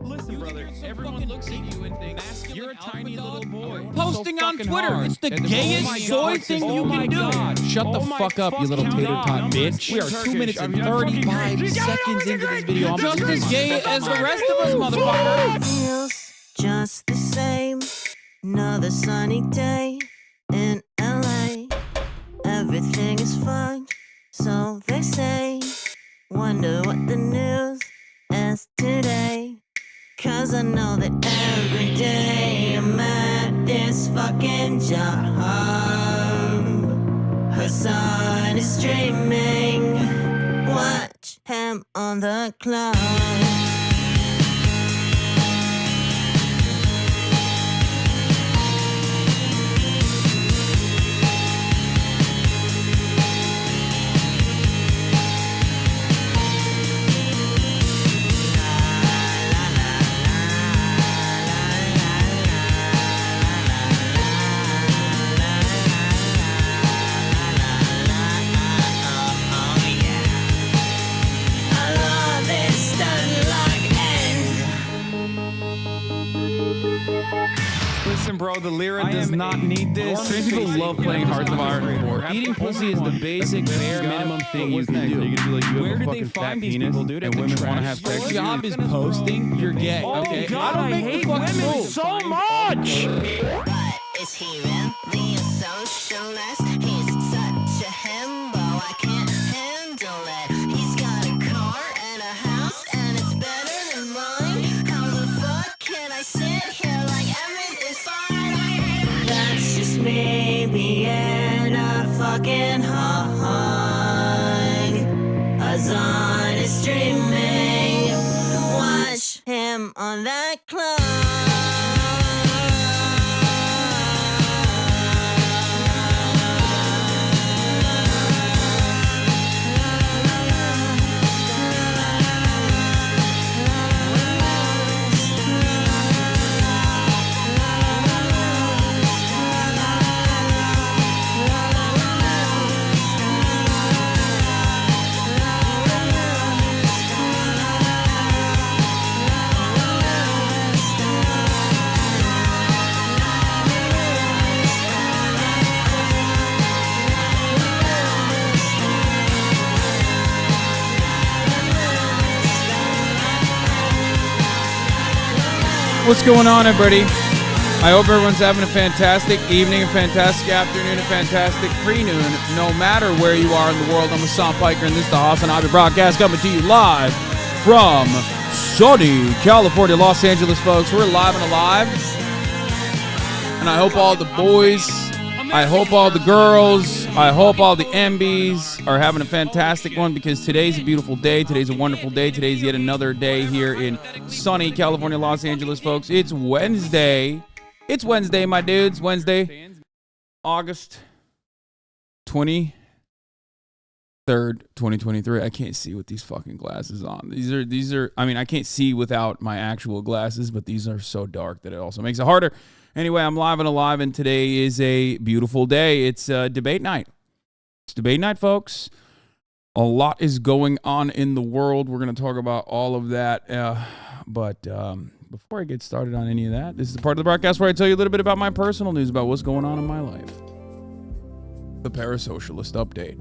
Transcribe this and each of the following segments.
Listen, brother, everyone looks at you and thinks you're a tiny little boy. Posting on Twitter. It's the gayest soy thing you can do. Shut the fuck up, you little tater tot bitch. We are 2 minutes and 35 seconds into this video. I'm just as gay as the rest of us, motherfucker. Feels just the same. Another sunny day in LA. Everything is fine, so they say. Wonder what the news is today. Cause I know that every day I'm at this fucking job. Hasan is streaming. Watch him on the clock. Listen, bro, the Lyra does not need this. Trans people love playing Hearts of Iron 4. Eating pussy is the basic bare minimum thing you can do. Where did they find these people, dude? And women want to have sex. Your job is posting, you're gay. Okay? God, I hate women so much! But is he really a socialist? He's such a himbo, I can't handle it. He's got a car and a house, and it's better than mine. How the fuck can I sit here like everything's fine? That's just me being a fucking hog. Hasan is streaming. Watch him on that clock. What's going on, everybody? I hope everyone's having a fantastic evening, a fantastic afternoon, a fantastic pre-noon, no matter where you are in the world. I'm Hasan Piker, and this is the HasanAbi broadcast coming to you live from sunny California, Los Angeles, folks. We're live and alive, and I hope all the boys, I hope all the girls, I hope all the MBs are having a fantastic one, because today's a beautiful day. Today's a wonderful day. Today's yet another day here in sunny California, Los Angeles, folks. It's Wednesday. It's Wednesday, my dudes. Wednesday, August 23rd, 2023. I can't see with these fucking glasses on. These are, I mean, I can't see without my actual glasses, but these are so dark that it also makes it harder. Anyway, I'm live and alive, and today is a beautiful day. It's debate night. It's debate night, folks. A lot is going on in the world. We're going to talk about all of that. But before I get started on any of that, this is the part of the broadcast where I tell you a little bit about my personal news, about what's going on in my life. The Parasocialist Update.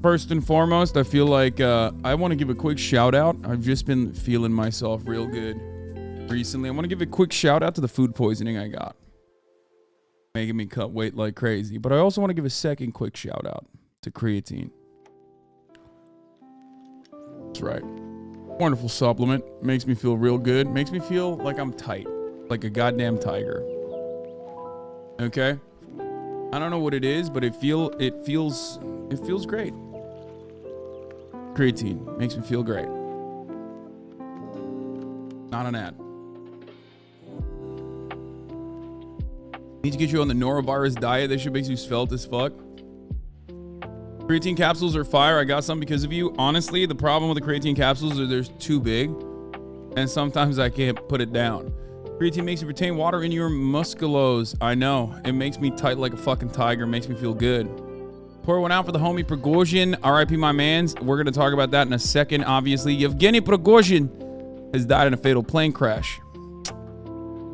First and foremost, I feel like I want to give a quick shout out. I've just been feeling myself real good recently. I want to give a quick shout out to the food poisoning I got, making me cut weight like crazy. But I also want to give a second quick shout out to creatine. That's right. Wonderful supplement. Makes me feel real good. Makes me feel like I'm tight, like a goddamn tiger. Okay? I don't know what it is, but it feels great. Creatine makes me feel great. Not an ad. Need to get you on the norovirus diet. That shit makes you svelte as fuck. Creatine capsules are fire. I got some because of you. Honestly, the problem with the creatine capsules is they're too big, and sometimes I can't put it down. Creatine makes you retain water in your musculos. I know. It makes me tight like a fucking tiger. Makes me feel good. Pour one out for the homie Prigozhin. R.I.P. my mans. We're going to talk about that in a second, obviously. Yevgeny Prigozhin has died in a fatal plane crash.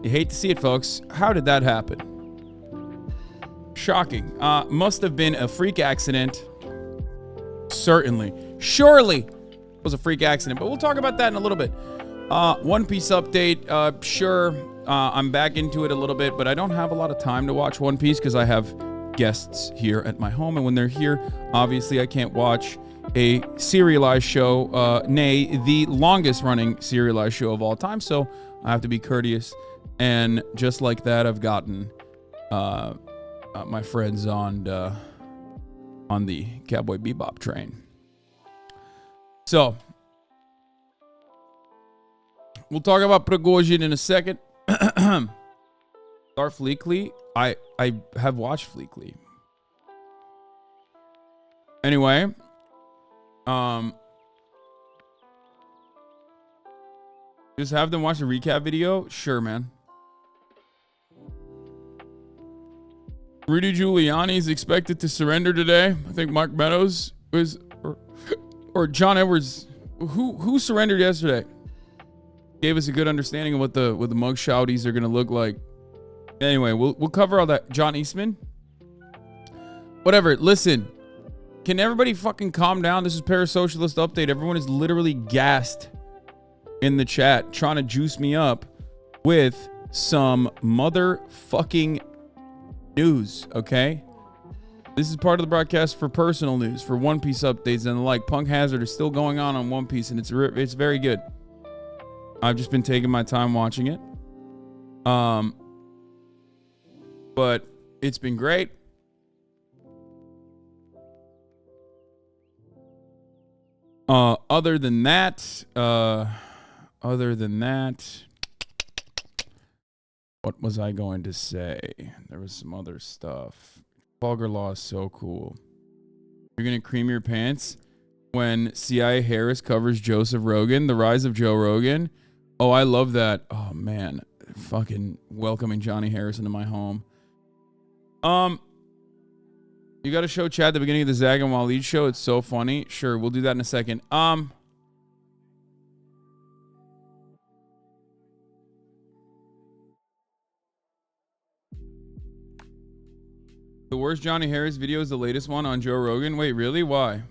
You hate to see it, folks. How did that happen? Shocking. Must have been a freak accident. Certainly. Surely it was a freak accident, but we'll talk about that in a little bit. One Piece update. Sure, I'm back into it a little bit, but I don't have a lot of time to watch One Piece because I have guests here at my home, and when they're here, obviously I can't watch a serialized show, nay, the longest running serialized show of all time, so I have to be courteous. And just like that, I've gotten my friends on the Cowboy Bebop train. So we'll talk about Prigozhin in a second. Start Fleekly. I have watched Fleekly. Anyway, just have them watch a recap video. Sure, man. Rudy Giuliani is expected to surrender today. I think Mark Meadows was, or John Edwards. Who surrendered yesterday? Gave us a good understanding of what the mugshotties are gonna look like. Anyway, we'll cover all that. John Eastman. Whatever. Listen, can everybody fucking calm down? This is Parasocialist Update. Everyone is literally gassed in the chat trying to juice me up with some motherfucking news, okay? This is part of the broadcast for personal news, for One Piece updates and the like. Punk Hazard is still going on One Piece, and it's very good. I've just been taking my time watching it. But it's been great. Other than that, what was I going to say? There was some other stuff. Vulgar Law is so cool. You're going to cream your pants when CIA Harris covers Joseph Rogan, the rise of Joe Rogan. Oh, I love that. Oh, man. Fucking welcoming Johnny Harris into my home. You got to show Chad the beginning of the Zag and Waleed show. It's so funny. Sure, we'll do that in a second. The worst Johnny Harris video is the latest one on Joe Rogan. Wait, really? Why?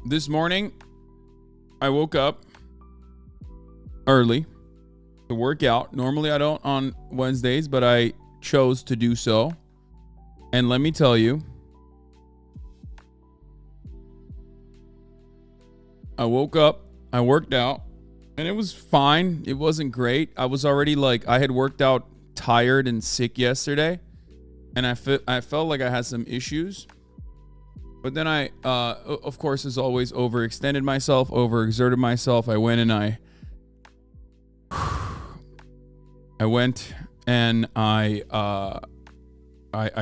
This morning, I woke up early to work out. Normally, I don't on Wednesdays, but I chose to do so. And let me tell you, I woke up, I worked out, and it was fine. It wasn't great. I was already I had worked out tired and sick yesterday, and I felt like I had some issues. But then I, of course, as always, overextended myself, overexerted myself. I went and I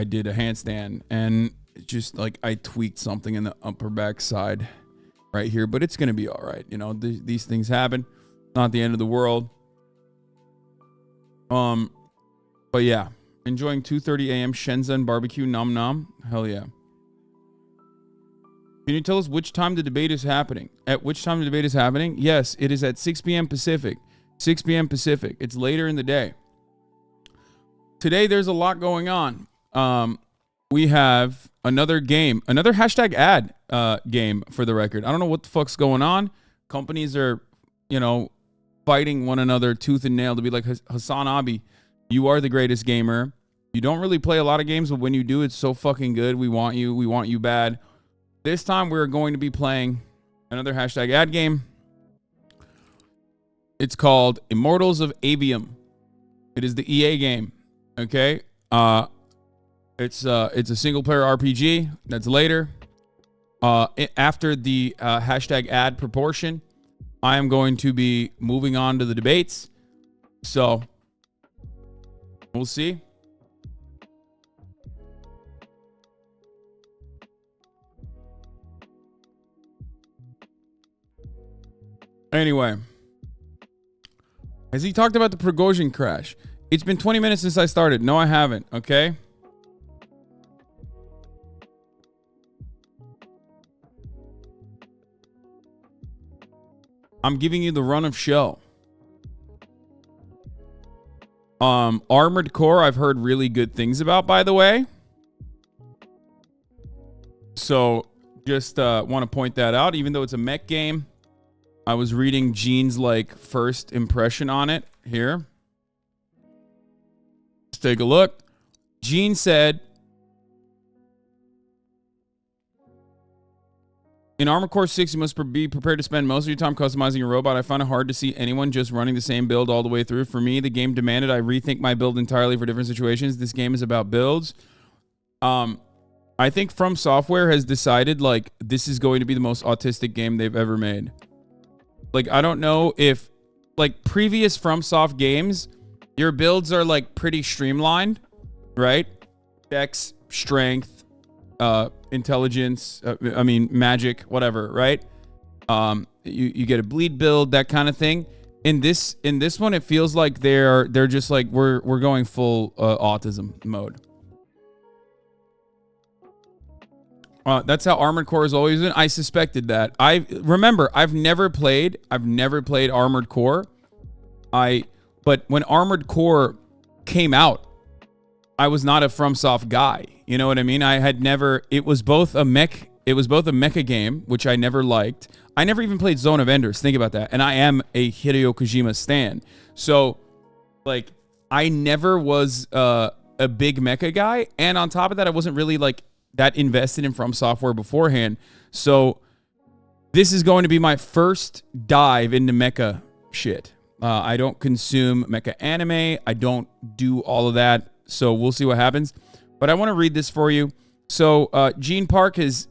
did a handstand, and just I tweaked something in the upper back side right here, but it's going to be all right. You know, these things happen. Not the end of the world. But yeah, enjoying 2:30 a.m. Shenzhen barbecue. Nom nom. Hell yeah. Can you tell us which time the debate is happening? At which time the debate is happening? Yes, it is at 6 p.m. Pacific. 6 p.m. Pacific. It's later in the day. Today, there's a lot going on. We have another game, another hashtag ad game for the record. I don't know what the fuck's going on. Companies are, fighting one another tooth and nail to be like, HasanAbi, you are the greatest gamer. You don't really play a lot of games, but when you do, it's so fucking good. We want you. We want you bad. This time, we're going to be playing another hashtag ad game. It's called Immortals of Aveum. It is the EA game. Okay. It's a single player RPG. That's later. After the hashtag ad proportion, I am going to be moving on to the debates. So we'll see. Anyway, has he talked about the Prigozhin crash? It's been 20 minutes since I started. No, I haven't. Okay. I'm giving you the run of show. Armored Core, I've heard really good things about, by the way. So just want to point that out. Even though it's a mech game, I was reading Gene's like first impression on it here. Let's take a look. Gene said, in Armored Core 6, you must be prepared to spend most of your time customizing your robot. I find it hard to see anyone just running the same build all the way through. For me, the game demanded I rethink my build entirely for different situations. This game is about builds. I think From Software has decided, like, this is going to be the most autistic game they've ever made. Like, I don't know if, like, previous FromSoft games, your builds are, like, pretty streamlined, right? Dex, strength, intelligence, magic, whatever, right? You get a bleed build, that kind of thing. In this one, it feels like they're just like we're going full autism mode. That's how Armored Core has always been. I suspected that. I've never played Armored Core. But when Armored Core came out, I was not a FromSoft guy. You know what I mean? It was both a mecha game, which I never liked. I never even played Zone of Enders. Think about that. And I am a Hideo Kojima stan. So, like, I never was a big mecha guy. And on top of that, I wasn't really, like, that invested in From Software beforehand. So this is going to be my first dive into mecha shit. I don't consume mecha anime. I don't do all of that. So we'll see what happens. But I want to read this for you. So Gene Park has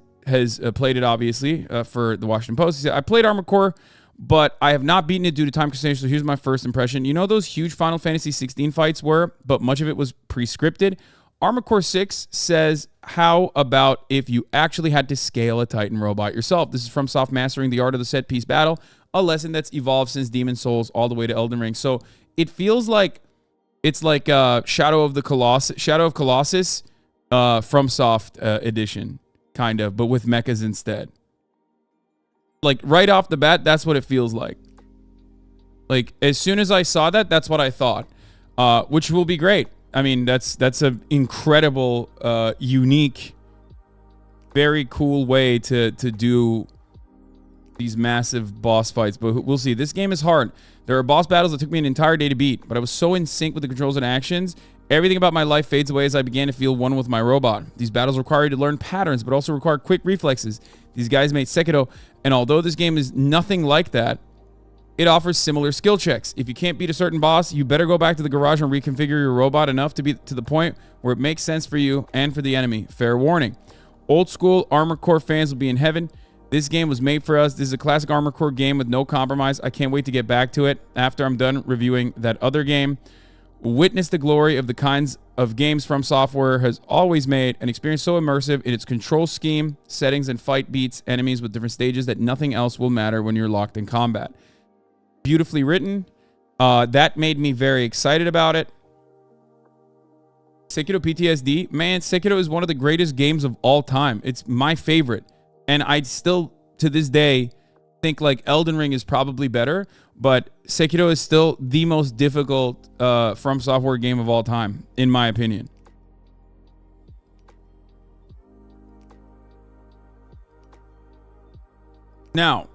played it, obviously, for the Washington Post. He said, I played Armored Core, but I have not beaten it due to time constraints. So here's my first impression. You know those huge Final Fantasy 16 fights were, but much of it was pre-scripted? Armored Core 6 says, how about if you actually had to scale a Titan robot yourself? This is from Soft Mastering the Art of the Set Piece Battle, a lesson that's evolved since Demon's Souls all the way to Elden Ring. So it feels like it's like Shadow of Colossus from Soft edition, kind of, but with mechas instead. Like right off the bat, that's what it feels like. Like as soon as I saw that, that's what I thought, which will be great. I mean, that's an incredible, unique, very cool way to do these massive boss fights. But we'll see. This game is hard. There are boss battles that took me an entire day to beat, but I was so in sync with the controls and actions. Everything about my life fades away as I began to feel one with my robot. These battles require you to learn patterns, but also require quick reflexes. These guys made Sekiro, and although this game is nothing like that, it offers similar skill checks. If you can't beat a certain boss, you better go back to the garage and reconfigure your robot enough to be to the point where it makes sense for you and for the enemy. Fair warning. Old school Armored Core fans will be in heaven. This game was made for us. This is a classic Armored Core game with no compromise. I can't wait to get back to it after I'm done reviewing that other game. Witness the glory of the kinds of games From Software has always made, an experience so immersive in its control scheme, settings, and fight beats enemies with different stages that nothing else will matter when you're locked in combat. Beautifully written. That made me very excited about it. Sekiro PTSD. Man, Sekiro is one of the greatest games of all time. It's my favorite. And I still, to this day, think like Elden Ring is probably better, but Sekiro is still the most difficult From Software game of all time, in my opinion. Now,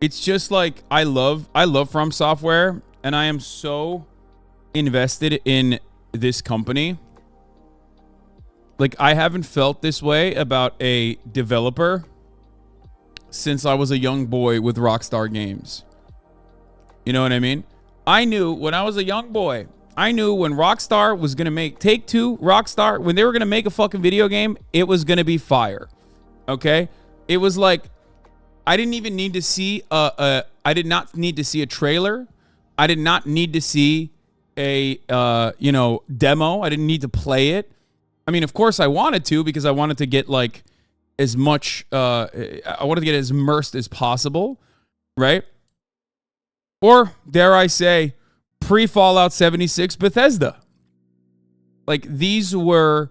it's just like I love From Software, and I am so invested in this company. Like, I haven't felt this way about a developer since I was a young boy with Rockstar Games. You know what I mean? I knew when I was a young boy, I knew when Rockstar was going to make Take-Two, Rockstar, when they were going to make a fucking video game, it was going to be fire. Okay? It was like, I didn't even need to see I did not need to see a trailer. I did not need to see a demo. I didn't need to play it. I mean, of course I wanted to, because I wanted to get like as much I wanted to get as immersed as possible, right? Or dare I say, pre-Fallout 76 Bethesda. Like, these were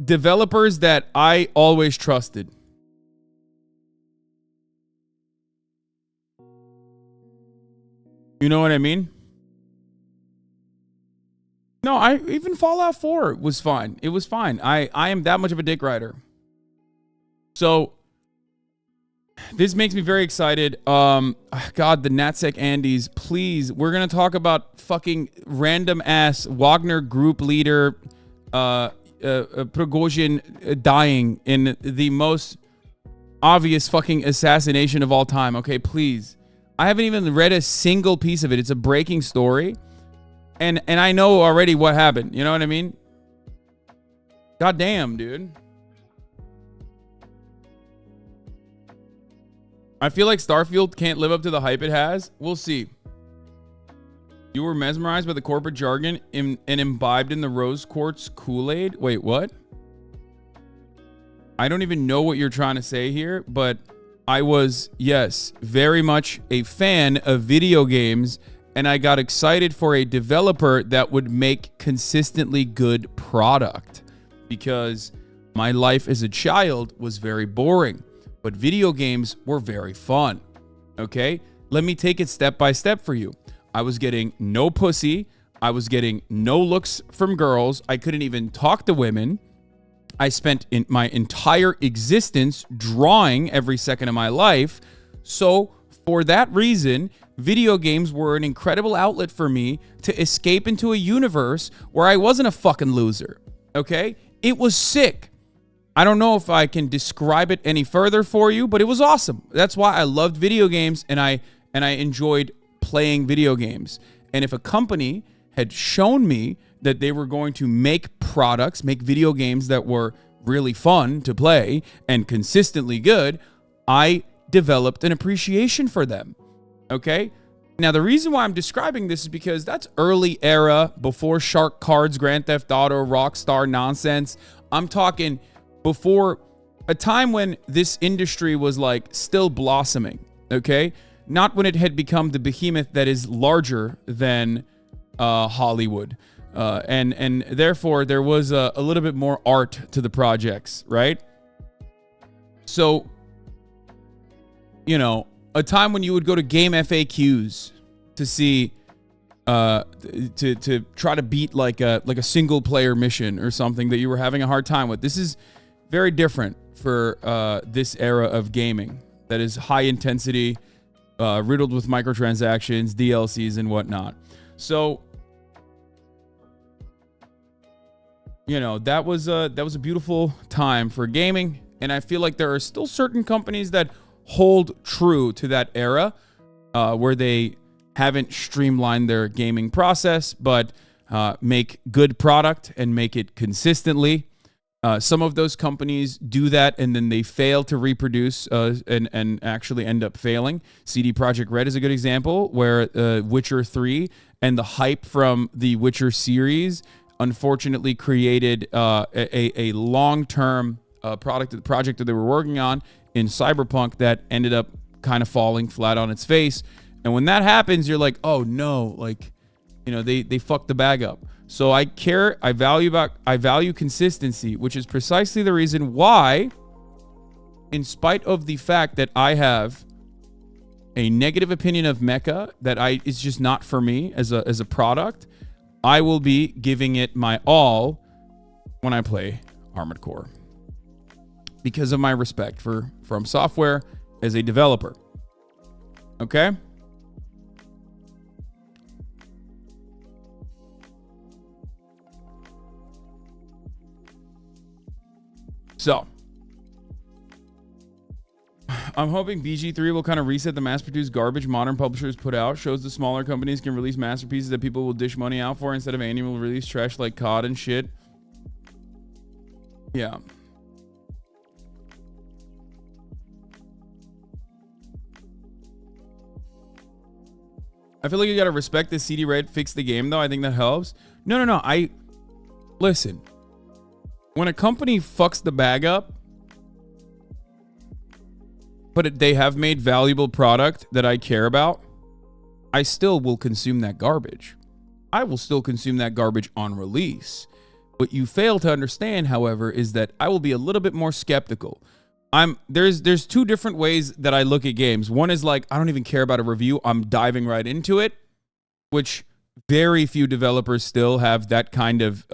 developers that I always trusted. You know what I mean? No, even Fallout 4 was fine. It was fine. I am that much of a dick rider. So this makes me very excited. God, the NatSec Andes, please. We're gonna talk about fucking random ass Wagner group leader Prigozhin dying in the most obvious fucking assassination of all time. Okay, please. I haven't even read a single piece of it. It's a breaking story. And I know already what happened. You know what I mean? God damn, dude. I feel like Starfield can't live up to the hype it has. We'll see. You were mesmerized by the corporate jargon and imbibed in the rose quartz Kool-Aid? Wait, what? I don't even know what you're trying to say here, but I was, yes, very much a fan of video games, and I got excited for a developer that would make consistently good product because my life as a child was very boring, but video games were very fun. Okay? Let me take it step by step for you. I was getting no pussy. I was getting no looks from girls. I couldn't even talk to women. I spent in my entire existence drawing every second of my life. So for that reason, video games were an incredible outlet for me to escape into a universe where I wasn't a fucking loser. Okay? It was sick. I don't know if I can describe it any further for you, but it was awesome. That's why I loved video games and I enjoyed playing video games. And if a company had shown me that they were going to make products, make video games that were really fun to play and consistently good, I developed an appreciation for them. Okay? Now, the reason why I'm describing this is because that's early era, before Shark Cards, Grand Theft Auto, Rockstar nonsense. I'm talking before a time when this industry was like still blossoming. Okay? Not when it had become the behemoth that is larger than Hollywood. And therefore, there was a little bit more art to the projects, right? So, you know, a time when you would go to game FAQs to see, to try to beat like a single player mission or something that you were having a hard time with. This is very different for this era of gaming that is high intensity, riddled with microtransactions, DLCs, and whatnot. So, you know, that was a beautiful time for gaming, and I feel like there are still certain companies that hold true to that era, where they haven't streamlined their gaming process, but make good product and make it consistently. Some of those companies do that, and then they fail to reproduce and actually end up failing. CD Projekt Red is a good example, where Witcher 3 and the hype from the Witcher series unfortunately created a long-term project that they were working on in Cyberpunk that ended up kind of falling flat on its face. And when that happens, you're like, oh no, like, you know, they fucked the bag up. So I value consistency, which is precisely the reason why, in spite of the fact that I have a negative opinion of Mecha, that it's just not for me as a product, I will be giving it my all when I play Armored Core, because of my respect for From Software as a developer. Okay? So, I'm hoping BG3 will kind of reset the mass-produced garbage modern publishers put out, shows the smaller companies can release masterpieces that people will dish money out for instead of annual release trash like COD and shit. Yeah. I feel like you gotta respect the CD Red fix the game, though. I think that helps. No. Listen. When a company fucks the bag up, but they have made valuable product that I care about, I still will consume that garbage. I will still consume that garbage on release. What you fail to understand, however, is that I will be a little bit more skeptical. There's two different ways that I look at games. One is like, I don't even care about a review. I'm diving right into it, which very few developers still have that kind of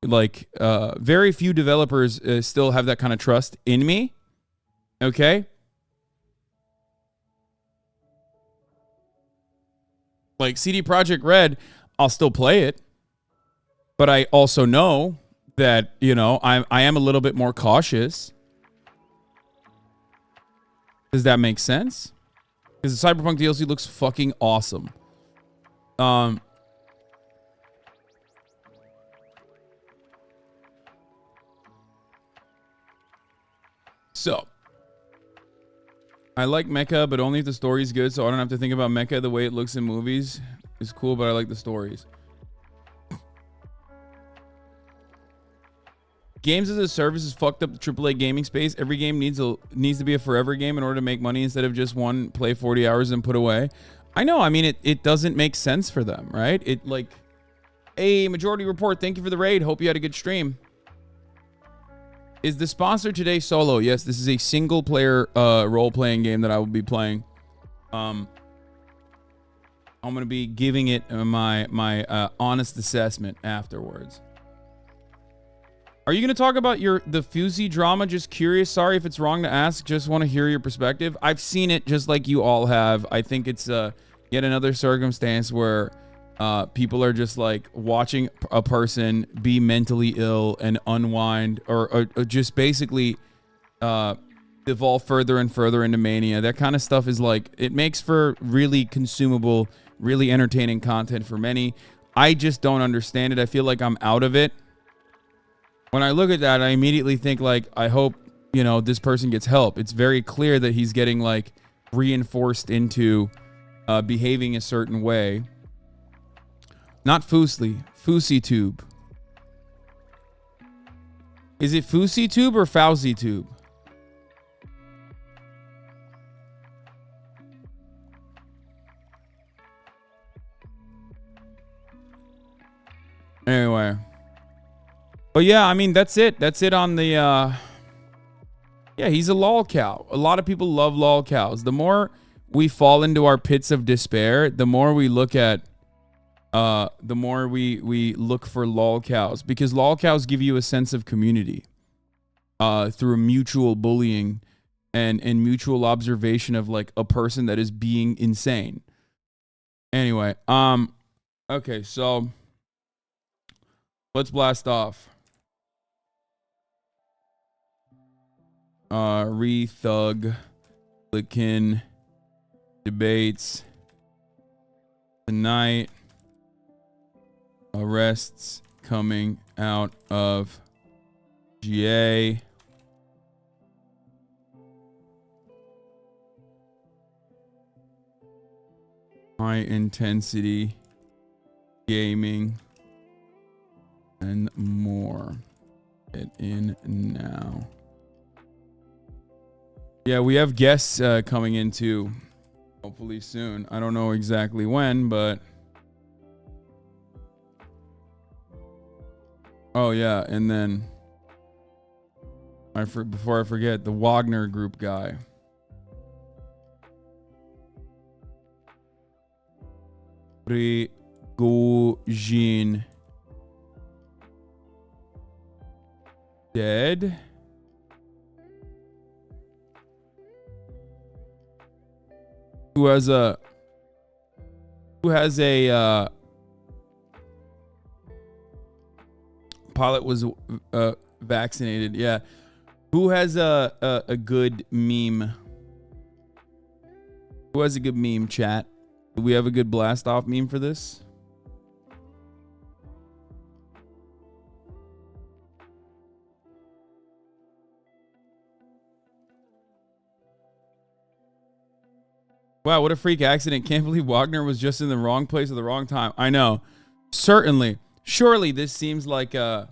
very few developers still have that kind of trust in me. Okay? Like CD Projekt Red, I'll still play it. But I also know that, you know, I am a little bit more cautious. Does that make sense? Because the Cyberpunk DLC looks fucking awesome. So, I like mecha, but only if the story's good, so I don't have to think about mecha the way it looks in movies. It's cool, but I like the stories. Games as a service has fucked up the AAA gaming space. Every game needs to be a forever game in order to make money instead of just one play 40 hours and put away. I know. I mean, it doesn't make sense for them, right? It like, hey, Majority Report, thank you for the raid. Hope you had a good stream. Is the sponsor today solo? Yes, this is a single player role-playing game that I will be playing. I'm going to be giving it my honest assessment afterwards. Are you going to talk about the Fusey drama? Just curious. Sorry if it's wrong to ask. Just want to hear your perspective. I've seen it just like you all have. I think it's yet another circumstance where people are just like watching a person be mentally ill and unwind or just basically evolve further and further into mania. That kind of stuff is like, it makes for really consumable, really entertaining content for many. I just don't understand it. I feel like I'm out of it. When I look at that, I immediately think like, I hope, you know, this person gets help. It's very clear that he's getting like reinforced into behaving a certain way. Not Foosly, FouseyTube. Is it FouseyTube or FauziTube? Anyway. But yeah, I mean, that's it. That's it on the, yeah, he's a lol cow. A lot of people love lol cows. The more we fall into our pits of despair, the more we look at, the more we look for lol cows, because lol cows give you a sense of community, through mutual bullying and mutual observation of like a person that is being insane. Anyway, okay, so let's blast off. Thug, Licken, debates tonight. Arrests coming out of GA. High intensity gaming and more. Get in now. Yeah, we have guests coming in too. Hopefully soon. I don't know exactly when, but oh yeah, and then before I forget, the Wagner Group guy. Prigozhin dead. Who has a pilot was vaccinated. Yeah. Who has a good meme? Who has a good meme, chat? Do we have a good blast off meme for this? Wow, what a freak accident. Can't believe Wagner was just in the wrong place at the wrong time. I know. Certainly. Surely this seems like a...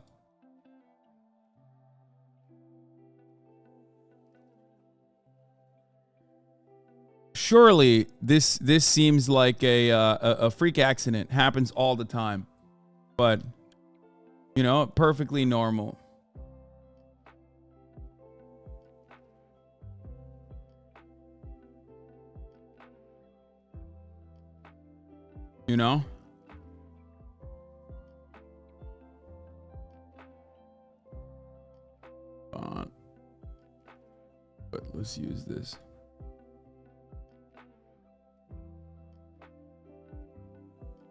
surely this seems like a freak accident. Happens all the time, but you know, perfectly normal. You know? But let's use this.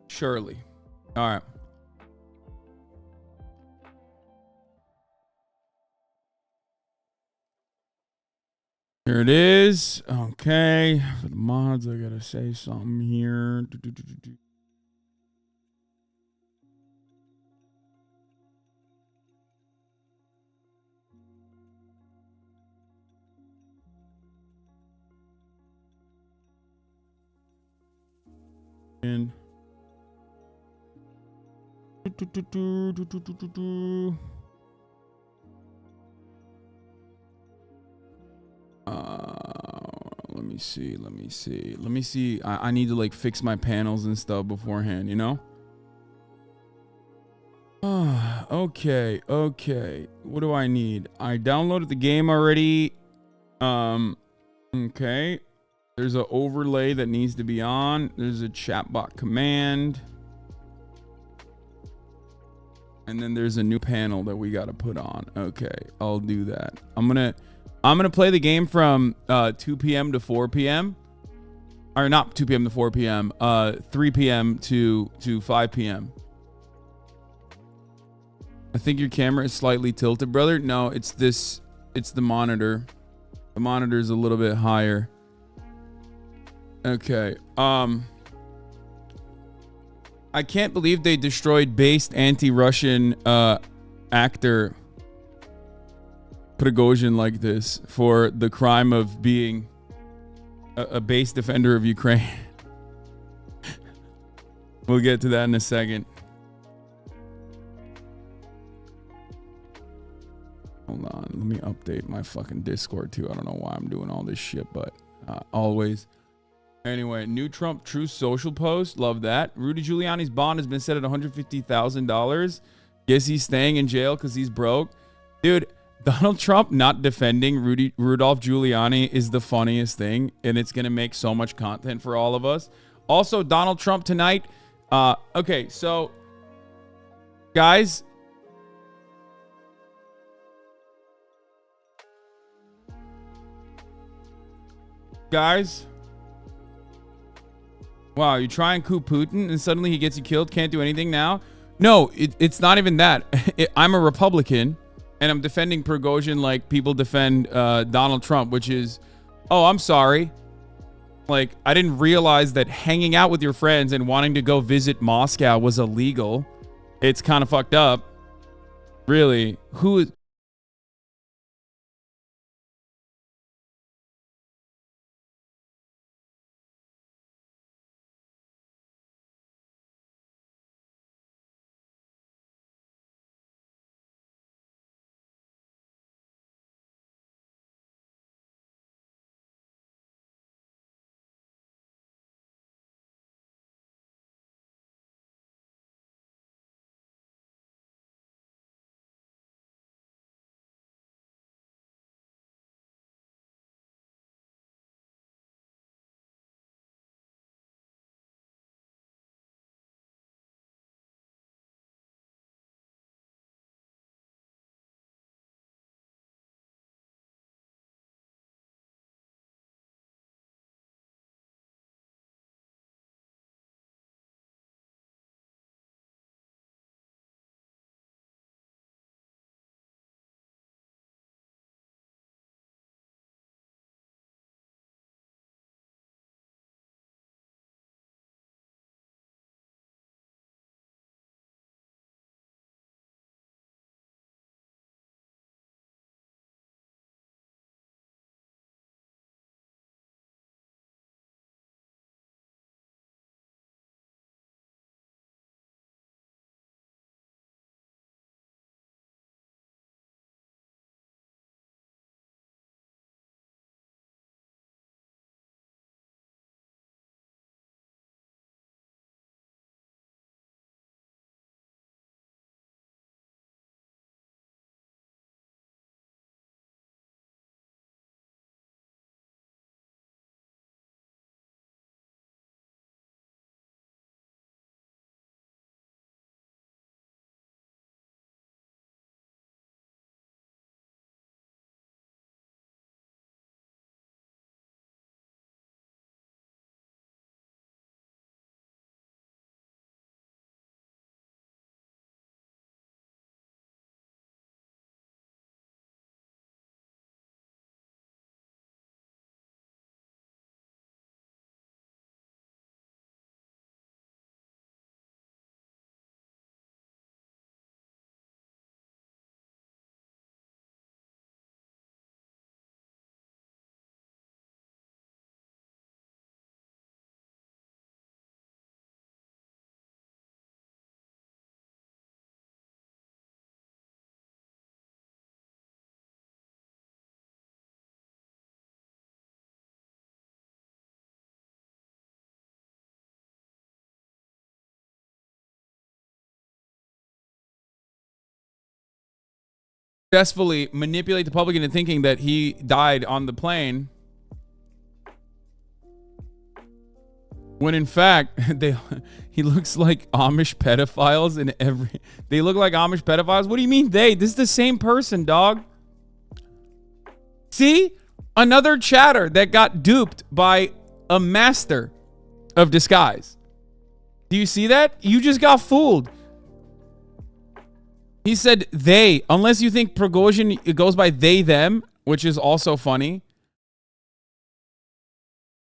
Surely. All right. Here it is. Okay. For the mods, I gotta say something here. In. Let me see. I need to like fix my panels and stuff beforehand, you know? Okay. What do I need? I downloaded the game already. Okay. There's an overlay that needs to be on. There's a chatbot command. And then there's a new panel that we got to put on. Okay, I'll do that. I'm gonna play the game from 2 p.m. to 4 p.m. Or not 2 p.m. to 4 p.m. 3 p.m. to 5 p.m. I think your camera is slightly tilted, brother. No, it's this. It's the monitor. The monitor is a little bit higher. Okay. I can't believe they destroyed based anti-Russian actor Prigozhin like this for the crime of being a base defender of Ukraine. We'll get to that in a second. Hold on, let me update my fucking Discord too. I don't know why I'm doing all this shit, but always. Anyway, new Trump Truth Social post. Love that. Rudy Giuliani's bond has been set at $150,000. Guess he's staying in jail because he's broke. Dude, Donald Trump not defending Rudolph Giuliani is the funniest thing, and it's going to make so much content for all of us. Also, Donald Trump tonight. Okay, so, guys. Wow, you try and coup Putin and suddenly he gets you killed, can't do anything now? No, it's not even that. I'm a Republican and I'm defending Prigozhin like people defend Donald Trump, which is, oh, I'm sorry. Like, I didn't realize that hanging out with your friends and wanting to go visit Moscow was illegal. It's kind of fucked up. Really. Who successfully manipulate the public into thinking that he died on the plane, when in fact he looks like Amish pedophiles in every. They look like Amish pedophiles. What do you mean they? This is the same person, dog. See, another chatter that got duped by a master of disguise. Do you see that? You just got fooled. He said they, unless you think Prigozhin, it goes by they, them, which is also funny.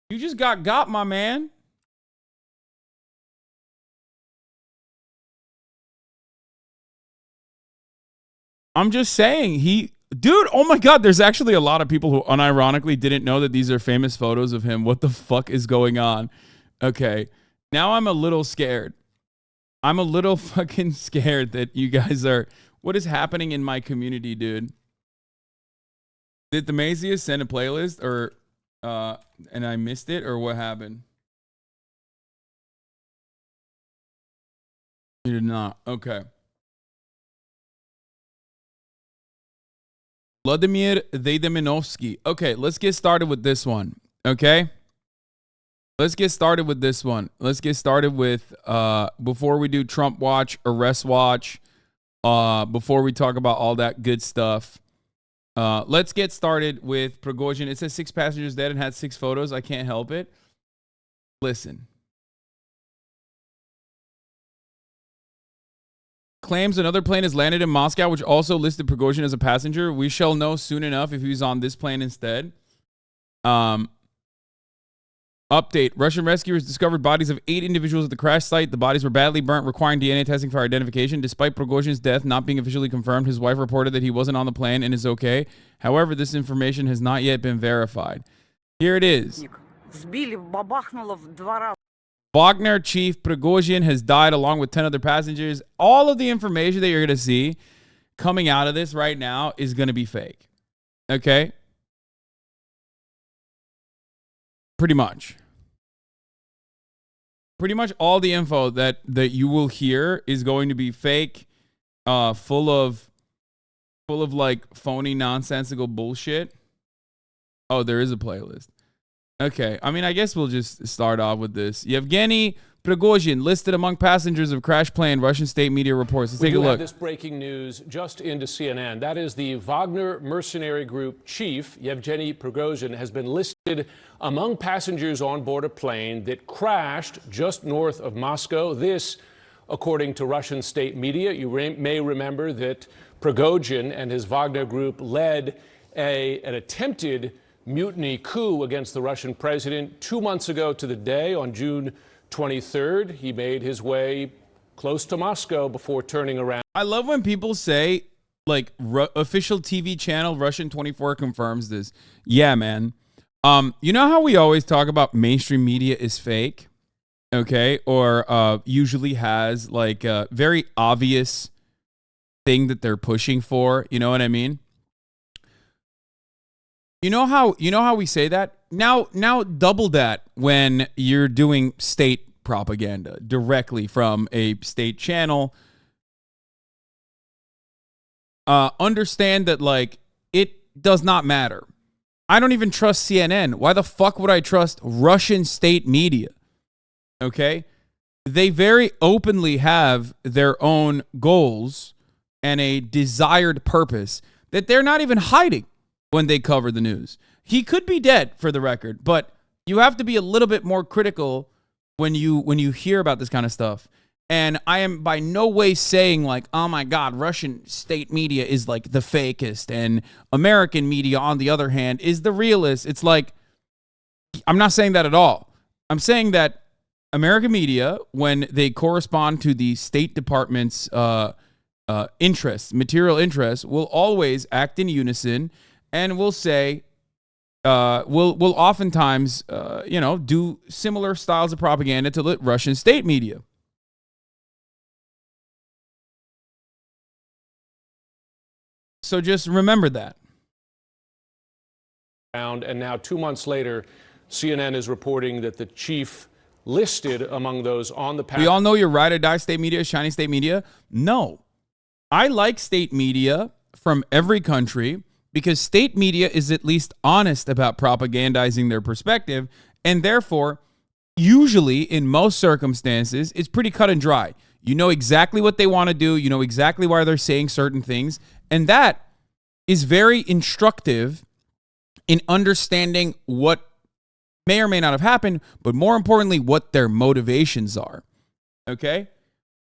You just got, my man. I'm just saying, dude, oh my God, there's actually a lot of people who unironically didn't know that these are famous photos of him. What the fuck is going on? Okay, now I'm a little scared. I'm a little fucking scared that you guys are, what is happening in my community, dude? Did the Mazius send a playlist or, and I missed it, or what happened? You did not, okay. Vladimir Vaideminovsky. Okay, let's get started with this one. Okay? Let's get started with this one. Let's get started with, before we do Trump watch, arrest watch, before we talk about all that good stuff, let's get started with Prigozhin. It says 6 passengers dead and had 6 photos. I can't help it. Listen. Claims another plane has landed in Moscow, which also listed Prigozhin as a passenger. We shall know soon enough if he's on this plane instead. Update. Russian rescuers discovered bodies of 8 individuals at the crash site. The bodies were badly burnt, requiring DNA testing for identification. Despite Prigozhin's death not being officially confirmed, his wife reported that he wasn't on the plane and is okay. However, this information has not yet been verified. Here it is. Wagner chief Prigozhin has died along with 10 other passengers. All of the information that you're going to see coming out of this right now is going to be fake. Okay? Pretty much. Pretty much all the info that you will hear is going to be fake, full of like phony, nonsensical bullshit. Oh, there is a playlist. Okay, I mean, I guess we'll just start off with this. Yevgeny Prigozhin listed among passengers of crash plane, Russian state media reports. Let's take a look. This breaking news just into CNN. That is the Wagner mercenary group chief, Yevgeny Prigozhin, has been listed among passengers on board a plane that crashed just north of Moscow. This, according to Russian state media. You may remember that Prigozhin and his Wagner group led an attempted mutiny coup against the Russian president 2 months ago to the day, on June 23rd. He made his way close to Moscow before turning around. I love when people say, like, official TV channel Russian 24 confirms this. Yeah, man. You know how we always talk about mainstream media is fake? Okay? Or usually has, like, a very obvious thing that they're pushing for. You know what I mean? You know how we say that? Now double that when you're doing state propaganda directly from a state channel. Understand that, like, it does not matter. I don't even trust CNN. Why the fuck would I trust Russian state media? Okay? They very openly have their own goals and a desired purpose that they're not even hiding when they cover the news. He could be dead, for the record, but you have to be a little bit more critical when you hear about this kind of stuff. And I am by no way saying, like, oh my God, Russian state media is like the fakest and American media, on the other hand, is the realest. It's like, I'm not saying that at all. I'm saying that American media, when they correspond to the State Department's interests, material interests, will always act in unison and will say, will oftentimes, do similar styles of propaganda to the Russian state media. So just remember that. And now 2 months later, CNN is reporting that the chief listed among those on the path. We all know your ride or die state media is shiny state media. No. I like state media from every country because state media is at least honest about propagandizing their perspective, and therefore, usually in most circumstances, it's pretty cut and dry. You know exactly what they want to do. You know exactly why they're saying certain things, and that is very instructive in understanding what may or may not have happened, but more importantly, what their motivations are. Okay?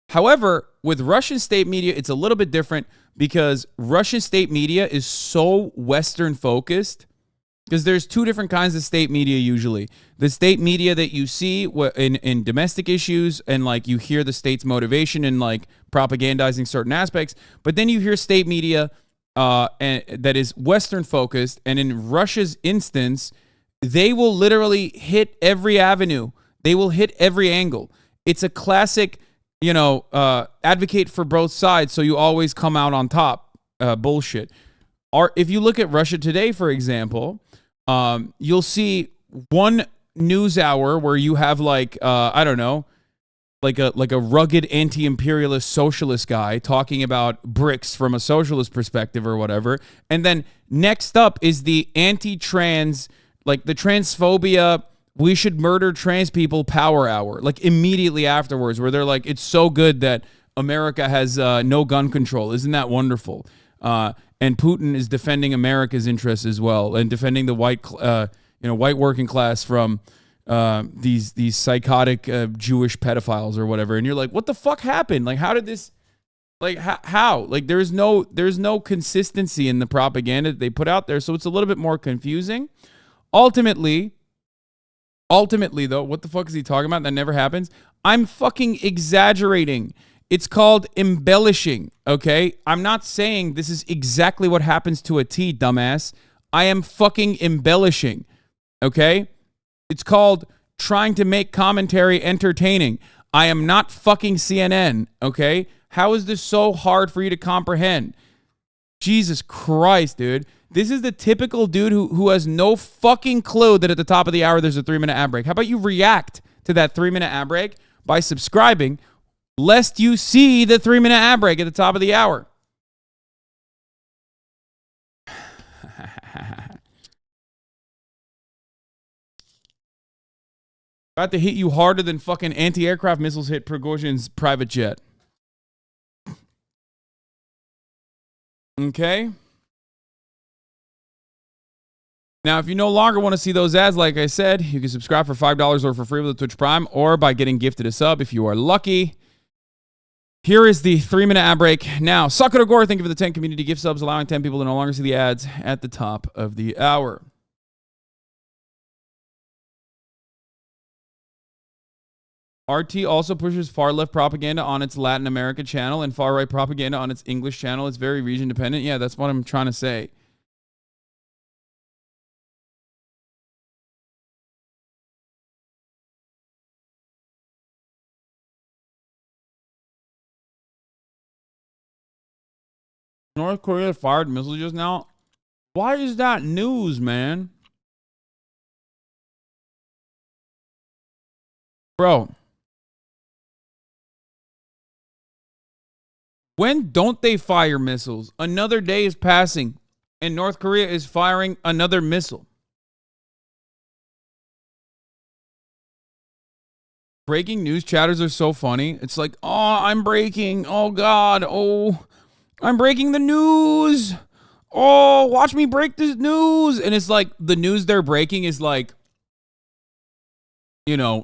However, with Russian state media, it's a little bit different because Russian state media is so Western focused because there's two different kinds of state media usually. The state media that you see in domestic issues and like you hear the state's motivation and like propagandizing certain aspects, but then you hear state media and that is Western focused, and in Russia's instance, they will literally hit every avenue. They will hit every angle. It's a classic, advocate for both sides so you always come out on top bullshit. Or if you look at Russia Today, for example, you'll see one news hour where you have like a rugged anti-imperialist socialist guy talking about BRICS from a socialist perspective or whatever. And then next up is the anti-trans, like the transphobia, we should murder trans people power hour, like immediately afterwards, where they're like, it's so good that America has no gun control. Isn't that wonderful? And Putin is defending America's interests as well and defending the white working class from these psychotic Jewish pedophiles or whatever. And you're like, what the fuck happened? Like, how did this, like, how? Like, there's no consistency in the propaganda that they put out there. So it's a little bit more confusing. Ultimately, though, what the fuck is he talking about? That never happens. I'm fucking exaggerating. It's called embellishing, okay? I'm not saying this is exactly what happens to a T, dumbass. I am fucking embellishing, okay? It's called trying to make commentary entertaining. I am not fucking CNN, okay? How is this so hard for you to comprehend? Jesus Christ, dude. This is the typical dude who has no fucking clue that at the top of the hour there's a 3-minute ad break. How about you react to that 3-minute ad break by subscribing, lest you see the 3-minute ad break at the top of the hour? About to hit you harder than fucking anti-aircraft missiles hit Prigozhin's private jet. Okay? Now, if you no longer want to see those ads, like I said, you can subscribe for $5 or for free with the Twitch Prime or by getting gifted a sub if you are lucky. Here is the 3-minute ad break. Now, suck it or gore, thank you for the 10 community gift subs, allowing 10 people to no longer see the ads at the top of the hour. RT also pushes far-left propaganda on its Latin America channel and far-right propaganda on its English channel. It's very region-dependent. Yeah, that's what I'm trying to say. North Korea fired missiles just now. Why is that news, man? Bro. When don't they fire missiles? Another day is passing, and North Korea is firing another missile. Breaking news chatters are so funny. It's like, oh, I'm breaking. Oh, God. Oh, I'm breaking the news. Oh, watch me break this news. And it's like the news they're breaking is like,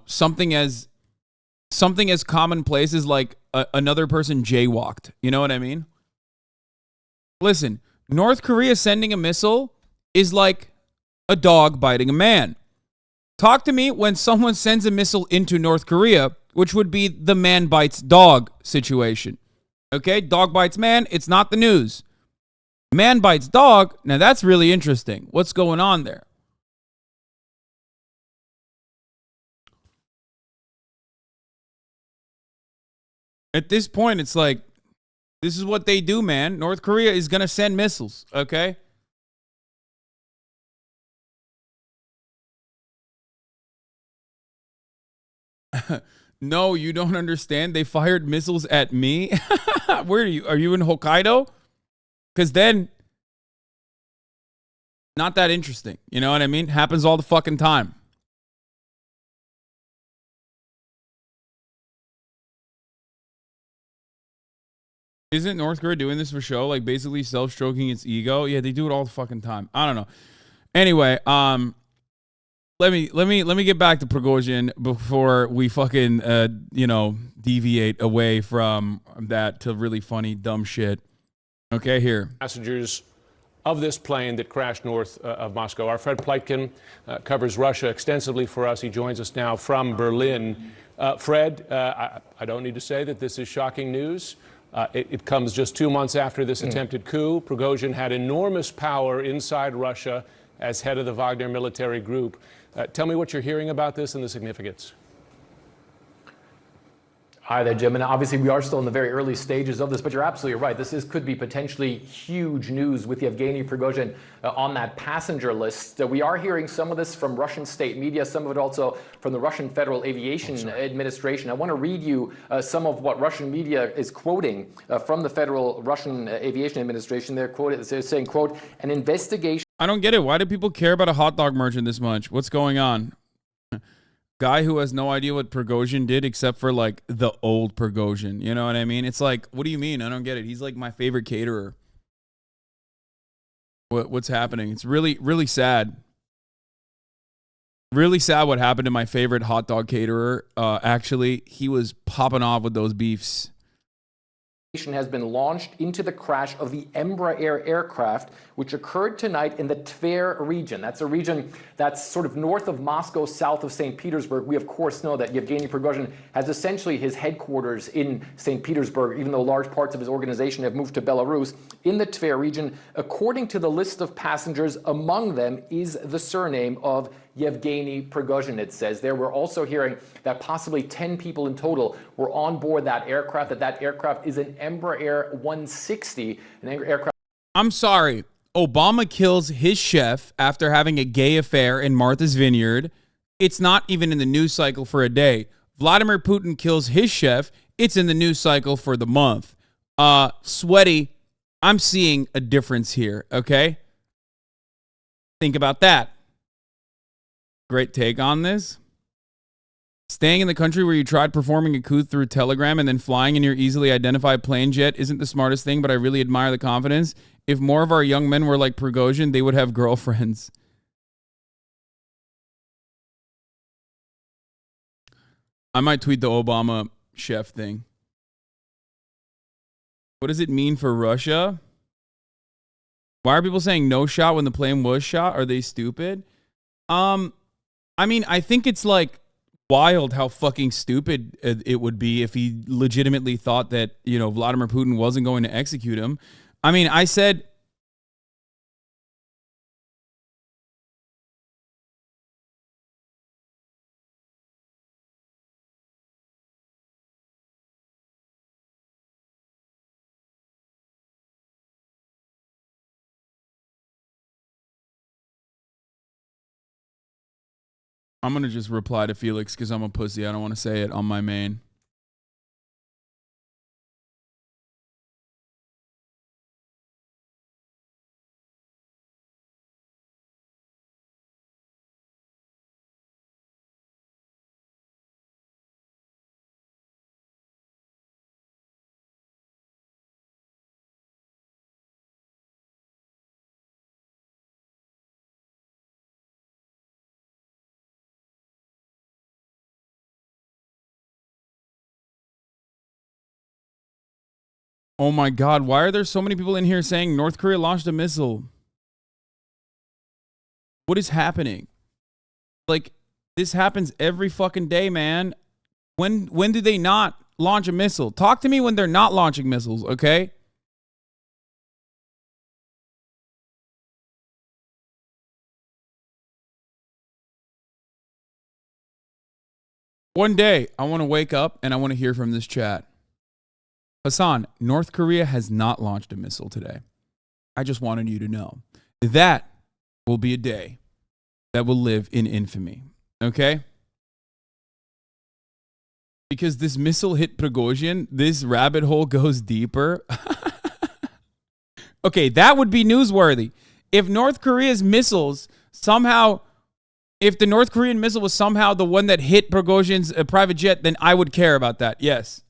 something as commonplace as like another person jaywalked. You know what I mean? Listen, North Korea sending a missile is like a dog biting a man. Talk to me when someone sends a missile into North Korea, which would be the man bites dog situation. Okay, dog bites man, it's not the news. Man bites dog, now that's really interesting. What's going on there? At this point, it's like, this is what they do, man. North Korea is going to send missiles, okay? No, you don't understand. They fired missiles at me. Where are you? Are you in Hokkaido? Because then, not that interesting. You know what I mean? Happens all the fucking time. Isn't North Korea doing this for show? Like basically self-stroking its ego? Yeah, they do it all the fucking time. I don't know. Anyway, let me get back to Prigozhin before we fucking deviate away from that to really funny dumb shit. Okay, here. Passengers of this plane that crashed north of Moscow. Our Fred Pleitkin covers Russia extensively for us. He joins us now from Berlin. Fred, I don't need to say that this is shocking news. It comes just 2 months after this attempted coup. Prigozhin had enormous power inside Russia as head of the Wagner military group. Tell me what you're hearing about this and the significance. Hi there, Jim. And obviously, we are still in the very early stages of this, but you're absolutely right. Could be potentially huge news with Yevgeny Prigozhin on that passenger list. We are hearing some of this from Russian state media, some of it also from the Russian Federal Aviation Administration. I want to read you some of what Russian media is quoting from the Federal Russian Aviation Administration. They're saying, quote, an investigation. I don't get it. Why do people care about a hot dog merchant this much? What's going on? Guy who has no idea what Prigozhin did except for like the old Prigozhin. You know what I mean? It's like, what do you mean? I don't get it. He's like my favorite caterer. What's happening? It's really, really sad. Really sad what happened to my favorite hot dog caterer. Actually, he was popping off with those beefs. Has been launched into the crash of the Embraer aircraft, which occurred tonight in the Tver region. That's a region that's sort of north of Moscow, south of St. Petersburg. We, of course, know that Yevgeny Prigozhin has essentially his headquarters in St. Petersburg, even though large parts of his organization have moved to Belarus. In the Tver region, according to the list of passengers, among them is the surname of Yevgeny Prigozhin, it says. There we're also hearing that possibly 10 people in total were on board that aircraft, that aircraft is an Embraer 160, an aircraft. I'm sorry. Obama kills his chef after having a gay affair in Martha's Vineyard. It's not even in the news cycle for a day. Vladimir Putin kills his chef. It's in the news cycle for the month. Sweaty, I'm seeing a difference here, okay? Think about that. Great take on this. Staying in the country where you tried performing a coup through Telegram and then flying in your easily identified plane jet isn't the smartest thing, but I really admire the confidence. If more of our young men were like Prigozhin, they would have girlfriends. I might tweet the Obama chef thing. What does it mean for Russia? Why are people saying no shot when the plane was shot? Are they stupid? I mean, I think it's like wild how fucking stupid it would be if he legitimately thought that, Vladimir Putin wasn't going to execute him. I mean, I said, I'm going to just reply to Felix because I'm a pussy. I don't want to say it on my main. Oh my God, why are there so many people in here saying North Korea launched a missile? What is happening? Like, this happens every fucking day, man. When do they not launch a missile? Talk to me when they're not launching missiles, okay? One day, I want to wake up and I want to hear from this chat. Hasan, North Korea has not launched a missile today. I just wanted you to know. That will be a day that will live in infamy. Okay? Because this missile hit Prigozhin, this rabbit hole goes deeper. Okay, that would be newsworthy. If North Korea's missiles somehow, if the North Korean missile was somehow the one that hit Prigozhin's private jet, then I would care about that. Yes.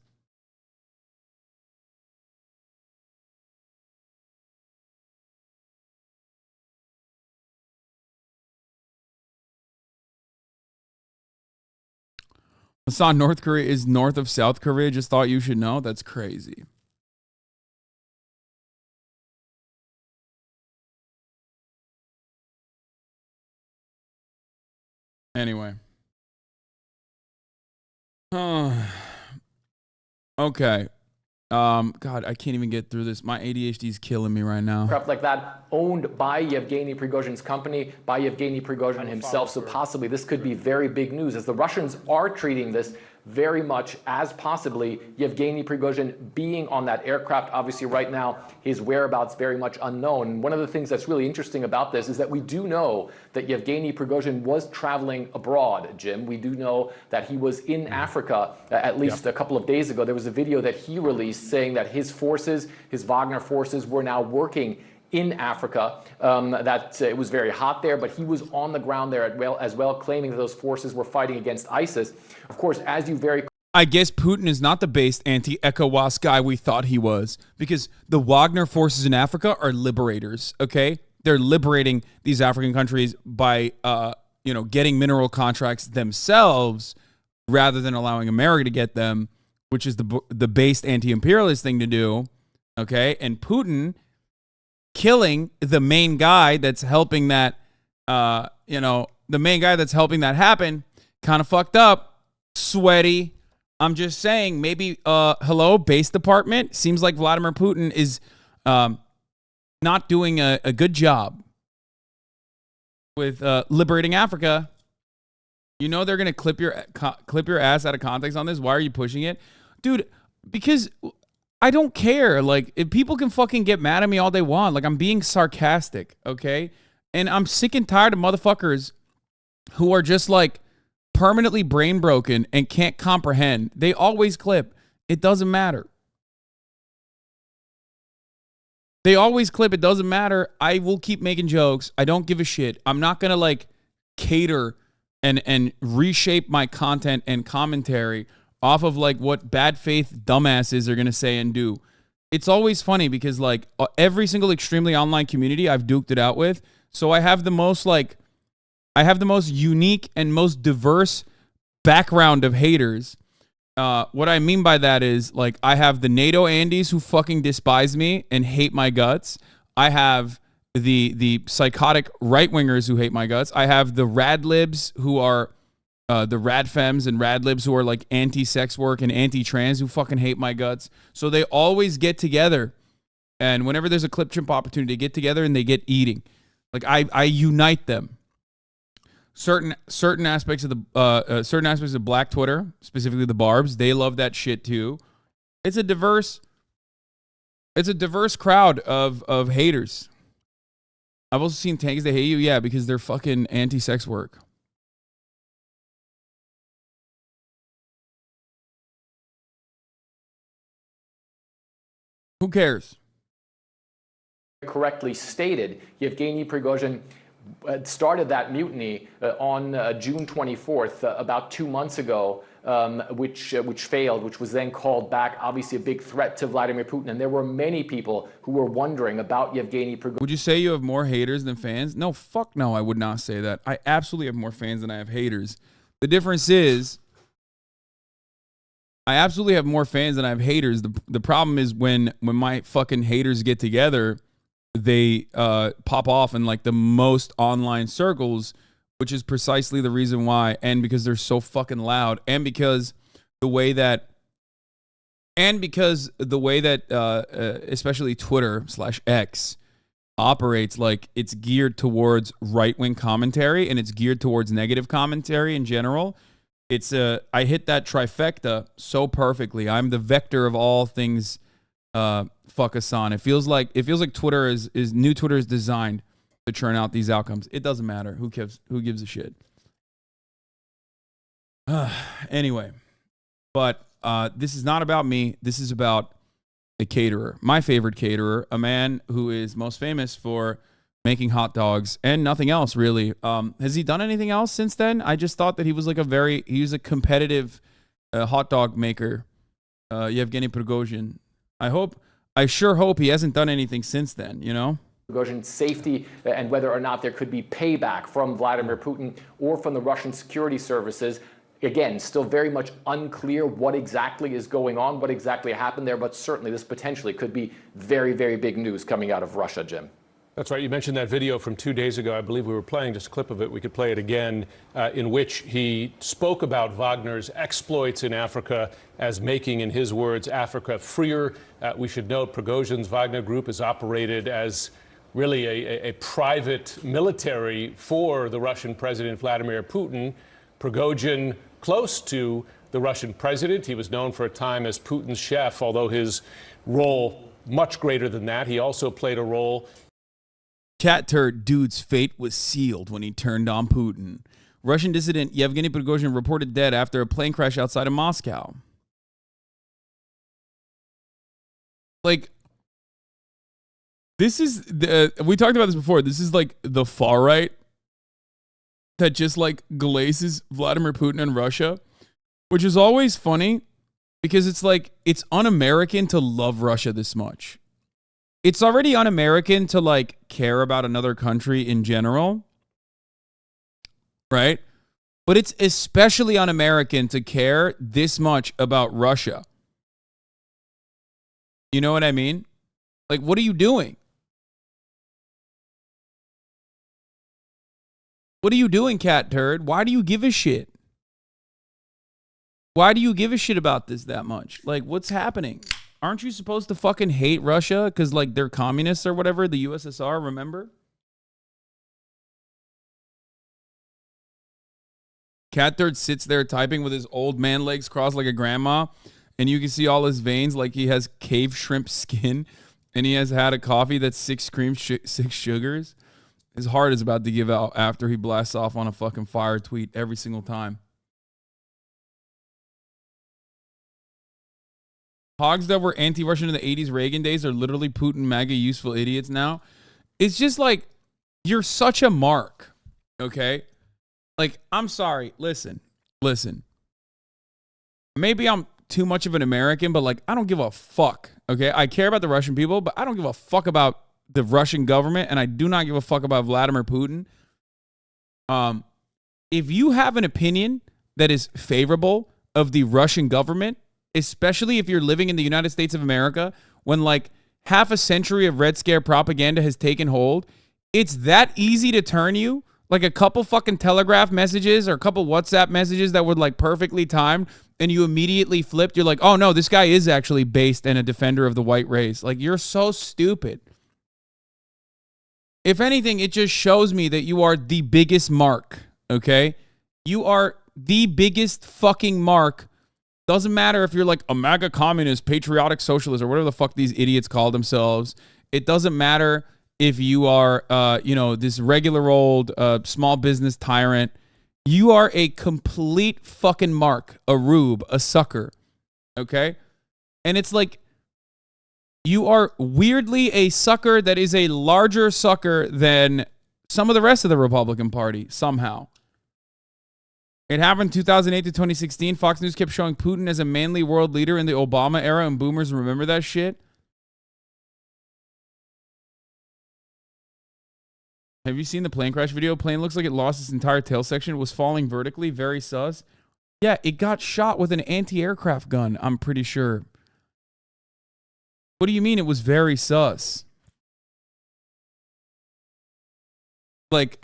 Hasan, North Korea is north of South Korea. Just thought you should know. That's crazy. Anyway. Okay. God, I can't even get through this. My ADHD is killing me right now. Aircraft like that owned by Yevgeny Prigozhin's company, by Yevgeny Prigozhin himself. So possibly this could be very big news, as the Russians are treating this very much as possibly Yevgeny Prigozhin being on that aircraft. Obviously, right now, his whereabouts very much unknown. One of the things that's really interesting about this is that we do know that Yevgeny Prigozhin was traveling abroad, Jim. We do know that he was in Africa at least a couple of days ago. There was a video that he released saying that his forces, his Wagner forces, were now working in Africa, that it was very hot there, but he was on the ground there as well, claiming that those forces were fighting against ISIS. Of course, as you very... I guess Putin is not the based anti-ECOWAS guy we thought he was, because the Wagner forces in Africa are liberators, okay? They're liberating these African countries by, getting mineral contracts themselves rather than allowing America to get them, which is the based anti-imperialist thing to do, okay? And Putin killing the main guy that's helping that, the main guy that's helping that happen, kind of fucked up, sweaty. I'm just saying, maybe, hello, base department. Seems like Vladimir Putin is not doing a good job with liberating Africa. You know they're gonna clip your ass out of context on this. Why are you pushing it, dude? Because I don't care. Like, if people can fucking get mad at me all they want. Like, I'm being sarcastic, okay? And I'm sick and tired of motherfuckers who are just, like, permanently brain broken and can't comprehend. They always clip. It doesn't matter. They always clip. It doesn't matter. I will keep making jokes. I don't give a shit. I'm not going to, like, cater and reshape my content and commentary off of like what bad faith dumbasses are going to say and do. It's always funny because like every single extremely online community I've duked it out with. So I have the most unique and most diverse background of haters. What I mean by that is like I have the NATO Andes who fucking despise me and hate my guts. I have the psychotic right wingers who hate my guts. I have the rad libs who are the rad femmes and rad libs who are like anti-sex work and anti-trans who fucking hate my guts. So they always get together, and whenever there's a clip chimp opportunity, they get together and they get eating. Like I unite them. Certain aspects of the Black Twitter, specifically the Barbs, they love that shit too. It's a diverse crowd of haters. I've also seen tanks that hate you, yeah, because they're fucking anti-sex work. Who cares? Correctly stated, Yevgeny Prigozhin started that mutiny on June 24th, about 2 months ago, which failed, which was then called back. Obviously, a big threat to Vladimir Putin, and there were many people who were wondering about Yevgeny Prigozhin. Would you say you have more haters than fans? No, fuck no, I would not say that. I absolutely have more fans than I have haters. The difference is, I absolutely have more fans than I have haters. The problem is when my fucking haters get together, they pop off in like the most online circles, which is precisely the reason why, and because they're so fucking loud, and because the way that especially Twitter/X operates, like it's geared towards right-wing commentary and it's geared towards negative commentary in general. It's I hit that trifecta so perfectly. I'm the vector of all things fuck Hasan. It feels like Twitter is new Twitter is designed to churn out these outcomes. It doesn't matter. Who gives a shit? Anyway, but this is not about me. This is about a caterer, my favorite caterer, a man who is most famous for making hot dogs and nothing else really. Has he done anything else since then? I just thought that he was like he was a competitive hot dog maker, Yevgeny Prigozhin. I sure hope he hasn't done anything since then, you know? Prigozhin's safety and whether or not there could be payback from Vladimir Putin or from the Russian security services. Again, still very much unclear what exactly is going on, what exactly happened there, but certainly this potentially could be very, very big news coming out of Russia, Jim. That's right. You mentioned that video from 2 days ago. I believe we were playing just a clip of it. We could play it again, in which he spoke about Wagner's exploits in Africa as making, in his words, Africa freer. We should note Prigozhin's Wagner group is operated as really a private military for the Russian President Vladimir Putin. Prigozhin, close to the Russian president. He was known for a time as Putin's chef, although his role much greater than that. He also played a role. Cat turd dude's fate was sealed when he turned on Putin. Russian dissident Yevgeny Prigozhin reported dead after a plane crash outside of Moscow. Like, this is, we talked about this before. This is like the far right that just like glazes Vladimir Putin and Russia, which is always funny because it's like, it's un-American to love Russia this much. It's already un-American to like care about another country in general, right? But it's especially un-American to care this much about Russia. You know what I mean? Like, what are you doing? What are you doing, cat turd? Why do you give a shit? Why do you give a shit about this that much? Like, what's happening? Aren't you supposed to fucking hate Russia because, like, they're communists or whatever? The USSR, remember? Cat turd sits there typing with his old man legs crossed like a grandma, and you can see all his veins like he has cave shrimp skin, and he has had a coffee that's 6 sugars. His heart is about to give out after he blasts off on a fucking fire tweet every single time. Hogs that were anti-Russian in the 80s Reagan days are literally Putin MAGA useful idiots now. It's just like, you're such a mark, okay? Like, I'm sorry. Listen. Maybe I'm too much of an American, but like, I don't give a fuck, okay? I care about the Russian people, but I don't give a fuck about the Russian government, and I do not give a fuck about Vladimir Putin. If you have an opinion that is favorable of the Russian government, especially if you're living in the United States of America, when like half a century of Red Scare propaganda has taken hold, it's that easy to turn you. Like a couple fucking Telegraph messages or a couple WhatsApp messages that were like perfectly timed, and you immediately flipped. You're like, oh no, this guy is actually based and a defender of the white race. Like, you're so stupid. If anything, it just shows me that you are the biggest mark, okay? You are the biggest fucking mark. Doesn't matter if you're like a MAGA communist, patriotic socialist, or whatever the fuck these idiots call themselves. It doesn't matter if you are, this regular old small business tyrant. You are a complete fucking mark, a rube, a sucker, okay? And it's like, you are weirdly a sucker that is a larger sucker than some of the rest of the Republican Party, somehow. It happened 2008 to 2016. Fox News kept showing Putin as a manly world leader in the Obama era, and boomers remember that shit. Have you seen the plane crash video? Plane looks like it lost its entire tail section. It was falling vertically, very sus. Yeah, it got shot with an anti-aircraft gun, I'm pretty sure. What do you mean it was very sus? Like,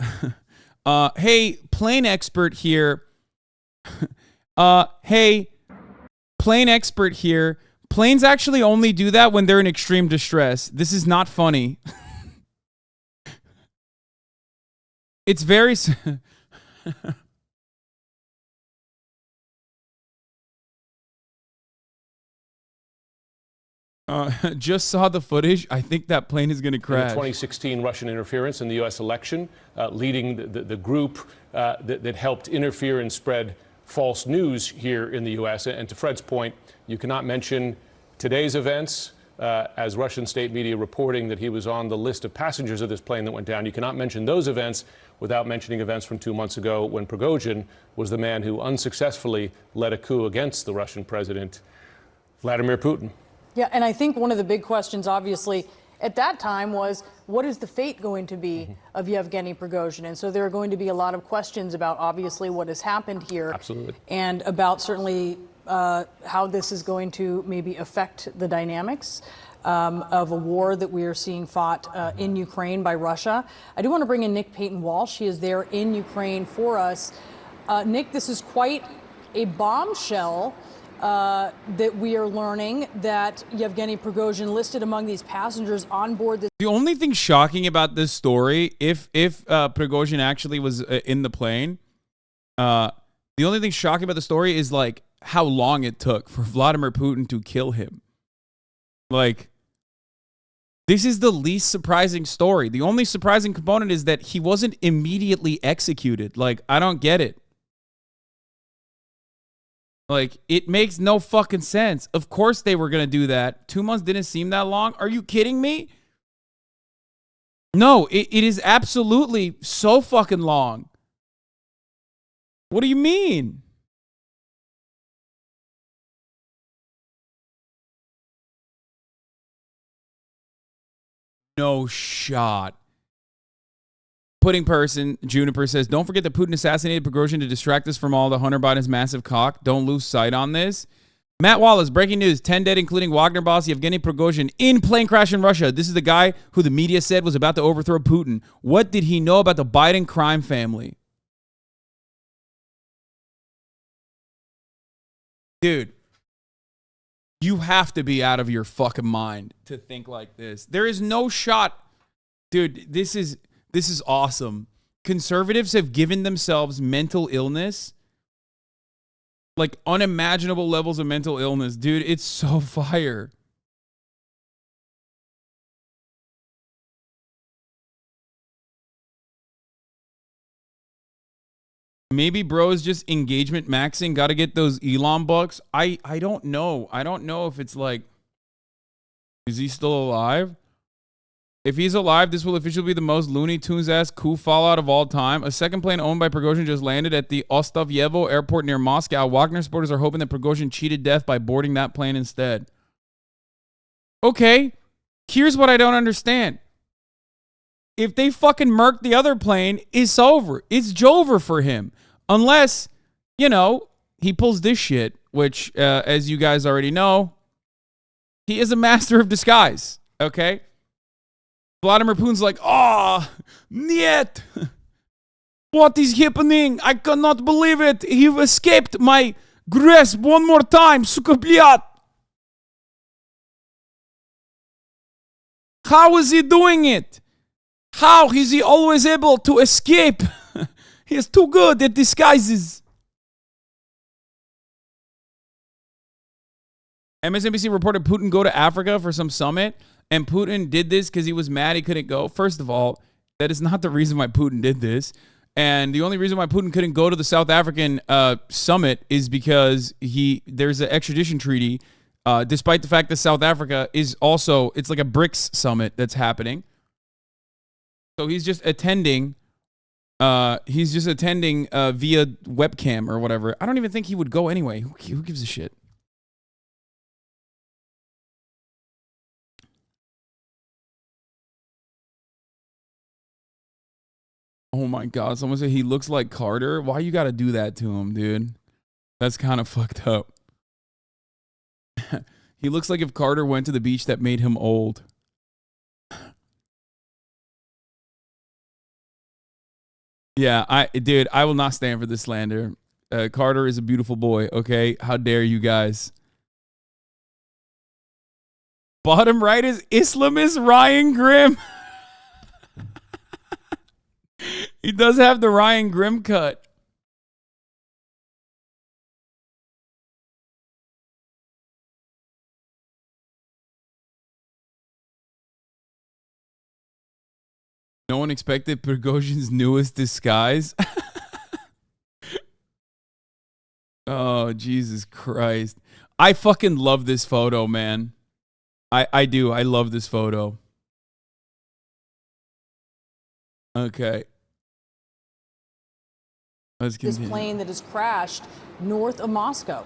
hey, plane expert here. Hey, plane expert here. Planes actually only do that when they're in extreme distress. This is not funny. It's very... Just saw the footage. I think that plane is going to crash. In the 2016 Russian interference in the U.S. election, leading the group that helped interfere and spread false news here in the U.S. And to Fred's point, you cannot mention today's events as Russian state media reporting that he was on the list of passengers of this plane that went down. You cannot mention those events without mentioning events from 2 months ago when Prigozhin was the man who unsuccessfully led a coup against the Russian president, Vladimir Putin. Yeah, and I think one of the big questions, obviously, at that time was, what is the fate going to be of Yevgeny Prigozhin? And so there are going to be a lot of questions about, obviously, what has happened here. Absolutely. And about certainly how this is going to maybe affect the dynamics of a war that we are seeing fought in Ukraine by Russia. I do want to bring in Nick Payton-Walsh. He is there in Ukraine for us. Nick, this is quite a bombshell that we are learning that Yevgeny Prigozhin listed among these passengers on board this. The only thing shocking about this story, if Prigozhin actually was in the plane, the only thing shocking about the story is like how long it took for Vladimir Putin to kill him. Like, this is the least surprising story. The only surprising component is that he wasn't immediately executed. Like, I don't get it. Like, it makes no fucking sense. Of course they were going to do that. 2 months didn't seem that long. Are you kidding me? No, it is absolutely so fucking long. What do you mean? No shot. Pudding person, Juniper says, don't forget that Putin assassinated Prigozhin to distract us from all the Hunter Biden's massive cock. Don't lose sight on this. Matt Wallace, breaking news, 10 dead, including Wagner boss Yevgeny Prigozhin in plane crash in Russia. This is the guy who the media said was about to overthrow Putin. What did he know about the Biden crime family? Dude, you have to be out of your fucking mind to think like this. There is no shot. Dude, this is awesome. Conservatives have given themselves mental illness, like unimaginable levels of mental illness. Dude, it's so fire. Maybe bro is just engagement maxing. Got to get those Elon bucks. I don't know. I don't know if it's like, is he still alive? If he's alive, this will officially be the most Looney Tunes-ass coup fallout of all time. A second plane owned by Prigozhin just landed at the Ostafyevo airport near Moscow. Wagner supporters are hoping that Prigozhin cheated death by boarding that plane instead. Okay, here's what I don't understand. If they fucking murked the other plane, it's over. It's Jover for him. Unless, you know, he pulls this shit, which, as you guys already know, he is a master of disguise, okay? Vladimir Putin's like, oh, niet. What is happening? I cannot believe it. He escaped my grasp one more time. Suka bliat. How is he doing it? How is he always able to escape? He is too good at disguises. MSNBC reported Putin go to Africa for some summit, and Putin did this because he was mad he couldn't go. First of all, that is not the reason why Putin did this. And the only reason why Putin couldn't go to the South African summit is because there's an extradition treaty, despite the fact that South Africa is also, it's like a BRICS summit that's happening. So he's just attending. Via webcam or whatever. I don't even think he would go anyway. Who gives a shit? Oh my God! Someone said he looks like Carter. Why you got to do that to him, dude? That's kind of fucked up. He looks like if Carter went to the beach that made him old. Yeah, I will not stand for this slander. Carter is a beautiful boy, okay? How dare you guys? Bottom right is Islamist Ryan Grimm. He does have the Ryan Grimm cut. No one expected Prigozhin's newest disguise. Oh, Jesus Christ. I fucking love this photo, man. I do. I love this photo. Okay. Let's This continue. plane that has crashed north of Moscow.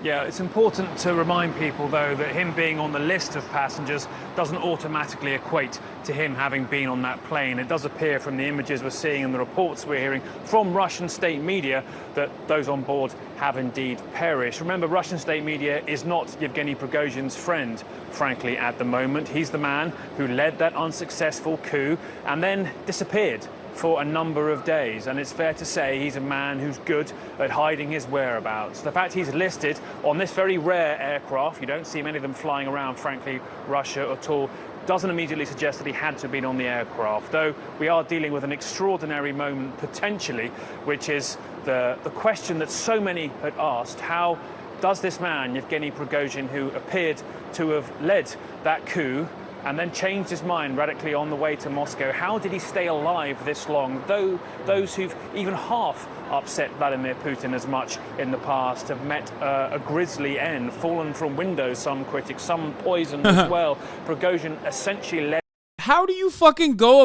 Yeah, it's important to remind people, though, that him being on the list of passengers doesn't automatically equate to him having been on that plane. It does appear from the images we're seeing and the reports we're hearing from Russian state media that those on board have indeed perished. Remember, Russian state media is not Yevgeny Prigozhin's friend, frankly, at the moment. He's the man who led that unsuccessful coup and then disappeared for a number of days, and it's fair to say he's a man who's good at hiding his whereabouts. The fact he's listed on this very rare aircraft, you don't see many of them flying around, frankly, Russia at all, doesn't immediately suggest that he had to have been on the aircraft, though we are dealing with an extraordinary moment potentially, which is the question that so many had asked: how does this man, Yevgeny Prigozhin, who appeared to have led that coup and then changed his mind radically on the way to Moscow, how did he stay alive this long? Though those who've even half upset Vladimir Putin as much in the past have met a grisly end, fallen from windows, some critics, some poisoned as well. Prigozhin essentially led. How do you go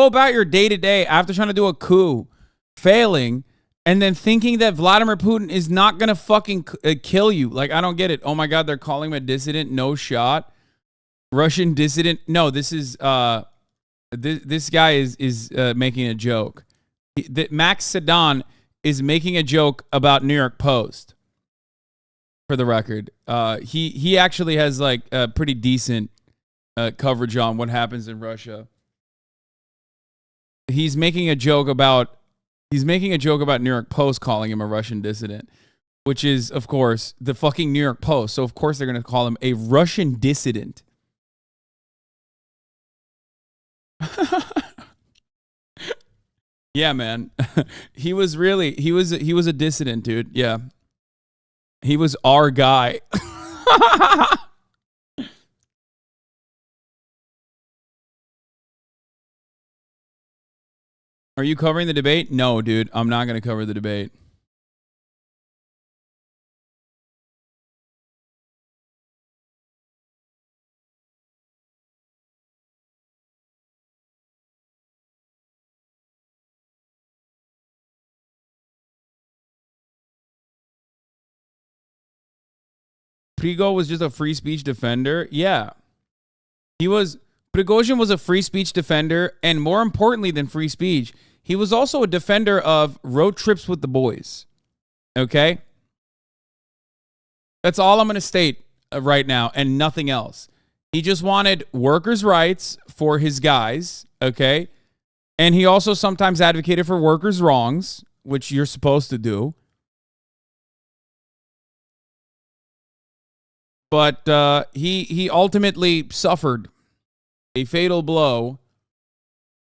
about your day-to-day after trying to do a coup, failing, and then thinking that Vladimir Putin is not gonna fucking kill you? Like, I don't get it. Oh my God, they're calling him a dissident. No shot. Russian dissident. No, this is this guy is making a joke. Max Sedan is making a joke about New York Post. For the record, he actually has like a pretty decent coverage on what happens in Russia. He's making a joke about New York Post calling him a Russian dissident, which is, of course, the fucking New York Post. So of course they're gonna call him a Russian dissident. Yeah, man. He was a dissident, dude. Yeah. He was our guy. Are you covering the debate? No, dude. I'm not going to cover the debate. Prigozhin was just a free speech defender. Yeah. Prigozhin was a free speech defender, and more importantly than free speech, he was also a defender of road trips with the boys. Okay? That's all I'm going to state right now, and nothing else. He just wanted workers' rights for his guys, okay? And he also sometimes advocated for workers' wrongs, which you're supposed to do. But he ultimately suffered a fatal blow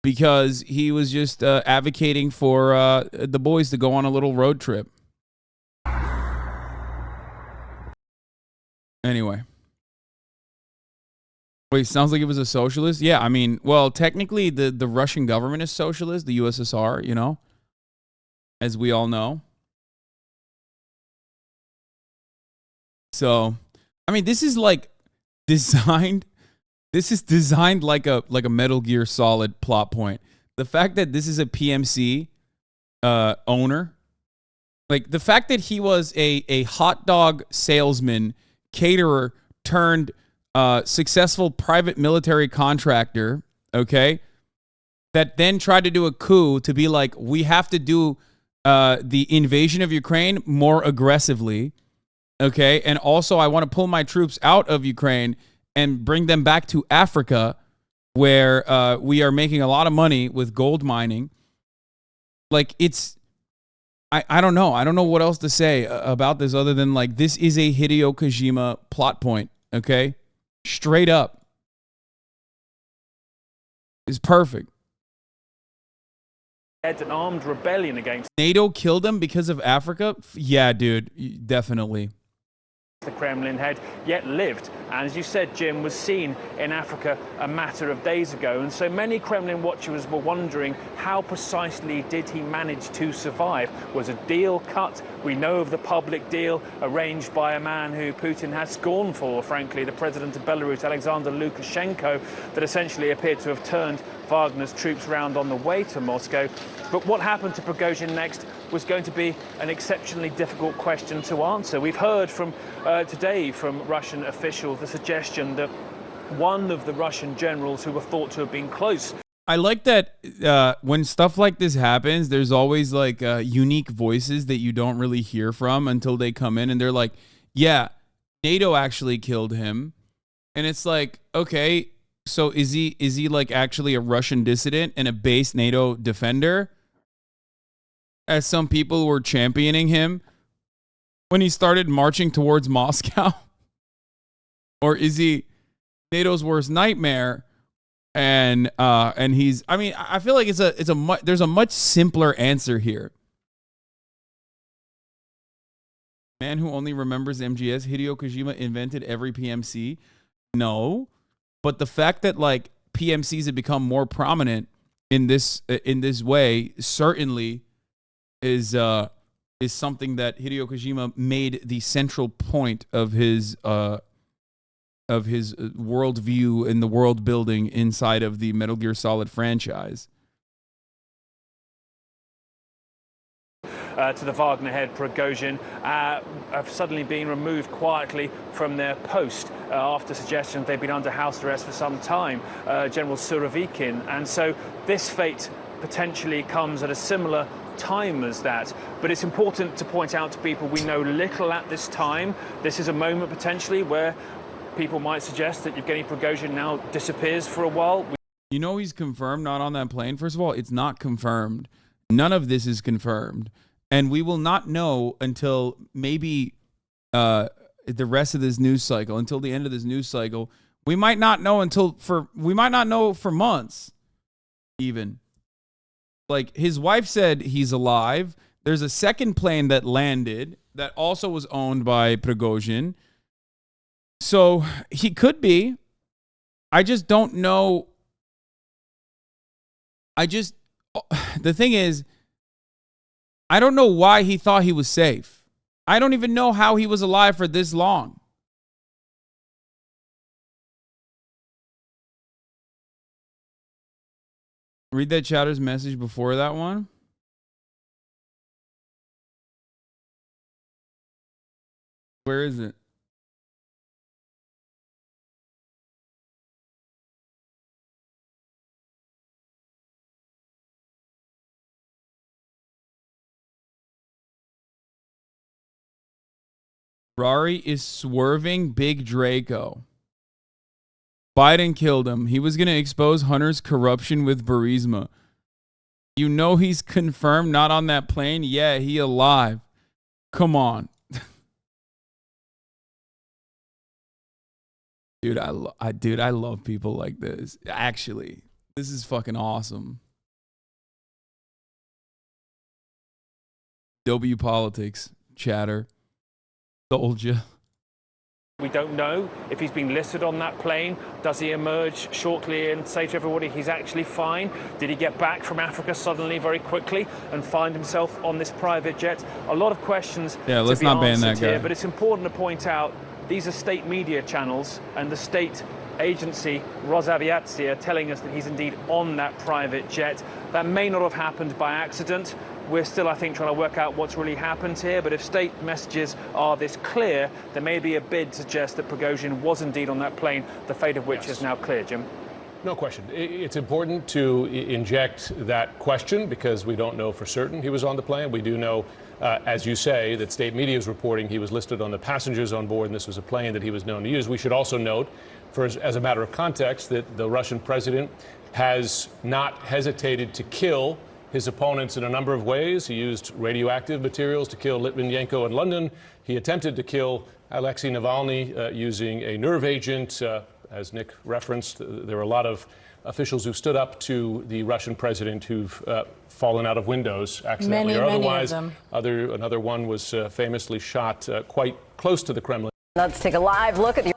because he was just advocating for the boys to go on a little road trip. Anyway. Wait, sounds like it was a socialist? Yeah, I mean, well, technically the Russian government is socialist, the USSR, you know, as we all know. So, I mean, this is like designed like a Metal Gear Solid plot point. The fact that this is a PMC owner, like the fact that he was a hot dog salesman, caterer turned successful private military contractor, okay, that then tried to do a coup to be like, we have to do the invasion of Ukraine more aggressively. Okay, and also I want to pull my troops out of Ukraine and bring them back to Africa, where we are making a lot of money with gold mining. Like, it's, I don't know. I don't know what else to say about this other than, like, this is a Hideo Kojima plot point, okay? Straight up. It's perfect. Led an armed rebellion against NATO killed him because of Africa? Yeah, dude, definitely. the Kremlin head, yet lived. And as you said, Jim, was seen in Africa a matter of days ago. And so many Kremlin watchers were wondering, how precisely did he manage to survive? Was a deal cut? We know of the public deal arranged by a man who Putin had scorn for, frankly, the president of Belarus, Alexander Lukashenko, that essentially appeared to have turned Wagner's troops round on the way to Moscow. But what happened to Prigozhin next was going to be an exceptionally difficult question to answer. We've heard from today from Russian officials the suggestion that one of the Russian generals who were thought to have been close. I like that when stuff like this happens, there's always like unique voices that you don't really hear from until they come in and they're like, yeah, NATO actually killed him. And it's like, okay, so is he like actually a Russian dissident and a base NATO defender? As some people were championing him when he started marching towards Moscow? Or is he NATO's worst nightmare? And he's, I mean, I feel like there's a much simpler answer here. Man who only remembers MGS, Hideo Kojima invented every PMC. No, but the fact that like PMCs have become more prominent in this way certainly is something that Hideo Kojima made the central point of his worldview and the world building inside of the Metal Gear Solid franchise. To the Wagner head, Prigozhin, have suddenly been removed quietly from their post after suggestion they've been under house arrest for some time, General Surovikin. And so this fate potentially comes at a similar time as that. But it's important to point out to people we know little at this time. This is a moment potentially where people might suggest that Yevgeny Prigozhin now disappears for a while. You know he's confirmed not on that plane? First of all, it's not confirmed. None of this is confirmed. And we will not know until maybe the rest of this news cycle, until the end of this news cycle. We might not know for months even. Like, his wife said he's alive. There's a second plane that landed that also was owned by Prigozhin. So he could be. I just don't know. The thing is, I don't know why he thought he was safe. I don't even know how he was alive for this long. Read that chatter's message before that one. Where is it? Rari is swerving Big Draco. Biden killed him. He was going to expose Hunter's corruption with Burisma. You know he's confirmed not on that plane? Yeah, he alive. Come on. Dude, I love people like this. Actually, this is fucking awesome. W politics, chatter. Told you. We don't know if he's been listed on that plane. Does he emerge shortly and say to everybody he's actually fine? Did he get back from Africa suddenly very quickly and find himself on this private jet? A lot of questions to let's be not ban that here, guy. but it's important to point out these are state media channels and the state agency Rosaviatsia telling us that he's indeed on that private jet. That may not have happened by accident. We're still, I think, trying to work out what's really happened here, but if state messages are this clear, there may be a bid to suggest that Prigozhin was indeed on that plane, the fate of which is now clear, Jim. No question. It's important to inject that question because we don't know for certain he was on the plane. We do know, as you say, that state media is reporting he was listed on the passengers on board and this was a plane that he was known to use. We should also note, as a matter of context, that the Russian president has not hesitated to kill his opponents in a number of ways. He used radioactive materials to kill Litvinenko in London. He attempted to kill Alexei Navalny using a nerve agent. As Nick referenced, there are a lot of officials who stood up to the Russian president who've fallen out of windows accidentally or otherwise. Many of them. Another one was famously shot quite close to the Kremlin. Let's take a live look at the.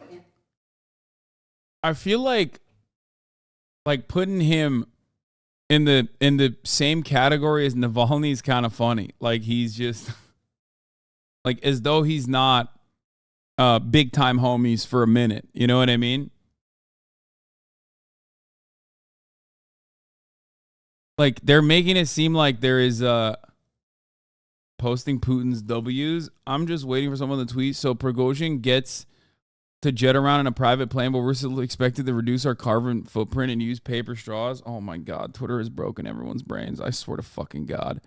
I feel like putting him in the same category as Navalny is kind of funny. Like he's just like as though he's not big time homies for a minute. You know what I mean? Like they're making it seem like there is posting Putin's W's. I'm just waiting for someone to tweet. So Prigozhin gets to jet around in a private plane, but we're still expected to reduce our carbon footprint and use paper straws. Oh my God, Twitter has broken everyone's brains. I swear to fucking God.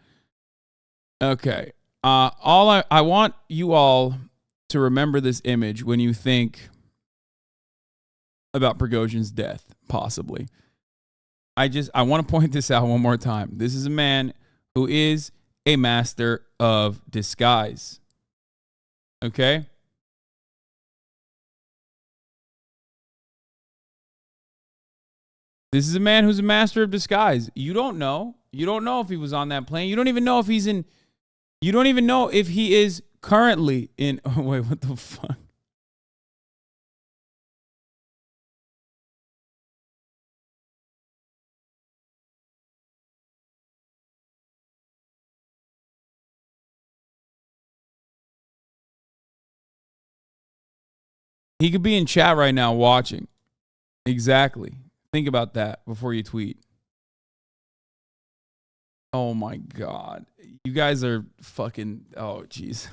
Okay. I want you all to remember this image when you think about Prigozhin's death, possibly. I want to point this out one more time. This is a man who is a master of disguise. Okay? This is a man who's a master of disguise. You don't know. You don't know if he was on that plane. You don't even know if he's in. You don't even know if he is currently in. Oh, wait, what the fuck? He could be in chat right now watching. Exactly. Think about that before you tweet. Oh my God. You guys are fucking, oh jeez.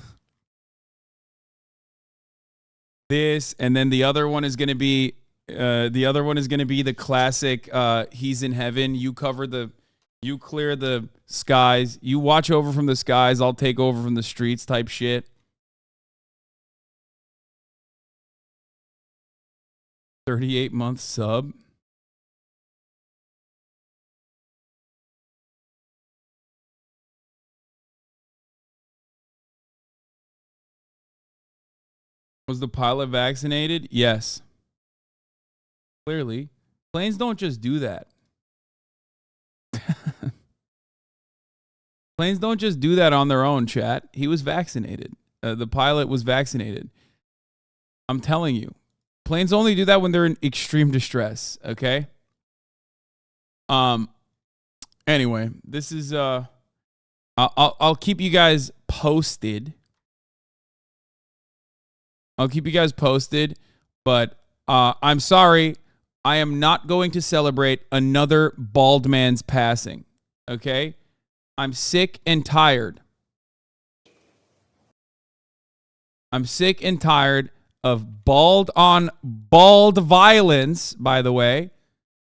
This, and then the other one is going to be, the classic, he's in heaven. You clear the skies. You watch over from the skies. I'll take over from the streets type shit. 38-month sub. Was the pilot vaccinated? Yes. Clearly. Planes don't just do that. Planes don't just do that on their own, chat. He was vaccinated. The pilot was vaccinated. I'm telling you. Planes only do that when they're in extreme distress, okay? Anyway, this is I'll keep you guys posted. I'll keep you guys posted, but I'm sorry. I am not going to celebrate another bald man's passing. Okay? I'm sick and tired. I'm sick and tired of bald on bald violence, by the way.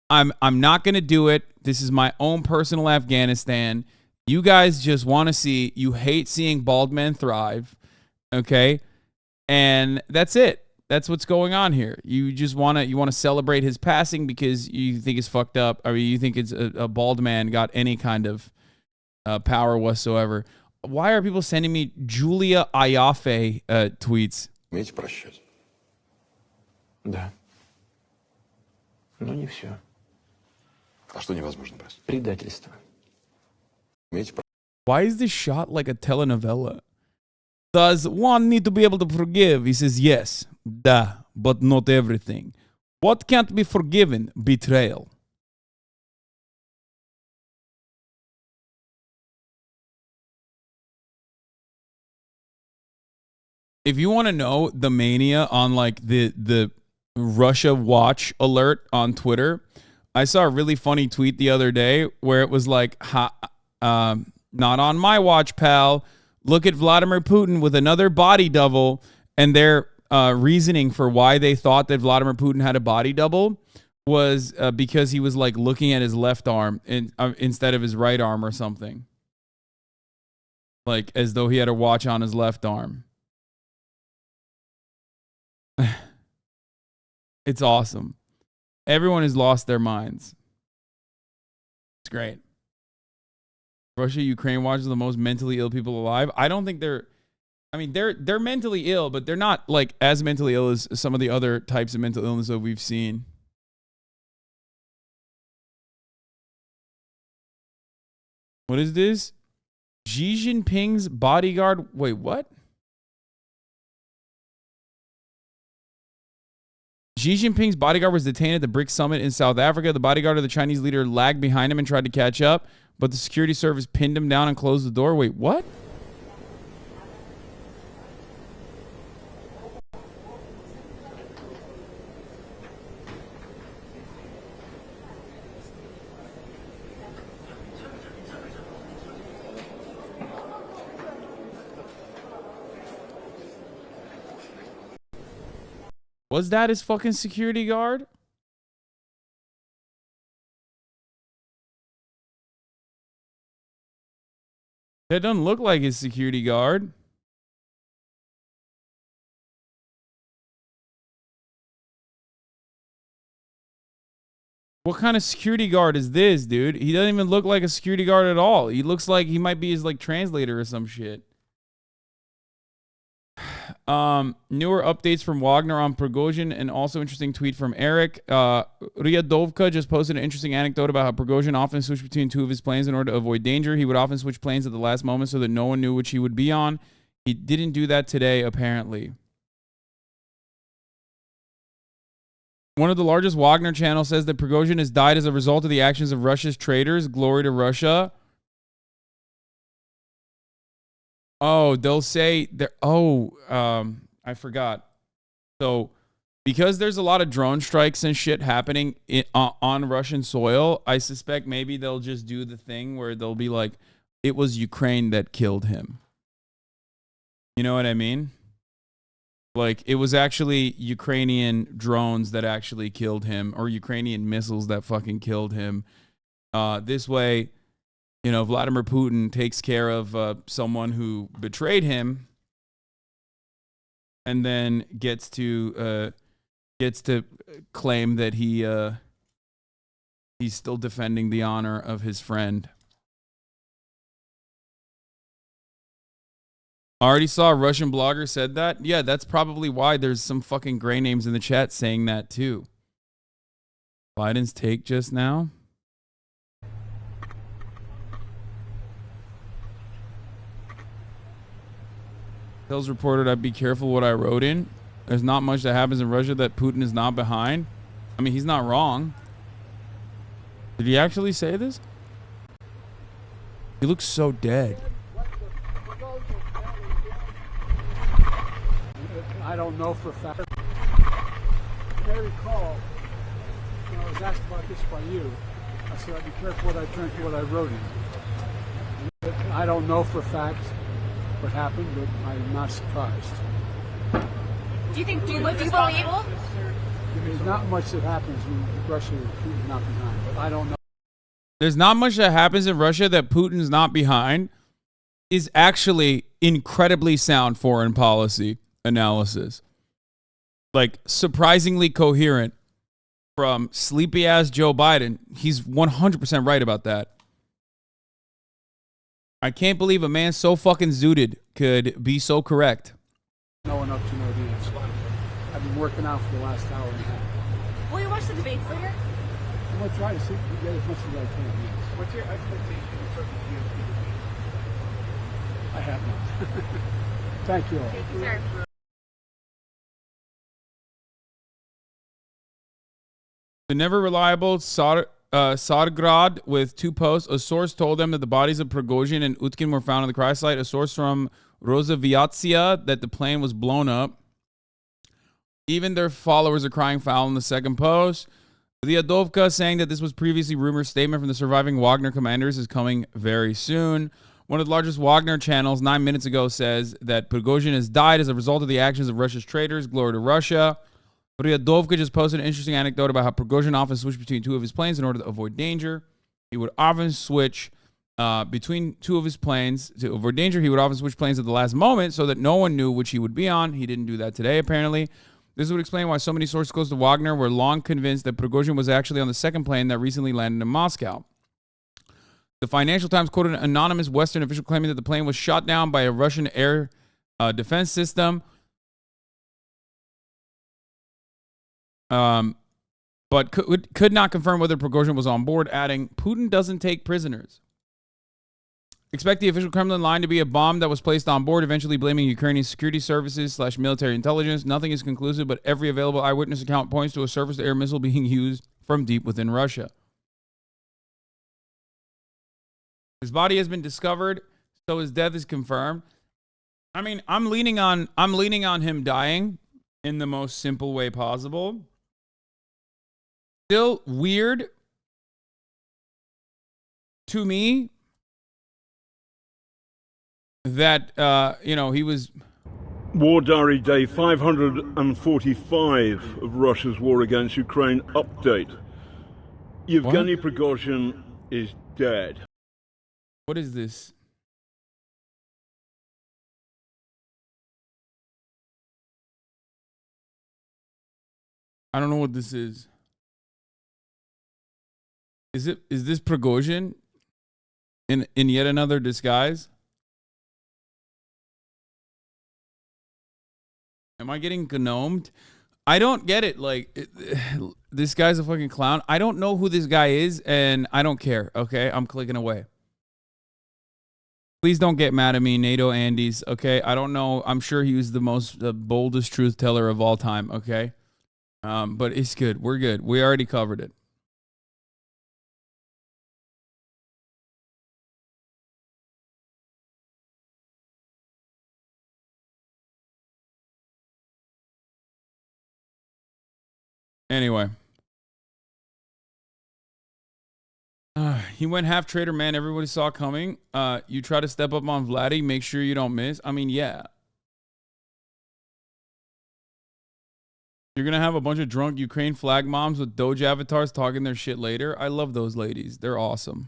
I'm not going to do it. This is my own personal Afghanistan. You guys just want to see, you hate seeing bald men thrive. Okay? And that's it. That's what's going on here. You just want to celebrate his passing because you think it's fucked up. I mean, you think it's a bald man got any kind of power whatsoever. Why are people sending me Julia Ayafe tweets? Умеете прощать? Да. Но не все. А что невозможно простить? Предательство. Умеете прощать? Why is this shot like a telenovela? Does one need to be able to forgive? He says, yes, duh, but not everything. What can't be forgiven? Betrayal. If you want to know the mania on like the Russia watch alert on Twitter, I saw a really funny tweet the other day where it was like, not on my watch, pal. Look at Vladimir Putin with another body double, and their reasoning for why they thought that Vladimir Putin had a body double was because he was like looking at his left arm instead of his right arm or something. Like as though he had a watch on his left arm. It's awesome. Everyone has lost their minds. It's great. Russia-Ukraine watch are the most mentally ill people alive. I don't think they're mentally ill, but they're not like as mentally ill as some of the other types of mental illness that we've seen. What is this? Xi Jinping's bodyguard. Wait, what? Xi Jinping's bodyguard was detained at the BRICS summit in South Africa. The bodyguard of the Chinese leader lagged behind him and tried to catch up, but the security service pinned him down and closed the door. Wait, what? Was that his fucking security guard? That doesn't look like his security guard. What kind of security guard is this, dude? He doesn't even look like a security guard at all. He looks like he might be his like translator or some shit. Newer updates from Wagner on Prigozhin, and also interesting tweet from Eric. Ryadovka just posted an interesting anecdote about how Prigozhin often switched between two of his planes in order to avoid danger. He would often switch planes at the last moment so that no one knew which he would be on. He didn't do that today, apparently. One of the largest Wagner channels says that Prigozhin has died as a result of the actions of Russia's traitors. Glory to Russia. Oh, they'll say they're. I forgot. So, because there's a lot of drone strikes and shit happening on Russian soil, I suspect maybe they'll just do the thing where they'll be like, it was Ukraine that killed him. You know what I mean? Like, it was actually Ukrainian drones that actually killed him, or Ukrainian missiles that fucking killed him. This way, you know, Vladimir Putin takes care of someone who betrayed him, and then gets to claim that he's still defending the honor of his friend. I already saw a Russian blogger said that. Yeah, that's probably why there's some fucking gray names in the chat saying that too. Biden's take just now. Tells reported I'd be careful what I wrote in. There's not much that happens in Russia that Putin is not behind. I mean, he's not wrong. Did he actually say this? He looks so dead. I don't know for a fact. You may recall, when I was asked about this by you, I said I'd be careful what I drink, what I wrote in. I don't know for a fact what happened, but I'm not surprised. Do you believe? There's not much that happens when Russia is not behind, but I don't know. There's not much that happens in Russia that Putin's not behind is actually incredibly sound foreign policy analysis. Like, surprisingly coherent from sleepy ass Joe Biden. He's 100% right about that. I can't believe a man so fucking zooted could be so correct. No enough to know the answer. I've been working out for the last hour and a half. Will you watch the debates later? I'm going to try to see get as much as I can. Yes. What's your expectation in terms of GOP debate? I have not. Thank you all. Thank you, sir. The never reliable Sargrad with two posts. A source told them that the bodies of Prigozhin and Utkin were found on the crash site. A source from Rosaviatsia that the plane was blown up. Even their followers are crying foul in the second post. Lyadovka saying that this was previously rumored. Statement from the surviving Wagner commanders is coming very soon. One of the largest Wagner channels 9 minutes ago says that Prigozhin has died as a result of the actions of Russia's traitors. Glory to Russia. Ryadovka just posted an interesting anecdote about how Prigozhin often switched between two of his planes in order to avoid danger. He would often switch between two of his planes to avoid danger. He would often switch planes at the last moment so that no one knew which he would be on. He didn't do that today, apparently. This would explain why so many sources close to Wagner were long convinced that Prigozhin was actually on the second plane that recently landed in Moscow. The Financial Times quoted an anonymous Western official claiming that the plane was shot down by a Russian air defense system. But could not confirm whether Prigozhin was on board, adding, Putin doesn't take prisoners. Expect the official Kremlin line to be a bomb that was placed on board, eventually blaming Ukrainian security services / military intelligence. Nothing is conclusive, but every available eyewitness account points to a surface-to-air missile being used from deep within Russia. His body has been discovered, so his death is confirmed. I mean, I'm leaning on him dying in the most simple way possible. Still weird to me that he was. War Diary Day 545 of Russia's war against Ukraine update. Yevgeny Prigozhin is dead. What is this? I don't know what this is. Is this Prigozhin in yet another disguise? Am I getting gnomed? I don't get it. Like, this guy's a fucking clown. I don't know who this guy is, and I don't care. Okay, I'm clicking away. Please don't get mad at me, NATO Andes. Okay, I don't know. I'm sure he was the boldest truth teller of all time. Okay, but it's good. We're good. We already covered it. Anyway. He went half traitor, man. Everybody saw coming. You try to step up on Vladdy. Make sure you don't miss. I mean, yeah. You're going to have a bunch of drunk Ukraine flag moms with Doge avatars talking their shit later. I love those ladies. They're awesome.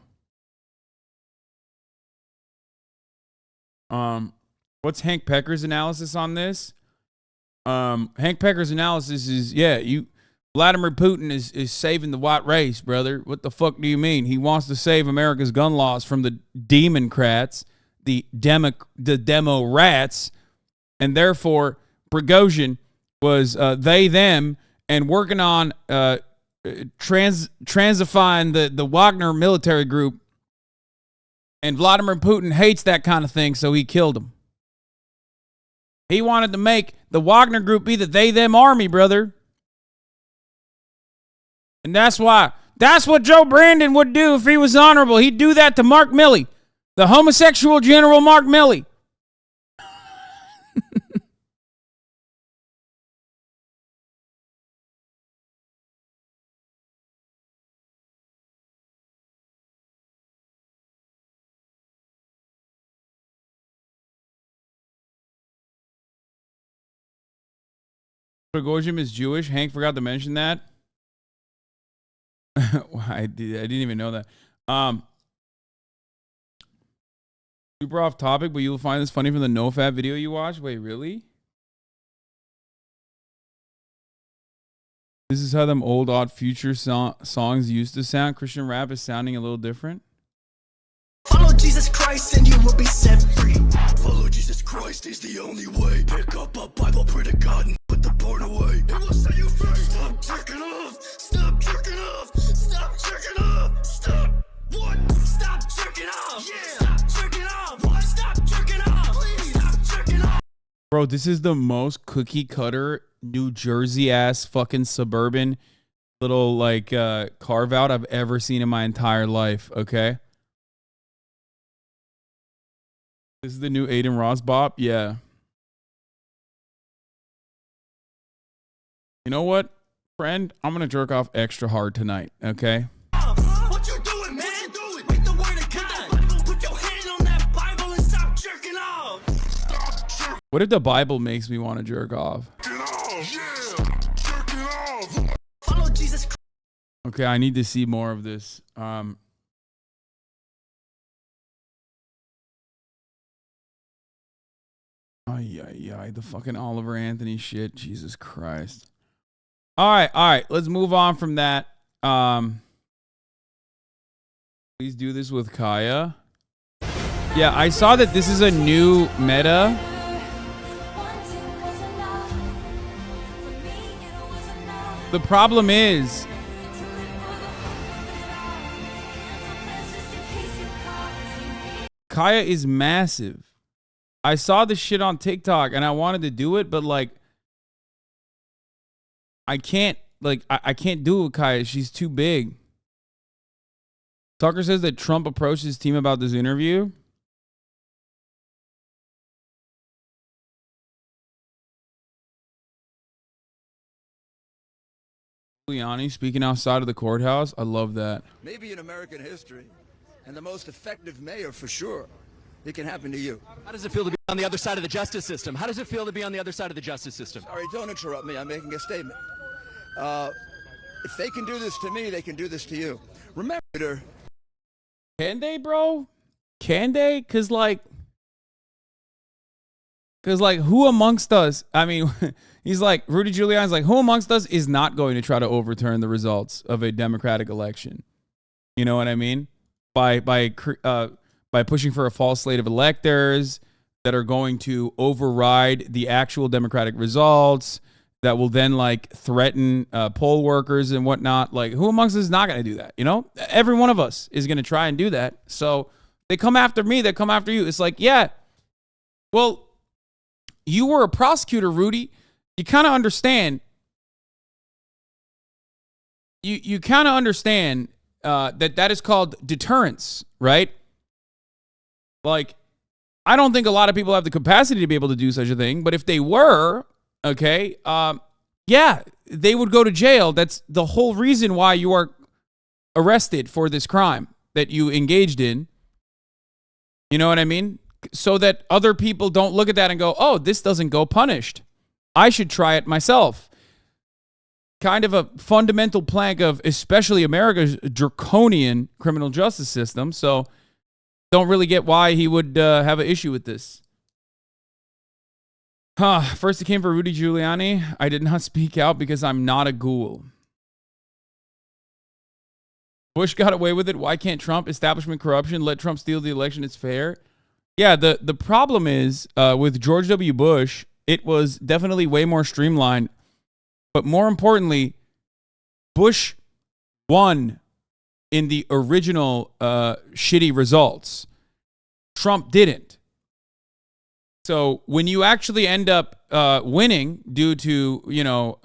What's Hank Pecker's analysis on this? Hank Pecker's analysis is, Vladimir Putin is saving the white race, brother. What the fuck do you mean? He wants to save America's gun laws from the Democrats, the demo rats, and therefore Prigozhin was they, them, and working on transifying the Wagner military group. And Vladimir Putin hates that kind of thing, so he killed him. He wanted to make the Wagner group be the they, them army, brother. And that's what Joe Brandon would do if he was honorable. He'd do that to Mark Milley, the homosexual General Mark Milley. Prigozhin is Jewish. Hank forgot to mention that. I didn't even know that. Super off topic, but you'll find this funny from the NoFap video you watched. Wait, really? This is how them old Odd Future songs used to sound. Christian rap is sounding a little different. Follow Jesus Christ and you will be set free. Follow Jesus Christ is the only way. Pick up a Bible, pray to God, and put the porn away. It will set you free. Stop jerking off. Stop jerking off. Stop jerking off. Stop. What? Stop jerking off. Yeah. Stop jerking off. What? Stop jerking off. Please stop jerking off. Bro, this is the most cookie cutter New Jersey ass fucking suburban little like carve out I've ever seen in my entire life. Okay. This is the new Aiden Ross bop. Yeah. You know what, friend? I'm going to jerk off extra hard tonight, okay? What you doing, man? Read the word of God. Put your hand on that Bible and stop jerking off. Stop. What if the Bible makes me want to jerk off? Jerking off. Follow Jesus. Okay, I need to see more of this. The fucking Oliver Anthony shit. Jesus Christ. All right. Let's move on from that. Please do this with Kaya. Yeah, I saw that this is a new meta. The problem is, Kaya is massive. I saw this shit on TikTok and I wanted to do it, but like, I can't. Like, I can't do it with Kaya. She's too big. Tucker says that Trump approached his team about this interview. Giuliani speaking outside of the courthouse. I love that. Maybe in American history, and the most effective mayor for sure. It can happen to you. How does it feel to be on the other side of the justice system? How does it feel to be on the other side of the justice system? Sorry, don't interrupt me. I'm making a statement. If they can do this to me, they can do this to you. Remember, can they, bro? Can they? Cause like, who amongst us? I mean, he's like, Rudy Giuliani's like, who amongst us is not going to try to overturn the results of a Democratic election? You know what I mean? By pushing for a false slate of electors that are going to override the actual Democratic results, that will then like threaten poll workers and whatnot. Like, who amongst us is not going to do that? You know, every one of us is going to try and do that. So they come after me, they come after you. It's like, yeah, well, you were a prosecutor, Rudy. You kind of understand. You kind of understand that is called deterrence, right? Like, I don't think a lot of people have the capacity to be able to do such a thing, but if they were, okay, yeah, they would go to jail. That's the whole reason why you are arrested for this crime that you engaged in. You know what I mean? So that other people don't look at that and go, oh, this doesn't go punished. I should try it myself. Kind of a fundamental plank of especially America's draconian criminal justice system. So don't really get why he would have an issue with this. First it came for Rudy Giuliani. I did not speak out because I'm not a ghoul. Bush got away with it. Why can't Trump? Establishment corruption. Let Trump steal the election. It's fair. Yeah, the problem is with George W. Bush, it was definitely way more streamlined. But more importantly, Bush won in the original shitty results. Trump didn't. So when you actually end up winning due to, you know,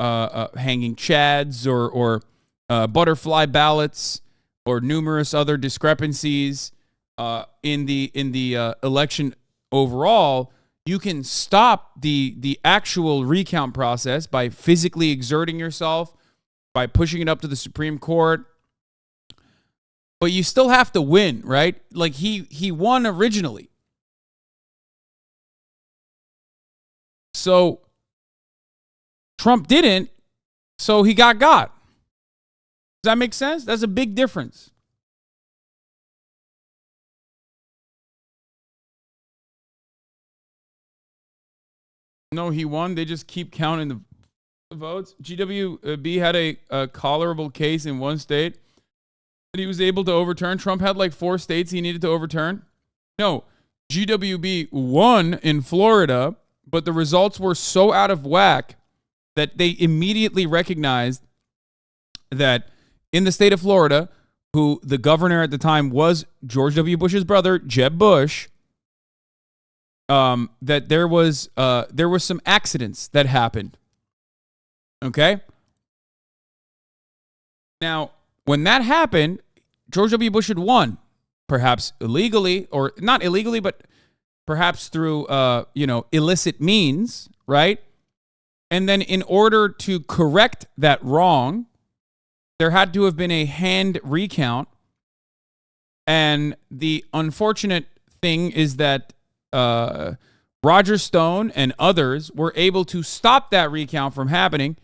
hanging chads or butterfly ballots or numerous other discrepancies in the election overall, you can stop the actual recount process by physically exerting yourself, by pushing it up to the Supreme Court. But you still have to win, right? Like he won originally. So Trump didn't, so he got. Does that make sense? That's a big difference. No, he won. They just keep counting the votes. GWB had a tolerable case in one state that he was able to overturn. Trump had like 4 states he needed to overturn. No, GWB won in Florida, but the results were so out of whack that they immediately recognized that in the state of Florida, who the governor at the time was George W. Bush's brother, Jeb Bush, that there was some accidents that happened. Okay? Now, when that happened, George W. Bush had won, perhaps illegally, or not illegally, but perhaps through, illicit means, right? And then in order to correct that wrong, there had to have been a hand recount. And the unfortunate thing is that Roger Stone and others were able to stop that recount from happening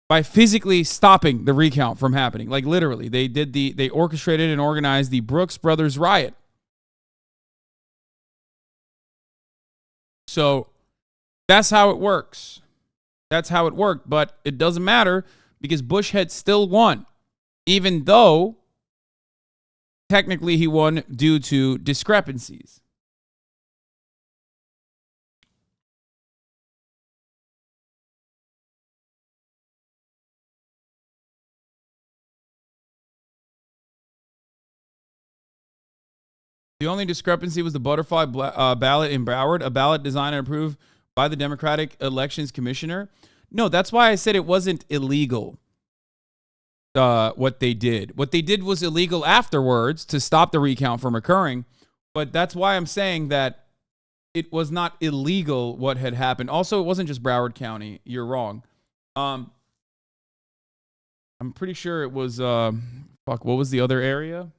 by physically stopping the recount from happening. Like literally, they orchestrated and organized the Brooks Brothers riot. So that's how it works. That's how it worked. But it doesn't matter because Bush had still won, even though technically he won due to discrepancies. The only discrepancy was the butterfly ballot in Broward, a ballot designed and approved by the Democratic Elections Commissioner. No, that's why I said it wasn't illegal. What they did. What they did was illegal afterwards to stop the recount from occurring. But that's why I'm saying that it was not illegal what had happened. Also, it wasn't just Broward County. You're wrong. I'm pretty sure it was, what was the other area?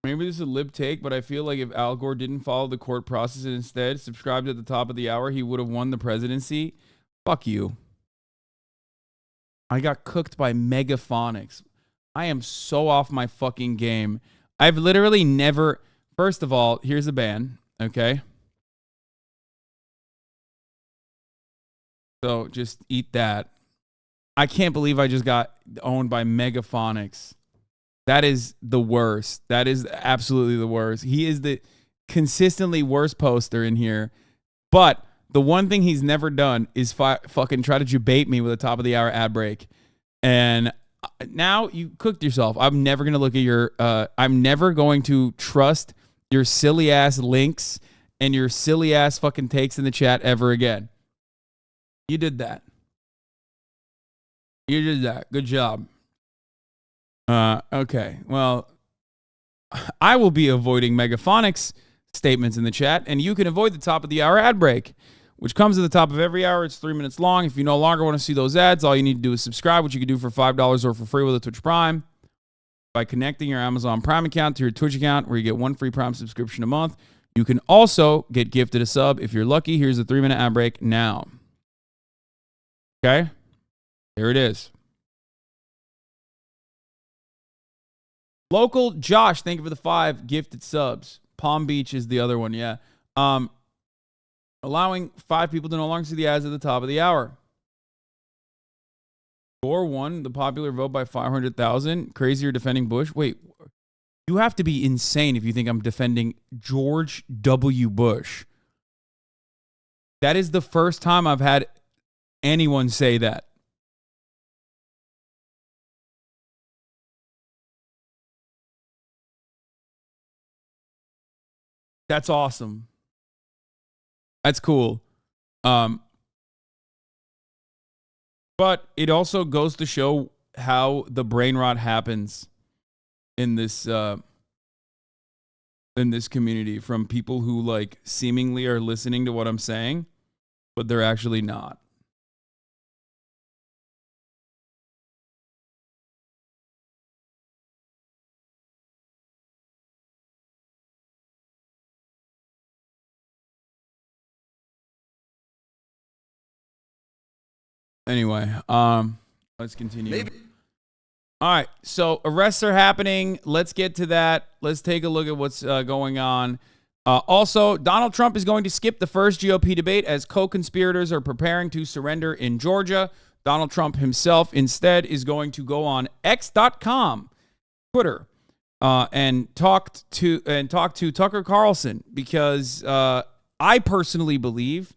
Maybe this is a lib take, but I feel like if Al Gore didn't follow the court process and instead subscribed at the top of the hour, he would have won the presidency. Fuck you. I got cooked by Megaphonics. I am so off my fucking game. I've literally never... First of all, here's a ban, okay? So just eat that. I can't believe I just got owned by Megaphonics. That is the worst. That is absolutely the worst. He is the consistently worst poster in here. But the one thing he's never done is fucking try to debate me with a top of the hour ad break. And now you cooked yourself. I'm never going to look at your, I'm never going to trust your silly ass links and your silly ass fucking takes in the chat ever again. You did that. You did that. Good job. Okay. Well, I will be avoiding Megaphonics statements in the chat, and you can avoid the top of the hour ad break, which comes at the top of every hour. It's 3 minutes long. If you no longer want to see those ads, all you need to do is subscribe, which you can do for $5 or for free with a Twitch Prime by connecting your Amazon Prime account to your Twitch account, where you get one free Prime subscription a month. You can also get gifted a sub if you're lucky. Here's a 3-minute ad break now. Okay? Here it is. Local Josh, thank you for the 5 gifted subs. Palm Beach is the other one, yeah. Allowing 5 people to no longer see the ads at the top of the hour. Gore won the popular vote by 500,000. Crazier defending Bush. Wait, you have to be insane if you think I'm defending George W. Bush. That is the first time I've had anyone say that. That's awesome. That's cool. But it also goes to show how the brain rot happens in this community from people who like seemingly are listening to what I'm saying, but they're actually not. Anyway, let's continue. Maybe. All right, so arrests are happening. Let's get to that. Let's take a look at what's going on. Also, Donald Trump is going to skip the first GOP debate as co-conspirators are preparing to surrender in Georgia. Donald Trump himself instead is going to go on X.com, Twitter, and talk to Tucker Carlson because I personally believe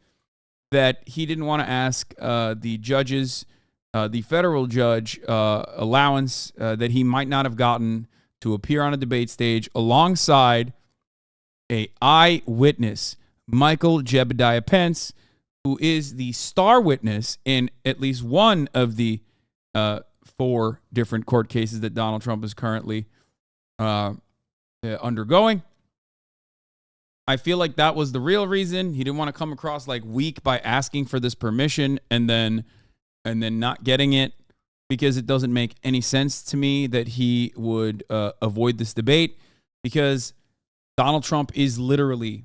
that he didn't want to ask the judges, the federal judge, allowance that he might not have gotten to appear on a debate stage alongside a eyewitness, Michael Jebediah Pence, who is the star witness in at least one of the 4 different court cases that Donald Trump is currently undergoing. I feel like that was the real reason. He didn't want to come across like weak by asking for this permission and then not getting it, because it doesn't make any sense to me that he would avoid this debate, because Donald Trump is literally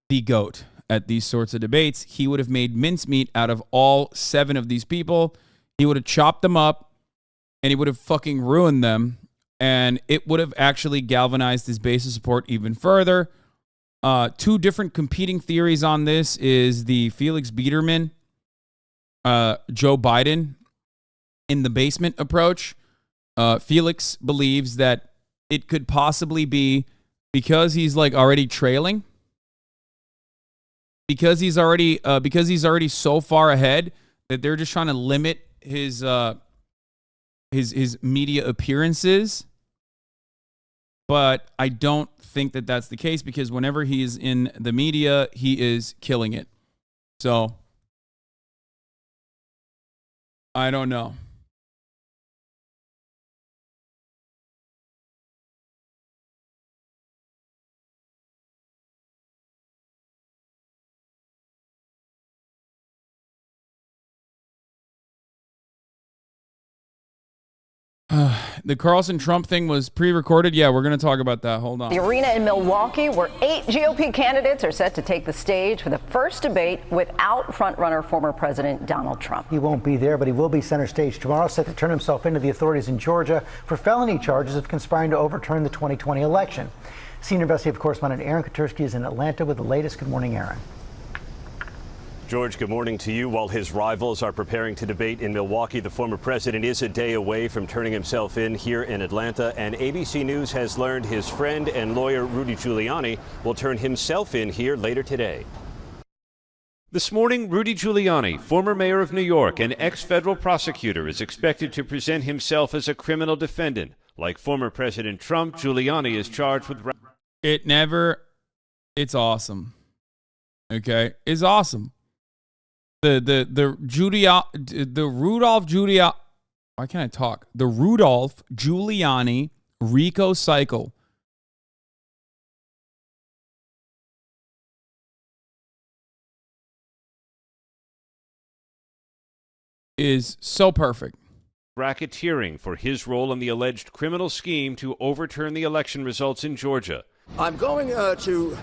the GOAT at these sorts of debates. He would have made mincemeat out of all 7 of these people. He would have chopped them up and he would have fucking ruined them. And it would have actually galvanized his base of support even further. 2 different competing theories on this is the Felix Biederman, Joe Biden in the basement approach. Felix believes that it could possibly be because he's like already trailing. because he's already so far ahead that they're just trying to limit his media appearances. But I don't think that that's the case, because whenever he is in the media, he is killing it. So I don't know. The Carlson-Trump thing was pre-recorded. Yeah, we're going to talk about that. Hold on. The arena in Milwaukee, where 8 GOP candidates are set to take the stage for the first debate without frontrunner former President Donald Trump. He won't be there, but he will be center stage tomorrow, set to turn himself into the authorities in Georgia for felony charges of conspiring to overturn the 2020 election. Senior investigative correspondent Aaron Katursky is in Atlanta with the latest. Good morning, Aaron. George, good morning to you. While his rivals are preparing to debate in Milwaukee, the former president is a day away from turning himself in here in Atlanta, and ABC News has learned his friend and lawyer Rudy Giuliani will turn himself in here later today. This morning, Rudi Giuliani, former mayor of New York and ex-federal prosecutor, is expected to present himself as a criminal defendant. Like former President Trump, Giuliani is charged with... It's awesome. Okay? It's awesome. The Rudolph Giuliani, why can't I talk? The Rudolph Giuliani RICO cycle is so perfect. Racketeering for his role in the alleged criminal scheme to overturn the election results in Georgia. I'm going to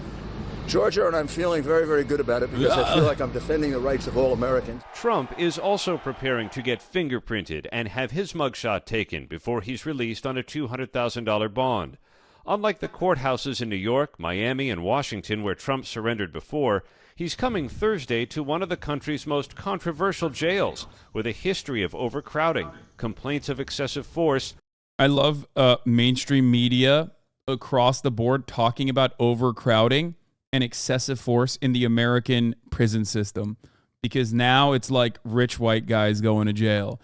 Georgia, and I'm feeling very, very good about it because I feel like I'm defending the rights of all Americans. Trump is also preparing to get fingerprinted and have his mugshot taken before he's released on a $200,000 bond. Unlike the courthouses in New York, Miami, and Washington where Trump surrendered before, he's coming Thursday to one of the country's most controversial jails with a history of overcrowding, complaints of excessive force. I love mainstream media across the board talking about overcrowding and excessive force in the American prison system, because now it's like rich white guys going to jail.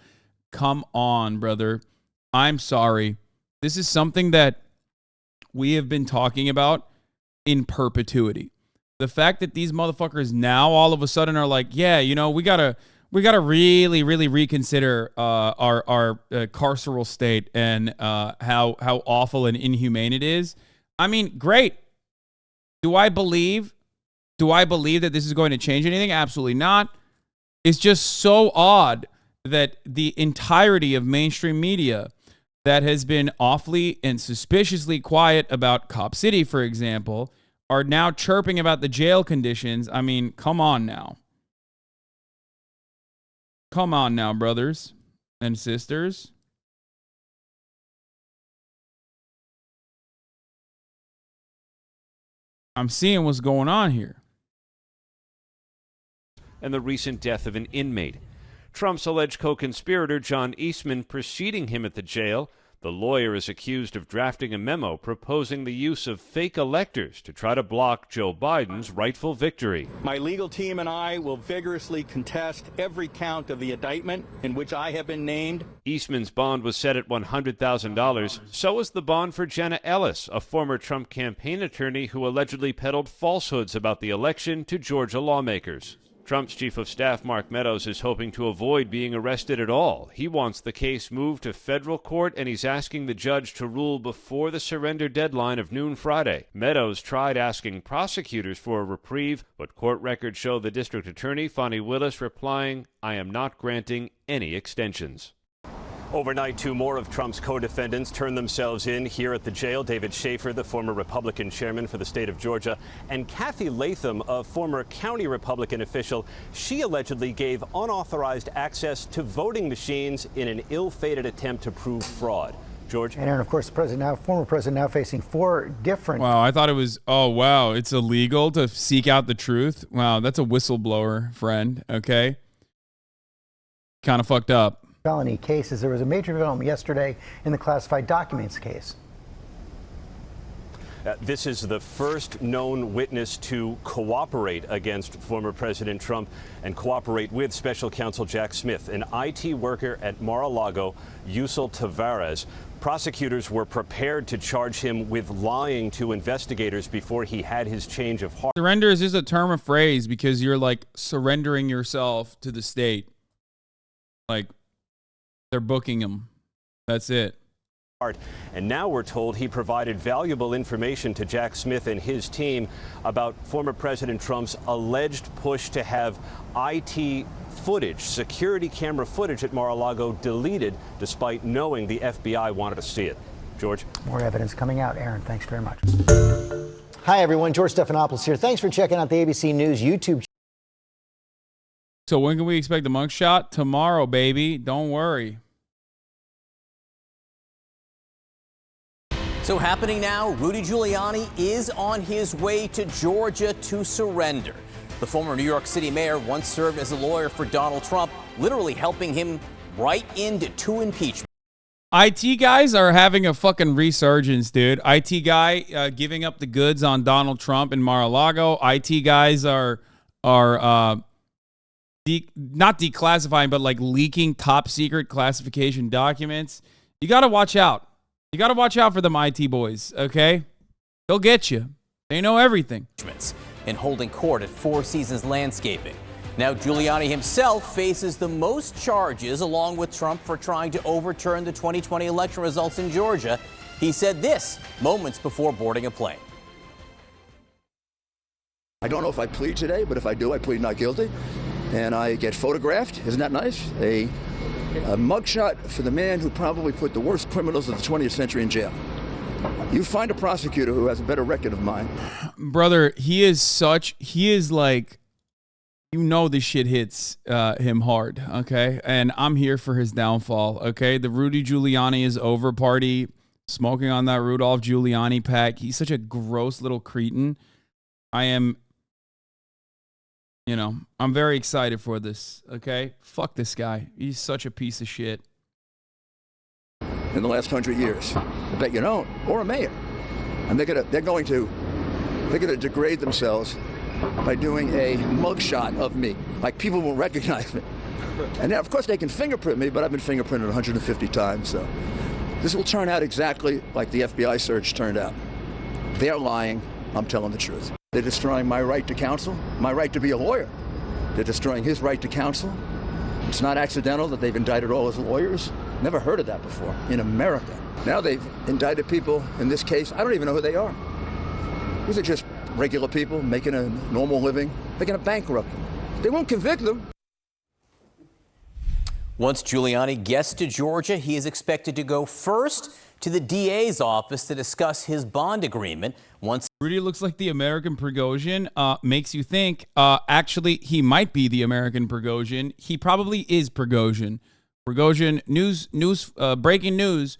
Come on, brother. I'm sorry. This is something that we have been talking about in perpetuity. The fact that these motherfuckers now all of a sudden are like, yeah, you know, we gotta really reconsider our carceral state and how awful and inhumane it is. I mean, great. Do I believe that this is going to change anything? Absolutely not. It's just so odd that the entirety of mainstream media that has been awfully and suspiciously quiet about Cop City, for example, are now chirping about the jail conditions. I mean, come on now. Come on now, brothers and sisters. I'm seeing what's going on here. And the recent death of an inmate. Trump's alleged co-conspirator, John Eastman, preceding him at the jail. The lawyer is accused of drafting a memo proposing the use of fake electors to try to block Joe Biden's rightful victory. My legal team and I will vigorously contest every count of the indictment in which I have been named. Eastman's bond was set at $100,000. So was the bond for Jenna Ellis, a former Trump campaign attorney who allegedly peddled falsehoods about the election to Georgia lawmakers. Trump's chief of staff, Mark Meadows, is hoping to avoid being arrested at all. He wants the case moved to federal court, and he's asking the judge to rule before the surrender deadline of noon Friday. Meadows tried asking prosecutors for a reprieve, but court records show the district attorney, Fani Willis, replying, "I am not granting any extensions." Overnight, 2 more of Trump's co-defendants turned themselves in here at the jail. David Schaefer, the former Republican chairman for the state of Georgia, and Kathy Latham, a former county Republican official. She allegedly gave unauthorized access to voting machines in an ill-fated attempt to prove fraud. George? And Aaron, of course, the former president now facing 4 different... Wow, I thought it was, oh, wow, it's illegal to seek out the truth. Wow, that's a whistleblower, friend, okay? Kind of fucked up. Felony cases. There was a major development yesterday in the classified documents case. This is the first known witness to cooperate against former President Trump and cooperate with Special Counsel Jack Smith, an IT worker at Mar-a-Lago, Yusel Tavares. Prosecutors were prepared to charge him with lying to investigators before he had his change of heart. Surrender is just a term of phrase because you're like surrendering yourself to the state. Like they're booking him. That's it. And now we're told he provided valuable information to Jack Smith and his team about former President Trump's alleged push to have IT footage, security camera footage at Mar-a-Lago deleted despite knowing the FBI wanted to see it. George? More evidence coming out. Aaron, thanks very much. Hi, everyone. George Stephanopoulos here. Thanks for checking out the ABC News YouTube channel. So when can we expect the mugshot? Tomorrow, baby. Don't worry. So happening now, Rudy Giuliani is on his way to Georgia to surrender. The former New York City mayor once served as a lawyer for Donald Trump, literally helping him right into 2 impeachments. IT guys are having a fucking resurgence, dude. IT guy giving up the goods on Donald Trump in Mar-a-Lago. IT guys are not declassifying, but like leaking top secret classification documents. You got to watch out. You got to watch out for them IT boys, okay? They'll get you. They know everything. And holding court at Four Seasons Landscaping. Now Giuliani himself faces the most charges along with Trump for trying to overturn the 2020 election results in Georgia. He said this moments before boarding a plane. I don't know if I plead today, but if I do, I plead not guilty. And I get photographed. Isn't that nice? A mugshot for the man who probably put the worst criminals of the 20th century in jail. You find a prosecutor who has a better record of mine. Brother, he is like, you know this shit hits him hard, okay? And I'm here for his downfall, okay? The Rudy Giuliani is over party, smoking on that Rudolph Giuliani pack. He's such a gross little cretin. I'm very excited for this, okay? Fuck this guy. He's such a piece of shit. In the last 100 years, I bet you don't, or a mayor, and they're going to degrade themselves by doing a mugshot of me, like people will recognize me. And now, of course, they can fingerprint me, but I've been fingerprinted 150 times, so this will turn out exactly like the FBI search turned out. They're lying. I'm telling the truth. They're destroying my right to counsel, my right to be a lawyer. They're destroying his right to counsel. It's not accidental that they've indicted all his lawyers. Never heard of that before in America. Now they've indicted people in this case. I don't even know who they are. These are just regular people making a normal living. They're going to bankrupt them. They won't convict them. Once Giuliani gets to Georgia, he is expected to go first to the DA's office to discuss his bond agreement. Once Rudy looks like the American Prigozhin, makes you think, actually, he might be the American Prigozhin. He probably is Prigozhin. Prigozhin, breaking news,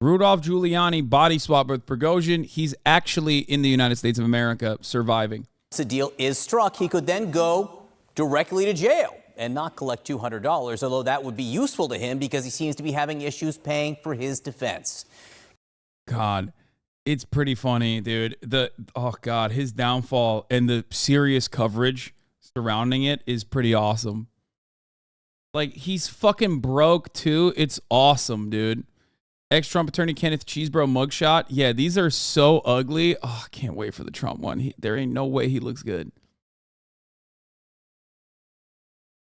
Rudolph Giuliani body swap with Prigozhin. He's actually in the United States of America surviving. Once the deal is struck, he could then go directly to jail and not collect $200, although that would be useful to him because he seems to be having issues paying for his defense. God, it's pretty funny, dude. His downfall and the serious coverage surrounding it is pretty awesome. Like, he's fucking broke, too. It's awesome, dude. Ex-Trump attorney Kenneth Cheesebro mugshot. Yeah, these are so ugly. Oh, I can't wait for the Trump one. There ain't no way he looks good.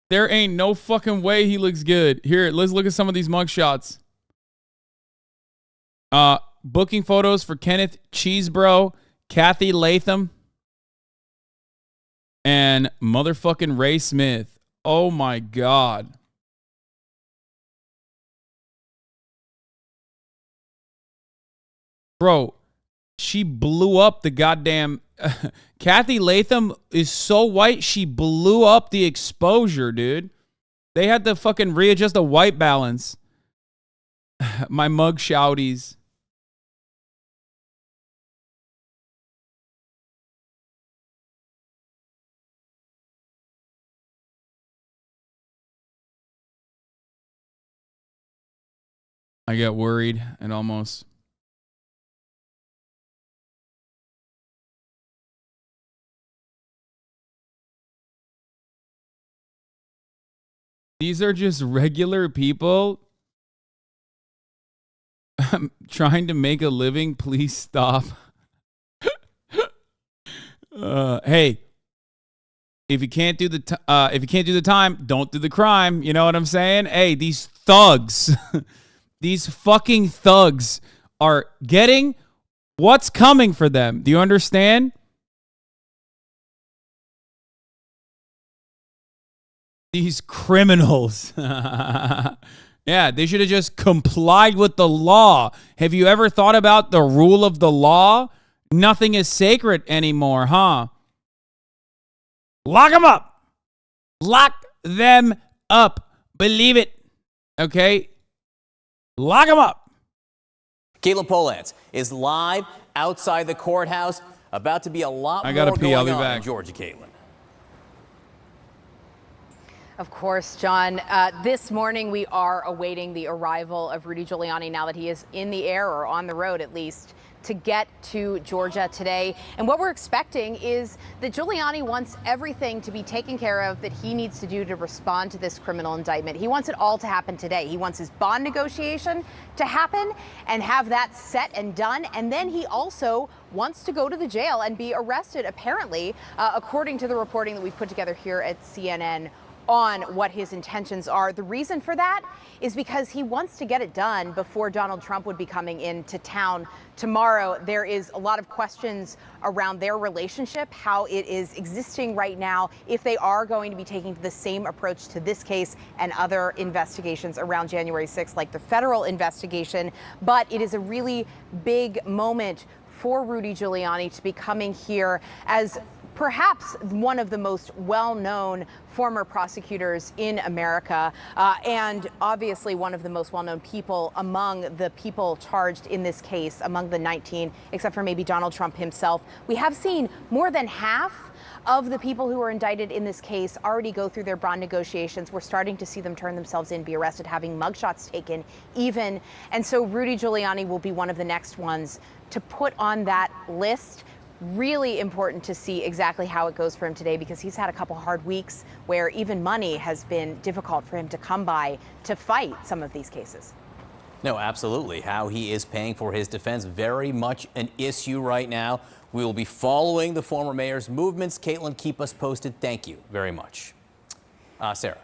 There ain't no fucking way he looks good. Here, let's look at some of these mugshots. Booking photos for Kenneth Cheesebro, Kathy Latham, and motherfucking Ray Smith. Oh my God. Bro, she blew up the goddamn... Kathy Latham is so white, she blew up the exposure, dude. They had to fucking readjust the white balance. My mug shouties. I got worried and almost These are just regular people trying to make a living. Please stop. Hey, if you can't do the time, don't do the crime. You know what I'm saying? Hey, these thugs, these fucking thugs are getting what's coming for them. Do you understand? These criminals. Yeah, they should have just complied with the law. Have you ever thought about the rule of the law? Nothing is sacred anymore, huh? Lock them up. Lock them up. Believe it. Okay? Lock them up. Caitlin Polantz is live outside the courthouse. About to be a lot more pee. I'll going be on back. in Georgia, Caitlin. Of course, John. This morning, we are awaiting the arrival of Rudy Giuliani now that he is in the air, or on the road at least, to get to Georgia today. And what we're expecting is that Giuliani wants everything to be taken care of that he needs to do to respond to this criminal indictment. He wants it all to happen today. He wants his bond negotiation to happen and have that set and done. And then he also wants to go to the jail and be arrested, apparently, according to the reporting that we've put together here at CNN on what his intentions are. The reason for that is because he wants to get it done before Donald Trump would be coming into town tomorrow. There is a lot of questions around their relationship, how it is existing right now, if they are going to be taking the same approach to this case and other investigations around January 6th, like the federal investigation. But it is a really big moment for Rudy Giuliani to be coming here as perhaps one of the most well-known former prosecutors in America, and obviously one of the most well-known people among the people charged in this case, among the 19, except for maybe Donald Trump himself. We have seen more than half of the people who were indicted in this case already go through their bond negotiations. We're starting to see them turn themselves in, be arrested, having mugshots taken even. And so Rudy Giuliani will be one of the next ones to put on that list. Really important to see exactly how it goes for him today, because he's had a couple hard weeks where even money has been difficult for him to come by to fight some of these cases. No, absolutely. How he is paying for his defense, very much an issue right now. We will be following the former mayor's movements. Caitlin, keep us posted. Thank you very much. Sarah.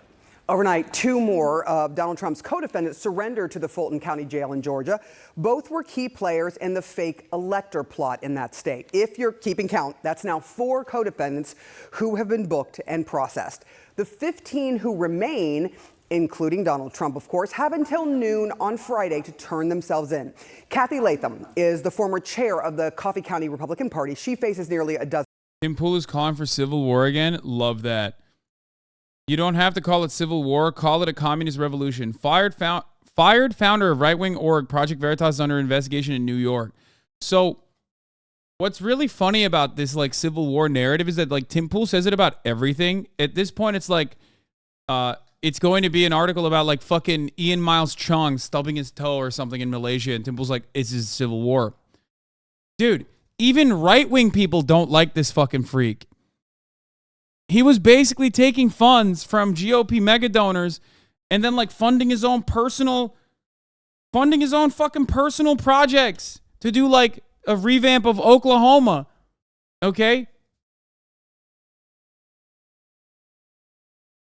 Overnight, two more of Donald Trump's co-defendants surrendered to the Fulton County Jail in Georgia. Both were key players in the fake elector plot in that state. If you're keeping count, that's now 4 co-defendants who have been booked and processed. The 15 who remain, including Donald Trump, of course, have until noon on Friday to turn themselves in. Kathy Latham is the former chair of the Coffee County Republican Party. She faces nearly a dozen. Tim Pool is calling for civil war again. Love that. You don't have to call it civil war. Call it a communist revolution. Fired founder of right-wing org Project Veritas is under investigation in New York. So what's really funny about this like civil war narrative is that like Tim Pool says it about everything. At this point, it's like it's going to be an article about like fucking Ian Miles Chung stubbing his toe or something in Malaysia, and Tim Pool's like, "It's a civil war." Dude, even right-wing people don't like this fucking freak. He was basically taking funds from GOP mega donors and then like funding his own fucking personal projects to do like a revamp of Oklahoma. Okay?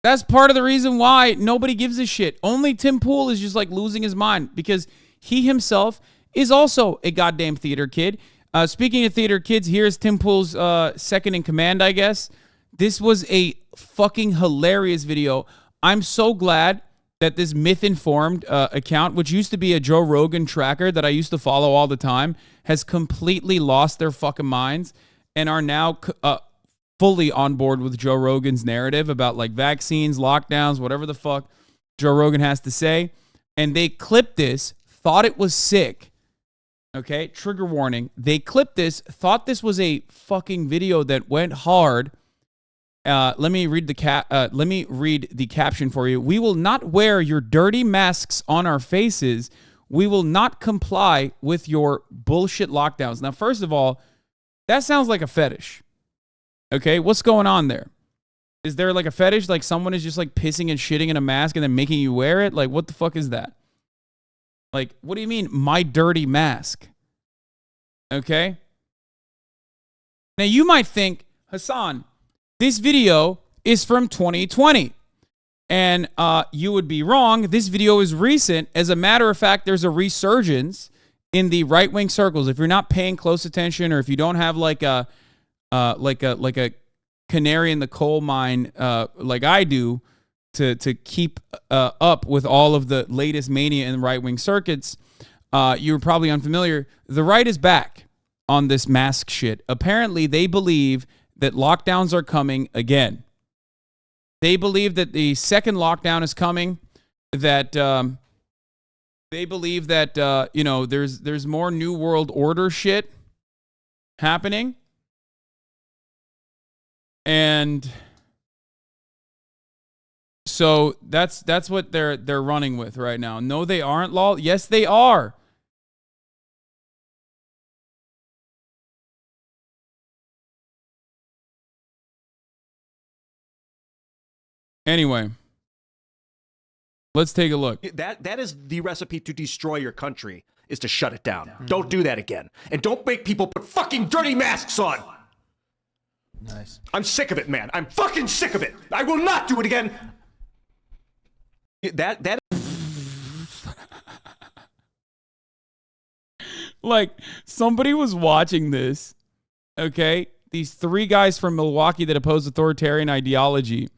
That's part of the reason why nobody gives a shit. Only Tim Pool is just like losing his mind because he himself is also a goddamn theater kid. Speaking of theater kids, here's Tim Pool's second in command, I guess. This was a fucking hilarious video. I'm so glad that this myth-informed account, which used to be a Joe Rogan tracker that I used to follow all the time, has completely lost their fucking minds and are now fully on board with Joe Rogan's narrative about like vaccines, lockdowns, whatever the fuck Joe Rogan has to say. And they clipped this, thought it was sick. Okay, trigger warning. They clipped this, thought this was a fucking video that went hard. Let me read the caption for you. We will not wear your dirty masks on our faces. We will not comply with your bullshit lockdowns. Now, first of all, that sounds like a fetish. Okay, what's going on there? Is there like a fetish? Like someone is just like pissing and shitting in a mask and then making you wear it? Like what the fuck is that? Like, what do you mean, my dirty mask? Okay? Now you might think, Hasan, this video is from 2020. And you would be wrong. This video is recent. As a matter of fact, there's a resurgence in the right-wing circles. If you're not paying close attention, or if you don't have like a canary in the coal mine like I do to keep up with all of the latest mania in right-wing circuits, you're probably unfamiliar. The right is back on this mask shit. Apparently, they believe that lockdowns are coming again. They believe that the second lockdown is coming, that they believe that, there's more New World Order shit happening. And so that's what they're running with right now. No, they aren't, lol. Yes, they are. Anyway, let's take a look. That is the recipe to destroy your country, is to shut it down. Don't do that again. And don't make people put fucking dirty masks on. Nice. I'm sick of it, man. I'm fucking sick of it. I will not do it again. That Like, somebody was watching this, okay? These three guys from Milwaukee that oppose authoritarian ideology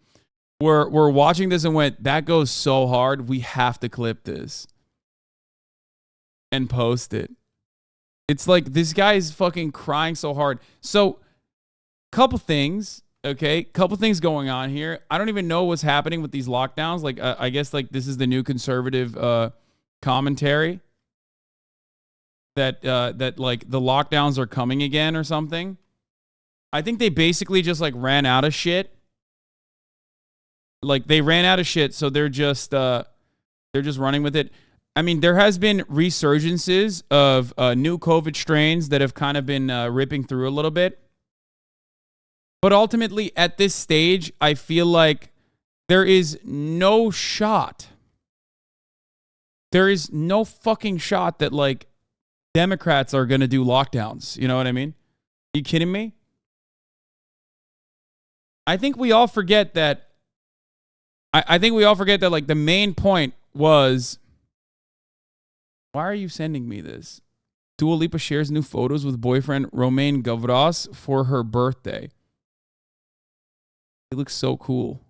were watching this and went, that goes so hard, we have to clip this and post it. It's like, this guy is fucking crying so hard. So, couple things, okay? Couple things going on here. I don't even know what's happening with these lockdowns. Like, I guess, like, this is the new conservative commentary that like, the lockdowns are coming again or something. I think they basically just, like, ran out of shit. Like, they ran out of shit, so they're just running with it. I mean, there has been resurgences of new COVID strains that have kind of been ripping through a little bit. But ultimately, at this stage, I feel like there is no shot. There is no fucking shot that, like, Democrats are going to do lockdowns. You know what I mean? Are you kidding me? I think we all forget that. I think we all forget that, like, the main point was, why are you sending me this? Dua Lipa shares new photos with boyfriend Romain Gavras for her birthday. He looks so cool.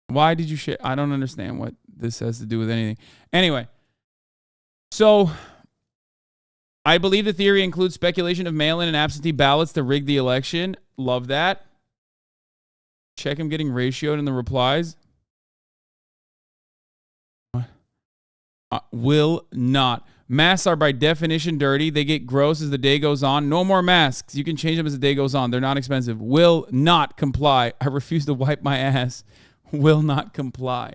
Why did you share? I don't understand what this has to do with anything. Anyway, so I believe the theory includes speculation of mail-in and absentee ballots to rig the election. Love that. Check him getting ratioed in the replies. Will not. Masks are by definition dirty. They get gross as the day goes on. No more masks. You can change them as the day goes on. They're not expensive. Will not comply. I refuse to wipe my ass. Will not comply.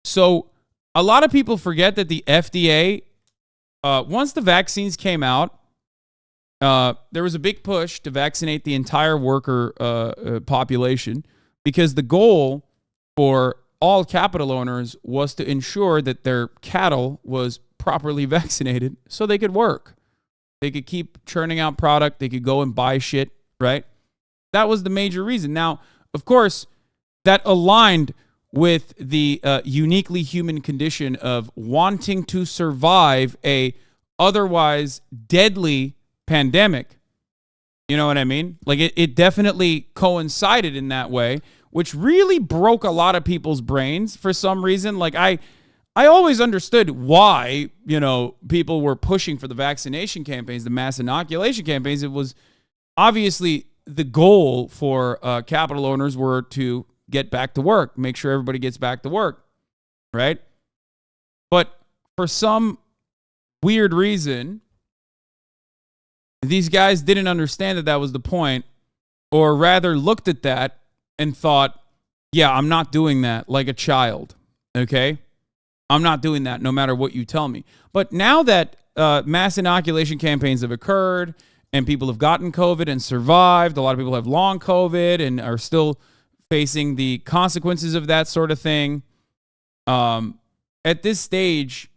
So a lot of people forget that the FDA, once the vaccines came out, there was a big push to vaccinate the entire worker population, because the goal for all capital owners was to ensure that their cattle was properly vaccinated so they could work. They could keep churning out product. They could go and buy shit, right? That was the major reason. Now, of course, that aligned with the uniquely human condition of wanting to survive a otherwise deadly pandemic. You know what I mean? Like, it definitely coincided in that way, which really broke a lot of people's brains for some reason. Like, I always understood why, people were pushing for the vaccination campaigns, the mass inoculation campaigns. It was obviously the goal for capital owners were to get back to work, make sure everybody gets back to work, right? But for some weird reason, these guys didn't understand that that was the point, or rather looked at that and thought, yeah, I'm not doing that, like a child, okay? I'm not doing that no matter what you tell me. But now that mass inoculation campaigns have occurred and people have gotten COVID and survived. A lot of people have long COVID and are still facing the consequences of that sort of thing. At this stage,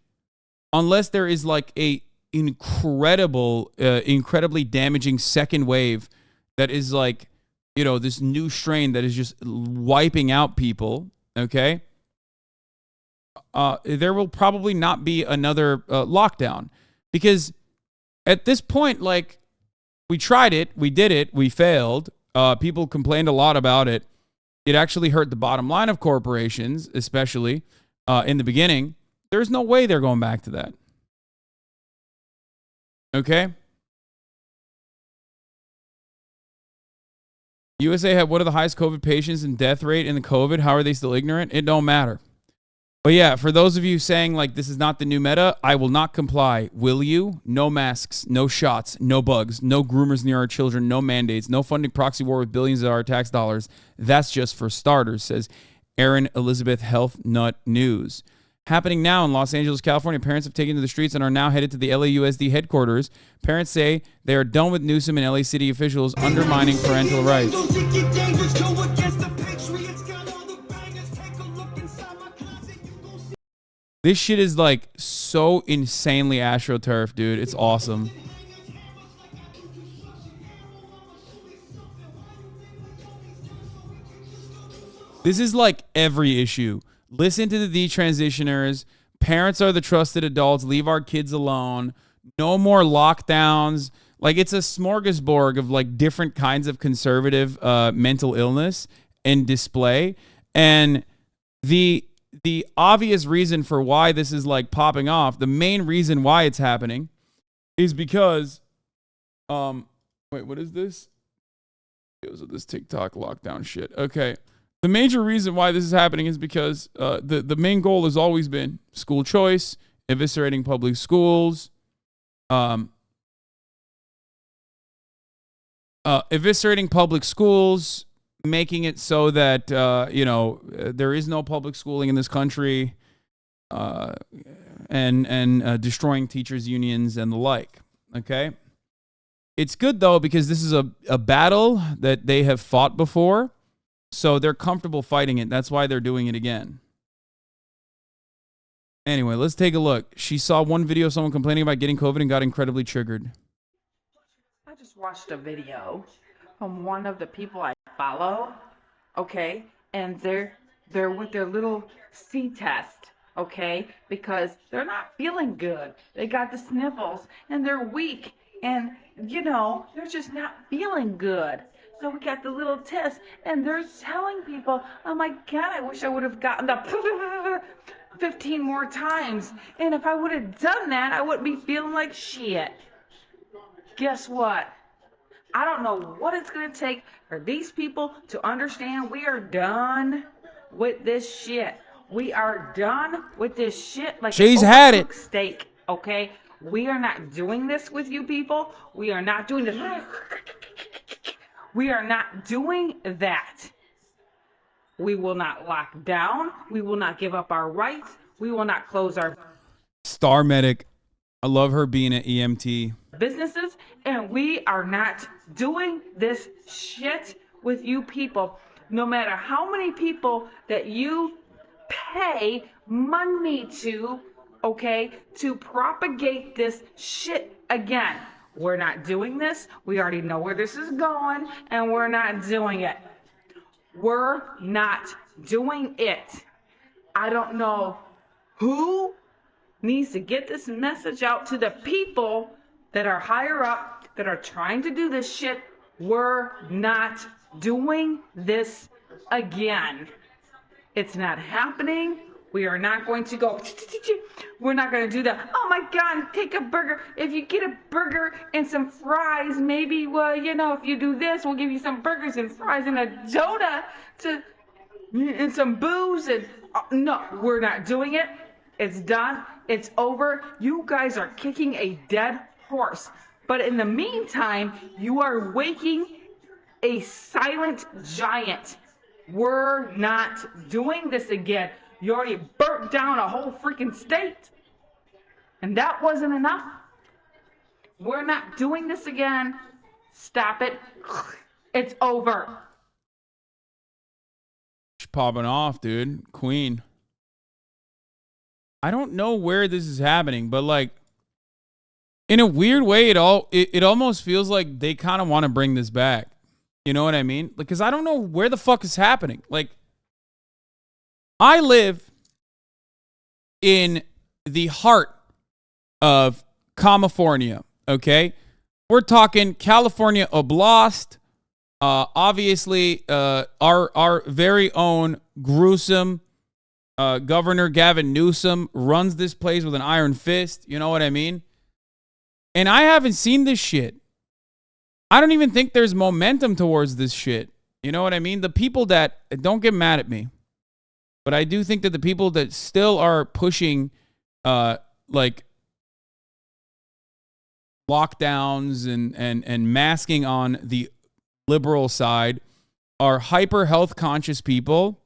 unless there is like a incredibly damaging second wave that is like, you know, this new strain that is just wiping out people, okay, there will probably not be another lockdown, because at this point, like, we tried it, we did it, we failed. People complained a lot about it. It actually hurt the bottom line of corporations, especially in the beginning. There's no way they're going back to that. Okay? USA had one of the highest COVID patients and death rate in the COVID. How are they still ignorant? It don't matter. But yeah, for those of you saying like this is not the new meta, I will not comply. Will you? No masks, no shots, no bugs, no groomers near our children, no mandates, no funding proxy war with billions of our tax dollars. That's just for starters, says Erin Elizabeth Health Nut News. Happening now in Los Angeles, California, parents have taken to the streets and are now headed to the LAUSD headquarters. Parents say they are done with Newsom and LA city officials undermining parental rights. This shit is like so insanely AstroTurf, dude. It's awesome. This is like every issue. Listen to the detransitioners. Parents are the trusted adults. Leave our kids alone. No more lockdowns. Like, it's a smorgasbord of like different kinds of conservative mental illness and display. And the obvious reason for why this is like popping off, the main reason why it's happening is because, wait, what is this? It was this TikTok lockdown shit. Okay. The major reason why this is happening is because the main goal has always been school choice, eviscerating public schools, making it so that, there is no public schooling in this country, and destroying teachers' unions and the like, okay? It's good, though, because this is a battle that they have fought before, so they're comfortable fighting it. That's why they're doing it again. Anyway, let's take a look. She saw one video of someone complaining about getting COVID and got incredibly triggered. I just watched a video from one of the people I follow, okay, and they're with their little C test, okay, because they're not feeling good. They got the sniffles and they're weak, and they're just not feeling good. So we got the little test, and they're telling people, oh my God, I wish I would have gotten the 15 more times. And if I would have done that, I wouldn't be feeling like shit. Guess what? I don't know what it's going to take for these people to understand we are done with this shit. We are done with this shit like she's had it. Steak, okay? We are not doing this with you people. We are not doing this. We are not doing that. We will not lock down. We will not give up our rights. We will not close our Star Medic. I love her being an EMT. businesses, and we are not doing this shit with you people. No matter how many people that you pay money to, okay, to propagate this shit again. We're not doing this. We already know where this is going, and we're not doing it. We're not doing it. I don't know who needs to get this message out to the people that are higher up, that are trying to do this shit. We're not doing this again. It's not happening. We are not going to go, we're not going to do that. Oh my God, take a burger. If you get a burger and some fries, maybe, well, if you do this, we'll give you some burgers and fries and a donut and some booze. And no, we're not doing it. It's done. It's over. You guys are kicking a dead horse. But in the meantime, you are waking a silent giant. We're not doing this again. You already burnt down a whole freaking state. And that wasn't enough. We're not doing this again. Stop it. It's over. She's popping off, dude. Queen. I don't know where this is happening, but like in a weird way, it almost feels like they kind of want to bring this back. You know what I mean? Because I don't know where the fuck is happening. Like, I live in the heart of California, okay? We're talking California Oblast. Obviously, our very own gruesome Governor Gavin Newsom runs this place with an iron fist. You know what I mean? And I haven't seen this shit. I don't even think there's momentum towards this shit. You know what I mean? The people that, don't get mad at me, but I do think that the people that still are pushing, like, lockdowns and masking on the liberal side are hyper health conscious people.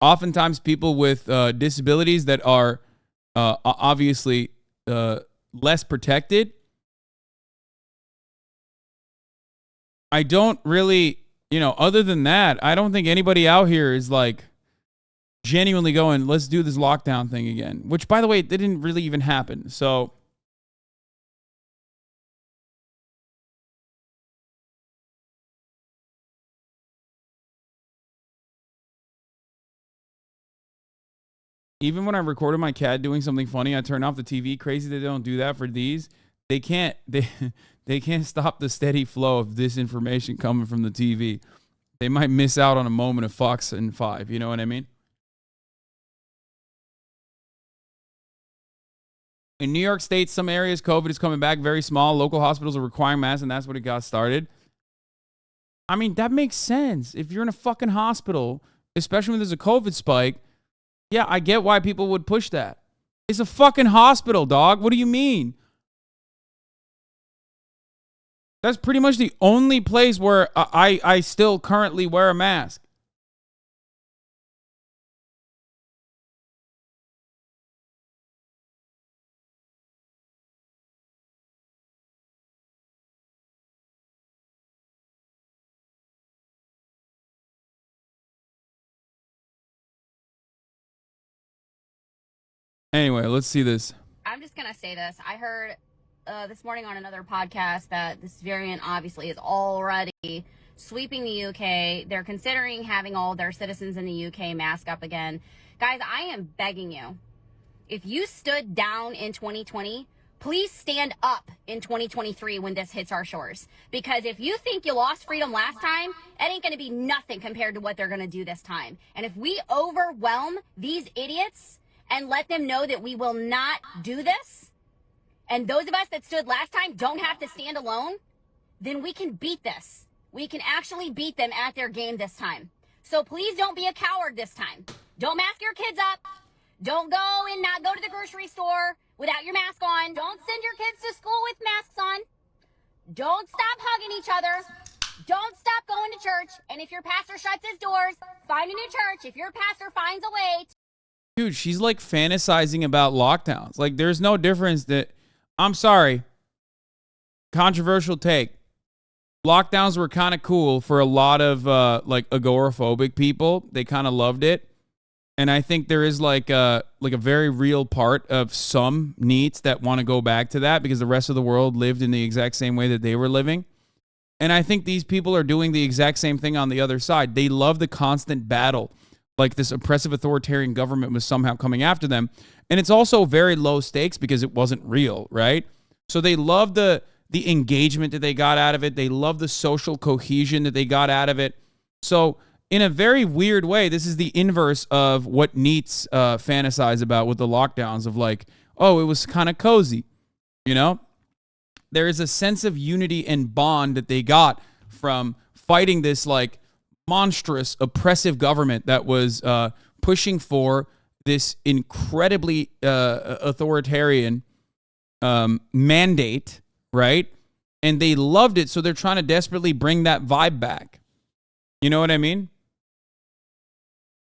Oftentimes people with disabilities that are obviously less protected. I don't really, other than that, I don't think anybody out here is like genuinely going, let's do this lockdown thing again. Which, by the way, it didn't really even happen. So even when I recorded my cat doing something funny, I turned off the TV. Crazy they don't do that for these. They can't stop the steady flow of this information coming from the TV. They might miss out on a moment of Fox and 5. You know what I mean? In New York State, some areas, COVID is coming back very small. Local hospitals are requiring masks, and that's what it got started. I mean, that makes sense. If you're in a fucking hospital, especially when there's a COVID spike, yeah, I get why people would push that. It's a fucking hospital, dog. What do you mean? That's pretty much the only place where I still currently wear a mask. Anyway, let's see this. I'm just going to say this. I heard this morning on another podcast that this variant obviously is already sweeping the UK. They're considering having all their citizens in the UK mask up again. Guys, I am begging you. If you stood down in 2020, please stand up in 2023 when this hits our shores. Because if you think you lost freedom last time, it ain't going to be nothing compared to what they're going to do this time. And if we overwhelm these idiots and let them know that we will not do this, and those of us that stood last time don't have to stand alone, then we can beat this. We can actually beat them at their game this time. So please don't be a coward this time. Don't mask your kids up. Don't go and not go to the grocery store without your mask on. Don't send your kids to school with masks on. Don't stop hugging each other. Don't stop going to church. And if your pastor shuts his doors, find a new church. If your pastor finds a way. Dude, she's like fantasizing about lockdowns. Like, there's no difference that, I'm sorry, controversial take. Lockdowns were kind of cool for a lot of like agoraphobic people. They kind of loved it. And I think there is like a very real part of some NEETs that want to go back to that because the rest of the world lived in the exact same way that they were living. And I think these people are doing the exact same thing on the other side. They love the constant battle. Like this oppressive authoritarian government was somehow coming after them. And it's also very low stakes because it wasn't real, right? So they love the engagement that they got out of it. They love the social cohesion that they got out of it. So in a very weird way, this is the inverse of what NEETs fantasize about with the lockdowns of like, oh, it was kind of cozy, you know? There is a sense of unity and bond that they got from fighting this like monstrous oppressive government that was pushing for this incredibly authoritarian mandate, right? And they loved it, so they're trying to desperately bring that vibe back. You know what I mean?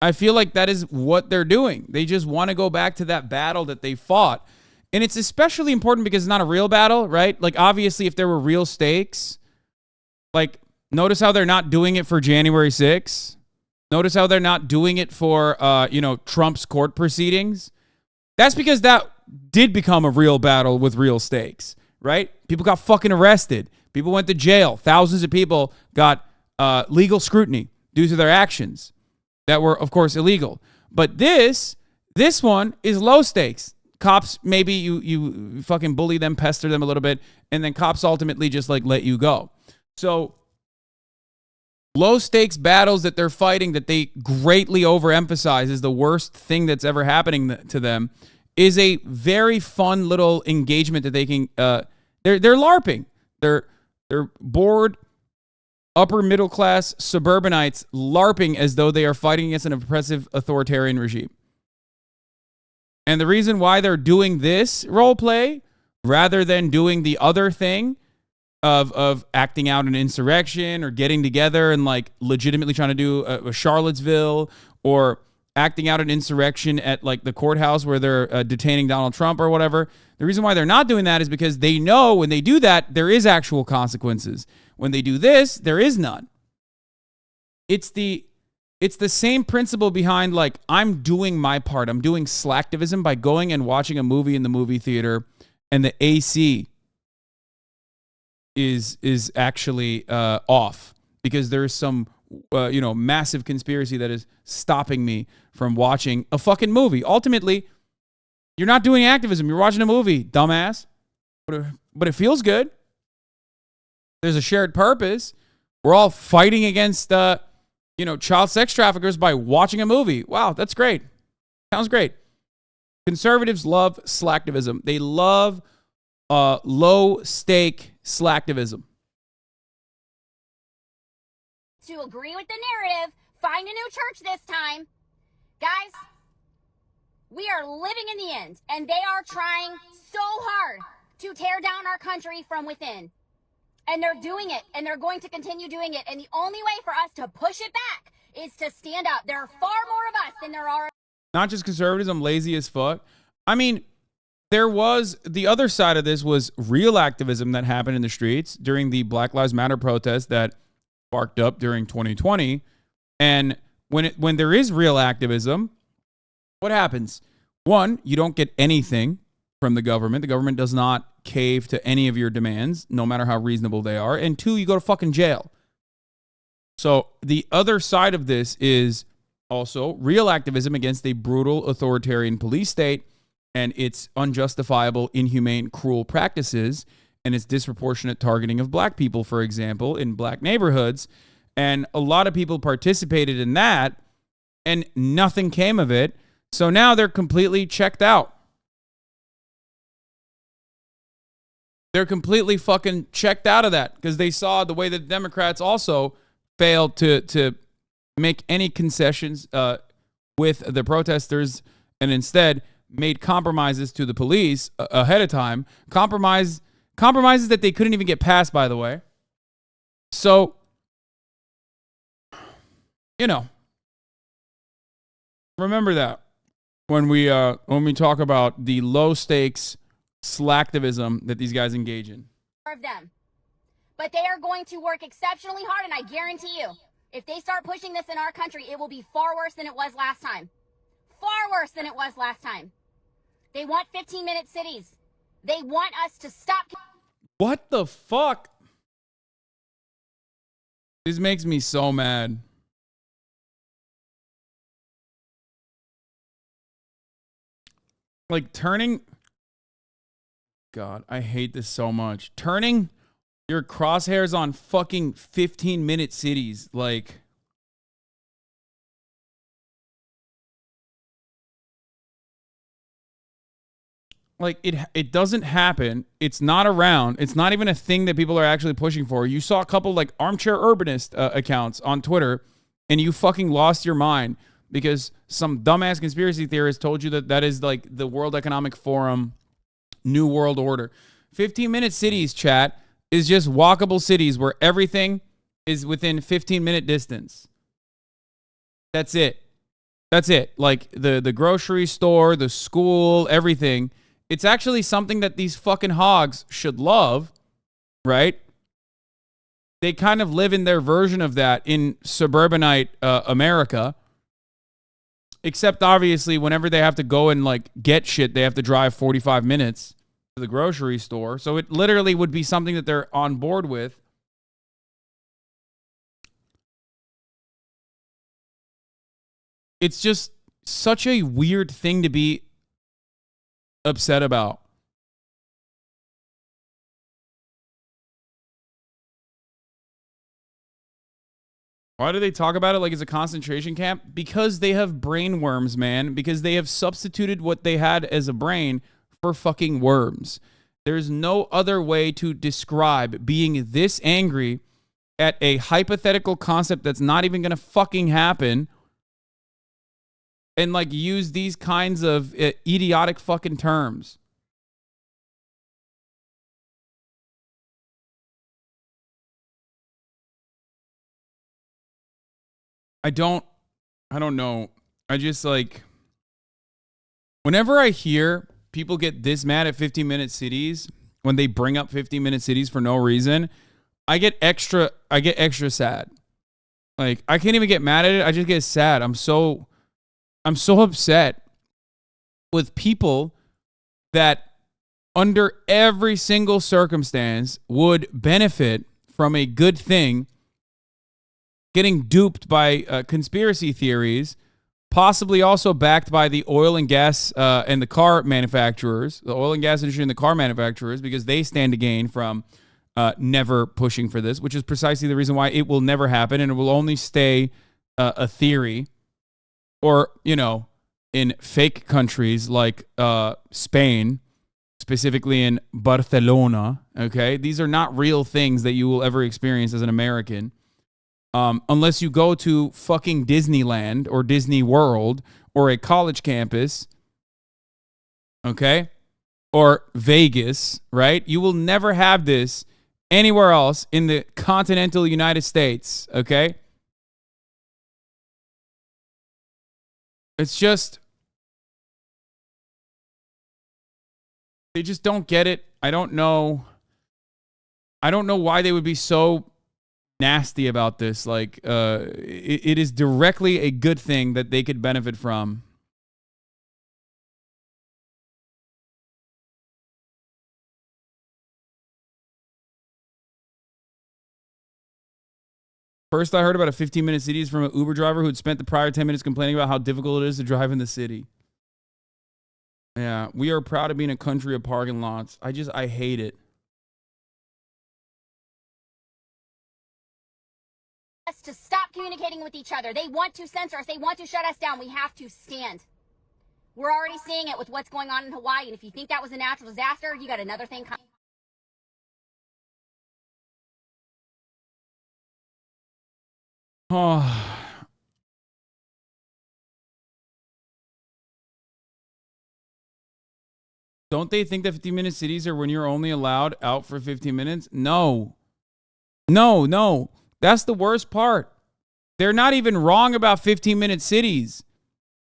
I feel like that is what they're doing. They just want to go back to that battle that they fought. And it's especially important because it's not a real battle, right? Like, obviously, if there were real stakes, like, notice how they're not doing it for January 6th. Notice how they're not doing it for, Trump's court proceedings. That's because that did become a real battle with real stakes, right? People got fucking arrested. People went to jail. Thousands of people got legal scrutiny due to their actions that were, of course, illegal. But this one is low stakes. Cops, maybe you fucking bully them, pester them a little bit, and then cops ultimately just like let you go. So low stakes battles that they're fighting that they greatly overemphasize is the worst thing that's ever happening to them is a very fun little engagement that they can, they're LARPing. They're bored, upper middle class suburbanites LARPing as though they are fighting against an oppressive authoritarian regime. And the reason why they're doing this role play rather than doing the other thing of acting out an insurrection or getting together and like legitimately trying to do a Charlottesville or acting out an insurrection at like the courthouse where they're detaining Donald Trump or whatever. The reason why they're not doing that is because they know when they do that, there is actual consequences. When they do this, there is none. It's the same principle behind like, I'm doing my part. I'm doing slacktivism by going and watching a movie in the movie theater and the AC is actually off because there's some massive conspiracy that is stopping me from watching a fucking movie. Ultimately, you're not doing activism. You're watching a movie, dumbass. But it feels good. There's a shared purpose. We're all fighting against child sex traffickers by watching a movie. Wow, that's great. Sounds great. Conservatives love slacktivism. They love low-stake slacktivism. To agree with the narrative, find a new church this time. Guys, we are living in the end, and they are trying so hard to tear down our country from within. And they're doing it, and they're going to continue doing it. And the only way for us to push it back is to stand up. There are far more of us than there are. Not just conservatives, I'm lazy as fuck. I mean, there was, the other side of this was real activism that happened in the streets during the Black Lives Matter protest that sparked up during 2020. And when there is real activism, what happens? One, you don't get anything from the government. The government does not cave to any of your demands, no matter how reasonable they are. And two, you go to fucking jail. So the other side of this is also real activism against a brutal authoritarian police state and its unjustifiable, inhumane, cruel practices and its disproportionate targeting of black people, for example, in black neighborhoods. And a lot of people participated in that and nothing came of it. So now they're completely checked out. They're completely fucking checked out of that because they saw the way that the Democrats also failed to make any concessions with the protesters and instead made compromises to the police ahead of time. Compromises that they couldn't even get passed, by the way. So, remember that when we talk about the low stakes slacktivism that these guys engage in. Of them. But they are going to work exceptionally hard, and I guarantee you, if they start pushing this in our country, it will be far worse than it was last time. Far worse than it was last time. They want 15-minute cities. They want us to stop. What the fuck? This makes me so mad. Like turning... God, I hate this so much. Turning your crosshairs on fucking 15-minute cities, like it doesn't happen. It's not around. It's not even a thing that people are actually pushing for. You saw a couple like armchair urbanist accounts on Twitter, and you fucking lost your mind because some dumbass conspiracy theorist told you that is like the World Economic Forum New World Order. 15-minute cities, chat, is just walkable cities where everything is within 15-minute distance. That's it. That's it. Like the grocery store, the school, everything It's actually something that these fucking hogs should love, right? They kind of live in their version of that in suburbanite America. Except obviously whenever they have to go and like get shit, they have to drive 45 minutes to the grocery store. So it literally would be something that they're on board with. It's just such a weird thing to be upset about. Why do they talk about it like it's a concentration camp? Because they have brain worms, man. Because they have substituted what they had as a brain for fucking worms. There's no other way to describe being this angry at a hypothetical concept that's not even going to fucking happen and like use these kinds of idiotic fucking terms. I don't know. I just like, whenever I hear people get this mad at 15-minute cities, when they bring up 15-minute cities for no reason, I get extra sad. Like, I can't even get mad at it. I just get sad. I'm so upset with people that under every single circumstance would benefit from a good thing getting duped by conspiracy theories, possibly also backed by the oil and gas and the car manufacturers, the oil and gas industry and the car manufacturers, because they stand to gain from never pushing for this, which is precisely the reason why it will never happen and it will only stay a theory. Or, you know, in fake countries like Spain, specifically in Barcelona, okay? These are not real things that you will ever experience as an American. Unless you go to fucking Disneyland or Disney World or a college campus, okay? Or Vegas, right? You will never have this anywhere else in the continental United States, okay? It's just, they just don't get it. I don't know why they would be so nasty about this. Like, it is directly a good thing that they could benefit from. First, I heard about a 15-minute city from an Uber driver who had spent the prior 10 minutes complaining about how difficult it is to drive in the city. Yeah, we are proud of being a country of parking lots. I hate it. Us to stop communicating with each other. They want to censor us. They want to shut us down. We have to stand. We're already seeing it with what's going on in Hawaii. And if you think that was a natural disaster, you got another thing coming. Oh. Don't they think that 15-minute cities are when you're only allowed out for 15 minutes? No. No. That's the worst part. They're not even wrong about 15-minute cities.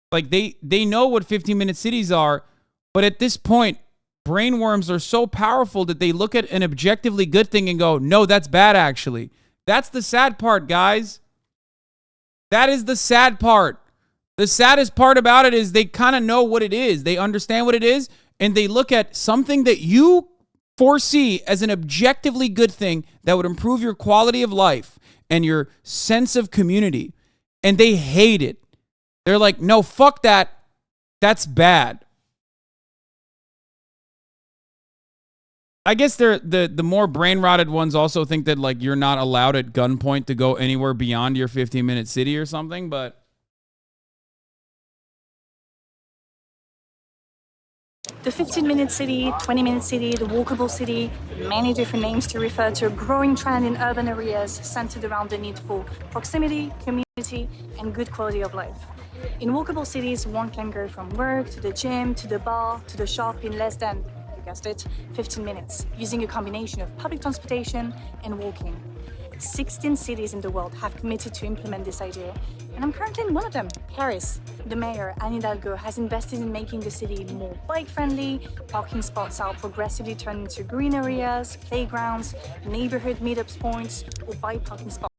Like, they know what 15-minute cities are, but at this point, brainworms are so powerful that they look at an objectively good thing and go, no, that's bad, actually. That's the sad part, guys. That is the sad part. The saddest part about it is they kind of know what it is. They understand what it is, and they look at something that you foresee as an objectively good thing that would improve your quality of life and your sense of community, and they hate it. They're like, no, fuck that. That's bad. I guess they're the more brain-rotted ones also think that, like, you're not allowed at gunpoint to go anywhere beyond your 15-minute city or something, but The 15-minute city, 20-minute city, the walkable city, many different names to refer to a growing trend in urban areas centered around the need for proximity, community, and good quality of life. In walkable cities, one can go from work to the gym, to the bar, to the shop in less than, you guessed it, 15 minutes, using a combination of public transportation and walking. 16 cities in the world have committed to implement this idea, and I'm currently in one of them, Paris. The mayor, Anne Hidalgo, has invested in making the city more bike-friendly. Parking spots are progressively turned into green areas, playgrounds, neighborhood meetup points, or bike parking spots.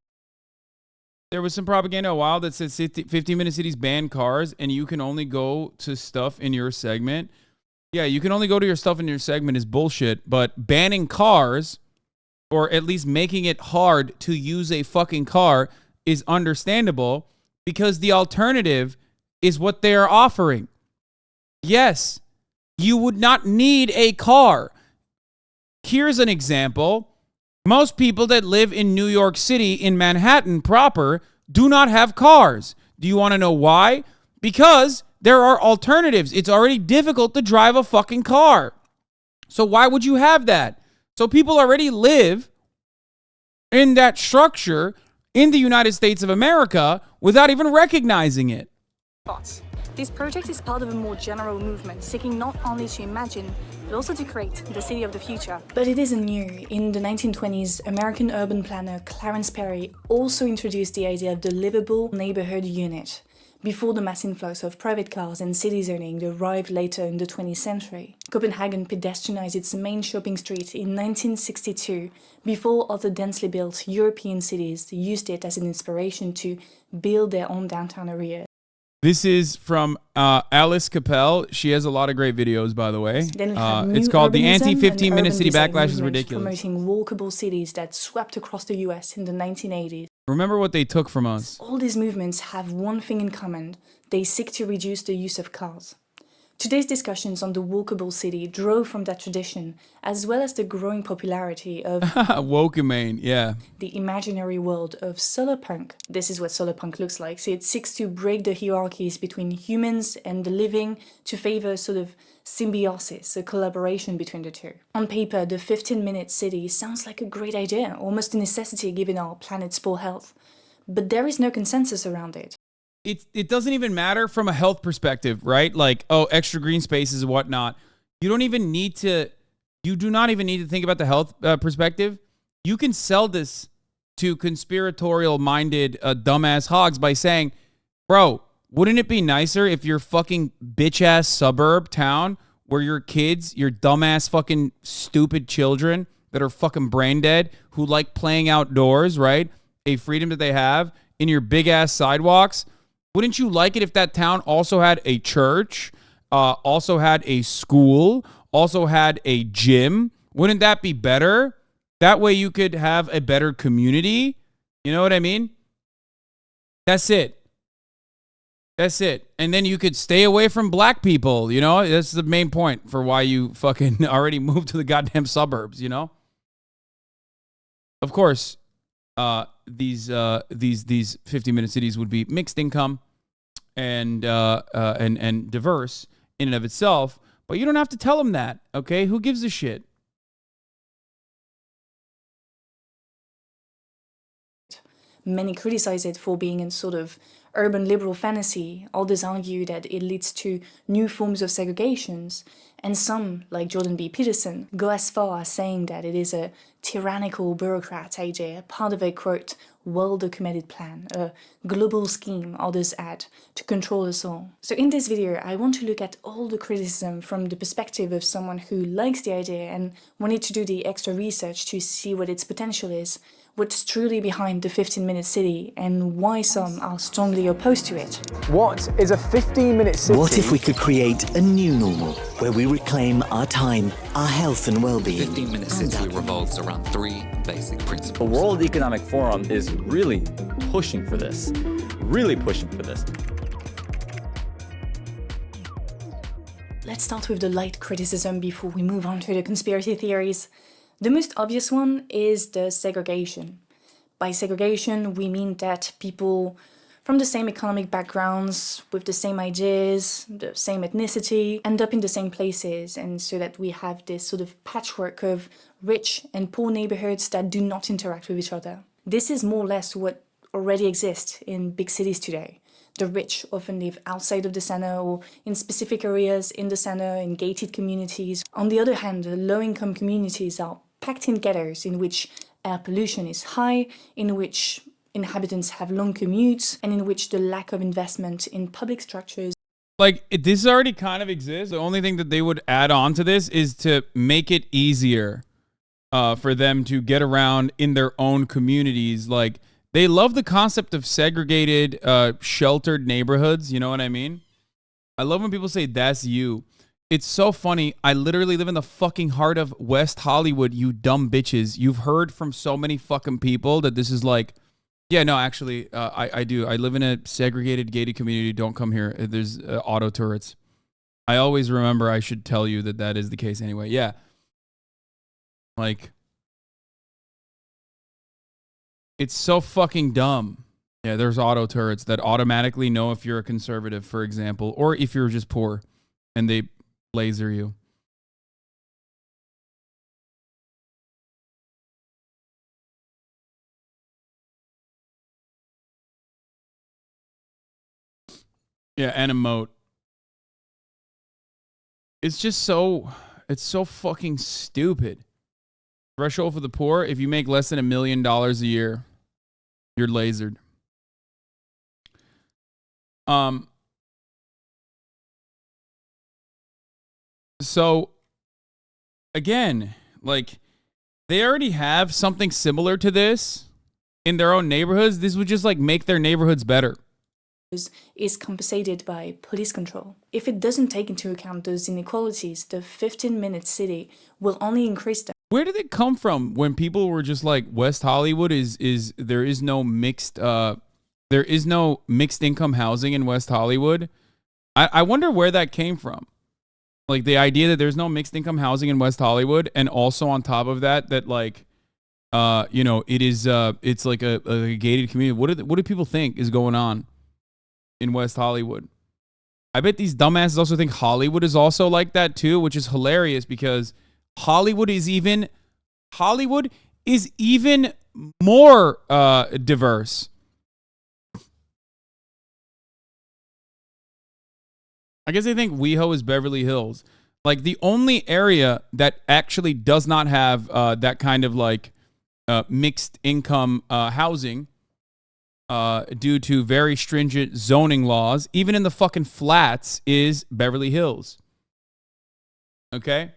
There was some propaganda a while that said 15-minute cities ban cars, and you can only go to stuff in your segment. Yeah, you can only go to your stuff in your segment is bullshit, but banning cars, or at least making it hard to use a fucking car, is understandable because the alternative is what they are offering. Yes, you would not need a car. Here's an example. Most people that live in New York City, in Manhattan proper, do not have cars. Do you want to know why? Because there are alternatives. It's already difficult to drive a fucking car. So why would you have that? So people already live in that structure in the United States of America without even recognizing it. This project is part of a more general movement seeking not only to imagine, but also to create the city of the future. But it isn't new. In the 1920s, American urban planner Clarence Perry also introduced the idea of the livable neighborhood unit, before the mass influx of private cars and city zoning arrived later in the 20th century. Copenhagen pedestrianized its main shopping street in 1962, before other densely built European cities used it as an inspiration to build their own downtown areas. This is from Alice Cappelle. She has a lot of great videos, by the way. It's called The Anti-15-Minute City Backlash is Ridiculous. Promoting walkable cities that swept across the US in the 1980s. Remember what they took from us. All these movements have one thing in common. They seek to reduce the use of cars. Today's discussions on the walkable city draw from that tradition, as well as the growing popularity of Wokeamane, yeah. the imaginary world of solar punk. This is what solar punk looks like. So it seeks to break the hierarchies between humans and the living to favor sort of symbiosis, a collaboration between the two. On paper, the 15-minute city sounds like a great idea, almost a necessity given our planet's poor health. But there is no consensus around it. It doesn't even matter from a health perspective, right? Like, oh, extra green spaces and whatnot. You do not even need to think about the health perspective. You can sell this to conspiratorial-minded dumbass hogs by saying, bro, wouldn't it be nicer if your fucking bitch-ass suburb town where your kids, your dumbass fucking stupid children that are fucking brain dead, who like playing outdoors, right? A freedom that they have in your big-ass sidewalks. Wouldn't you like it if that town also had a church, also had a school, also had a gym? Wouldn't that be better? That way you could have a better community. You know what I mean? That's it. That's it. And then you could stay away from black people, you know? That's the main point for why you fucking already moved to the goddamn suburbs, you know? Of course, these 50-minute cities would be mixed income and diverse in and of itself, but you don't have to tell them that, okay? Who gives a shit? Many criticize it for being a sort of urban liberal fantasy. Others argue that it leads to new forms of segregations. And some, like Jordan B. Peterson, go as far as saying that it is a tyrannical bureaucrat idea, part of a, quote, well-documented plan, a global scheme, others add, to control us all. So in this video, I want to look at all the criticism from the perspective of someone who likes the idea and wanted to do the extra research to see what its potential is, what's truly behind the 15-minute city, and why some are strongly opposed to it. What is a 15-minute city? What if we could create a new normal, where we reclaim our time, our health and well-being? 15-minute city revolves around three basic principles. The World Economic Forum is really pushing for this. Let's start with the light criticism before we move on to the conspiracy theories. The most obvious one is the segregation. By segregation, we mean that people from the same economic backgrounds, with the same ideas, the same ethnicity, end up in the same places, and so that we have this sort of patchwork of rich and poor neighborhoods that do not interact with each other. This is more or less what already exists in big cities today. The rich often live outside of the center or in specific areas in the center, in gated communities. On the other hand, the low-income communities are packed in ghettos in which air pollution is high, in which inhabitants have long commutes, and in which the lack of investment in public structures. Like, this already kind of exists. The only thing that they would add on to this is to make it easier for them to get around in their own communities. Like, they love the concept of segregated, sheltered neighborhoods. You know what I mean? I love when people say, that's you. It's so funny. I literally live in the fucking heart of West Hollywood, you dumb bitches. You've heard from so many fucking people that this is like, yeah, no, actually, I do. I live in a segregated, gated community. Don't come here. There's auto turrets. I always remember I should tell you that that is the case anyway. Yeah. Like, it's so fucking dumb. Yeah, there's auto turrets that automatically know if you're a conservative, for example, or if you're just poor, and they laser you. Yeah, and emote. It's just so, it's so fucking stupid. Threshold for the poor, if you make less than $1 million a year, you're lasered. So, again, like, they already have something similar to this in their own neighborhoods. This would just, like, make their neighborhoods better. Is compensated by police control. If it doesn't take into account those inequalities, the 15-minute city will only increase them. Where did it come from when people were just like, West Hollywood is there is no mixed income housing in West Hollywood? I wonder where that came from. Like, the idea that there's no mixed income housing in West Hollywood, and also on top of that, that like, you know, it is it's like a gated community. What do people think is going on in West Hollywood? I bet these dumbasses also think Hollywood is also like that too, which is hilarious because Hollywood is even more diverse. I guess they think WeHo is Beverly Hills. Like, the only area that actually does not have that kind of like mixed income housing due to very stringent zoning laws, even in the fucking flats, is Beverly Hills. Okay?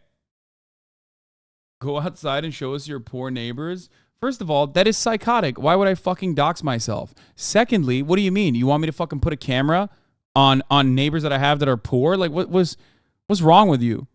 Go outside and show us your poor neighbors. First of all, that is psychotic. Why would I fucking dox myself? Secondly, what do you mean? You want me to fucking put a camera on neighbors that I have that are poor? Like, what's wrong with you?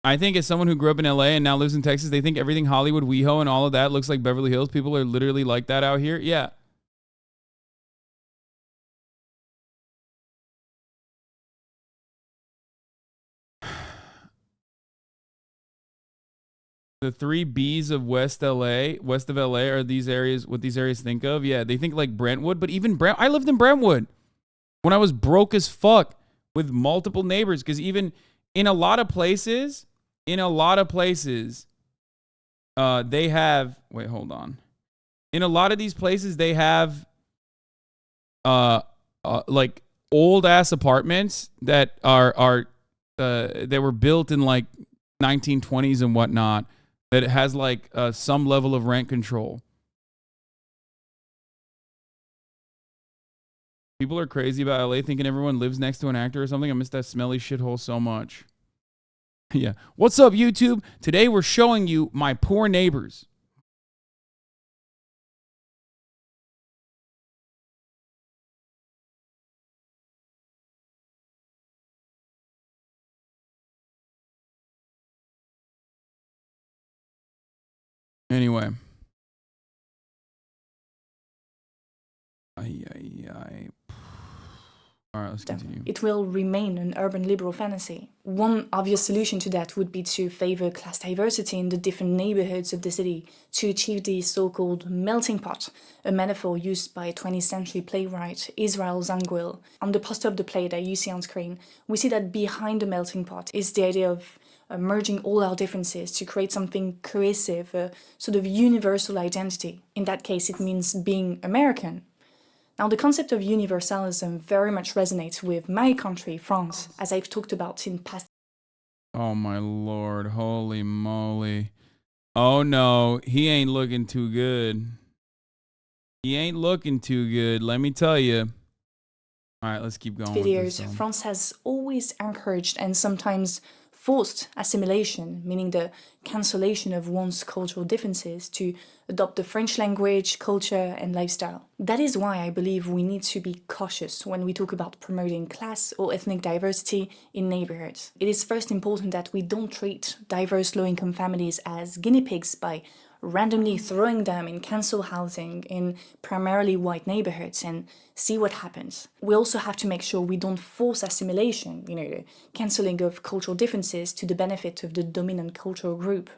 I think as someone who grew up in LA and now lives in Texas, they think everything Hollywood, WeHo, and all of that looks like Beverly Hills. People are literally like that out here. Yeah. The 3 B's of west of LA are these areas, what these areas think of. Yeah, they think like Brentwood, but even I lived in Brentwood when I was broke as fuck with multiple neighbors, because even in a lot of places, they have, wait, hold on. In a lot of these places, they have like old ass apartments that are they were built in like 1920s and whatnot, that it has like some level of rent control. People are crazy about LA, thinking everyone lives next to an actor or something. I miss that smelly shithole so much. Yeah. What's up, YouTube? Today we're showing you my poor neighbors. Anyway. All right, let's continue. It will remain an urban liberal fantasy. One obvious solution to that would be to favor class diversity in the different neighborhoods of the city to achieve the so-called melting pot, a metaphor used by 20th century playwright Israel Zangwill. On the poster of the play that you see on screen, we see that behind the melting pot is the idea of merging all our differences to create something cohesive, a sort of universal identity. In that case, it means being American. Now, the concept of universalism very much resonates with my country, France, as I've talked about in past. Oh my Lord, holy moly. Oh no, he ain't looking too good. He ain't looking too good, let me tell you. All right, let's keep going with this. Years, France has always encouraged and sometimes forced assimilation, meaning the cancellation of one's cultural differences to adopt the French language, culture, and lifestyle. That is why I believe we need to be cautious when we talk about promoting class or ethnic diversity in neighborhoods. It is first important that we don't treat diverse low-income families as guinea pigs by randomly throwing them in council housing in primarily white neighborhoods and see what happens. We also have to make sure we don't force assimilation, the cancelling of cultural differences to the benefit of the dominant cultural group,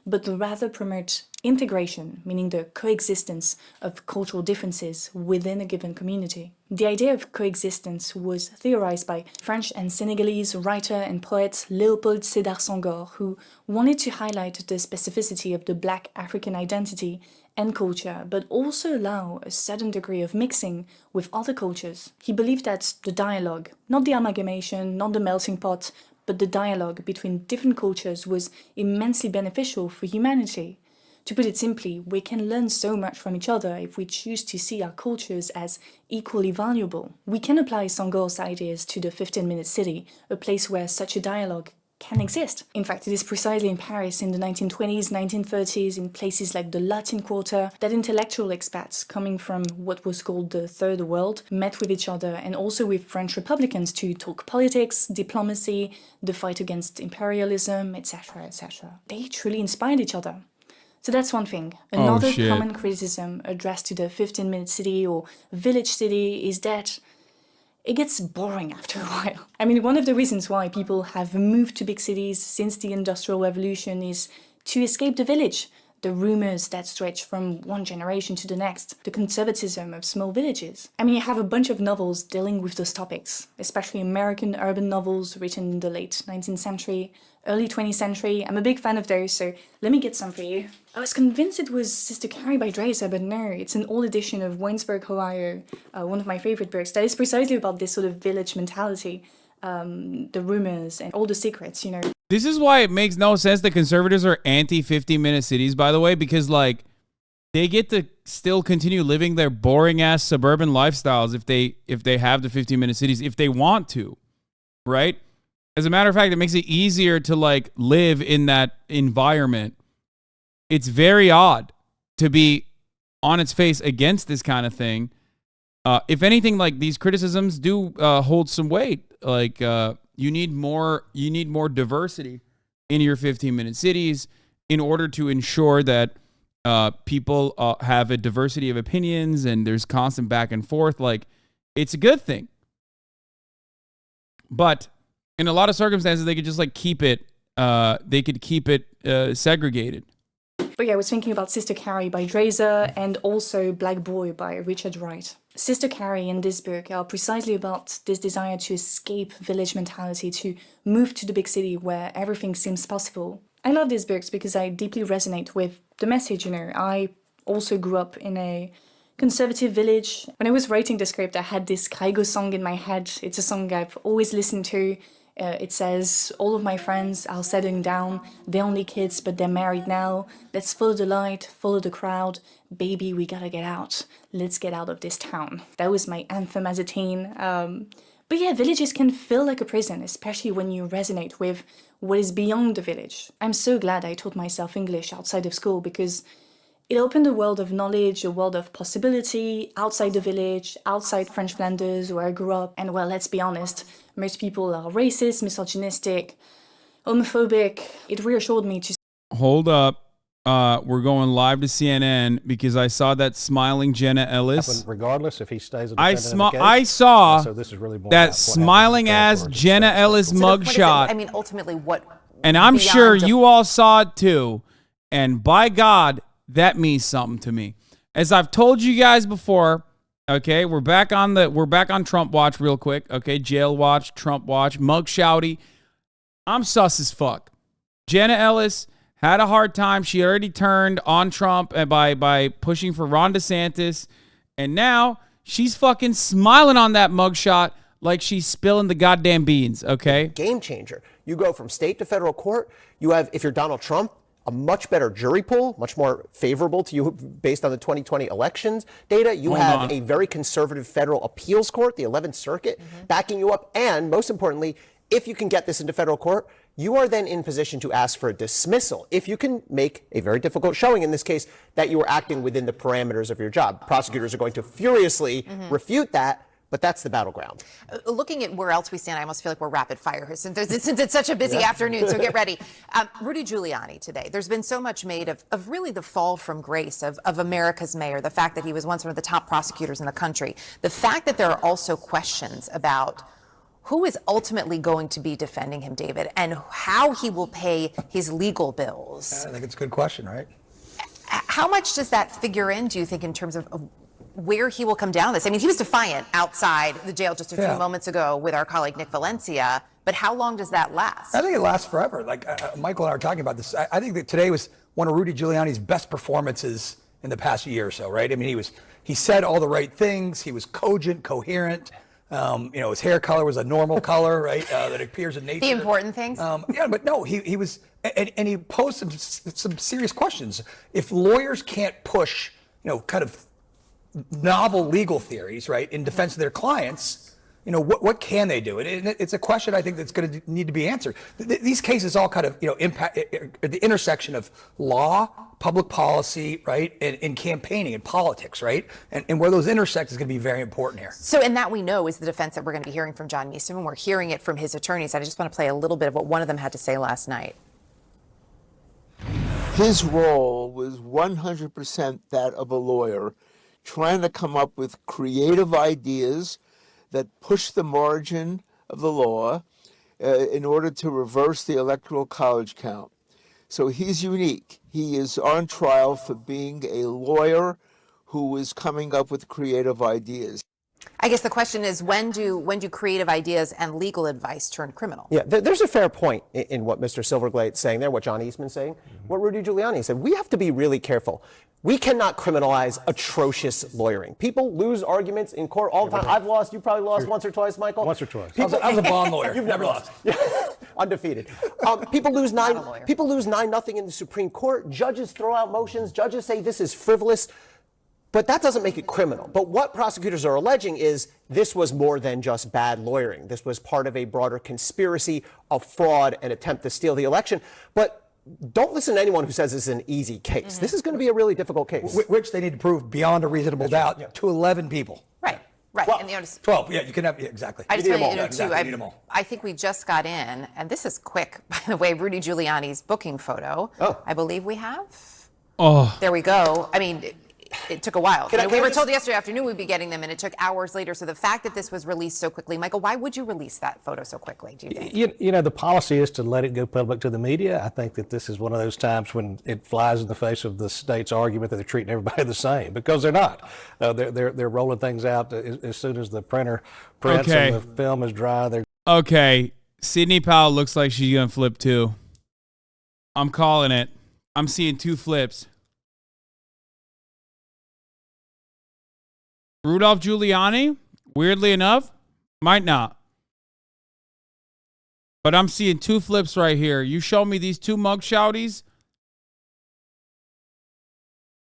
but rather promote integration, meaning the coexistence of cultural differences within a given community. The idea of coexistence was theorized by French and Senegalese writer and poet Léopold Sédar Senghor, who wanted to highlight the specificity of the Black African identity and culture, but also allow a certain degree of mixing with other cultures. He believed that the dialogue, not the amalgamation, not the melting pot, but the dialogue between different cultures was immensely beneficial for humanity. To put it simply, we can learn so much from each other if we choose to see our cultures as equally valuable. We can apply Senghor's ideas to the 15-minute city, a place where such a dialogue can exist. In fact, it is precisely in Paris in the 1920s, 1930s, in places like the Latin Quarter, that intellectual expats coming from what was called the Third World met with each other and also with French Republicans to talk politics, diplomacy, the fight against imperialism, etc., etc. They truly inspired each other. So that's one thing. Another common criticism addressed to the 15-minute city or village city is that it gets boring after a while. I mean, one of the reasons why people have moved to big cities since the Industrial Revolution is to escape the village, the rumors that stretch from one generation to the next, the conservatism of small villages. I mean, you have a bunch of novels dealing with those topics, especially American urban novels written in the late 19th century, early 20th century. I'm a big fan of those, so let me get some for you. I was convinced it was Sister Carrie by Dreiser, but no, it's an old edition of Waynesburg, Ohio, one of my favorite books, that is precisely about this sort of village mentality, the rumors and all the secrets, This is why it makes no sense that conservatives are anti-15-minute cities, by the way, because, they get to still continue living their boring-ass suburban lifestyles if they have the 15-minute cities, if they want to, right? As a matter of fact, it makes it easier to, live in that environment. It's very odd to be on its face against this kind of thing. If anything, these criticisms do hold some weight. You need more diversity in your 15-minute cities in order to ensure that people have a diversity of opinions and there's constant back and forth. It's a good thing. But in a lot of circumstances, they could just keep it. They could keep it segregated. But yeah, I was thinking about Sister Carrie by Dreiser and also Black Boy by Richard Wright. Sister Carrie and this book are precisely about this desire to escape village mentality, to move to the big city where everything seems possible. I love these books because I deeply resonate with the message, I also grew up in a conservative village. When I was writing the script, I had this Kygo song in my head. It's a song I've always listened to. It says, all of my friends are settling down, they're only kids, but they're married now. Let's follow the light, follow the crowd. Baby, we gotta get out. Let's get out of this town. That was my anthem as a teen. But yeah, villages can feel like a prison, especially when you resonate with what is beyond the village. I'm so glad I taught myself English outside of school because it opened a world of knowledge, a world of possibility, outside the village, outside French Flanders, where I grew up. And well, let's be honest, most people are racist, misogynistic, homophobic. It reassured me to... Hold up. We're going live to CNN because I saw that smiling Jenna Ellis. Regardless if he stays I saw so this is really that smiling ass Jenna Ellis mugshot. I mean, ultimately, what... And I'm sure you all saw it too. And by God... that means something to me. As I've told you guys before, okay, we're back on Trump watch real quick. Okay, jail watch, Trump watch, mug shouty. I'm sus as fuck. Jenna Ellis had a hard time. She already turned on Trump by pushing for Ron DeSantis, and now she's fucking smiling on that mugshot like she's spilling the goddamn beans, okay? Game changer. You go from state to federal court. You have, if you're Donald Trump, a much better jury pool, much more favorable to you based on the 2020 elections data. You have a very conservative federal appeals court, the 11th Circuit, backing you up. And most importantly, if you can get this into federal court, you are then in position to ask for a dismissal. If you can make a very difficult showing in this case that you are acting within the parameters of your job. Prosecutors are going to furiously refute that. But that's the battleground. Looking at where else we stand, I almost feel like we're rapid fire since it's such a busy afternoon, so get ready. Rudy Giuliani today. There's been so much made of really the fall from grace of America's mayor, the fact that he was once one of the top prosecutors in the country, the fact that there are also questions about who is ultimately going to be defending him, David, and how he will pay his legal bills. I think it's a good question, right? How much does that figure in, do you think, in terms of where he will come down this? I mean, he was defiant outside the jail just a few moments ago with our colleague Nick Valencia, but how long does that last? I think it lasts forever. Like Michael and I were talking about this. I think that today was one of Rudy Giuliani's best performances in the past year or so, right? I mean, he said all the right things. He was cogent, coherent. His hair color was a normal color, right? That appears in nature. The important things. But no, he was, and he posed some serious questions. If lawyers can't push, kind of novel legal theories, right, in defense of their clients, what can they do? And it's a question I think that's going to need to be answered. These cases all kind of, impact the intersection of law, public policy, right, and campaigning and politics, right? And where those intersect is going to be very important here. So, and that we know is the defense that we're going to be hearing from John Meeson, and we're hearing it from his attorneys. I just want to play a little bit of what one of them had to say last night. His role was 100% that of a lawyer, trying to come up with creative ideas that push the margin of the law in order to reverse the electoral college count. So he's unique. He is on trial for being a lawyer who is coming up with creative ideas. I guess the question is, when do creative ideas and legal advice turn criminal? Yeah, there's a fair point in what Mr. Silverglade's saying there, what John Eastman's saying, what Rudy Giuliani said. We have to be really careful. We cannot criminalize atrocious lawyering. People lose arguments in court all the time. I've lost. You probably lost once or twice, Michael. Once or twice. I was a bond lawyer. You've never lost. Undefeated. People lose 9-0 in the Supreme Court. Judges throw out motions. Judges say this is frivolous. But that doesn't make it criminal. But what prosecutors are alleging is this was more than just bad lawyering. This was part of a broader conspiracy of fraud and attempt to steal the election. But don't listen to anyone who says this is an easy case. This is going to be a really difficult case. Which they need to prove beyond a reasonable doubt to 11 people. Right. 12, yeah, you can have, exactly. I just want to too, I think we just got in, and this is quick, by the way, Rudy Giuliani's booking photo. I believe we have. There we go. I mean, it took a while. We were told yesterday afternoon we'd be getting them, and it took hours later. So the fact that this was released so quickly, Michael, why would you release that photo so quickly, do you think? The policy is to let it go public to the media. I think that this is one of those times when it flies in the face of the state's argument that they're treating everybody the same, because they're not. They're rolling things out as soon as the printer prints and the film is dry. Okay, Sidney Powell looks like she's going to flip too. I'm calling it. I'm seeing two flips. Rudolph Giuliani, weirdly enough, might not. But I'm seeing two flips right here. You show me these two mugshouties,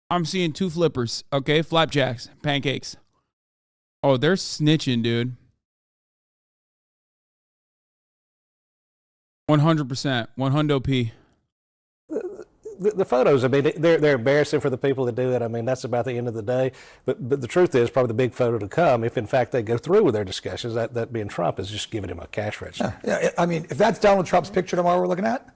I'm seeing two flippers. Okay, flapjacks, pancakes. Oh, they're snitching, dude. 100%, 100p. The photos, I mean, they're embarrassing for the people that do it. I mean, that's about the end of the day. But the truth is, probably the big photo to come, if in fact they go through with their discussions, that being Trump, is just giving him a cash register. Yeah, I mean, if that's Donald Trump's picture tomorrow we're looking at,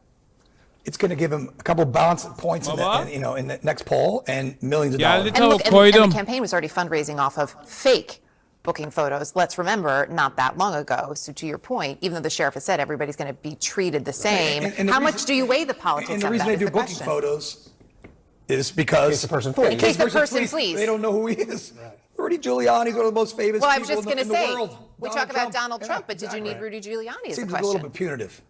it's going to give him a couple balance points in the next poll and millions of dollars. And look, and the campaign was already fundraising off of fake booking photos. Let's remember, not that long ago. So to your point, even though the sheriff has said everybody's going to be treated the same, how much do you weigh the politics of that? And the reason they do booking photos is in because case the person flees. In case the person flees. They don't know who he is. Right. Rudy Giuliani is one of the most famous people in the world. We talk about Donald Trump, but did you need Rudy Giuliani as a question? Seems a little bit punitive.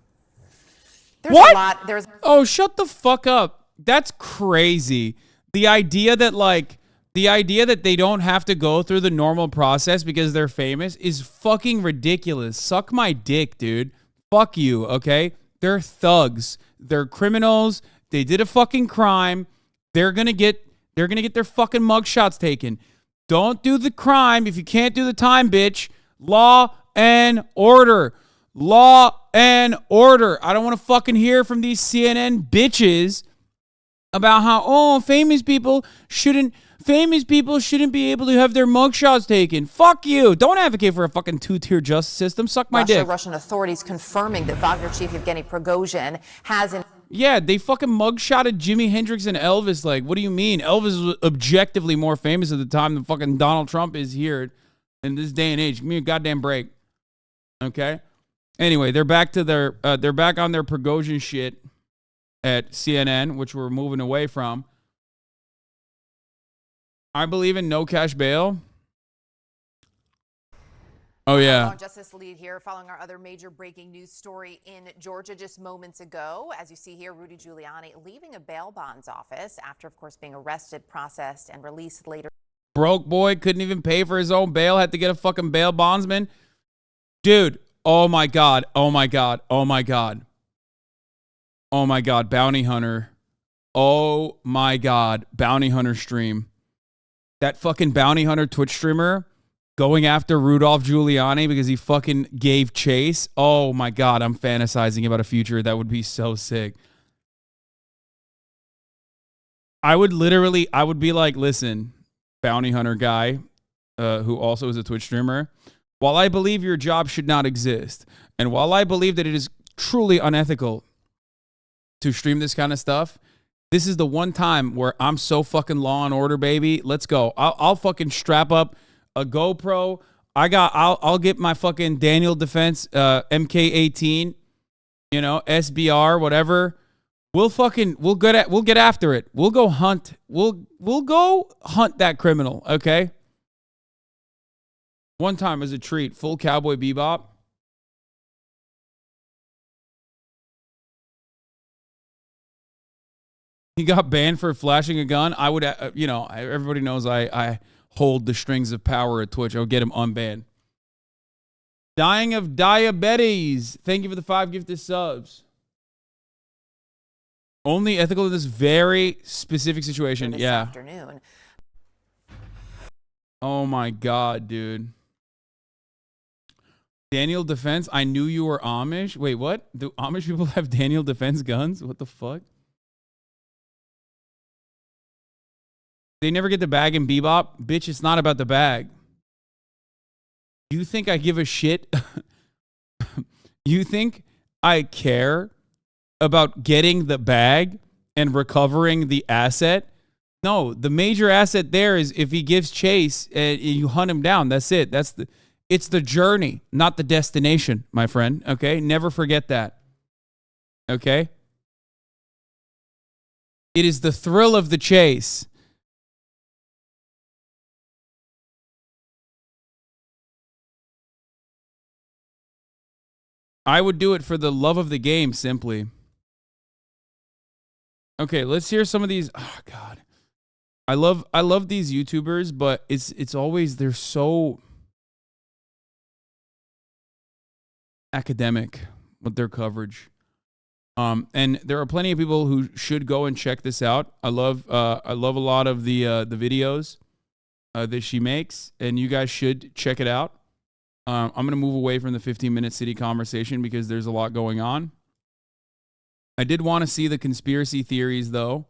There's a lot. Oh, shut the fuck up. That's crazy. The idea that, like, The idea that they don't have to go through the normal process because they're famous is fucking ridiculous. Suck my dick, dude. Fuck you, okay? They're thugs. They're criminals. They did a fucking crime. They're gonna get their fucking mugshots taken. Don't do the crime if you can't do the time, bitch. Law and order. Law and order. I don't want to fucking hear from these CNN bitches about how, famous people shouldn't be able to have their mugshots taken. Fuck you. Don't advocate for a fucking two-tier justice system. Suck my dick. Russian authorities confirming that Wagner chief Yevgeny Prigozhin has an... Yeah, they fucking mugshotted Jimi Hendrix and Elvis. Like, what do you mean? Elvis was objectively more famous at the time than fucking Donald Trump is here in this day and age. Give me a goddamn break. Okay? Anyway, they're back on their Prigozhin shit at CNN, which we're moving away from. I believe in no cash bail. Oh, yeah. Justice lead here following our other major breaking news story in Georgia just moments ago. As you see here, Rudi Giuliani leaving a bail bonds office after, of course, being arrested, processed, and released later. Broke boy, couldn't even pay for his own bail, had to get a fucking bail bondsman. Dude, oh my God, oh my God, oh my God. Oh my God, bounty hunter. Oh my God, bounty hunter stream. That fucking bounty hunter Twitch streamer going after Rudolph Giuliani because he fucking gave chase. Oh my God, I'm fantasizing about a future that would be so sick. I would be like, listen, bounty hunter guy, who also is a Twitch streamer, while I believe your job should not exist, and while I believe that it is truly unethical to stream this kind of stuff, this is the one time where I'm so fucking law and order, baby. Let's go. I'll fucking strap up a GoPro. I'll get my fucking Daniel Defense MK18, SBR, whatever. We'll get after it. We'll go hunt. We'll go hunt that criminal, okay? One time as a treat, full Cowboy Bebop. He got banned for flashing a gun. I would, everybody knows I hold the strings of power at Twitch. I'll get him unbanned. Dying of diabetes. Thank you for the 5 gifted subs. Only ethical in this very specific situation. This Yeah. afternoon. Oh my God, dude. Daniel Defense. I knew you were Amish. Wait, what? Do Amish people have Daniel Defense guns? What the fuck? They never get the bag in Bebop. Bitch, it's not about the bag. You think I give a shit? You think I care about getting the bag and recovering the asset? No, the major asset there is if he gives chase and you hunt him down. That's it. It's the journey, not the destination, my friend. Okay? Never forget that. Okay? It is the thrill of the chase. I would do it for the love of the game, simply. Okay, let's hear some of these. Oh God, I love these YouTubers, but it's always, they're so academic with their coverage. And there are plenty of people who should go and check this out. I love a lot of the videos that she makes, and you guys should check it out. I'm going to move away from the 15-minute city conversation because there's a lot going on. I did want to see the conspiracy theories, though.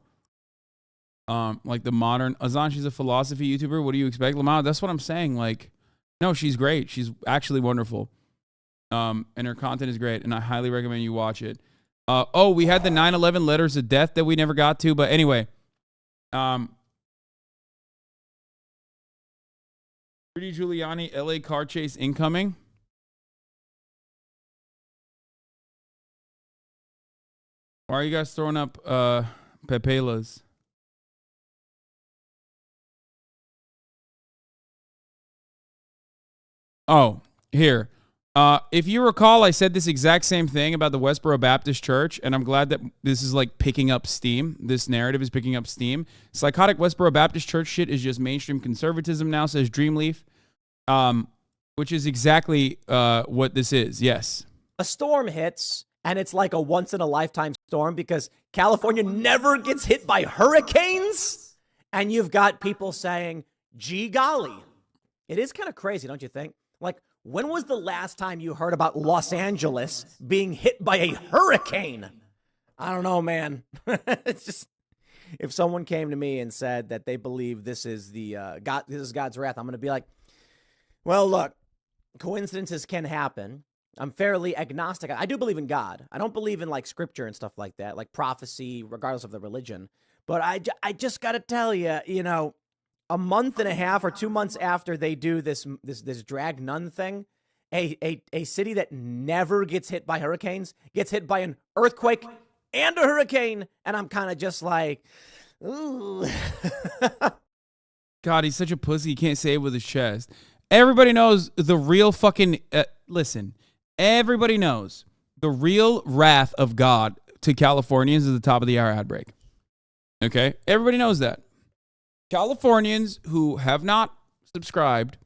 Like the modern... Hasan, she's a philosophy YouTuber. What do you expect? Lamau, that's what I'm saying. Like, no, she's great. She's actually wonderful. And her content is great, and I highly recommend you watch it. We had the 9/11 letters of death that we never got to, but anyway. Rudy Giuliani, LA car chase incoming. Why are you guys throwing up Pepelas? Oh, here. If you recall, I said this exact same thing about the Westboro Baptist Church, and I'm glad that this is like picking up steam. This narrative is picking up steam. Psychotic Westboro Baptist Church shit is just mainstream conservatism now, says Dreamleaf, which is exactly what this is. Yes. A storm hits, and it's like a once-in-a-lifetime storm because California never gets hit by hurricanes, and you've got people saying, gee golly. It is kind of crazy, don't you think? Like, when was the last time you heard about Los Angeles being hit by a hurricane? I don't know, man. It's just, if someone came to me and said that they believe this is God's wrath, I'm going to be like, well, look, coincidences can happen. I'm fairly agnostic. I do believe in God. I don't believe in like scripture and stuff like that, like prophecy, regardless of the religion. But I just got to tell you, you know, a month and a half or 2 months after they do this drag nun thing, a city that never gets hit by hurricanes gets hit by an earthquake and a hurricane, and I'm kind of just like, ooh. God, he's such a pussy. He can't say it with his chest. Everybody knows the real fucking listen. Everybody knows the real wrath of God to Californians is the top of the hour ad break. Okay, everybody knows that. Californians who have not subscribed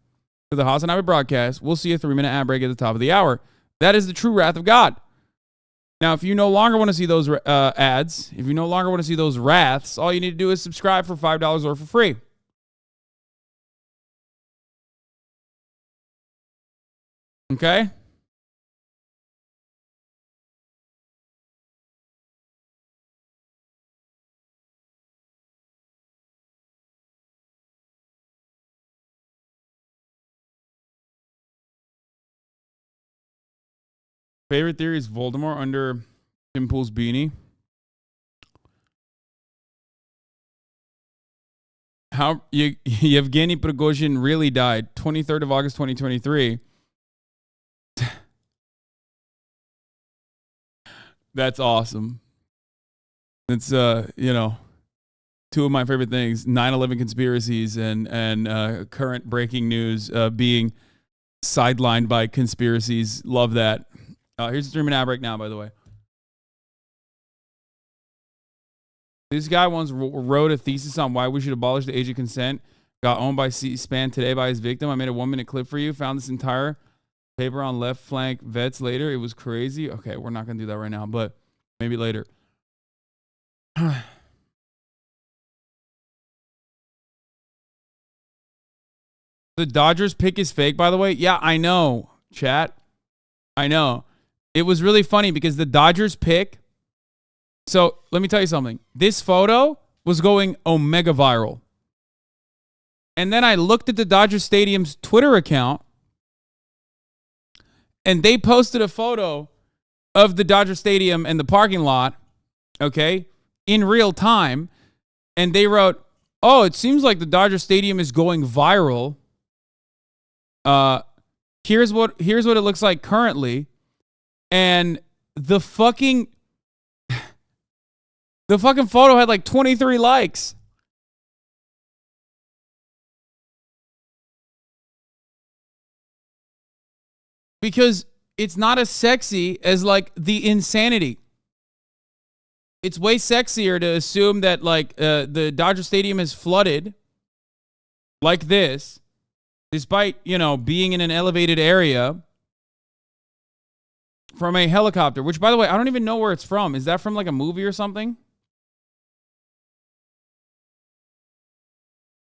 to the HasanAbi broadcast will see a 3-minute ad break at the top of the hour. That is the true wrath of God. Now, if you no longer want to see those ads, if you no longer want to see those wraths, all you need to do is subscribe for $5 or for free. Okay? Favorite theory is Voldemort under Tim Pool's beanie. How Yevgeny Prigozhin really died, 23rd of August, 2023. That's awesome. It's you know, two of my favorite things: 9/11 conspiracies and current breaking news being sidelined by conspiracies. Love that. Here's a 3-minute ad break now, by the way. This guy once wrote a thesis on why we should abolish the age of consent. Got owned by C-SPAN today by his victim. I made a 1-minute clip for you. Found this entire paper on left flank vets later. It was crazy. Okay, we're not going to do that right now, but maybe later. The Dodgers pick is fake, by the way. Yeah, I know, chat. I know. It was really funny because the Dodgers pick. So let me tell you something. This photo was going omega viral. And then I looked at the Dodger Stadium's Twitter account, and they posted a photo of the Dodger Stadium and the parking lot, okay, in real time. And they wrote, oh, it seems like the Dodger Stadium is going viral. Here's what it looks like currently. And the fucking photo had like 23 likes. Because it's not as sexy as like the insanity. It's way sexier to assume that like the Dodger Stadium is flooded like this, despite, you know, being in an elevated area, from a helicopter, which, by the way, I don't even know where it's from. Is that from like a movie or something?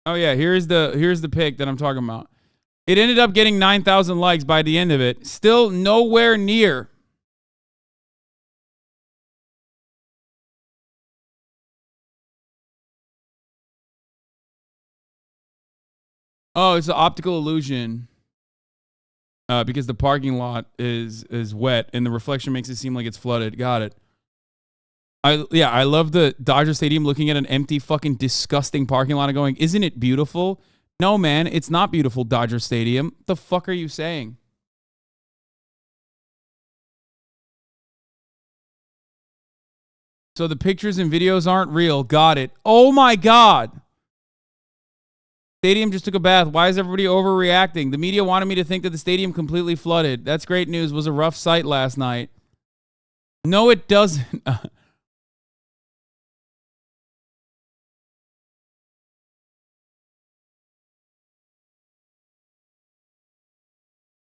Oh yeah, here's the pic that I'm talking about. It ended up getting 9,000 likes by the end of it. Still nowhere near. Oh, it's an optical illusion. Because the parking lot is wet and the reflection makes it seem like it's flooded. Got it. I love the Dodger Stadium looking at an empty fucking disgusting parking lot and going, isn't it beautiful? No, man, it's not beautiful, Dodger Stadium. What the fuck are you saying? So the pictures and videos aren't real. Got it. Oh my God. Stadium just took a bath. Why is everybody overreacting? The media wanted me to think that the stadium completely flooded. That's great news. It was a rough sight last night. No, it doesn't.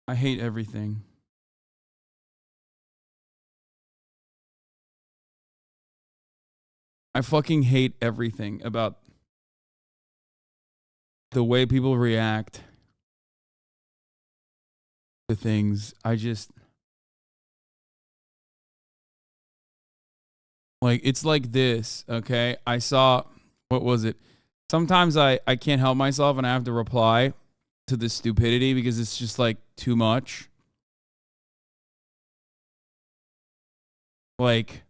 I hate everything. I fucking hate everything about the way people react to things. Like, it's like this, okay? I saw, what was it? Sometimes I can't help myself and I have to reply to the stupidity because it's just like too much. Like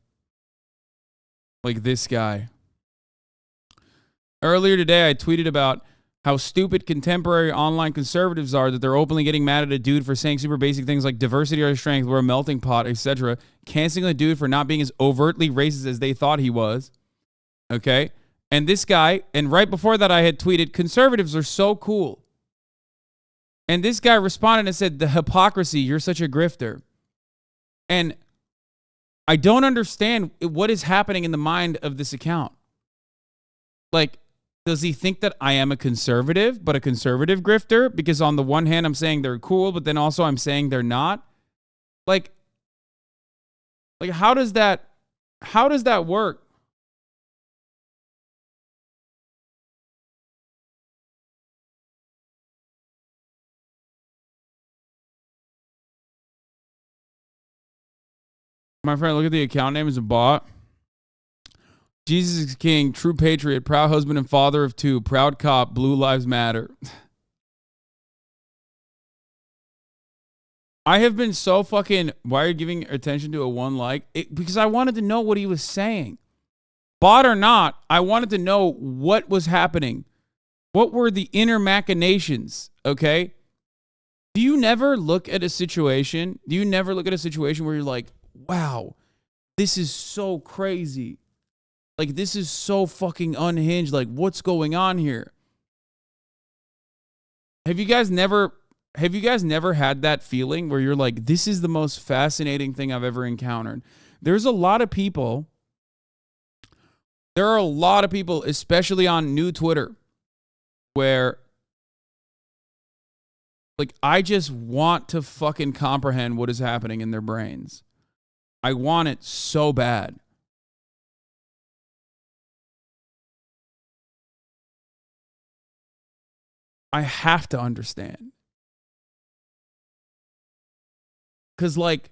this guy. Earlier today, I tweeted about how stupid contemporary online conservatives are that they're openly getting mad at a dude for saying super basic things like diversity or strength, we're a melting pot, etc. Canceling a dude for not being as overtly racist as they thought he was. Okay? And this guy, and right before that I had tweeted, conservatives are so cool. And this guy responded and said, the hypocrisy, you're such a grifter. And I don't understand what is happening in the mind of this account. Like, does he think that I am a conservative, but a conservative grifter? Because on the one hand, I'm saying they're cool, but then also I'm saying they're not. Like how does that work? My friend, look at the account name. Is a bot. Jesus is King, true patriot, proud husband and father of two, proud cop, blue lives matter. I have been so fucking, why are you giving attention to a one like? Because I wanted to know what he was saying. Bot or not, I wanted to know what was happening. What were the inner machinations, okay? Do you never look at a situation where you're like, wow, this is so crazy. Like, this is so fucking unhinged. Like, what's going on here? Have you guys never had that feeling where you're like, this is the most fascinating thing I've ever encountered? There are a lot of people, especially on new Twitter, where like, I just want to fucking comprehend what is happening in their brains. I want it so bad. I have to understand. Because, like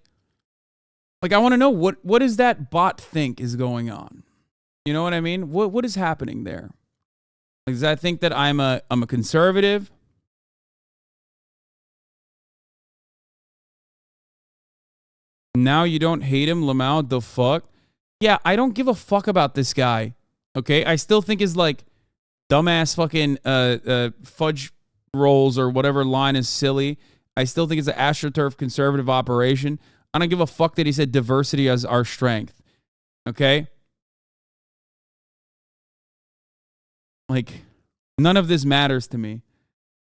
I want to know what does that bot think is going on? You know what I mean? What is happening there? Like, does that think that I'm a conservative? Now you don't hate him, Lamau, the fuck? Yeah, I don't give a fuck about this guy. Okay? I still think his, like, dumbass fucking fudge rolls or whatever line is silly. I still think it's an AstroTurf conservative operation. I don't give a fuck that he said diversity as our strength. Okay? Like, none of this matters to me.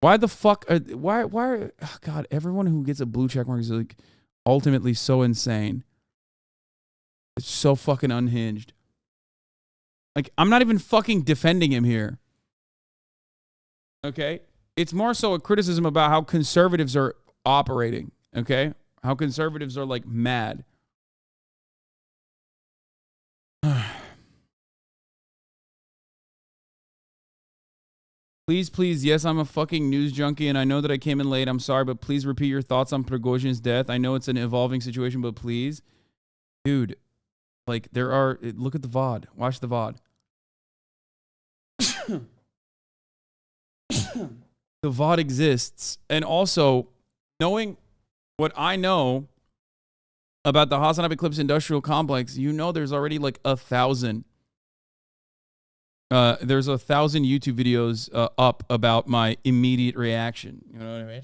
Why the fuck? Why? Oh God, everyone who gets a blue check mark is like ultimately so insane. It's so fucking unhinged. Like, I'm not even fucking defending him here. Okay? It's more so a criticism about how conservatives are operating. Okay? How conservatives are, like, mad. Please, yes, I'm a fucking news junkie, and I know that I came in late. I'm sorry, but please repeat your thoughts on Prigozhin's death. I know it's an evolving situation, but please. Dude, like, look at the VOD. Watch the VOD. The VOD exists. And also, knowing what I know about the HasanAbi Clips industrial complex, you know there's already like 1,000. There's 1,000 YouTube videos up about my immediate reaction. You know what I mean?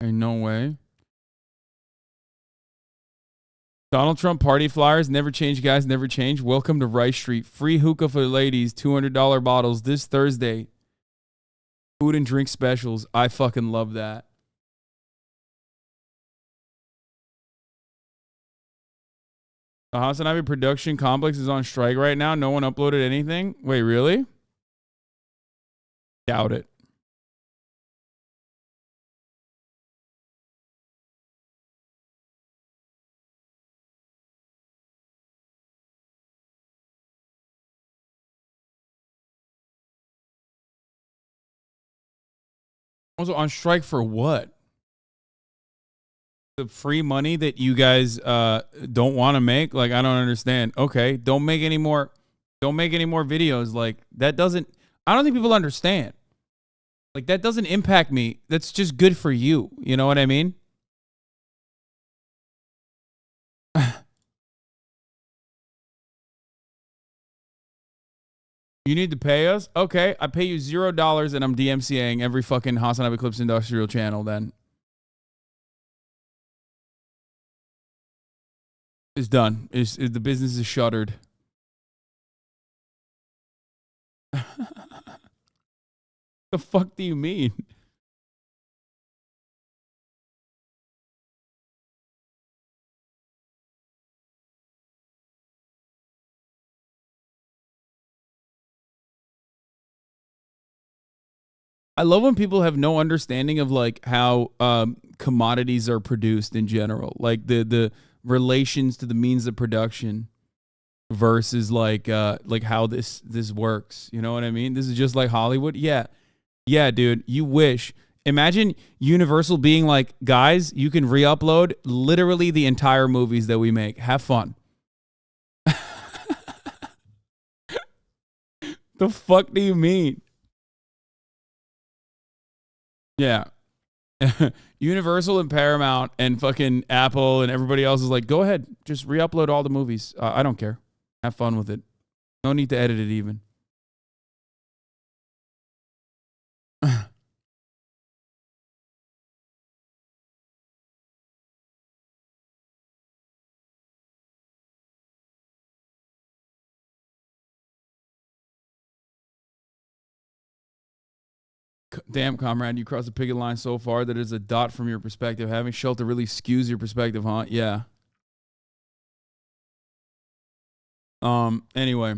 Ain't no way. Donald Trump party flyers never change, guys, never change. Welcome to Rice Street. Free hookah for ladies, $200 bottles this Thursday. Food and drink specials. I fucking love that. The HasanAbi production complex is on strike right now. No one uploaded anything. Wait, really? Doubt it. Also on strike for what? The free money that you guys don't want to make? Like, I don't understand. Okay, don't make any more videos. Like, that doesn't, I don't think people understand. Like, that doesn't impact me. That's just good for you. You know what I mean? You need to pay us? Okay, I pay you $0 and I'm DMCAing every fucking HasanAbi Clips Industrial channel then. It's done. The business is shuttered. The fuck do you mean? I love when people have no understanding of like how commodities are produced in general, like the relations to the means of production versus like how this works. You know what I mean? This is just like Hollywood. Yeah, dude. You wish. Imagine Universal being like, guys, you can re-upload literally the entire movies that we make. Have fun. The fuck do you mean? Yeah. Universal and Paramount and fucking Apple and everybody else is like, go ahead, just re-upload all the movies. I don't care. Have fun with it. No need to edit it even. Damn, comrade, you crossed the picket line so far that it's a dot from your perspective. Having shelter really skews your perspective, huh? Yeah. Anyway.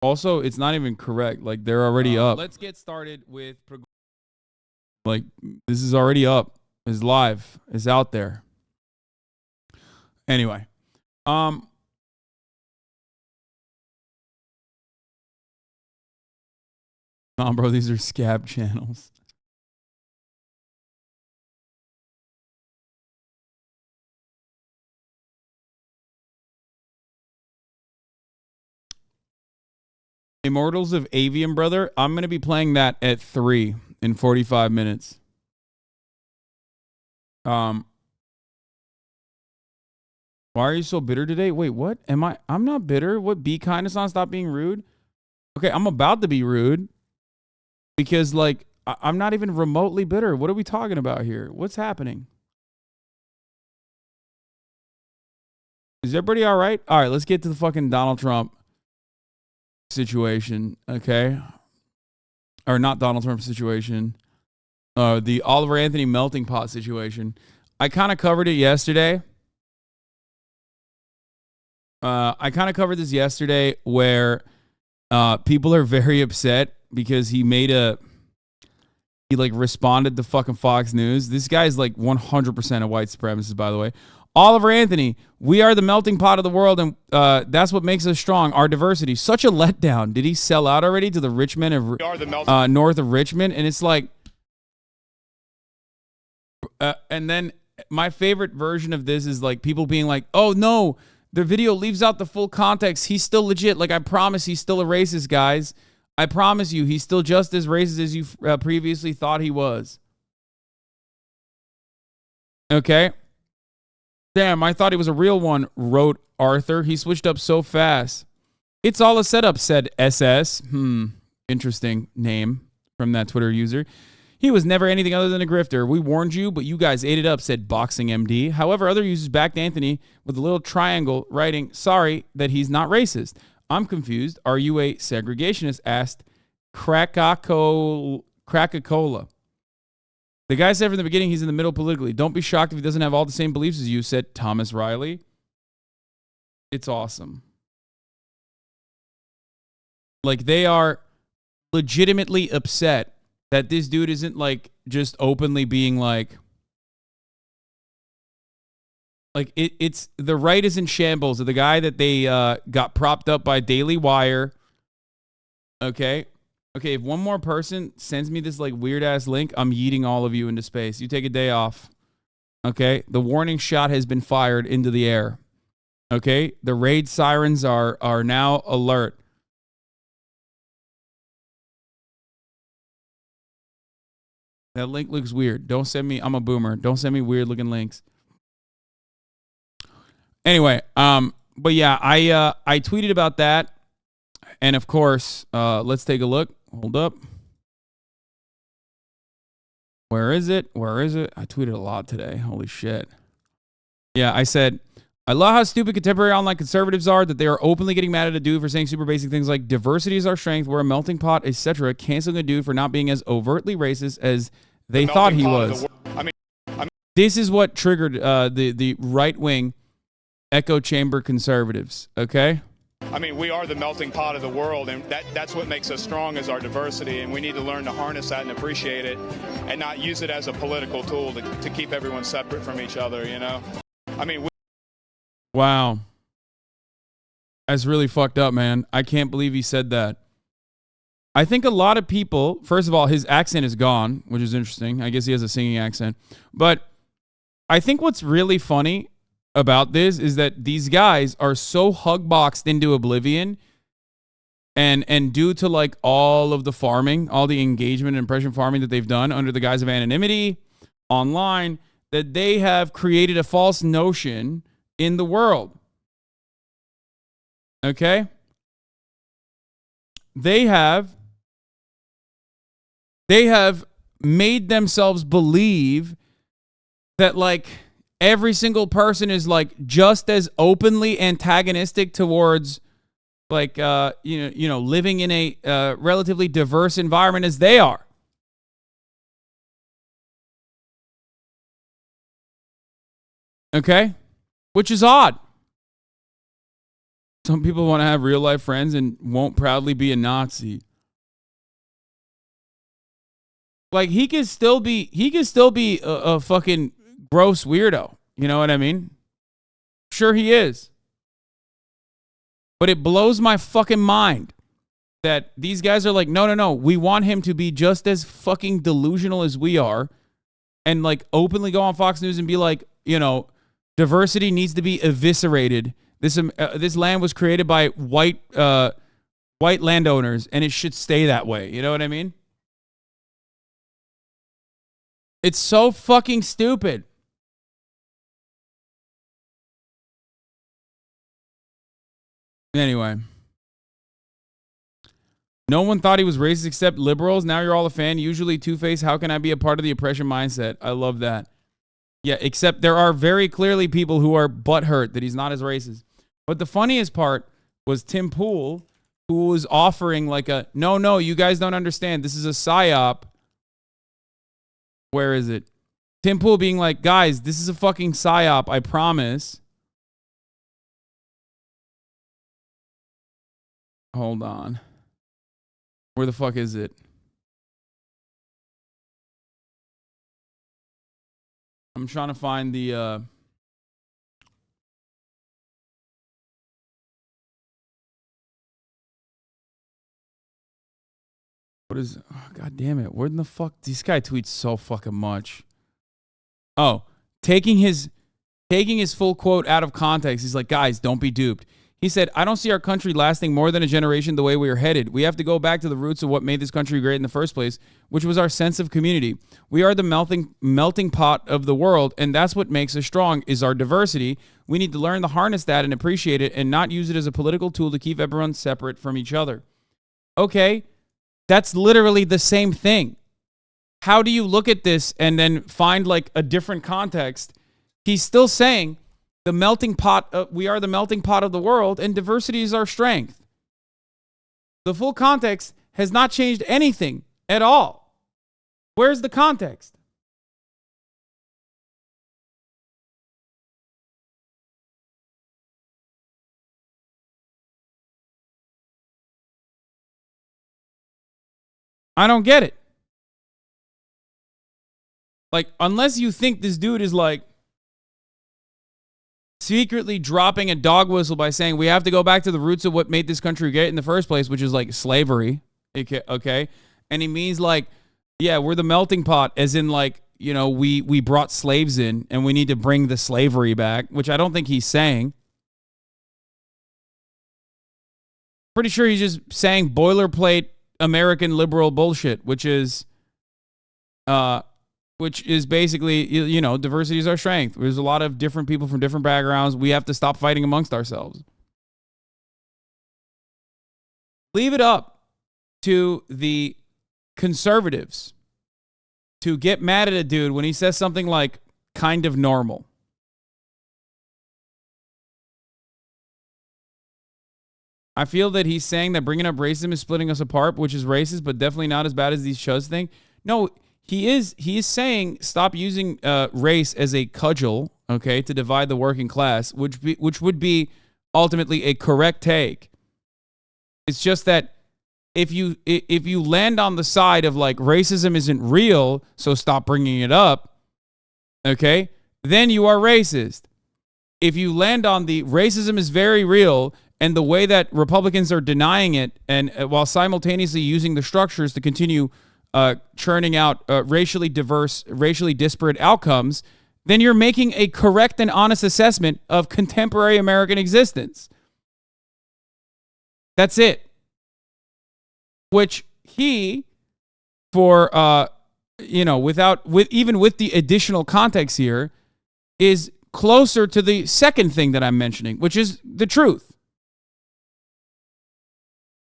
Also, it's not even correct. Like, they're already up. Let's get started with... Like, this is already up. It's live. It's out there. Anyway. Nah, bro, these are scab channels. Immortals of Aveum, brother. I'm going to be playing that at 3 in 45 minutes. Why are you so bitter today? Wait, what? I'm not bitter. What? Be kind, Hasan. Stop being rude. Okay, I'm about to be rude because, like, I'm not even remotely bitter. What are we talking about here? What's happening? Is everybody all right? All right, let's get to the fucking Donald Trump situation, okay? Or not Donald Trump situation. The Oliver Anthony melting pot situation. I kind of covered it yesterday. I kind of covered this yesterday where people are very upset because he responded to fucking Fox News. This guy's like 100% a white supremacist, by the way. Oliver Anthony, we are the melting pot of the world, and that's what makes us strong, our diversity. Such a letdown. Did he sell out already to the rich men of north of Richmond? And it's like, and then my favorite version of this is like people being like, oh no, the video leaves out the full context. He's still legit. Like, I promise he's still a racist, guys. I promise you, he's still just as racist as you previously thought he was. Okay? Damn, I thought he was a real one, wrote Arthur. He switched up so fast. It's all a setup, said SS. Interesting name. from that Twitter user. He was never anything other than a grifter. We warned you, but you guys ate it up, said Boxing MD. However, other users backed Anthony with a little triangle writing, sorry that he's not racist. I'm confused. Are you a segregationist? Asked Krakola. The guy said from the beginning he's in the middle politically. Don't be shocked if he doesn't have all the same beliefs as you, said Thomas Riley. It's awesome. Like, they are legitimately upset that this dude isn't, like, just openly being like it's the right is in shambles. The guy that they got propped up by Daily Wire. Okay, if one more person sends me this, like, weird-ass link, I'm yeeting all of you into space. You take a day off. Okay, the warning shot has been fired into the air. Okay, the raid sirens are now alert. That link looks weird. Don't send me, I'm a boomer. Don't send me weird looking links. Anyway, but yeah, I tweeted about that. And of course, let's take a look. Hold up. Where is it? I tweeted a lot today. Holy shit. Yeah, I said, I love how stupid contemporary online conservatives are, that they are openly getting mad at a dude for saying super basic things like diversity is our strength, we're a melting pot, etc., canceling a dude for not being as overtly racist as they thought he was. This is what triggered the right-wing echo chamber conservatives, okay? I mean, we are the melting pot of the world, and that's what makes us strong, is our diversity, and we need to learn to harness that and appreciate it and not use it as a political tool to keep everyone separate from each other, you know? I mean, wow. That's really fucked up, man. I can't believe he said that. I think a lot of people, first of all, his accent is gone, which is interesting. I guess he has a singing accent. But I think what's really funny about this is that these guys are so hugboxed into oblivion, and due to, like, all of the farming, all the engagement and impression farming that they've done under the guise of anonymity online, that they have created a false notion in the world. Okay? They have made themselves believe that, like, every single person is, like, just as openly antagonistic towards, like, living in a relatively diverse environment as they are. Okay? Which is odd. Some people want to have real life friends and won't proudly be a Nazi. Like, he could still be a fucking gross weirdo. You know what I mean? Sure he is. But it blows my fucking mind that these guys are like, no. We want him to be just as fucking delusional as we are, and, like, openly go on Fox News and be like, diversity needs to be eviscerated. This land was created by white landowners, and it should stay that way. You know what I mean? It's so fucking stupid. Anyway. No one thought he was racist except liberals. Now you're all a fan. Usually two-faced. How can I be a part of the oppression mindset? I love that. Yeah, except there are very clearly people who are butthurt that he's not as racist. But the funniest part was Tim Pool, who was offering like a, no, you guys don't understand. This is a psyop. Where is it? Tim Pool being like, guys, this is a fucking psyop, I promise. Hold on. Where the fuck is it? I'm trying to find the what is, oh, god damn it. Where in the fuck? This guy tweets so fucking much. Oh, taking his full quote out of context. He's like, guys, don't be duped. He said, I don't see our country lasting more than a generation the way we are headed. We have to go back to the roots of what made this country great in the first place, which was our sense of community. We are the melting pot of the world, and that's what makes us strong, is our diversity. We need to learn to harness that and appreciate it and not use it as a political tool to keep everyone separate from each other. Okay, That's literally the same thing. How do you look at this and then find like a different context? He's still saying the melting pot, we are the melting pot of the world, and diversity is our strength. The full context has not changed anything at all. Where's the context? I don't get it. Like, unless you think this dude is like secretly dropping a dog whistle by saying we have to go back to the roots of what made this country great in the first place, which is like slavery. Okay. And he means like, yeah, we're the melting pot, as in like, you know, we brought slaves in and we need to bring the slavery back, which I don't think he's saying. Pretty sure he's just saying boilerplate American liberal bullshit, which is basically, you know, diversity is our strength. There's a lot of different people from different backgrounds. We have to stop fighting amongst ourselves. Leave it up to the conservatives to get mad at a dude when he says something like kind of normal. I feel that he's saying that bringing up racism is splitting us apart, which is racist, but definitely not as bad as these shows think. No, he is saying stop using race as a cudgel, okay, to divide the working class, which would be ultimately a correct take. It's just that if you land on the side of like racism isn't real, so stop bringing it up, okay, then you are racist. If you land on the racism is very real, and the way that Republicans are denying it, and while simultaneously using the structures to continue churning out racially diverse, racially disparate outcomes, then you're making a correct and honest assessment of contemporary American existence. That's it. Which he, for even with the additional context here, is closer to the second thing that I'm mentioning, which is the truth.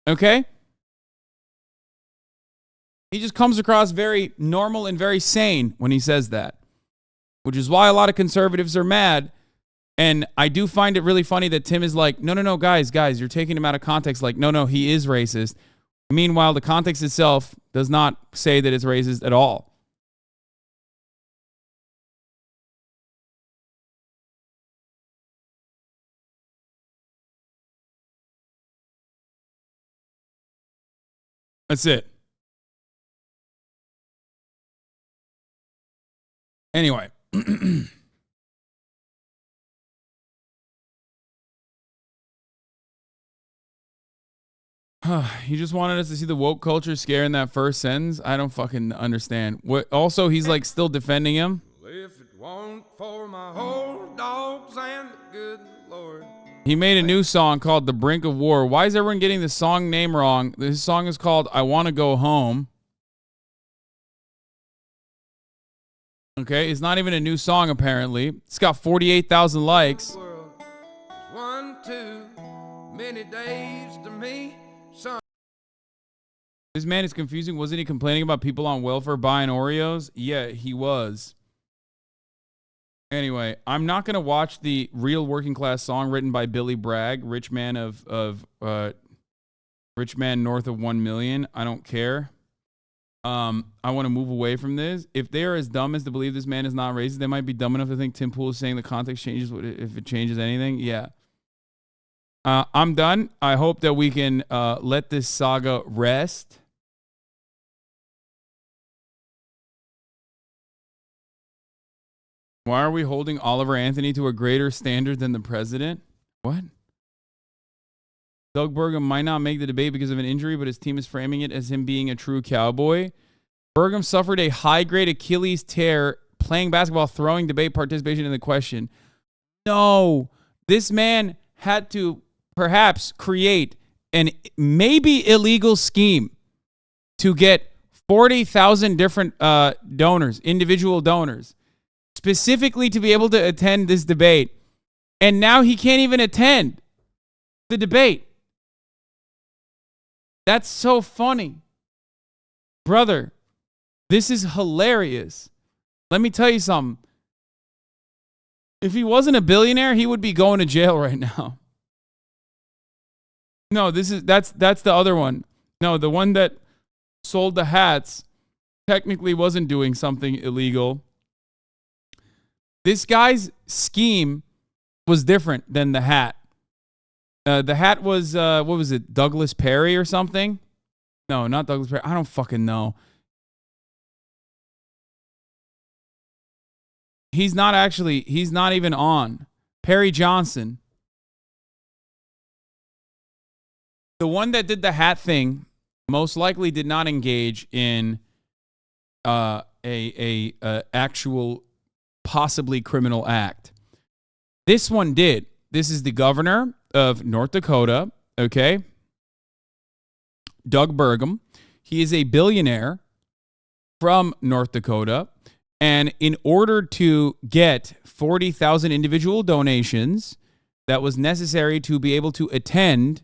Okay? He just comes across very normal and very sane when he says that, which is why a lot of conservatives are mad. And I do find it really funny that Tim is like, no, guys, you're taking him out of context. Like, no, he is racist. Meanwhile, the context itself does not say that it's racist at all. That's it. Anyway. He just wanted us to see the woke culture scare in that first sentence. I don't fucking understand. What? Also, he's like still defending him. If it weren't for my whole dogs and the good Lord. He made a new song called The Brink of War. Why is everyone getting the song name wrong? This song is called I Want to Go Home. Okay, it's not even a new song apparently. It's got 48,000 likes. One too many days to me. This man is confusing. Wasn't he complaining about people on welfare buying Oreos? Yeah, he was. Anyway, I'm not going to watch the real working class song written by Billy Bragg, rich man rich man north of 1 million. I don't care. I want to move away from this. If they are as dumb as to believe this man is not racist, they might be dumb enough to think Tim Pool is saying the context changes if it changes anything. Yeah. I'm done. I hope that we can let this saga rest. Why are we holding Oliver Anthony to a greater standard than the president? What? Doug Burgum might not make the debate because of an injury, but his team is framing it as him being a true cowboy. Burgum suffered a high-grade Achilles tear playing basketball, throwing debate participation in the question. No, this man had to perhaps create an maybe illegal scheme to get 40,000 different donors, individual donors, specifically to be able to attend this debate. And now he can't even attend the debate. That's so funny. Brother, this is hilarious. Let me tell you something. If he wasn't a billionaire, he would be going to jail right now. No, that's the other one. No, the one that sold the hats technically wasn't doing something illegal. This guy's scheme was different than the hat. The hat was, what was it, Douglas Perry or something? No, not Douglas Perry. I don't fucking know. He's not even on. Perry Johnson. The one that did the hat thing most likely did not engage in a actual possibly criminal act. This one did. This is the governor of North Dakota, okay? Doug Burgum. He is a billionaire from North Dakota. And in order to get 40,000 individual donations that was necessary to be able to attend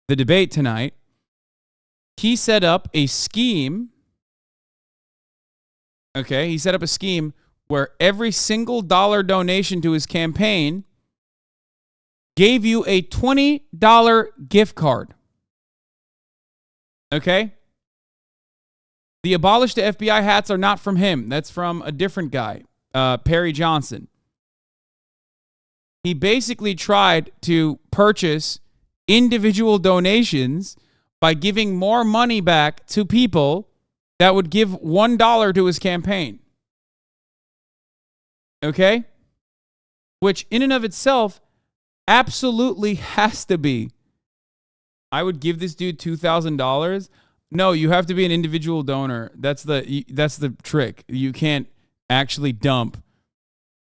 the debate tonight, he set up a scheme. Okay, he set up a scheme where every single dollar donation to his campaign gave you a $20 gift card. Okay? The abolish the FBI hats are not from him. That's from a different guy, Perry Johnson. He basically tried to purchase individual donations by giving more money back to people that would give $1 to his campaign. Okay? Which in and of itself absolutely has to be. I would give this dude $2,000. No, you have to be an individual donor. That's the trick. You can't actually dump.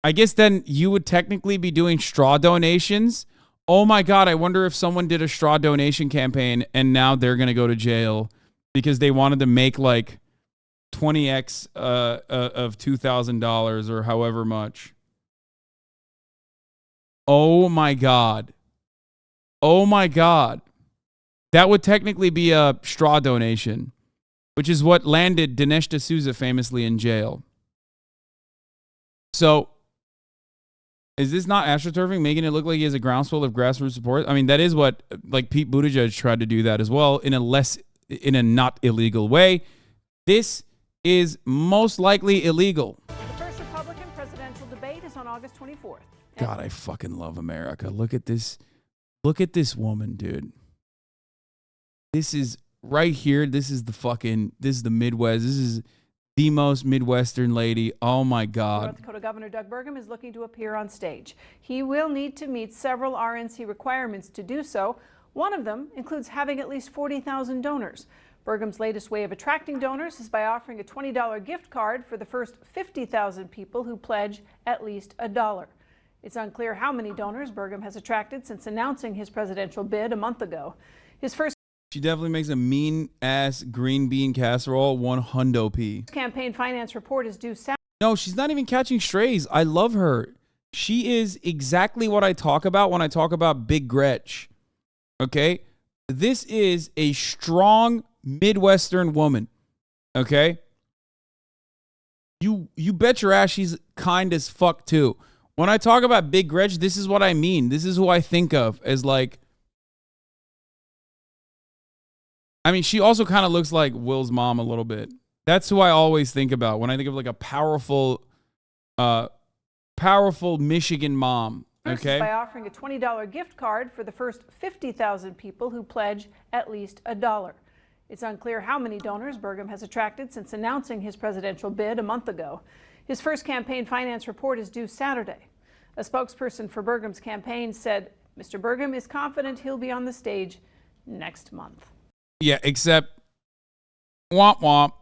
I guess then you would technically be doing straw donations. Oh my God, I wonder if someone did a straw donation campaign and now they're going to go to jail because they wanted to make like 20x of $2,000 or however much. Oh my God. Oh my God. That would technically be a straw donation, which is what landed Dinesh D'Souza famously in jail. So, is this not astroturfing, making it look like he has a groundswell of grassroots support? I mean, that is what, like, Pete Buttigieg tried to do that as well in a not illegal way. This is most likely illegal. The first Republican presidential debate is on August 24th. God, I fucking love America. Look at this. Look at this woman, dude. This is right here. This is the Midwest. This is the most Midwestern lady. Oh my God. North Dakota Governor Doug Burgum is looking to appear on stage. He will need to meet several RNC requirements to do so. One of them includes having at least 40,000 donors. Burgum's latest way of attracting donors is by offering a $20 gift card for the first 50,000 people who pledge at least $1. It's unclear how many donors Burgum has attracted since announcing his presidential bid a month ago. His first She definitely makes a mean-ass green bean casserole, $100p. campaign finance report is due Saturday. No, she's not even catching strays. I love her. She is exactly what I talk about when I talk about Big Gretch. Okay? This is a strong Midwestern woman. Okay? You bet your ass she's kind as fuck, too. When I talk about Big Gretch, this is what I mean. This is who I think of as, like, I mean, she also kind of looks like Will's mom a little bit. That's who I always think about when I think of like a powerful Michigan mom. Okay. By offering a $20 gift card for the first 50,000 people who pledge at least $1. It's unclear how many donors Burgum has attracted since announcing his presidential bid a month ago. His first campaign finance report is due Saturday. A spokesperson for Burgum's campaign said Mr. Burgum is confident he'll be on the stage next month. Yeah, except womp womp.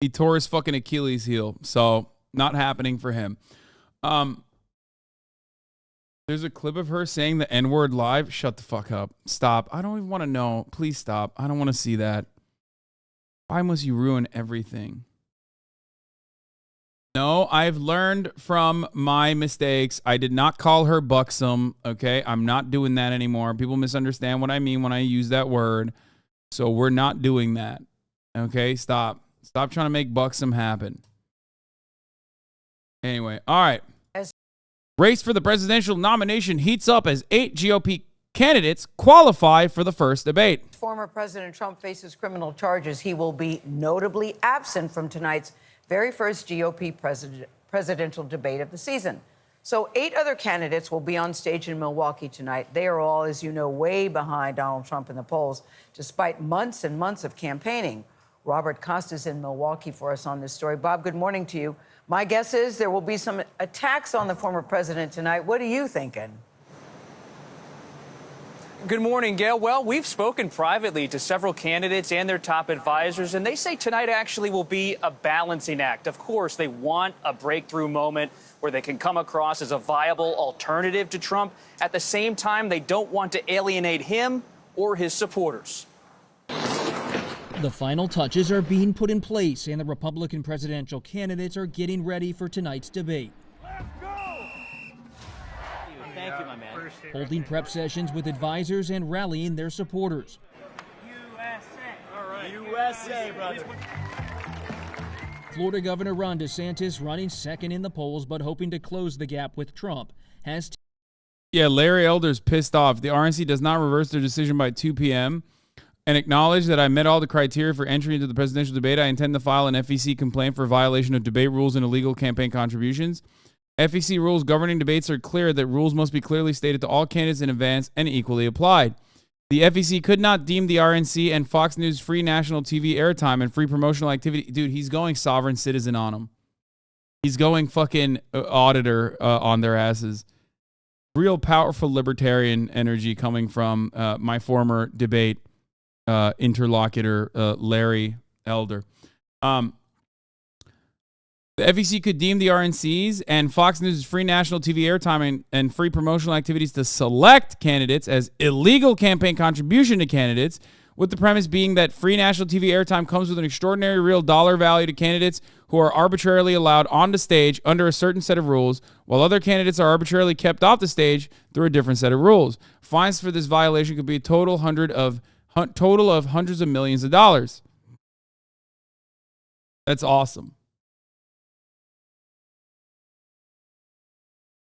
He tore his fucking Achilles heel, so not happening for him. There's a clip of her saying the N-word live. Shut the fuck up. Stop. I don't even want to know. Please stop. I don't want to see that. Why must you ruin everything? No, I've learned from my mistakes. I did not call her buxom, okay? I'm not doing that anymore. People misunderstand what I mean when I use that word. So we're not doing that. Okay? Stop. Stop trying to make Buxom happen. Anyway, all right. Race for the presidential nomination heats up as 8 GOP candidates qualify for the first debate. Former President Trump faces criminal charges. He will be notably absent from tonight's very first GOP presidential debate of the season. So 8 other candidates will be on stage in Milwaukee tonight. They are all, as you know, way behind Donald Trump in the polls, despite months and months of campaigning. Robert Costa's in Milwaukee for us on this story. Bob, good morning to you. My guess is there will be some attacks on the former president tonight. What are you thinking? Good morning, Gail. Well, we've spoken privately to several candidates and their top advisors, and they say tonight actually will be a balancing act. Of course, they want a breakthrough moment where they can come across as a viable alternative to Trump. At the same time, they don't want to alienate him or his supporters. The final touches are being put in place, and the Republican presidential candidates are getting ready for tonight's debate. Thank you, my man. Holding prep sessions with advisors and rallying their supporters. USA. All right. USA, brother. Florida Governor Ron DeSantis running second in the polls, but hoping to close the gap with Trump, has... Yeah, Larry Elder's pissed off. The RNC does not reverse their decision by 2 p.m. and acknowledge that I met all the criteria for entry into the presidential debate. I intend to file an FEC complaint for violation of debate rules and illegal campaign contributions. FEC rules governing debates are clear that rules must be clearly stated to all candidates in advance and equally applied. The FEC could not deem the RNC and Fox News free national TV airtime and free promotional activity. Dude, he's going sovereign citizen on them. He's going fucking auditor on their asses. Real powerful libertarian energy coming from my former debate interlocutor, Larry Elder. The FEC could deem the RNCs and Fox News' free national TV airtime and free promotional activities to select candidates as illegal campaign contribution to candidates, with the premise being that free national TV airtime comes with an extraordinary real dollar value to candidates who are arbitrarily allowed on the stage under a certain set of rules, while other candidates are arbitrarily kept off the stage through a different set of rules. Fines for this violation could be a total of hundreds of millions of dollars. That's awesome.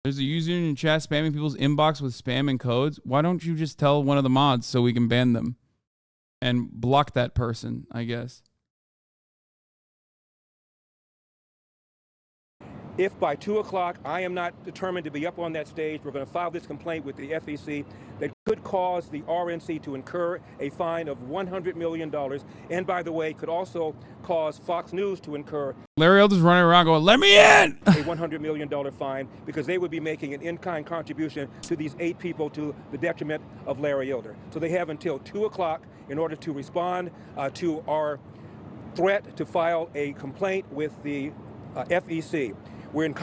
There's a user in your chat spamming people's inbox with spam and codes. Why don't you just tell one of the mods so we can ban them and block that person, I guess? If by 2 o'clock I am not determined to be up on that stage, we're going to file this complaint with the FEC that could cause the RNC to incur a fine of $100 million. And by the way, could also cause Fox News to incur... Larry Elder's running around going, let me in! a $100 million fine because they would be making an in-kind contribution to these 8 people to the detriment of Larry Elder. So they have until 2 o'clock in order to respond to our threat to file a complaint with the FEC. We're in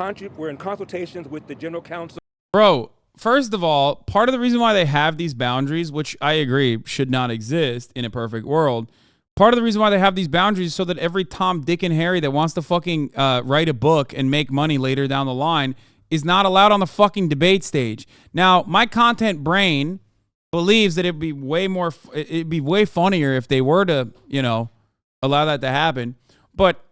consultations with the general counsel. Bro, first of all, part of the reason why they have these boundaries, which I agree should not exist in a perfect world, part of the reason why they have these boundaries is so that every Tom, Dick, and Harry that wants to fucking write a book and make money later down the line is not allowed on the fucking debate stage. Now, my content brain believes that it'd be way funnier if they were to, allow that to happen. But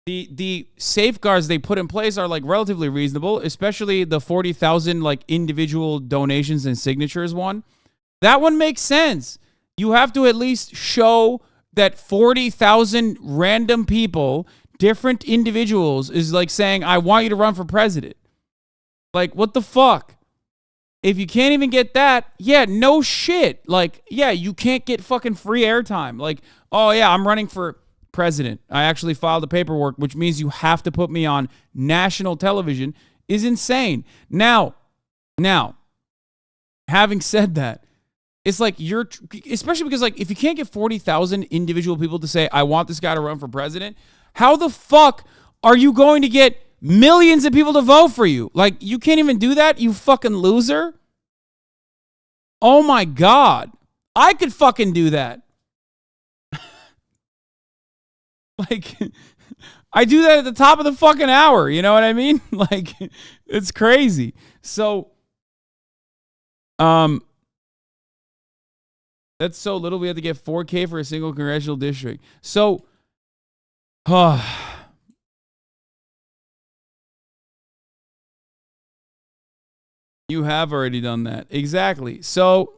the safeguards they put in place are like relatively reasonable, especially the 40,000 like individual donations and signatures one. That one makes sense. You have to at least show that 40,000 random people, different individuals, is like saying, I want you to run for president. Like, what the fuck? If you can't even get that, yeah, no shit. Like, yeah, you can't get fucking free airtime. Like, oh yeah, I'm running for president. I actually filed the paperwork, which means you have to put me on national television, is insane. Now, having said that, it's like especially because like if you can't get 40,000 individual people to say, I want this guy to run for president, how the fuck are you going to get millions of people to vote for you? Like, you can't even do that, you fucking loser. Oh my God. I could fucking do that. Like, I do that at the top of the fucking hour. You know what I mean? Like, it's crazy. So, that's so little. We have to get 4K for a single congressional district. So, You have already done that. Exactly. So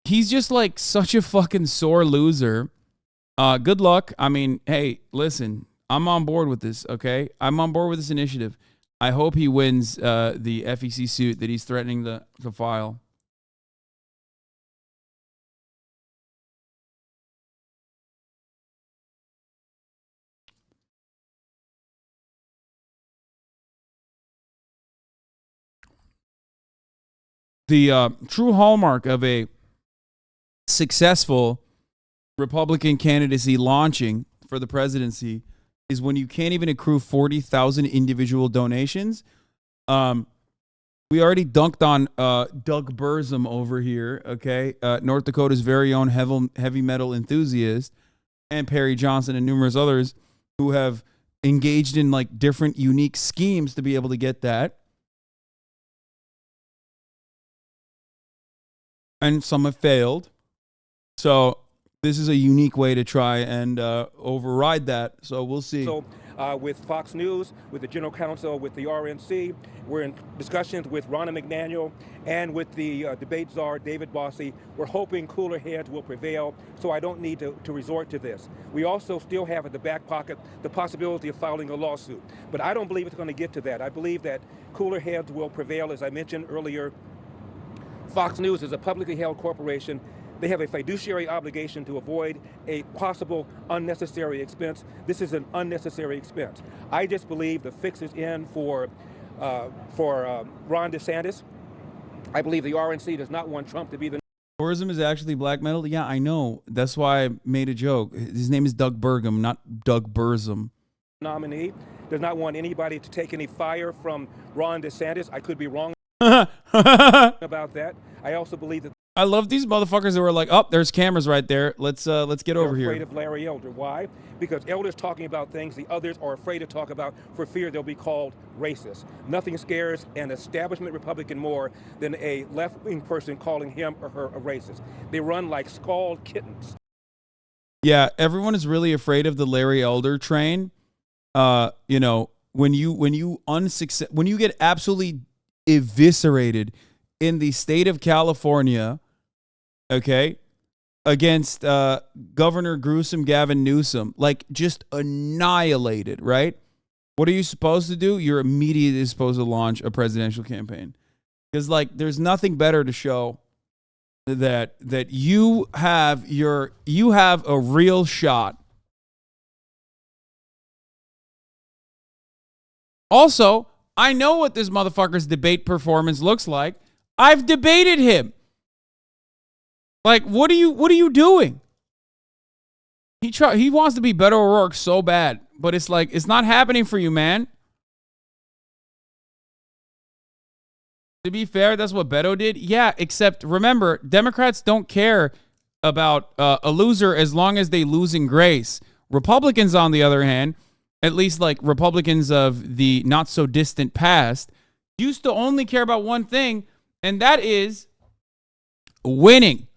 he's just like such a fucking sore loser. Good luck. I mean, hey, listen, I'm on board with this, okay? I'm on board with this initiative. I hope he wins the FEC suit that he's threatening to file. The true hallmark of a successful Republican candidacy launching for the presidency is when you can't even accrue 40,000 individual donations. We already dunked on Doug Burzum over here, okay? North Dakota's very own heavy metal enthusiast, and Perry Johnson and numerous others who have engaged in like different unique schemes to be able to get that. And some have failed. So this is a unique way to try and override that. So we'll see. So with Fox News, with the General Counsel, with the RNC, we're in discussions with Ronna McDaniel and with the debate czar, David Bossie. We're hoping cooler heads will prevail, so I don't need to resort to this. We also still have at the back pocket the possibility of filing a lawsuit. But I don't believe it's going to get to that. I believe that cooler heads will prevail. As I mentioned earlier, Fox News is a publicly held corporation. They have a fiduciary obligation to avoid a possible unnecessary expense. This is an unnecessary expense. I just believe the fix is in for Ron DeSantis. I believe the RNC does not want Trump to be the... Burzum is actually black metal? Yeah, I know. That's why I made a joke. His name is Doug Burgum, not Doug Burzum. Nominee does not want anybody to take any fire from Ron DeSantis. I could be wrong about that. I also believe that I love these motherfuckers who are like, oh, there's cameras right there. Let's get over here. They're afraid of Larry Elder. Why? Because Elder's talking about things the others are afraid to talk about for fear they'll be called racist. Nothing scares an establishment Republican more than a left-wing person calling him or her a racist. They run like scalded kittens. Yeah, everyone is really afraid of the Larry Elder train. You know, when you get absolutely eviscerated in the state of California, okay, against Governor Gruesome Gavin Newsom, like just annihilated, right? What are you supposed to do? You're immediately supposed to launch a presidential campaign, because like there's nothing better to show that you have a real shot. Also, I know what this motherfucker's debate performance looks like. I've debated him. Like, what are you doing? He wants to be Beto O'Rourke so bad, but it's like it's not happening for you, man. To be fair, that's what Beto did. Yeah, except remember, Democrats don't care about a loser as long as they lose in grace. Republicans, on the other hand, at least like Republicans of the not so distant past, used to only care about one thing, and that is winning.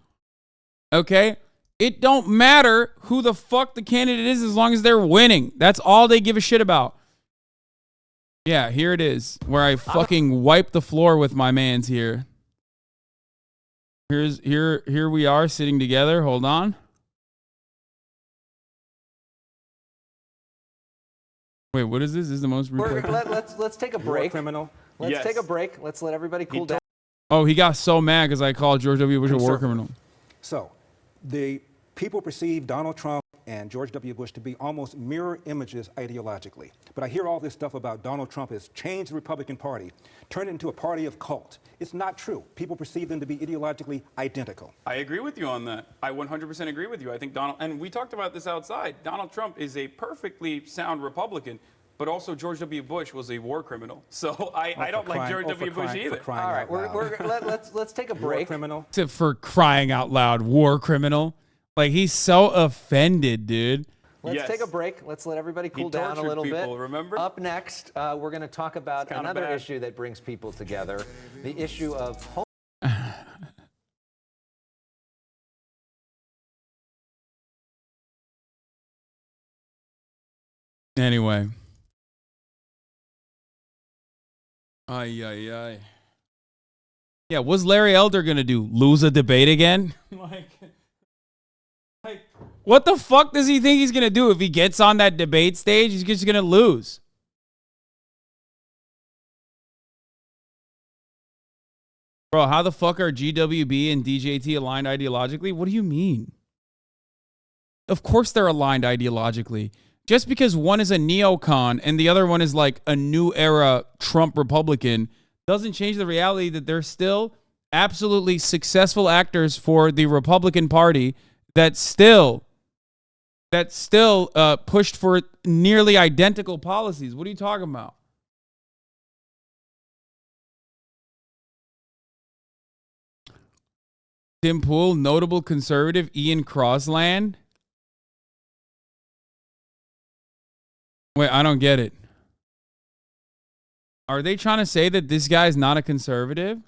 Okay? It don't matter who the fuck the candidate is as long as they're winning. That's all they give a shit about. Yeah, here it is, where I fucking wipe the floor with my mans here. Here we are sitting together. Hold on. Wait, what is this? This is the most replayed. Let's take a break. Criminal. Let's take a break. Let's let everybody cool down. Oh, he got so mad because I called George W. Bush a war criminal. So, the people perceive Donald Trump and George W. Bush to be almost mirror images ideologically. But I hear all this stuff about Donald Trump has changed the Republican Party, turned it into a party of cult. It's not true. People perceive them to be ideologically identical. I agree with you on that. I 100% agree with you. I think Donald, and we talked about this outside, Donald Trump is a perfectly sound Republican, but also George W. Bush was a war criminal. So I don't like George W. Bush either. All right, let's take a break. Criminal. For crying out loud, war criminal. Like, he's so offended, dude. Let's take a break. Let's let everybody cool down a little bit. Remember? Up next, we're going to talk about another issue that brings people together, the issue of Anyway. Ay. Yeah, what's Larry Elder gonna do? Lose a debate again? like, what the fuck does he think he's gonna do if he gets on that debate stage? He's just gonna lose. Bro, how the fuck are GWB and DJT aligned ideologically? What do you mean? Of course they're aligned ideologically. Just because one is a neocon and the other one is like a new era Trump Republican doesn't change the reality that they're still absolutely successful actors for the Republican Party that still pushed for nearly identical policies. What are you talking about? Tim Pool, notable conservative Ian Crossland. Wait, I don't get it. Are they trying to say that this guy's not a conservative?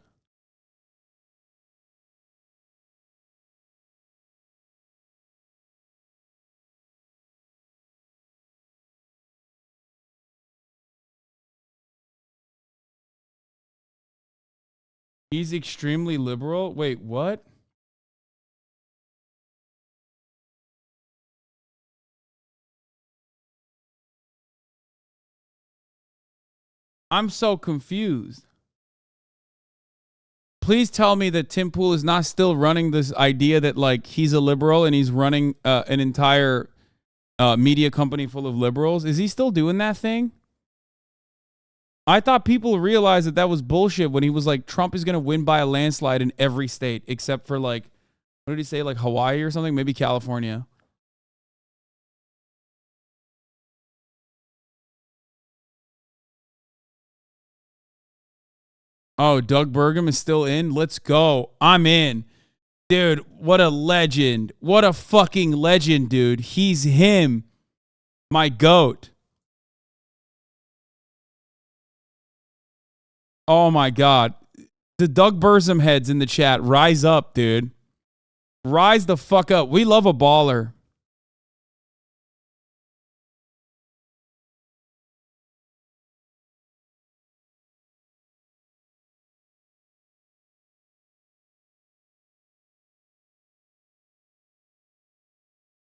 He's extremely liberal? Wait, what? I'm so confused. Please tell me that Tim Pool is not still running this idea that like he's a liberal and he's running an entire media company full of liberals. Is he still doing that thing? I thought people realized that that was bullshit when he was like, Trump is going to win by a landslide in every state except for like, what did he say? Like Hawaii or something? Maybe California. Oh, Doug Burgum is still in? Let's go. I'm in. Dude, what a legend. What a fucking legend, dude. He's him. My GOAT. Oh, my God. The Doug Burzum heads in the chat, rise up, dude. Rise the fuck up. We love a baller.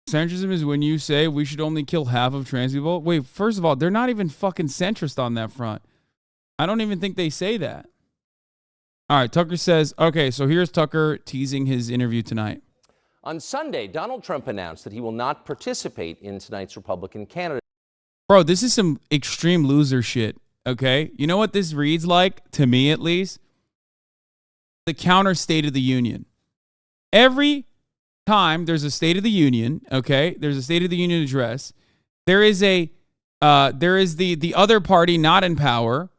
Centrism is when you say we should only kill half of trans people. Wait, first of all, they're not even fucking centrist on that front. I don't even think they say that. All right, Tucker says, okay, so here's Tucker teasing his interview tonight. On Sunday, Donald Trump announced that he will not participate in tonight's Republican candidate. Bro, this is some extreme loser shit, okay? You know what this reads like, to me at least? The counter State of the Union. Every time there's a State of the Union, okay? There's a State of the Union address. There is the other party not in power,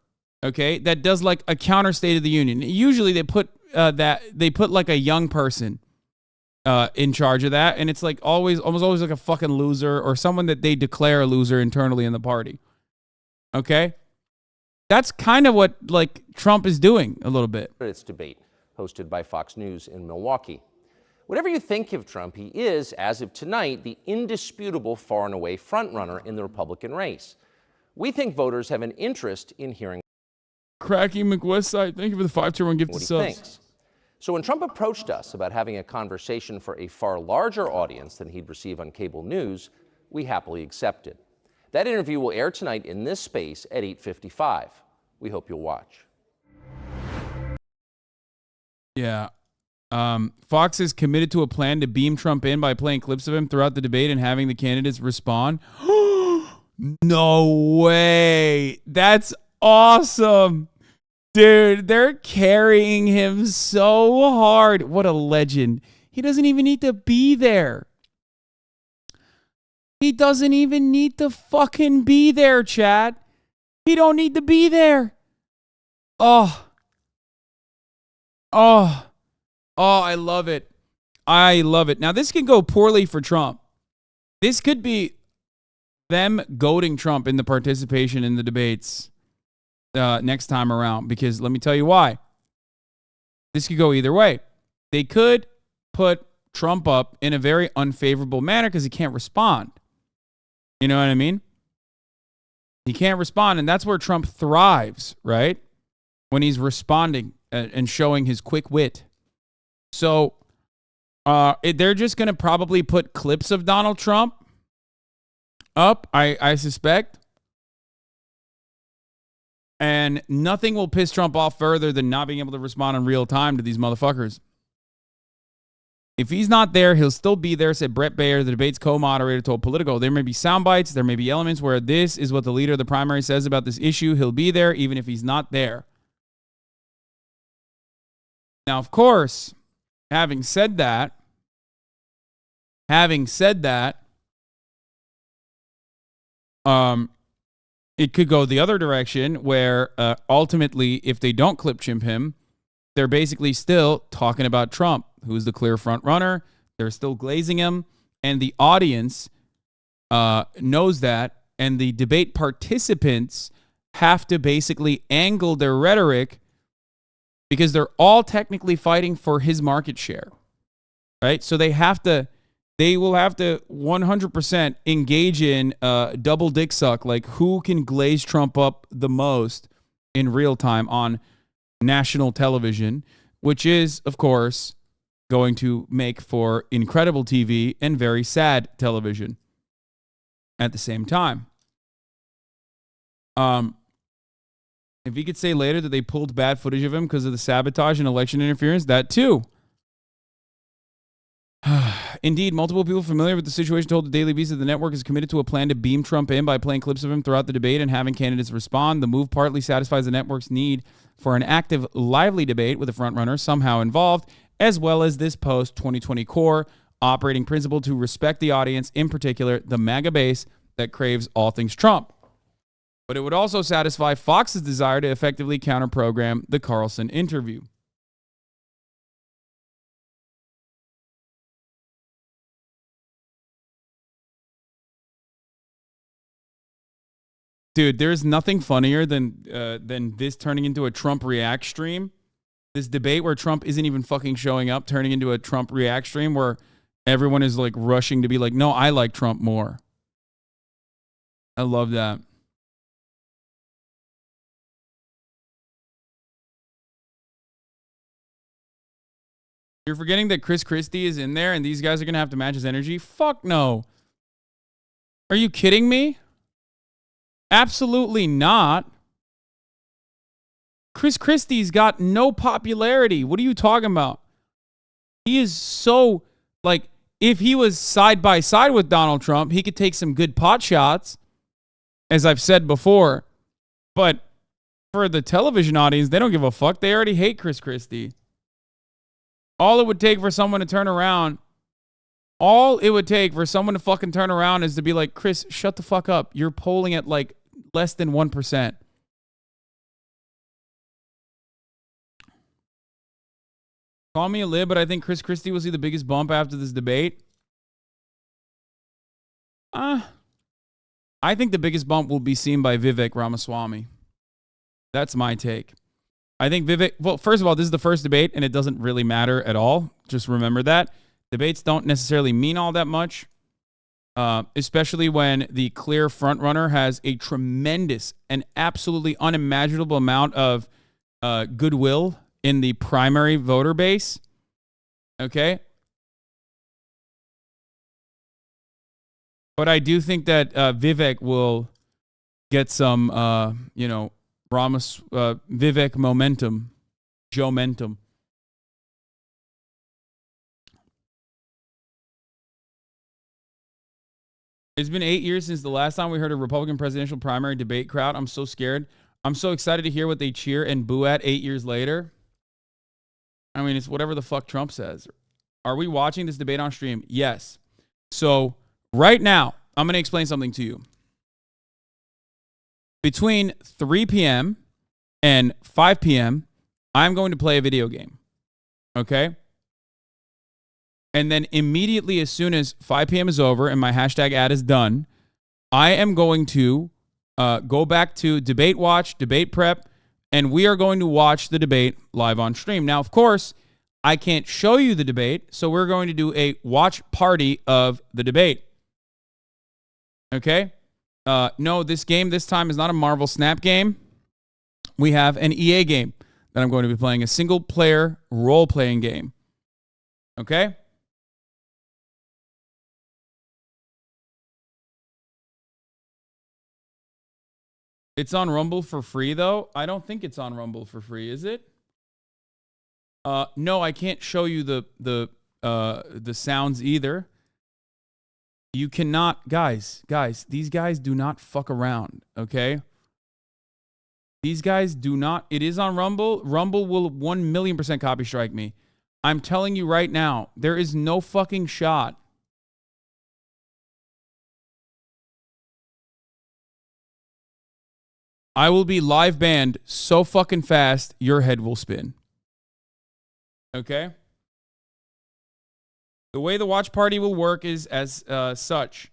okay, that does like a counter State of the Union. Usually they put like a young person in charge of that, and it's like almost always like a fucking loser or someone that they declare a loser internally in the party. Okay? That's kind of what like Trump is doing a little bit. It's debate hosted by Fox News in Milwaukee. Whatever you think of Trump, he is, as of tonight, the indisputable far and away frontrunner in the Republican race. We think voters have an interest in hearing Cracky McWestside, thank you for the 521 gift what of he subs. thinks. So when Trump approached us about having a conversation for a far larger audience than he'd receive on cable news, we happily accepted. That interview will air tonight in this space at 8:55. We hope you'll watch. Yeah. Fox is committed to a plan to beam Trump in by playing clips of him throughout the debate and having the candidates respond. No way. That's awesome. Dude, they're carrying him so hard. What a legend. He doesn't even need to be there. He doesn't even need to fucking be there, Chad. He don't need to be there. Oh, I love it. I love it. Now, this can go poorly for Trump. This could be them goading Trump in the participation in the debates next time around, because let me tell you why. This could go either way. They could put Trump up in a very unfavorable manner because he can't respond. You know what I mean? He can't respond, and that's where Trump thrives, right? When he's responding and showing his quick wit. So they're just going to probably put clips of Donald Trump up, I suspect. And nothing will piss Trump off further than not being able to respond in real time to these motherfuckers. If he's not there, he'll still be there, said Brett Baer, the debate's co-moderator, told Politico. There may be sound bites, there may be elements where this is what the leader of the primary says about this issue. He'll be there even if he's not there. Now, of course, having said that, it could go the other direction where ultimately, if they don't clip chimp him, they're basically still talking about Trump, who's the clear front runner. They're still glazing him, and the audience knows that, and the debate participants have to basically angle their rhetoric because they're all technically fighting for his market share, right? So they will have to 100% engage in double dick suck, like who can glaze Trump up the most in real time on national television, which is, of course, going to make for incredible TV and very sad television at the same time. If he could say later that they pulled bad footage of him because of the sabotage and election interference, that too. Indeed, multiple people familiar with the situation told the Daily Beast that the network is committed to a plan to beam Trump in by playing clips of him throughout the debate and having candidates respond. The move partly satisfies the network's need for an active, lively debate with the frontrunner somehow involved, as well as this post-2020 core operating principle to respect the audience, in particular, the MAGA base that craves all things Trump. But it would also satisfy Fox's desire to effectively counter-program the Carlson interview. Dude, there's nothing funnier than this turning into a Trump react stream. This debate where Trump isn't even fucking showing up, turning into a Trump react stream where everyone is like rushing to be like, no, I like Trump more. I love that. You're forgetting that Chris Christie is in there and these guys are going to have to match his energy? Fuck no. Are you kidding me? Absolutely not. Chris Christie's got no popularity. What are you talking about? He is so, like, if he was side by side with Donald Trump, he could take some good pot shots, as I've said before. But for the television audience, they don't give a fuck. They already hate Chris Christie. All it would take for someone to turn around, fucking turn around is to be like, Chris, shut the fuck up. You're polling at like less than 1%. Call me a lib, but I think Chris Christie will see the biggest bump after this debate. I think the biggest bump will be seen by Vivek Ramaswamy. That's my take. I think Vivek, well, first of all, this is the first debate, and it doesn't really matter at all. Just remember that. Debates don't necessarily mean all that much, especially when the clear frontrunner has a tremendous and absolutely unimaginable amount of goodwill in the primary voter base. Okay? But I do think that Vivek will get some, Vivek momentum, Joe-mentum. It's been 8 years since the last time we heard a Republican presidential primary debate crowd. I'm so scared. I'm so excited to hear what they cheer and boo at 8 years later. I mean, it's whatever the fuck Trump says. Are we watching this debate on stream? Yes. So right now, I'm going to explain something to you. Between 3 p.m. and 5 p.m., I'm going to play a video game. Okay? And then immediately as soon as 5 p.m. is over and my hashtag ad is done, I am going to go back to Debate Watch, Debate Prep, and we are going to watch the debate live on stream. Now, of course, I can't show you the debate, so we're going to do a watch party of the debate. Okay? No, this game this time is not a Marvel Snap game. We have an EA game that I'm going to be playing, a single-player role-playing game. Okay? It's on Rumble for free, though. I don't think it's on Rumble for free, is it? No, I can't show you the sounds either. You cannot, guys, these guys do not fuck around, okay? These guys do not. It is on Rumble. Rumble will 1,000,000% copy strike me. I'm telling you right now, there is no fucking shot. I will be live banned so fucking fast, your head will spin. Okay? The way the watch party will work is as such.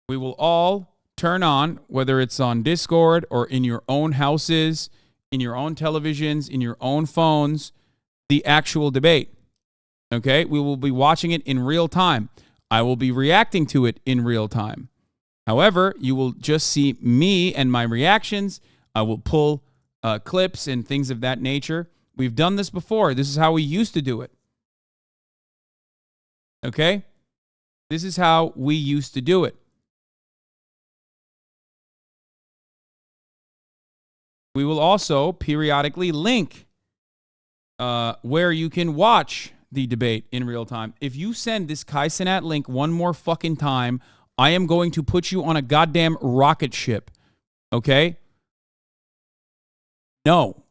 We will all turn on, whether it's on Discord or in your own houses, in your own televisions, in your own phones, the actual debate. Okay? We will be watching it in real time. I will be reacting to it in real time. However, you will just see me and my reactions. I will pull clips and things of that nature. We've done this before. This is how we used to do it. Okay? This is how we used to do it. We will also periodically link where you can watch the debate in real time. If you send this Kaisenat link one more fucking time, I am going to put you on a goddamn rocket ship. Okay? No.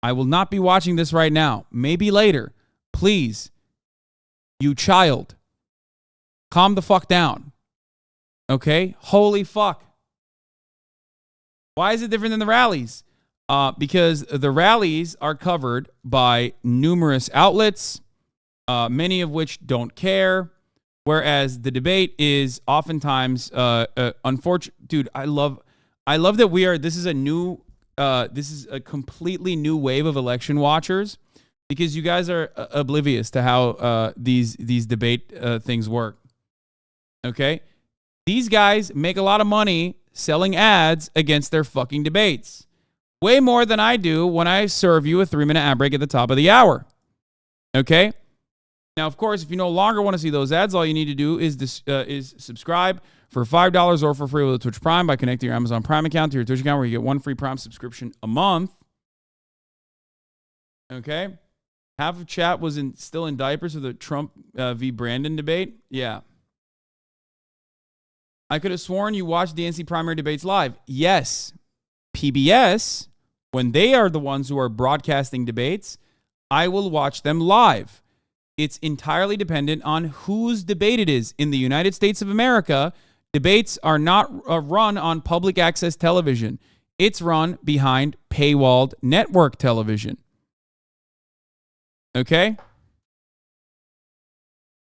I will not be watching this right now. Maybe later. Please. You child. Calm the fuck down. Okay? Holy fuck. Why is it different than the rallies? Because the rallies are covered by numerous outlets, many of which don't care. Whereas the debate is oftentimes unfortunate. Dude, I love that this is a completely new wave of election watchers, because you guys are oblivious to how these debate things work. Okay? These guys make a lot of money selling ads against their fucking debates. Way more than I do when I serve you a 3-minute ad break at the top of the hour. Okay? Now, of course, if you no longer want to see those ads, all you need to do is subscribe for $5 or for free with a Twitch Prime by connecting your Amazon Prime account to your Twitch account, where you get one free Prime subscription a month. Okay? Half of chat was still in diapers for the Trump v. Brandon debate. Yeah. I could have sworn you watched DNC primary debates live. Yes. PBS, when they are the ones who are broadcasting debates, I will watch them live. It's entirely dependent on whose debate it is. In the United States of America, debates are not run on public access television. It's run behind paywalled network television. Okay?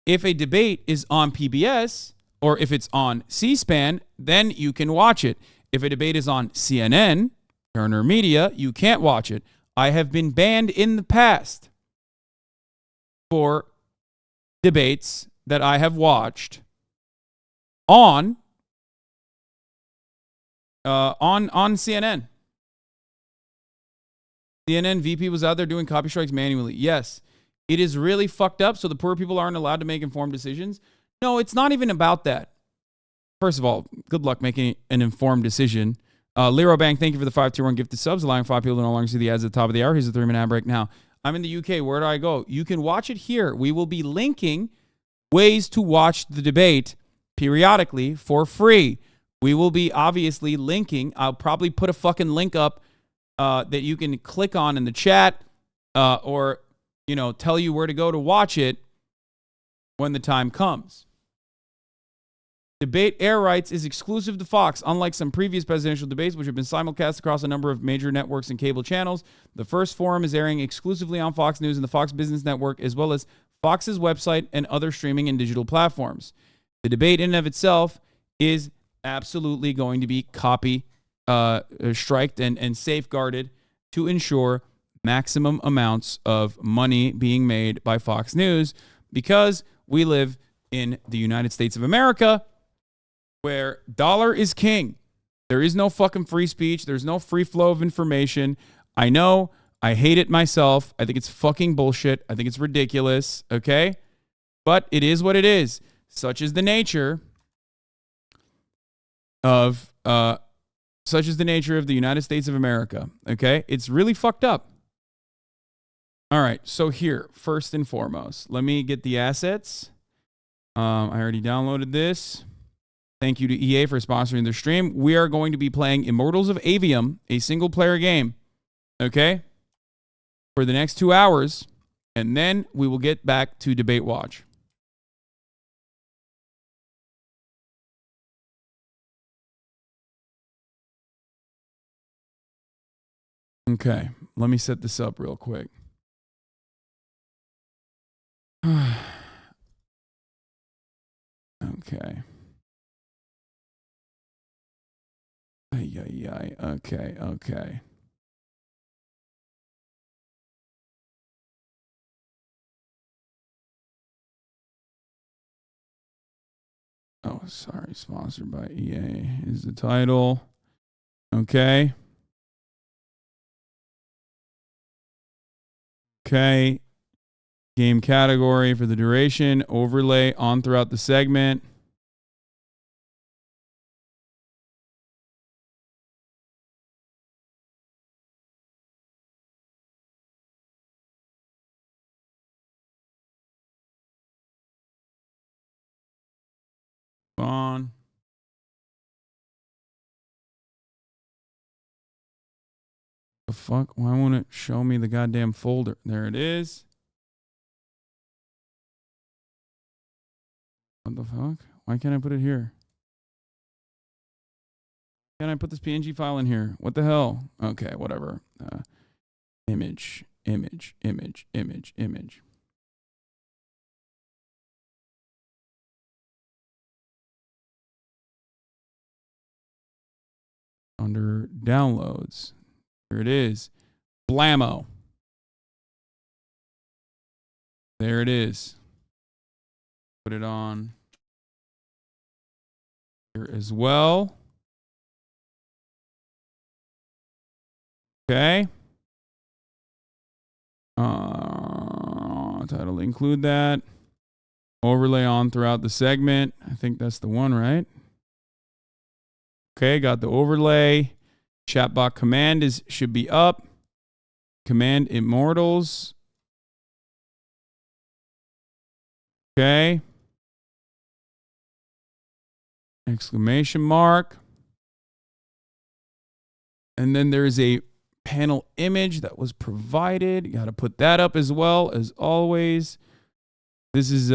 If a debate is on PBS, or if it's on C-SPAN, then you can watch it. If a debate is on CNN, Turner Media, you can't watch it. I have been banned in the past for debates that I have watched on CNN. CNN VP was out there doing copy strikes manually. Yes, it is really fucked up, so the poor people aren't allowed to make informed decisions. No, it's not even about that. First of all, good luck making an informed decision. Lero Bang, thank you for the 521 gifted subs, allowing 5 people to no longer see the ads at the top of the hour. Here's a 3-minute ad break now. I'm in the UK. Where do I go? You can watch it here. We will be linking ways to watch the debate periodically for free. We will be obviously linking. I'll probably put a fucking link up that you can click on in the chat or, tell you where to go to watch it when the time comes. Debate air rights is exclusive to Fox. Unlike some previous presidential debates, which have been simulcast across a number of major networks and cable channels, the first forum is airing exclusively on Fox News and the Fox Business Network, as well as Fox's website and other streaming and digital platforms. The debate in and of itself is absolutely going to be copy striked and safeguarded to ensure maximum amounts of money being made by Fox News, because we live in the United States of America, where dollar is king. There is no fucking free speech. There's no free flow of information. I know. I hate it myself. I think it's fucking bullshit. I think it's ridiculous. Okay? But it is what it is. Such is the nature of the United States of America. Okay? It's really fucked up. All right. So here, first and foremost, let me get the assets. I already downloaded this. Thank you to EA for sponsoring the stream. We are going to be playing Immortals of Aveum, a single-player game, okay, for the next 2 hours, and then we will get back to Debate Watch. Okay, let me set this up real quick. Okay. Okay. Oh, sorry. Sponsored by EA is the title. Okay. Okay. Game category for the duration. Overlay on throughout the segment. On. The fuck? Why won't it show me the goddamn folder? There it is. What the fuck? Why can't I put it here? Can I put this PNG file in here? What the hell? Okay, whatever. Image. Under downloads. Here it is. Blammo. There it is. Put it on here as well. Okay. Title include that. Overlay on throughout the segment. I think that's the one, right? Okay, got the overlay. Chatbot command should be up. Command Immortals. Okay. Exclamation mark. And then there's a panel image that was provided. You got to put that up as well, as always. This is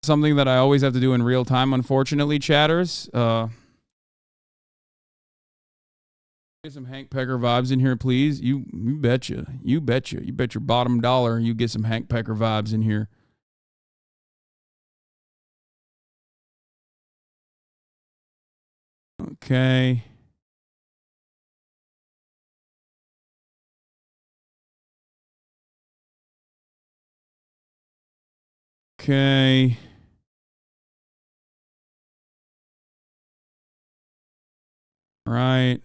something that I always have to do in real time, unfortunately, chatters. Get some Hank Pecker vibes in here, please. You betcha. You bet your bottom dollar you get some Hank Pecker vibes in here. Okay. Okay. Right.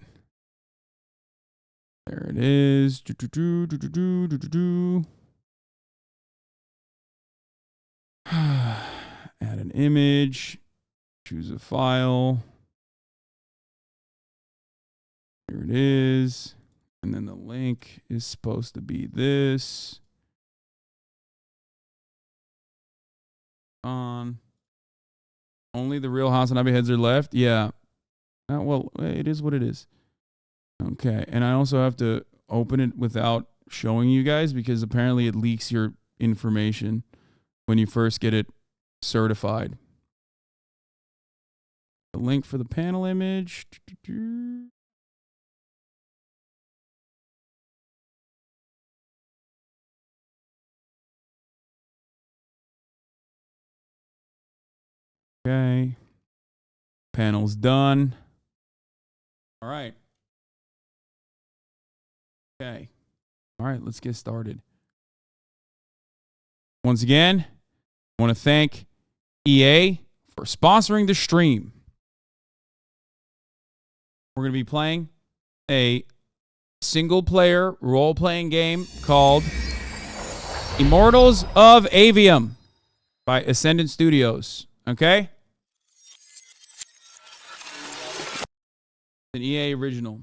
There it is. Add an image. Choose a file. Here it is. And then the link is supposed to be this. On. Only the real HasanAbi heads are left? Yeah. Well, it is what it is. Okay. And I also have to open it without showing you guys because apparently it leaks your information when you first get it certified. The link for the panel image. Okay. Panel's done. All right. Okay. All right, let's get started. Once again, I want to thank EA for sponsoring the stream. We're going to be playing a single-player role-playing game called Immortals of Aveum by Ascendant Studios. Okay? An EA original.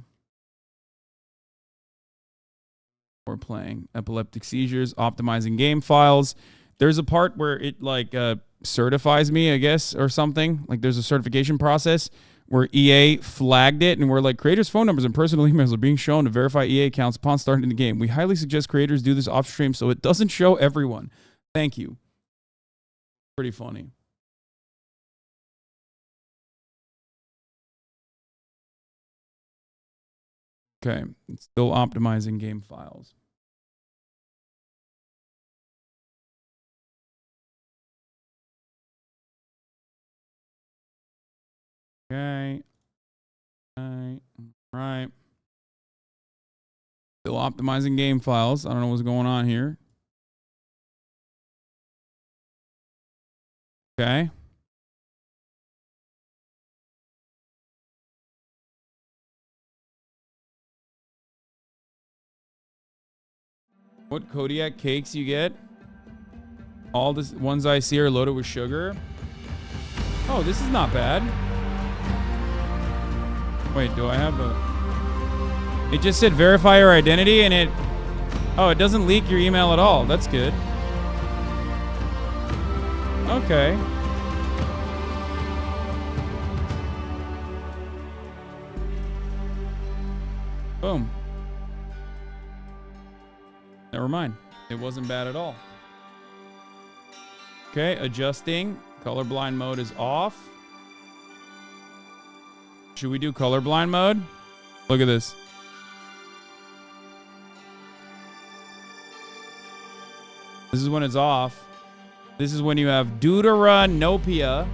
We're playing epileptic seizures, optimizing game files. There's a part where it like certifies me, I guess, or something. Like there's a certification process where EA flagged it, and we're like, creators' phone numbers and personal emails are being shown to verify EA accounts upon starting the game. We highly suggest creators do this off stream so it doesn't show everyone. Thank you. Pretty funny. Okay, it's still optimizing game files. Okay. Right. Still optimizing game files. I don't know what's going on here. Okay. What Kodiak cakes you get? All the ones I see are loaded with sugar. Oh, this is not bad. Wait, do I have a... It just said verify your identity and it... Oh, it doesn't leak your email at all. That's good. Okay. Boom. Never mind. It wasn't bad at all. Okay, adjusting. Colorblind mode is off. Should we do colorblind mode? Look at this. This is when it's off. This is when you have deuteranopia.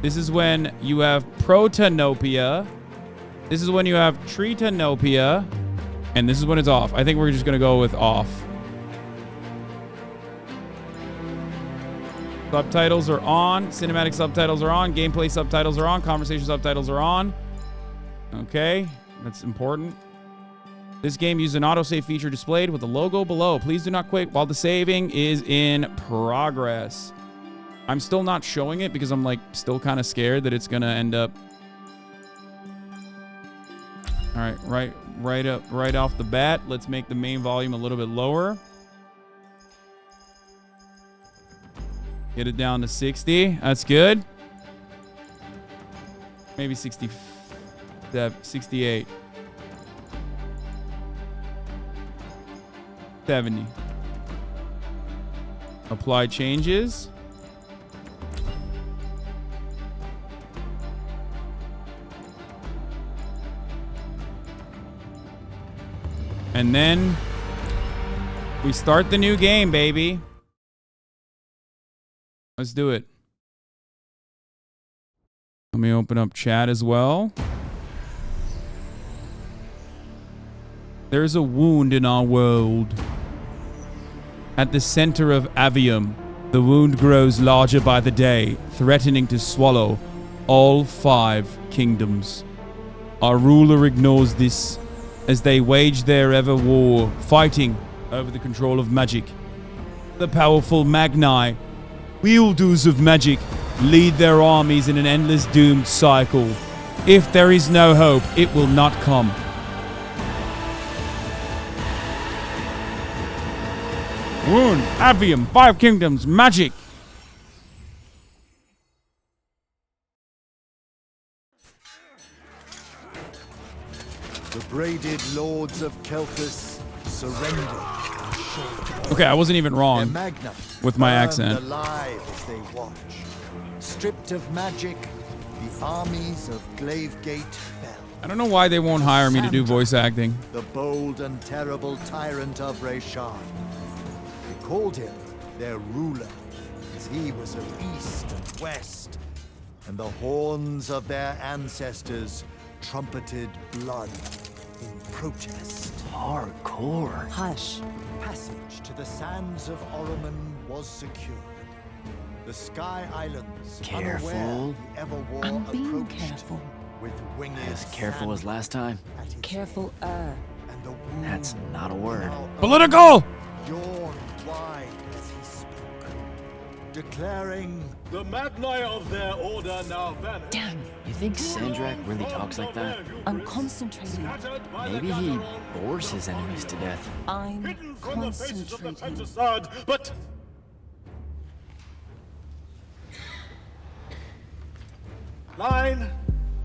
This is when you have protanopia. This is when you have tritanopia. And this is when it's off. I think we're just going to go with off. Subtitles are on. Cinematic subtitles are on. Gameplay subtitles are on. Conversation subtitles are on. Okay. That's important. This game uses an autosave feature displayed with the logo below. Please do not quit while the saving is in progress. I'm still not showing it because I'm like still kind of scared that it's going to end up. All right. Right off the bat, let's make the main volume a little bit lower. Get it down to 60. That's good. Maybe 68. 70. Apply changes. And then we start the new game, baby. Let's do it. Let me open up chat as well. There's a wound in our world. At the center of Aveum, the wound grows larger by the day, threatening to swallow all 5 kingdoms. Our ruler ignores this as they wage their ever war, fighting over the control of magic. The powerful Magni, wielders of magic, lead their armies in an endless doomed cycle. If there is no hope, it will not come. Wound, Aveum, 5 kingdoms, magic. The braided lords of Kelthus surrendered. Okay, I wasn't even wrong with my accent. Alive as they watch. Stripped of magic, the armies of Glavegate fell. I don't know why they won't hire me to do voice acting. The bold and terrible tyrant of Reshan. They called him their ruler, as he was of east and west, and the horns of their ancestors trumpeted blood in protest. Hardcore. Hush. Passage to the sands of Oromon was secured. The Sky Islands, Careful. unaware the ever-war I'm being approached careful. with winged As careful as last time. Careful, and the wound That's not a word. Political! yawned wide as he spoke, declaring the Magni of their order now vanish. Damn. You think Sandrak really talks like that? I'm concentrating. Maybe he bores his enemies to death. I'm Hidden from the faces of the concentrating. Pentasad, but line.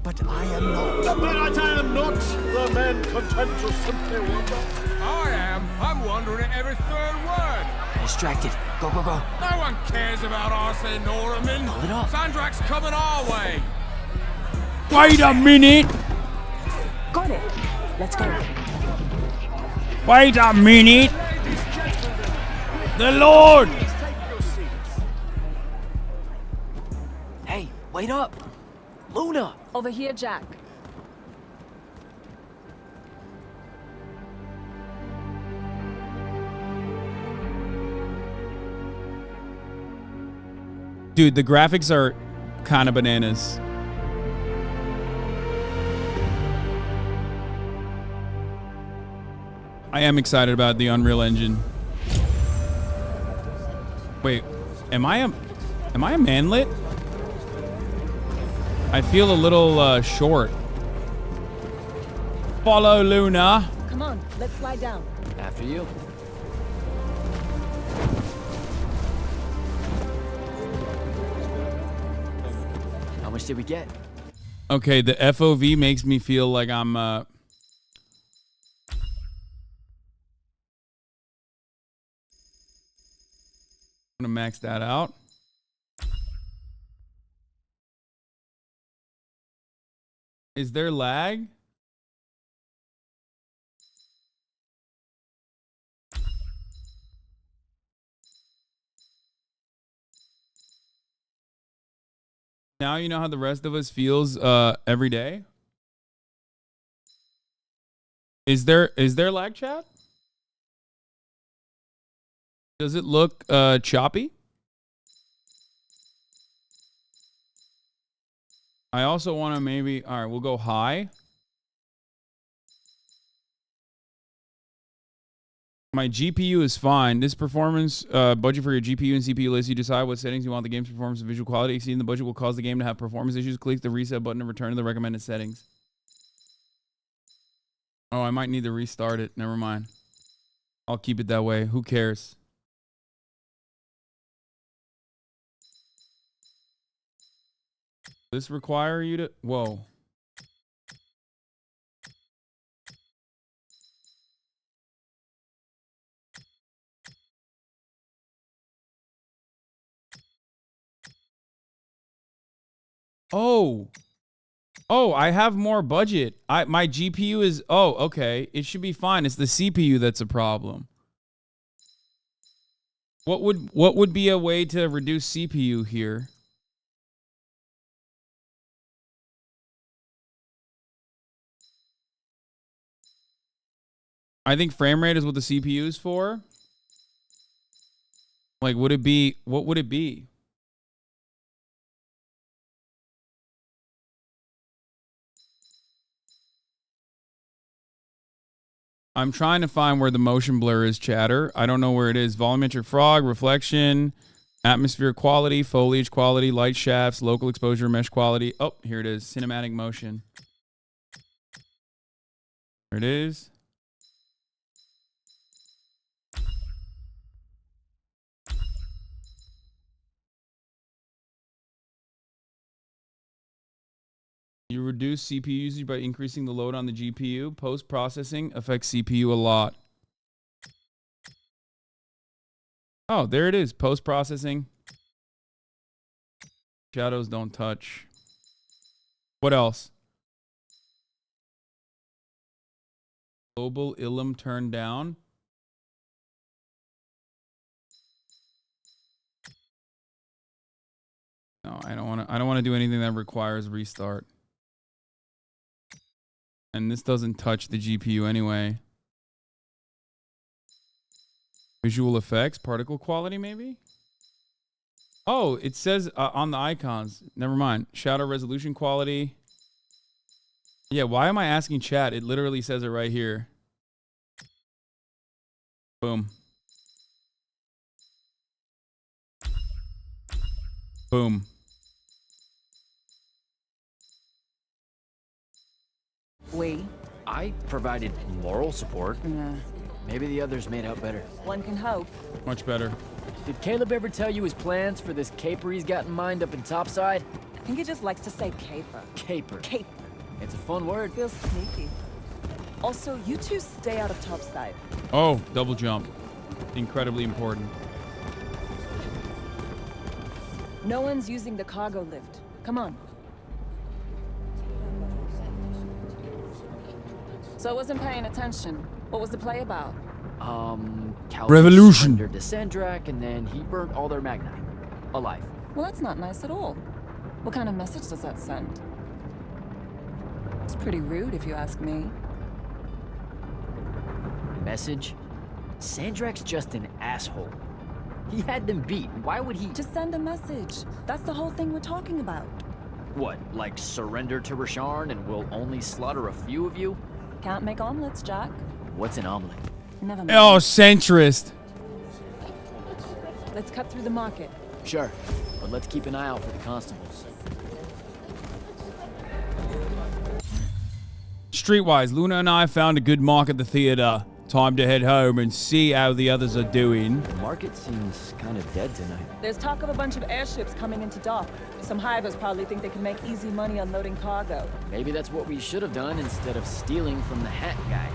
But I am not. But I am not the man content to simply wonder. I am. I'm wondering every third word. Distracted. Go, go, go. No one cares about Arsene Norman. Pull it up. Sandrak's coming our way. Wait a minute. Got it. Let's go. Wait a minute. The Lord. Hey, wait up. Luna. Over here, Jack. Dude, the graphics are kind of bananas. I am excited about the Unreal Engine. Wait, am I a manlet? I feel a little short. Follow Luna. Come on, let's fly down. After you. How much did we get? Okay, the FOV makes me feel like I'm gonna max that out. Is there lag? Now you know how the rest of us feels every day. Is there lag, chat? Does it look choppy? I also want to maybe, all right, we'll go high. My GPU is fine. This performance budget for your GPU and CPU lets you decide what settings you want the game's performance and visual quality. Exceeding the budget will cause the game to have performance issues. Click the reset button to return to the recommended settings. Oh, I might need to restart it. Never mind. I'll keep it that way. Who cares? Does this require you to... Whoa. Oh. Oh, I have more budget. My GPU is... Oh, okay. It should be fine. It's the CPU that's a problem. What would be a way to reduce CPU here? I think frame rate is what the CPU is for. Like, would it be... What would it be? I'm trying to find where the motion blur is, chatter. I don't know where it is. Volumetric frog, reflection, atmosphere quality, foliage quality, light shafts, local exposure, mesh quality. Oh, here it is. Cinematic motion. There it is. You reduce CPU usage by increasing the load on the GPU. Post-processing affects CPU a lot. Oh, there it is. Post-processing. Shadows don't touch. What else? Global Ilum turned down. No, I don't want to do anything that requires restart. And this doesn't touch the GPU anyway. Visual effects, particle quality maybe? Oh, it says on the icons. Never mind. Shadow resolution quality. Yeah, why am I asking chat? It literally says it right here. Boom. Boom. I provided moral support. Maybe the others made out better. One can hope. Much better. Did Caleb ever tell you his plans for this caper he's got in mind up in Topside? I think he just likes to say caper. Caper. Caper. It's a fun word. Feels sneaky. Also, you two stay out of Topside. Oh, double jump. Incredibly important. No one's using the cargo lift. Come on. So I wasn't paying attention. What was the play about? Calvin Revolution. surrendered to Sandrak, and then he burnt all their magnite. Alive. Well, that's not nice at all. What kind of message does that send? It's pretty rude, if you ask me. Message? Sandrak's just an asshole. He had them beat. Why would he? Just send a message. That's the whole thing we're talking about. What, like surrender to Rasharn and we'll only slaughter a few of you? Can't make omelets, Jack. What's an omelet? Never mind. Oh, centrist. Let's cut through the market. Sure, but let's keep an eye out for the constables. Streetwise, Luna and I found a good mark at the theater. Time to head home and see how the others are doing. The market seems kind of dead tonight. There's talk of a bunch of airships coming into dock. Some hivers probably think they can make easy money unloading cargo. Maybe that's what we should have done instead of stealing from the hat guy.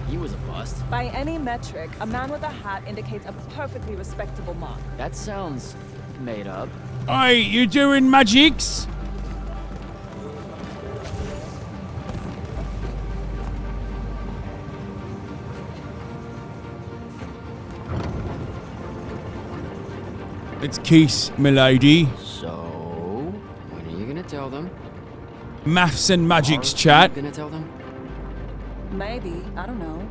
He was a bust. By any metric, a man with a hat indicates a perfectly respectable mark. That sounds made up. Hey, you doing magics? It's Keith, milady. So, when are you gonna tell them? Maths and magics, chat. Gonna tell them? Maybe. I don't know.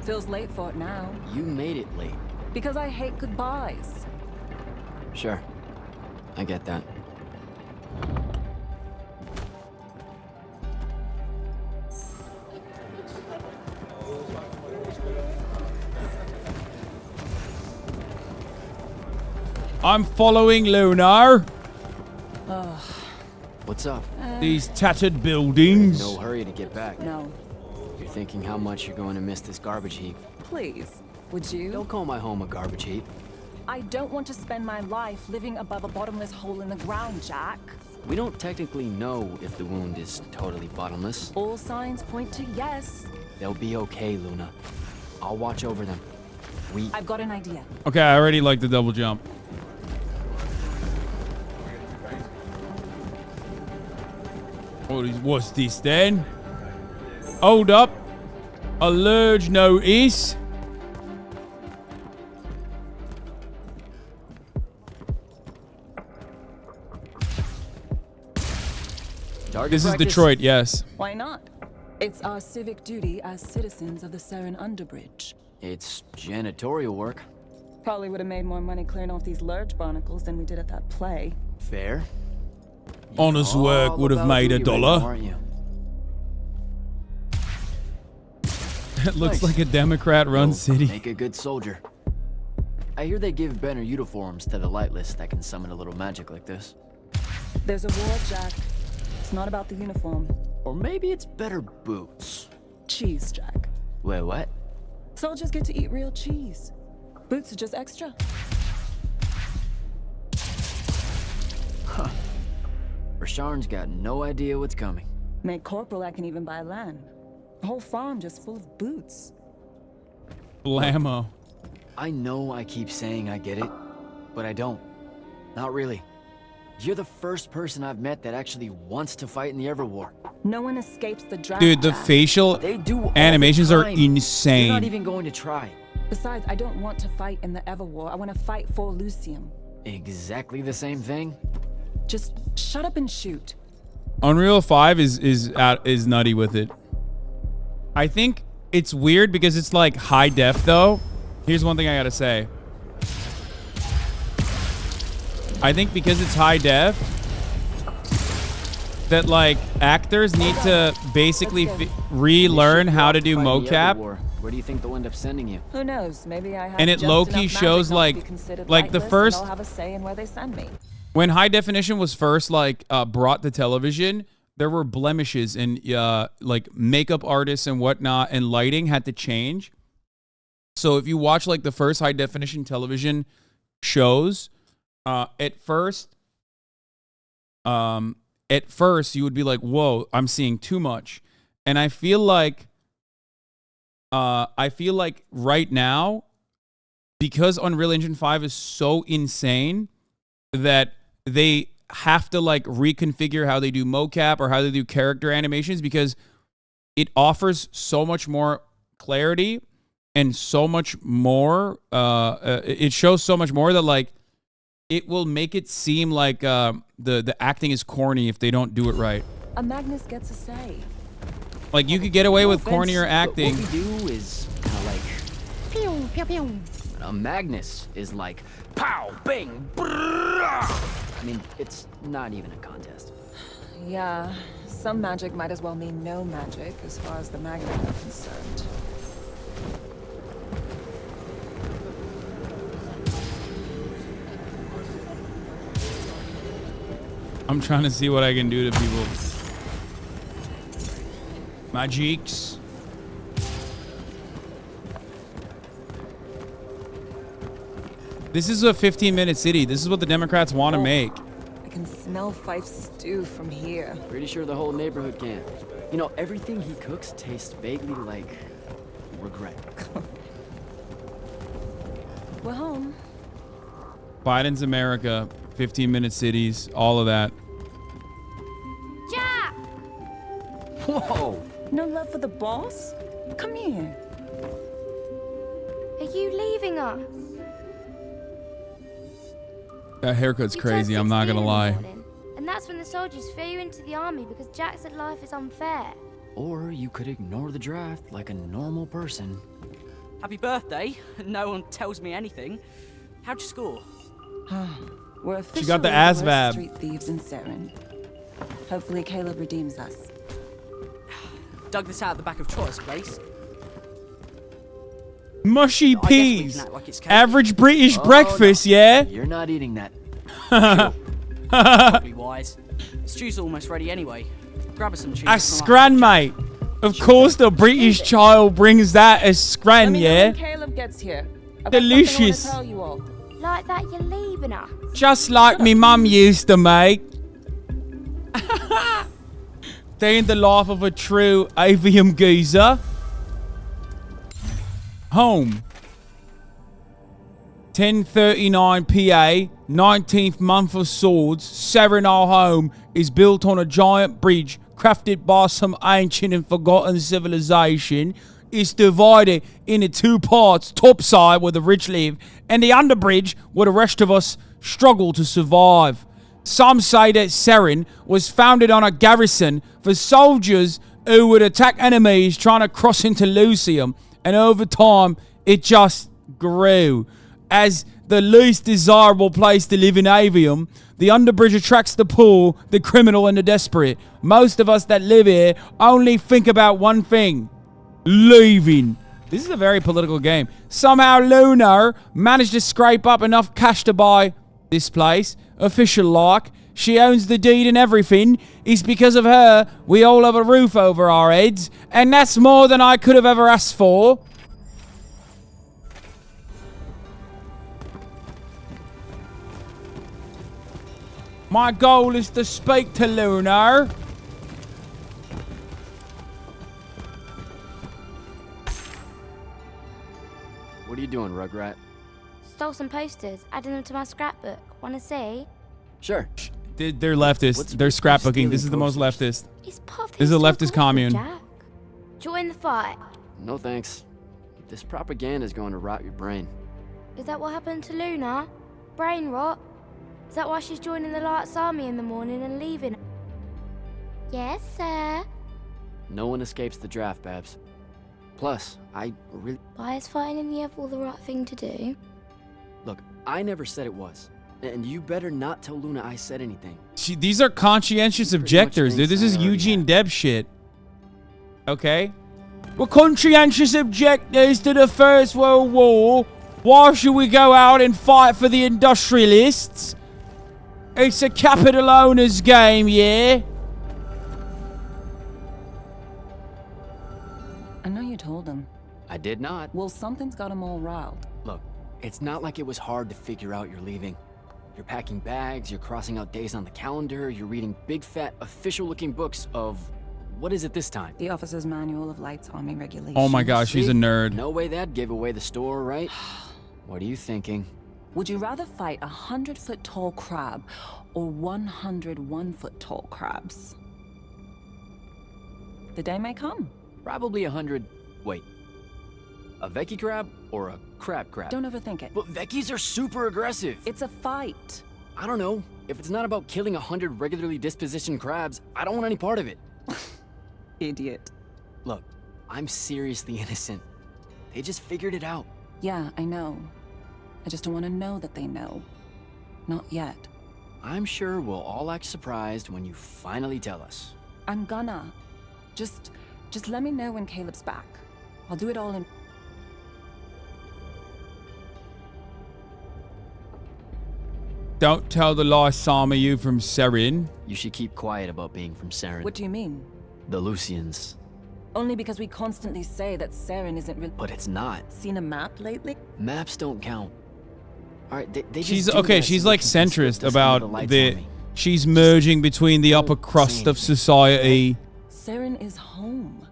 Feels late for it now. You made it late. Because I hate goodbyes. Sure. I get that. I'm following Lunar. What's up? These tattered buildings. No hurry to get back. No. You're thinking how much you're going to miss this garbage heap. Please, would you? Don't call my home a garbage heap. I don't want to spend my life living above a bottomless hole in the ground, Jack. We don't technically know if the wound is totally bottomless. All signs point to yes. They'll be okay, Luna. I'll watch over them. I've got an idea. Okay, I already like the double jump. What's this then? Hold up. Alert notice. This is Detroit, yes. Why not? It's our civic duty as citizens of the Saren Underbridge. It's janitorial work. Probably would have made more money clearing off these lurch barnacles than we did at that play. Fair. Honest work would have made $1. Aren't you? It looks like a Democrat-run city. Make a good soldier. I hear they give better uniforms to the lightless that can summon a little magic like this. There's a war, Jack. It's not about the uniform. Or maybe it's better boots. Cheese, Jack. Wait, what? Soldiers get to eat real cheese. Boots are just extra. Huh. Rasharn's got no idea what's coming. Made corporal, I can even buy land. The whole farm just full of boots. Blammo. I know I keep saying I get it, but I don't. Not really. You're the first person I've met that actually wants to fight in the Everwar. No one escapes the draft. Dude, the facial animations are insane. You're not even going to try. Besides, I don't want to fight in the Everwar. I want to fight for Lucium. Exactly the same thing? Just shut up and shoot. Unreal 5 is nutty with it. I think it's weird because it's like high def though. Here's one thing I gotta say. I think because it's high def, that like actors need to basically relearn how to do mocap. Where do you think they'll end up sending you? Who knows? Maybe I have And it just low-key enough shows, magic not to like- be considered like the lightless, first- and I'll have a say in where they send me. When high definition was first like brought to television, there were blemishes and like makeup artists and whatnot, and lighting had to change. So if you watch like the first high definition television shows, at first you would be like, whoa, I'm seeing too much. And I feel like right now, because Unreal Engine 5 is so insane that they have to like reconfigure how they do mocap or how they do character animations, because it offers so much more clarity and so much more it shows so much more that like it will make it seem like the acting is corny if they don't do it right. A Magnus gets a say. Like you could get away with offense, cornier but acting. What we do is kind of like pew pew pew. A Magnus is like pow bang. I mean, it's not even a contest. Yeah, some magic might as well mean no magic as far as the Magnet are concerned. I'm trying to see what I can do to people. My cheeks. This is a 15-minute city. This is what the Democrats want to make. I can smell Fife's stew from here. Pretty sure the whole neighborhood can. You know, everything he cooks tastes vaguely like regret. We're home. Biden's America, 15-minute cities, all of that. Jack! Whoa! No love for the boss? Come here. Are you leaving us? That haircut's You crazy, turned I'm not 16 gonna in the lie. morning, and that's when the soldiers threw you into the army because Jack said life is unfair. Or you could ignore the draft like a normal person. Happy birthday. No one tells me anything. How'd you score? We're officially got the the ASVAB. worst street thieves in Saren. Hopefully Caleb redeems us. Dug this out at the back of Troy's place. Mushy I guess we can peas. act like it's cake. Average British Oh, breakfast, no. yeah? You're not eating that. Probably wise. Stew's almost ready anyway. Grab us some cheese. A scran, mate. Of course the British child brings that as scran, Let me know yeah? when Caleb gets here. I've got something I Delicious. wanna tell you all. Like that you're leaving us. Just like me mum used to make. Day in the life of a true Aveum geezer. Home. 1039 PA, 19th month of swords. Serenal home is built on a giant bridge crafted by some ancient and forgotten civilization. It's divided into two parts, top side where the rich live and the underbridge where the rest of us struggle to survive. Some say that Seren was founded on a garrison for soldiers who would attack enemies trying to cross into Lucium, and over time it just grew. As the least desirable place to live in Aveum, the underbridge attracts the poor, the criminal, and the desperate. Most of us that live here only think about one thing: leaving. This is a very political game. Somehow Lunar managed to scrape up enough cash to buy this place. Official like. She owns the deed and everything. It's because of her we all have a roof over our heads, and that's more than I could have ever asked for. My goal is to speak to Lunar. What are you doing, Rugrat? Stole some posters, added them to my scrapbook. Wanna see? Sure. They're leftist. They're scrapbooking. This is the most leftist. It's part of This is a the leftist historical commune. Jack. Join the fight. No thanks. This propaganda is going to rot your brain. Is that what happened to Luna? Brain rot? Is that why she's joining the Lights Army in the morning and leaving? Yes, sir. No one escapes the draft, Babs. Plus, I really... Why is fighting in the Evel the right thing to do? Look, I never said it was. And you better not tell Luna I said anything. These are conscientious objectors, dude. This is Eugene Deb shit. Okay? We're conscientious objectors to the First World War. Why should we go out and fight for the industrialists? It's a capital owner's game, yeah? I know you told him. I did not. Well, something's got him all riled. Look, it's not like it was hard to figure out you're leaving. You're packing bags, you're crossing out days on the calendar, you're reading big fat official-looking books of... What is it this time? The Officer's Manual of Lights Army Regulations. Oh my gosh, she's a nerd. No way that gave away the store, right? What are you thinking? Would you rather fight 100-foot tall crab or 101-foot tall crabs? The day may come. Probably 100... Wait. A Vecchi crab or a crab crab? Don't overthink it. But Vecchis are super aggressive. It's a fight. I don't know. If it's not about killing 100 regularly dispositioned crabs, I don't want any part of it. Idiot. Look, I'm seriously innocent. They just figured it out. Yeah, I know. I just don't want to know that they know. Not yet. I'm sure we'll all act surprised when you finally tell us. I'm gonna. Just let me know when Caleb's back. I'll do it all in... Don't tell the lie, Sama, you from Serin. You should keep quiet about being from Saren. What do you mean? The Lucians. Only because we constantly say that Saren isn't real. But it's not. Seen a map lately? Maps don't count. All right, they She's just do okay. that She's so like they can slip centrist the sun of the about lights the. on me. She's merging between the upper crust of society. Saren is home.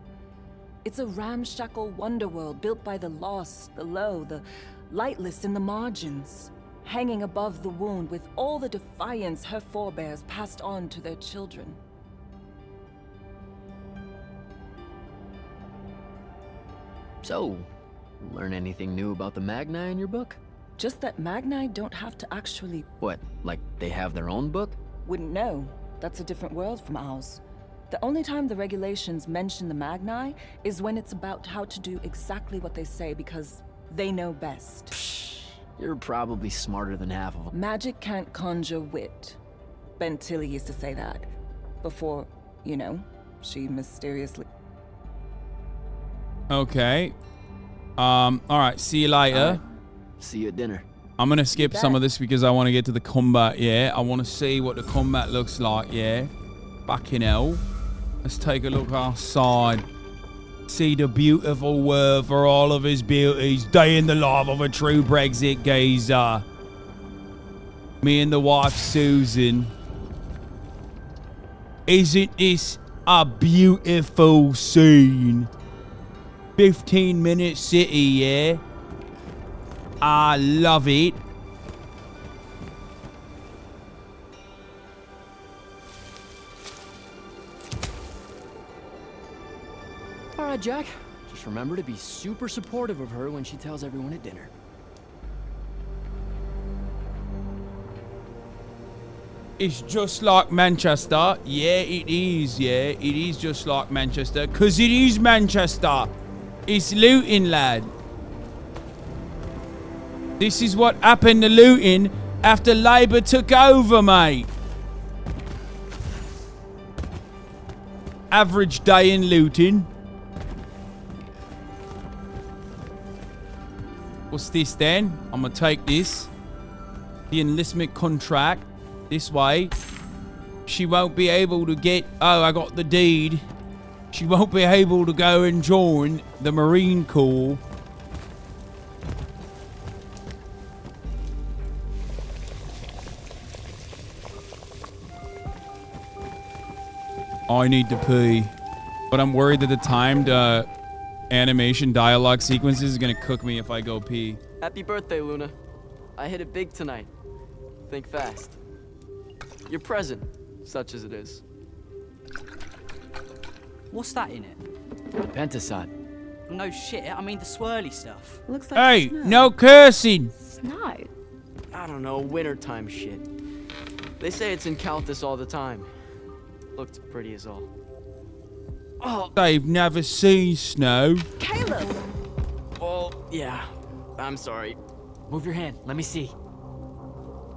It's a ramshackle wonderworld built by the lost, the low, the lightless in the margins, hanging above the wound with all the defiance her forebears passed on to their children. So, learn anything new about the Magni in your book? Just that Magni don't have to actually... What, like they have their own book? Wouldn't know. That's a different world from ours. The only time the regulations mention the Magni is when it's about how to do exactly what they say because they know best. Psh, you're probably smarter than half of them. Magic can't conjure wit. Ben Tilly used to say that. Before, you know, she mysteriously... Okay. All right. See you later. See you at dinner. I'm gonna skip some of this because I want to get to the combat. Yeah, I want to see what the combat looks like. Yeah. Fucking hell. Let's take a look outside. See the beautiful world for all of his beauties. Day in the life of a true Brexit geezer. Me and the wife Susan. Isn't this a beautiful scene? 15-minute city, yeah? I love it. All right, Jack. Just remember to be super supportive of her when she tells everyone at dinner. It's just like Manchester. Yeah, it is. Yeah, it is just like Manchester. Because it is Manchester. It's looting, lad. This is what happened to looting after Labour took over, mate. Average day in looting. What's this then? I'm going to take this. The enlistment contract. This way. She won't be able to get... Oh, I got the deed. She won't be able to go and join the Marine Corps. I need to pee. But I'm worried that the timed animation dialogue sequences is going to cook me if I go pee. Happy birthday, Luna. I hit it big tonight. Think fast. Your present, such as it is. What's that in it? Pentasod. No shit, I mean the swirly stuff. Looks like Hey, snow. no cursing. Snow? I don't know, wintertime shit. They say it's in Calthus all the time. Looked pretty as all. Oh, they've never seen snow. Caleb! Well, yeah. I'm sorry. Move your hand. Let me see.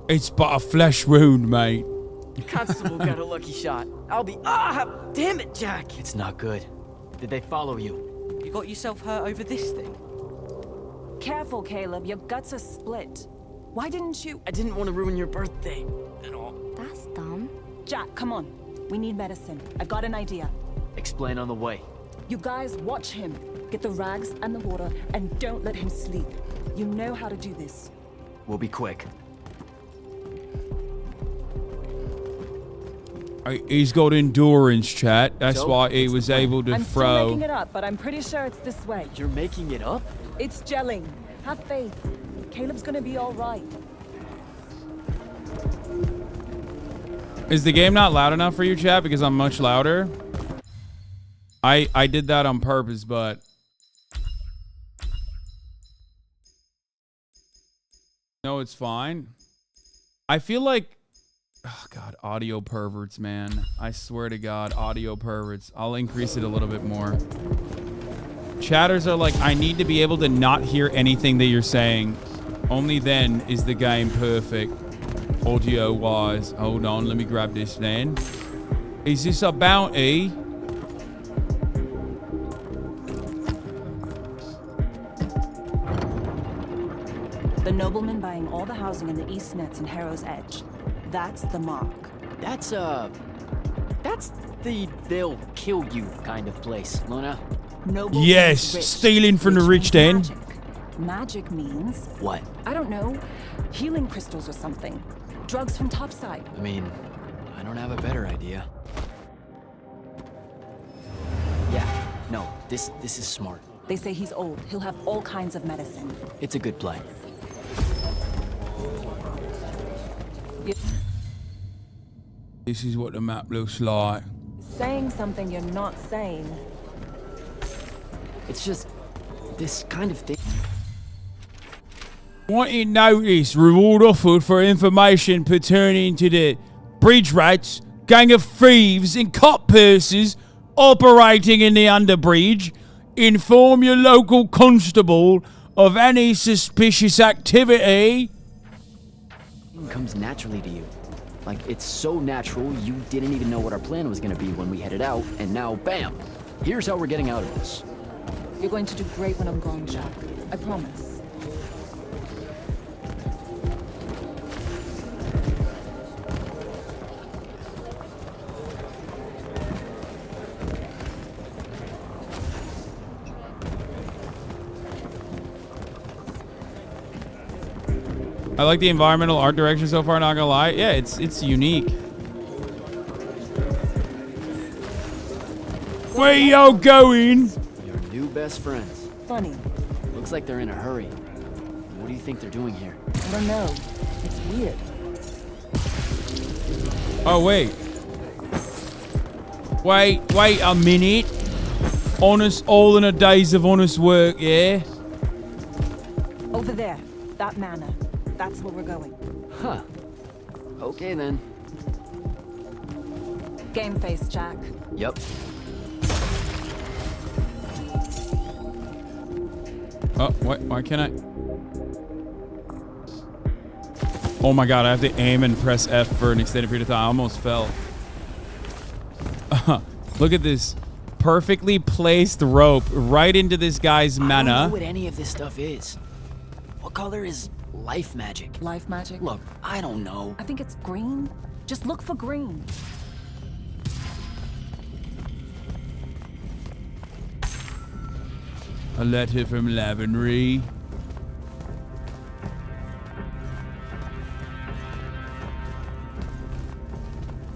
It's but a flesh wound, mate. Constable got a lucky shot. I'll be. Damn it, Jack! It's not good. Did they follow you? You got yourself hurt over this thing? Careful, Caleb. Your guts are split. Why didn't you? I didn't want to ruin your birthday. That's dumb. Jack, come on. We need medicine. I've got an idea. Explain on the way. You guys watch him. Get the rags and the water, and don't let him sleep. You know how to do this. We'll be quick. He's got endurance, chat. That's So, why he was able to I'm throw. still making it up, but I'm pretty sure it's this way. You're making it up? It's gelling. Have faith. Caleb's gonna be all right. Is the game not loud enough for you, chat? Because I'm much louder. I did that on purpose, but no, it's fine. I feel like, oh God, audio perverts, man. I swear to God, audio perverts. I'll increase it a little bit more. Chatters are like, I need to be able to not hear anything that you're saying. Only then is the game perfect, audio-wise. Hold on, let me grab this then. Is this a bounty? The nobleman buying all the housing in the East Nets and Harrow's Edge. That's the mark. That's the they'll kill you kind of place, Luna. Noble Yes, means rich. stealing from the rich then. Magic means, What? I don't know, healing crystals or something. Drugs from topside. I mean, I don't have a better idea. Yeah, no, this is smart. They say he's old. He'll have all kinds of medicine. It's a good play. This is what the map looks like. Saying something you're not saying. It's just this kind of thing. Wanted notice, reward offered for information pertaining to the bridge rats, gang of thieves and cut purses operating in the underbridge. Inform your local constable of any suspicious activity. It comes naturally to you. Like, it's so natural, you didn't even know what our plan was gonna be when we headed out, and now, bam! Here's how we're getting out of this. You're going to do great when I'm gone, Jack. I promise. I like the environmental art direction so far, not gonna lie. Yeah, it's unique. Where y'all going? Your new best friends. Funny. Looks like they're in a hurry. What do you think they're doing here? I don't know. It's weird. Oh, wait. Wait a minute. Honest, all in a days of honest work, yeah? Over there. That manor. That's where we're going. Huh. Okay, then. Game face, Jack. Yep. Oh, why can't I? Oh my God, I have to aim and press F for an extended period of time. I almost fell. Look at this. Perfectly placed rope right into this guy's mana. I don't know what any of this stuff is. What color is life magic? Life magic? Look, I don't know. I think it's green. Just look for green. A letter from Lavenry.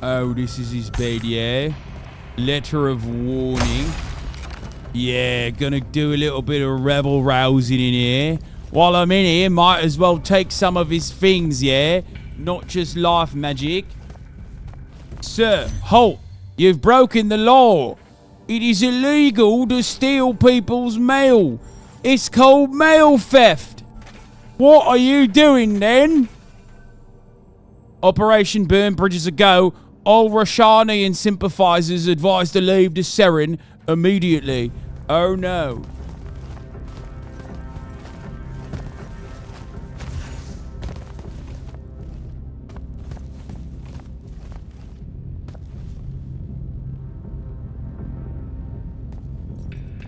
Oh, this is his bed, yeah? Letter of warning. Yeah, gonna do a little bit of rebel rousing in here. While I'm in here, might as well take some of his things, yeah? Not just life magic. Sir, halt! You've broken the law. It is illegal to steal people's mail. It's called mail theft. What are you doing then? Operation Burn Bridges a go. All Roshanian sympathizers advised to leave the Seren immediately. Oh no.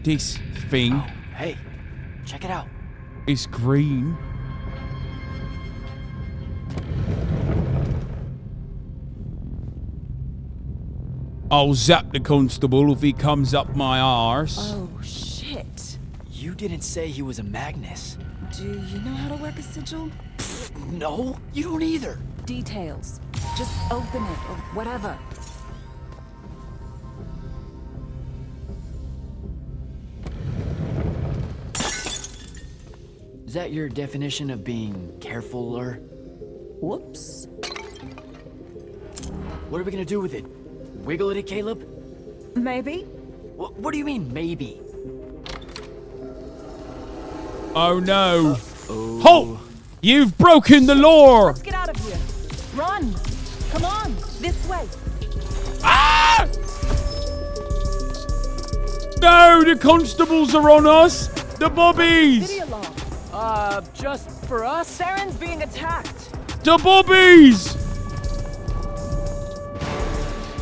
this thing. Oh, hey, check it out. It's green. I'll zap the constable if he comes up my arse. Oh, shit. You didn't say he was a Magnus. Do you know how to work a sigil? No, you don't either. Details. Just open it or whatever. Is that your definition of being carefuler? Whoops. What are we gonna do with it? Wiggle it, Caleb? Maybe. What do you mean, maybe? Oh no. Halt! You've broken the law! Let's get out of here. Run! Come on, this way. Ah! No, the constables are on us! The bobbies! City alarm. Just for us? Saren's being attacked. The bobbies!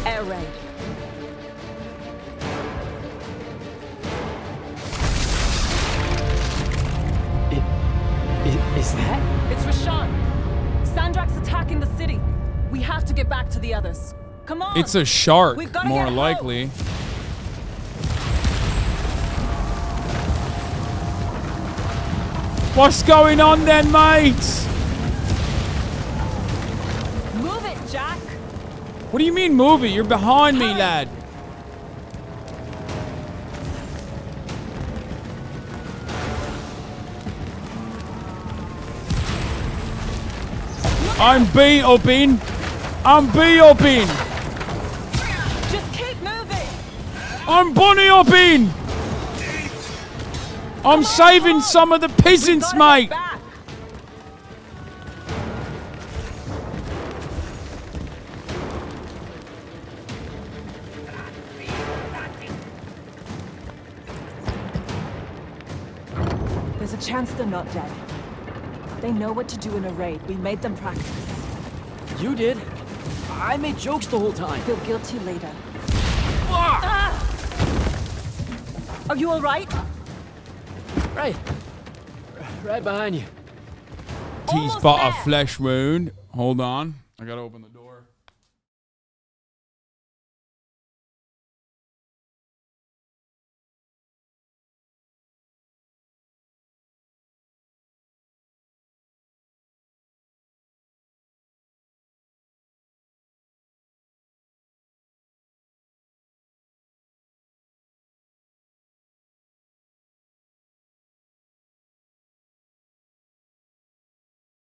Air raid. Is that? It's Rashan. Sandrak's attacking the city. We have to get back to the others. Come on. It's a shark, We've gotta more get likely. What's going on then, mates? Move it, Jack. What do you mean move it? You're behind me, lad. I'm B-upping. I'm B-upping. Just keep moving. I'm bunny-upping. I'm saving some of the peasants, mate. There's a chance they're not dead. They know what to do in a raid. We made them practice. You did. I made jokes the whole time. Feel guilty later. Ah! Are you all right? Right behind you. He's got a flesh wound. Hold on. I gotta open the door.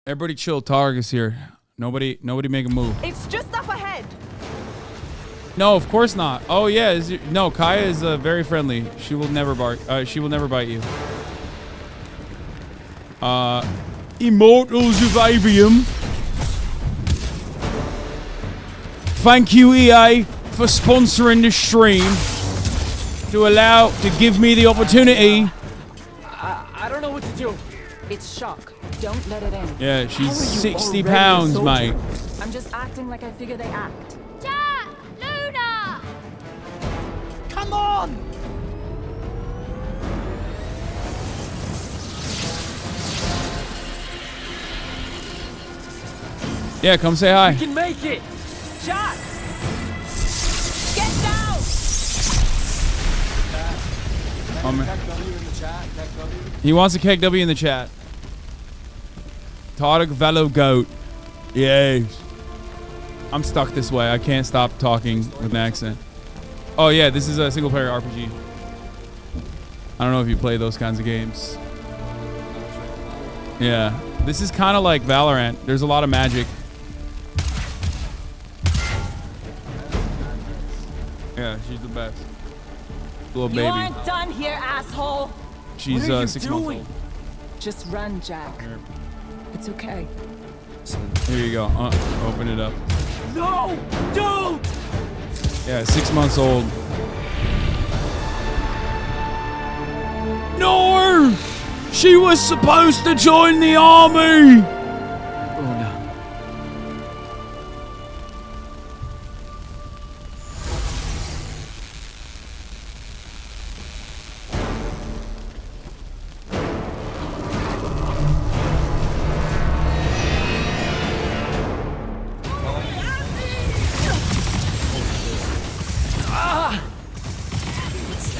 Everybody chill. Targus here. Nobody make a move. It's just up ahead. No, of course not. Oh yeah, no. Kaya is very friendly. She will never bark. She will never bite you. Immortals of Aveum. Thank you, EA, for sponsoring this stream to give me the opportunity. I don't know what to do. It's shock. Don't let it in. Yeah, she's 60 pounds, mate. I'm just acting like I figure they act. Jack! Luna! Come on! Yeah, come say hi. We can make it! Jack! Get down! He wants a keg W in the chat. Tarek Velo Goat. Yes. I'm stuck this way. I can't stop talking with an accent. Oh yeah, this is a single player RPG. I don't know if you play those kinds of games. Yeah. This is kind of like Valorant. There's a lot of magic. Yeah, she's the best. Little baby. You aren't done here, asshole. She's 6 months old. Just run, Jack. Here. It's okay. Here you go. Open it up. No! Don't! Yeah, 6 months old. No! She was supposed to join the army! Oh no.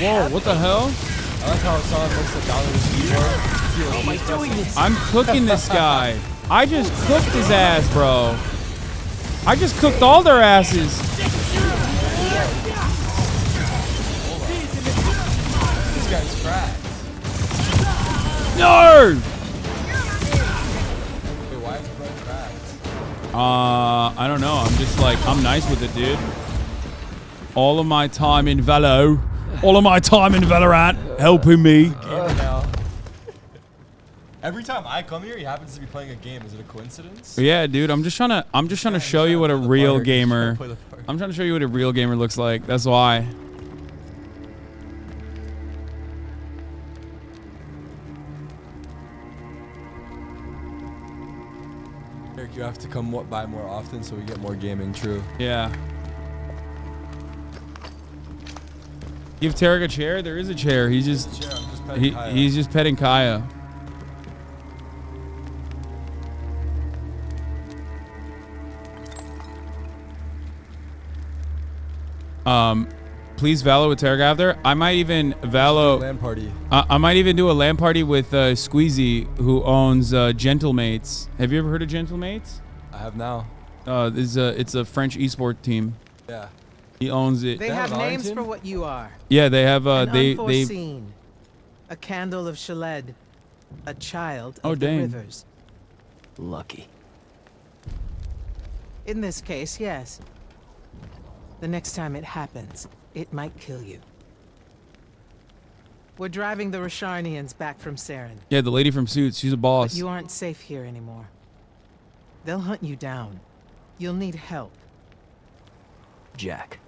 Whoa, what the hell? I like how Hasan looks at Dollar's keyboard. How am I doing this? I'm cooking this guy. I just cooked his ass, bro. I just cooked all their asses. This guy's cracked. No! Wait, why is bro cracked? I don't know. I'm just like, I'm nice with it, dude. All of my time in Valo. All of my time in Valorant helping me. Every time I come here, he happens to be playing a game. Is it a coincidence? Yeah, dude. I'm just trying to show you what a real gamer. I'm trying to show you what a real gamer looks like. That's why. Eric, you have to come by more often so we get more gaming. True. Yeah. Give Tarek a chair. There is a chair. He's just he's just petting Kaya. Please Valo with Tarek after. I might even Valo LAN party. I might even do a LAN party with Squeezy, who owns Gentlemates. Have you ever heard of Gentlemates? I have now. It's a French esport team. Yeah. He owns it. They have names for what you are. Yeah, they have An they unforeseen, a candle of Shaled, a child of the dang. rivers. Lucky. In this case, yes. The next time it happens, it might kill you. We're driving the Rasharnians back from Saren. Yeah, the lady from Suits. She's a boss. But you aren't safe here anymore. They'll hunt you down. You'll need help. Jack.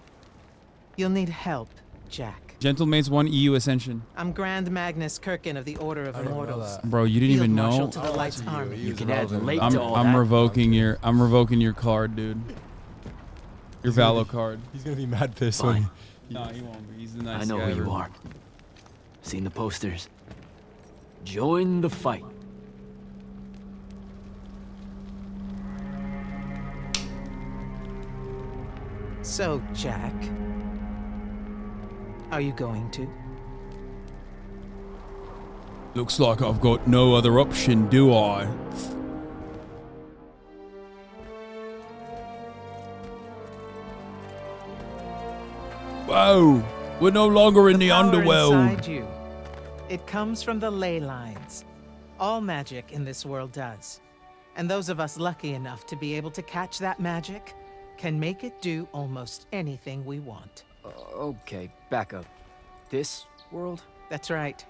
You'll need help, Jack. Gentlemates 1 EU Ascension. I'm Grand Magnus Kirkin of the Order of Immortals. Bro, you didn't even know. Field Marshal to the Lights Army. You can add late I'm to all that. revoking your card, dude. Your Valo card. He's gonna be mad pissed Fine. when No, he won't be. He's the nice I know guy. who you are. Seen the posters. Join the fight. So, Jack, are you going to? Looks like I've got no other option, do I? Whoa, we're no longer in the power underworld. Inside you. It comes from the ley lines. All magic in this world does. And those of us lucky enough to be able to catch that magic can make it do almost anything we want. Okay, back up. This world? That's right.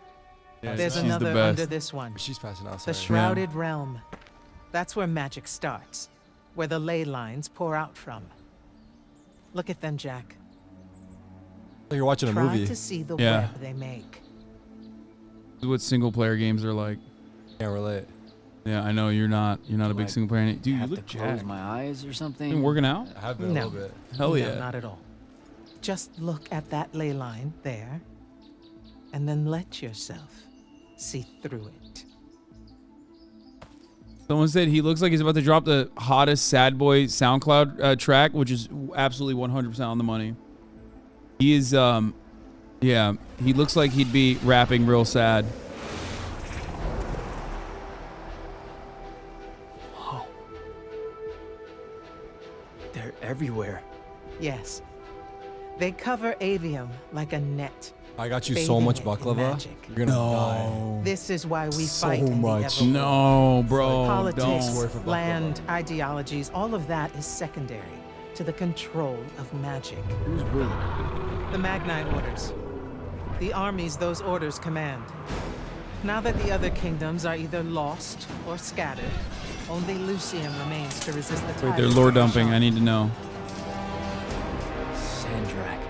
Yeah, There's she's the another best. under this one. she's passing out. The Shrouded Realm. That's where magic starts. Where the ley lines pour out from. Look at them, Jack. Like you're watching a Try movie. to see the Yeah. web they make. This is what single player games are like. Can't relate. Yeah, I know you're not a big Like, single player. Dude, you have look to close jacked. my eyes or something? Been working out? I have been a No. little bit. Hell No, yeah. not at all. Just look at that ley line there, and then let yourself see through it. Someone said he looks like he's about to drop the hottest sad boy SoundCloud track, which is absolutely 100% on the money. He is, yeah, he looks like he'd be rapping real sad. Whoa. They're everywhere. Yes. They cover Aveum like a net. I got you so much bathing it in baklava. magic. You're gonna die. This is why we So fight in much. the Everworld. No, bro, Politics, don't. land, ideologies, all of that is secondary to the control of magic. Who's we? The Magnite orders. The armies those orders command. Now that the other kingdoms are either lost or scattered, only Lucium remains to resist the Wait, tide. they're lore dumping. I need to know. Sandrak.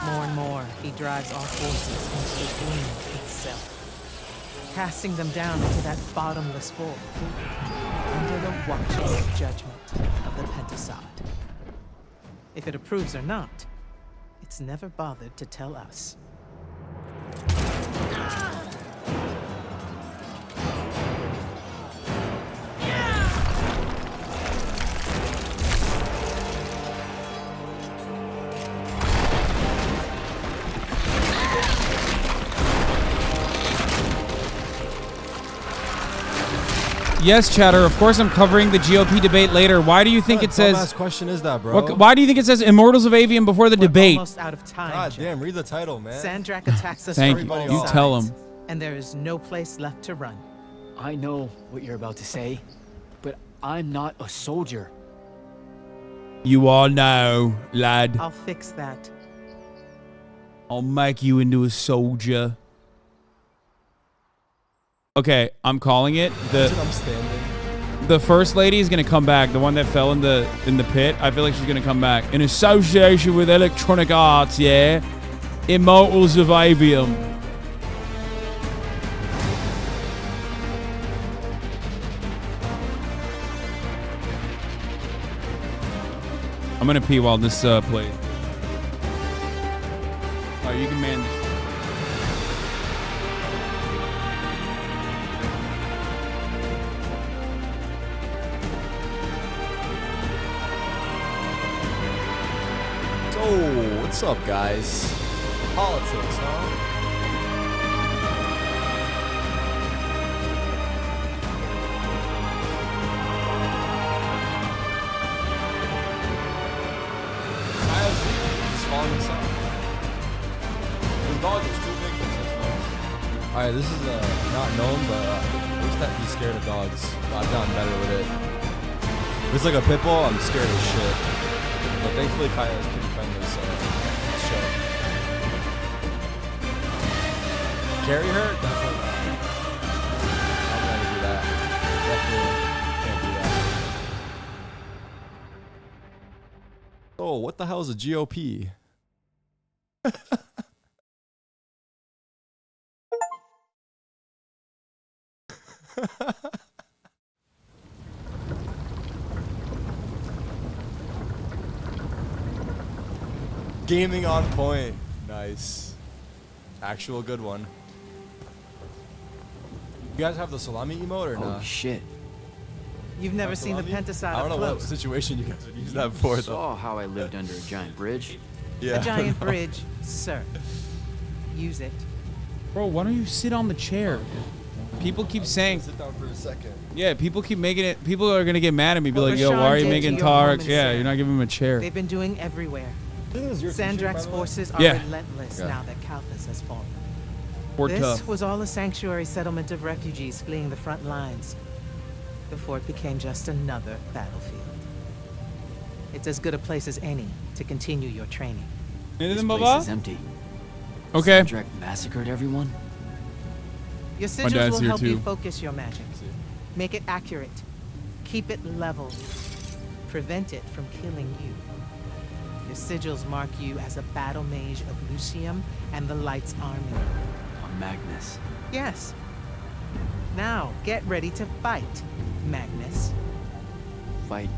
More and more, he drives our forces into the gloom itself, casting them down into that bottomless void, under the watching judgment of the Pentasod. If it approves or not, it's never bothered to tell us. Yes, Chatter. Of course, I'm covering the GOP debate later. Why do you think it says? What dumbass question is that, bro? Why do you think it says Immortals of Aveum before the debate? Almost out of time. God damn, read the title, man. Sandrak attacks us Thank from you. all You sides, tell him. and there is no place left to run. I know what you're about to say, but I'm not a soldier. You all know, lad. I'll fix that. I'll make you into a soldier. Okay, I'm calling it. The first lady is gonna come back. The one that fell in the pit. I feel like she's gonna come back in association with Electronic Arts. Yeah, Immortals of Aveum. I'm gonna pee while this plays. Alright, you can man this. So, what's up, guys? Politics, huh? Alright, this is not known, but I used to be scared of dogs. I've gotten better with it. If it's like a pit bull, I'm scared as shit. But thankfully Kaya is pretty friendly, so let's chill. Carry her? Definitely not. I'm not gonna do that. Definitely can't do that. Oh, what the hell is a GOP? Gaming on point. Nice. Actual good one. You guys have the salami emote or not? Oh shit. You've never seen the pentaside I don't know up what close. situation you guys would use that for, though. Saw how I lived under a giant bridge. Yeah. A giant bridge, sir. Use it. Bro, why don't you sit on the chair? People keep saying. Sit down for a second. Yeah, people keep making it. People are gonna get mad at me. Be like, yo, Rashawn why are you did making to your home Tarek? in Yeah, Sam. you're not giving him a chair. They've been doing everywhere. Sandrak's forces are Yeah. relentless now that Kalthus has fallen. Fort This tough. was all a sanctuary settlement of refugees fleeing the front lines. The fort became just another battlefield. It's as good a place as any to continue your training. This place is empty. Okay. Sandrak massacred everyone. Your My sigils dad's will here help you too. focus your magic. Make it accurate. Keep it level. Prevent it from killing you. Your sigils mark you as a battle mage of Lucium and the Light's army. On Magnus. Yes. Now, get ready to fight, Magnus. Fight.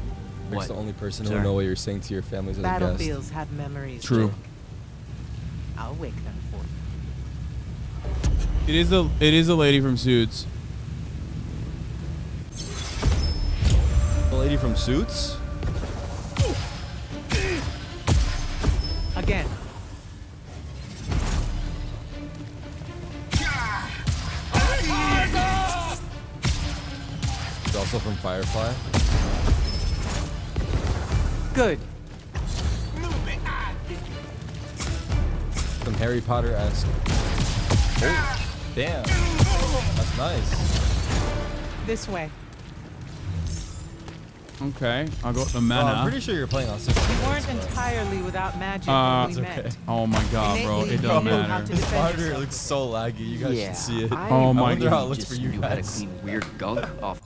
Rick's What? the only person who Sir? will know what you're saying to your families as a guest. Battlefields have memories. True. Jack. I'll wake them for you. It is a lady from Suits. The lady from Suits? Again. She's also from Firefly. Good. Some Harry Potter-esque. Oh, damn. That's nice. This way. Okay, I'll go with the Bro, I'm mana. pretty sure you're playing on 60. You weren't entirely without magic when we met. Oh my god, bro, it doesn't matter. This monitor looks so laggy. You guys Yeah, should see it. Oh my I wonder how God. it looks for Just you knew how to guys. clean weird gunk off.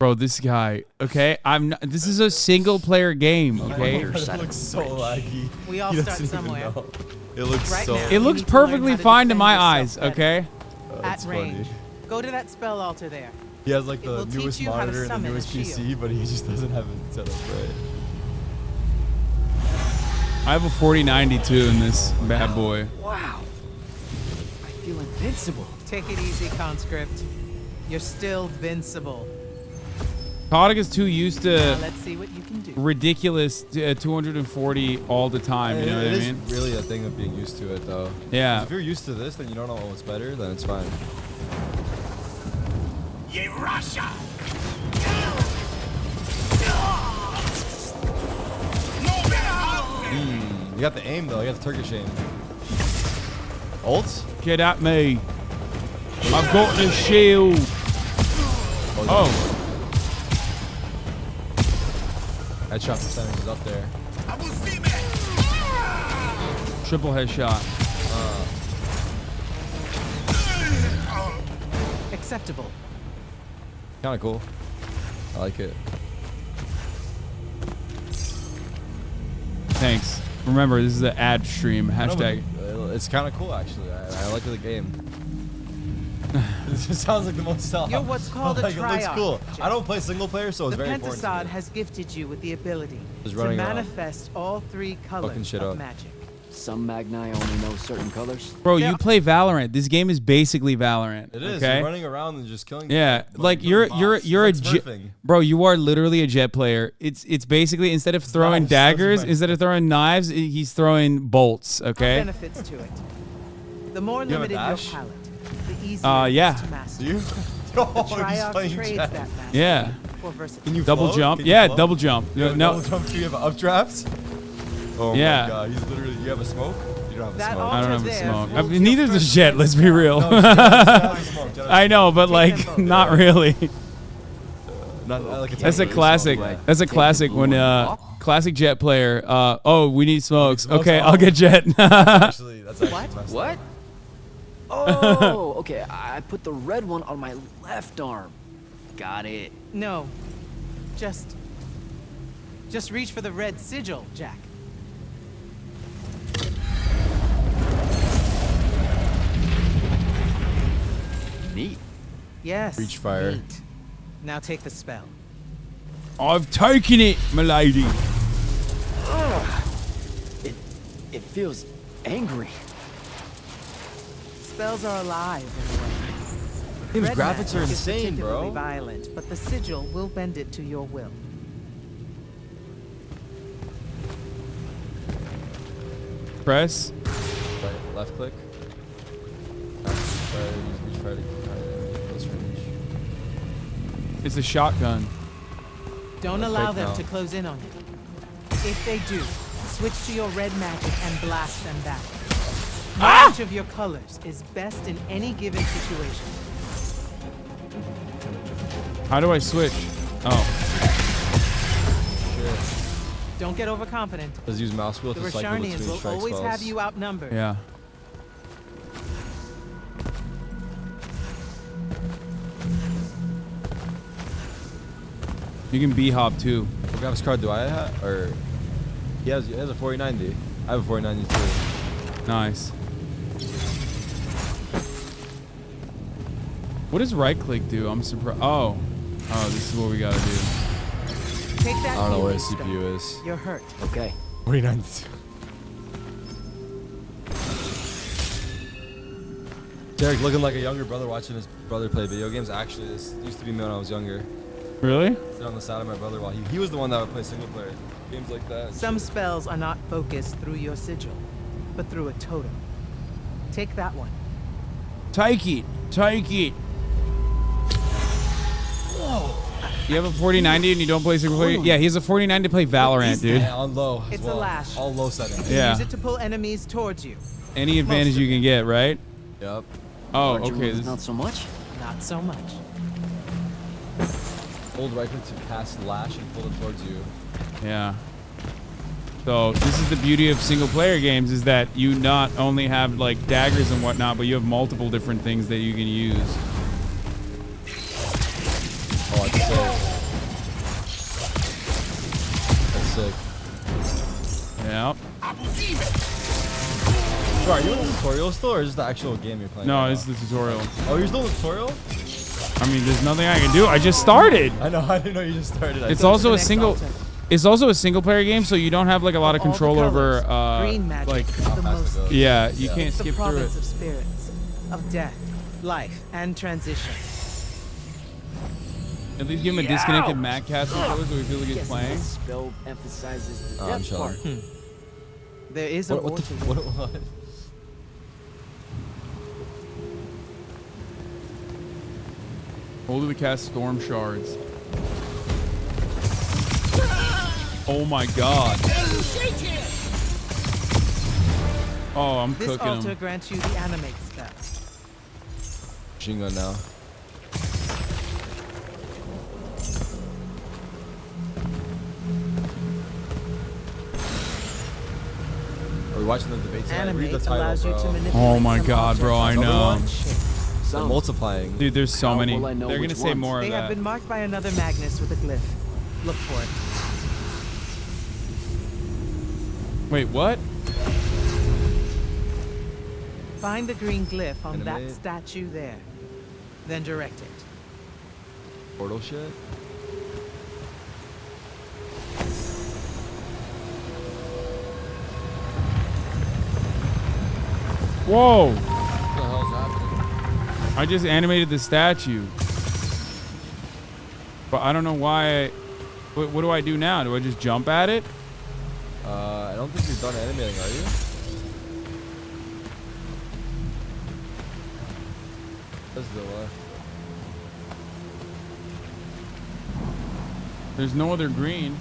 Bro, this guy. Okay, I'm. Not, this is a single player game. Okay. It looks so laggy. We all He start doesn't even somewhere. know. It looks Right so. now, It you looks need to learn perfectly how to fine to defend my yourself eyes. better. Okay. At That's funny. range. Go to that spell altar there. He has like It will the teach newest you how to monitor and the summon a newest PC, shield. but he just doesn't have it set up right. I have a 4092 in this bad boy. Wow. I feel invincible. Take it easy, conscript. You're still vincible. Kodak is too used Now to let's see what you can do. ridiculous 240 all the time. You know what I It mean? is really a thing of being used to it, though. Yeah. 'Cause if you're used to this, then you don't know what's better, then it's fine. Ye Russia! You got the aim though. You got the Turkish aim. Ult? Get at me. I've got the shield. Oh. Headshot percentage is up there. Triple headshot. Acceptable. Kind of cool. I like it. Thanks. Remember, this is an ad stream. Hashtag. It's kind of cool, actually. I like the game. It just sounds like the most stuff. You're what's called a It looks triarch. cool. I don't play single player, so it's The very important to Pentasod me. has gifted you with the ability Just to running around. manifest all 3 Fucking colors shit of up. magic. Some Magni only know certain colors. Bro, you play Valorant. This game is basically Valorant. It is. Okay? You're running around and just killing. Yeah, like you're a like jet, smurfing. bro. You are literally a jet player. It's basically instead of throwing knives, daggers, that's instead of throwing knives, he's throwing bolts. Okay. Benefits to it. The more You have a limited your dash? palette, the easier Yeah. it is to master. Do you? The Oh, he's Triarch playing trades jet. that mastery Yeah. for versatility. Can you Double float? jump. Can you Yeah, float? double jump. You have No. double jump too. You have an updraft. Oh Yeah. my god, he's literally. You have a smoke. You don't have a That smoke. I don't have a there smoke. I will mean, neither kill does first Jet. Let's be real. No, Jet has a smoke. Jet has a I know, but Take like, them both. not really. Not like a That's a Jet. classic. Yeah. That's a classic when classic Jet player. Oh, we need smokes. Smokes Okay, on. I'll get Jet. Actually, that's actually messed What? up. Oh, okay. I put the red one on my left arm. Got it. No. Just reach for the red sigil, Jack. Neat. Yes. Reach fire. neat. Now take the spell. I've taken it, milady. It feels angry. Spells are alive in a way. Game's Red graphics magic are is insane, particularly bro. violent, but the sigil will bend it to your will. Press. Right, left click. Reach fire to get close range. It's a shotgun. Don't Left allow click them now. to close in on you. If they do, switch to your red magic and blast them back. Knowledge of your colors is best in any given situation. How do I switch? Oh. Shit. Don't get overconfident. Let's use mouse wheel The to cycle Rosharnians between will strike always spells. have you outnumbered. Yeah. You can B-hop too. What graphics card do I have? Or he has a 4090. I have a 4090 too. Nice. What does right click do? I'm surprised. Oh, this is what we gotta do. Take that I don't know where healing his stone. CPU is. You're hurt. Okay. 4092. Derek looking like a younger brother watching his brother play video games. Actually, this used to be me when I was younger. Really? Sit on the side of my brother while he was the one that would play single player games like that. and Some shit. spells are not focused through your sigil, but through a totem. Take that one. Take it. Take it. You have a 4090 and you don't play single player? Yeah, he has a 4090 to play Valorant, dude. Yeah, on low as It's well. a lash. All low settings. Yeah. Use it to pull enemies towards you. Any advantage you can get, right? Yep. Oh, Larger okay. ones, not so much. Not so much. Hold right click to cast lash and pull it towards you. Yeah. So this is the beauty of single player games is that you not only have like daggers and whatnot, but you have multiple different things that you can use. Oh, that's sick. That's sick. Yeah. So are you in the tutorial still, or is this the actual game you're playing? No, right it's now? the tutorial. Oh, you're still in the tutorial? I mean, there's nothing I can do. I just started. I know. I didn't know you just started. It's also a single. It's also a single player game, so you don't have like a lot of All the control over Green magic like is the most. yeah, you can't It's the skip through it. province of spirits, of death, life, and transition. At least give him a disconnected Mac cast controller so he feels like he's Guessing playing. this spell emphasizes the I'm death part. chilling. There is a What war the to what? win. What? Hold to cast storm shards. Oh my god. Oh, I'm This cooking altar him. grants you the animate spell. Machine gun now. Are we watching the debate tonight? Read the Animate title, allows you to bro. manipulate Oh my some God, bro! I objects of know. one shape. They're multiplying. Dude, there's so How many. will I know They're gonna which say ones? more They of have that. been marked by another Magnus with a glyph. Look for it. Wait, what? Find the green glyph on that Animate. statue there. Then direct it. Portal shit. Whoa! What the hell's happening? I just animated the statue. But I don't know why. What do I do now? Do I just jump at it? I don't think you're done animating, are you? That's the left. There's no other green.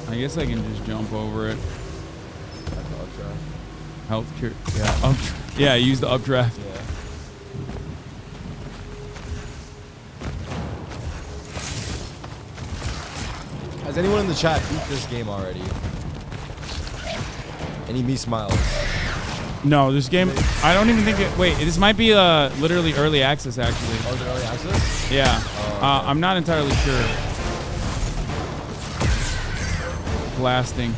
I guess I can just jump over it. Health cure. Yeah. Yeah, use the updraft. Yeah. Has anyone in the chat beat this game already? Any me smiles? No, this game. I don't even think it. Wait, this might be literally early access actually. Oh, is it early access? Yeah. Oh, okay. I'm not entirely sure. Blasting.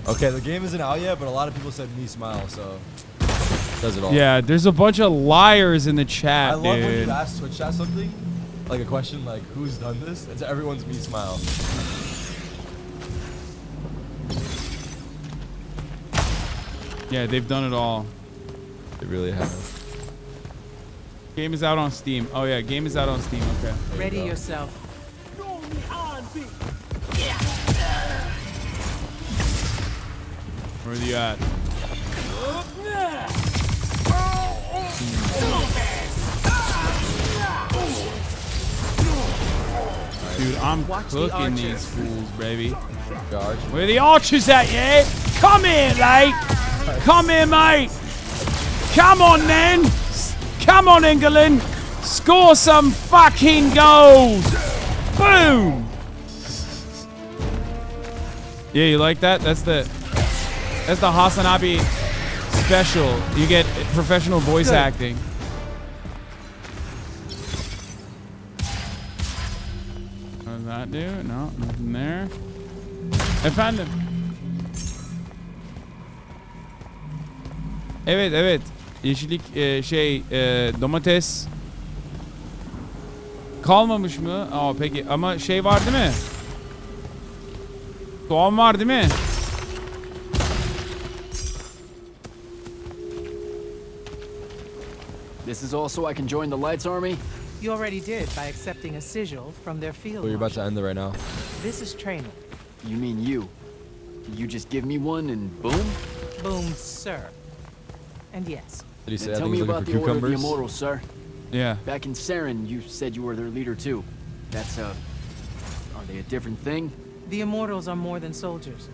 Okay, the game isn't out yet, but a lot of people said me smile, so does it all. Yeah, there's a bunch of liars in the chat, I love when dude. you ask Twitch chat something, like a question like, who's done this? It's everyone's me smile. Yeah, they've done it all. They really have. Game is out on Steam. Oh yeah, game is out on Steam. Okay. Ready yourself. Where are you at? Dude, I'm cooking these fools, baby. Where the archers at, yeah? Come here, mate. Come here, mate. Come on, then. Come on, England. Score some fucking goals. Boom. Yeah, you like that? That's the HasanAbi special. You get professional voice acting. What does that do? No, nothing there. Efendim. Evet, evet. Yeşillik domates kalmamış mı? Aa peki ama şey var değil mi? Soğan var değil mi? This is all so I can join the Lights Army? You already did by accepting a sigil from their field. Oh, you're about to end it right now. This is training. You mean you? You just give me one and boom? Boom, sir. And yes. Did he say Then I tell think me he's about looking the for Order of the cucumbers? Immortals, sir. Yeah. Back in Saren, you said you were their leader too. That's are they a different thing? The Immortals are more than soldiers.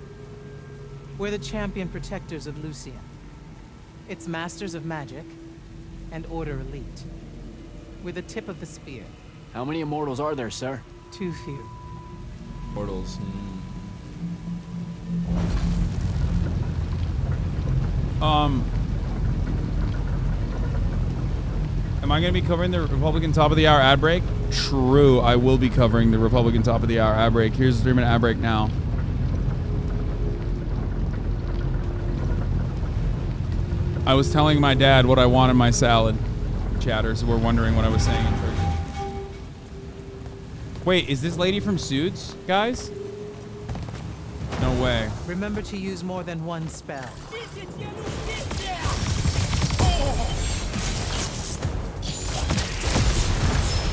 We're the champion protectors of Lucian. It's masters of magic and Order elite. We're the tip of the spear. How many Immortals are there, sir? Too few. Immortals. Am I going to be covering the Republican top of the hour ad break? True, I will be covering the Republican top of the hour ad break. Here's the 3-minute ad break now. I was telling my dad what I want in my salad. Chatters were wondering what I was saying in Persian. Wait, is this lady from Suits, guys? No way. Remember to use more than one spell.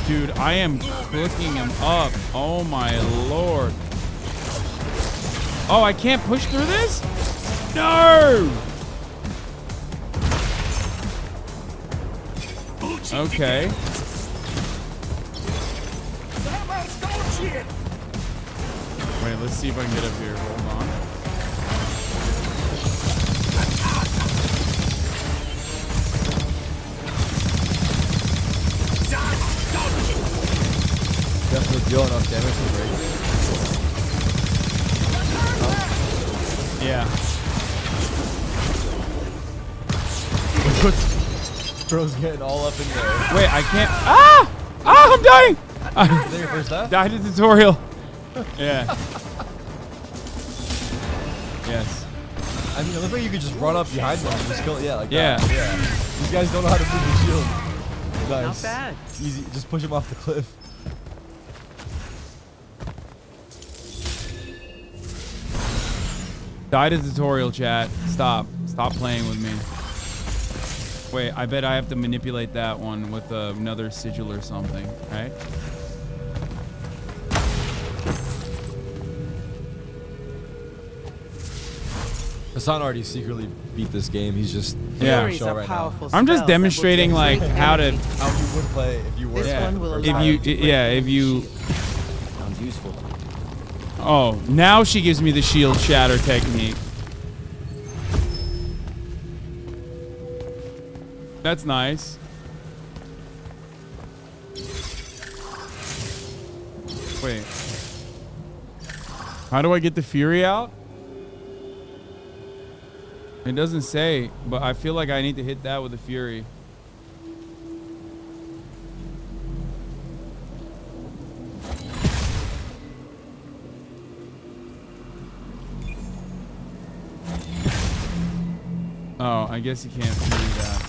Dude, I am cooking him up. Oh my lord. Oh, I can't push through this? No! Okay. Wait, Wait, let's see if I can get up here. Hold on. Definitely deal enough damage to break. Yeah. Bro's getting all up in there. Wait, I can't. Ah! Ah, I'm dying! Is that your first death? Died in tutorial. Yeah. Yes. I mean, it looks like you could just run up behind them and just kill it. Yeah, like Yeah. that. Yeah. These guys don't know how to move the shield. Nice. Not bad. Easy. Just push him off the cliff. Died in tutorial, chat. Stop. Stop playing with me. Wait, I bet I have to manipulate that one with another sigil or something, right? Hasan already secretly beat this game. He's just Yeah. show right now. I'm just demonstrating like how to. How you would play if you were. If you. Sounds useful. Oh, now she gives me the shield shatter technique. That's nice. Wait. How do I get the fury out? It doesn't say, but I feel like I need to hit that with the fury. Oh, I guess you can't fury that.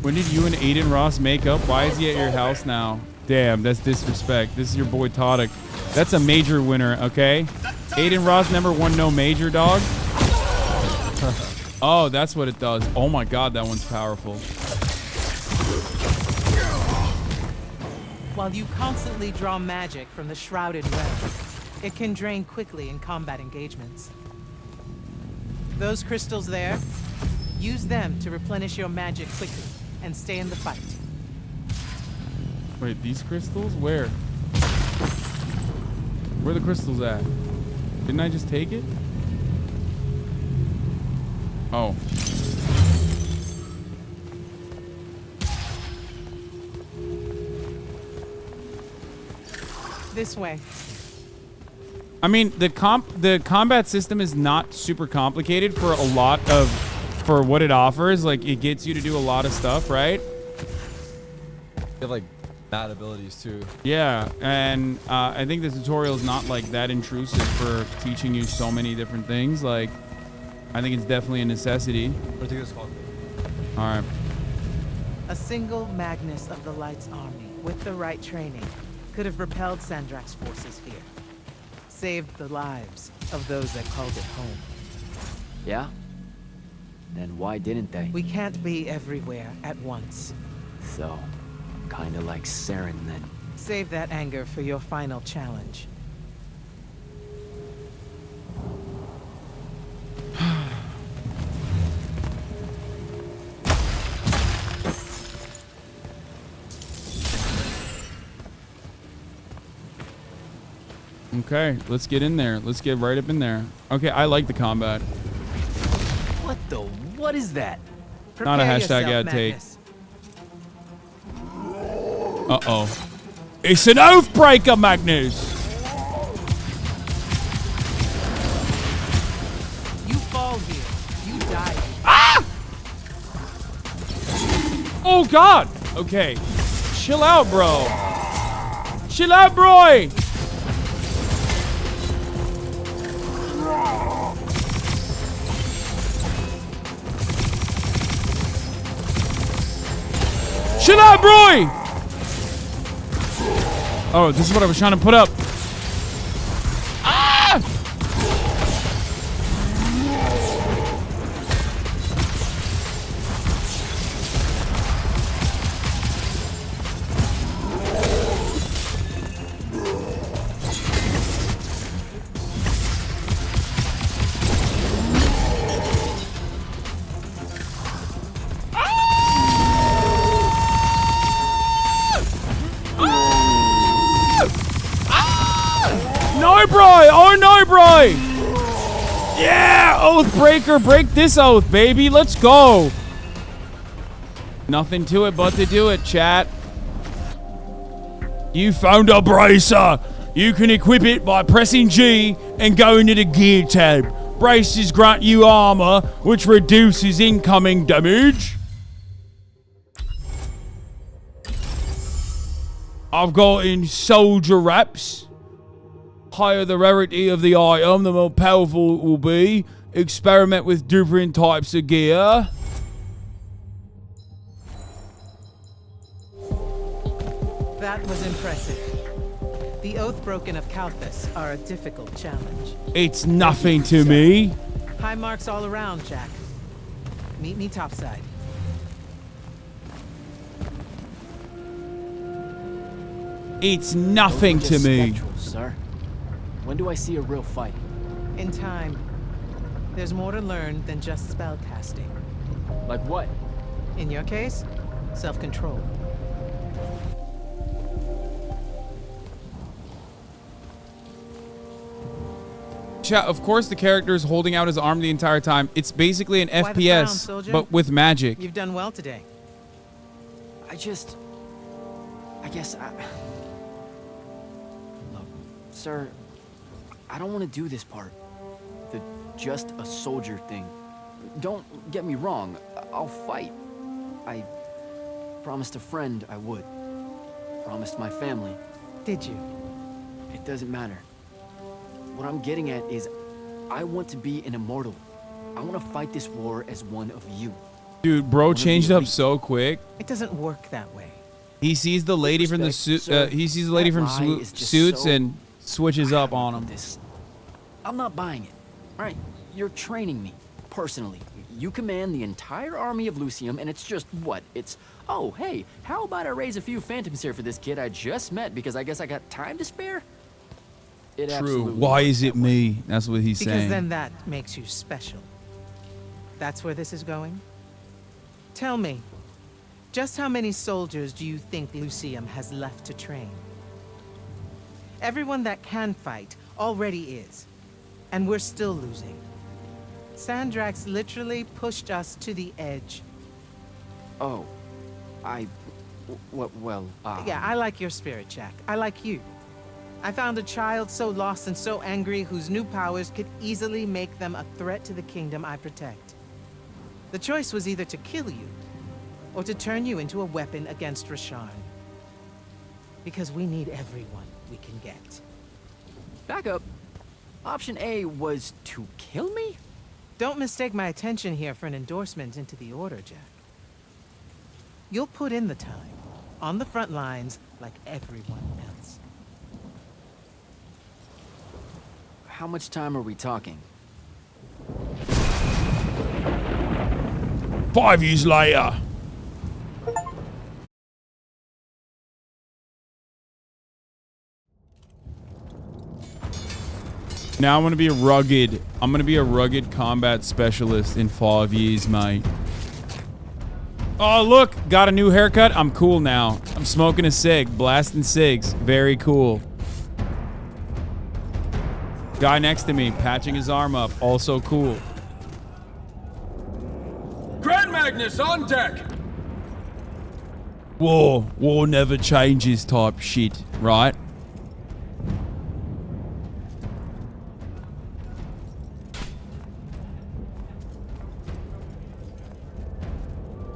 When did you and Aiden Ross make up? Why is he at your house now? Damn, that's disrespect. This is your boy Todic. That's a major winner, okay? Aiden Ross #1 no major, dog. Oh, that's what it does. Oh my god, that one's powerful. While you constantly draw magic from the shrouded web, it can drain quickly in combat engagements. Those crystals there, use them to replenish your magic quickly and stay in the fight. Wait, these crystals? Where? Where are the crystals at? Didn't I just take it? Oh. This way. I mean, the combat system is not super complicated for for what it offers. Like, it gets you to do a lot of stuff, right? You have like bad abilities too. Yeah, and I think the tutorial is not like that intrusive for teaching you so many different things. Like, I think it's definitely a necessity. What do you think it's called? All right. A single Magnus of the Light's army, with the right training, could have repelled Sandrak's forces here. Saved the lives of those that called it home. Yeah? Then why didn't they? We can't be everywhere at once. So, kinda like Saren then. Save that anger for your final challenge. Okay, let's get in there. Let's get right up in there. Okay, I like the combat. What is that? Not a hashtag ad take. Uh-oh. It's an oathbreaker, Magnus! You fall here, you die. Ah! Oh, God! Okay. Chill out, bro. Chill out, bro! Chill out, bro! Oh, this is what I was trying to put up. Ah! bro! Oh no, bro! Yeah! Oathbreaker, break this oath, baby. Let's go. Nothing to it but to do it, chat. You found a bracer. You can equip it by pressing G and go into the gear tab. Braces grant you armor, which reduces incoming damage. I've got in soldier wraps. Higher the rarity of the item, the more powerful it will be. Experiment with different types of gear. That was impressive. The Oath-broken of Kalthus are a difficult challenge. It's nothing to me. High marks all around, Jack. Meet me topside. It's nothing to me. Spectral, sir. When do I see a real fight? In time. There's more to learn than just spell casting. Like what? In your case, self-control. Chat, of course the character is holding out his arm the entire time. It's basically an Why the FPS, frown, soldier? but with magic. You've done well today. I guess Look, sir, I don't want to do this part. The just a soldier thing. Don't get me wrong. I'll fight. I promised a friend I would. Promised my family. Did you? It doesn't matter. What I'm getting at is, I want to be an immortal. I want to fight this war as one of you. Dude, bro changed up so quick. It doesn't work that way. He sees the lady from the suit. He sees the lady from Suits and switches up on him. I'm not buying it. All right, you're training me personally. You command the entire army of Lucium, and it's just what? It's, oh, hey, how about I raise a few phantoms here for this kid I just met because I guess I got time to spare? It True. absolutely Why is it me? That's what he's Because saying. then that makes you special. That's where this is going? Tell me, just how many soldiers do you think Lucium has left to train? Everyone that can fight already is, and we're still losing. Sandrax literally pushed us to the edge. Oh, Yeah, I like your spirit, Jack. I like you. I found a child so lost and so angry whose new powers could easily make them a threat to the kingdom I protect. The choice was either to kill you, or to turn you into a weapon against Rasharn. Because we need everyone we can get. Back up. Option A was to kill me? Don't mistake my attention here for an endorsement into the Order, Jack. You'll put in the time, on the front lines, like everyone else. How much time are we talking? 5 years later. Now I'm gonna be a rugged. I'm gonna be a rugged combat specialist in 5 years, mate. Oh look, got a new haircut. I'm cool now. I'm smoking a cig, blasting cigs. Very cool. Guy next to me, patching his arm up. Also cool. Grand Magnus on deck! War never changes type shit, right?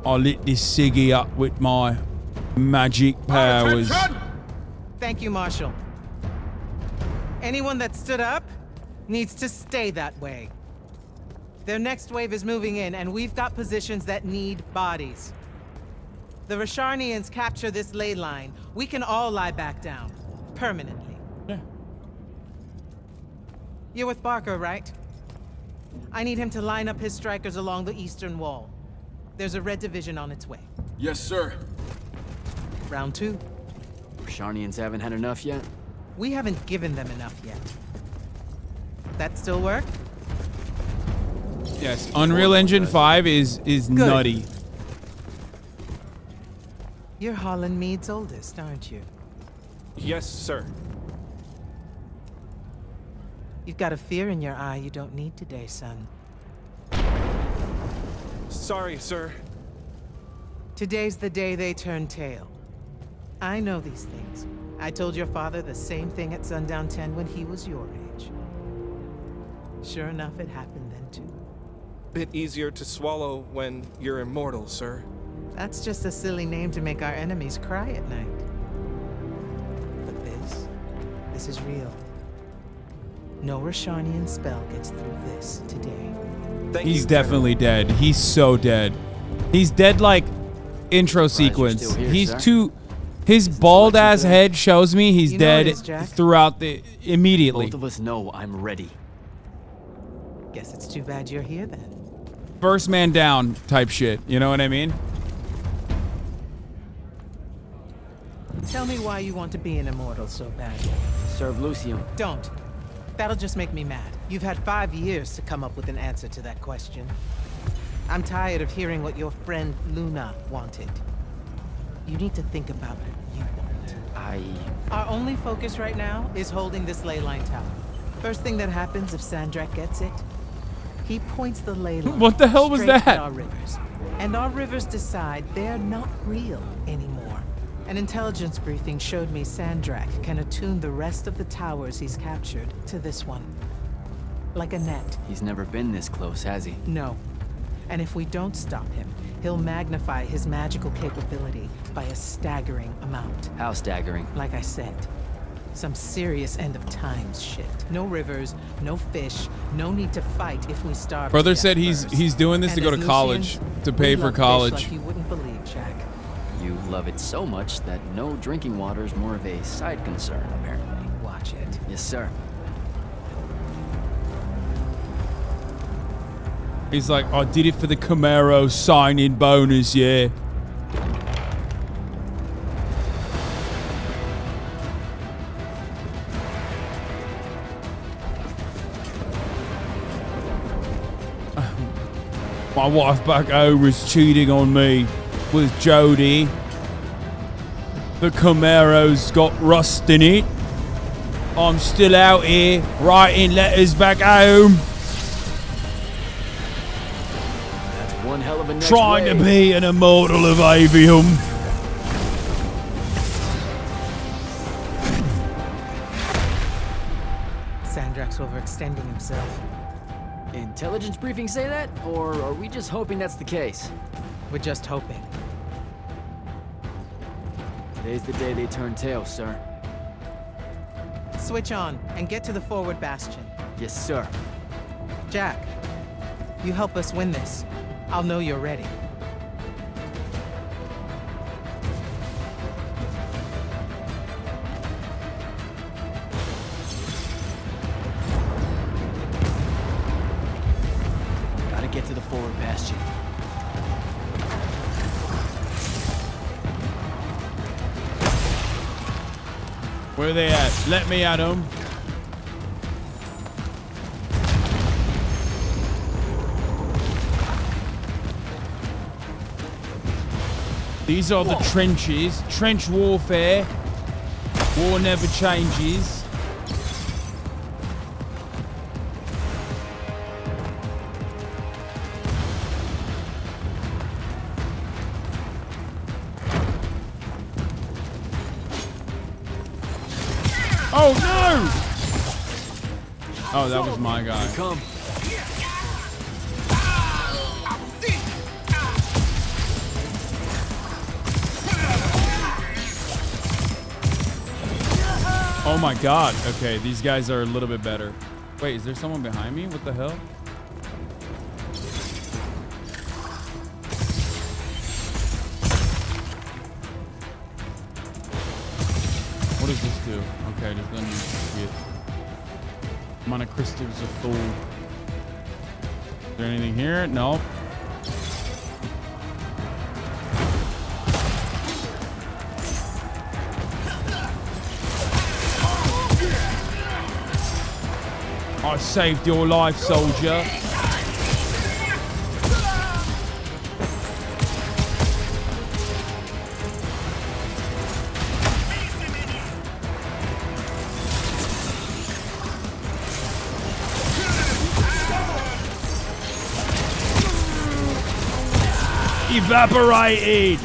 I lit this ciggy up with my magic powers. Thank you, Marshal. Anyone that stood up needs to stay that way. Their next wave is moving in, and we've got positions that need bodies. The Rasharnians capture this ley line, we can all lie back down. Permanently. Yeah. You're with Barker, right? I need him to line up his strikers along the eastern wall. There's a red division on its way. Yes, sir. Round 2. Rasharnians haven't had enough yet? We haven't given them enough yet. That still work? Yes, Unreal Engine 5 is nutty. You're Holland Mead's oldest, aren't you? Yes, sir. You've got a fear in your eye you don't need today, son. Sorry, sir. Today's the day they turn tail. I know these things. I told your father the same thing at Sundown 10 when he was your age. Sure enough, it happened then too. Bit easier to swallow when you're immortal, sir. That's just a silly name to make our enemies cry at night. But this is real. No Rashanian spell gets through this today. He's definitely dead. He's so dead. He's dead like intro sequence. here, He's sir. too. His bald ass head shows me he's You know what dead it is, Jack? throughout the immediately. Both of us know I'm ready. Guess it's too bad you're here then. First man down type shit. You know what I mean? Tell me why you want to be an immortal so badly. Serve Lucium. Don't. That'll just make me mad. You've had 5 years to come up with an answer to that question. I'm tired of hearing what your friend Luna wanted. You need to think about what you want. Our only focus right now is holding this ley line tower. First thing that happens if Sandrak gets it, he points the ley line What the hell was straight that? at our rivers. And our rivers decide they're not real anymore. An intelligence briefing showed me Sandrak can attune the rest of the towers he's captured to this one. Like a net. He's never been this close, has he? No. And if we don't stop him, he'll magnify his magical capability by a staggering amount. How staggering? Like I said, some serious end of times shit. No rivers, no fish, no need to fight if we starve. Brother to death said he's first. doing this to And go as to college, Lucians, to pay we for love fish college. like you wouldn't believe, Jack. You love it so much that no drinking water is more of a side concern, apparently. Watch it. Yes, sir. He's like, I did it for the Camaro sign-in bonus, yeah. My wife back home was cheating on me with Jody. The Camaro's got rust in it. I'm still out here writing letters back home. That's one hell of a next Trying to wave. be an Immortal of Aveum. Sandrak's overextending himself. Intelligence briefing say that? Or are we just hoping that's the case? We're just hoping. Today's the day they turn tail, sir. Switch on and get to the forward bastion. Yes, sir. Jack, you help us win this. I'll know you're ready. Gotta get to the forward bastion. Where are they at? Let me at them. These are the trenches. Trench warfare. War never changes. Oh no! Oh, that was my guy. Come. Oh my god. Okay, these guys are a little bit better. Wait, is there someone behind me? What the hell? What does this do? Okay, just let me get Mana crystals of Dool. Is there anything here? Nope. I saved your life, soldier. Evaporated!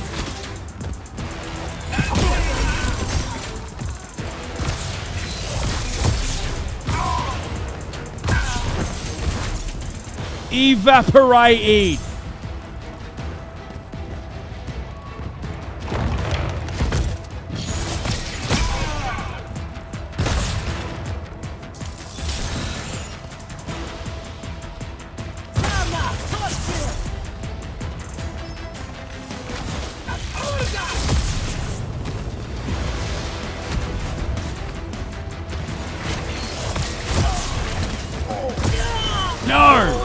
Evaporated! No!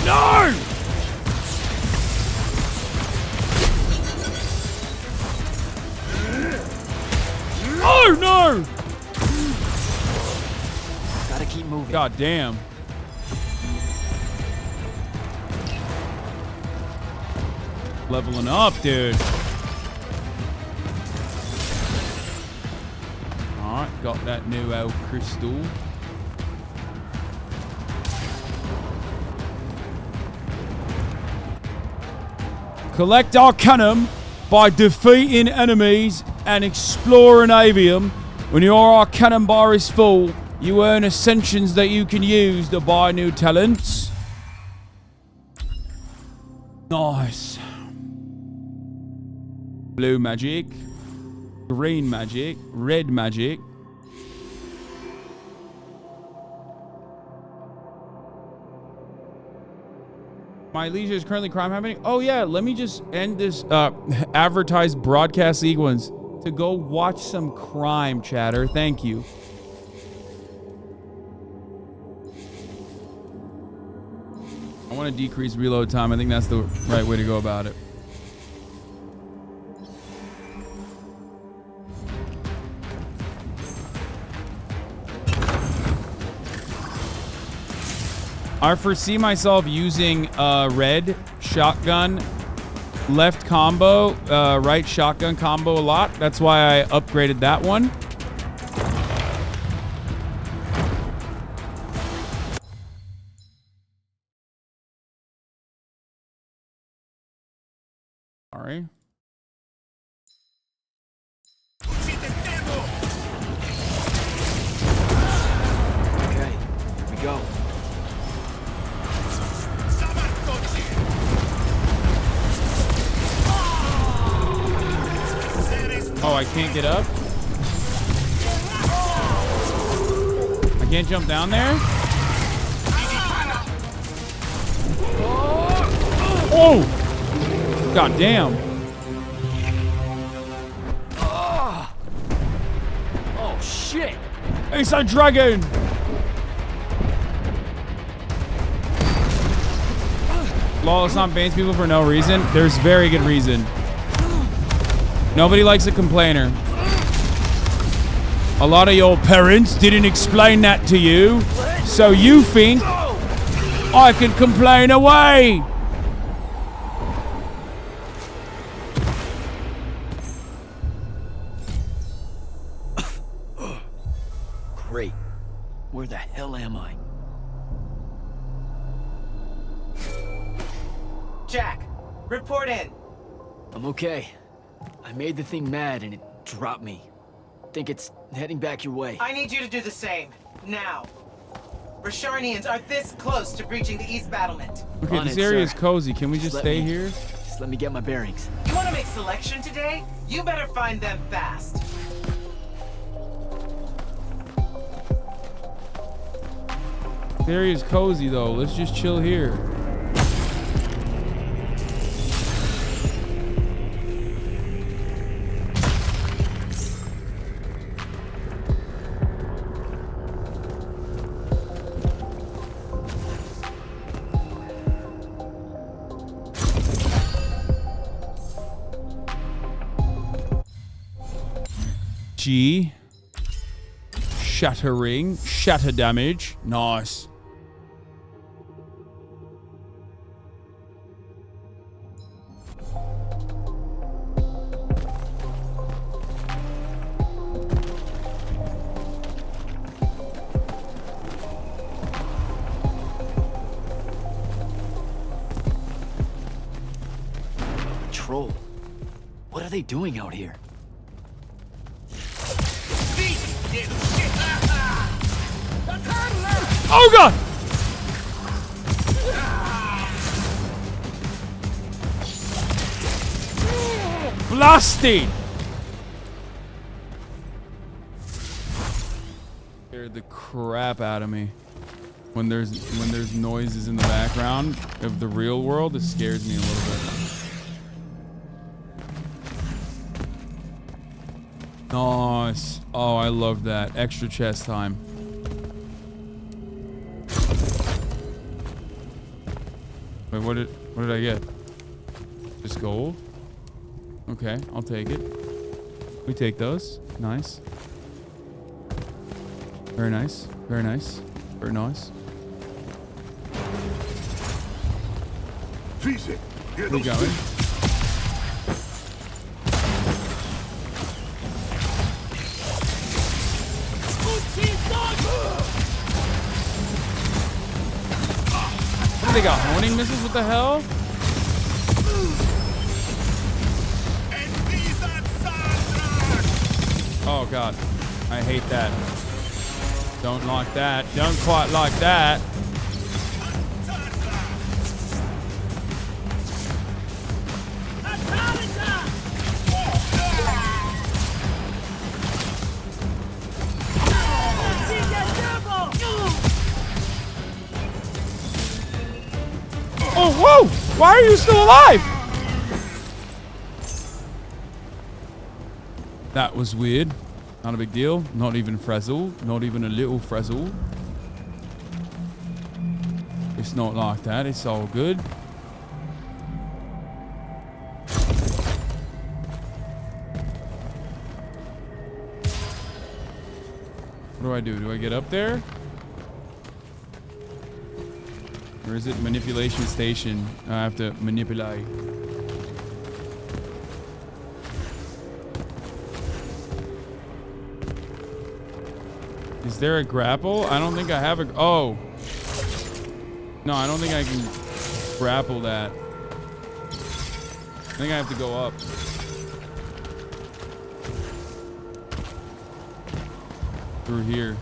No! Oh no! Gotta keep moving. God damn. Leveling up, dude. Alright, got that new crystal. Collect Arcanum by defeating enemies and exploring Avium. When your Arcanum bar is full, you earn ascensions that you can use to buy new talents. Nice. Blue magic, green magic, red magic. My leisure is currently crime happening. Oh yeah, let me just end this advertised broadcast sequence to go watch some crime, chatter. Thank you. I want to decrease reload time. I think that's the right way to go about it. I foresee myself using red shotgun, left combo, right shotgun combo a lot. That's why I upgraded that one. Sorry. Okay, here we go. Oh, I can't get up? I can't jump down there? Oh! God damn. Oh, shit! It's a dragon! Lol, it's not bans people for no reason. There's very good reason. Nobody likes a complainer. A lot of your parents didn't explain that to you, so you think I can complain away. Great. Where the hell am I? Jack, report in. I'm okay. I made the thing mad and it dropped me. Think it's heading back your way. I need you to do the same, now. Rasharnians are this close to breaching the east battlement. Okay, this area is cozy. Can we just stay here? Just let me get my bearings. You want to make selection today? You better find them fast. This area is cozy though. Let's just chill here. G. Shattering. Shatter damage. Nice. they doing out here? Oh god! Blasting! Scared the crap out of me. When there's noises in the background of the real world, it scares me a little bit. Nice. Oh, I love that. Extra chest time. Wait, what did I get? Just gold? Okay, I'll take it. We take those. Nice. Very nice. Very nice. Very nice. We going. They got honing missiles? What the hell? Oh god, I hate that. Don't like that. Don't quite like that. Oh, whoa! Why are you still alive? That was weird. Not a big deal. Not even frazzle. Not even a little frazzle. It's not like that. It's all good. What do? Do I get up there? Or is it manipulation station? I have to manipulate. Is there a grapple? I don't think I have a... Oh. No, I don't think I can grapple that. I think I have to go up. Through here.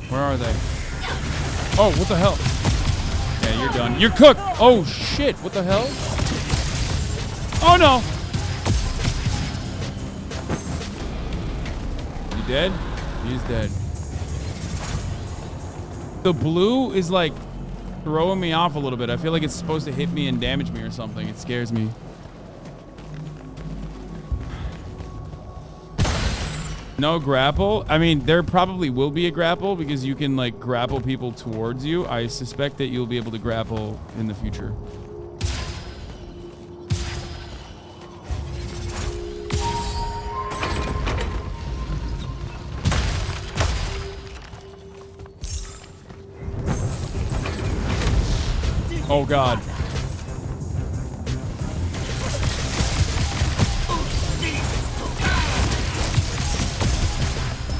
Where are they? Oh, what the hell? Yeah, you're done. You're cooked! Oh, shit. What the hell? Oh, no. You dead? He's dead. The blue is, like, throwing me off a little bit. I feel like it's supposed to hit me and damage me or something. It scares me. No grapple? I mean, there probably will be a grapple because you can, like, grapple people towards you. I suspect that you'll be able to grapple in the future. Oh, God.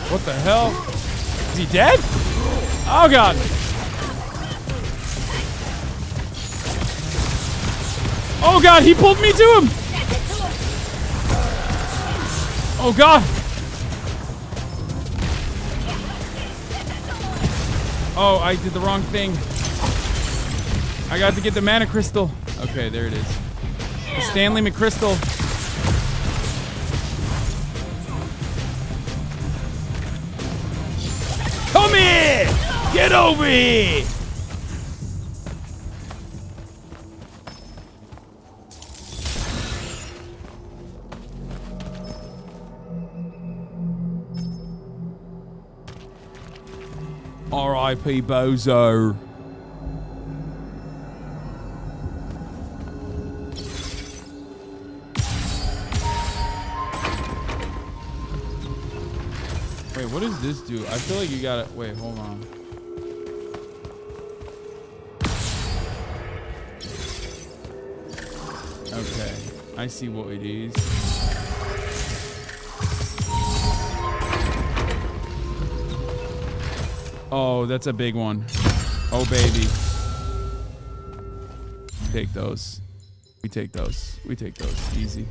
What the hell? Is he dead? Oh, God. Oh, God, he pulled me to him. Oh, God. Oh, I did the wrong thing. I got to get the mana crystal. Okay, there it is. The Stanley McCrystal. Come here! Get over here! R.I.P. Bozo. Wait, what does this do? I feel like you gotta... Wait, hold on. I see what it is. Oh, that's a big one. Oh, baby. Take those. We take those. We take those. Easy.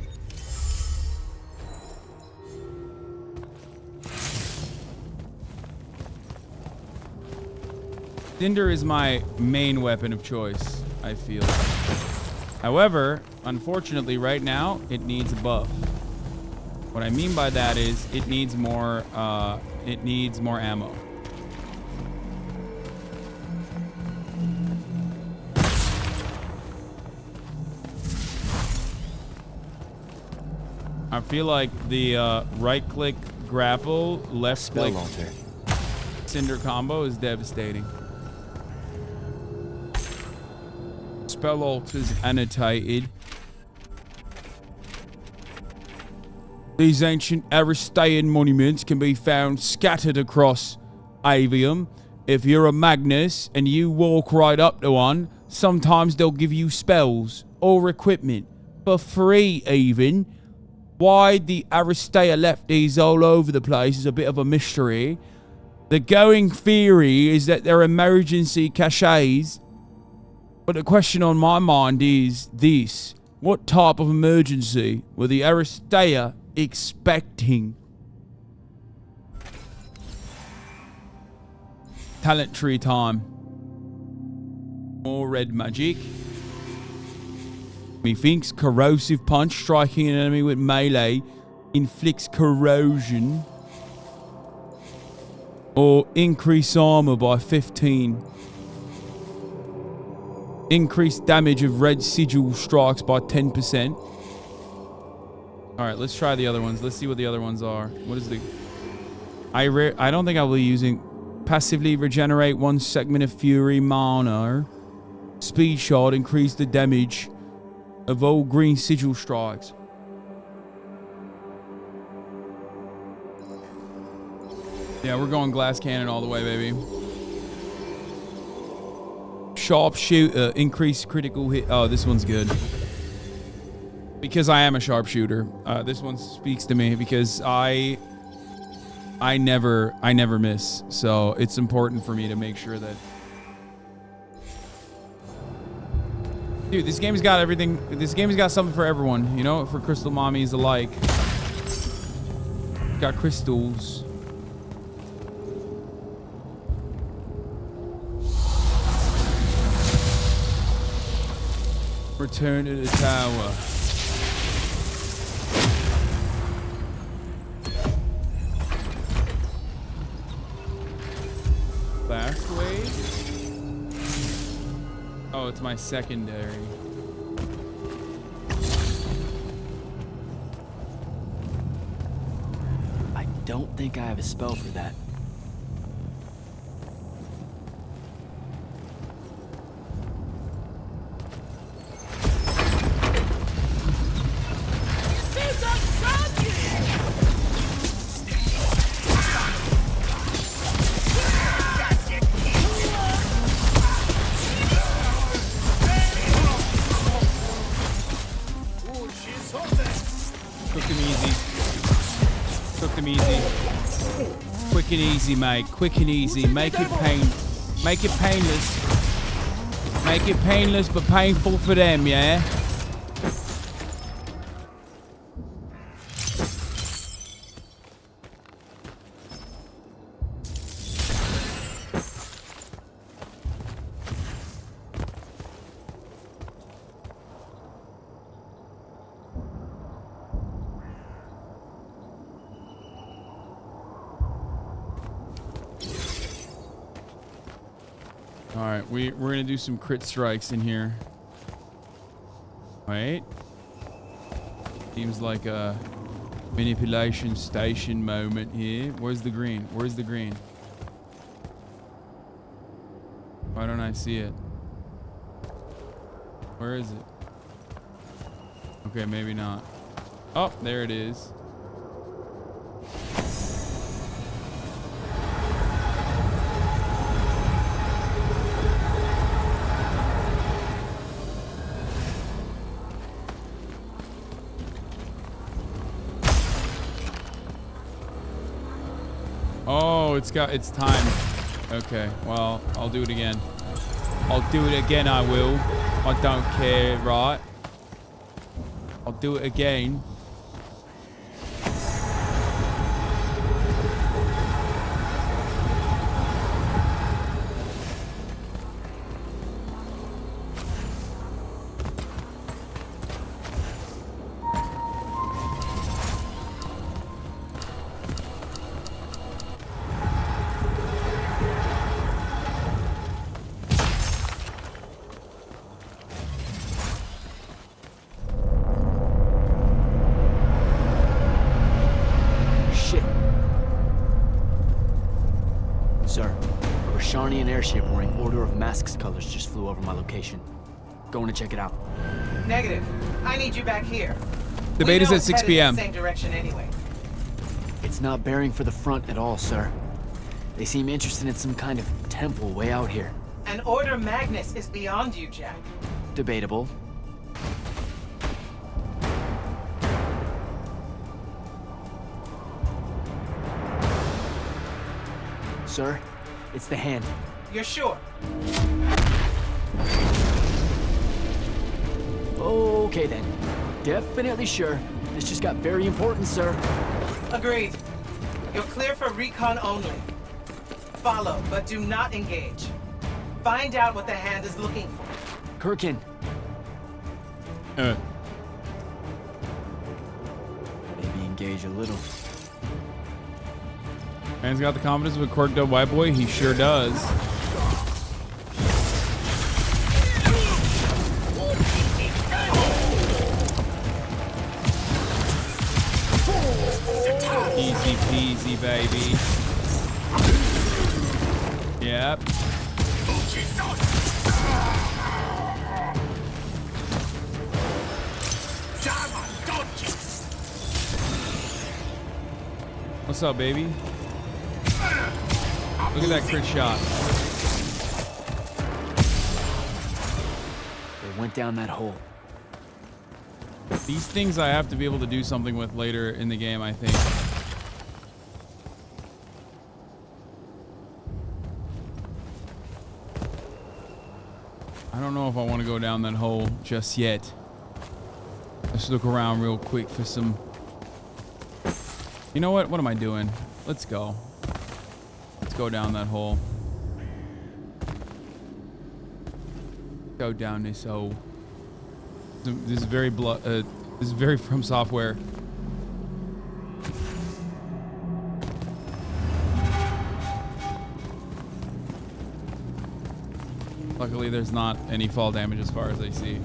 Cinder is my main weapon of choice, I feel. However, unfortunately, right now, it needs a buff. What I mean by that is it needs more ammo. I feel like the right-click grapple, left-click Cinder combo is devastating. Spell alt is annotated. These ancient Aristean monuments can be found scattered across Aveum. If you're a Magnus and you walk right up to one, sometimes they'll give you spells or equipment for free even. Why the Aristea left these all over the place is a bit of a mystery. The going theory is that they're emergency caches. But the question on my mind is this. What type of emergency were the Aristea expecting? Talent tree time. More red magic. Methinks corrosive punch, striking an enemy with melee, inflicts corrosion. Or increase armor by 15. Increase damage of red sigil strikes by 10%. Alright, let's try the other ones. Let's see what the other ones are. What is the... I don't think I will be using... Passively regenerate 1 segment of fury mana. Speed shot, increase the damage of all green sigil strikes. Yeah, we're going glass cannon all the way, baby. Sharpshooter, increase critical hit. Oh, this one's good. Because I am a sharpshooter. This one speaks to me because I never miss. So it's important for me to make sure that... Dude, this game's got everything. This game's got something for everyone, you know, for crystal mommies alike. Got crystals. Return to the tower. Fast wave? Oh, it's my secondary. I don't think I have a spell for that. Easy, mate. Quick and easy. Make it painless. Make it painless, but painful for them, yeah? Alright, we're gonna do some crit strikes in here. Wait. Seems like a manipulation station moment here. Where's the green? Where's the green? Why don't I see it? Where is it? Okay, maybe not. Oh, there it is. Oh, it's time. Okay, well, I'll do it again. I'll do it again, I will. I don't care, right? I'll do it again. Airship wearing Order of Masks colors just flew over my location. Going to check it out. Negative. I need you back here. Debate is at 6 headed p.m. in the same direction anyway. It's not bearing for the front at all, sir. They seem interested in some kind of temple way out here. An Order Magnus is beyond you, Jack. Debatable. Sir, it's the hand. You're sure? Okay then. Definitely sure. This just got very important, sir. Agreed. You're clear for recon only. Follow, but do not engage. Find out what the hand is looking for. Kirkin. Maybe engage a little. Man's got the confidence of a quirked up white boy. He sure does. Easy peasy, baby. Yep. What's up, baby? Look at that crit shot. They went down that hole. These things I have to be able to do something with later in the game, I think. I don't know if I want to go down that hole just yet. Let's look around real quick for some... You know what? What am I doing? Let's go. Let's go down that hole. Go down this hole. This is very this is very From Software. Luckily, there's not any fall damage as far as I see.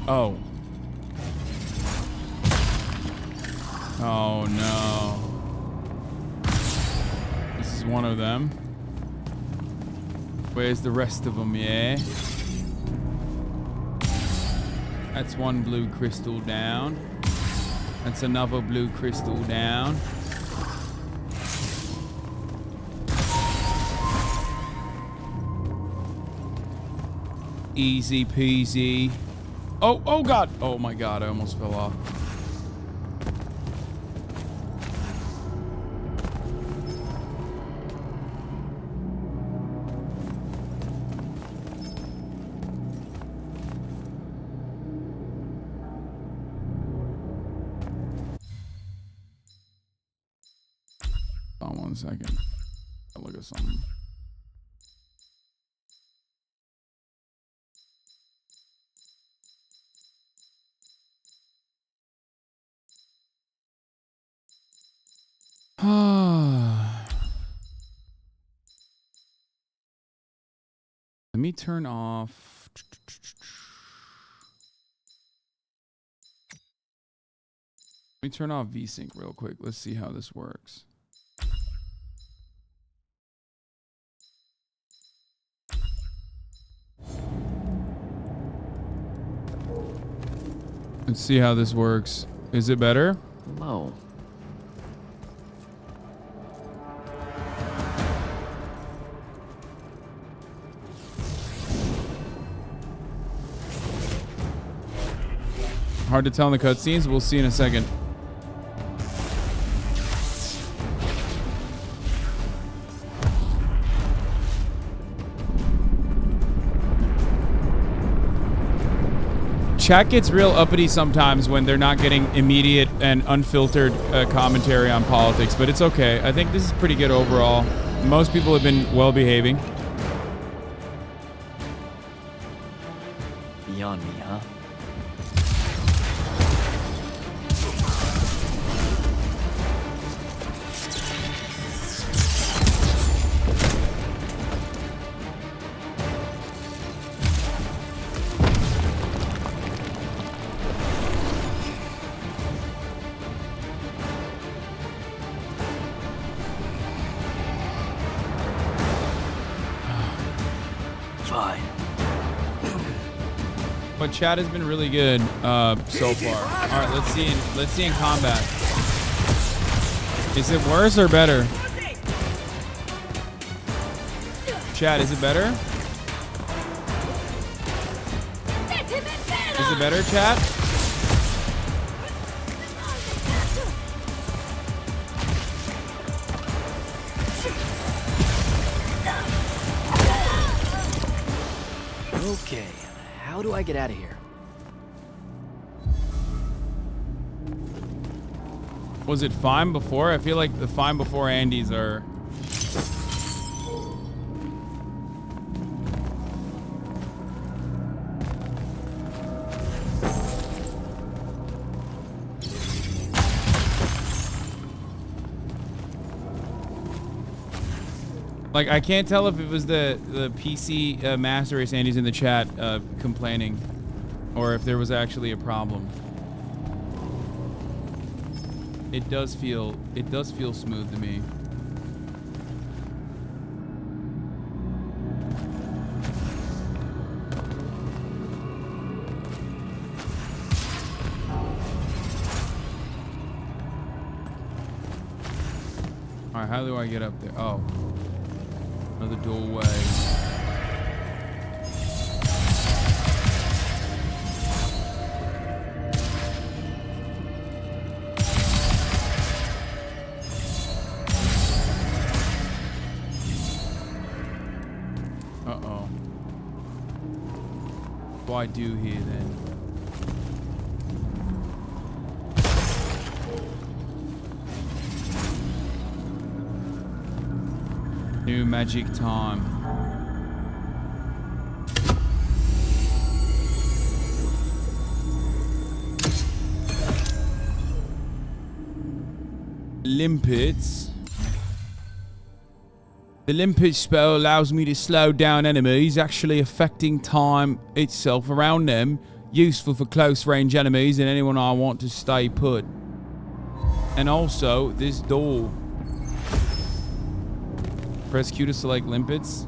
Oh. Oh no. This is one of them. Where's the rest of them, yeah? That's one blue crystal down. That's another blue crystal down. Easy peasy. Oh god. Oh my god, I almost fell off. Hold on 1 second. I'll look at something. Let me turn off. Let me turn off VSync real quick. Let's see how this works. Let's see how this works. Is it better? Low. Hard to tell in the cutscenes. We'll see in a second. Chat gets real uppity sometimes when they're not getting immediate and unfiltered commentary on politics, but it's okay. I think this is pretty good overall. Most people have been well behaving. Beyond me, huh? But chat has been really good so far. All right, let's see in combat. Is it worse or better? Chat, is it better? Is it better, chat? Okay. How do I get out of here? Was it fine before? I feel like the fine before Andy's are... Like, I can't tell if it was the PC Master Race Andy's in the chat complaining, or if there was actually a problem. It does feel smooth to me. All right, how do I get up there? Oh. Another doorway. Uh-oh. What do I do here then? New magic time. Limpets. The limpet spell allows me to slow down enemies, actually affecting time itself around them. Useful for close range enemies and anyone I want to stay put. And also, this door. Press Q to select limpets.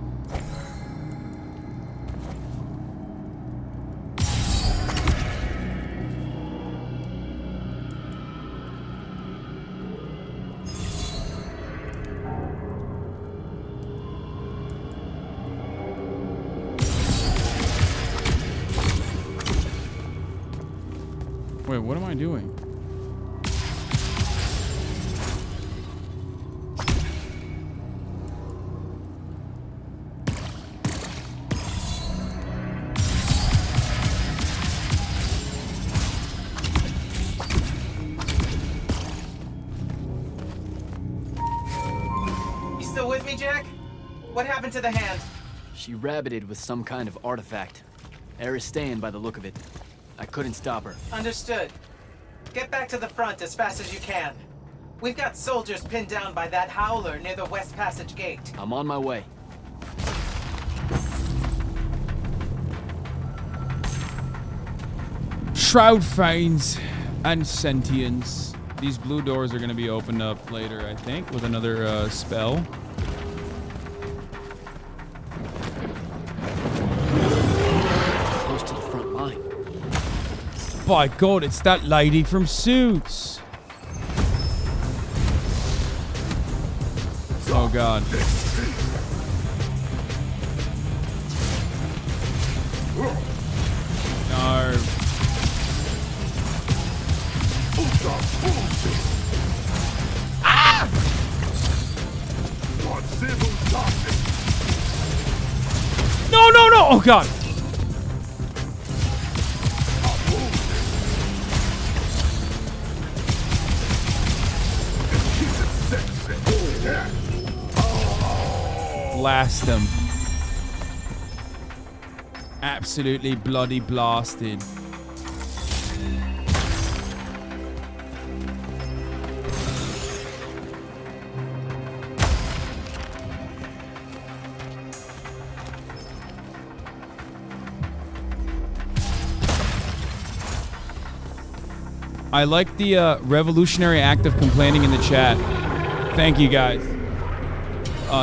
Wait, what am I doing? What happened to the hand? She rabbited with some kind of artifact. Aristean by the look of it. I couldn't stop her. Understood. Get back to the front as fast as you can. We've got soldiers pinned down by that howler near the West Passage gate. I'm on my way. Shroud Fanes and Sentience. These blue doors are going to be opened up later, I think, with another spell. Close to the front line. By God, it's that lady from Suits. Oh God. No. Ah! No, no, no! Oh God. Blast them. Absolutely bloody blasted. I like the revolutionary act of complaining in the chat. Thank you guys.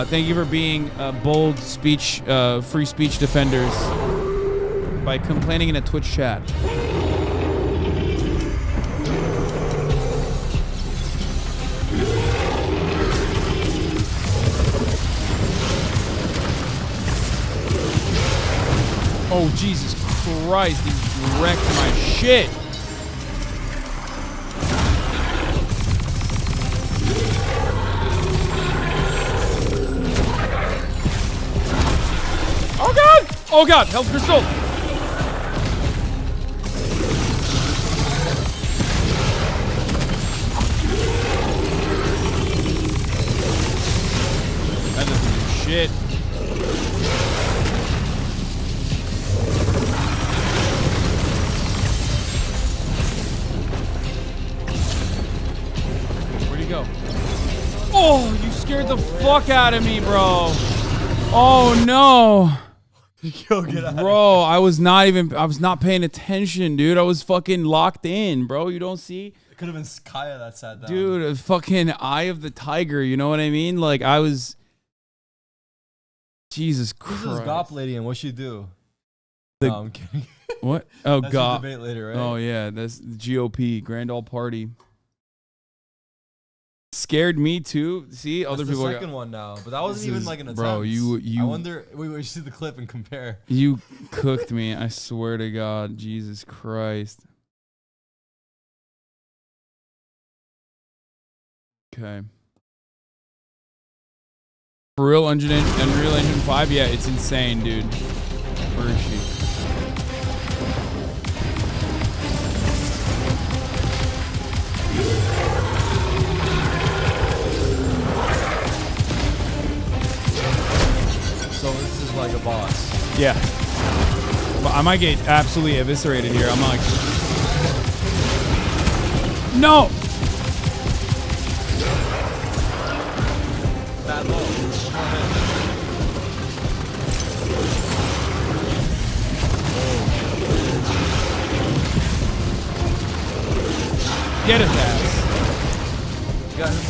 Thank you for being bold speech, free speech defenders by complaining in a Twitch chat. Oh, Jesus Christ, he wrecked my shit. Oh God! Oh God, health crystal! That doesn't do shit. Where'd he go? Oh, you scared the fuck out of me, bro. Oh no. Yo, get out. Bro, I was not paying attention, dude. I was fucking locked in, bro. You don't see? It could have been Kaya that sat down. Dude, a fucking eye of the tiger, you know what I mean? Like, I was... Jesus Christ. Who's this GOP lady and what'd she do? No, I'm kidding. What? Oh, That's your GOP. debate later, right? Oh, yeah. That's the GOP, Grand Ole Party. Scared me too. See, That's other the people. second one now, but that wasn't even like an attempt. Bro, you. I wonder. We should see the clip and compare. You cooked me. I swear to God, Jesus Christ. Okay. For real, Unreal Engine 5? Yeah, it's insane, dude. Where is she? So this is like a boss. Yeah. But I might get absolutely eviscerated here. I'm like... No! Bad low. Get his ass. Got him.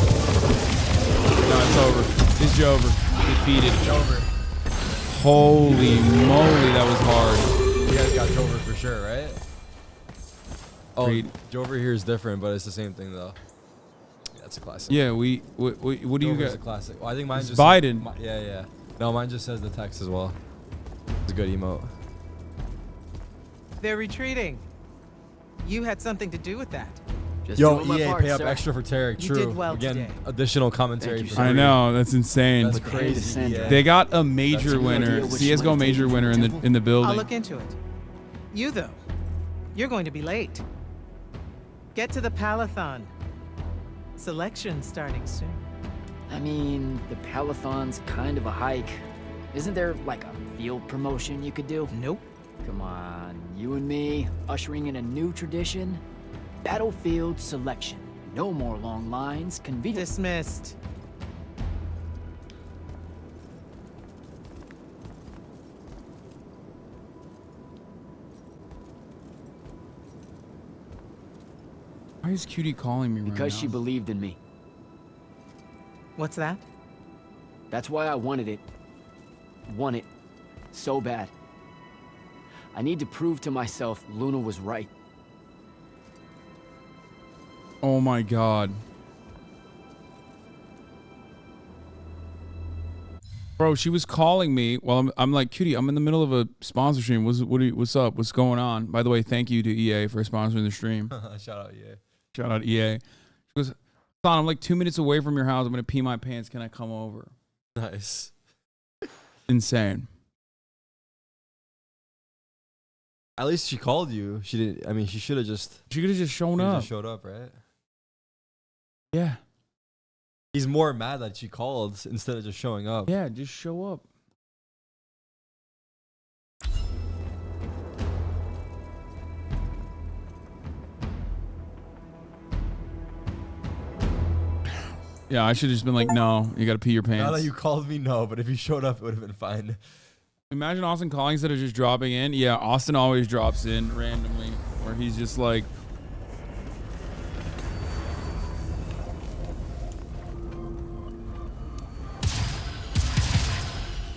No, it's over. It's over. Defeated. It's over. Holy moly, that was hard. You guys got Jover for sure, right? Oh, Great. Jover here is different, but it's the same thing though. Yeah, it's a classic. Yeah, what do you Jover's got? a classic. Well, I think mine It's just Biden. Yeah. No, mine just says the text as well. It's a good emote. They're retreating. You had something to do with that. Yo, EA, pay up extra for Tarek. You True. did well Again, today. additional commentary. For I know, that's insane. That's crazy. Yeah. They got a major winner, CS:GO major winner in the building. I'll look into it. You though, you're going to be late. Get to the Palathon. Selection's starting soon. I mean, the Palathon's kind of a hike. Isn't there like a field promotion you could do? Nope. Come on, you and me, ushering in a new tradition? Battlefield selection. No more long lines, convenient. Dismissed. Why is Cutie calling me right now? Because she believed in me. What's that? That's why I wanted it. Want it. So bad. I need to prove to myself Luna was right. Oh my god. Bro, she was calling me while I'm like, cutie, I'm in the middle of a sponsor stream. What's up? What's going on? By the way, thank you to EA for sponsoring the stream. Shout out EA. Shout out EA. She goes, Son, I'm like 2 minutes away from your house. I'm gonna pee my pants. Can I come over? Nice. Insane. At least she called you. She didn't. I mean, she should have just. She could have just shown up. Just showed up, right? Yeah. He's more mad that she called instead of just showing up. Yeah, just show up. Yeah, I should have just been like, no, you got to pee your pants. Now that you called me, no, but if you showed up, it would have been fine. Imagine Austin calling instead of just dropping in. Yeah, Austin always drops in randomly, where he's just like,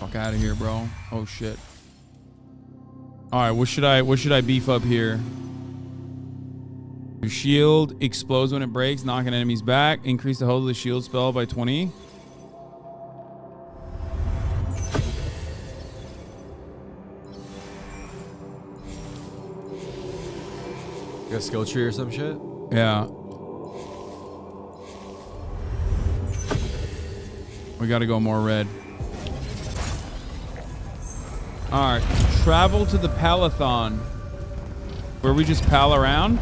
fuck out of here, bro. Oh shit. All right, what should I beef up here? Your shield explodes when it breaks, knocking enemies back. Increase the hold of the shield spell by 20. You got a skill tree or some shit? Yeah. We got to go more red. All right, travel to the Palathon, where we just pal around.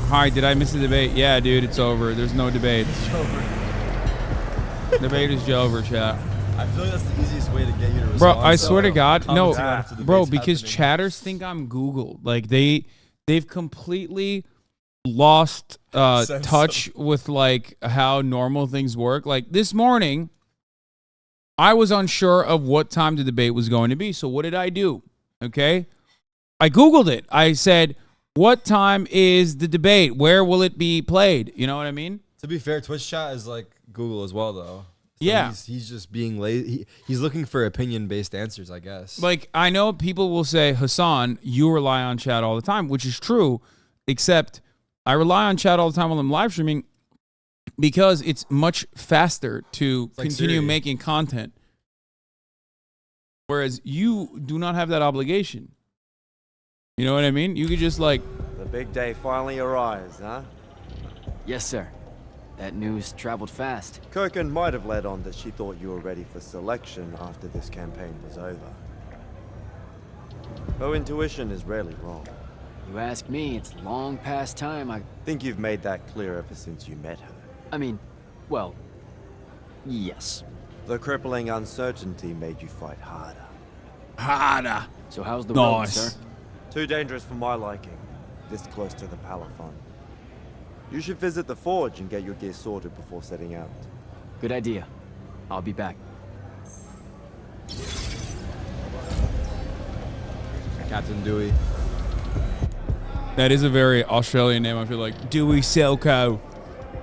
Hi, did I miss the debate? Yeah, dude, it's over. There's no debate. It's over. Debate is over, chat. I feel like that's the easiest way to get you to respond. Bro, I swear to God, no, bro, because happening. chatters think I'm Googled. Like they've completely lost touch with like how normal things work. Like this morning, I was unsure of what time the debate was going to be. So what did I do? Okay, I Googled it. I said, what time is the debate? Where will it be played? You know what I mean? To be fair, Twitch chat is like Google as well, though. So yeah. He's just being lazy. He's looking for opinion-based answers, I guess. Like, I know people will say, Hasan, you rely on chat all the time, which is true, except I rely on chat all the time while I'm live streaming because it's much faster to continue making content. Whereas you do not have that obligation. You know what I mean? You could just like... The big day finally arrives, huh? Yes, sir. That news traveled fast. Koken might have led on that she thought you were ready for selection after this campaign was over. Her intuition is rarely wrong. You ask me, it's long past time. I think you've made that clear ever since you met her. I mean, well, yes. The crippling uncertainty made you fight harder. Harder. So how's the road, sir? Too dangerous for my liking, this close to the Palathon. You should visit the forge and get your gear sorted before setting out. Good idea. I'll be back. Captain Dewey. That is a very Australian name, I feel like. Dewey Selco.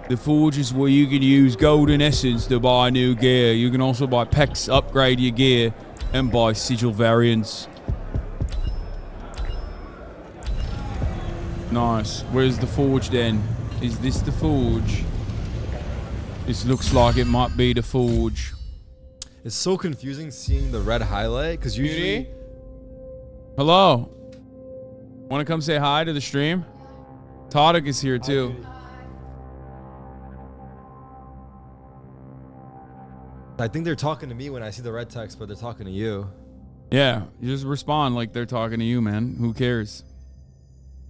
The forge is where you can use golden essence to buy new gear. You can also buy packs, upgrade your gear, and buy sigil variants. Nice. Where's the forge then? Is this the forge? This looks like it might be the forge. It's so confusing seeing the red highlight because usually... Hello. Want to come say hi to the stream? Toddick is here too. I think they're talking to me when I see the red text, but they're talking to you. Yeah, you just respond like they're talking to you, man. Who cares?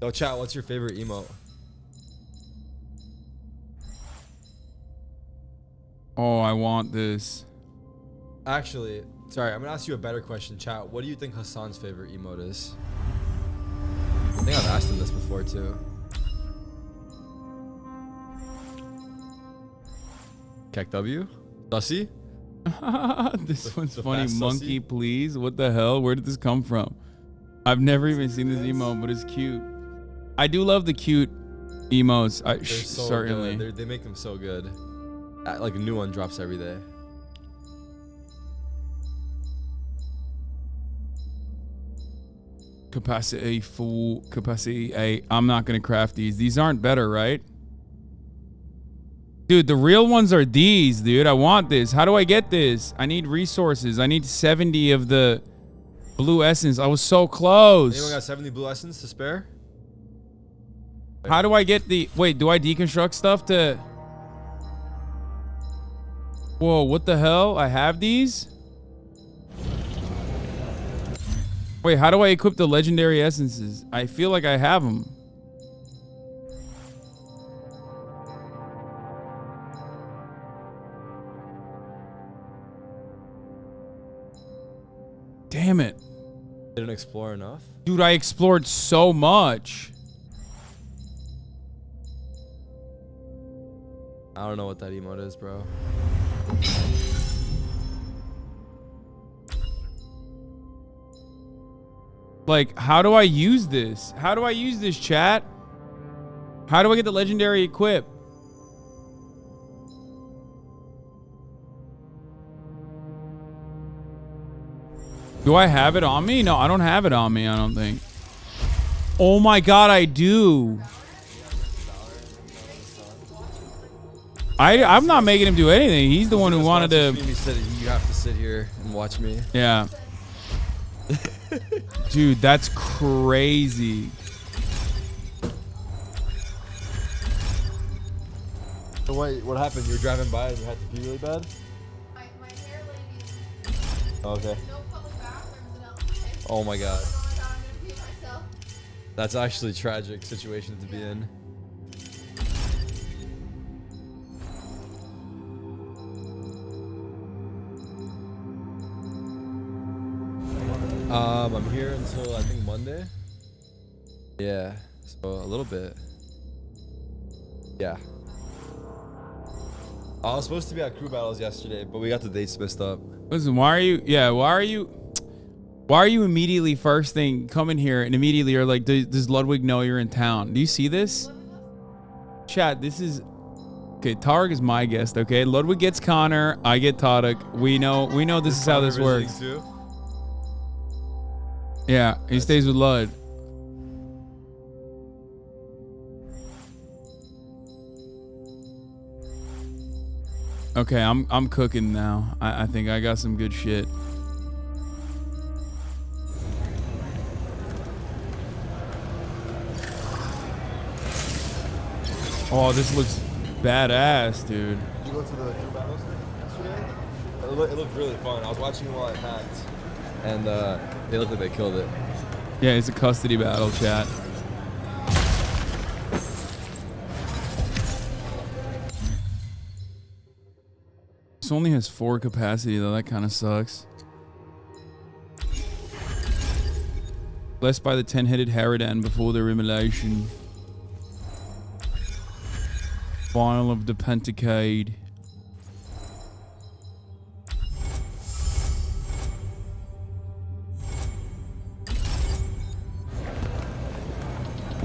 Yo, chat, what's your favorite emote? Oh, I want this. Actually, sorry, I'm gonna ask you a better question, chat. What do you think Hasan's favorite emote is? I think I've asked him this before too. Kek W? Sussy? This one's funny. Monkey, please. What the hell? Where did this come from? I've never even seen this emote, but it's cute. I do love the cute emotes. They're so certainly. good. They make them so good. Like a new one drops every day. Capacity full, capacity 8. I'm not gonna craft these. These aren't better, right? Dude, the real ones are these, dude. I want this. How do I get this? I need resources. I need 70 of the blue essence. I was so close. Anyone got 70 blue essence to spare? How do I get the... Wait, do I deconstruct stuff to... Whoa, what the hell? I have these? Wait, how do I equip the legendary essences? I feel like I have them. Damn it. Didn't explore enough? Dude, I explored so much. I don't know what that emote is, bro. Like, how do I use this? How do I use this, chat? How do I get the legendary equip? Do I have it on me? No, I don't have it on me, I don't think. Oh my god, I do. I'm not making him do anything. He's the one who wanted to... You have to sit here and watch me. Yeah. Dude, that's crazy. So wait, what happened? You were driving by and you had to pee really bad? My hair lady. Oh, okay. No public bathrooms in LA. Oh my god. Oh my god, I'm gonna pee myself. That's actually a tragic situation to be in. I'm here until I think Monday. Yeah, so a little bit. Yeah. I was supposed to be at crew battles yesterday, but we got the dates messed up. Listen, why are you immediately first thing coming here and immediately are like, does Ludwig know you're in town? Do you see this? Chat, this is... Okay, Targ is my guest, okay? Ludwig gets Connor, I get Tadek. We know this is how this works. Too? Yeah, he stays with Lud. Okay, I'm cooking now. I think I got some good shit. Oh, this looks badass, dude. Did you go to the crew battles yesterday? It looked really fun. I was watching it while I packed, and they looked like they killed it. Yeah, it's a custody battle, chat. This only has 4 capacity, though. That kind of sucks. Blessed by the 10-headed Harridan before their immolation. Vial of the Pentacade.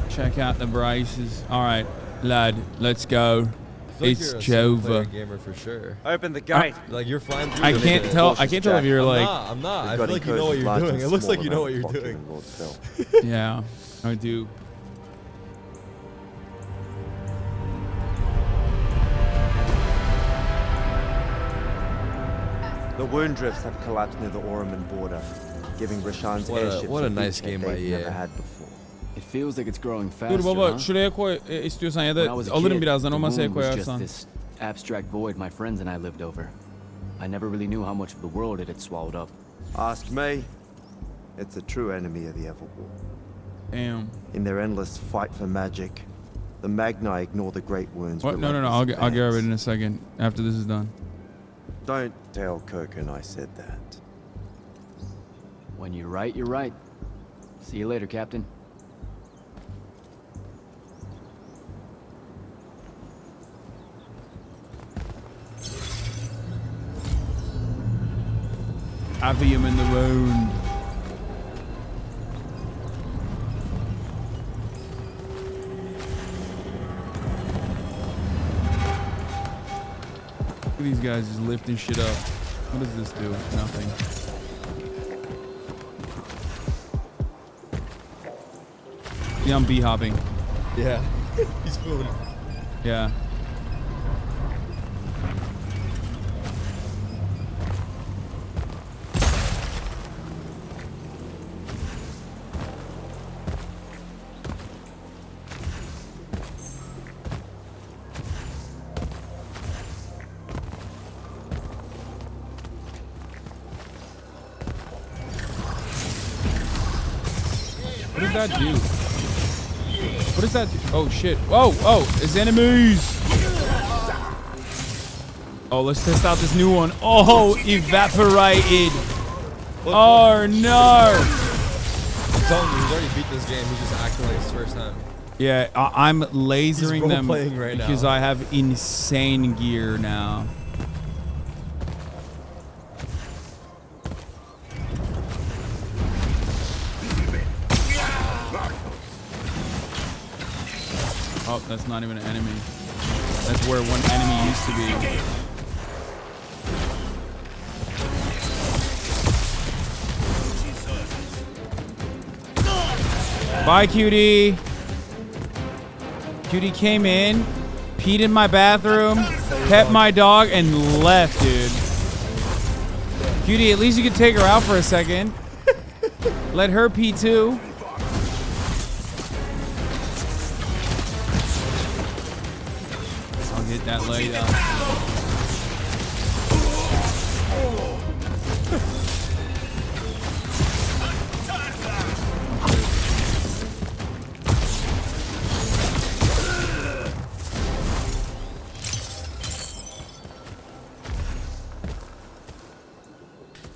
Check out the braces. All right, lad, let's go. It's Jova. Gamer for sure. Open the gate. Like you're flying through. I can't tell. I can't tell if you're like. I'm not. I feel like you know what you're doing. It looks like you know what you're doing. Yeah, I do. The wound drifts have collapsed near the Oraman border, giving Rashan's airships what a nice game by they've never EA. had before. It feels like it's growing faster, Dur baba huh? şuraya koy istiyorsan ya When I da was a alırım kid, birazdan the o masaya wound was just koyarsan. this abstract void my friends and I lived over. I never really knew how much of the world it had swallowed up. Ask me, it's a true enemy of the Everwar. Damn. In their endless fight for magic, the Magni ignore the Great Wound's What? No. I'll get over it in a second after this is done. Don't tell Kirkin I said that. When you're right, you're right. See you later, Captain. Aveum in the wound. Look at these guys just lifting shit up. What does this do? Nothing. Yeah, I'm bee-hopping. Yeah. He's food. Yeah. What does that do? What does that do? Oh shit. Whoa, oh, it's enemies. Oh, let's test out this new one. Oh, evaporated. Oh no. I'm telling you, he's already beat this game. He's just acting like it's his first time. Yeah, I'm lasering them right now. because I have insane gear now. Oh, that's not even an enemy. That's where one enemy used to be. Bye, cutie. Cutie came in, peed in my bathroom, pet my dog, and left, dude. Cutie, at least you could take her out for a second. Let her pee too. I'll get that leg up.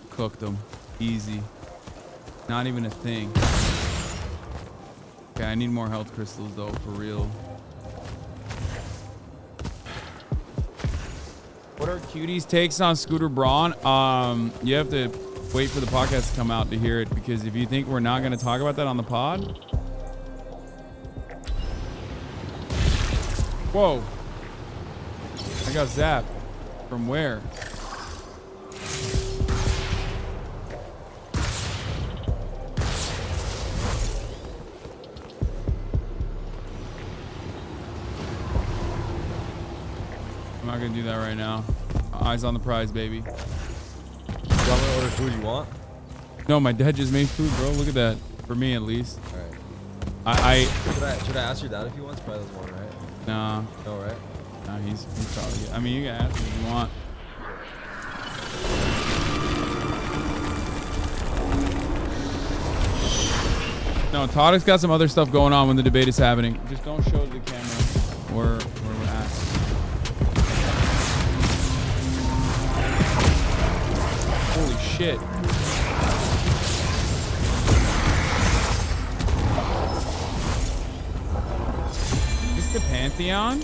Cooked them. Easy. Not even a thing. Okay, I need more health crystals though, for real. What are Cutie's takes on Scooter Braun? You have to wait for the podcast to come out to hear it, because if you think we're not going to talk about that on the pod. Whoa. I got zapped. From where? I'm not gonna do that right now. Eyes on the prize, baby. You want me to order food you want? No, my dad just made food, bro. Look at that. For me, at least. All right. Should I ask your dad if he wants? Probably doesn't want, right? Nah. No, right? Nah, he's probably. I mean, you can ask him if you want. No, Todd's got some other stuff going on when the debate is happening. Just don't show the camera where we're at. Holy shit. Is this the Pantheon?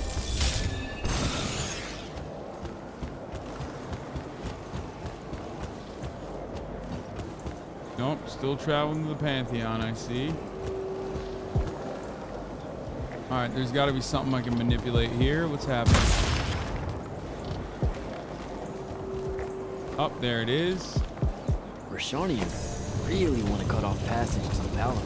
Nope, still traveling to the Pantheon, I see. Alright, there's got to be something I can manipulate here. What's happening? Up there it is. Rashanians really want to cut off passage to the Palace.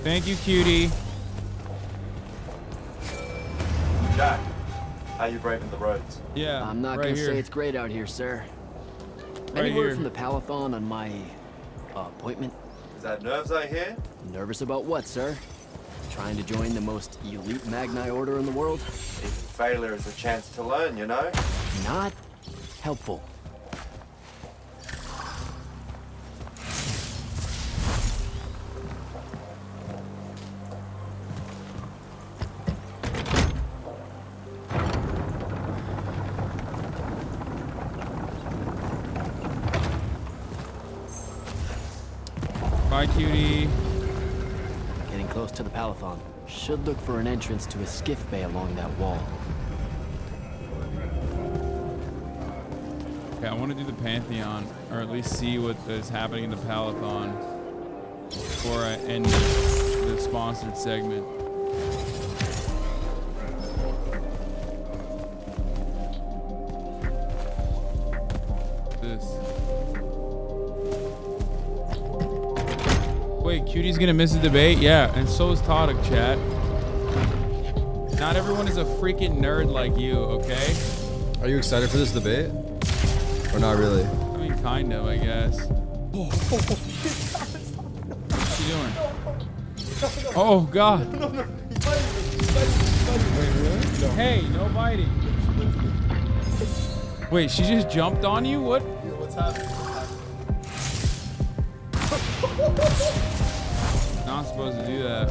Thank you, cutie. Jack, how you braving the roads? Yeah, I'm not right gonna here. say it's great out here, sir. Right Any word here. from the Palathon on my appointment? Is that nerves I hear? Nervous about what, sir? Trying to join the most elite Magni order in the world? Even failure is a chance to learn, you know? Not helpful. Bye, cutie. Getting close to the Palathon. Should look for an entrance to a skiff bay along that wall. Okay, I want to do the Pantheon, or at least see what is happening in the Palathon before I end the sponsored segment. Wait, Cutie's gonna miss the debate? Yeah, and so is Toddick, chat. Not everyone is a freaking nerd like you, okay? Are you excited for this debate? Or not really? I mean, kind of, I guess. What's she doing? Oh, God. Hey, no biting. Wait, she just jumped on you? What? What's happening? Not supposed to do that.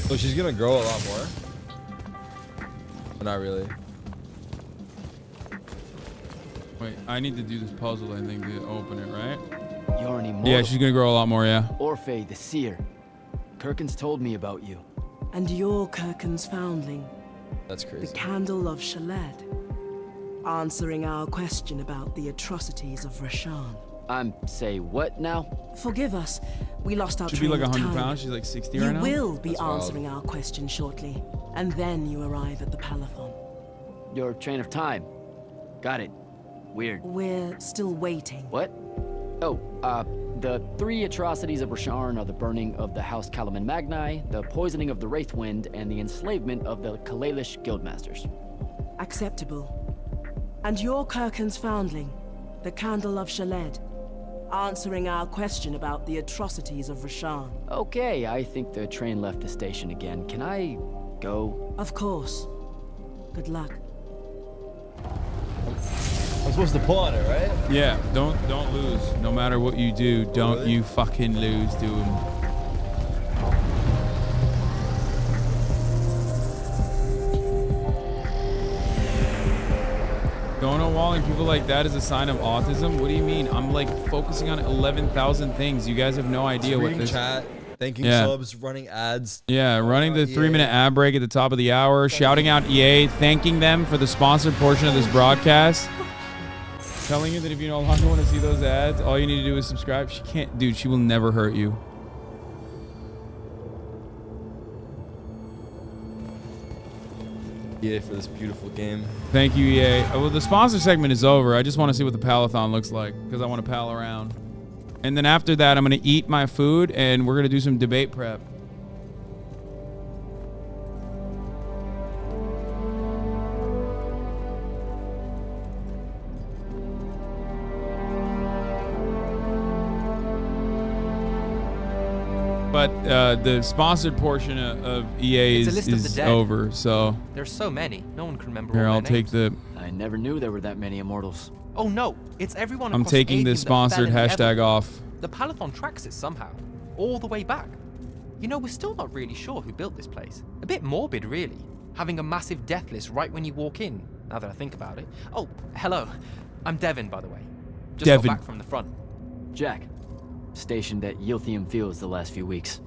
So she's gonna grow a lot more? But not really. Wait, I need to do this puzzle, I think, to open it, right? You're an immortal. Yeah, she's gonna grow a lot more, yeah. Orphe, the seer. Kirkin's told me about you. And you're Kirkin's foundling. That's crazy. The Candle of Shaled. Answering our question about the atrocities of Rashan. Say what now? Forgive us. We lost our She'd be train like of 100 time. pounds. She's like 60 You right now. will be That's wild. answering our question shortly. And then you arrive at the Palathon. Your train of time. Got it. Weird. We're still waiting. What? Oh, the 3 atrocities of Rasharn are the burning of the House Kalaman Magni, the poisoning of the Wraithwind, and the enslavement of the Kalalish Guildmasters. Acceptable. And you're Kirkin's foundling, the Candle of Shaled. Answering our question about the atrocities of Rashan. Okay, I think the train left the station again. Can I go? Of course. Good luck. I'm supposed to pull on it, right? Yeah, don't lose. No matter what you do, don't you fucking lose, dude. Stonewalling people like that is a sign of autism? What do you mean? I'm like focusing on 11,000 things. You guys have no idea what Reading this. chat, thanking subs, running ads. Yeah, running the 3-minute ad break at the top of the hour, shouting out EA, thanking them for the sponsored portion of this broadcast. Telling you that if you no longer want to see those ads, all you need to do is subscribe. She can't, dude, she will never hurt you. EA for this beautiful game. Thank you, EA. Well, the sponsor segment is over. I just want to see what the Palathon looks like because I want to pal around. And then after that, I'm going to eat my food and we're going to do some debate prep. But the sponsored portion of EA It's a list of the is dead. over, so There's so many, no one can remember here, all I'll their take names. the... I never knew there were that many immortals. Oh no, it's everyone I'm across taking Aveum the that sponsored fell in the hashtag Everett. off. The Palathon tracks it somehow, all the way back. You know, we're still not really sure who built this place. A bit morbid, really, having a massive death list right when you walk in, now that I think about it. Oh, hello. I'm Devin, by the way. Just got Devin. back from the front. Jack, stationed at Yilthium Fields the last few weeks.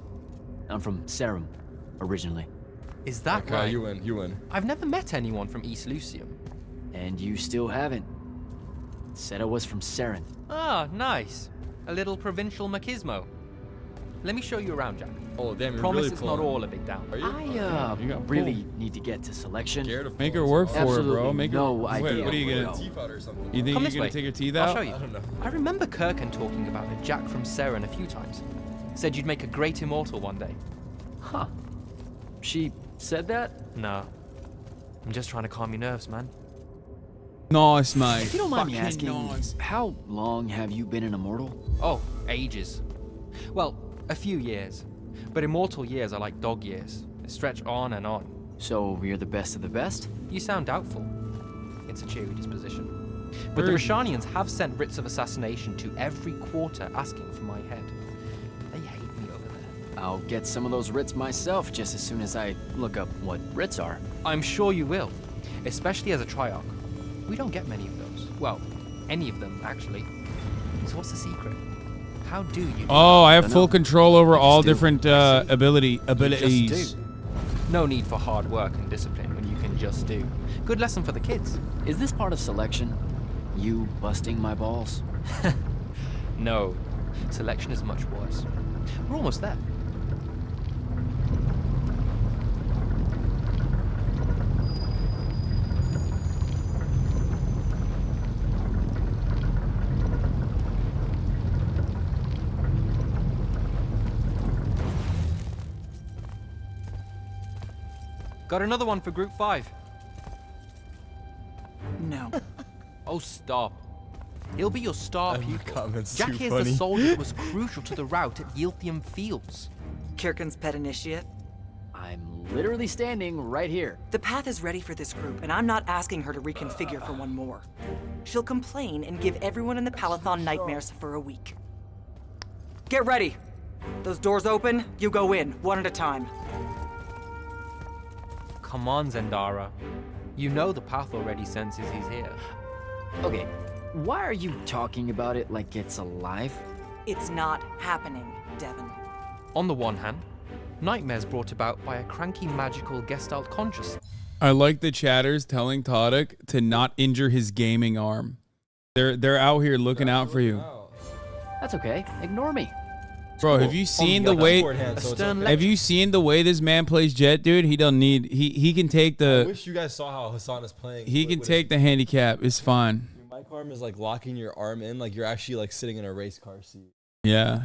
I'm from Serum, originally. Is that Okay, right? you win, you win. I've never met anyone from East Lucium. And you still haven't. Said I was from Seren. Ah, nice. A little provincial machismo. Let me show you around, Jack. Oh, damn, you're Promise really it's not pulling. all a big down. Are you? I You got really need to get to selection. Make her work for it, bro. Absolutely Make no her. idea. Wait, what are you where gonna? to Teeth out or something. You think Come you're this gonna way. take your teeth I'll out? show you. I don't know. I remember Kirkin talking about a Jack from Seren a few times. Said you'd make a great immortal one day. Huh. She said that? No. I'm just trying to calm your nerves, man. Nice, mate. If you don't mind me Fucking asking, nice. how long have you been an immortal? Oh, ages. Well, a few years. But immortal years are like dog years. They stretch on and on. So you're the best of the best? You sound doubtful. It's a cheery disposition. But the Rude. Rashanians have sent writs of assassination to every quarter asking for my head. They hate me over there. I'll get some of those writs myself just as soon as I look up what writs are. I'm sure you will, especially as a Triarch. We don't get many of those. Well, any of them, actually. So what's the secret? How do you... Oh, I have Dunno. full control over all do. different abilities. Just do. No need for hard work and discipline when you can just do. Good lesson for the kids. Is this part of selection? You busting my balls? No. selection is much worse. We're almost there. Got another one for Group 5. No. Oh, stop. He'll be your star pupil. Jack too is funny. the soldier that was crucial to the rout at Yilthium Fields. Kirkin's pet initiate? I'm literally standing right here. The path is ready for this group, and I'm not asking her to reconfigure for one more. She'll complain and give everyone in the Palathon nightmares for a week. Get ready. Those doors open, you go in, one at a time. Come on, Zendara. You know the path already senses he's here. Okay, why are you talking about it like it's alive? It's not happening, Devon. On the one hand, nightmares brought about by a cranky magical Gestalt consciousness. I like the chatters telling Todek to not injure his gaming arm. They're out here looking out for you. That's okay, ignore me. Bro, have you seen the way? Have you seen the way this man plays Jet, dude? He don't need. He can take the. I wish you guys saw how Hasan is playing. He can take the handicap. It's fine. Your mic arm is like locking your arm in, like you're actually like sitting in a race car seat. Yeah.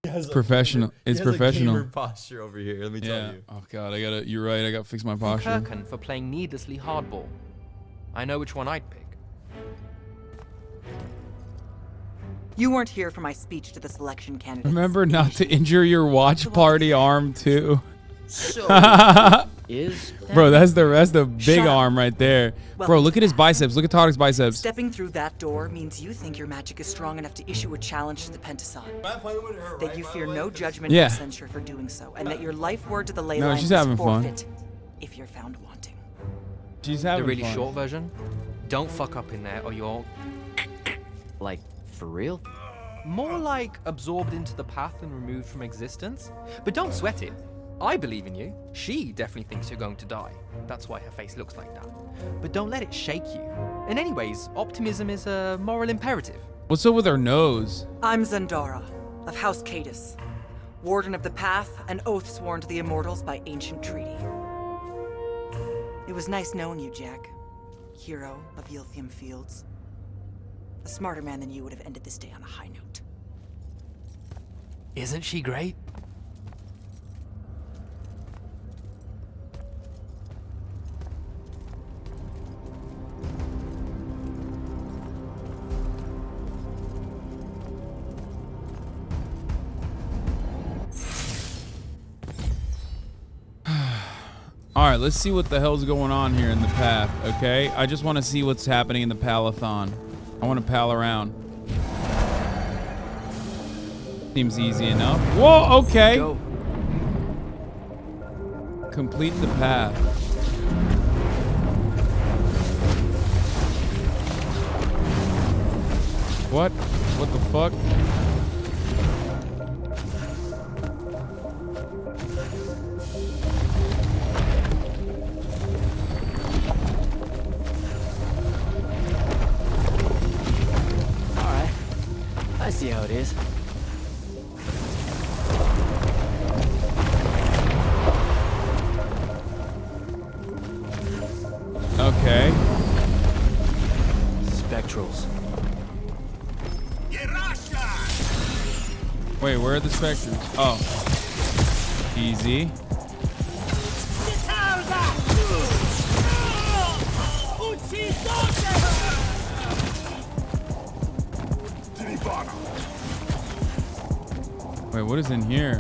It's professional. It's professional. Gamer posture over here. Let me tell you. Oh god, I gotta. You're right. I gotta fix my posture. Kirkin for playing needlessly hardball. I know which one I'd pick. You weren't here for my speech to the selection candidates. Remember not to injure your watch party arm too. Bro, that's the big arm right there. Bro, look at his biceps. Look at Todek's biceps. Stepping through that door means you think your magic is strong enough to issue a challenge to the Pentagon. That you fear no judgment or censure for doing so, and that your life word to the ley lines is forfeit if you're found wanting. She's having the really fun. short version. Don't fuck up in there or you're... Like, for real? More like absorbed into the path and removed from existence. But don't sweat it. I believe in you. She definitely thinks you're going to die. That's why her face looks like that. But don't let it shake you. And anyways, optimism is a moral imperative. What's up with her nose? I'm Zendara, of House Cadus, Warden of the Path, an oath sworn to the Immortals by ancient treaty. It was nice knowing you, Jack. Hero of Yilthium Fields. A smarter man than you would have ended this day on a high note. Isn't she great? All right, let's see what the hell's going on here in the path, okay? I just want to see what's happening in the Palathon. I want to pal around. Seems easy enough. Whoa, okay. Go. Complete the path. What? What the fuck? I see how it is. Okay. Spectrals. Wait, where are the spectrals? Oh. Easy. Wait, what is in here?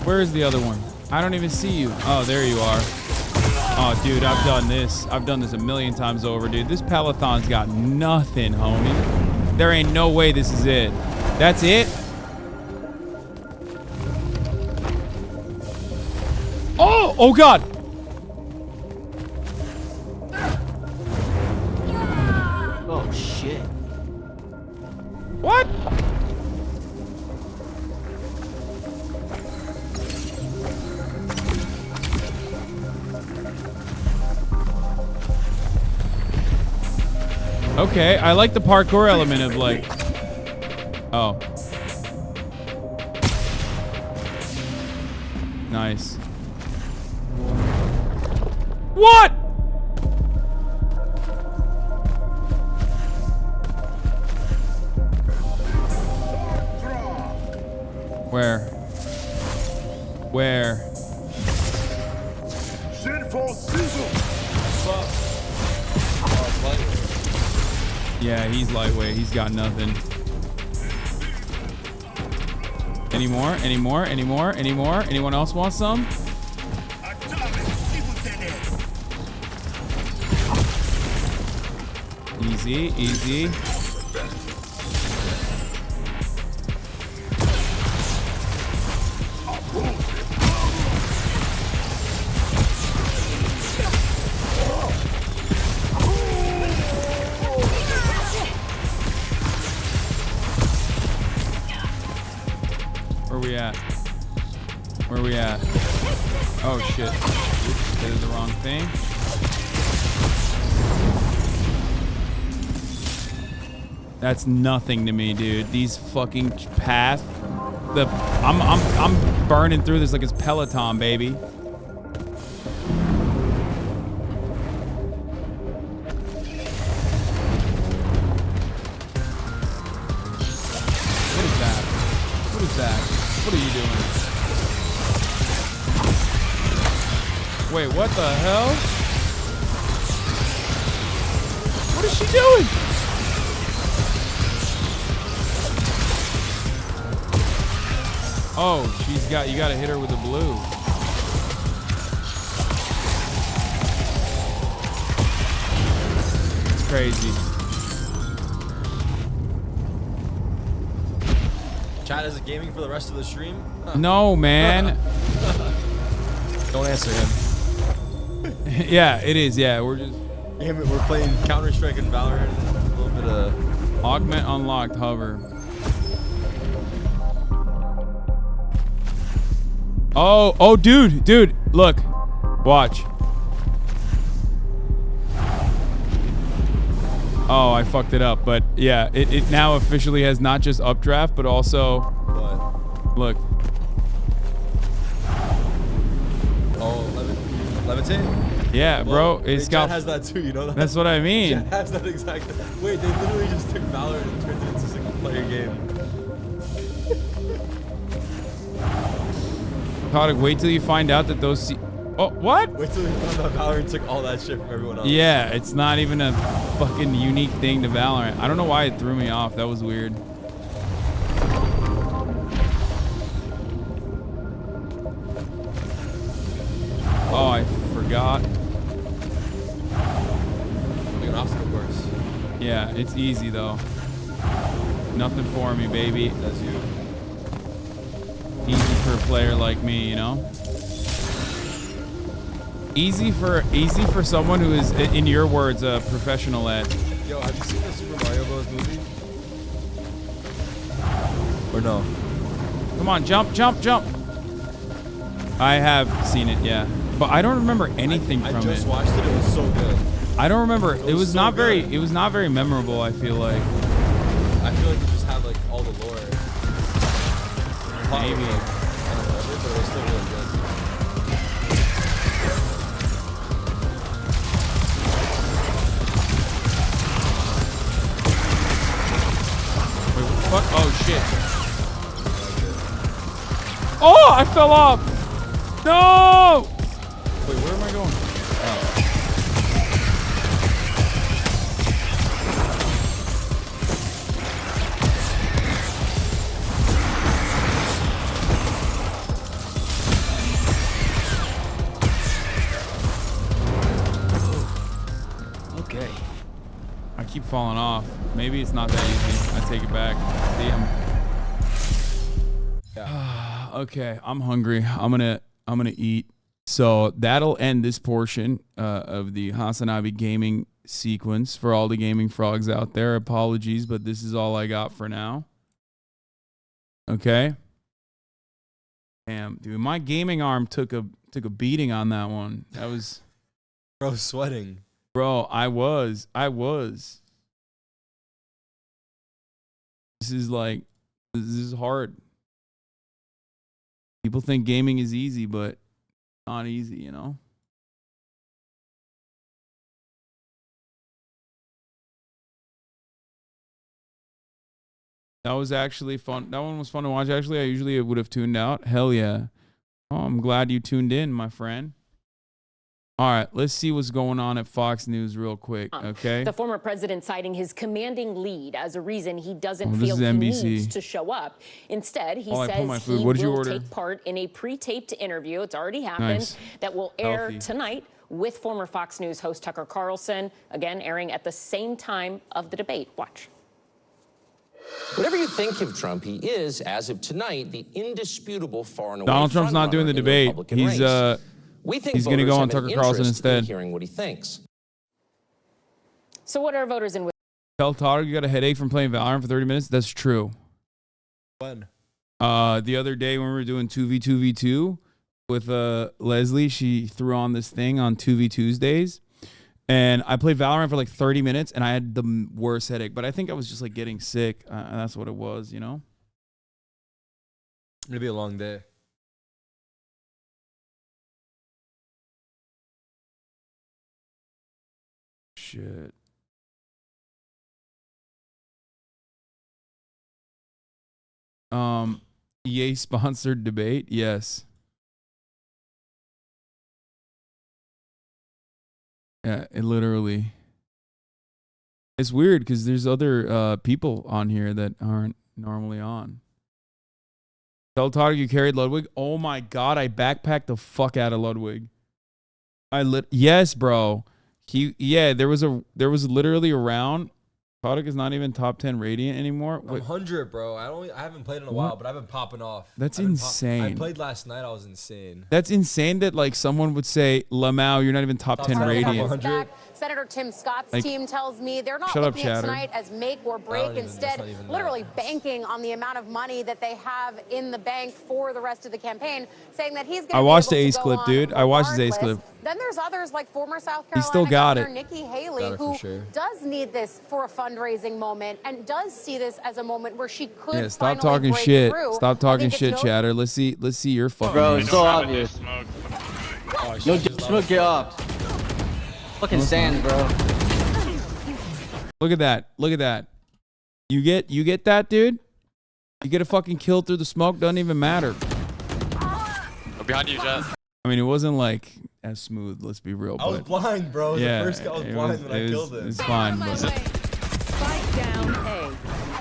Where is the other one? I don't even see you. Oh, there you are. Oh, dude, I've done this. I've done this a million times over, dude. This Palathon's got nothing, homie. There ain't no way this is it. That's it? Oh! Oh, God! Oh, shit. What? Okay, I like the parkour element of like... Oh. Nice. What? Where? Where? Yeah, he's lightweight. He's got nothing. Any more? Any more? Any more? Any more? Anyone else want some? Easy, easy. Where we at? Where we at? Oh shit. Oops, that is the wrong thing. That's nothing to me, dude. These fucking path. I'm burning through this like it's Peloton, baby. What is that? What is that? What are you doing? Wait, what the hell? What is she doing? Oh, you gotta hit her with the blue. It's crazy. Chat, is it gaming for the rest of the stream? No, man. Don't answer him. Yeah, it is. Yeah, we're just... Damn it, we're playing Counter-Strike and Valorant. A little bit of... Augment unlocked hover. Oh, dude, look. Watch. Oh, I fucked it up, but yeah, it now officially has not just updraft, but also... What? Look. Oh, levitate? Yeah, bro, it's got... Chat has that too, you know that? That's what I mean. Chat has that exact... Wait, they literally just took Valorant and turned it into a single-player game. Kodak, wait till you find out that those... Oh, what? Wait till you find out Valorant took all that shit from everyone else. Yeah, it's not even a fucking unique thing to Valorant. I don't know why it threw me off. That was weird. Oh, I forgot. Like an obstacle course. Yeah, it's easy though. Nothing for me, baby. That's you. Easy for a player like me, you know? Easy for someone who is, in your words, a professional at. Yo, have you seen the Super Mario Bros. Movie? Or no? Come on, jump. I have seen it, yeah. But I don't remember anything from it. I just watched it. It was so good. I don't remember. It was so not very. good. It was not very memorable. I feel like. I feel like it just had like all the lore. Maybe. But it was still really good. Wait, what the fuck? Oh shit! Oh, I fell off. No! Wait, where am I going? Oh. Okay. I keep falling off. Maybe it's not that easy. I take it back. Damn. Okay, I'm hungry. I'm gonna eat. So that'll end this portion of the HasanAbi gaming sequence. For all the gaming frogs out there, apologies, but this is all I got for now. Okay. Damn, dude, my gaming arm took a beating on that one. That was... Bro, sweating. Bro, I was. This is hard. People think gaming is easy, but not easy, you know? That was actually fun. That one was fun to watch, actually. I usually would have tuned out. Hell yeah. Oh, I'm glad you tuned in, my friend. All right, let's see what's going on at Fox News real quick, okay? The former president citing his commanding lead as a reason he doesn't feel he needs to show up. Instead, he says he will take part in a pre-taped interview. It's already happened. That will air tonight with former Fox News host Tucker Carlson, again airing at the same time of the debate. Watch. Whatever you think of Trump, he is, as of tonight, the indisputable far and away Donald Trump's not doing the debate. He's going to go on Tucker Carlson instead. Hearing what he thinks. So what are voters in? Tell Todd you got a headache from playing Valorant for 30 minutes. That's true. When? The other day when we were doing 2v2v2 with Leslie, she threw on this thing on 2v Tuesdays. And I played Valorant for like 30 minutes, and I had the worst headache. But I think I was just like getting sick. And that's what it was, you know? It'll be a long day. Shit. EA sponsored debate? Yes. Yeah, it literally. It's weird because there's other people on here that aren't normally on. Tell Todd you carried Ludwig. Oh my god, I backpacked the fuck out of Ludwig. Yes, bro. There was literally a round. Kodak is not even top 10 Radiant anymore. I'm 100, bro. I haven't played in a while, but I've been popping off. That's insane. I played last night. I was insane. That's insane that like someone would say, Lamau, you're not even top 10 Radiant. Senator Tim Scott's team tells me they're not shut up, looking at chatter. tonight as make or break. Instead, literally banking on the amount of money that they have in the bank for the rest of the campaign, saying that he's going to I watched the Ace clip, dude. I watched his Ace clip. Then there's others like former South He still got Carolina it. Governor Nikki Haley, who does need this for a fundraising moment and does see this as a moment where she could Yeah, stop finally talking break shit. through. Stop talking shit, chatter. Let's see your fucking. Bro, hands. it's so obvious. No smoke, get up. Fucking sand, bro. Look at that. Look at that. You get that, dude? You get a fucking kill through the smoke, doesn't even matter. Oh, behind you, Jet. I mean, it wasn't like as smooth, let's be real. I was blind, bro. Yeah, The first guy was blind when I killed him. It's fine. Spike down A.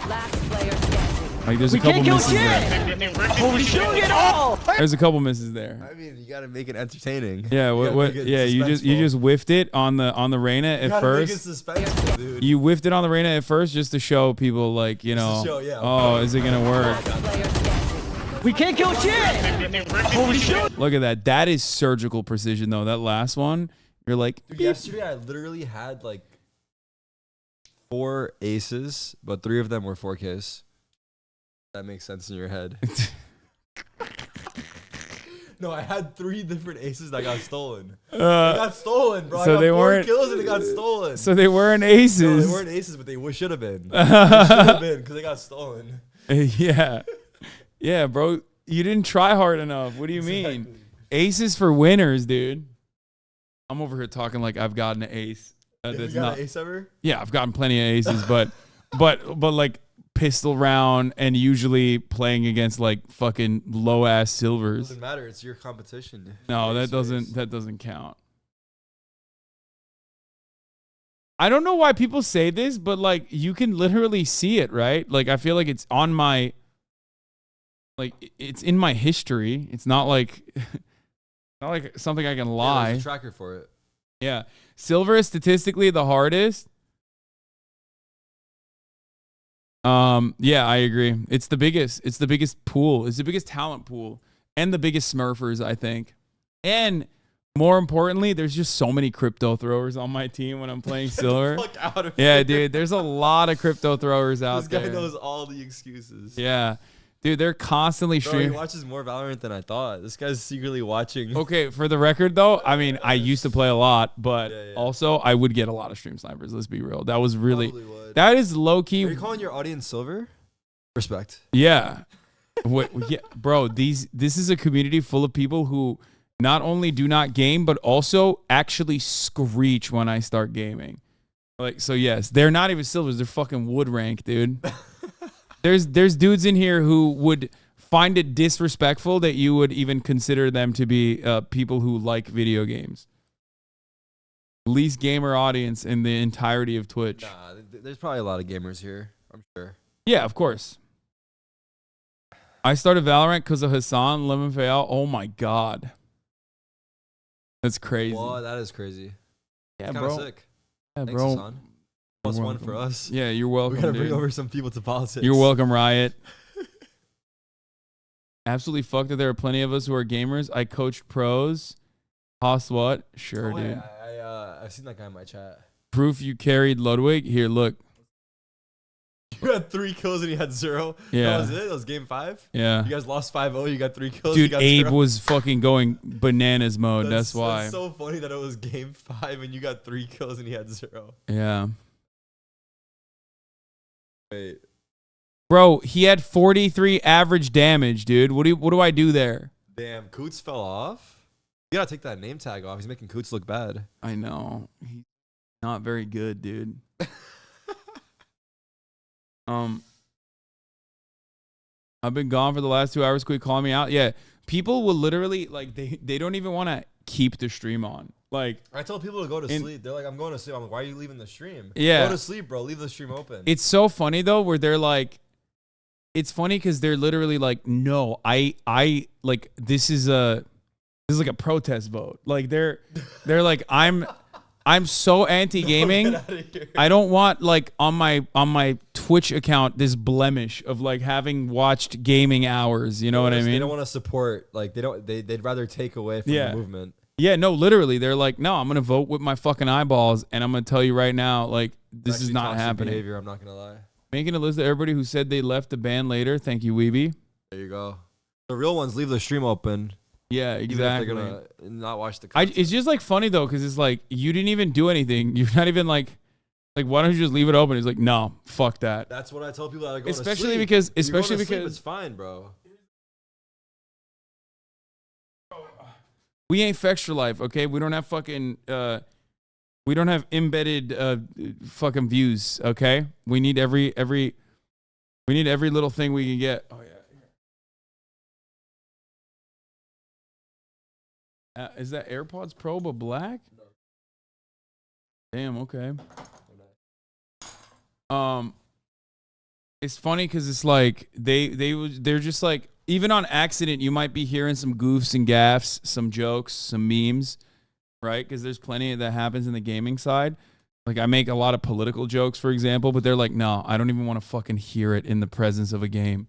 Last player standing. Like there's a couple misses there. Holy shit, it all! There's a couple misses there. I mean, you gotta make it entertaining. Yeah, you just whiffed it on the Reyna at first. Make it suspenseful, dude. You whiffed it on the Reyna at first just to show people like, you know, oh, is it gonna work? We can't kill shit! Holy shit! Look at that. That is surgical precision though. That last one, you're like, Dude, yesterday I literally had like 4 aces, but 3 of them were 4Ks. That makes sense in your head. No, I had 3 different aces that got stolen. They got stolen, bro. So I got 4 kills and they got stolen. So they weren't aces. No, they weren't aces, but they should have been. They should have been because they got stolen. Yeah. Yeah, bro. You didn't try hard enough. What do you mean? Aces for winners, dude. I'm over here talking like I've gotten an ace. Have you got an ace ever? Yeah, I've gotten plenty of aces, but like pistol round and usually playing against like fucking low ass silvers. Doesn't matter. It's your competition. No, that doesn't count. I don't know why people say this, but like you can literally see it, right? Like I feel like it's on my, like it's in my history. It's not like something I can lie. There's a tracker for it. Yeah, silver is statistically the hardest. Yeah, I agree. It's the biggest pool. It's the biggest talent pool and the biggest smurfers, I think. And more importantly, there's just so many crypto throwers on my team when I'm playing silver. Get the fuck out of yeah, here. Dude, there's a lot of crypto throwers out there. This guy knows all the excuses. Yeah. Dude, they're constantly streaming. Bro, he watches more Valorant than I thought. This guy's secretly watching. Okay, for the record though, I mean, I used to play a lot, but also I would get a lot of stream snipers. Let's be real. That was really, that is low key. Are you calling your audience silver? Respect. Yeah. Yeah, bro, this is a community full of people who not only do not game, but also actually screech when I start gaming. Like, so yes, they're not even silvers, they're fucking wood rank, dude. There's dudes in here who would find it disrespectful that you would even consider them to be people who like video games. Least gamer audience in the entirety of Twitch. Nah, there's probably a lot of gamers here, I'm sure. Yeah, of course. I started Valorant because of Hasan, Lemon Fayal. Oh my god. That's crazy. Well, that is crazy. Yeah, It's bro. sick. Yeah, Thanks, bro. Hasan. Plus one for us. Yeah, you're welcome. We gotta bring dude. over some people to politics. You're welcome, Riot. Absolutely fucked that there are plenty of us who are gamers. I coached pros. Hoss what? Sure, Oh, dude. I've seen that guy in my chat. Proof you carried Ludwig? Here, look. You had 3 kills and he had 0. Yeah. That was it? That was game 5? Yeah. You guys lost 5-0. You got 3 kills. Dude, you got Abe 0. was fucking going bananas mode. That's why. That's so funny that it was game 5 and you got 3 kills and he had 0. Yeah. Wait. Bro, he had 43 average damage, dude. What do I do there? Damn, Coots fell off? You gotta take that name tag off. He's making Coots look bad. I know. He's not very good, dude. I've been gone for the last 2 hours. Quit calling me out. Yeah. People will literally, like, they don't even want to keep the stream on. Like, I tell people to go to sleep. They're like, I'm going to sleep. I'm like, why are you leaving the stream? Yeah. Go to sleep, bro. Leave the stream open. It's so funny, though, where they're like, it's funny because they're literally like, no, I like, this is like a protest vote. Like, they're like, I'm so anti-gaming. I don't want, like, on my Twitch account this blemish of, like, having watched gaming hours. You know what I mean? They don't want to support. Like, they'd rather take away from the movement. Yeah, no, literally, they're like, no, I'm gonna vote with my fucking eyeballs, and I'm gonna tell you right now, like, this is not happening. Behavior, I'm not gonna lie. Making a list of everybody who said they left the band later. Thank you, Weeby. There you go. The real ones leave the stream open. Yeah, exactly. Even if they're gonna not watch the. It's just like funny though, because it's like you didn't even do anything. You're not even like why don't you just leave it open? He's like, no, fuck that. That's what I tell people that are going Especially to sleep. because, If you're going to especially sleep, because it's fine, bro. we ain't Fextra Life, okay? We don't have fucking we don't have embedded fucking views, okay? We need every little thing we can get. Oh yeah. Is that AirPods Pro but black? Damn, okay. It's funny because it's like they're just like, even on accident you might be hearing some goofs and gaffs, some jokes, some memes, right? Because there's plenty that happens in the gaming side. Like, I make a lot of political jokes, for example, but they're like, no, I don't even want to fucking hear it in the presence of a game.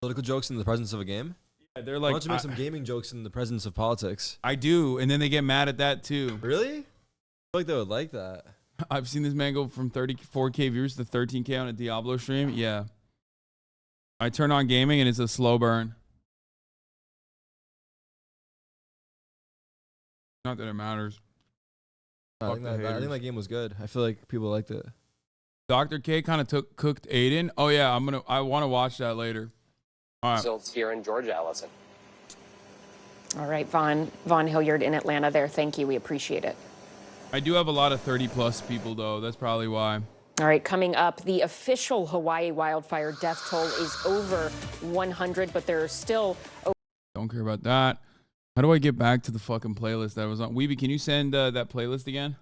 Political jokes in the presence of a game? Yeah, they're Why like, don't you make some gaming jokes in the presence of politics? I do, and then they get mad at that too. Really? I feel like they would like that. I've seen this man go from 34K viewers to 13K on a Diablo stream. Yeah. I turn on gaming and it's a slow burn. Not that it matters. I think that game was good. I feel like people liked it. Dr. K kind of cooked Aiden. Oh yeah, I want to watch that later. All right. Results here in Georgia, Allison. All right, Vaughn Hilliard in Atlanta there. Thank you. We appreciate it. I do have a lot of 30+ people, though. That's probably why. All right, coming up, the official Hawaii wildfire death toll is over 100, but there are still... Don't care about that. How do I get back to the fucking playlist that was on? Weeby, can you send that playlist again?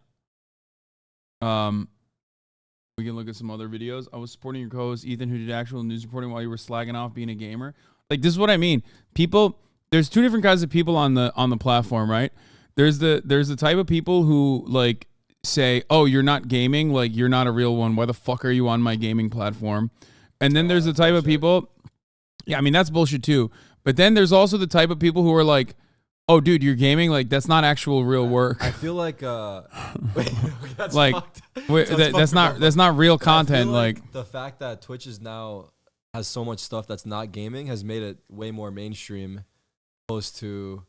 We can look at some other videos. I was supporting your co-host, Ethan, who did actual news reporting while you were slagging off being a gamer. Like, this is what I mean. People... There's two different kinds of people on the platform, right? There's the type of people who like say, "Oh, you're not gaming, like you're not a real one. Why the fuck are you on my gaming platform?" And then there's the type of people, yeah, I mean that's bullshit too. But then there's also the type of people who are like, "Oh, dude, you're gaming, like that's not actual real work." I feel like wait, that's like that's not real content. Like the fact that Twitch is now has so much stuff that's not gaming has made it way more mainstream, opposed to.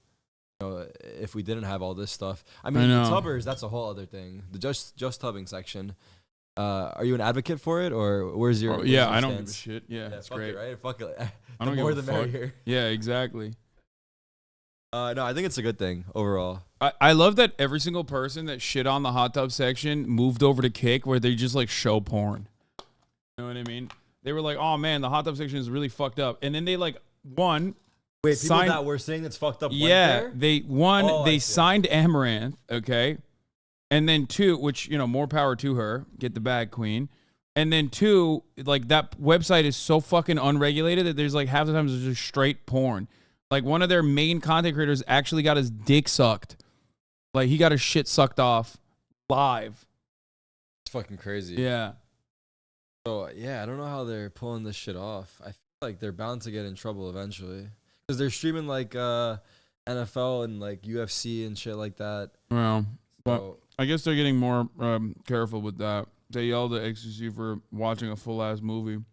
If we didn't have all this stuff, I mean, the tubbers, that's a whole other thing. The just tubbing section, Are you an advocate for it, or where's your? Yeah, your I don't give a stance? shit. Yeah, it's great. It, right? Fuck it. I don't more give the a fuck. merrier. Yeah, exactly. No, I think it's a good thing overall. I love that every single person that shit on the hot tub section moved over to Kick, where they just like show porn. You know what I mean? They were like, "Oh man, the hot tub section is really fucked up," and then they like Wait, people that were saying it's fucked up. Yeah, went there? they signed Amaranth, okay, and then 2, which more power to her, get the bag, queen. And then 2, like that website is so fucking unregulated that there's like half the time it's just straight porn. Like one of their main content creators actually got his dick sucked, like he got his shit sucked off live. It's fucking crazy. Yeah. So yeah, I don't know how they're pulling this shit off. I feel like they're bound to get in trouble eventually because they're streaming like NFL and like UFC and shit like that. Well, but I guess they're getting more careful with that. They yelled at XQC for watching a full ass movie.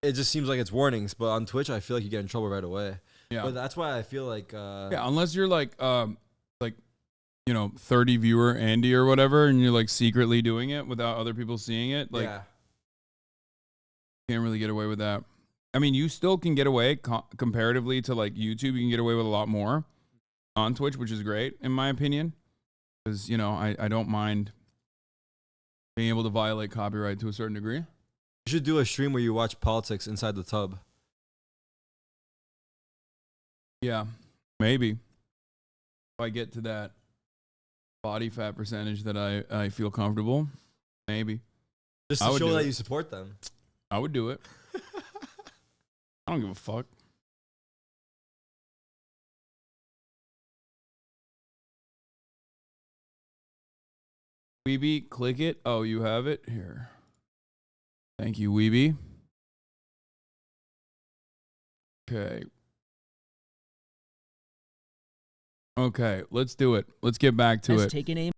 It just seems like it's warnings, but on Twitch, I feel like you get in trouble right away. Yeah, but that's why I feel like yeah, unless you're like 30 viewer Andy or whatever, and you're like secretly doing it without other people seeing it, like can't really get away with that. I mean, you still can get away comparatively to like YouTube. You can get away with a lot more on Twitch, which is great in my opinion, because I don't mind being able to violate copyright to a certain degree. You should do a stream where you watch politics inside the tub. Yeah, maybe. If I get to that body fat percentage that I feel comfortable, maybe. Just to show that you support them. I would do it. I don't give a fuck. Weeby, click it. Oh, you have it? Here. Thank you, Weeby. Okay. Okay, let's do it. Let's get back to it.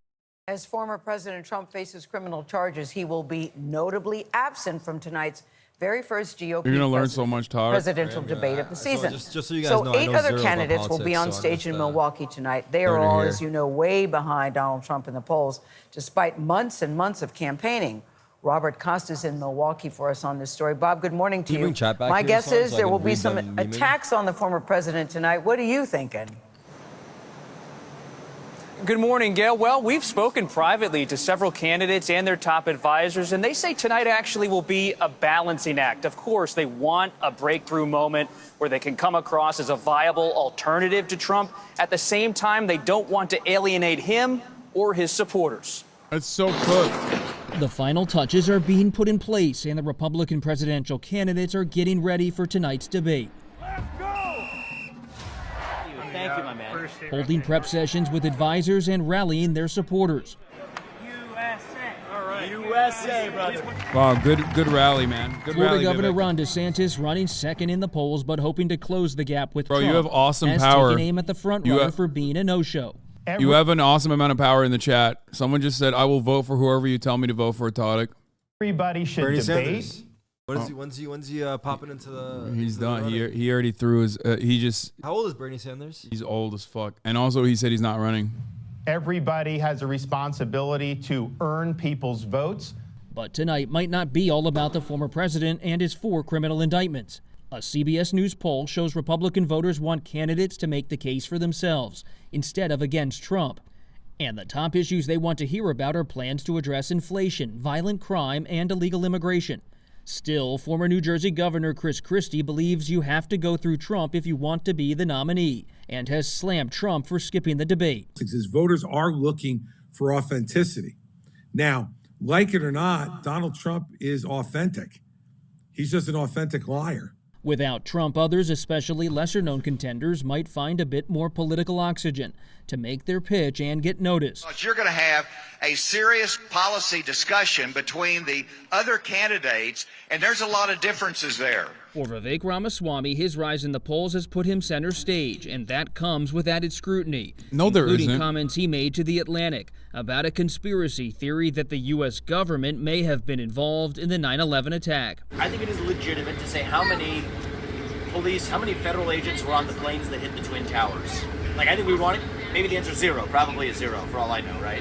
As former President Trump faces criminal charges, he will be notably absent from tonight's very first GOP You're gonna learn so much, Todd. presidential debate of the season. Just so you guys know, I 8 know other zero about candidates will be on politics, so stage in Milwaukee tonight. They are learning all, here. as you know, way behind Donald Trump in the polls, despite months and months of campaigning. Robert Costa's in Milwaukee for us on this story. Bob, good morning to Can you you. bring chat back My here, guess Hassan, is so I there can will be read some them memeing? attacks on the former president tonight. What are you thinking? Good morning, Gail. Well, we've spoken privately to several candidates and their top advisors, and they say tonight actually will be a balancing act. Of course, they want a breakthrough moment where they can come across as a viable alternative to Trump. At the same time, they don't want to alienate him or his supporters. That's so cooked. The final touches are being put in place, and the Republican presidential candidates are getting ready for tonight's debate. Thank you, my man. Holding prep sessions with advisors and rallying their supporters. USA, brother. Wow, good rally, man. Good Florida rally, Governor Vivek. Ron DeSantis running second in the polls, but hoping to close the gap with Bro, Trump. you have awesome as power. taking aim at the front You runner have- for being a no-show. You have an awesome amount of power in the chat. Someone just said, "I will vote for whoever you tell me to vote for." Tadic. Everybody should Bernie debate. Sanders. When's he popping into the? He's into the done. running? He already threw his. He just. How old is Bernie Sanders? He's old as fuck. And also, he said he's not running. Everybody has a responsibility to earn people's votes. But tonight might not be all about the former president and his 4 criminal indictments. A CBS News poll shows Republican voters want candidates to make the case for themselves instead of against Trump. And the top issues they want to hear about are plans to address inflation, violent crime, and illegal immigration. Still, former New Jersey Governor Chris Christie believes you have to go through Trump if you want to be the nominee, and has slammed Trump for skipping the debate. His voters are looking for authenticity. Now, like it or not, Donald Trump is authentic. He's just an authentic liar. Without Trump, others, especially lesser-known contenders, might find a bit more political oxygen to make their pitch and get noticed. You're going to have a serious policy discussion between the other candidates, and there's a lot of differences there. For Vivek Ramaswamy, his rise in the polls has put him center stage, and that comes with added scrutiny. No, there including isn't. comments he made to The Atlantic about a conspiracy theory that the U.S. government may have been involved in the 9/11 attack. I think it is legitimate to say how many federal agents were on the planes that hit the Twin Towers. Like, I think we want it. Maybe the answer is 0. Probably is 0 for all I know, right?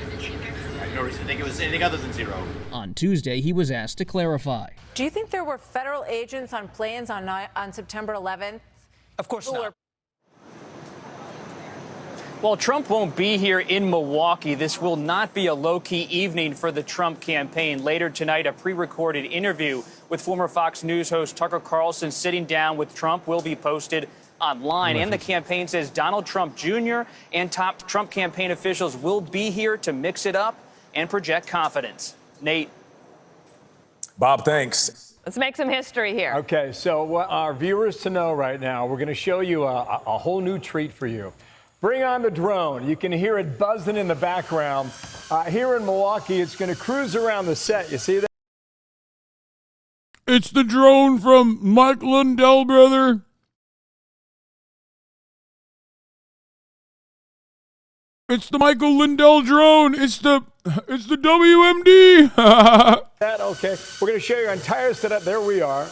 no reason to think it was anything other than zero. On Tuesday, he was asked to clarify. Do you think there were federal agents on planes on September 11th? Of course not. While Trump won't be here in Milwaukee, this will not be a low-key evening for the Trump campaign. Later tonight, a pre-recorded interview with former Fox News host Tucker Carlson sitting down with Trump will be posted online. And the campaign says Donald Trump Jr. and top Trump campaign officials will be here to mix it up and project confidence. Nate. Bob, thanks. Let's make some history here. Okay, so what our viewers to know right now, we're going to show you a whole new treat for you. Bring on the drone. You can hear it buzzing in the background. Here in Milwaukee, it's going to cruise around the set. You see that? It's the drone from Mike Lindell, brother. It's the Michael Lindell drone. It's the WMD. That okay. We're going to show you our entire setup. There we are.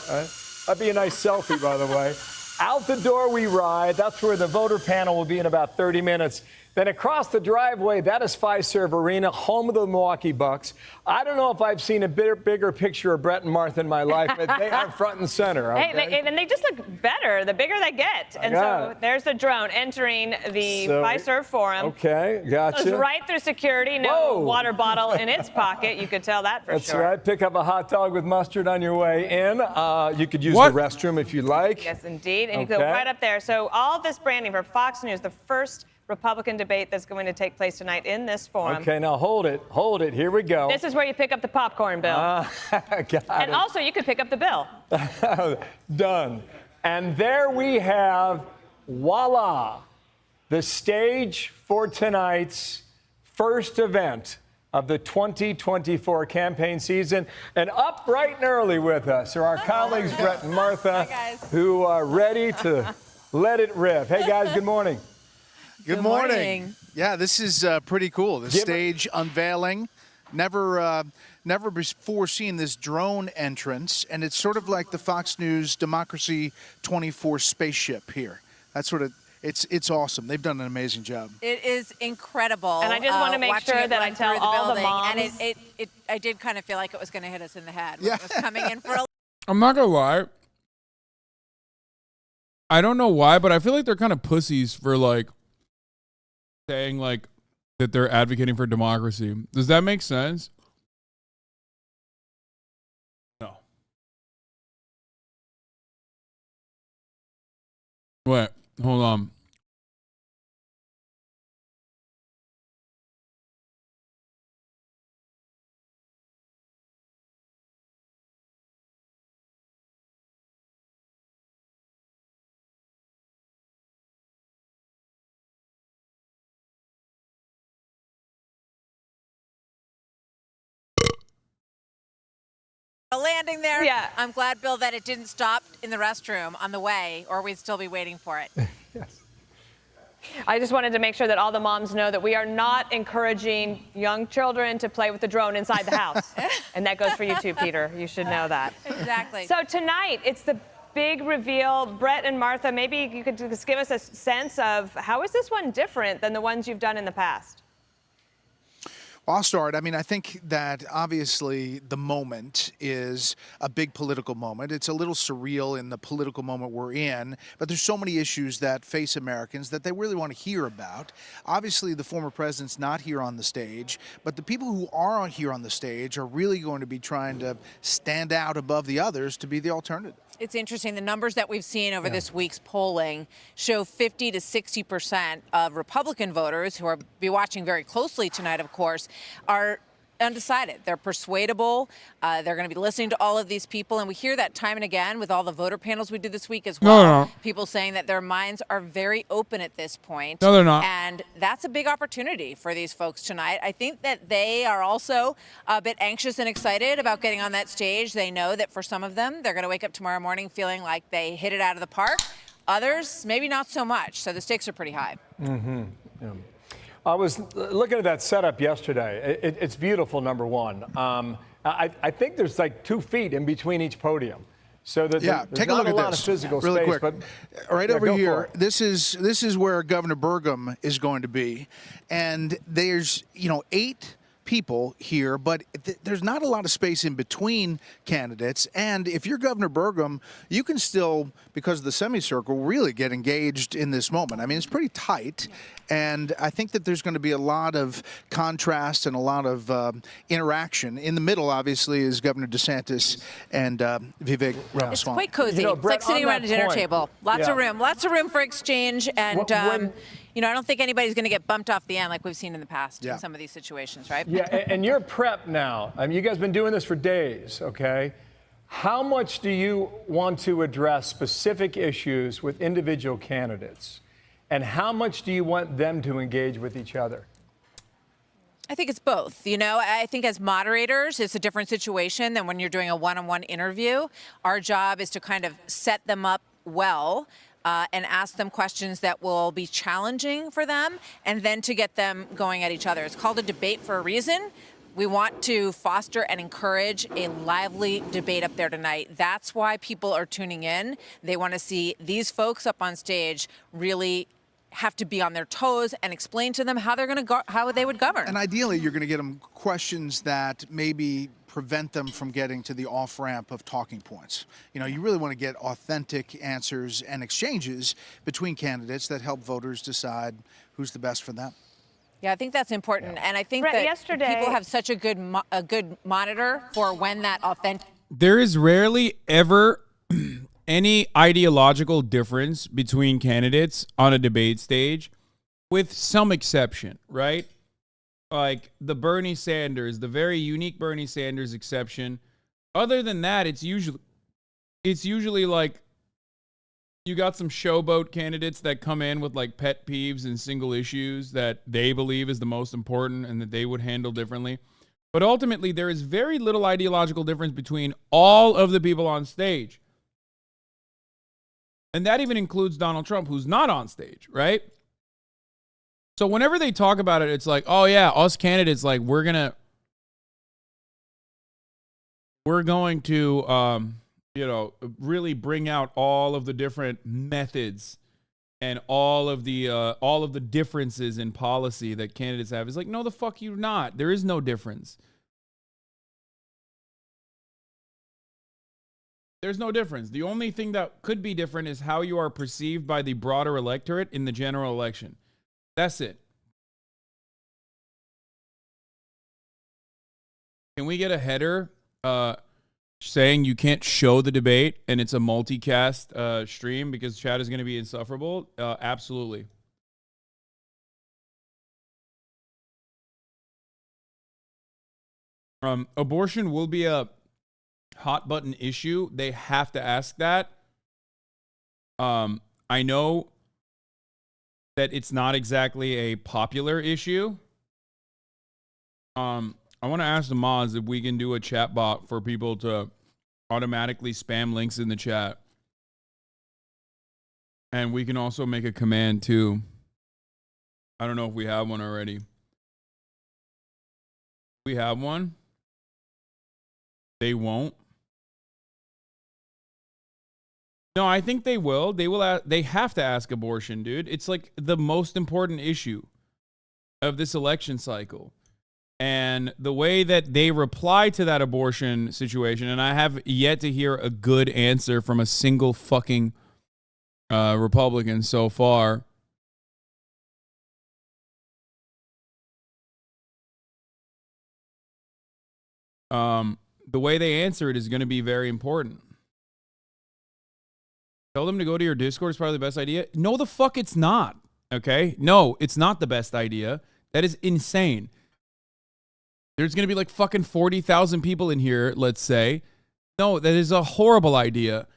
That'd be a nice selfie, by the way. Out the door we ride. That's where the voter panel will be in about 30 minutes. Then across the driveway, that is Fiserv Arena, home of the Milwaukee Bucks. I don't know if I've seen a bigger picture of Brett and Martha in my life, but they are front and center. Okay? Hey, and they just look better the bigger they get. And so there's the drone entering the Fiserv Forum. Okay, gotcha. Goes right through security, no water bottle in its pocket. You could tell that for sure. That's right. Pick up a hot dog with mustard on your way in. You could use the restroom if you like. Yes, indeed. And you go right up there. So all of this branding for Fox News, the first Republican debate that's going to take place tonight in this forum. Okay, now hold it. Here we go. This is where you pick up the popcorn, Bill. And also, you could pick up the bill. Done. And there we have, voila, the stage for tonight's first event of the 2024 campaign season. And up bright and early with us are our colleagues, Brett and Martha, who are ready to let it rip. Hey, guys, good morning. Good morning. Yeah, this is pretty cool. The stage unveiling. Never before seen this drone entrance, and it's sort of like the Fox News Democracy 24 spaceship here. That's sort of it's awesome. They've done an amazing job. It is incredible. And I just want to make sure that I tell all the moms. And I did kind of feel like it was going to hit us in the head. When it was coming in for a. I'm not gonna lie. I don't know why, but I feel like they're kind of pussies for like saying like that they're advocating for democracy. Does that make sense? No. Wait, hold on. A landing there. Yeah. I'm glad, Bill, that it didn't stop in the restroom on the way, or we'd still be waiting for it. Yes. I just wanted to make sure that all the moms know that we are not encouraging young children to play with the drone inside the house. And that goes for you too, Peter. You should know that. Exactly. So tonight, it's the big reveal. Brett and Martha, maybe you could just give us a sense of how is this one different than the ones you've done in the past? I'll start. I mean, I think that obviously the moment is a big political moment. It's a little surreal in the political moment we're in, but there's so many issues that face Americans that they really want to hear about. Obviously, the former president's not here on the stage, but the people who are here on the stage are really going to be trying to stand out above the others to be the alternative. It's interesting. The numbers that we've seen over this week's polling show 50 to 60% of Republican voters, who are be watching very closely tonight, of course, are undecided. They're persuadable. They're going to be listening to all of these people. And we hear that time and again with all the voter panels we did this week as well. No. People saying that their minds are very open at this point. No, they're not. And that's a big opportunity for these folks tonight. I think that they are also a bit anxious and excited about getting on that stage. They know that for some of them, they're going to wake up tomorrow morning feeling like they hit it out of the park. Others, maybe not so much. So the stakes are pretty high. Mm-hmm. Yeah. I was looking at that setup yesterday. It's beautiful, number one. I think there's like 2 feet in between each podium. So that there's take a not look a at lot this of physical really space. quick. But right over go here, for it. this is where Governor Burgum is going to be, and there's 8 people here, but there's not a lot of space in between candidates. And if you're Governor Burgum, you can still, because of the semicircle, really get engaged in this moment. I mean, it's pretty tight. And I think that there's going to be a lot of contrast and a lot of interaction. In the middle, obviously, is Governor DeSantis and Vivek Ramaswamy. It's quite cozy. You know, It's Brett, like sitting on around a that dinner point, table. Lots of room for exchange. And, you know, I don't think anybody's going to get bumped off the end like we've seen in the past in some of these situations, right? Yeah, and you're prepped now. I mean, you guys have been doing this for days, okay? How much do you want to address specific issues with individual candidates? And how much do you want them to engage with each other? I think it's both. You know, I think as moderators, it's a different situation than when you're doing a one-on-one interview. Our job is to kind of set them up well and ask them questions that will be challenging for them, and then to get them going at each other. It's called a debate for a reason. We want to foster and encourage a lively debate up there tonight. That's why people are tuning in. They want to see these folks up on stage really have to be on their toes and explain to them how they're going to how they would govern. And ideally, you're going to get them questions that maybe prevent them from getting to the off-ramp of talking points. You know, you really want to get authentic answers and exchanges between candidates that help voters decide who's the best for them. Yeah, I think that's important. And I think Brett, that yesterday- people have such a good monitor for when that authentic. There is rarely ever any ideological difference between candidates on a debate stage, with some exception, right? Like the Bernie Sanders, the very unique Bernie Sanders exception. Other than that, it's usually like you got some showboat candidates that come in with like pet peeves and single issues that they believe is the most important and that they would handle differently. But ultimately, there is very little ideological difference between all of the people on stage. And that even includes Donald Trump, who's not on stage, right? So whenever they talk about it, it's like, oh yeah, us candidates, like we're going to, really bring out all of the different methods and all of the differences in policy that candidates have. It's like, no, the fuck you're not. There is no difference. There's no difference. The only thing that could be different is how you are perceived by the broader electorate in the general election. That's it. Can we get a header saying you can't show the debate and it's a multicast stream because chat is going to be insufferable? Absolutely. Abortion will be a hot button issue. They have to ask that. I know that it's not exactly a popular issue. I want to ask the mods if we can do a chat bot for people to automatically spam links in the chat. And we can also make a command too. I don't know if we have one already. We have one. They won't. No, I think they will. They have to ask abortion, dude. It's like the most important issue of this election cycle. And the way that they reply to that abortion situation, and I have yet to hear a good answer from a single fucking Republican so far. The way they answer it is going to be very important. Tell them to go to your Discord is probably the best idea. No, the fuck it's not. Okay? No, it's not the best idea. That is insane. There's going to be like fucking 40,000 people in here, let's say. No, that is a horrible idea.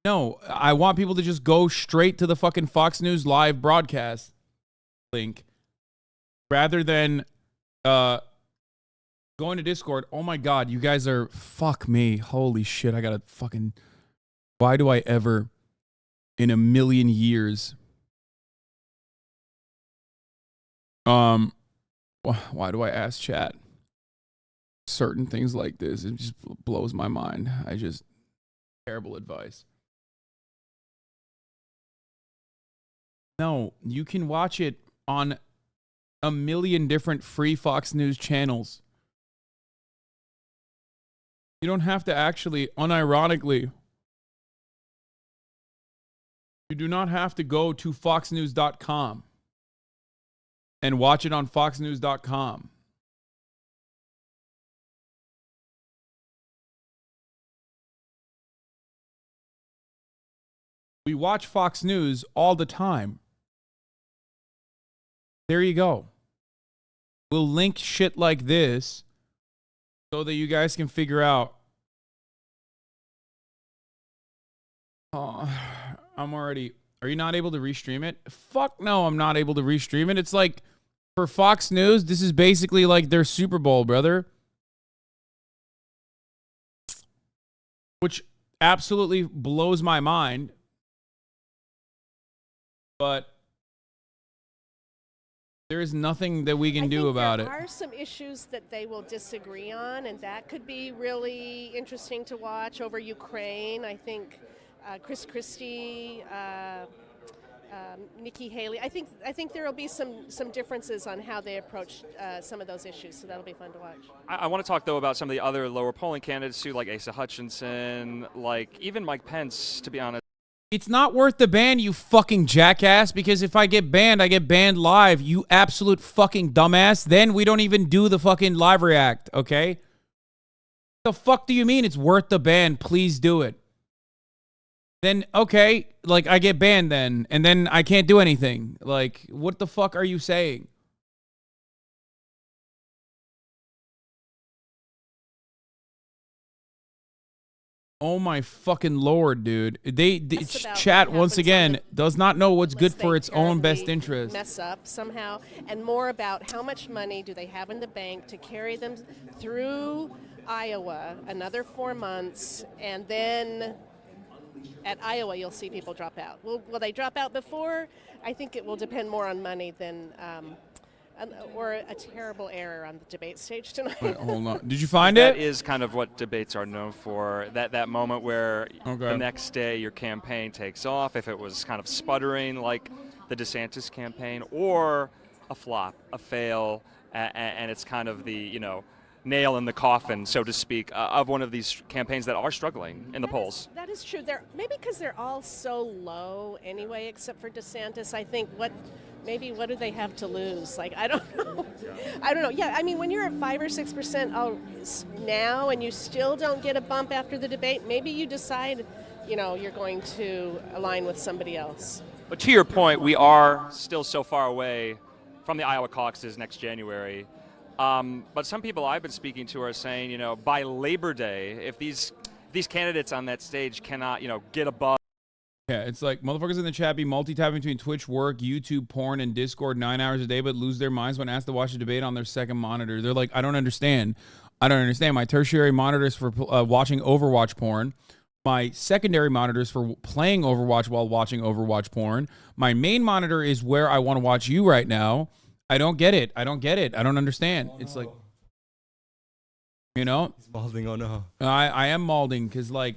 No, I want people to just go straight to the fucking Fox News live broadcast link rather than going to Discord. Oh my God, you guys are, fuck me. Holy shit, I got to fucking, why do I ever in a million years why do I ask chat certain things like this? It just blows my mind. Terrible advice. No, you can watch it on a million different free Fox News channels. You don't have to actually, unironically, you do not have to go to foxnews.com and watch it on foxnews.com. We watch Fox News all the time. There you go. We'll link shit like this so that you guys can figure out. Oh, I'm already. Are you not able to restream it? Fuck no, I'm not able to restream it. It's like, for Fox News, this is basically like their Super Bowl, brother. Which absolutely blows my mind. But there is nothing that we can do about it. There are some issues that they will disagree on, and that could be really interesting to watch over Ukraine. I think Chris Christie, Nikki Haley. I think there will be some differences on how they approach some of those issues, so that'll be fun to watch. I want to talk, though, about some of the other lower polling candidates, too, like Asa Hutchinson, like even Mike Pence, to be honest. It's not worth the ban, you fucking jackass, because if I get banned, I get banned live, you absolute fucking dumbass. Then we don't even do the fucking live react, okay? The fuck do you mean it's worth the ban? Please do it. Then, okay, like, I get banned then, and then I can't do anything. Like, what the fuck are you saying? Oh my fucking lord, dude. Chat, once again, does not know what's good for its own best interest. Mess up somehow, and more about how much money do they have in the bank to carry them through Iowa another 4 months, and then at Iowa you'll see people drop out. Will they drop out before? I think it will depend more on money than or a terrible error on the debate stage tonight. Wait, hold on. Did you find That it? is kind of what debates are known for. That moment where Okay. the next day your campaign takes off, if it was kind of sputtering like the DeSantis campaign, or a flop, a fail, and it's kind of the, you know, nail in the coffin, so to speak, of one of these campaigns that are struggling in the polls. That is true. Maybe because they're all so low anyway, except for DeSantis. I think what do they have to lose? Like, I don't know. I don't know. Yeah, I mean, when you're at 5 or 6% now and you still don't get a bump after the debate, maybe you decide, you know, you're going to align with somebody else. But to your point, we are still so far away from the Iowa caucuses next January. But some people I've been speaking to are saying, you know, by Labor Day, if these candidates on that stage cannot, you know, get above. Yeah, it's like motherfuckers in the chat be multitasking between Twitch, work, YouTube, porn, and Discord 9 hours a day, but lose their minds when asked to watch the debate on their second monitor. They're like, I don't understand. My tertiary monitor is for watching Overwatch porn. My secondary monitor is for playing Overwatch while watching Overwatch porn. My main monitor is where I want to watch you right now. I don't get it. I don't understand. Oh, no. It's like, you know, he's malding. Oh no. I am malding because like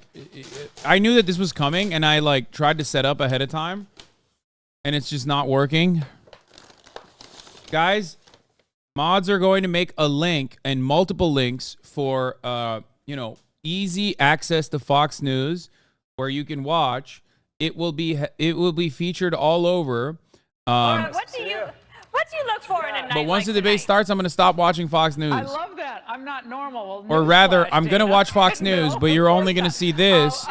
I knew that this was coming, and I like tried to set up ahead of time, and it's just not working. Guys, mods are going to make a link and multiple links for you know, easy access to Fox News where you can watch. It will be featured all over. What do you look for in a night But once like the debate starts, I'm going to stop watching Fox News. I love that. I'm not normal. Or rather, I'm going to watch Fox News, but you're only going to see this,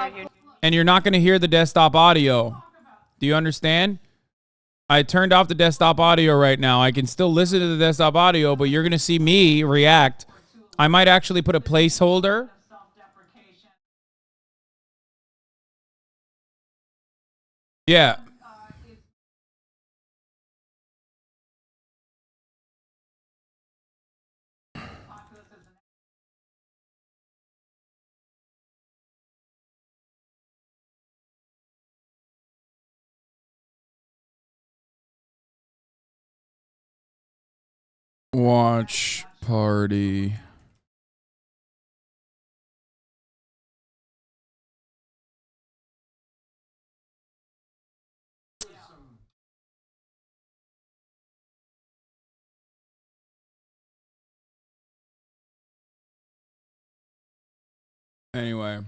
and you're not going to hear the desktop audio. Do you understand? I turned off the desktop audio right now. I can still listen to the desktop audio, but you're going to see me react. I might actually put a placeholder. Yeah. Watch party. Anyway.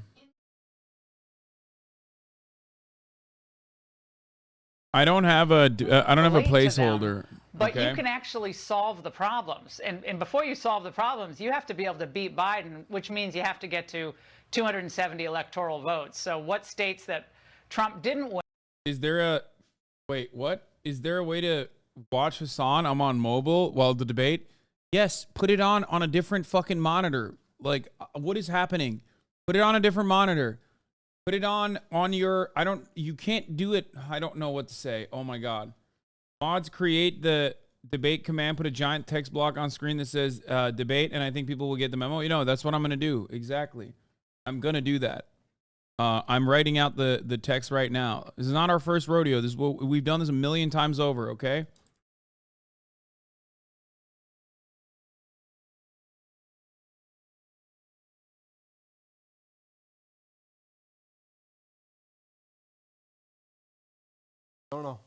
I don't have a placeholder. But okay? you can actually solve the problems. And before you solve the problems, you have to be able to beat Biden, which means you have to get to 270 electoral votes. So what states that Trump didn't win? Is there a wait, what? Is there a way to watch Hasan? I'm on mobile while the debate. Yes, put it on a different fucking monitor. Like, what is happening? Put it on a different monitor. Put it on your, you can't do it. I don't know what to say. Oh my God. Mods, create the debate command, put a giant text block on screen that says debate, and I think people will get the memo. You know, that's what I'm going to do. Exactly. I'm going to do that. I'm writing out the text right now. This is not our first rodeo. This is we've done this a million times over, okay? I don't know.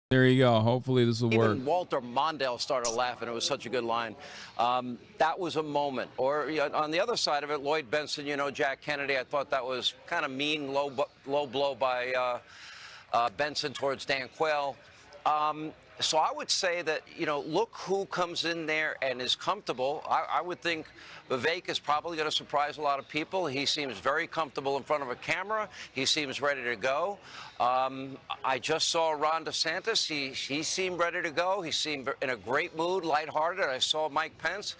There you go. Hopefully this will work. Even Walter Mondale started laughing. It was such a good line. That was a moment. Or on the other side of it, Lloyd Benson, Jack Kennedy, I thought that was kind of mean, low blow by Benson towards Dan Quayle. So I would say that, look who comes in there and is comfortable. I would think Vivek is probably going to surprise a lot of people. He seems very comfortable in front of a camera. He seems ready to go. I just saw Ron DeSantis. He seemed ready to go. He seemed in a great mood, lighthearted. I saw Mike Pence.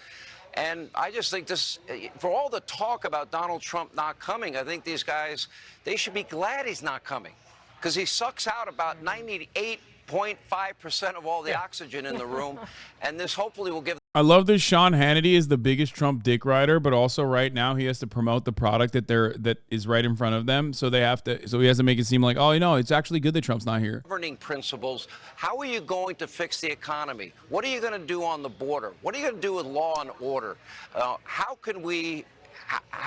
And I just think this, for all the talk about Donald Trump not coming, I think these guys, they should be glad he's not coming, because he sucks out about 98.5% of all the oxygen in the room, and this hopefully will give. I love that Sean Hannity is the biggest Trump dick rider, but also right now he has to promote the product that is right in front of them, so he has to make it seem like, oh, it's actually good that Trump's not here. Governing principles. How are you going to fix the economy? What are you going to do on the border? What are you going to do with law and order? How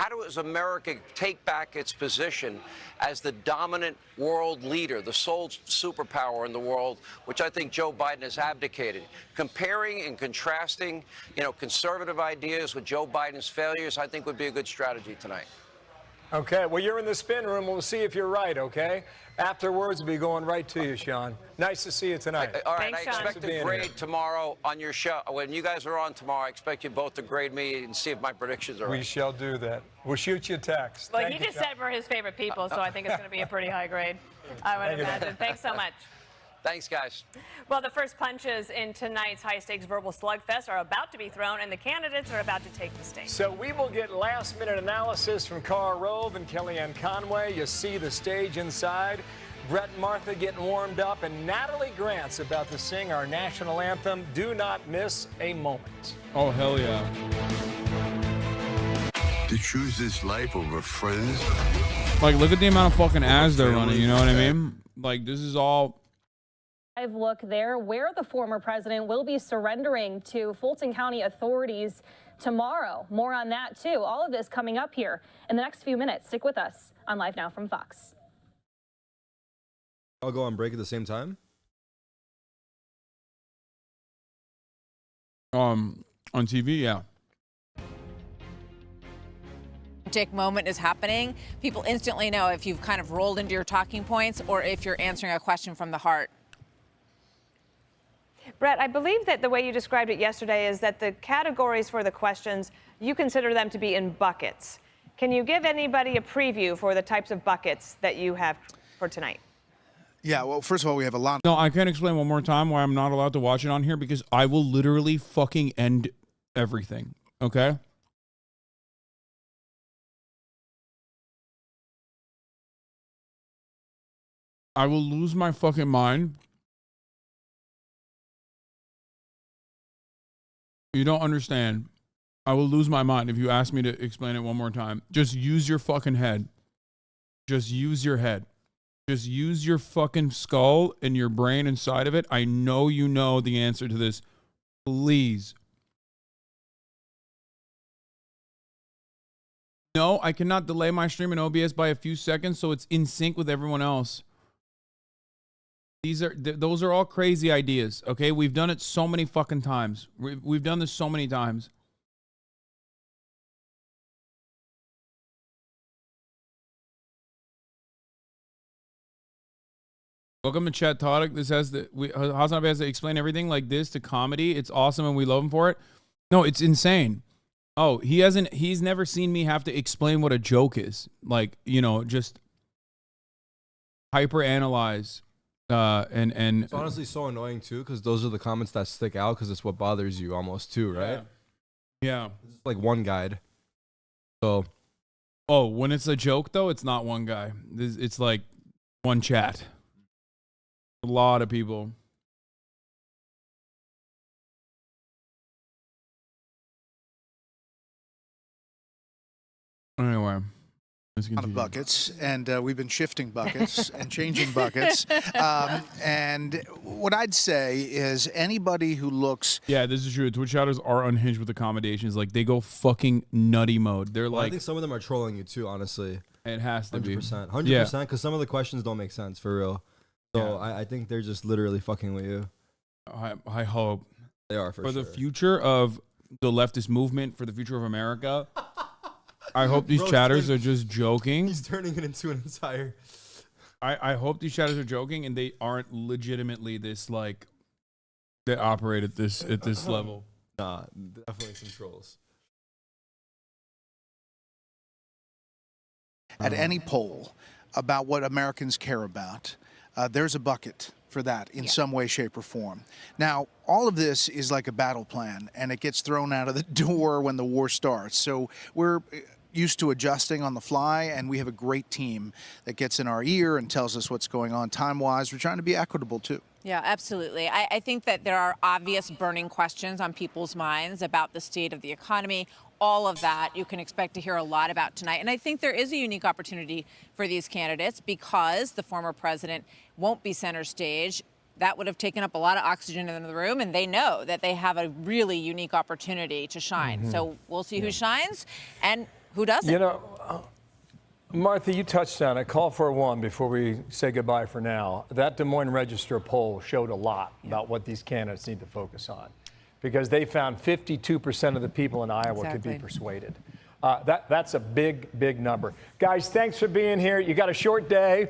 does America take back its position as the dominant world leader, the sole superpower in the world, which I think Joe Biden has abdicated? Comparing and contrasting, conservative ideas with Joe Biden's failures, I think would be a good strategy tonight. Okay, well, you're in the spin room. We'll see if you're right, okay? Afterwards, we'll be going right to you, Sean. Nice to see you tonight. All right, thanks, I expect to grade tomorrow on your show. When you guys are on tomorrow, I expect you both to grade me and see if my predictions are right. We shall do that. We'll shoot you a text. Well, he just said we're his favorite people, so I think it's going to be a pretty high grade, I would imagine. Thanks so much. Thanks, guys. Well, the first punches in tonight's high-stakes verbal slugfest are about to be thrown, and the candidates are about to take the stage. So we will get last-minute analysis from Cara Rove and Kellyanne Conway. You see the stage inside. Brett and Martha getting warmed up, and Natalie Grant's about to sing our national anthem. Do not miss a moment. Oh, hell yeah. To choose this life over friends. Like, look at the amount of fucking ads they're running, you know what I mean? Like, this is all... Live look there where the former president will be surrendering to Fulton County authorities tomorrow. More on that, too. All of this coming up here in the next few minutes. Stick with us on Live Now from Fox. I'll go on break at the same time? On TV, yeah. Moment is happening. People instantly know if you've kind of rolled into your talking points or if you're answering a question from the heart. Brett, I believe that the way you described it yesterday is that the categories for the questions, you consider them to be in buckets. Can you give anybody a preview for the types of buckets that you have for tonight? Yeah, well, first of all, we have a lot. No, I can't explain one more time why I'm not allowed to watch it on here, because I will literally fucking end everything, okay? I will lose my fucking mind. You don't understand. I will lose my mind if you ask me to explain it one more time. Just use your fucking head. Just use your head. Just use your fucking skull and your brain inside of it. I know you know the answer to this Please. No, I cannot delay my stream in OBS by a few seconds so it's in sync with everyone else. Those are all crazy ideas, okay? We've done it so many fucking times. We've done this so many times. Welcome to Chat Todic. This has HasanAbi has to explain everything like this to comedy. It's awesome and we love him for it. No, it's insane. Oh, he's never seen me have to explain what a joke is. Like, you know, just hyper analyze. And it's honestly so annoying too, because those are the comments that stick out because it's what bothers you almost too, right? Yeah. It's like one guide. So oh, when it's a joke though, it's not one guy. It's like one chat. A lot of people. Anyway. Of buckets, and we've been shifting buckets and changing buckets. And what I'd say is anybody who looks... Yeah, this is true. Twitch shouters are unhinged with accommodations. Like, they go fucking nutty mode. They're well, like... I think some of them are trolling you too, honestly. It has to 100%. be. 100%, because some of the questions don't make sense, for real. So I think they're just literally fucking with you. I hope. They are, for sure. the future of the leftist movement, for the future of America... I hope these chatters are just joking. He's turning it into an entire... I hope these chatters are joking and they aren't legitimately this, like, they operate at this level. Nah, definitely some trolls. At any poll about what Americans care about, there's a bucket for that in some way, shape, or form. Now, all of this is like a battle plan, and it gets thrown out of the door when the war starts. So we're used to adjusting on the fly, and we have a great team that gets in our ear and tells us what's going on time-wise. We're trying to be equitable, too. Yeah, absolutely. I think that there are obvious burning questions on people's minds about the state of the economy. All of that you can expect to hear a lot about tonight. And I think there is a unique opportunity for these candidates because the former president won't be center stage. That would have taken up a lot of oxygen in the room, and they know that they have a really unique opportunity to shine. So we'll see who shines and who doesn't. You know, Martha, you touched on it. Call for one before we say goodbye for now. That Des Moines Register poll showed a lot about what these candidates need to focus on, because they found 52% of the people in Iowa could be persuaded. That's a big, big number. Guys, thanks for being here. You got a short day.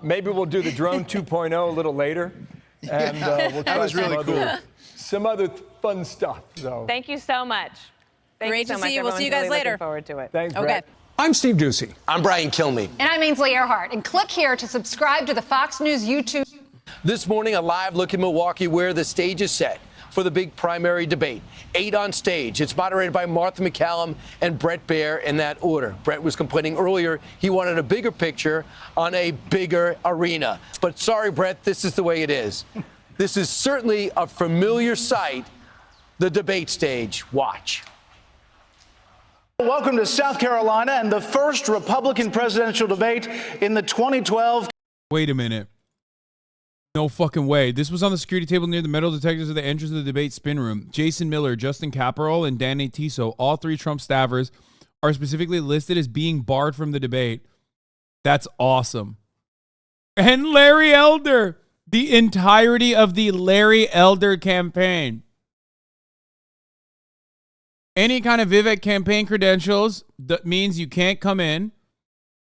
Maybe we'll do the drone 2.0 a little later. And we'll try that was really cool. Some other fun stuff. So. Thank you so much. Great to see you. We'll see you guys later. Looking forward to it. Thanks, okay. Brett. I'm Steve Ducey. I'm Brian Kilmeade. And I'm Ainsley Earhart. And click here to subscribe to the Fox News YouTube. This morning, a live look in Milwaukee where the stage is set for the big primary debate. 8 on stage. It's moderated by Martha McCallum and Brett Baer in that order. Brett was complaining earlier he wanted a bigger picture on a bigger arena. But sorry, Brett, this is the way it is. This is certainly a familiar sight, the debate stage. Watch. Welcome to South Carolina and the first Republican presidential debate in the 2012. Wait a minute. No fucking way. This was on the security table near the metal detectors at the entrance of the debate spin room. Jason Miller, Justin Caparol, and Danny Tiso, all three Trump staffers, are specifically listed as being barred from the debate. That's awesome. And Larry Elder. The entirety of the Larry Elder campaign. Any kind of Vivek campaign credentials, that means you can't come in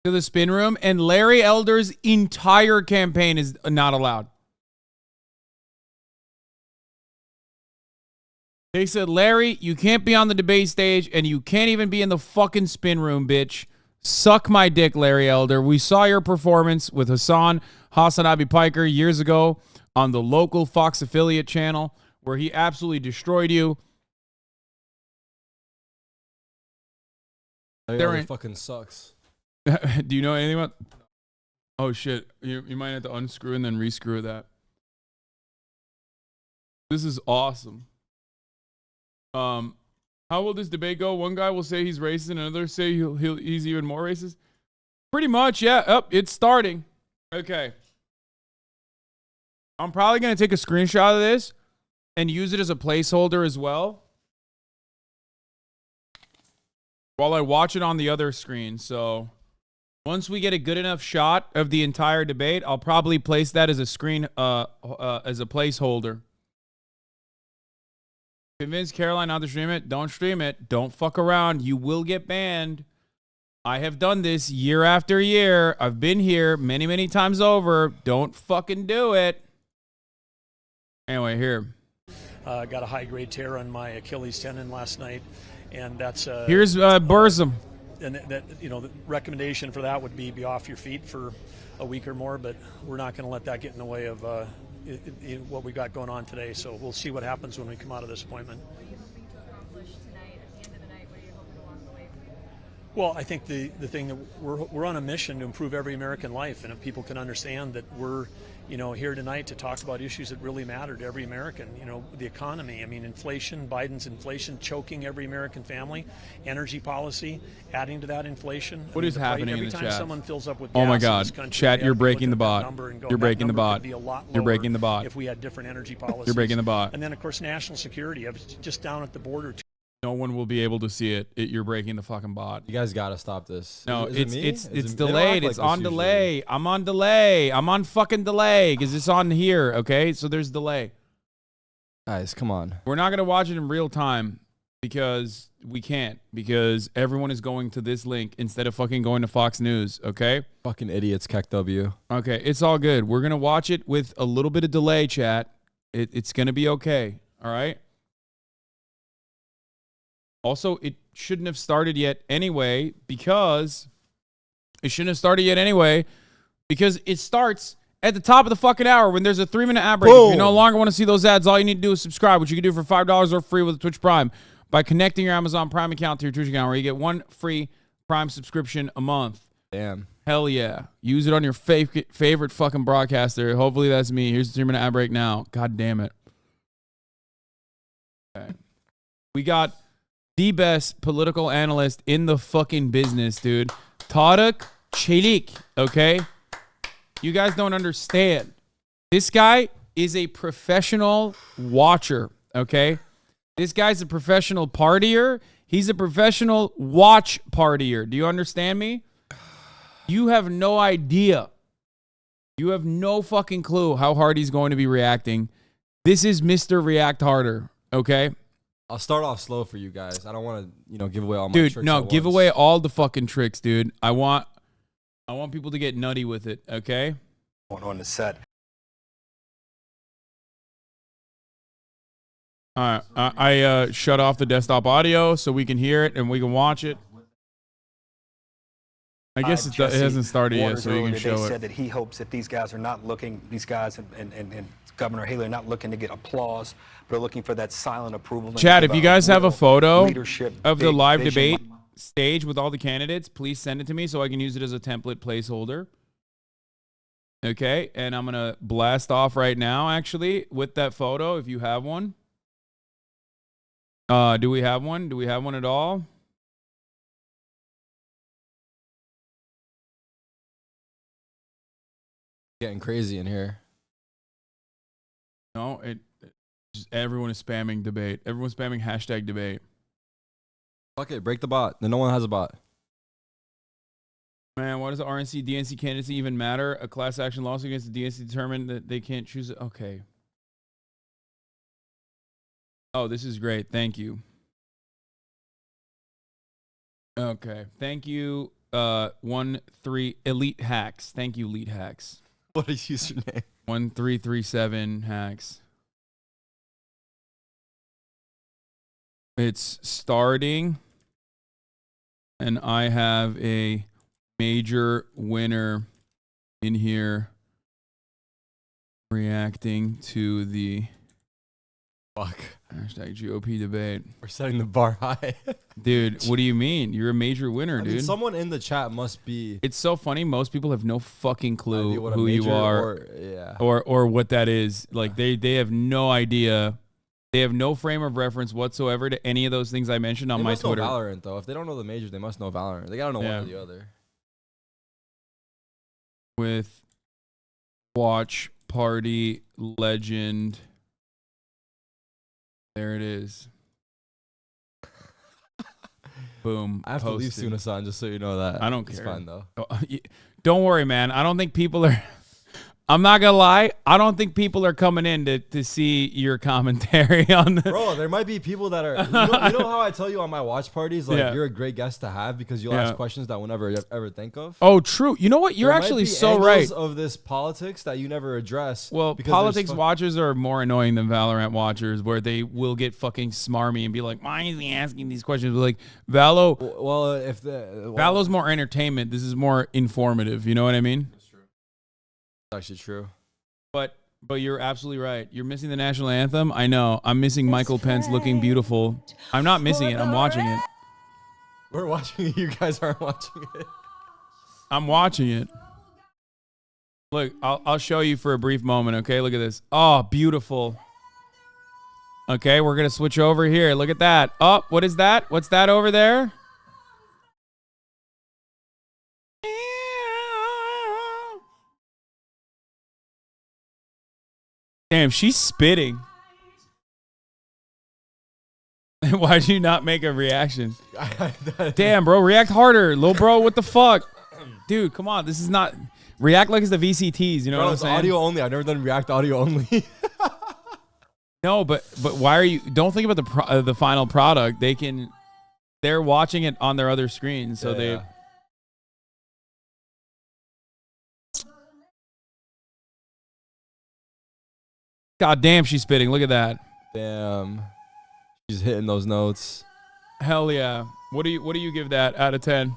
to the spin room, and Larry Elder's entire campaign is not allowed. They said, Larry, you can't be on the debate stage, and you can't even be in the fucking spin room, bitch. Suck my dick, Larry Elder. We saw your performance with HasanAbi Piker years ago on the local Fox affiliate channel, where he absolutely destroyed you. That fucking sucks. Do you know anything about? Oh shit! You might have to unscrew and then rescrew that. This is awesome. How will this debate go? One guy will say he's racist, and another say he's even more racist. Pretty much, yeah. It's starting. Okay. I'm probably gonna take a screenshot of this and use it as a placeholder as well while I watch it on the other screen. So once we get a good enough shot of the entire debate, I'll probably place that as a screen, as a placeholder. Convince Caroline not to stream it. Don't stream it. Don't fuck around. You will get banned. I have done this year after year. I've been here many, many times over. Don't fucking do it. Anyway, here. Got a high-grade tear on my Achilles tendon last night, and that's here's Burzum. And that, you know, the recommendation for that would be off your feet for a week or more, but we're not going to let that get in the way of what we got going on today. So we'll see what happens when we come out of this appointment. Well, I think the thing that we're on a mission to improve every American life, and if people can understand that we're, you know, here tonight to talk about issues that really matter to every American, you know, the economy, I mean, inflation, Biden's inflation choking every American family, energy policy, adding to that inflation. What is happening in the chat? Every time someone fills up with Oh my gas in God, this country, chat, they you're have to look breaking at the that bot. number and go, You're that breaking the number bot. could be a lot You're breaking lower the bot. if we had different energy policies. You're breaking the bot. And then, of course, national security. I was just down at the border. No one will be able to see it. You're breaking the fucking bot. You guys gotta stop this. No, Is it me? it's They don't delayed. act It's like on this delay. I'm on delay. I'm on fucking delay because it's on here. Okay, so there's delay. Guys, come on. We're not gonna watch it in real time because we can't. Because everyone is going to this link instead of fucking going to Fox News. Okay. Fucking idiots, KEKW. Okay, it's all good. We're gonna watch it with a little bit of delay, chat. It's gonna be okay. All right. Also, it shouldn't have started yet anyway because it starts at the top of the fucking hour when there's a 3-minute ad break. If you no longer want to see those ads, all you need to do is subscribe, which you can do for $5 or free with Twitch Prime by connecting your Amazon Prime account to your Twitch account, where you get 1 free Prime subscription a month. Damn. Hell yeah. Use it on your favorite fucking broadcaster. Hopefully that's me. Here's the 3-minute ad break now. God damn it. Okay. We got the best political analyst in the fucking business, dude. Tarık Çelik, okay? You guys don't understand. This guy is a professional watcher, okay? This guy's a professional partier. He's a professional watch partier. Do you understand me? You have no idea. You have no fucking clue how hard he's going to be reacting. This is Mr. React Harder, okay? I'll start off slow for you guys. I don't want to, give away all my tricks. tricks. Dude, no, at give once. away all the fucking tricks, dude. I want people to get nutty with it, okay? On the set. All right, I shut off the desktop audio so we can hear it and we can watch it. I guess it hasn't started yet, so you can show it. Said that he hopes that these guys are not looking, these guys and Governor Haley are not looking to get applause, but are looking for that silent approval. Chat, if you guys have a photo of the live vision. debate stage with all the candidates, please send it to me so I can use it as a template placeholder. Okay, and I'm going to blast off right now, actually, with that photo, if you have one. Do we have one? Do we have one at all? Getting crazy in here. No, just everyone is spamming debate. Everyone's spamming hashtag debate. Fuck it, break the bot. Then no one has a bot. Man, why does the RNC, DNC candidacy even matter? A class action lawsuit against the DNC determined that they can't choose it. Okay. Oh, this is great. Thank you. Okay. Thank you, 13 Elite Hacks. Thank you, Elite Hacks. What is username? 1337 Hacks. It's starting, and I have a major winner in here reacting to the hashtag GOP debate. We're setting the bar high. Dude, what do you mean? You're a major winner, dude. Someone in the chat must be. It's so funny. Most people have no fucking clue who you major are or what that is. Like they have no idea. They have no frame of reference whatsoever to any of those things I mentioned on my Twitter. They must know Valorant, though. If they don't know the majors, they must know Valorant. They gotta know one or the other. With Watch Party Legend There it is. Boom. I have to leave soon, Hasan, just so you know that. I don't care. It's fine, though. Don't worry, man. I don't think people are... I'm not going to lie. I don't think people are coming in to see your commentary on the... Bro, there might be people that are... You know how I tell you on my watch parties, like, Yeah. you're a great guest to have because you'll ask questions that we'll never ever think of? Oh, true. You know what? You're actually so right. Of this politics that you never address. Well, politics watchers are more annoying than Valorant watchers, where they will get fucking smarmy and be like, why is he asking these questions? But like, Valo's more entertainment. This is more informative. You know what I mean? Actually true. But you're absolutely right. You're missing the national anthem. I know. I'm missing Michael Pence looking beautiful. I'm not missing it. I'm watching it. We're watching it. You guys aren't watching it. I'm watching it. Look, I'll show you for a brief moment, okay? Look at this. Oh, beautiful. Okay, we're going to switch over here. Look at that. Oh, what is that? What's that over there? Damn, she's spitting. Why'd you not make a reaction? Damn, bro, react harder. Lil bro, what the fuck? Dude, come on. This is not... React like it's the VCTs, you know what I'm it's saying? audio only. I've never done react audio only. No, but why are you... Don't think about the final product. They're watching it on their other screen, so they... God damn, she's spitting. Look at that. Damn. She's hitting those notes. Hell yeah. What do you give that out of 10?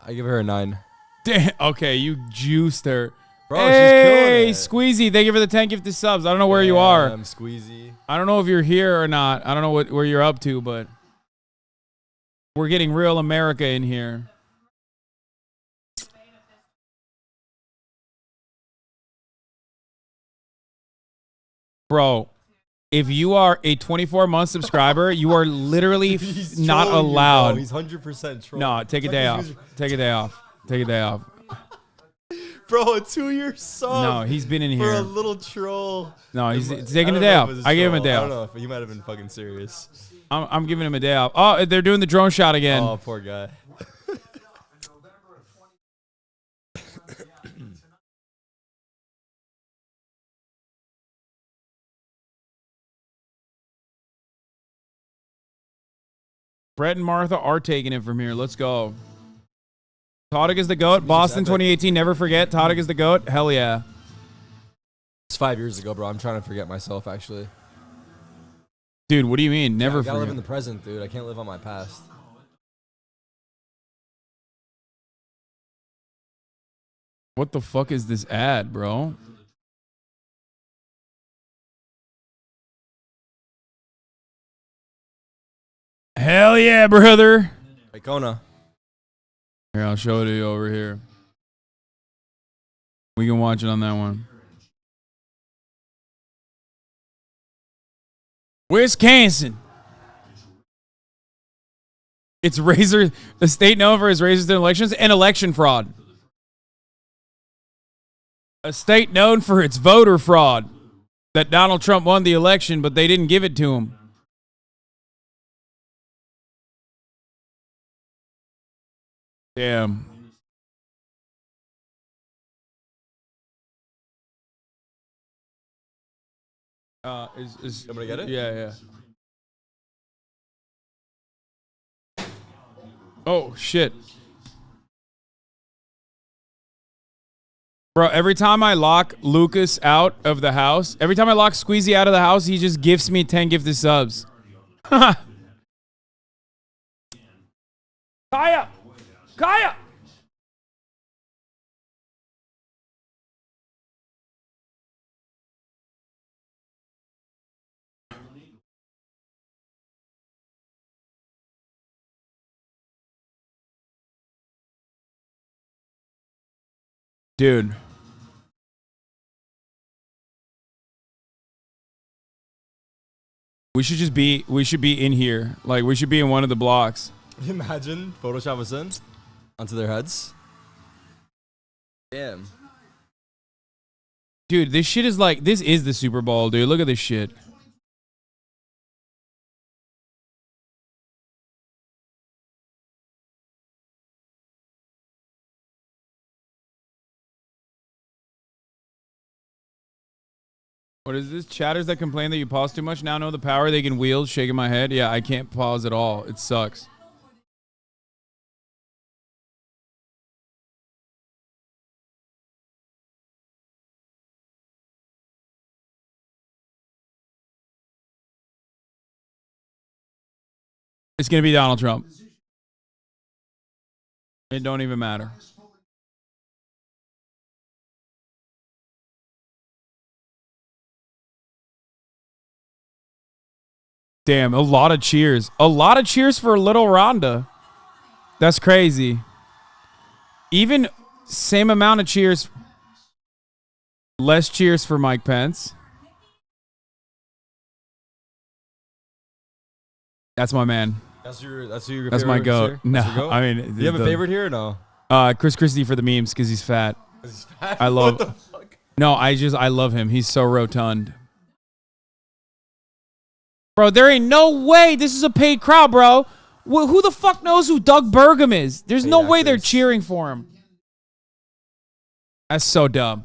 I give her a 9. Damn. Okay, you juiced her. Bro, hey, she's killing it. Squeezy, thank you for the 10 gifted subs. I don't know where you are. Damn, Squeezy. I don't know if you're here or not. I don't know where you're up to, but we're getting real America in here. Bro, if you are a 24-month subscriber, you are literally not allowed. He's 100% troll. No, take a day off. Take a day off. Take a day off. Bro, a 2-year sub. No, he's been in for here. a little troll. No, he's taking a day off. I gave him a day off. I don't know if he might have been fucking serious. I'm giving him a day off. Oh, they're doing the drone shot again. Oh, poor guy. Brett and Martha are taking it from here. Let's go. Todic is the GOAT. Boston 2018. Never forget. Todic is the GOAT. Hell yeah. It's 5 years ago, bro. I'm trying to forget myself, actually. Dude, what do you mean? Never I gotta forget. live in the present, dude. I can't live on my past. What the fuck is this ad, bro? Hell yeah, brother. Icona. Here, I'll show it to you over here. We can watch it on that one. Wisconsin. It's the state known for its racist elections and election fraud. A state known for its voter fraud. That Donald Trump won the election, but they didn't give it to him. Damn. Is somebody get it? Yeah, yeah. Oh shit. Bro, every time I lock Lucas out of the house, every time I lock Squeezy out of the house, he just gifts me 10 gifted subs. Kaya! Kaya! Dude. We should be in here. Like, we should be in one of the blocks. Imagine Photoshop us in onto their heads. Damn. Dude, this shit is like, this is the Super Bowl, dude. Look at this shit. What is this? Chatters that complain that you pause too much now know the power they can wield. Shaking my head. Yeah, I can't pause at all. It sucks. It's going to be Donald Trump. It don't even matter. Damn, a lot of cheers. A lot of cheers for little Rhonda. That's crazy. Even same amount of cheers. Less cheers for Mike Pence. That's my man. That's your That's my favorite goat. here? No, That's your goat? I mean, Do you have a favorite here or no? Chris Christie for the memes because he's fat. He's fat? I love. What the fuck? No, I love him. He's so rotund. Bro, there ain't no way this is a paid crowd, bro. Who the fuck knows who Doug Burgum is? There's no way they're cheering for him. That's so dumb.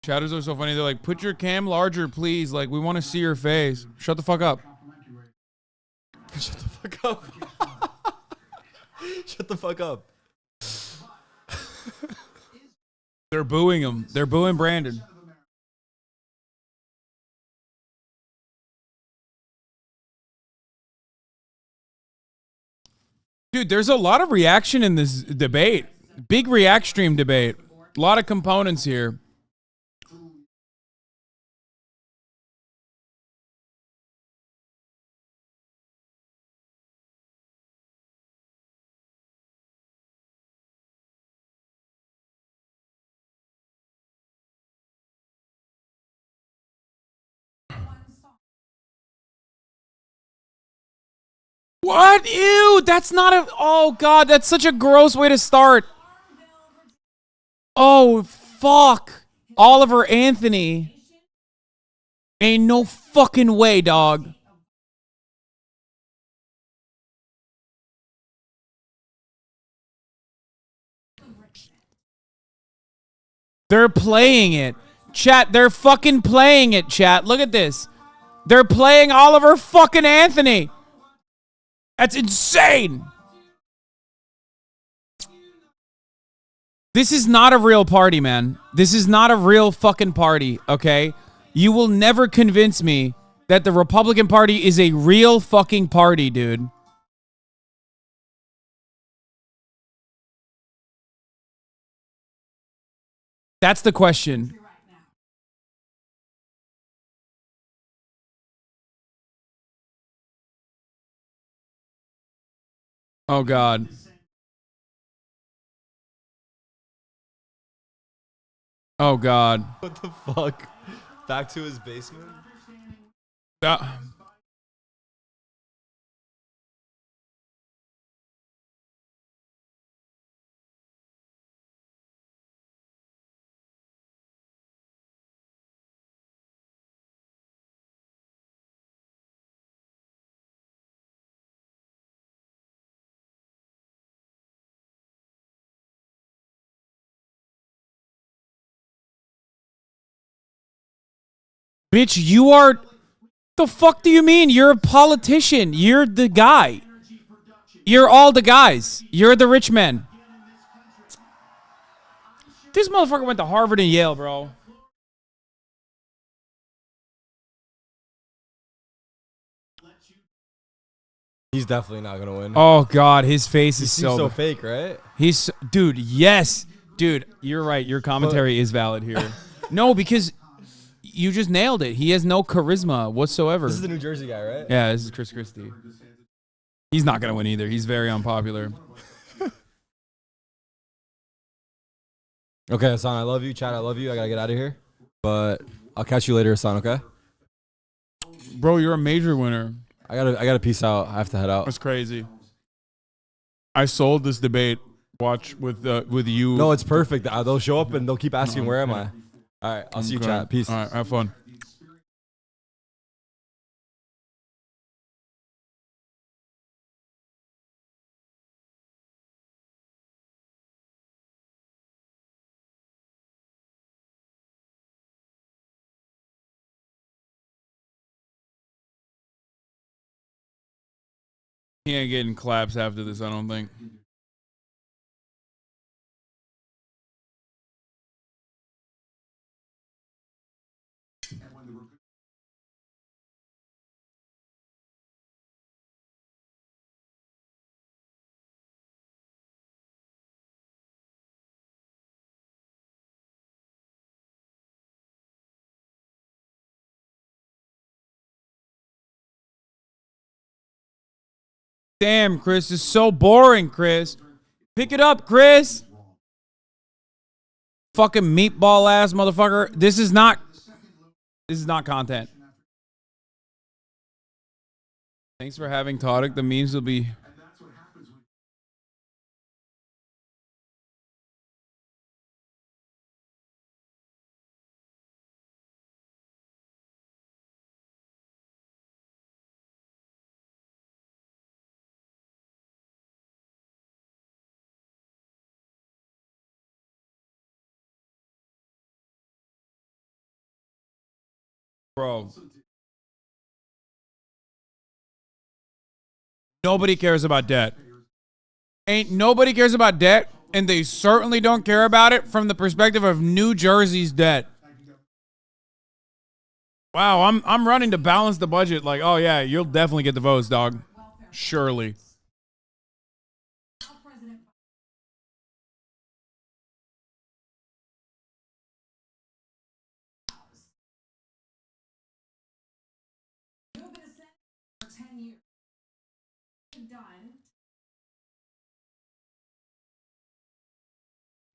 Chatters are so funny. They're like, put your cam larger, please. Like, we want to see your face. Shut the fuck up. Shut the fuck up. Shut the fuck up. They're booing him. They're booing Brandon. Dude, there's a lot of reaction in this debate. Big react stream debate. A lot of components here. What? Ew, that's not a... Oh, God, that's such a gross way to start. Oh, fuck. Oliver Anthony. Ain't no fucking way, dog. They're playing it. Chat, they're fucking playing it, chat. Look at this. They're playing Oliver fucking Anthony. That's insane. This is not a real party, man. This is not a real fucking party, okay? You will never convince me that the Republican Party is a real fucking party, dude. That's the question. Oh, God. Oh, God. What the fuck? Back to his basement? Bitch, you are... The fuck do you mean? You're a politician. You're the guy. You're all the guys. You're the rich men. This motherfucker went to Harvard and Yale, bro. He's definitely not gonna win. Oh, God, his face is so fake, right? He's... Dude, yes. Dude, you're right. Your commentary is valid here. No, because... You just nailed it. He has no charisma whatsoever. This is the New Jersey guy, right? Yeah, this is Chris Christie. He's not going to win either. He's very unpopular. Okay, Hasan, I love you. Chad, I love you. I got to get out of here. But I'll catch you later, Hasan. Okay. Bro, you're a major winner. I gotta peace out. I have to head out. That's crazy. I sold this debate. Watch with you. No, it's perfect. They'll show up and they'll keep asking, where am I? All right. I'll see you, chat. Peace. All right. Have fun. He ain't getting claps after this, I don't think. Damn, Chris, it's so boring, Chris. Pick it up, Chris. Fucking meatball ass motherfucker. This is not content. Thanks for having Todic. The memes will be... Bro. Nobody cares about debt. Ain't nobody cares about debt, and they certainly don't care about it from the perspective of New Jersey's debt. Wow, I'm running to balance the budget. Like, oh yeah, you'll definitely get the votes, dog. Surely.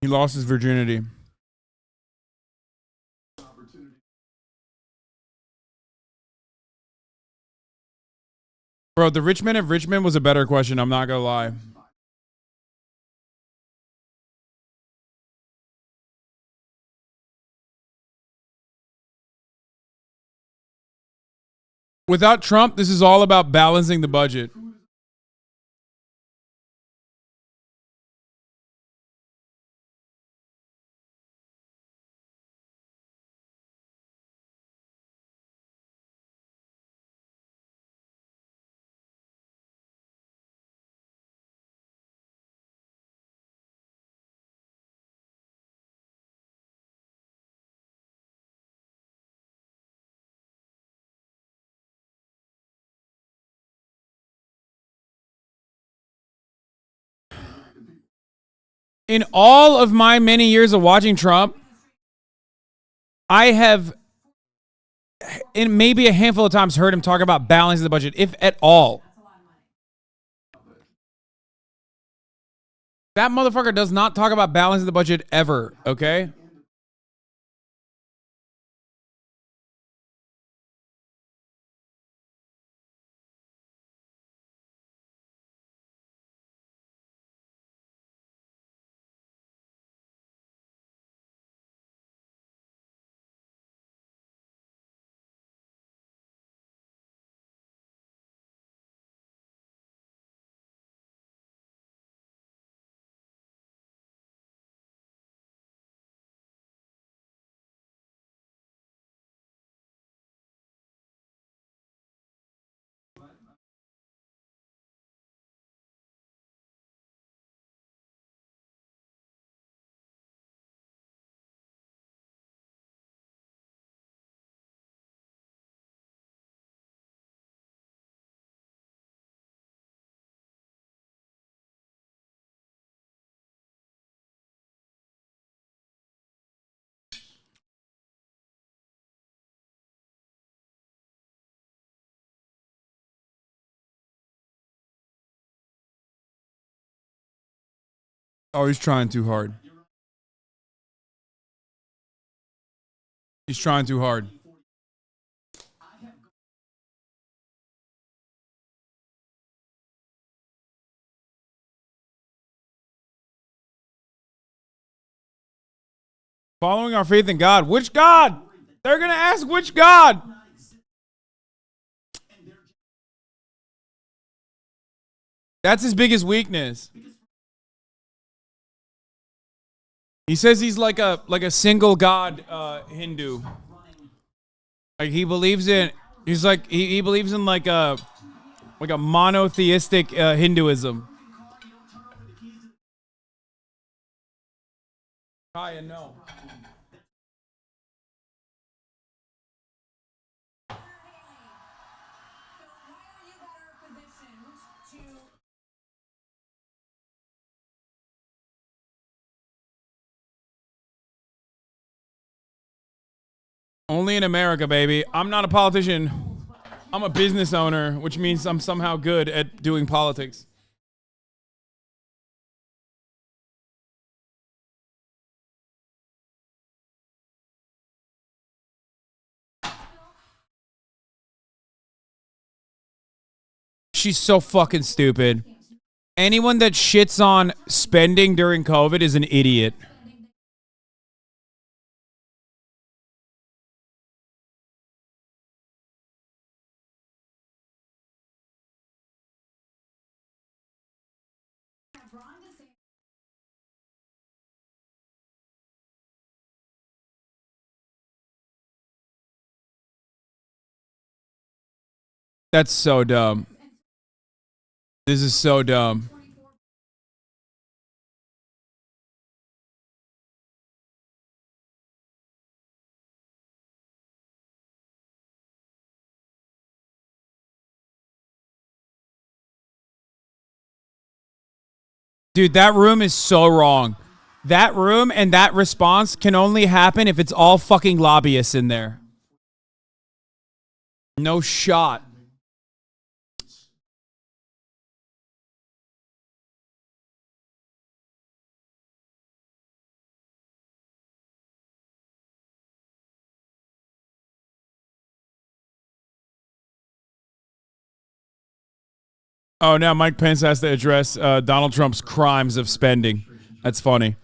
He lost his virginity. Bro, the Richmond of Richmond was a better question. I'm not gonna lie. Without Trump, this is all about balancing the budget. In all of my many years of watching Trump, I have, in maybe a handful of times, heard him talk about balancing the budget, if at all. That motherfucker does not talk about balancing the budget ever, okay? Oh, he's trying too hard. He's trying too hard. Following our faith in God. Which God? They're going to ask which God? That's his biggest weakness. He says he's like a single God Hindu. Like he believes in he's like he believes in like a monotheistic Hinduism. Kaya, no. Only in America, baby. I'm not a politician. I'm a business owner, which means I'm somehow good at doing politics. She's so fucking stupid. Anyone that shits on spending during COVID is an idiot. That's so dumb. This is so dumb. Dude, that room is so wrong. That room and that response can only happen if it's all fucking lobbyists in there. No shot. Oh, now Mike Pence has to address Donald Trump's crimes of spending. That's funny.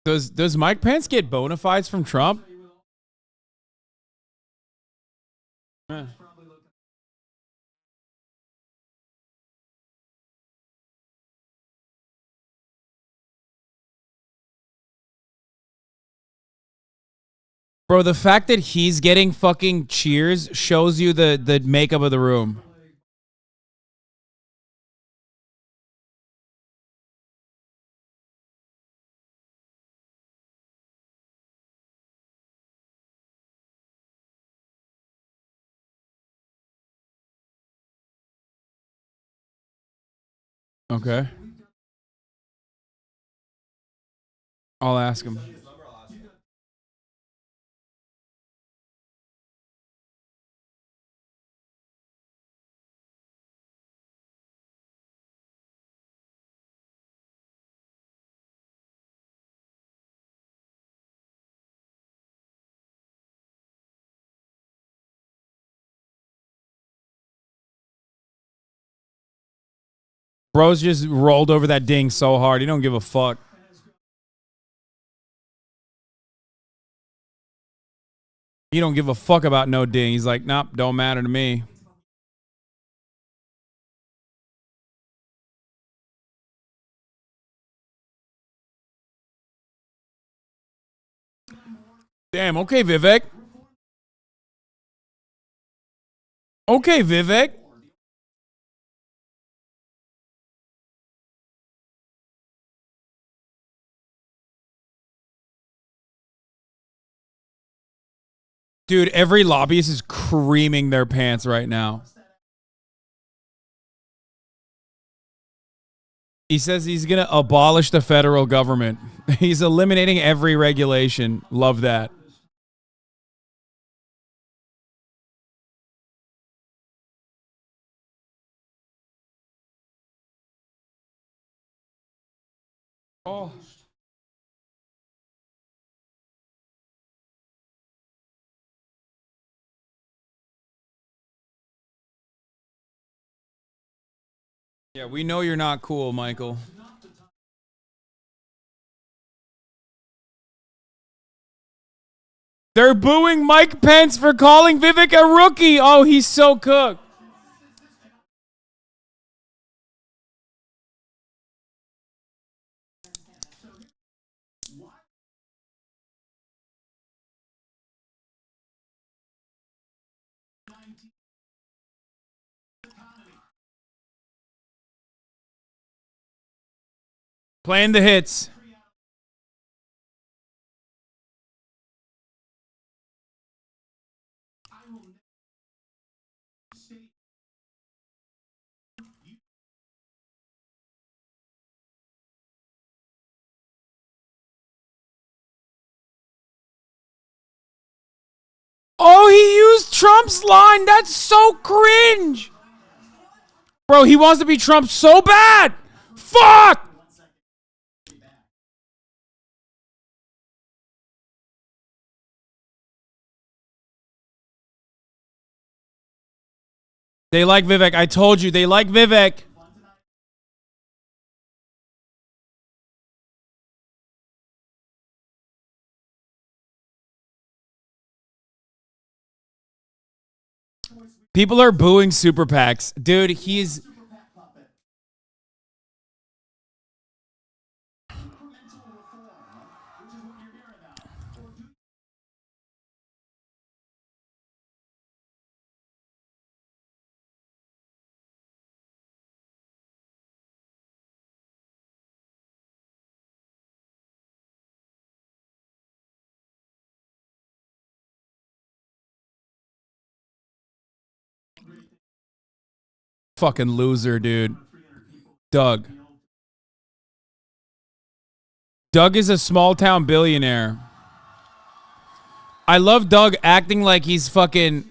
Does Mike Pence get bona fides from Trump? Bro, the fact that he's getting fucking cheers shows you the makeup of the room. Okay. I'll ask him. Bro's just rolled over that ding so hard. He don't give a fuck. He don't give a fuck about no ding. He's like, nope, don't matter to me. Damn, okay, Vivek. Okay, Vivek. Dude, every lobbyist is creaming their pants right now. He says he's going to abolish the federal government. He's eliminating every regulation. Love that. Oh. Yeah, we know you're not cool, Michael. They're booing Mike Pence for calling Vivek a rookie. Oh, he's so cooked. Playing the hits. Oh, he used Trump's line. That's so cringe. Bro, he wants to be Trump so bad. Fuck. They like Vivek. I told you, they like Vivek. People are booing super PACs. Dude, he's... Fucking loser, dude. Doug. Doug is a small town billionaire. I love Doug acting like he's fucking...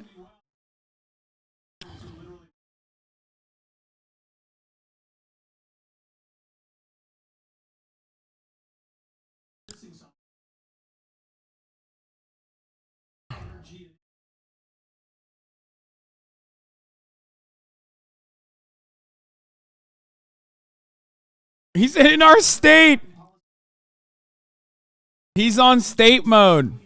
He's in our state. He's on state mode.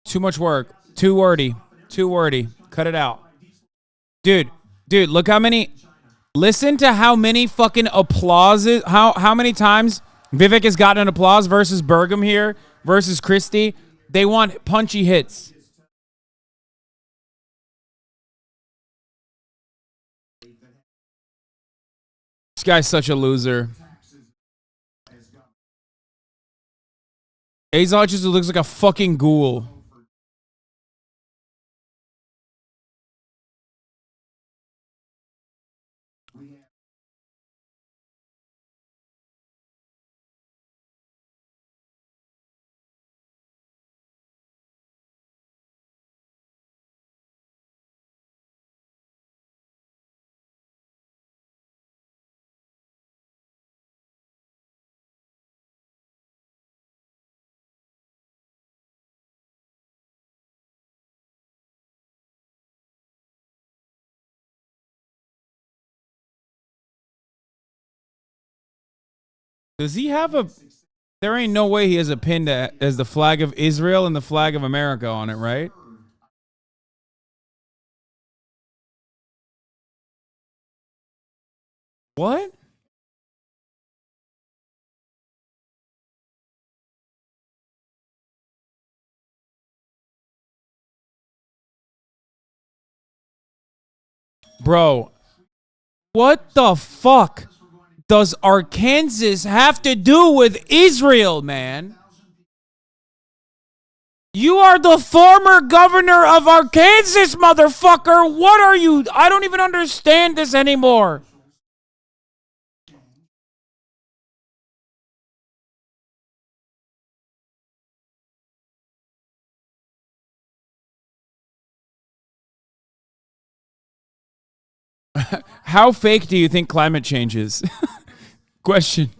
Too much work. Too wordy. Too wordy. Cut it out. Dude, look how many... Listen to how many fucking applauses... How many times Vivek has gotten an applause versus Burgum here, versus Christie. They want punchy hits. This guy's such a loser. Azog just looks like a fucking ghoul. Does he have a... There ain't no way he has a pin that has the flag of Israel and the flag of America on it, right? What? Bro, what the fuck does Arkansas have to do with Israel, man? You are the former governor of Arkansas, motherfucker. What are you? I don't even understand this anymore. How fake do you think climate change is? Question.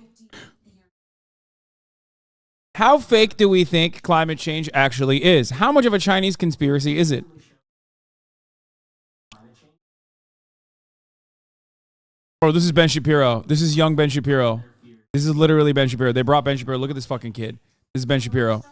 How fake do we think climate change actually is? How much of a Chinese conspiracy is it? Bro, this is Ben Shapiro. This is young Ben Shapiro. This is literally Ben Shapiro. They brought Ben Shapiro. Look at this fucking kid. This is Ben Shapiro.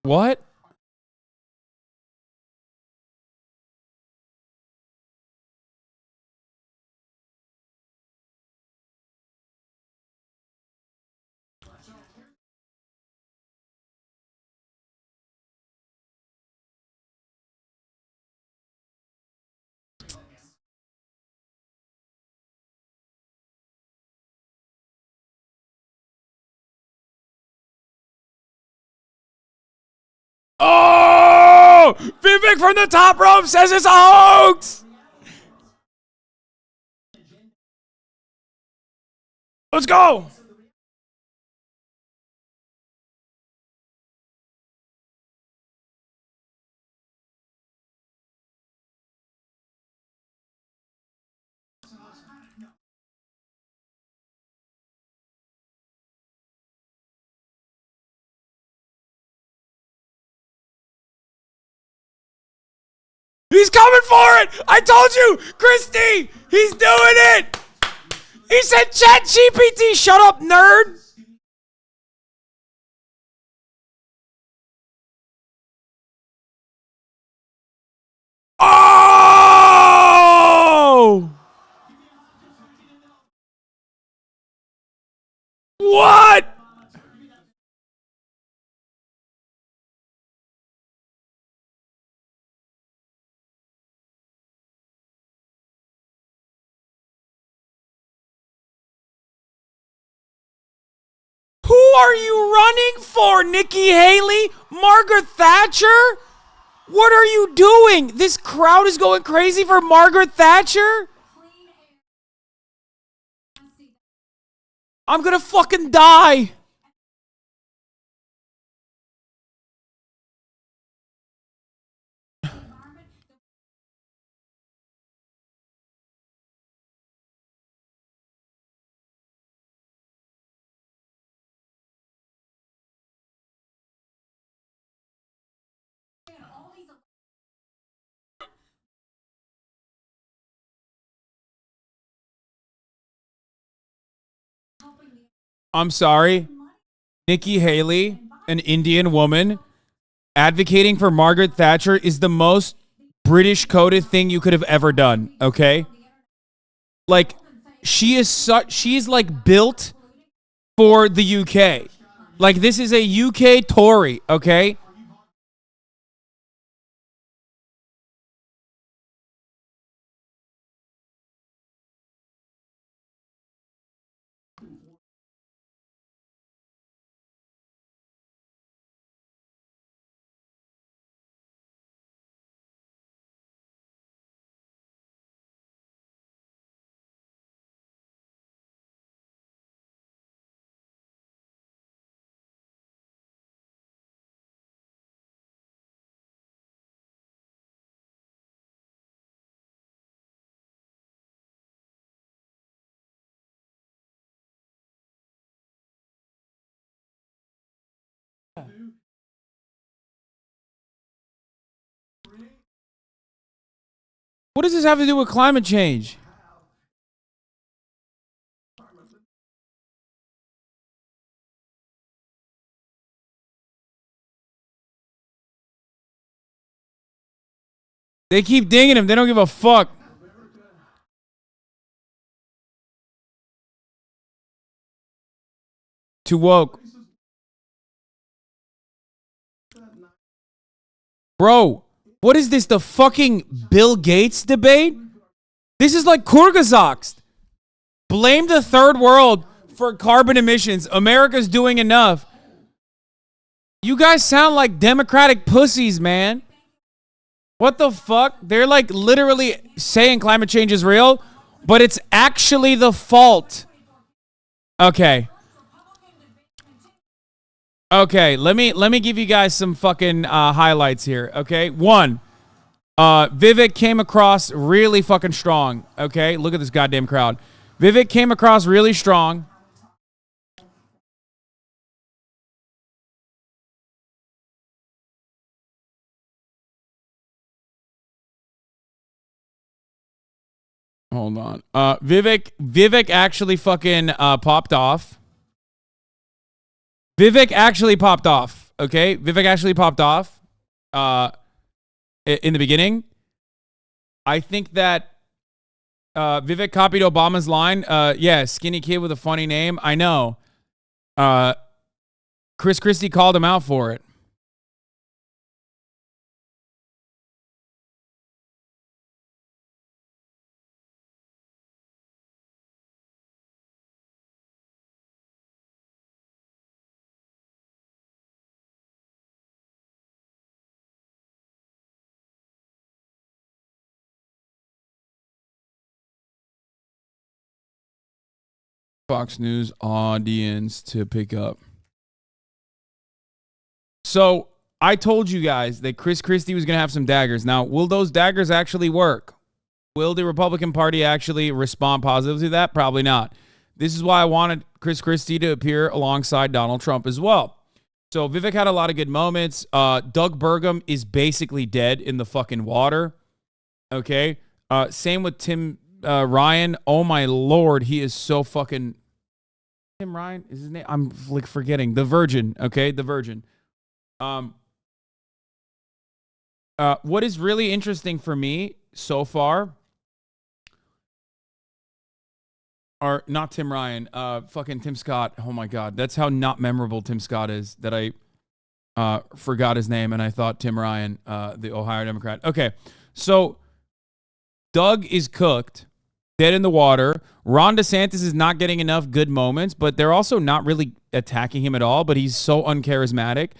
What? Oh! Vivek from the top rope says it's a hoax! Let's go! He's coming for it! I told you! Christy! He's doing it! He said Chat GPT, shut up, nerd! Oh! What? Who are you running for, Nikki Haley? Margaret Thatcher? What are you doing? This crowd is going crazy for Margaret Thatcher? I'm gonna fucking die. I'm sorry. Nikki Haley, an Indian woman, advocating for Margaret Thatcher is the most British coded thing you could have ever done, okay? Like, she's like built for the UK. Like, this is a UK Tory, okay? What does this have to do with climate change? They keep dinging him. They don't give a fuck. Too woke. Bro, what is this? The fucking Bill Gates debate? This is like Kyrgyzstan. Blame the third world for carbon emissions. America's doing enough. You guys sound like Democratic pussies, man. What the fuck? They're like literally saying climate change is real, but it's actually the fault. Okay. Okay, let me give you guys some fucking highlights here, okay? One, Vivek came across really fucking strong, okay? Look at this goddamn crowd. Vivek came across really strong. Hold on. Vivek actually fucking popped off. Vivek actually popped off. Okay? Vivek actually popped off in the beginning. I think that Vivek copied Obama's line. Yeah, skinny kid with a funny name. I know. Chris Christie called him out for it. Fox News audience to pick up. So I told you guys that Chris Christie was going to have some daggers. Now, will those daggers actually work? Will the Republican Party actually respond positively to that? Probably not. This is why I wanted Chris Christie to appear alongside Donald Trump as well. So Vivek had a lot of good moments. Doug Burgum is basically dead in the fucking water. Okay. Same with Tim Ryan. Oh my Lord. He is so fucking... Tim Ryan is his name? I'm like forgetting. The Virgin. Okay. The Virgin. What is really interesting for me so far are not Tim Ryan, fucking Tim Scott. Oh my God. That's how not memorable Tim Scott is that I forgot his name and I thought Tim Ryan, the Ohio Democrat. Okay. So Doug is cooked, dead in the water. Ron DeSantis is not getting enough good moments, but they're also not really attacking him at all, but he's so uncharismatic.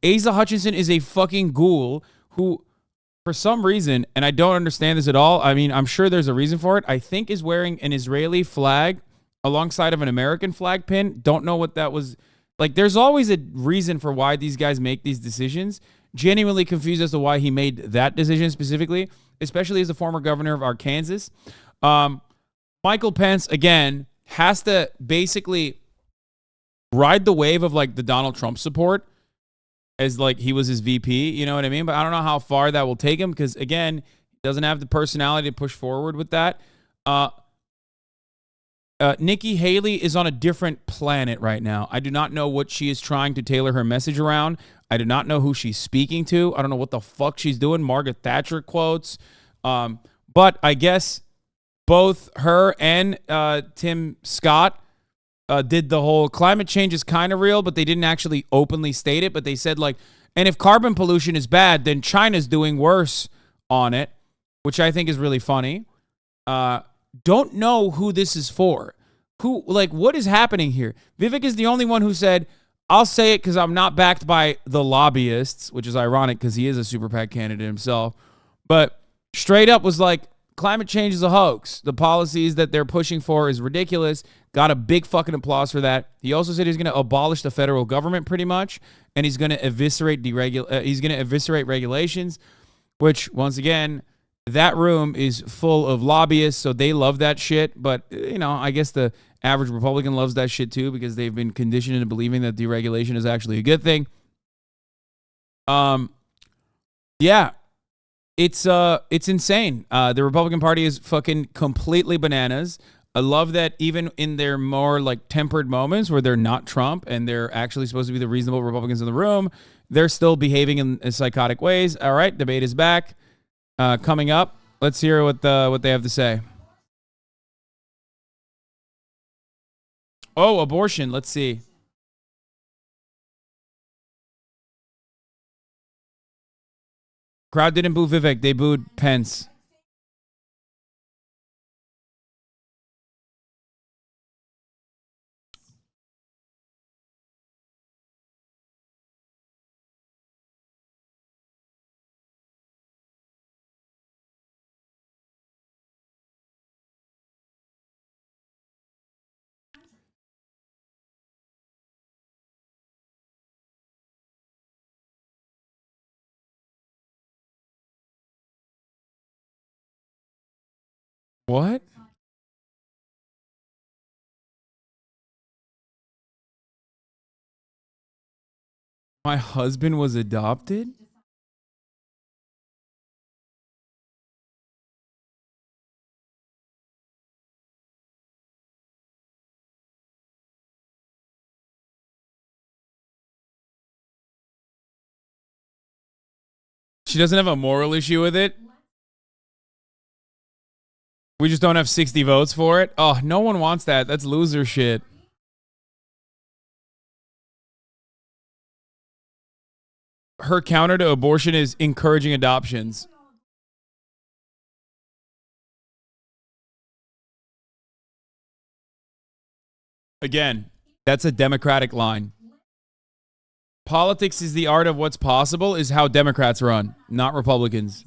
Asa Hutchinson is a fucking ghoul who, for some reason, and I don't understand this at all, I mean, I'm sure there's a reason for it, I think is wearing an Israeli flag alongside of an American flag pin. Don't know what that was. Like, there's always a reason for why these guys make these decisions. Genuinely confused as to why he made that decision specifically, especially as the former governor of Arkansas. Michael Pence, again, has to basically ride the wave of, like, the Donald Trump support as, like, he was his VP, you know what I mean? But I don't know how far that will take him because, again, he doesn't have the personality to push forward with that. Nikki Haley is on a different planet right now. I do not know what she is trying to tailor her message around. I do not know who she's speaking to. I don't know what the fuck she's doing. Margaret Thatcher quotes. But I guess both her and Tim Scott did the whole climate change is kind of real, but they didn't actually openly state it. But they said, like, and if carbon pollution is bad, then China's doing worse on it, which I think is really funny. Don't know who this is for. Who, like, what is happening here? Vivek is the only one who said, I'll say it because I'm not backed by the lobbyists, which is ironic because he is a super PAC candidate himself. But straight up was like, climate change is a hoax. The policies that they're pushing for is ridiculous. Got a big fucking applause for that. He also said he's going to abolish the federal government pretty much, and he's going to eviscerate regulations, which, once again, that room is full of lobbyists, so they love that shit. But, you know, I guess the average Republican loves that shit too because they've been conditioned into believing that deregulation is actually a good thing. Yeah. It's insane. The Republican Party is fucking completely bananas. I love that even in their more like tempered moments where they're not Trump and they're actually supposed to be the reasonable Republicans in the room, they're still behaving in psychotic ways. All right, debate is back. Coming up, let's hear what they have to say. Oh, abortion. Let's see. Crowd didn't boo Vivek. They booed Pence. What? My husband was adopted? She doesn't have a moral issue with it? We just don't have 60 votes for it? Oh, no one wants that. That's loser shit. Her counter to abortion is encouraging adoptions. Again, that's a Democratic line. Politics is the art of what's possible is how Democrats run, not Republicans.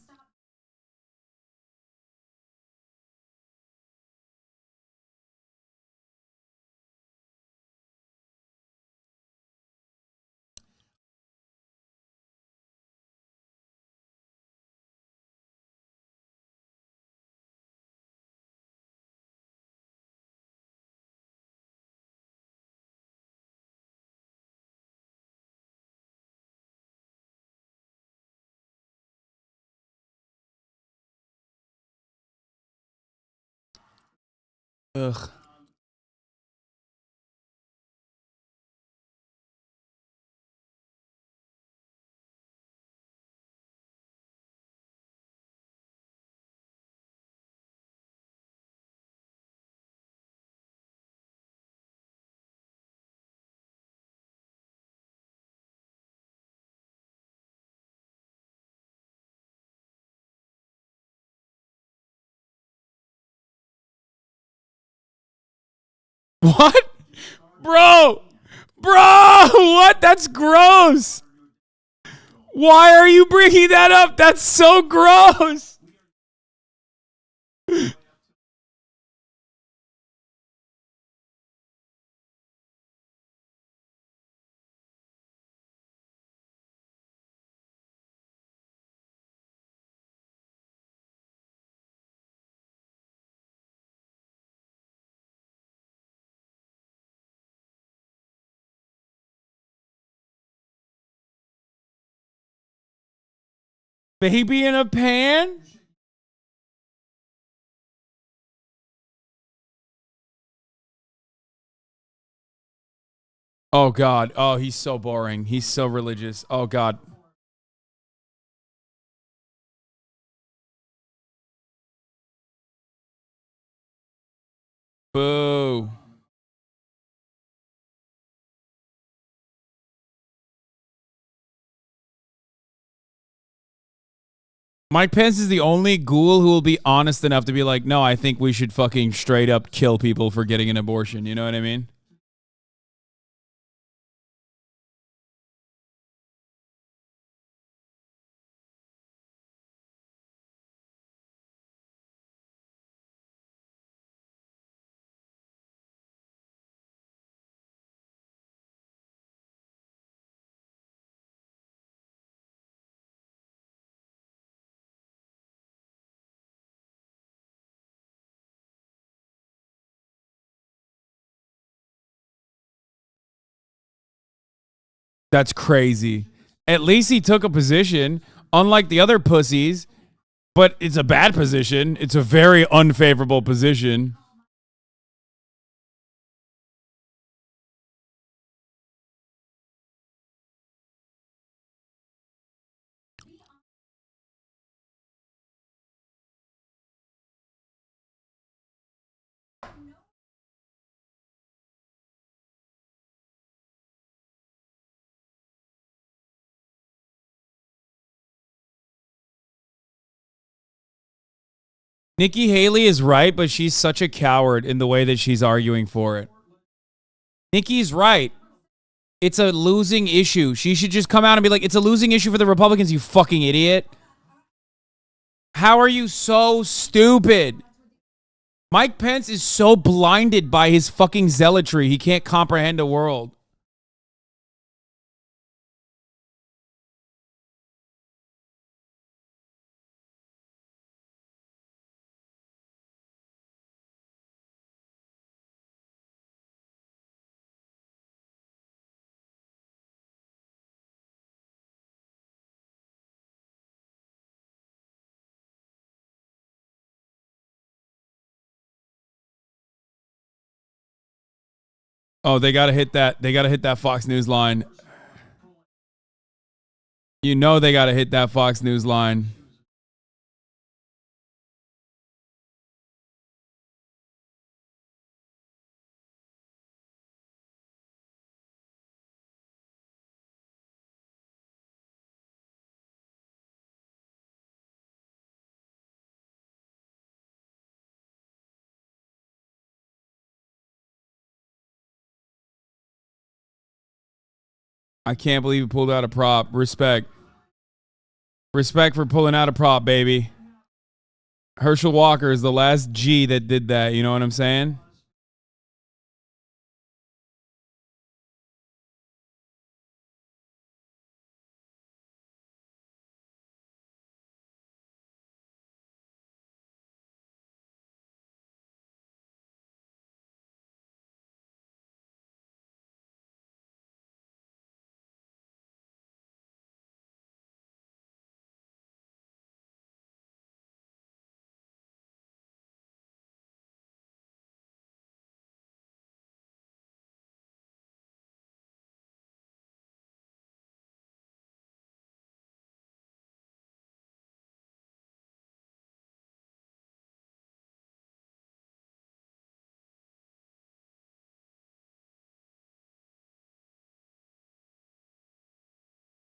Ugh. What? Bro! Bro! What? That's gross! Why are you bringing that up? That's so gross! Baby in a pan? Oh, God. Oh, he's so boring. He's so religious. Oh, God. Boo. Mike Pence is the only ghoul who will be honest enough to be like, no, I think we should fucking straight up kill people for getting an abortion. You know what I mean? That's crazy. At least he took a position. Unlike the other pussies, But it's a bad position. It's a very unfavorable position. Nikki Haley is right, but she's such a coward in the way that she's arguing for it. Nikki's right. It's a losing issue. She should just come out and be like, it's a losing issue for the Republicans, you fucking idiot. How are you so stupid? Mike Pence is so blinded by his fucking zealotry, he can't comprehend a world. Oh, they got to hit that. They got to hit that Fox News line. You know they got to hit that Fox News line. I can't believe he pulled out a prop. Respect. Respect for pulling out a prop, baby. Herschel Walker is the last G that did that. You know what I'm saying?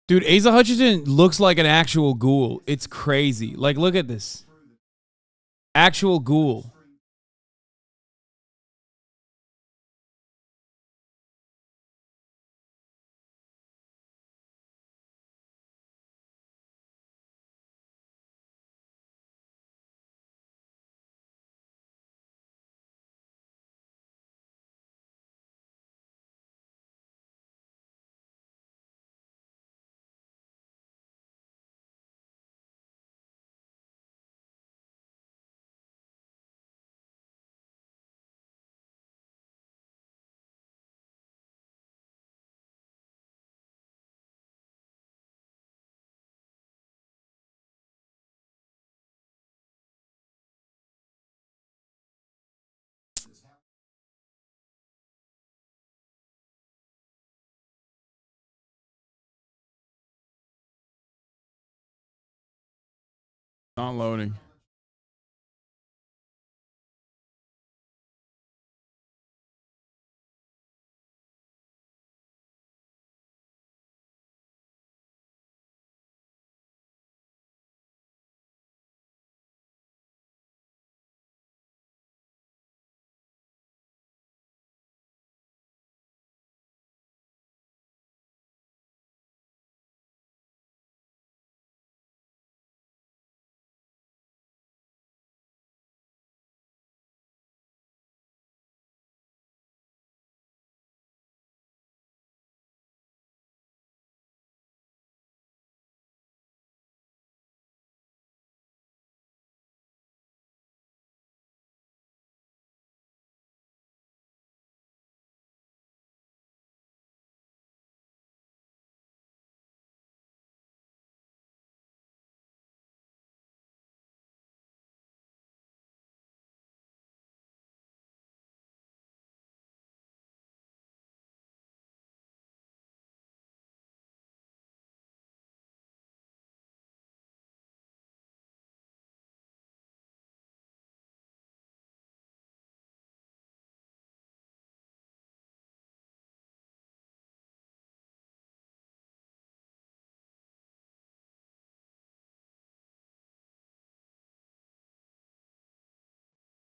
Dude, Asa Hutchinson looks like an actual ghoul. It's crazy. Like, look at this. Actual ghoul. Not loading.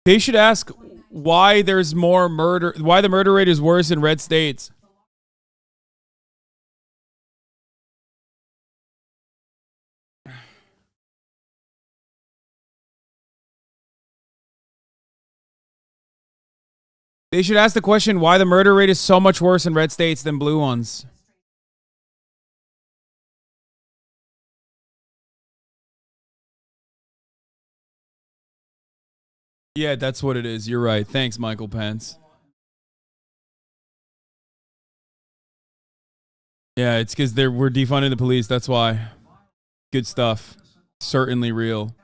They should ask why there's more murder, why the murder rate is worse in red states. They should ask the question why the murder rate is so much worse in red states than blue ones. Yeah, that's what it is. You're right. Thanks, Michael Pence. Yeah, it's because we're defunding the police. That's why. Good stuff. Certainly real.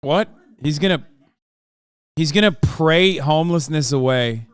What? He's gonna pray homelessness away.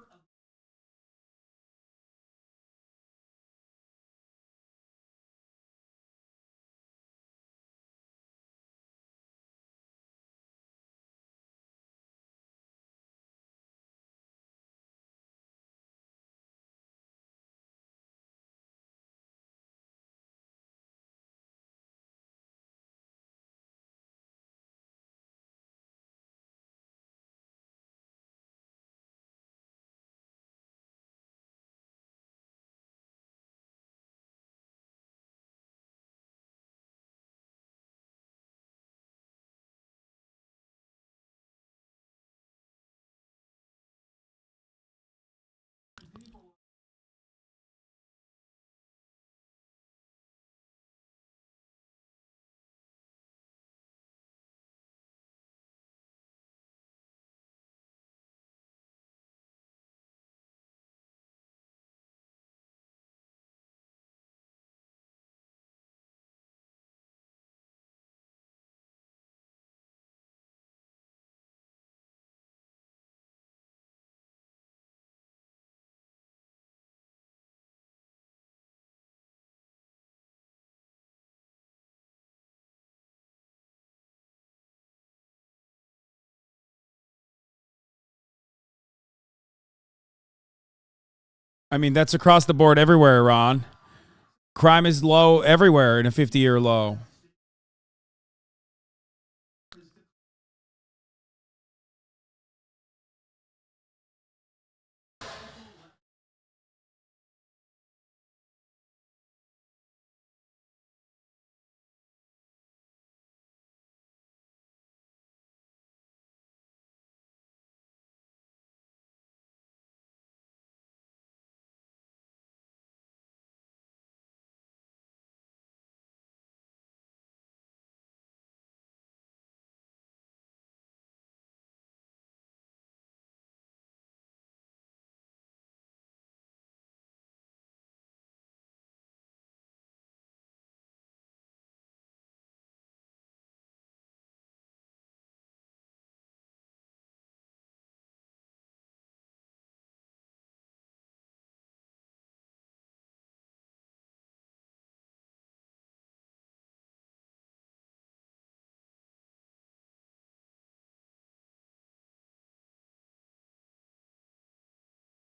I mean, that's across the board everywhere, Ron. Crime is low everywhere in a 50-year low.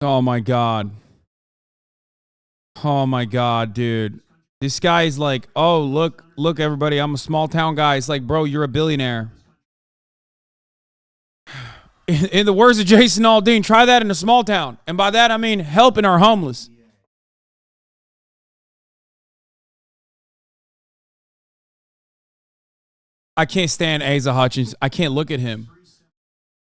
Oh my God. Oh my God, dude. This guy's like, oh, look, everybody, I'm a small town guy. It's like, bro, you're a billionaire. In the words of Jason Aldean, try that in a small town. And by that, I mean helping our homeless. I can't stand Asa Hutchins. I can't look at him.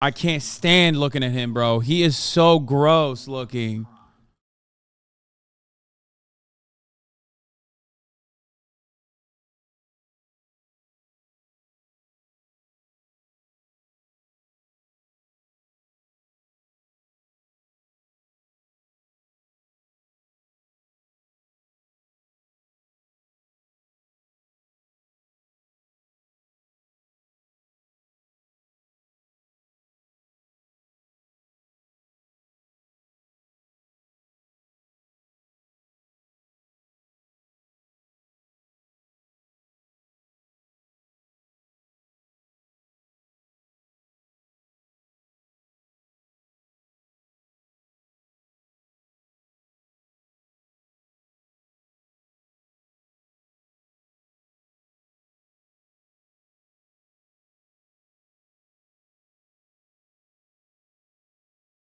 I can't stand looking at him, bro. He is so gross looking.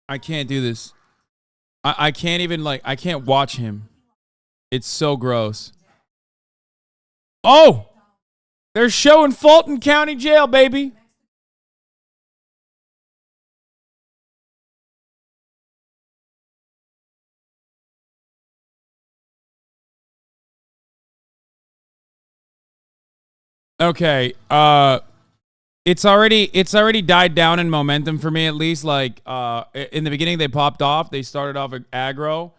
I can't do this. I can't even, like, I can't watch him. It's so gross. Oh! They're showing Fulton County Jail, baby. Okay, it's already died down in momentum for me, at least. Like, in the beginning they popped off. They started off aggro.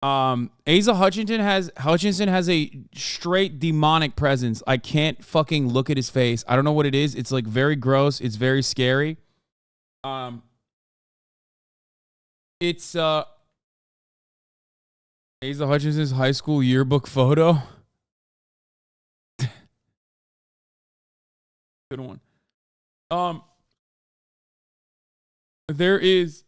Asa Hutchinson has a straight demonic presence. I can't fucking look at his face. I don't know what it is. It's like very gross. It's very scary. It's Asa Hutchinson's high school yearbook photo. Good one. There is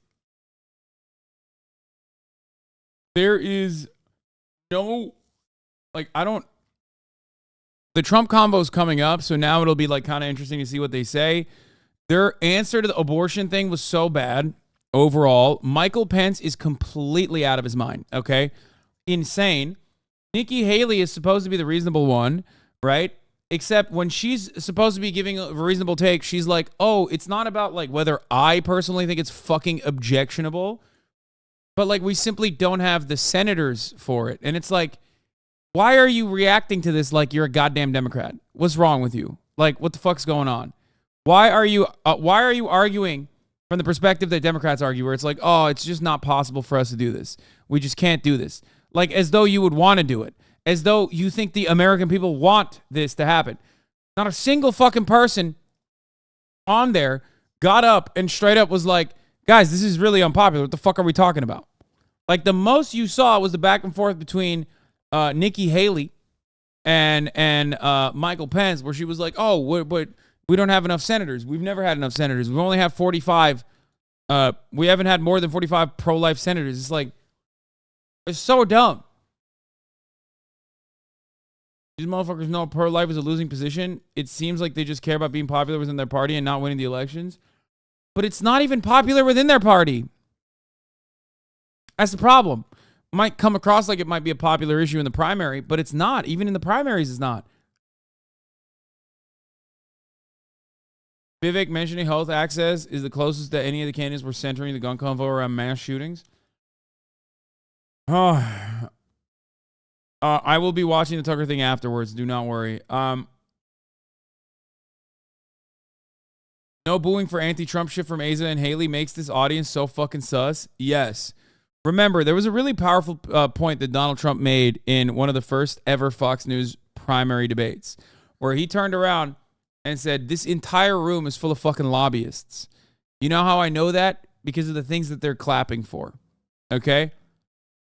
no, like, I don't, the Trump combo is coming up, so now it'll be like kind of interesting to see what they say. Their answer to the abortion thing was so bad overall. Michael Pence is completely out of his mind, okay? Insane. Nikki Haley is supposed to be the reasonable one, right? Except when she's supposed to be giving a reasonable take, she's like, oh, it's not about like whether I personally think it's fucking objectionable, but like we simply don't have the senators for it. And it's like, why are you reacting to this like you're a goddamn Democrat? What's wrong with you? Like, what the fuck's going on? Why are you arguing from the perspective that Democrats argue, where it's like, oh, it's just not possible for us to do this. We just can't do this. Like, as though you would want to do it. As though you think the American people want this to happen. Not a single fucking person on there got up and straight up was like, guys, this is really unpopular. What the fuck are we talking about? Like, the most you saw was the back and forth between Nikki Haley and Michael Pence, where she was like, oh, but we don't have enough senators. We've never had enough senators. We only have 45. We haven't had more than 45 pro-life senators. It's like, It's so dumb. These motherfuckers know pro-life is a losing position. It seems like they just care about being popular within their party and not winning the elections. But it's not even popular within their party. That's the problem. Might come across like it might be a popular issue in the primary, but it's not. Even in the primaries, it's not. Vivek mentioning health access is the closest that any of the candidates were centering the gun convo around mass shootings. Oh, I will be watching the Tucker thing afterwards. Do not worry. No booing for anti-Trump shit from Asa and Haley makes this audience so fucking sus. Yes. Remember, there was a really powerful point that Donald Trump made in one of the first ever Fox News primary debates, where he turned around and said, this entire room is full of fucking lobbyists. You know how I know that? Because of the things that they're clapping for. Okay?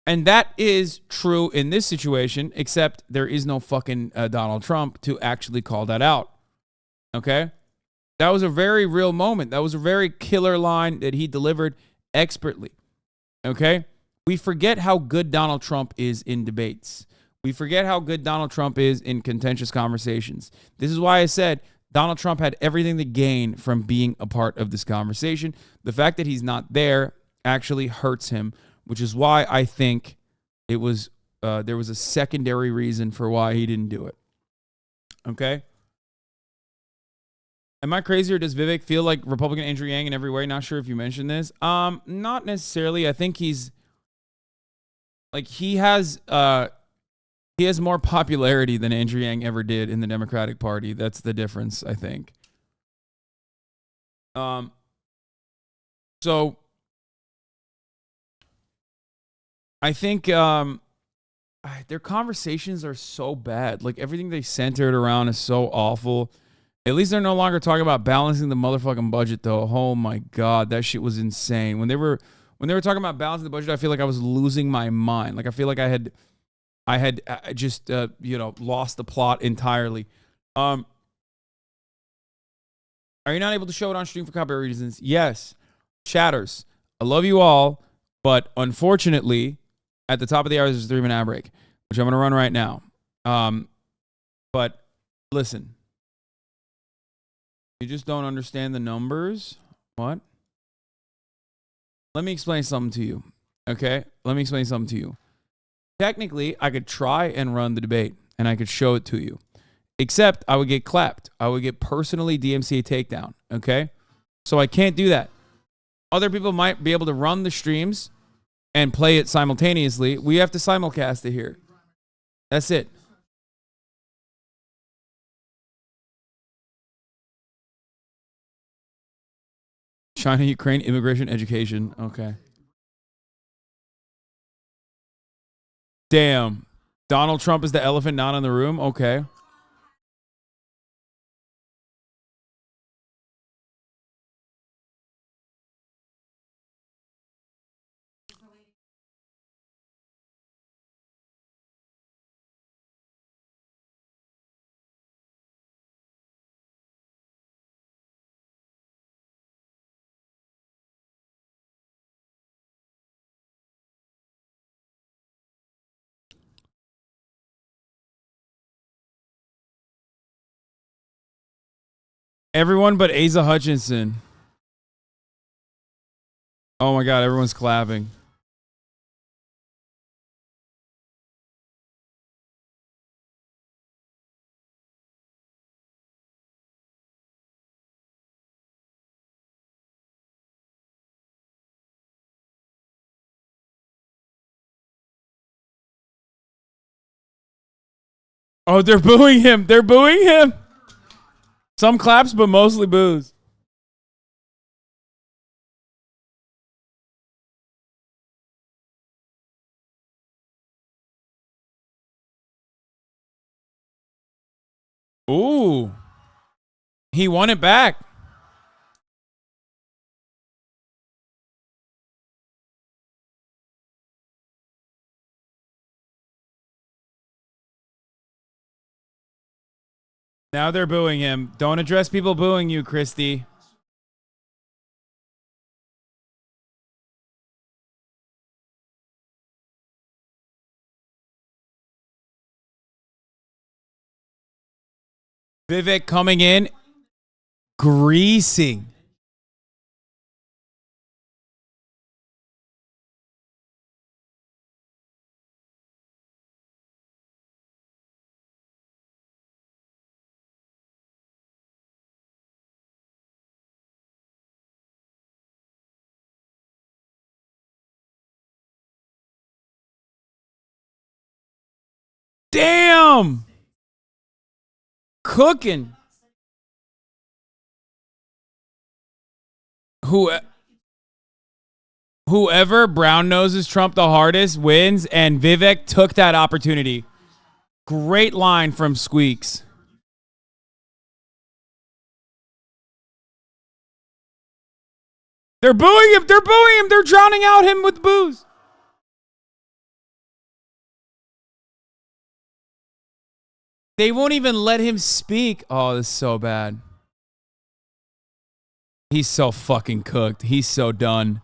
And that is true in this situation, except there is no fucking Donald Trump to actually call that out. Okay? That was a very real moment. That was a very killer line that he delivered expertly. Okay? We forget how good Donald Trump is in debates. We forget how good Donald Trump is in contentious conversations. This is why I said Donald Trump had everything to gain from being a part of this conversation. The fact that he's not there actually hurts him, which is why I think it was there was a secondary reason for why he didn't do it. Okay? Am I crazy, or does Vivek feel like Republican Andrew Yang in every way? Not sure if you mentioned this. Not necessarily. I think he's like he has more popularity than Andrew Yang ever did in the Democratic Party. That's the difference, I think. So I think their conversations are so bad. Like everything they centered around is so awful. At least they're no longer talking about balancing the motherfucking budget, though. Oh my God, that shit was insane. When they were talking about balancing the budget, I feel like I was losing my mind. Like I feel like I had just lost the plot entirely. Are you not able to show it on stream for copyright reasons? Yes. Chatters, I love you all, but unfortunately, at the top of the hour, there's a 3-minute ad break, which I'm going to run right now. But listen. You just don't understand the numbers? What? Let me explain something to you. Okay? Let me explain something to you. Technically, I could try and run the debate, and I could show it to you. Except I would get clapped. I would get personally DMCA takedown. Okay? So I can't do that. Other people might be able to run the streams and play it simultaneously. We have to simulcast it here. That's it. China, Ukraine, immigration, education. Okay. Damn. Donald Trump is the elephant not in the room? Okay. Everyone but Asa Hutchinson. Oh my God, everyone's clapping. Oh, they're booing him. They're booing him. Some claps, but mostly boos. Ooh. He won it back. Now they're booing him. Don't address people booing you, Christy. Vivek coming in, greasing. Damn! Cooking. Whoever brown noses Trump the hardest wins, and Vivek took that opportunity. Great line from Squeaks. They're booing him. They're booing him. They're drowning out him with boos. They won't even let him speak. Oh, this is so bad. He's so fucking cooked. He's so done.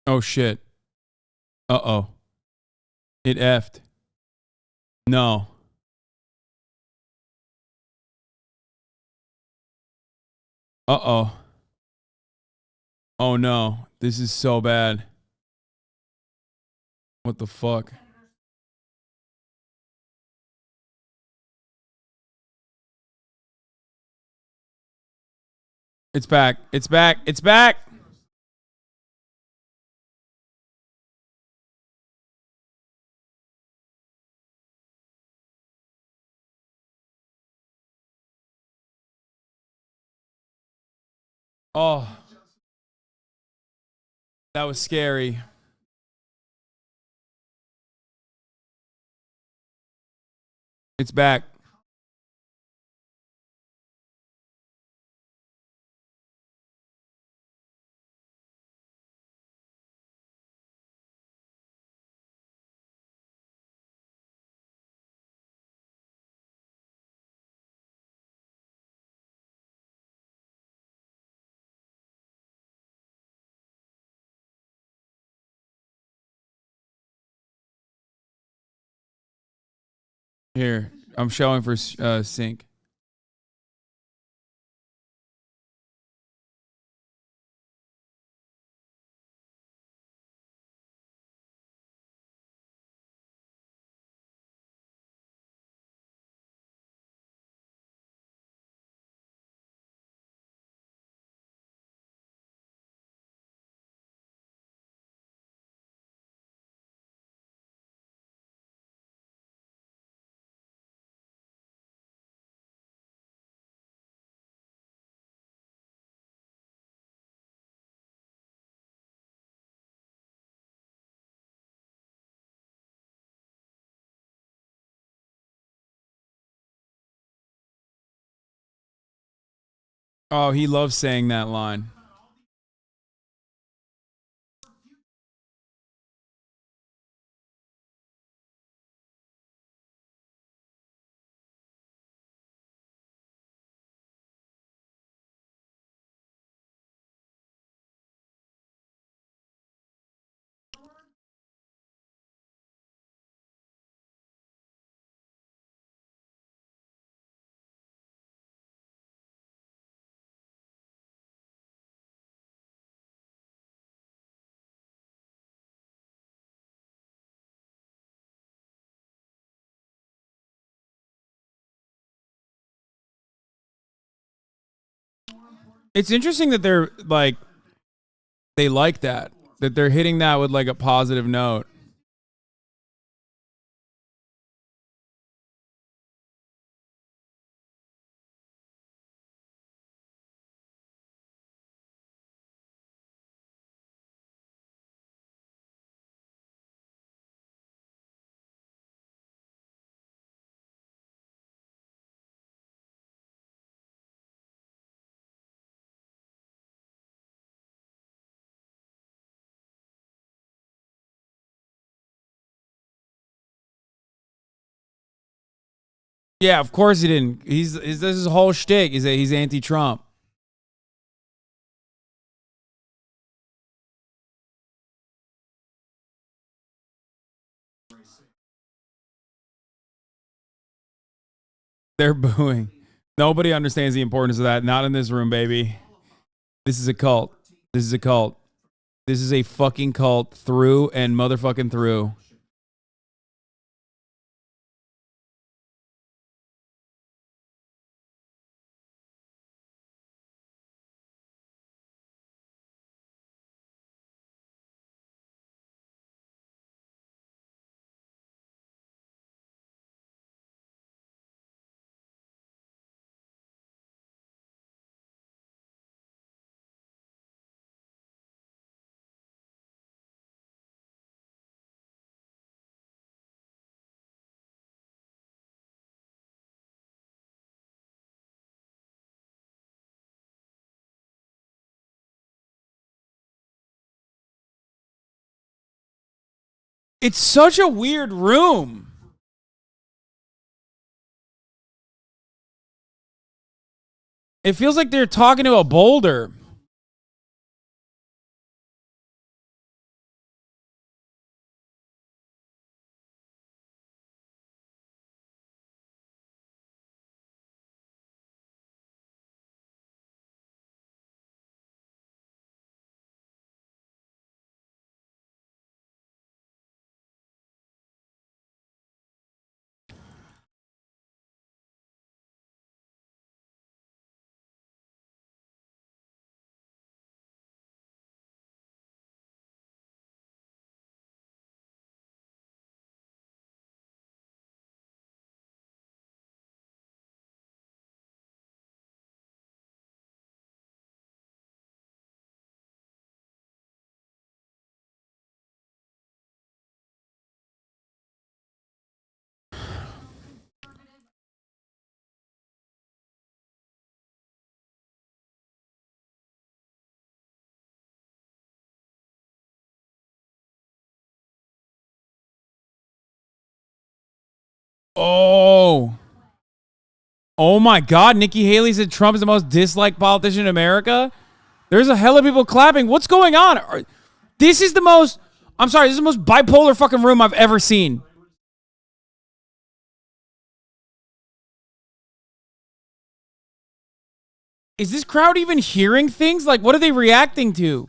Oh, shit. Uh-oh. It effed. No. Uh-oh. Oh, no. This is so bad. What the fuck? It's back. It's back. It's back. Oh. That was scary. It's back. Here, I'm showing for sync. Oh, he loves saying that line. It's interesting that they're like, they like that they're hitting that with like a positive note. Yeah, of course he didn't. This is his whole shtick. He's anti-Trump. They're booing. Nobody understands the importance of that. Not in this room, baby. This is a cult. This is a cult. This is a fucking cult through and motherfucking through. It's such a weird room. It feels like they're talking to a boulder. Oh my God. Nikki Haley said Trump is the most disliked politician in America. There's a hell of people clapping. What's going on? This is the most, I'm sorry, this is the most bipolar fucking room I've ever seen. Is this crowd even hearing things? Like, what are they reacting to?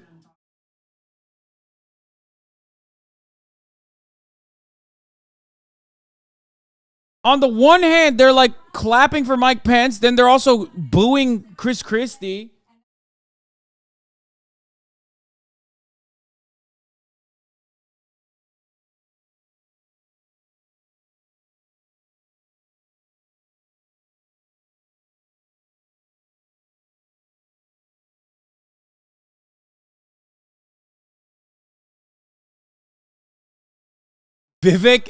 On the one hand, they're like clapping for Mike Pence. Then they're also booing Chris Christie. Vivek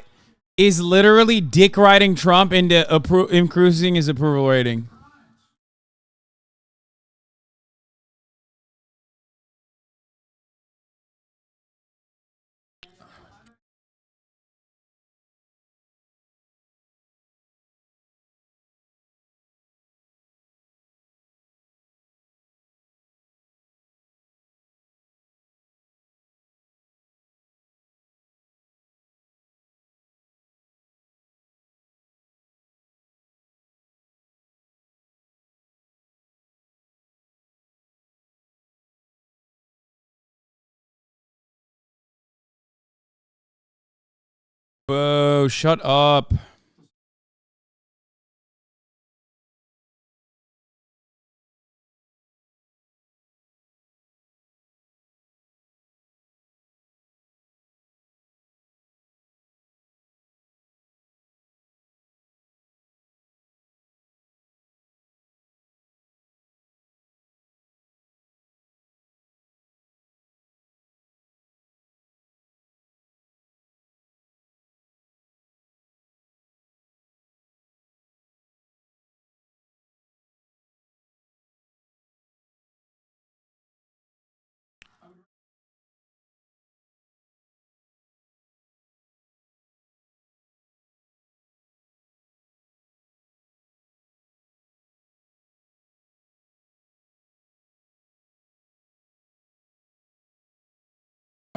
is literally dick riding Trump into increasing his approval rating. Boo, shut up.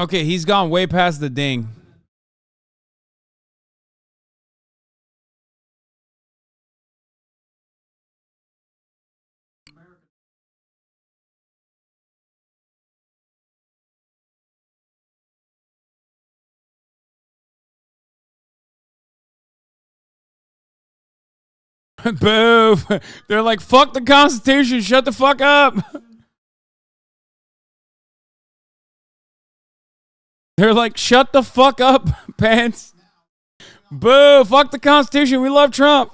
Okay, he's gone way past the ding. Boo! They're like, fuck the Constitution, shut the fuck up. They're like, shut the fuck up, Pence. Boo! Fuck the Constitution, we love Trump.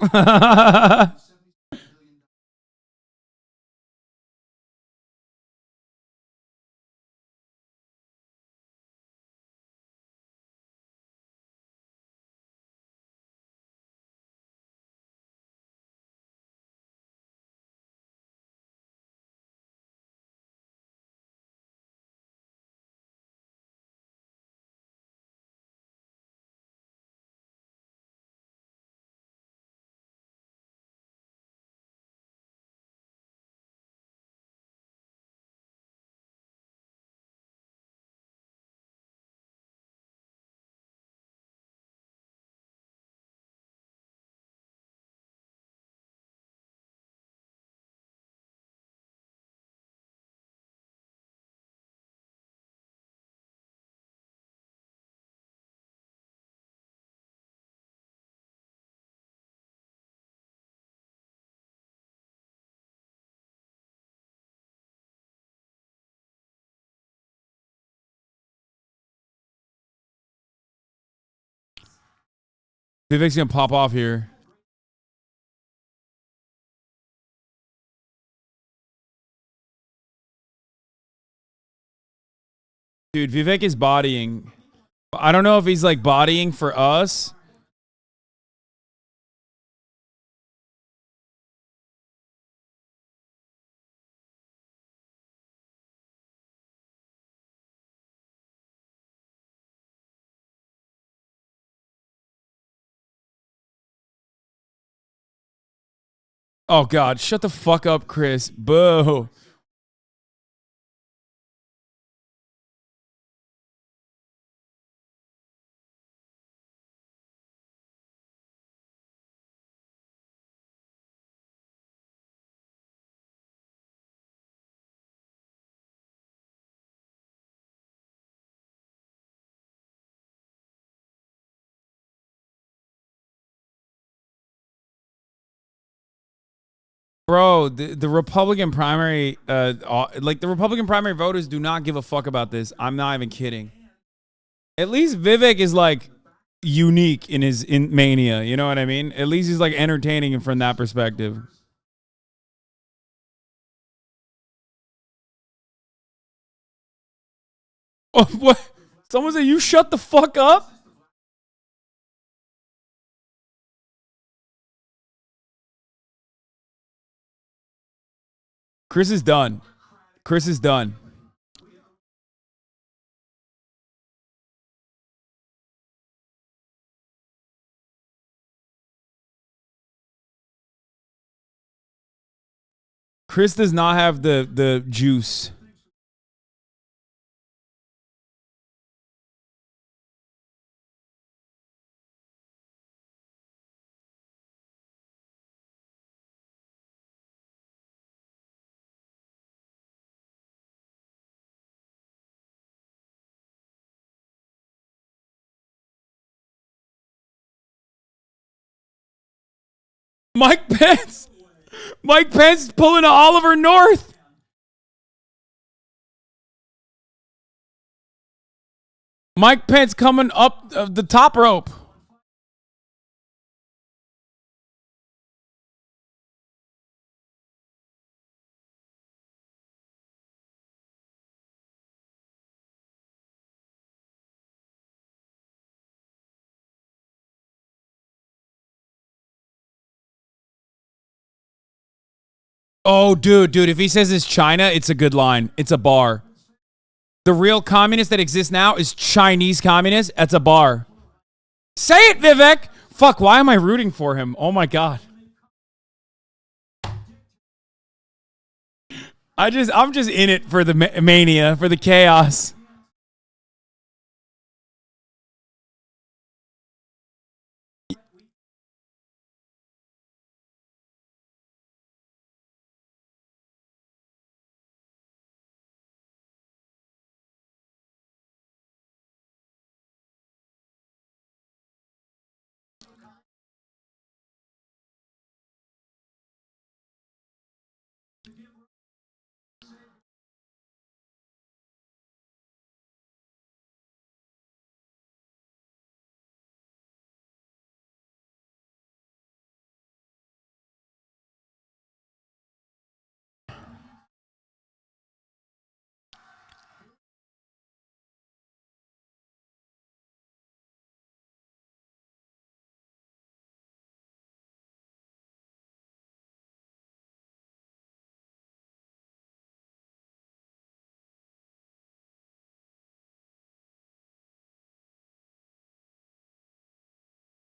Vivek's gonna pop off here. Dude, Vivek is bodying. I don't know if he's like bodying for us. Oh God, shut the fuck up, Chris. Boo. Bro, the Republican primary, like the Republican primary voters do not give a fuck about this. I'm not even kidding. At least Vivek is like unique in his mania. You know what I mean? At least he's like entertaining from that perspective. Oh, what? Someone said you shut the fuck up? Chris is done. Chris is done. Chris does not have the juice. Mike Pence. Mike Pence pulling a Oliver North. Mike Pence coming up the top rope. Oh, dude, if he says it's China, it's a good line. It's a bar. The real communist that exists now is Chinese communist. That's a bar. Say it, Vivek. Fuck, why am I rooting for him? Oh my God. I'm just in it for the mania, for the chaos.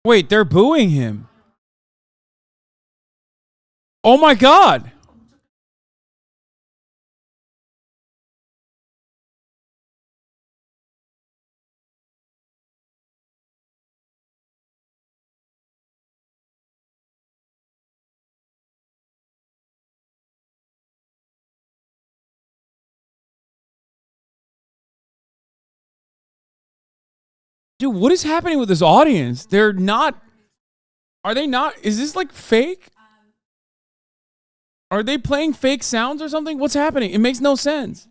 Wait, they're booing him. Oh my God. Dude, what is happening with this audience? They're not. Are they not? Is this like fake? Are they playing fake sounds or something? What's happening? It makes no sense.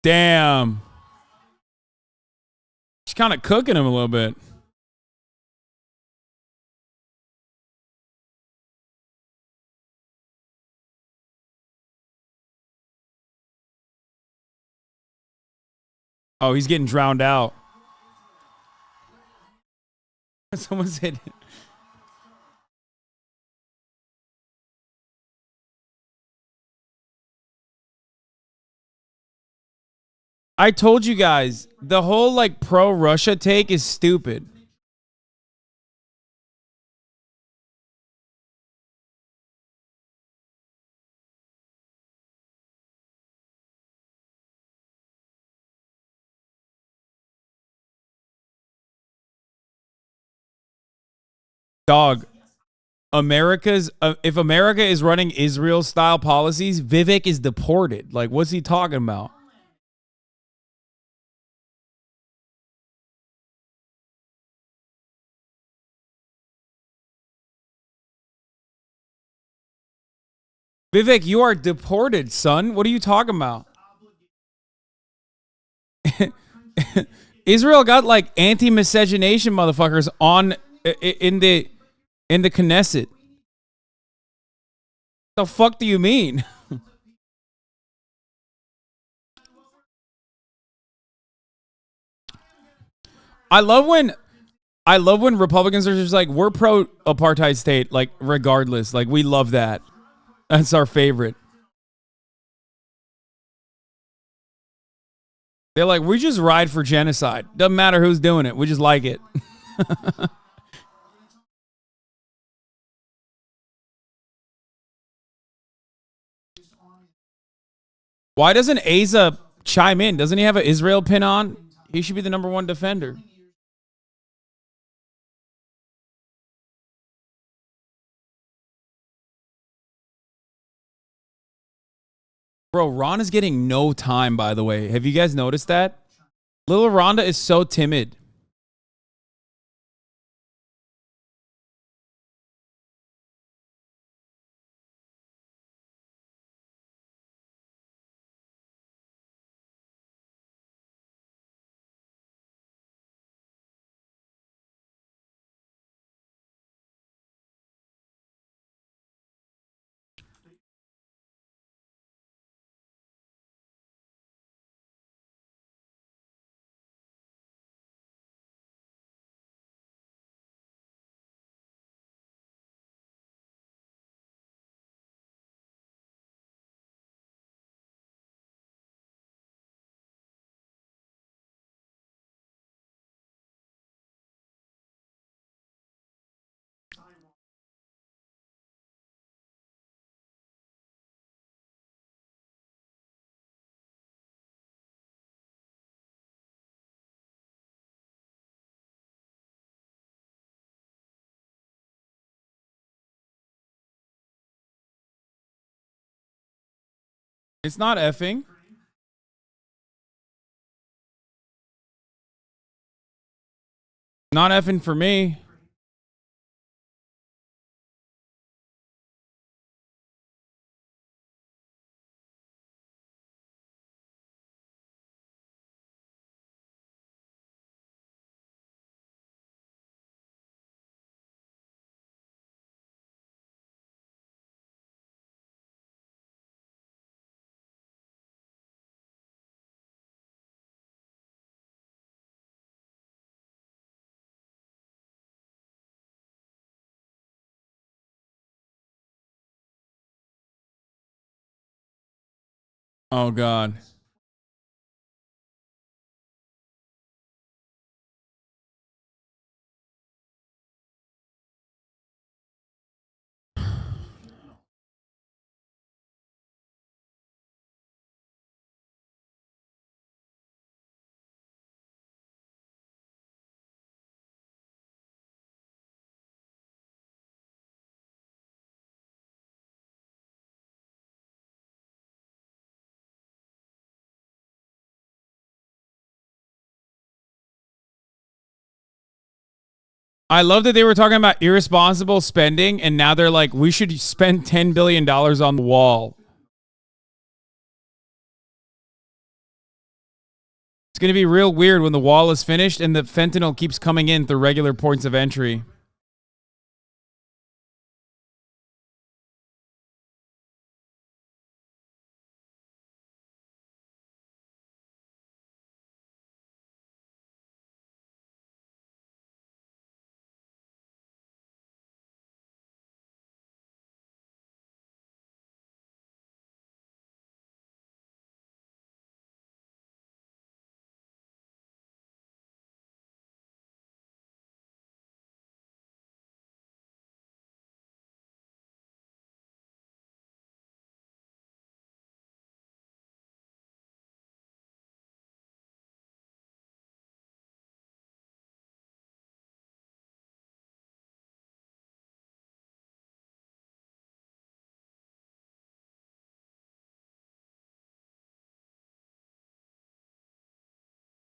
Damn. She's kind of cooking him a little bit. Oh, he's getting drowned out. Someone said... I told you guys, the whole like pro-Russia take is stupid. Dog, if America is running Israel-style policies, Vivek is deported. Like, what's he talking about? Vivek, you are deported, son. What are you talking about? Israel got like anti-miscegenation motherfuckers on in the Knesset. The fuck do you mean? I love when Republicans are just like, we're pro apartheid state, like regardless. Like we love that. That's our favorite. They're like, we just ride for genocide. Doesn't matter who's doing it. We just like it. Why doesn't Asa chime in? Doesn't he have an Israel pin on? He should be the #1 defender. Bro, Ron is getting no time, by the way. Have you guys noticed that? Little Rhonda is so timid. It's not effing. Not effing for me. Oh, God. I love that they were talking about irresponsible spending, and now they're like, we should spend $10 billion on the wall. It's going to be real weird when the wall is finished and the fentanyl keeps coming in through regular points of entry.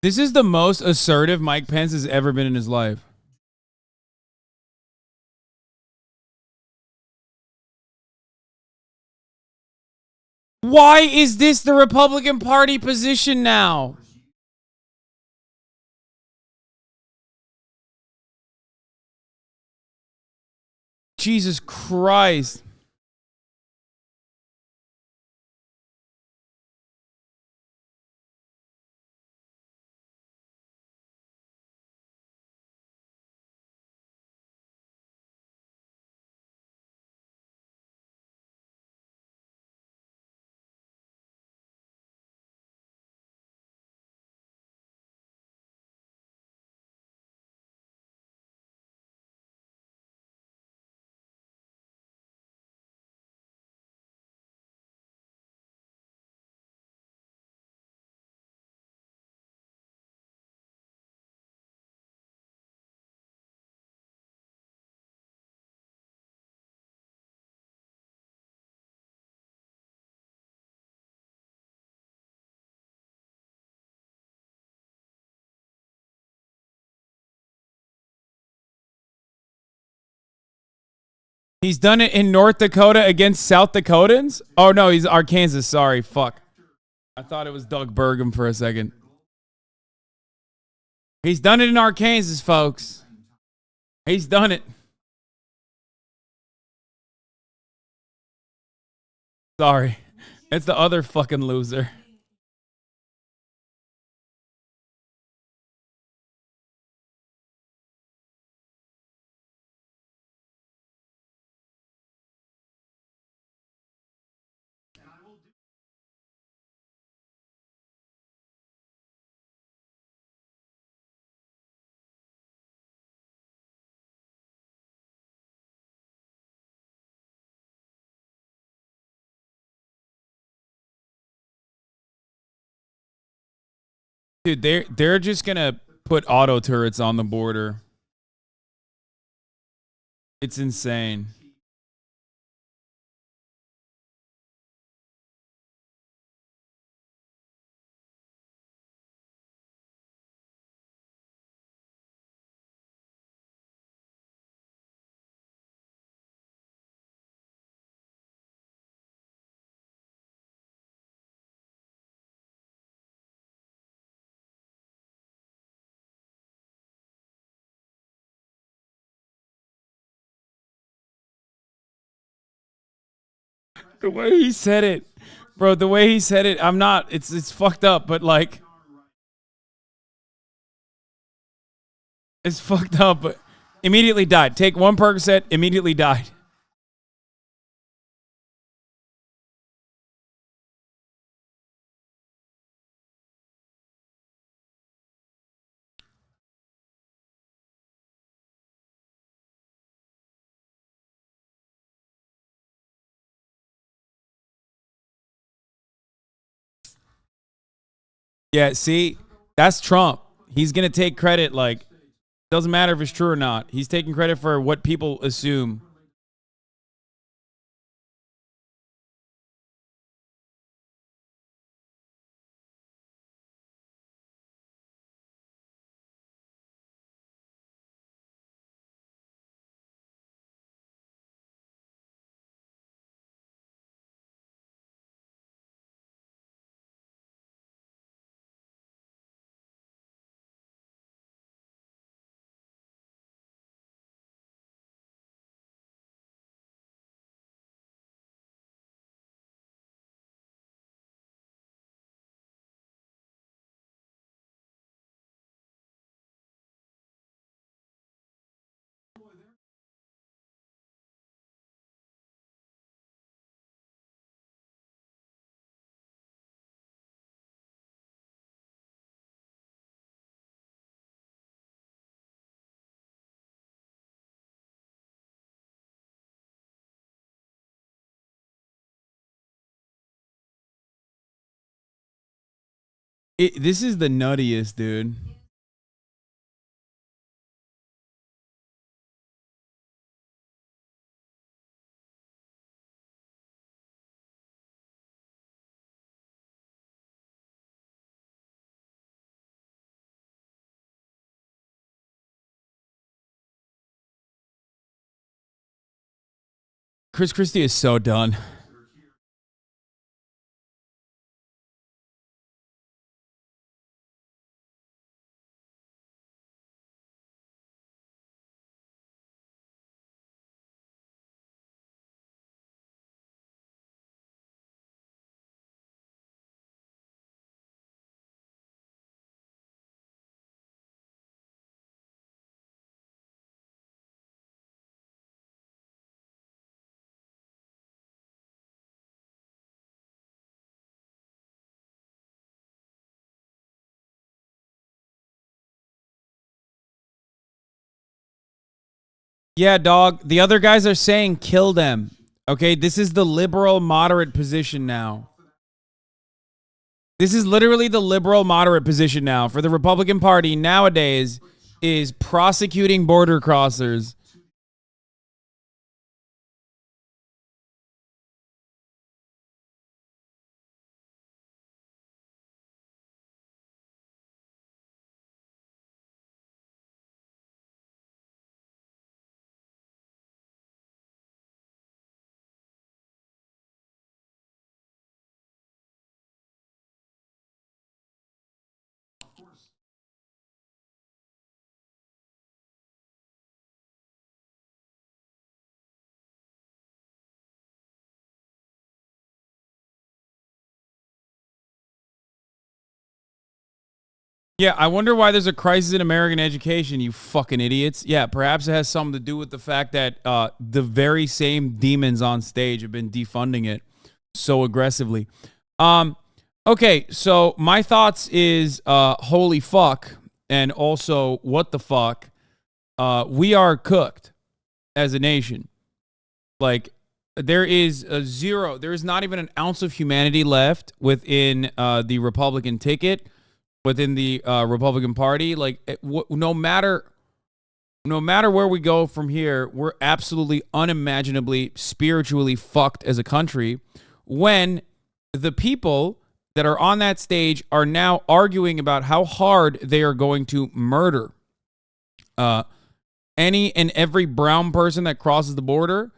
This is the most assertive Mike Pence has ever been in his life. Why is this the Republican Party position now? Jesus Christ. He's done it in North Dakota against South Dakotans? Oh, no, he's Arkansas. Sorry, fuck. I thought it was Doug Burgum for a second. He's done it in Arkansas, folks. He's done it. Sorry. It's the other fucking loser. Dude, they're just gonna put auto turrets on the border. It's insane. The way he said it, bro, the way he said it, I'm not, it's fucked up, but like, it's fucked up, but immediately died. Take one Percocet, immediately died. Yeah, see, that's Trump. He's going to take credit, like, doesn't matter if it's true or not. He's taking credit for what people assume. This is the nuttiest, dude. Chris Christie is so done. Yeah, dog. The other guys are saying kill them. Okay, this is the liberal moderate position now. This is literally the liberal moderate position now for the Republican Party nowadays is prosecuting border crossers. Yeah, I wonder why there's a crisis in American education, you fucking idiots. Yeah, perhaps it has something to do with the fact that the very same demons on stage have been defunding it so aggressively. Okay, so my thoughts is holy fuck, and also what the fuck. We are cooked as a nation. Like, there is there is not even an ounce of humanity left within the Republican ticket, within the Republican Party. Like, no matter where we go from here, we're absolutely unimaginably spiritually fucked as a country when the people that are on that stage are now arguing about how hard they are going to murder any and every brown person that crosses the border.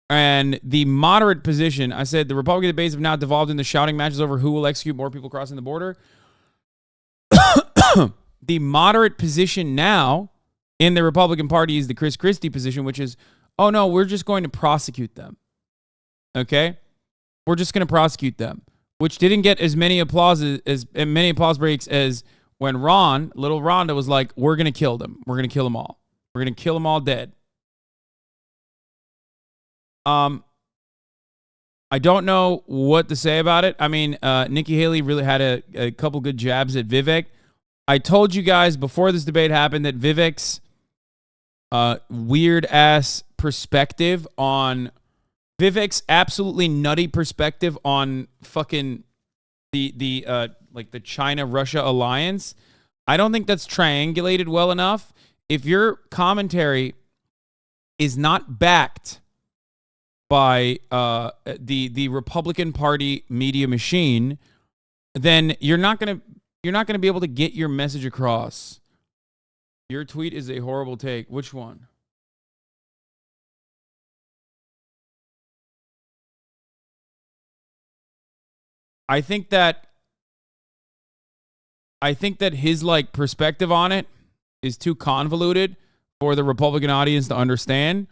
And the moderate position, I said the Republican debates have now devolved into shouting matches over who will execute more people crossing the border. The moderate position now in the Republican Party is the Chris Christie position, which is, oh no, we're just going to prosecute them. Okay? We're just going to prosecute them, which didn't get as many applause breaks as when little Rhonda was like, we're going to kill them. We're going to kill them all. We're going to kill them all dead. I don't know what to say about it. I mean, Nikki Haley really had a couple good jabs at Vivek. I told you guys before this debate happened that Vivek's weird-ass perspective on... Vivek's absolutely nutty perspective on fucking the China-Russia alliance, I don't think that's triangulated well enough. If your commentary is not backed by the Republican Party media machine, then you're not gonna be able to get your message across. Your tweet is a horrible take. Which one? I think that his perspective on it is too convoluted for the Republican audience to understand.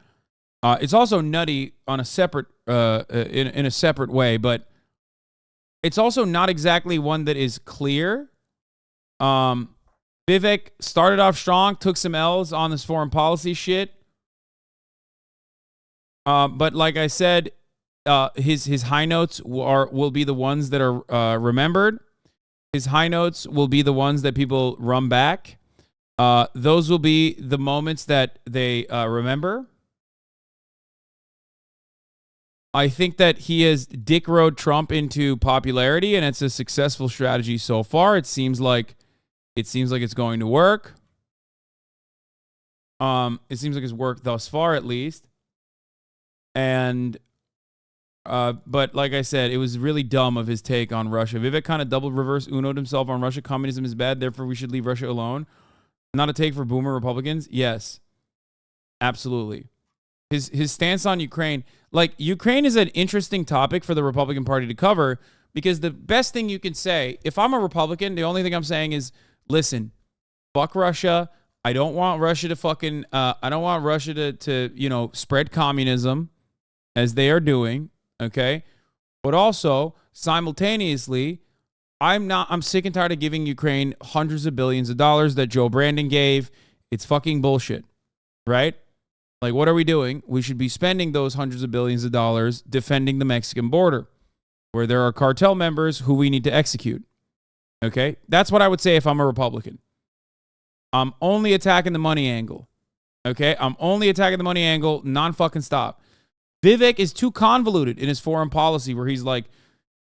It's also nutty on a separate in a separate way, but it's also not exactly one that is clear. Vivek started off strong, took some L's on this foreign policy shit. But like I said, his high notes will be the ones that are remembered. His high notes will be the ones that people run back. Those will be the moments that they remember. I think that he has dick rode Trump into popularity, and it's a successful strategy so far. It seems like it's going to work. It seems like it's worked thus far, at least. And but like I said, it was really dumb of his take on Russia. Vivek kind of double reverse Uno'd himself on Russia. Communism is bad, therefore we should leave Russia alone. Not a take for boomer Republicans? Yes. Absolutely. His stance on Ukraine, Ukraine is an interesting topic for the Republican Party to cover, because the best thing you can say, if I'm a Republican, the only thing I'm saying is, listen, fuck Russia. I don't want Russia to fucking, I don't want Russia to spread communism as they are doing. Okay. But also simultaneously, I'm sick and tired of giving Ukraine hundreds of billions of dollars that Joe Brandon gave. It's fucking bullshit. Right? Like, what are we doing? We should be spending those hundreds of billions of dollars defending the Mexican border, where there are cartel members who we need to execute. Okay? That's what I would say if I'm a Republican. I'm only attacking the money angle. Okay? I'm only attacking the money angle, non-fucking stop. Vivek is too convoluted in his foreign policy, where he's like,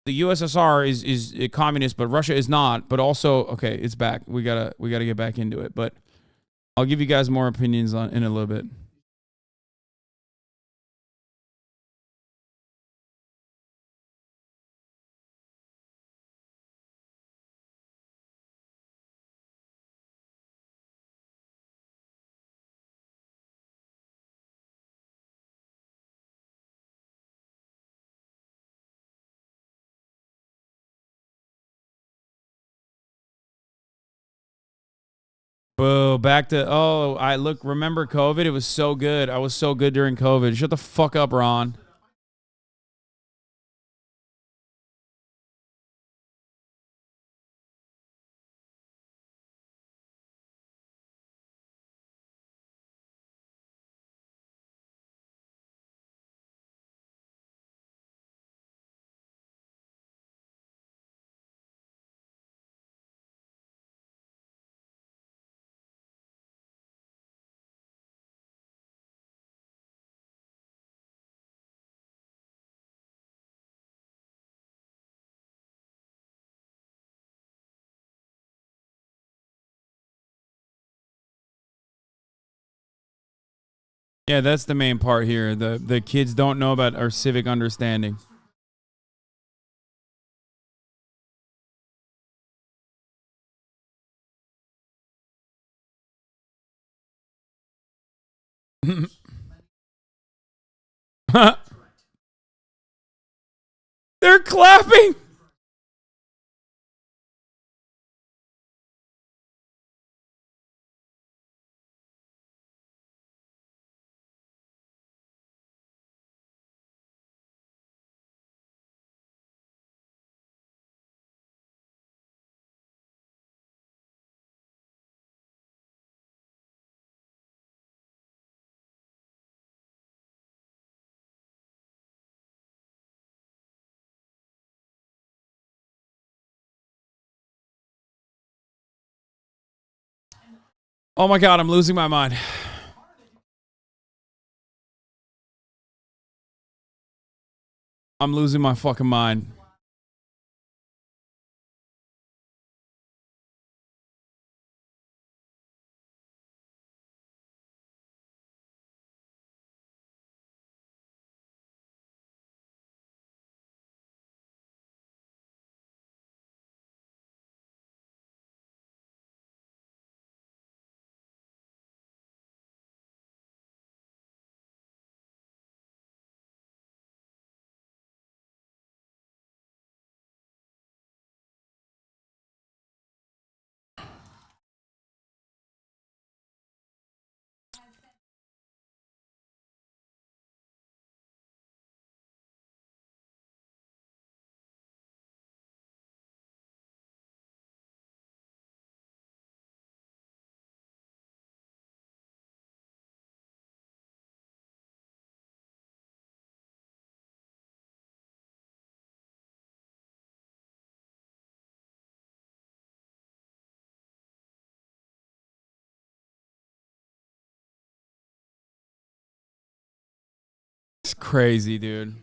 the USSR is a communist, but Russia is not. But also, okay, it's back. We gotta get back into it. But I'll give you guys more opinions in a little bit. Boo, back to, remember COVID? It was so good. I was so good during COVID. Shut the fuck up, Ron. Yeah, that's the main part here. The kids don't know about our civic understanding. They're clapping. Oh my God, I'm losing my mind. I'm losing my fucking mind. It's crazy, dude.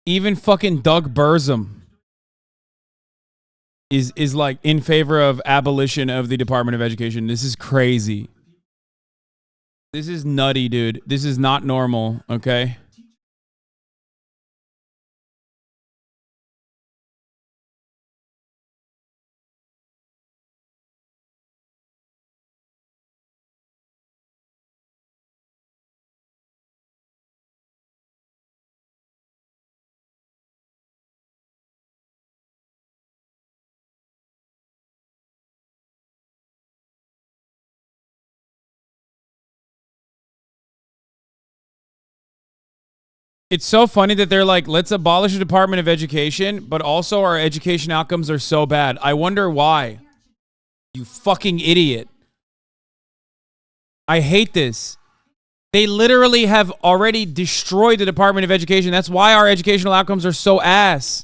Even fucking Doug Burzum is like in favor of abolition of the Department of Education. This is crazy. This is nutty, dude. This is not normal, okay? It's so funny that they're like, let's abolish the Department of Education, but also our education outcomes are so bad. I wonder why. You fucking idiot. I hate this. They literally have already destroyed the Department of Education. That's why our educational outcomes are so ass.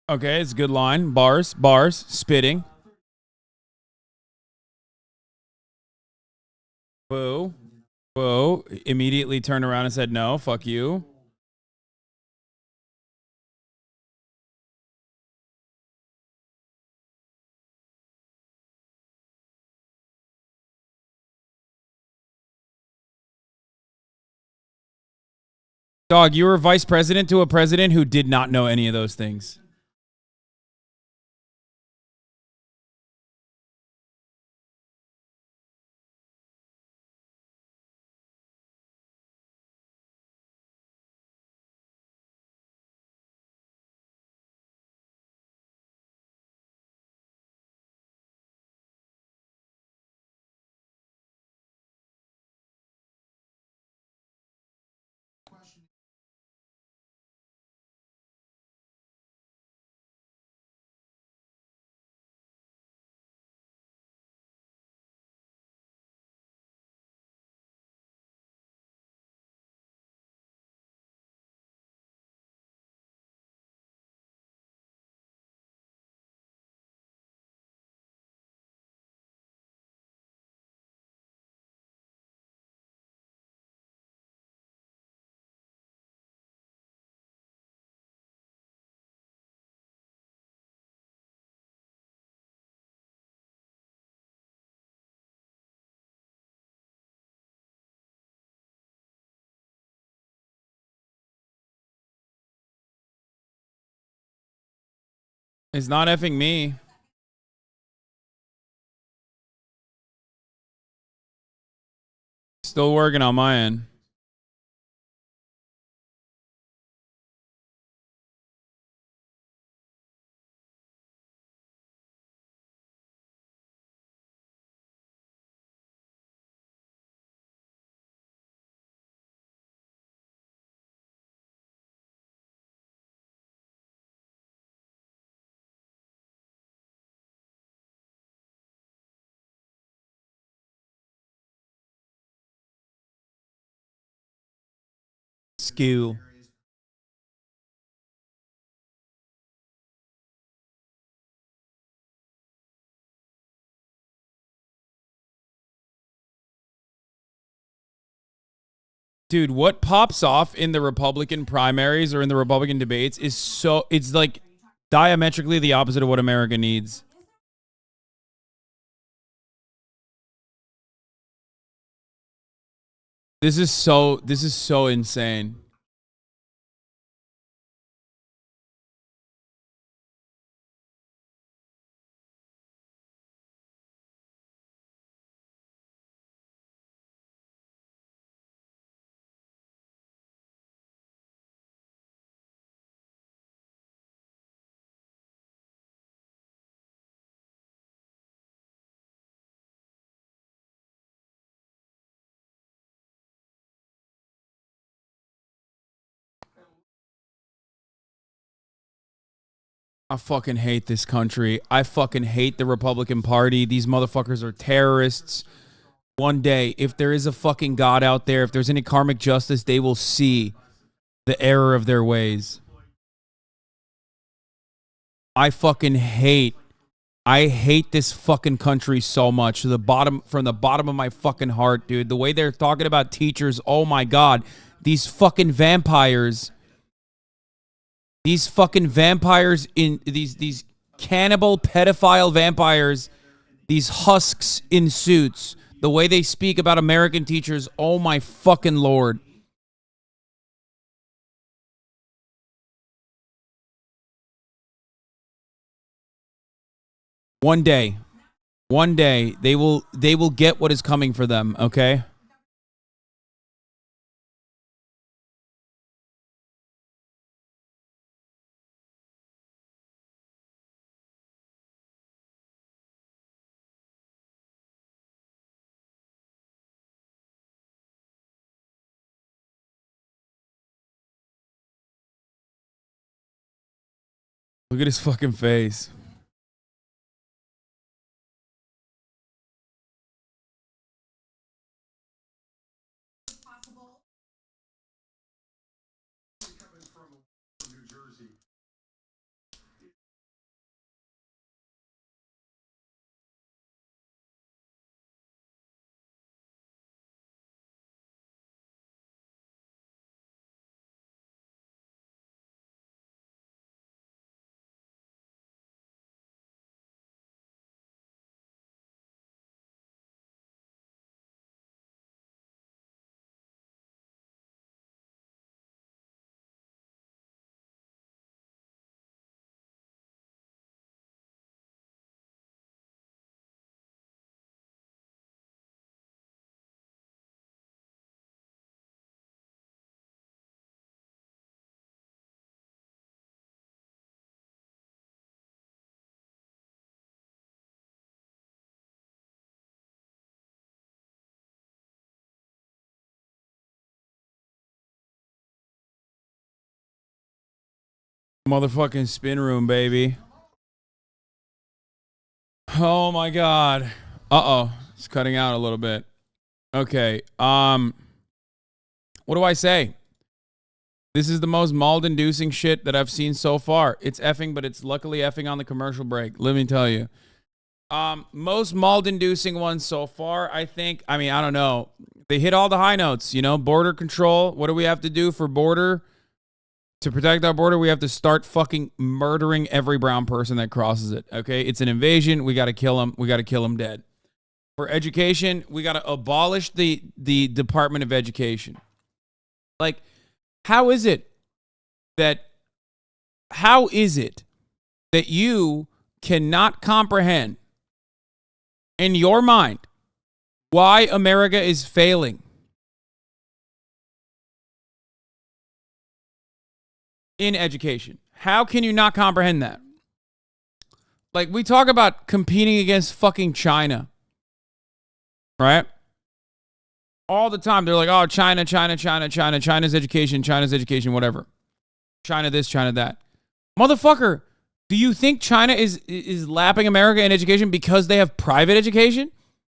Okay, it's a good line. Bars, spitting. Boo. Boo. Immediately turned around and said, no, fuck you. Dog, you were vice president to a president who did not know any of those things. It's not effing me. Still working on my end. Skew. Dude, what pops off in the Republican primaries or in the Republican debates is so, it's like diametrically the opposite of what America needs. This is so insane. I fucking hate this country. I fucking hate the Republican Party. These motherfuckers are terrorists. One day, if there is a fucking God out there, if there's any karmic justice, they will see the error of their ways. I hate this fucking country so much. From the bottom of my fucking heart, dude. The way they're talking about teachers, oh my God. These fucking vampires. These fucking vampires in these cannibal pedophile vampires, these husks in suits, the way they speak about American teachers, oh my fucking Lord. One day they will get what is coming for them, okay? Look at his fucking face. Motherfucking spin room, baby. Oh my god. Uh-oh. It's cutting out a little bit. Okay. What do I say? This is the most mold-inducing shit that I've seen so far. It's effing, but it's luckily effing on the commercial break. Let me tell you. Most mold-inducing ones so far, I think. I mean, I don't know. They hit all the high notes, you know? Border control. What do we have to do for border? To protect our border, we have to start fucking murdering every brown person that crosses it, okay? It's an invasion. We got to kill them. We got to kill them dead. For education, we got to abolish the Department of Education. Like, how is it that you cannot comprehend in your mind why America is failing? In education. How can you not comprehend that? Like, we talk about competing against fucking China, right? All the time. They're like, oh, China's education, whatever. China this, China that. Motherfucker, do you think China is lapping America in education because they have private education?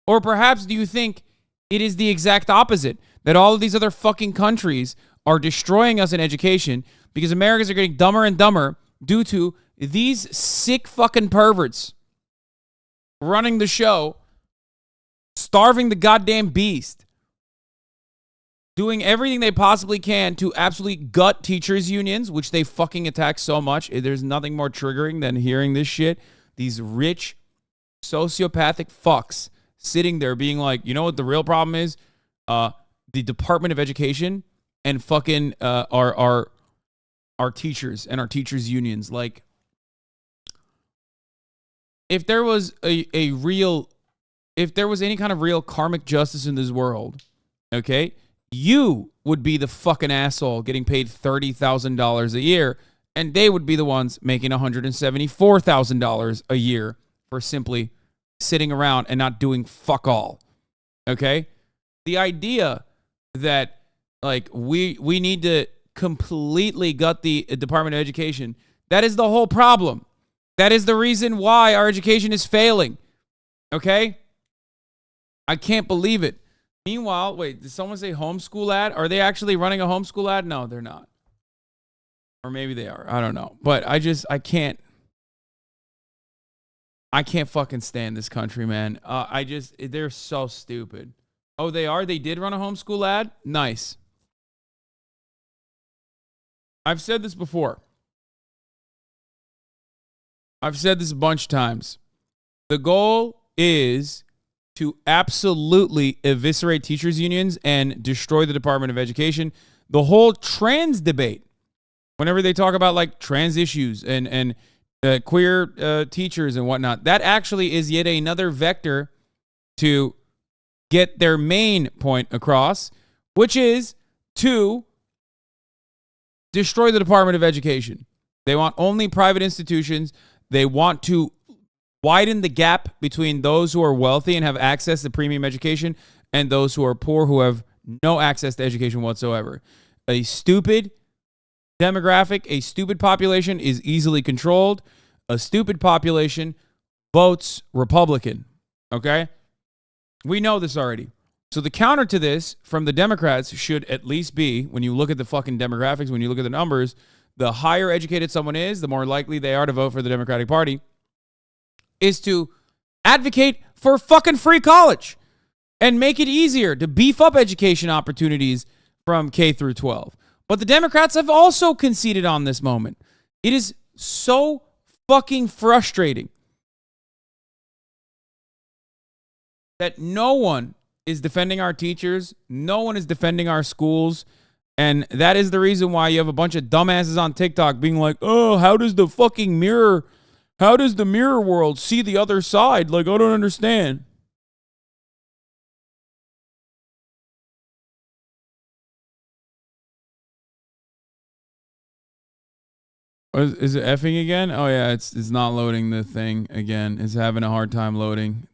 Or perhaps do you think it is the exact opposite? That all of these other fucking countries are destroying us in education because Americans are getting dumber and dumber due to these sick fucking perverts running the show, starving the goddamn beast, doing everything they possibly can to absolutely gut teachers' unions, which they fucking attack so much. There's nothing more triggering than hearing this shit. These rich, sociopathic fucks sitting there being like, you know what the real problem is? The Department of Education and fucking our teachers and our teachers' unions. Like, if there was if there was any kind of real karmic justice in this world, okay, you would be the fucking asshole getting paid $30,000 a year, and they would be the ones making $174,000 a year for simply sitting around and not doing fuck all. Okay? The idea that, like, we need to completely gut the Department of Education, that is the whole problem. That is the reason why our education is failing. Okay? I can't believe it. Meanwhile, wait, did someone say homeschool ad? Are they actually running a homeschool ad? No, they're not. Or maybe they are. I don't know. But I can't fucking stand this country, man. They're so stupid. Oh, they are? They did run a homeschool ad? Nice. I've said this before. I've said this a bunch of times. The goal is to absolutely eviscerate teachers' unions and destroy the Department of Education. The whole trans debate, whenever they talk about like trans issues and queer teachers and whatnot, that actually is yet another vector to get their main point across, which is to destroy the Department of Education. They want only private institutions. They want to widen the gap between those who are wealthy and have access to premium education and those who are poor who have no access to education whatsoever. A stupid demographic, a stupid population is easily controlled. A stupid population votes Republican. Okay? We know this already. So the counter to this from the Democrats should at least be, when you look at the fucking demographics, when you look at the numbers, the higher educated someone is, the more likely they are to vote for the Democratic Party, is to advocate for fucking free college and make it easier to beef up education opportunities from K through 12. But the Democrats have also conceded on this moment. It is so fucking frustrating that no one is defending our teachers, no one is defending our schools, and that is the reason why you have a bunch of dumbasses on TikTok being like, oh, how does the mirror world see the other side? Like, I don't understand. Is it effing again? Oh yeah, it's not loading the thing again. It's having a hard time loading.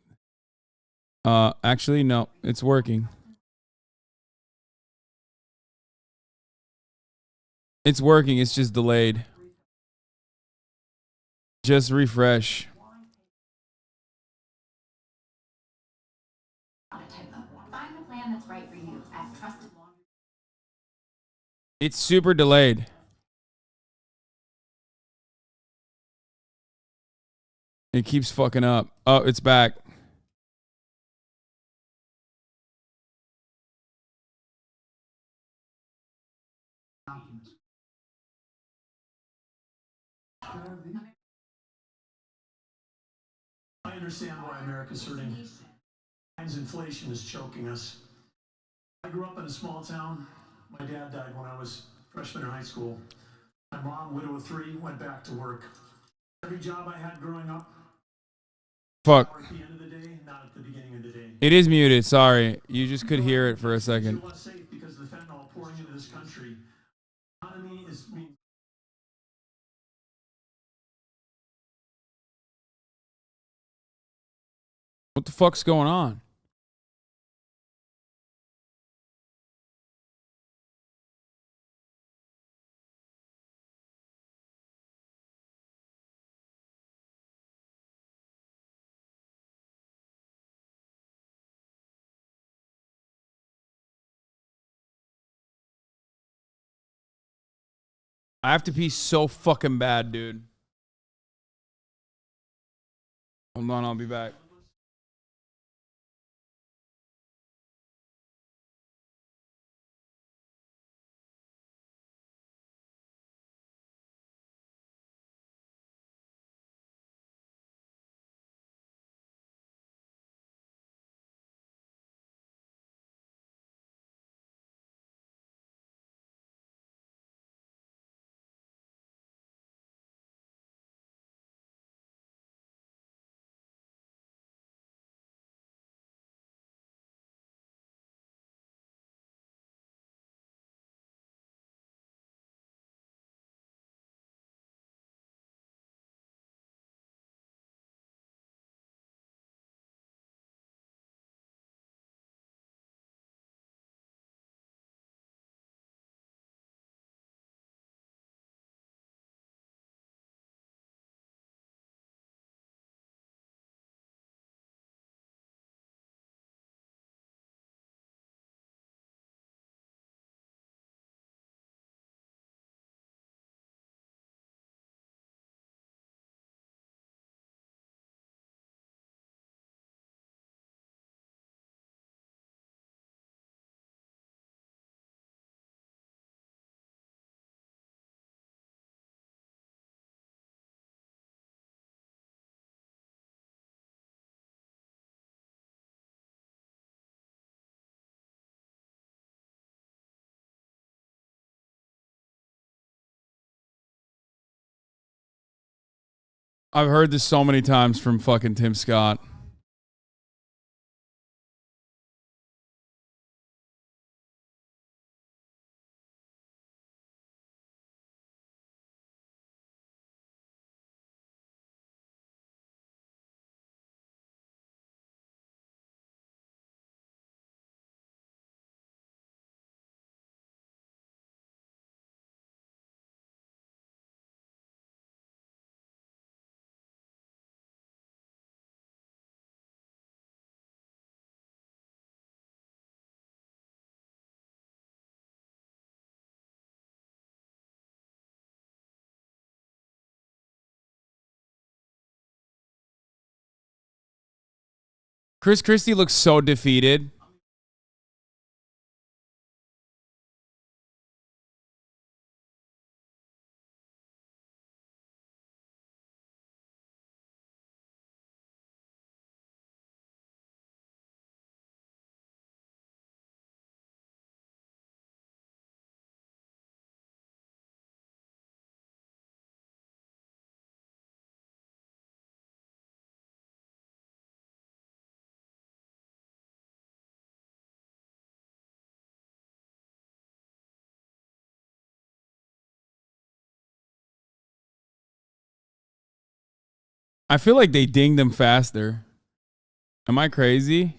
Actually, no, it's working. It's working, it's just delayed. Just refresh. Find the plan that's right for you at trusted. It's super delayed. It keeps fucking up. Oh, it's back. I understand why America's hurting. Inflation is choking us. I grew up in a small town. My dad died when I was a freshman in high school. My mom, widow of 3, went back to work. Every job I had growing up, Fuck. at the end of the day, not at the beginning of the day. It is muted. Sorry. You just could hear it for a second. Less safe because of the fentanyl pouring into this country. The economy is being. What the fuck's going on? I have to pee so fucking bad, dude. Hold on, I'll be back. I've heard this so many times from fucking Tim Scott. Chris Christie looks so defeated. I feel like they dinged him faster. Am I crazy?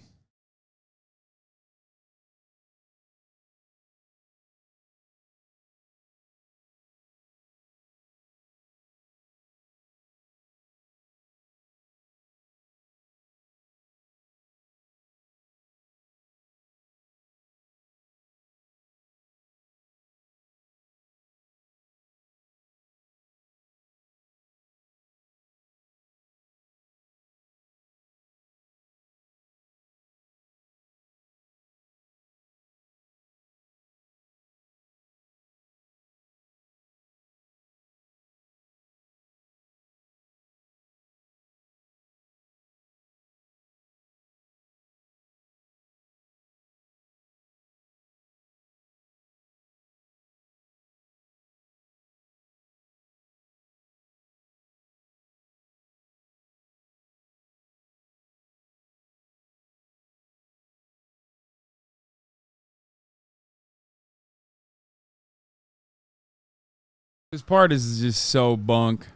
This part is just so bunk.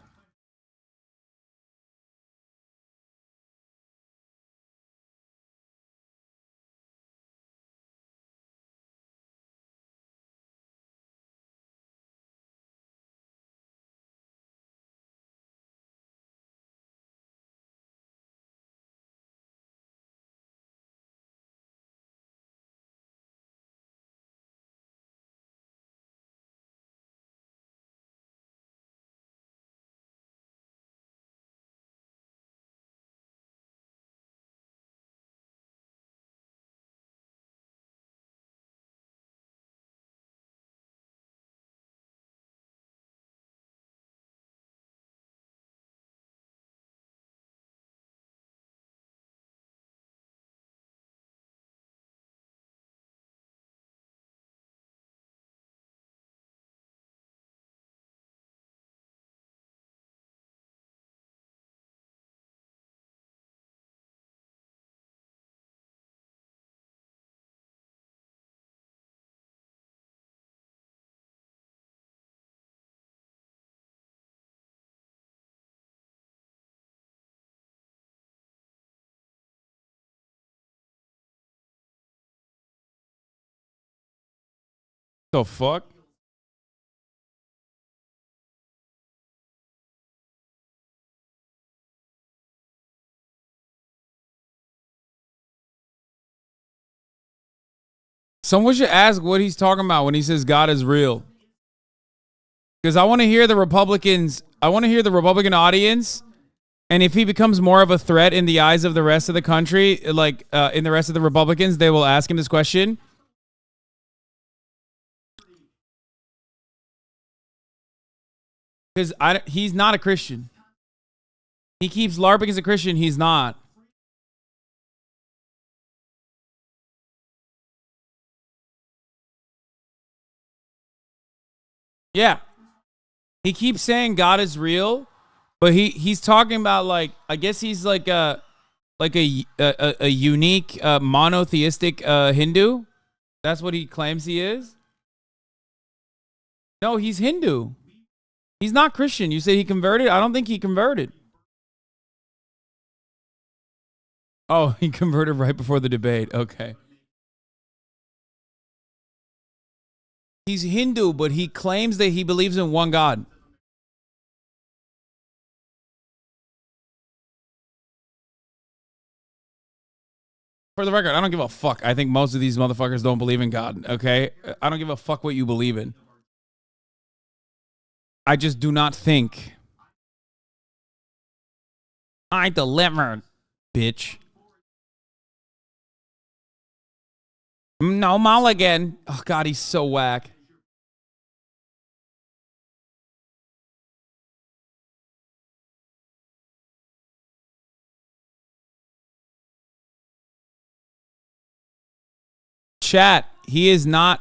The fuck? Someone should ask what he's talking about when he says God is real. Because I want to hear the Republicans, I want to hear the Republican audience, and if he becomes more of a threat in the eyes of the rest of the country, like in the rest of the Republicans, they will ask him this question. Because he's not a Christian. He keeps LARPing as a Christian. He's not. Yeah. He keeps saying God is real, but he's talking about, like, I guess he's like a unique monotheistic Hindu. That's what he claims he is. No, he's Hindu. He's not Christian. You say he converted? I don't think he converted. Oh, he converted right before the debate. Okay. He's Hindu, but he claims that he believes in one God. For the record, I don't give a fuck. I think most of these motherfuckers don't believe in God, okay? I don't give a fuck what you believe in. I just do not think. I delivered, bitch. No mulligan. Oh, God, he's so whack. Chat, he is not.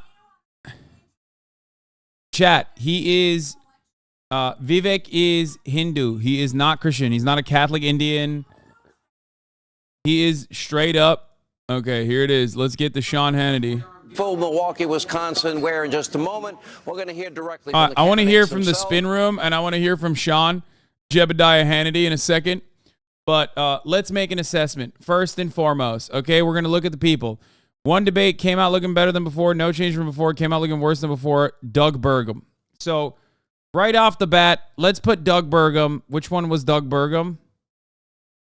Chat, he is. Vivek is Hindu. He is not Christian. He's not a Catholic Indian. He is straight up. Okay, here it is. Let's get the Sean Hannity. Full Milwaukee, Wisconsin, where in just a moment we're going to hear directly from the I want to hear from themselves. the spin room, and I want to hear from Sean Jebediah Hannity in a second. But let's make an assessment. First and foremost, okay, we're going to look at the people. One debate came out looking better than before. No change from before. Came out looking worse than before. Doug Burgum. So right off the bat, let's put Doug Burgum. Which one was Doug Burgum?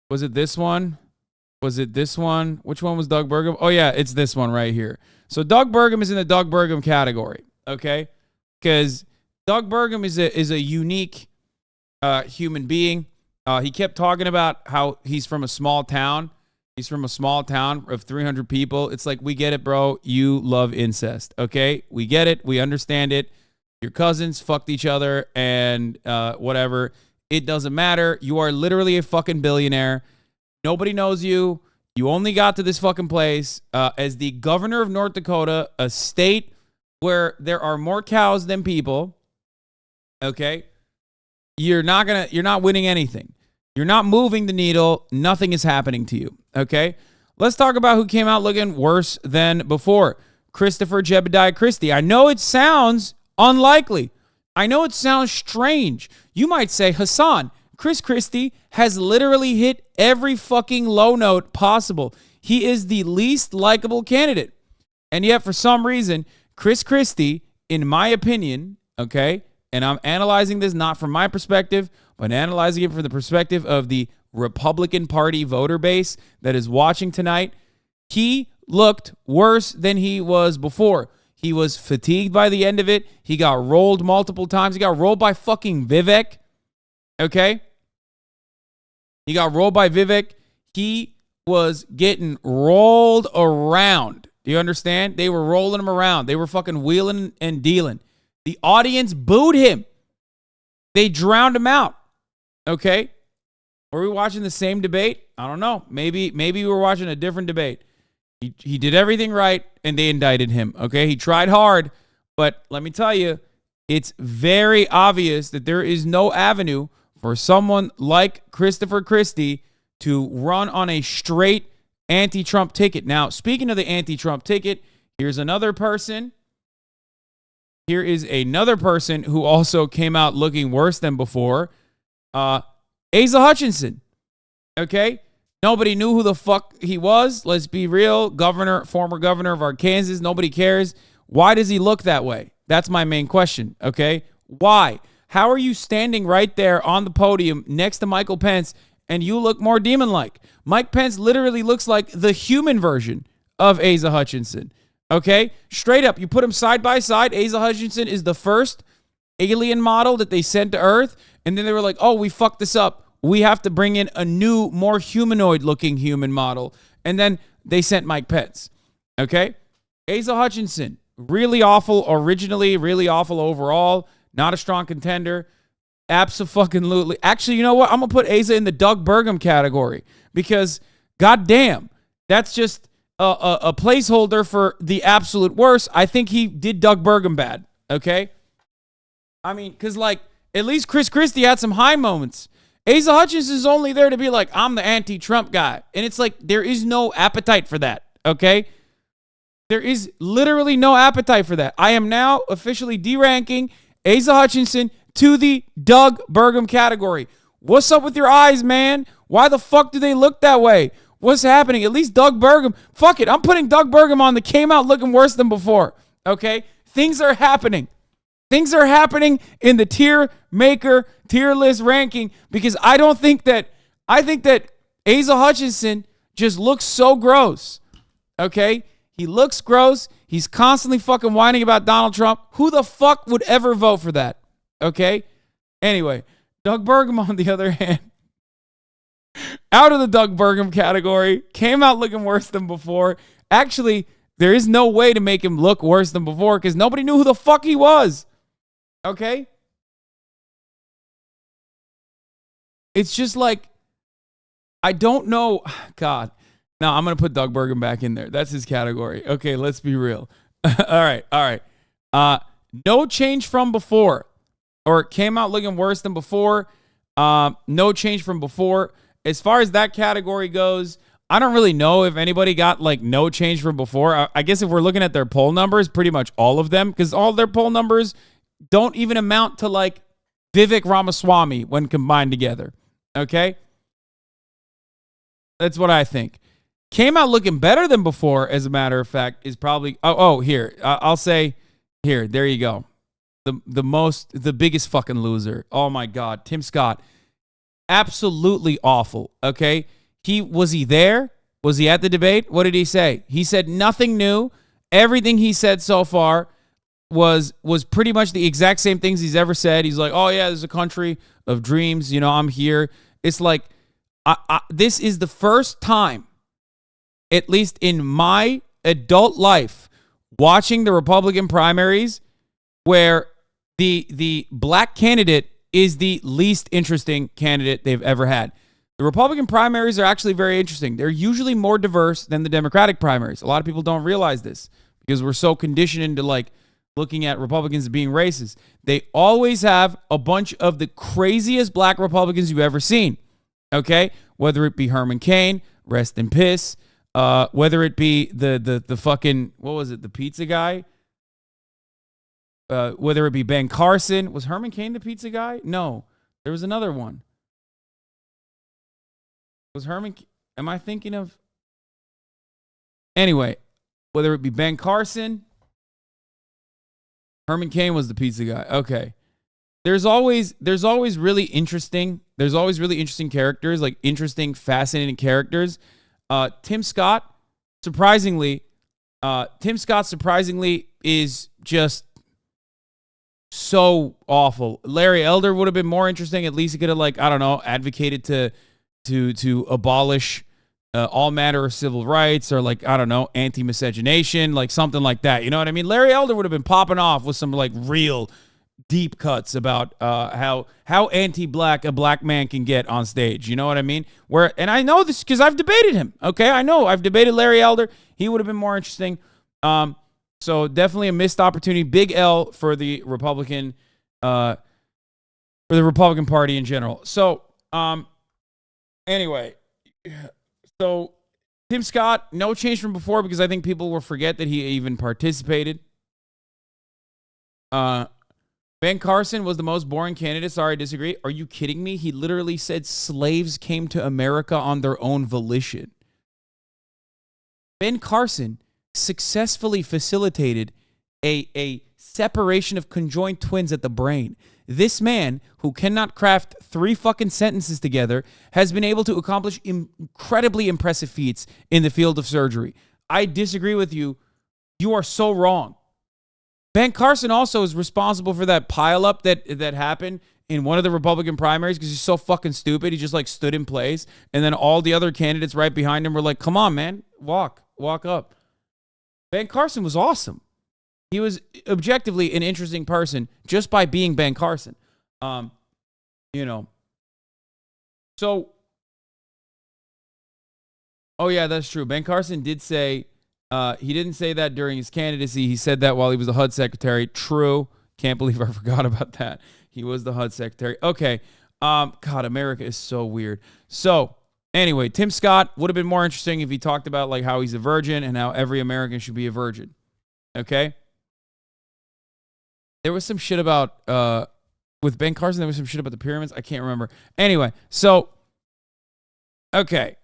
Was it this one? Was it this one? Which one was Doug Burgum? Oh, yeah, it's this one right here. So Doug Burgum is in the Doug Burgum category, okay? Because Doug Burgum is a unique human being. He kept talking about how he's from a small town. He's from a small town of 300 people. It's like, we get it, bro. You love incest, okay? We get it. We understand it. Your cousins fucked each other and whatever. It doesn't matter. You are literally a fucking billionaire. Nobody knows you. You only got to this fucking place as the governor of North Dakota, a state where there are more cows than people. Okay? You're not winning anything. You're not moving the needle. Nothing is happening to you. Okay? Let's talk about who came out looking worse than before. Christopher Jebediah Christie. I know it sounds unlikely, I know it sounds strange. You might say, Hasan, Chris Christie has literally hit every fucking low note possible. He is the least likable candidate. And yet, for some reason, Chris Christie, in my opinion, okay, and I'm analyzing this not from my perspective, but analyzing it from the perspective of the Republican Party voter base that is watching tonight, he looked worse than he was before. He was fatigued by the end of it. He got rolled multiple times. He got rolled by fucking Vivek, okay? He got rolled by Vivek. He was getting rolled around. Do you understand? They were rolling him around. They were fucking wheeling and dealing. The audience booed him. They drowned him out. Okay? Were we watching the same debate? I don't know. Maybe we were watching a different debate. He did everything right, and they indicted him. Okay? He tried hard, but let me tell you, it's very obvious that there is no avenue for someone like Christopher Christie to run on a straight anti-Trump ticket. Now, speaking of the anti-Trump ticket, here's another person. Here is another person who also came out looking worse than before. Asa Hutchinson. Okay? Nobody knew who the fuck he was. Let's be real. Former governor of Arkansas. Nobody cares. Why does he look that way? That's my main question. Okay? Why? How are you standing right there on the podium next to Michael Pence and you look more demon-like? Mike Pence literally looks like the human version of Asa Hutchinson. Okay? Straight up, you put them side by side. Asa Hutchinson is the first alien model that they sent to Earth, and then they were like, oh, we fucked this up. We have to bring in a new, more humanoid-looking human model. And then they sent Mike Pence. Okay? Asa Hutchinson, really awful originally, really awful overall. Not a strong contender. Abso-fucking-lutely. Actually, you know what? I'm going to put Asa in the Doug Burgum category because, goddamn, that's just a placeholder for the absolute worst. I think he did Doug Burgum bad, okay? I mean, because, like, at least Chris Christie had some high moments. Asa Hutchinson is only there to be like, I'm the anti-Trump guy. And it's like, there is no appetite for that, okay? There is literally no appetite for that. I am now officially deranking Asa Hutchinson to the Doug Burgum category. What's up with your eyes, man? Why the fuck do they look that way? What's happening? At least Doug Burgum. Fuck it. I'm putting Doug Burgum on that came out looking worse than before. Okay? Things are happening. Things are happening in the tier list ranking because I think that Asa Hutchinson just looks so gross. Okay? He looks gross. He's constantly fucking whining about Donald Trump. Who the fuck would ever vote for that? Okay? Anyway, Doug Burgum, on the other hand, out of the Doug Burgum category, came out looking worse than before. Actually, there is no way to make him look worse than before because nobody knew who the fuck he was. Okay? It's just like, I don't know. God. No, I'm going to put Doug Burgum back in there. That's his category. Okay, let's be real. All right. No change from before. Or came out looking worse than before. No change from before. As far as that category goes, I don't really know if anybody got like no change from before. I guess if we're looking at their poll numbers, pretty much all of them, because all their poll numbers don't even amount to like Vivek Ramaswamy when combined together. Okay? That's what I think. Came out looking better than before, as a matter of fact, is probably, here. I'll say, here, there you go. The biggest fucking loser. Oh my God. Tim Scott. Absolutely awful. Okay? Was he there? Was he at the debate? What did he say? He said nothing new. Everything he said so far was pretty much the exact same things he's ever said. He's like, oh yeah, there's a country of dreams. You know, I'm here. It's like, this is the first time, at least in my adult life, watching the Republican primaries where the black candidate is the least interesting candidate they've ever had. The Republican primaries are actually very interesting. They're usually more diverse than the Democratic primaries. A lot of people don't realize this because we're so conditioned into like looking at Republicans as being racist. They always have a bunch of the craziest black Republicans you've ever seen. Okay? Whether it be Herman Cain, rest in piss, whether it be the fucking, what was it, the pizza guy? whether it be Ben Carson. Was Herman Cain the pizza guy? No. There was another one. Was Herman... Am I thinking of... Anyway, whether it be Ben Carson... Herman Cain was the pizza guy. Okay. There's always really interesting characters, like interesting, fascinating characters. Tim Scott surprisingly is just so awful. Larry Elder would have been more interesting. At least he could have, like, I don't know, advocated to abolish all matter of civil rights, or, like, I don't know, anti-miscegenation, like something like that. You know what I mean? Larry Elder would have been popping off with some, like, real deep cuts about how anti-black a black man can get on stage. You know what I mean? And I know this because I've debated him. Okay, I know I've debated Larry Elder. He would have been more interesting. So definitely a missed opportunity. Big L for the Republican Party in general. So anyway. So, Tim Scott, no change from before because I think people will forget that he even participated. Ben Carson was the most boring candidate. Sorry, I disagree. Are you kidding me? He literally said slaves came to America on their own volition. Ben Carson successfully facilitated a separation of conjoined twins at the brain. This man, who cannot craft 3 fucking sentences together, has been able to accomplish incredibly impressive feats in the field of surgery. I disagree with you. You are so wrong. Ben Carson also is responsible for that pileup that happened in one of the Republican primaries because he's so fucking stupid. He just, like, stood in place, and then all the other candidates right behind him were like, come on, man, walk up. Ben Carson was awesome. He was objectively an interesting person just by being Ben Carson. You know. So, oh yeah, that's true. Ben Carson did say, he didn't say that during his candidacy. He said that while he was the HUD secretary. True. Can't believe I forgot about that. He was the HUD secretary. Okay. God, America is so weird. So, anyway, Tim Scott would have been more interesting if he talked about, like, how he's a virgin and how every American should be a virgin. Okay? There was some shit about, with Ben Carson, there was some shit about the pyramids. I can't remember. Anyway, so, okay.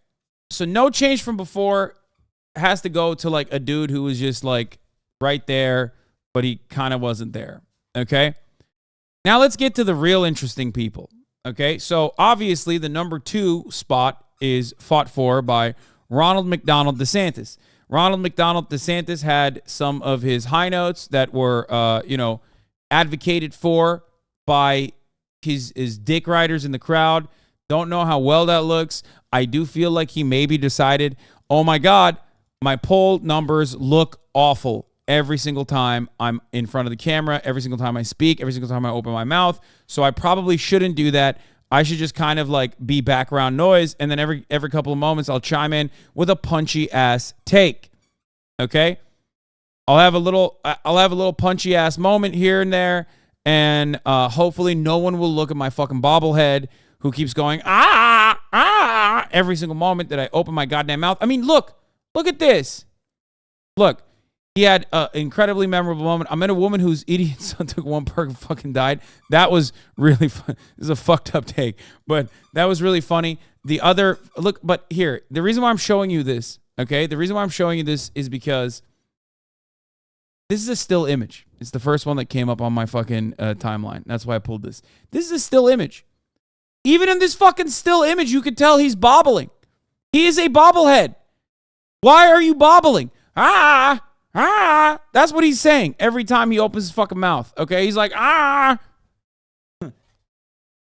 So no change from before has to go to, like, a dude who was just, like, right there, but he kind of wasn't there. Okay? Now let's get to the real interesting people. Okay? So obviously the number 2 spot is fought for by Ronald McDonald DeSantis. Ronald McDonald DeSantis had some of his high notes that were, advocated for by his dick riders in the crowd. Don't know how well that looks. I do feel like he maybe decided, oh my God, my poll numbers look awful every single time I'm in front of the camera, every single time I speak, every single time I open my mouth. So I probably shouldn't do that. I should just kind of, like, be background noise, and then every couple of moments I'll chime in with a punchy ass take. Okay? I'll have a little punchy ass moment here and there, and hopefully no one will look at my fucking bobblehead who keeps going every single moment that I open my goddamn mouth. I mean, look at this. Look, he had an incredibly memorable moment. I met a woman whose idiot son took one perk and fucking died. That was really fun. This is a fucked up take, but that was really funny. But here, the reason why I'm showing you this, okay? The reason why I'm showing you this is because this is a still image. It's the first one that came up on my fucking timeline. That's why I pulled this. This is a still image. Even in this fucking still image, you could tell he's bobbling. He is a bobblehead. Why are you bobbling? That's what he's saying every time he opens his fucking mouth. Okay, he's like, I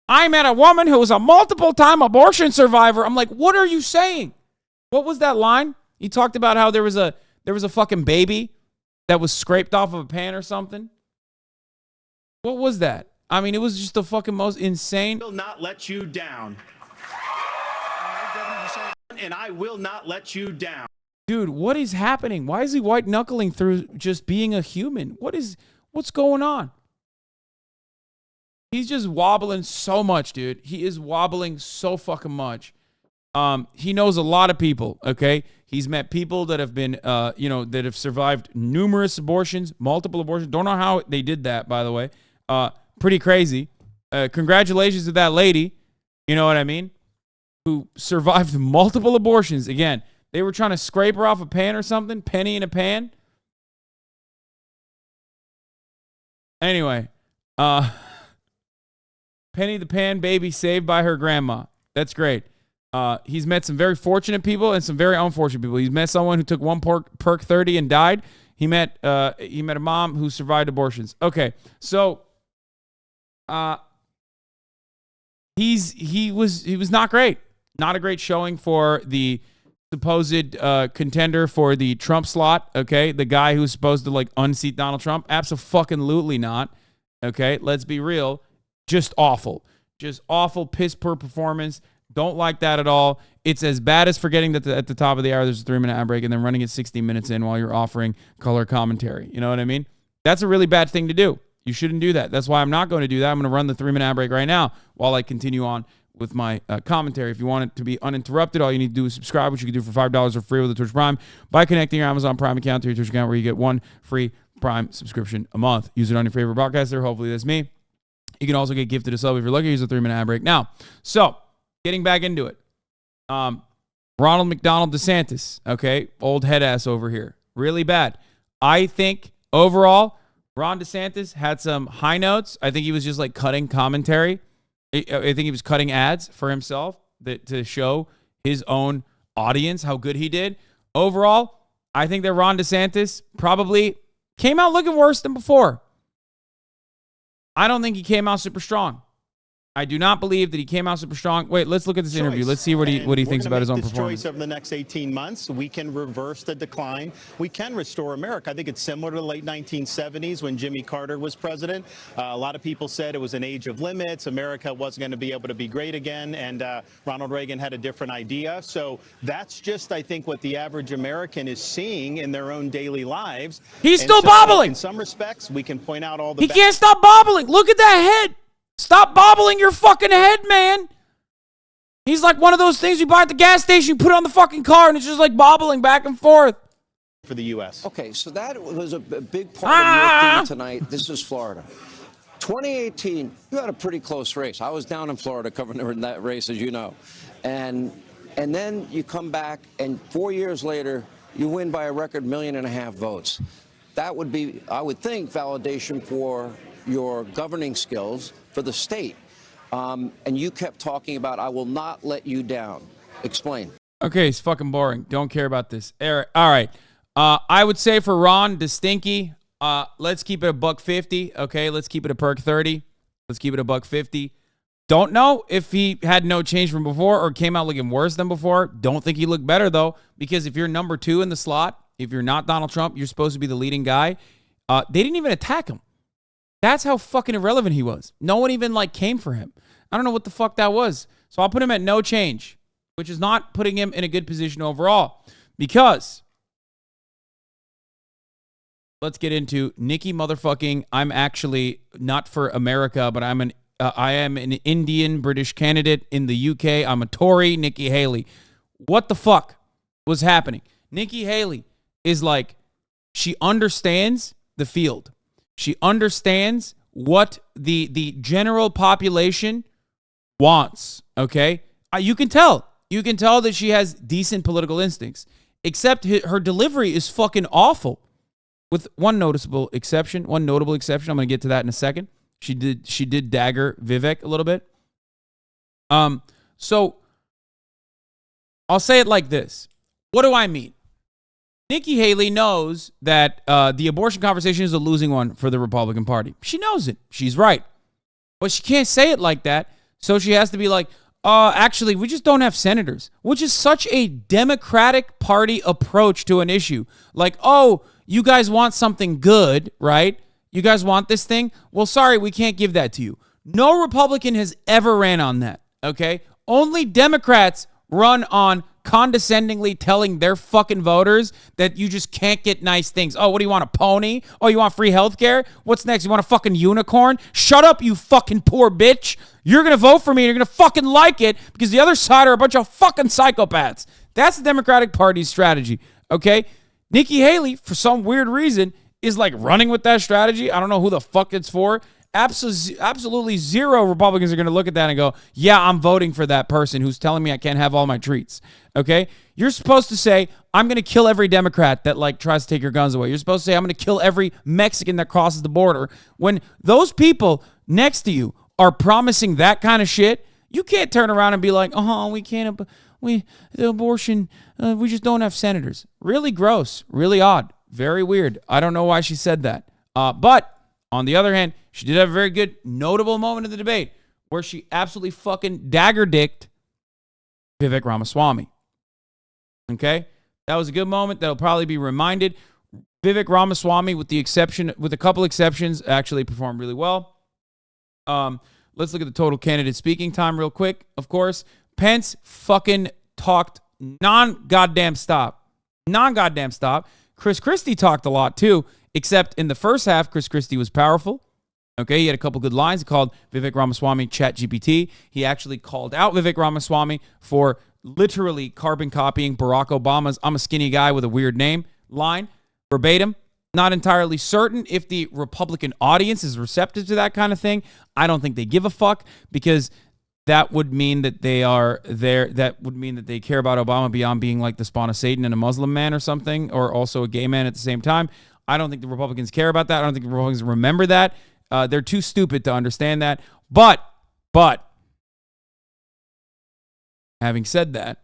met a woman who was a multiple-time abortion survivor. I'm like, what are you saying? What was that line? He talked about how there was a fucking baby that was scraped off of a pan or something. What was that? I mean, it was just the fucking most insane. I will not let you down. And I will not let you down. Dude, what is happening? Why is he white knuckling through just being a human? What's going on? He's just wobbling so much, dude. He is wobbling so fucking much. He knows a lot of people, okay? He's met people that have been, that have survived numerous abortions, multiple abortions. Don't know how they did that, by the way. Pretty crazy. Congratulations to that lady, you know what I mean, who survived multiple abortions. Again, they were trying to scrape her off a pan or something, penny in a pan. Anyway, Penny the Pan baby saved by her grandma. That's great. He's met some very fortunate people and some very unfortunate people. He's met someone who took one perk 30 and died. He met a mom who survived abortions. Okay, so he was not great. Not a great showing for the supposed contender for the Trump slot. Okay, the guy who's supposed to like unseat Donald Trump. Absolutely not. Okay, let's be real. Just awful. Just awful, piss poor performance. Don't like that at all. It's as bad as forgetting that at the top of the hour there's a 3-minute ad break and then running it 60 minutes in while you're offering color commentary. You know what I mean? That's a really bad thing to do. You shouldn't do that. That's why I'm not going to do that. I'm going to run the 3-minute ad break right now while I continue on with my commentary. If you want it to be uninterrupted, all you need to do is subscribe, which you can do for $5 or free with the Twitch Prime by connecting your Amazon Prime account to your Twitch account, where you get one free Prime subscription a month. Use it on your favorite broadcaster. Hopefully that's me. You can also get gifted a sub if you're lucky. Use the 3-minute ad break. Now, so getting back into it. Ronald McDonald DeSantis, okay, old head ass over here. Really bad. I think overall, Ron DeSantis had some high notes. I think he was just like cutting commentary. I think he was cutting ads for himself to show his own audience how good he did. Overall, I think that Ron DeSantis probably came out looking worse than before. I don't think he came out super strong. I do not believe that he came out super strong. Wait, let's look at this interview. Let's see what he thinks about his own performance. Choice over the next 18 months, we can reverse the decline. We can restore America. I think it's similar to the late 1970s when Jimmy Carter was president. A lot of people said it was an age of limits. America wasn't going to be able to be great again, and Ronald Reagan had a different idea. So that's just, I think, what the average American is seeing in their own daily lives. He's still bobbling. In some respects, we can point out all the. He can't stop bobbling. Look at that head. Stop bobbling your fucking head, man. He's like one of those things you buy at the gas station, you put it on the fucking car, and it's just like bobbling back and forth. For the U.S. Okay, so that was a big part of your theme tonight. This is Florida. 2018, you had a pretty close race. I was down in Florida covering that race, as you know. And then you come back, and 4 years later, you win by a record 1.5 million votes. That would be, I would think, validation for your governing skills for the state. And you kept talking about, I will not let you down. Explain. Okay, it's fucking boring. Don't care about this. All right. I would say for Ron DeStinky, let's keep it $1.50. Okay, let's keep it a perk 30. Let's keep it a $1.50. Don't know if he had no change from before or came out looking worse than before. Don't think he looked better, though, because if you're number 2 in the slot, if you're not Donald Trump, you're supposed to be the leading guy. They didn't even attack him. That's how fucking irrelevant he was. No one even came for him. I don't know what the fuck that was. So I'll put him at no change, which is not putting him in a good position overall. Because let's get into Nikki motherfucking. I'm actually not for America, but I am an Indian British candidate in the UK. I'm a Tory, Nikki Haley. What the fuck was happening? Nikki Haley is like, she understands the field. She understands what the general population wants, okay? You can tell. You can tell that she has decent political instincts, except her delivery is fucking awful, with one notable exception. I'm going to get to that in a second. She did dagger Vivek a little bit. So I'll say it like this. What do I mean? Nikki Haley knows that the abortion conversation is a losing one for the Republican Party. She knows it. She's right. But she can't say it like that, so she has to be like, actually, we just don't have senators, which is such a Democratic Party approach to an issue. Like, oh, you guys want something good, right? You guys want this thing? Well, sorry, we can't give that to you. No Republican has ever ran on that, okay? Only Democrats run on condescendingly telling their fucking voters that you just can't get nice things. Oh, what do you want, a pony? Oh, you want free healthcare? What's next? You want a fucking unicorn? Shut up, you fucking poor bitch. You're going to vote for me and you're going to fucking like it because the other side are a bunch of fucking psychopaths. That's the Democratic Party's strategy, okay? Nikki Haley, for some weird reason, is like running with that strategy. I don't know who the fuck it's for. Absolutely zero Republicans are going to look at that and go, yeah, I'm voting for that person who's telling me I can't have all my treats, okay? You're supposed to say, I'm going to kill every Democrat that like tries to take your guns away. You're supposed to say, I'm going to kill every Mexican that crosses the border. When those people next to you are promising that kind of shit, you can't turn around and be like, oh, we can't, the abortion, we just don't have senators. Really gross, really odd, very weird. I don't know why she said that. But on the other hand, she did have a very good, notable moment in the debate where she absolutely fucking dagger-dicked Vivek Ramaswamy. Okay? That was a good moment. That'll probably be reminded. Vivek Ramaswamy, with a couple exceptions, actually performed really well. Let's look at the total candidate speaking time real quick. Of course, Pence fucking talked non-goddamn stop. Chris Christie talked a lot too, except in the first half, Chris Christie was powerful. Okay, he had a couple good lines. He called Vivek Ramaswamy ChatGPT. He actually called out Vivek Ramaswamy for literally carbon copying Barack Obama's "I'm a skinny guy with a weird name" line, verbatim. Not entirely certain if the Republican audience is receptive to that kind of thing. I don't think they give a fuck because that would mean that they are there. That would mean that they care about Obama beyond being like the spawn of Satan and a Muslim man or something, or also a gay man at the same time. I don't think the Republicans care about that. I don't think the Republicans remember that. They're too stupid to understand that. But, having said that,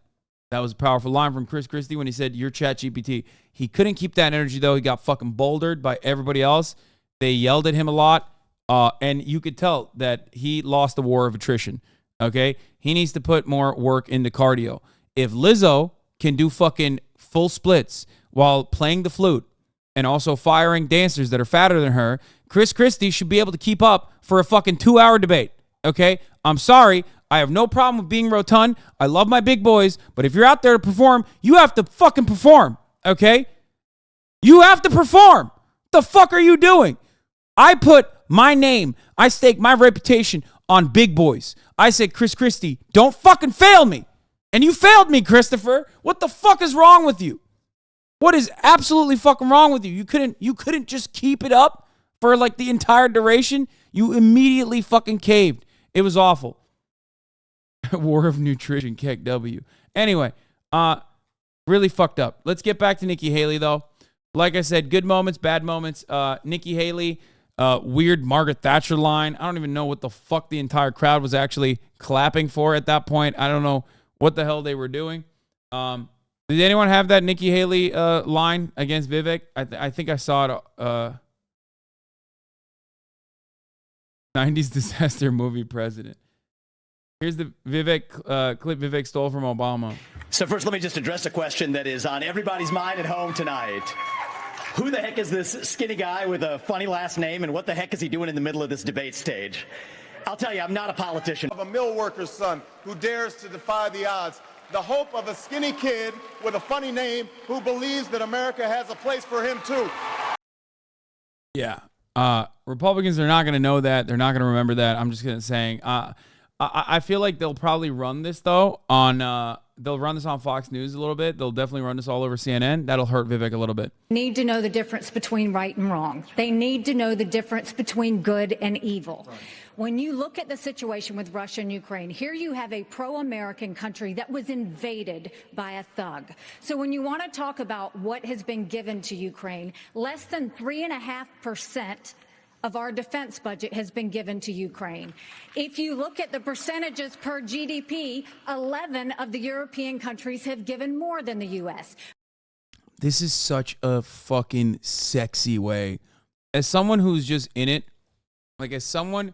that was a powerful line from Chris Christie when he said, "You're ChatGPT." He couldn't keep that energy, though. He got fucking bouldered by everybody else. They yelled at him a lot, and you could tell that he lost the war of attrition, okay? He needs to put more work into cardio. If Lizzo can do fucking full splits while playing the flute and also firing dancers that are fatter than her, Chris Christie should be able to keep up for a fucking 2-hour debate, okay? I'm sorry. I have no problem with being rotund. I love my big boys, but if you're out there to perform, you have to fucking perform, okay? You have to perform. What the fuck are you doing? I put my name, I stake my reputation on big boys. I said, Chris Christie, don't fucking fail me. And you failed me, Christopher. What the fuck is wrong with you? What is absolutely fucking wrong with you? You couldn't just keep it up for like the entire duration. You immediately fucking caved. It was awful. War of Nutrition, Keck W. Anyway, really fucked up. Let's get back to Nikki Haley, though. Like I said, good moments, bad moments. Nikki Haley, weird Margaret Thatcher line. I don't even know what the fuck the entire crowd was actually clapping for at that point. I don't know what the hell they were doing. Did anyone have that Nikki Haley line against Vivek? I think I saw it. 90s disaster movie president. Here's the Vivek clip Vivek stole from Obama. So first, let me just address a question that is on everybody's mind at home tonight. Who the heck is this skinny guy with a funny last name, and what the heck is he doing in the middle of this debate stage? I'll tell you, I'm not a politician. Of a mill worker's son who dares to defy the odds. The hope of a skinny kid with a funny name who believes that America has a place for him too. Yeah. Republicans are not going to know that. They're not going to remember that. I'm just going to say, I feel like they'll probably run this, though, they'll run this on Fox News a little bit. They'll definitely run this all over CNN. That'll hurt Vivek a little bit. Need to know the difference between right and wrong. They need to know the difference between good and evil. Right. When you look at the situation with Russia and Ukraine, here you have a pro-American country that was invaded by a thug. So when you want to talk about what has been given to Ukraine, less than 3.5% of our defense budget has been given to Ukraine. If you look at the percentages per GDP, 11 of the European countries have given more than the U.S. This is such a fucking sexy way. As someone who's just in it, like as someone who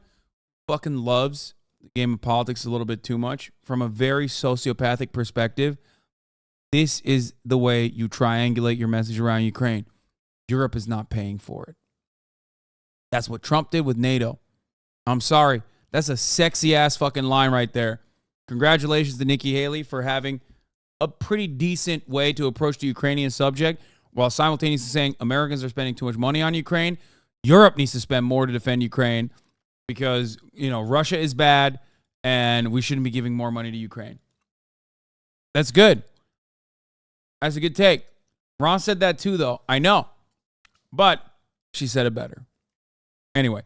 fucking loves the game of politics a little bit too much, from a very sociopathic perspective, this is the way you triangulate your message around Ukraine. Europe is not paying for it. That's what Trump did with NATO. I'm sorry. That's a sexy ass fucking line right there. Congratulations to Nikki Haley for having a pretty decent way to approach the Ukrainian subject while simultaneously saying Americans are spending too much money on Ukraine. Europe needs to spend more to defend Ukraine because, Russia is bad and we shouldn't be giving more money to Ukraine. That's good. That's a good take. Ron said that too, though. I know. But she said it better. Anyway,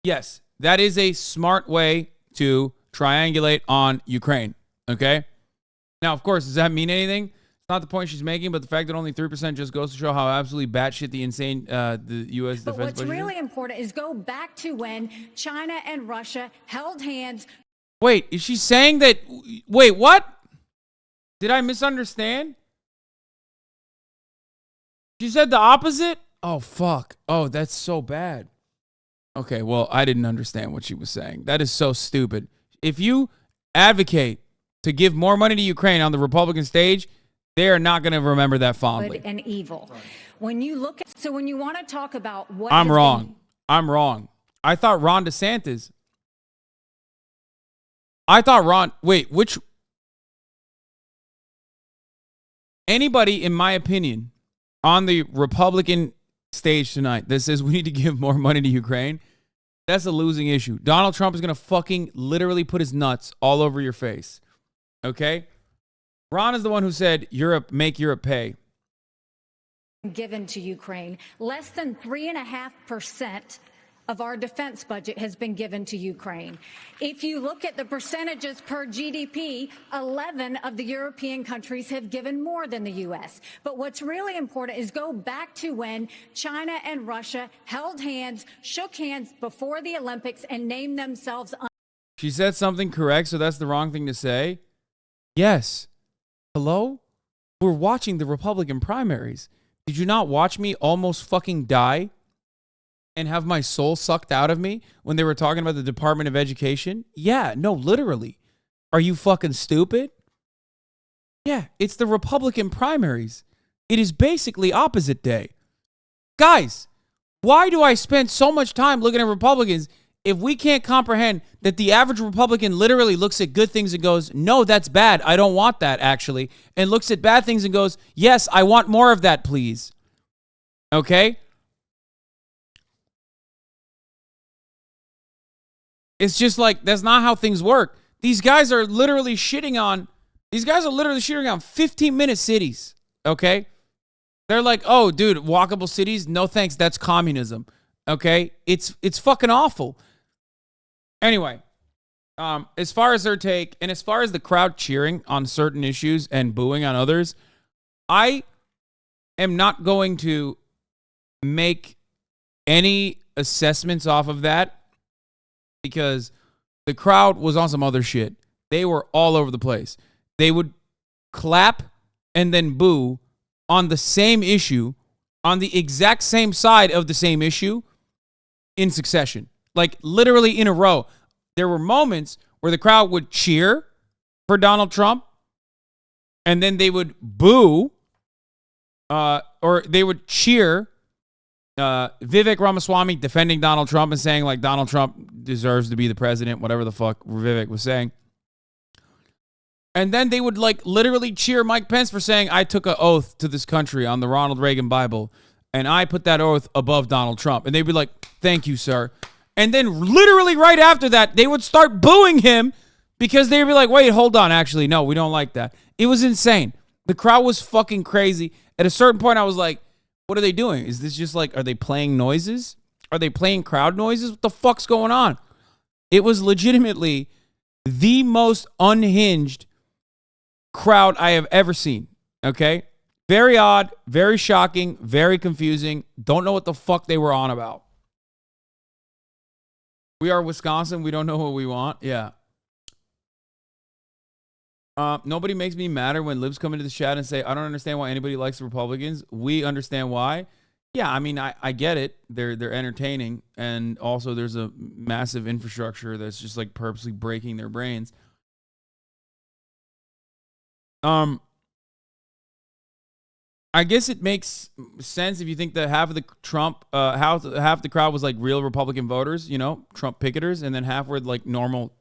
yes, that is a smart way to triangulate on Ukraine. Okay? Now, of course, does that mean anything? It's not the point she's making, but the fact that only 3% just goes to show how absolutely batshit the insane the U.S. But defense what's budget really is. important is go back to when China and Russia held hands. Wait, is she saying that? Wait, what? Did I misunderstand? She said the opposite? Oh, fuck. Oh, that's so bad. Okay, well, I didn't understand what she was saying. That is so stupid. If you advocate to give more money to Ukraine on the Republican stage, they are not going to remember that fondly. Good and evil. Right. When you look at, so when you want to talk about what I'm wrong. I'm wrong. I thought Ron DeSantis. Which? Anybody, in my opinion, on the Republican stage tonight that says we need to give more money to Ukraine, that's a losing issue. Donald Trump is going to fucking literally put his nuts all over your face. Okay? Ron is the one who said, make Europe pay. Given to Ukraine, less than 3.5% of our defense budget has been given to Ukraine. If you look at the percentages per GDP, 11 of the European countries have given more than the U.S. But what's really important is go back to when China and Russia held hands, shook hands before the Olympics, and named themselves. She said something correct, so that's the wrong thing to say. Yes. Hello? We're watching the Republican primaries. Did you not watch me almost fucking die and have my soul sucked out of me when they were talking about the Department of Education? Yeah, no, literally. Are you fucking stupid? Yeah, it's the Republican primaries. It is basically opposite day. Guys, why do I spend so much time looking at Republicans if we can't comprehend that the average Republican literally looks at good things and goes, no, that's bad. I don't want that, actually. And looks at bad things and goes, yes, I want more of that, please. Okay? It's just like, that's not how things work. These guys are literally shitting on 15-minute cities. Okay? They're like, oh, dude, walkable cities? No thanks, that's communism. Okay? It's fucking awful. Anyway, as far as her take, and as far as the crowd cheering on certain issues and booing on others, I am not going to make any assessments off of that because the crowd was on some other shit. They were all over the place. They would clap and then boo on the same issue, on the exact same side of the same issue in succession. Like literally in a row. There were moments where the crowd would cheer for Donald Trump and then they would boo or they would cheer Vivek Ramaswamy defending Donald Trump and saying like Donald Trump deserves to be the president, whatever the fuck Vivek was saying. And then they would like literally cheer Mike Pence for saying, I took an oath to this country on the Ronald Reagan Bible and I put that oath above Donald Trump. And they'd be like, thank you, sir. And then literally right after that, they would start booing him because they'd be like, wait, hold on. Actually, no, we don't like that. It was insane. The crowd was fucking crazy. At a certain point, I was like, what are they doing? Is this just like, are they playing noises? Are they playing crowd noises? What the fuck's going on? It was legitimately the most unhinged crowd I have ever seen. Okay? Very odd, very shocking, very confusing. Don't know what the fuck they were on about. We are Wisconsin. We don't know what we want. Yeah. Nobody makes me madder when libs come into the chat and say, I don't understand why anybody likes the Republicans. We understand why. Yeah, I mean, I get it. They're entertaining. And also there's a massive infrastructure that's just like purposely breaking their brains. I guess it makes sense if you think that half of the half the crowd was like real Republican voters, you know, Trump picketers, and then half were like normal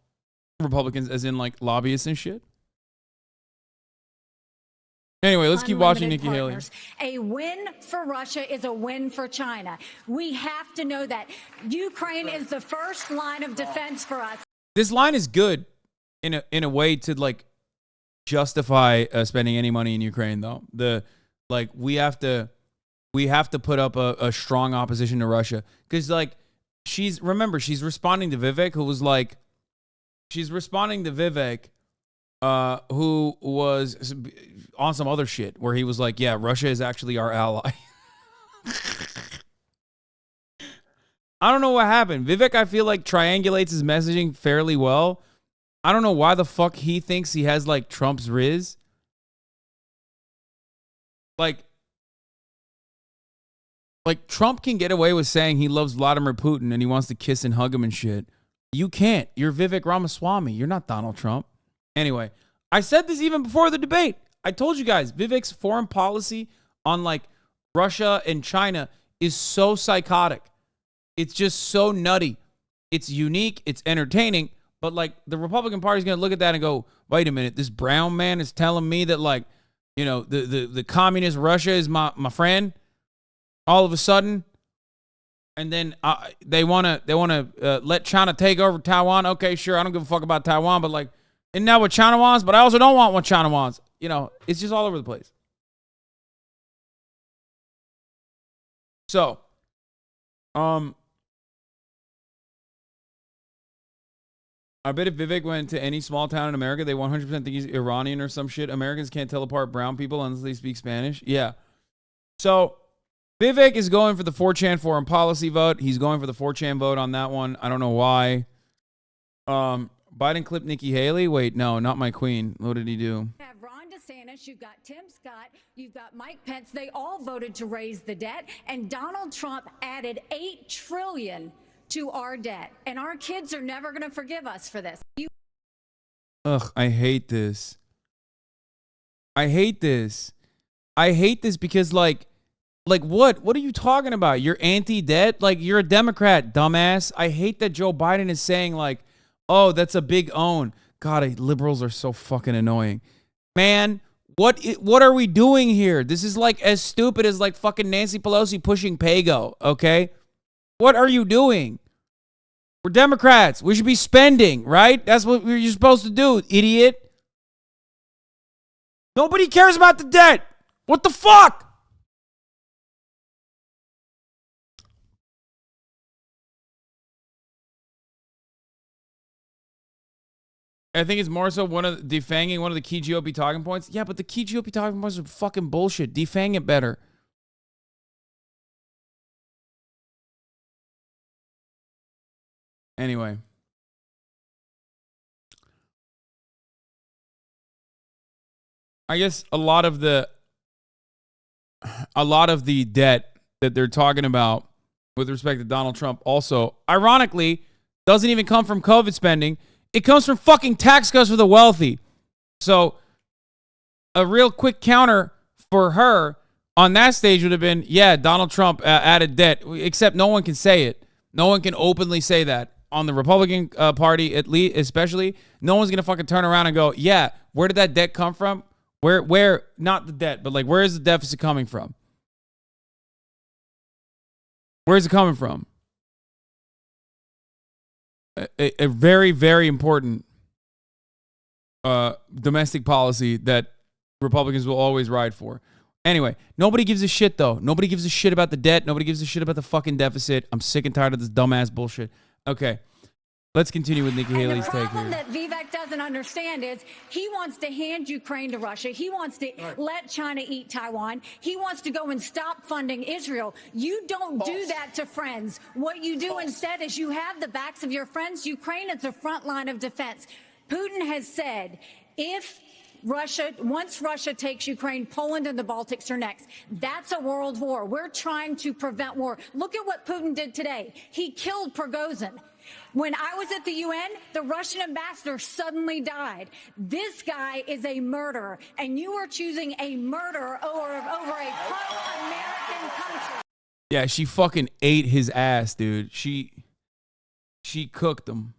Republicans, as in like lobbyists and shit. Anyway, let's keep watching unlimited Nikki Haley. partners. A win for Russia is a win for China. We have to know that. Ukraine is the first line of defense for us. This line is good in a way to like justify spending any money in Ukraine, though. We have to put up a strong opposition to Russia, because like she's responding to Vivek, who was like, who was on some other shit where he was like, yeah, Russia is actually our ally. I don't know what happened. Vivek, I feel like, triangulates his messaging fairly well. I don't know why the fuck he thinks he has like Trump's riz. Like Trump can get away with saying he loves Vladimir Putin and he wants to kiss and hug him and shit. You can't. You're Vivek Ramaswamy. You're not Donald Trump. Anyway, I said this even before the debate. I told you guys, Vivek's foreign policy on like Russia and China is so psychotic. It's just so nutty. It's unique. It's entertaining. But like the Republican Party is going to look at that and go, wait a minute, this brown man is telling me that like, you know, the communist Russia is my friend all of a sudden. And then they want to let China take over Taiwan. Okay, sure. I don't give a fuck about Taiwan, but like, isn't that what China wants? But I also don't want what China wants. You know, it's just all over the place. So, I bet if Vivek went to any small town in America, they 100% think he's Iranian or some shit. Americans can't tell apart brown people unless they speak Spanish. Yeah. So, Vivek is going for the 4chan foreign policy vote. He's going for the 4chan vote on that one. I don't know why. Biden clipped Nikki Haley. Wait, no, not my queen. What did he do? You have Ron DeSantis, you've got Tim Scott, you've got Mike Pence. They all voted to raise the debt, and Donald Trump added $8 trillion to our debt, and our kids are never going to forgive us for this. Ugh, I hate this. I hate this because like what? What are you talking about? You're anti-debt? Like, you're a Democrat, dumbass. I hate that Joe Biden is saying like, oh, that's a big own. God, liberals are so fucking annoying. Man, what are we doing here? This is like as stupid as like fucking Nancy Pelosi pushing Pago, okay? What are you doing? We're Democrats. We should be spending, right? That's what you're supposed to do, idiot. Nobody cares about the debt. What the fuck? I think it's more so defanging one of the key GOP talking points. Yeah, but the key GOP talking points are fucking bullshit. Defang it better. Anyway. I guess a lot of the debt that they're talking about with respect to Donald Trump also, ironically, doesn't even come from COVID spending. It comes from fucking tax cuts for the wealthy. So a real quick counter for her on that stage would have been, yeah, Donald Trump added debt, except no one can say it. No one can openly say that. On the Republican Party, at least, especially, no one's going to fucking turn around and go, yeah, where did that debt come from? Where, not the debt, but like, where is the deficit coming from? Where is it coming from? A very, very important domestic policy that Republicans will always ride for. Anyway, nobody gives a shit, though. Nobody gives a shit about the debt. Nobody gives a shit about the fucking deficit. I'm sick and tired of this dumbass bullshit. Okay, let's continue with Nikki Haley's take here. The problem that Vivek doesn't understand is he wants to hand Ukraine to Russia. He wants to let China eat Taiwan. He wants to go and stop funding Israel. You don't do that to friends. What you do instead is you have the backs of your friends. Ukraine is the front line of defense. Putin has said, once Russia takes Ukraine, Poland and the Baltics are next. That's a world war. We're trying to prevent war. Look at what Putin did today. He killed Prigozhin. When I was at the UN, the Russian ambassador suddenly died. This guy is a murderer, and you are choosing a murderer over a pro-American country. Yeah, she fucking ate his ass, dude. She cooked him.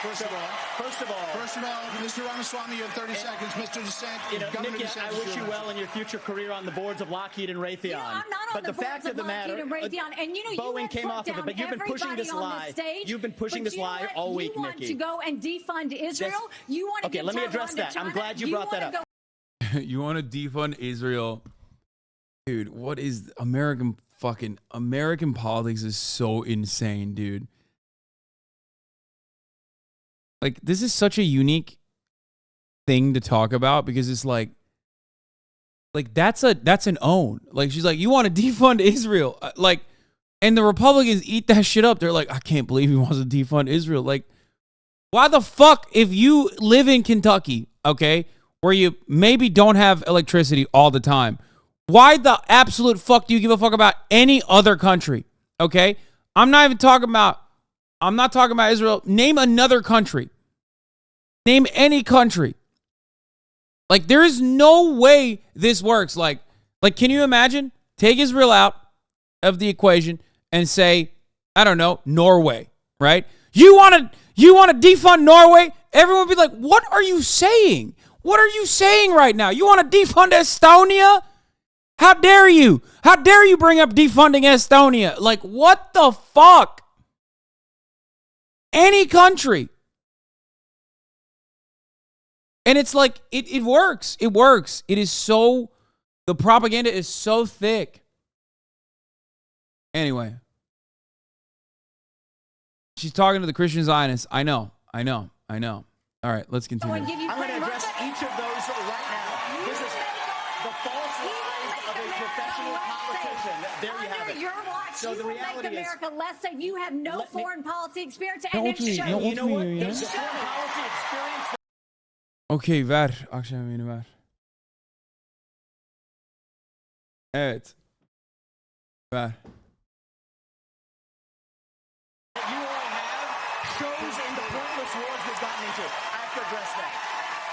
First of all, Mr. Ramaswamy, you have 30 seconds. Mr. DeSantis, Governor Nikki, DeSantis, I wish you well in your future career on the boards of Lockheed and Raytheon. You know, I'm not on but the the fact boards of the matter, Lockheed and Raytheon, and you know, Boeing you came off of it, but you've been pushing this lie. You've been pushing this lie all week, Nikki. Nikki. You want to go and defund Israel? You want to okay, let me address that. I'm glad you brought that up. You want to defund Israel? Dude, what is American politics is so insane, dude. Like, this is such a unique thing to talk about because it's like that's an own. Like, she's like, you want to defund Israel? Like, and the Republicans eat that shit up. They're like, I can't believe he wants to defund Israel. Like, why the fuck, if you live in Kentucky, okay, where you maybe don't have electricity all the time, why the absolute fuck do you give a fuck about any other country? Okay? I'm not talking about Israel. Name another country. Name any country. Like, there is no way this works. Like, can you imagine? Take Israel out of the equation and say, I don't know, Norway, right? You want to defund Norway? Everyone would be like, what are you saying? What are you saying right now? You want to defund Estonia? How dare you? How dare you bring up defunding Estonia? Like, what the fuck? Any country. And it's like, it works. It works. It is so, the propaganda is so thick. Anyway. She's talking to the Christian Zionists. I know. All right, let's continue. I'm going to address each of those right now. This is the false lies of a professional politician. There you have it. Your watch, so the reality make America less safe. You have no foreign policy experience, and Don't it's you- You know what? Yeah. The foreign policy experience. Okey, ver. Akşam yemeğini ver. Evet. Ver. You all have shows in the pointless wars we've gotten into. I have to address that.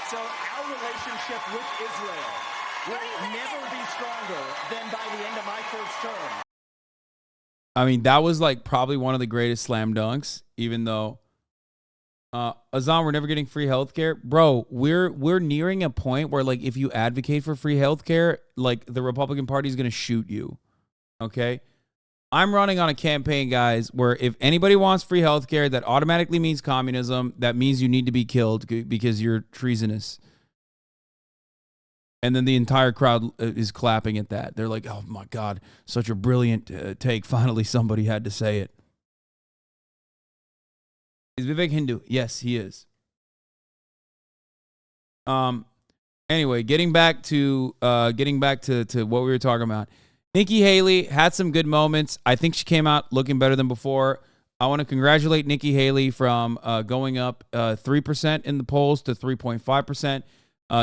So our relationship with Israel will never be stronger than by the end of my first term. I mean, that was like probably one of the greatest slam dunks, even though Hasan, we're never getting free healthcare. Bro, we're nearing a point where, like, if you advocate for free healthcare, like, the Republican Party is going to shoot you. Okay? I'm running on a campaign, guys, where if anybody wants free healthcare, that automatically means communism. That means you need to be killed because you're treasonous. And then the entire crowd is clapping at that. They're like, oh my God, such a brilliant take. Finally, somebody had to say it. Is Vivek Hindu? Yes, he is. Anyway, getting back to what we were talking about. Nikki Haley had some good moments. I think she came out looking better than before. I want to congratulate Nikki Haley from going up 3% in the polls to 3.5%.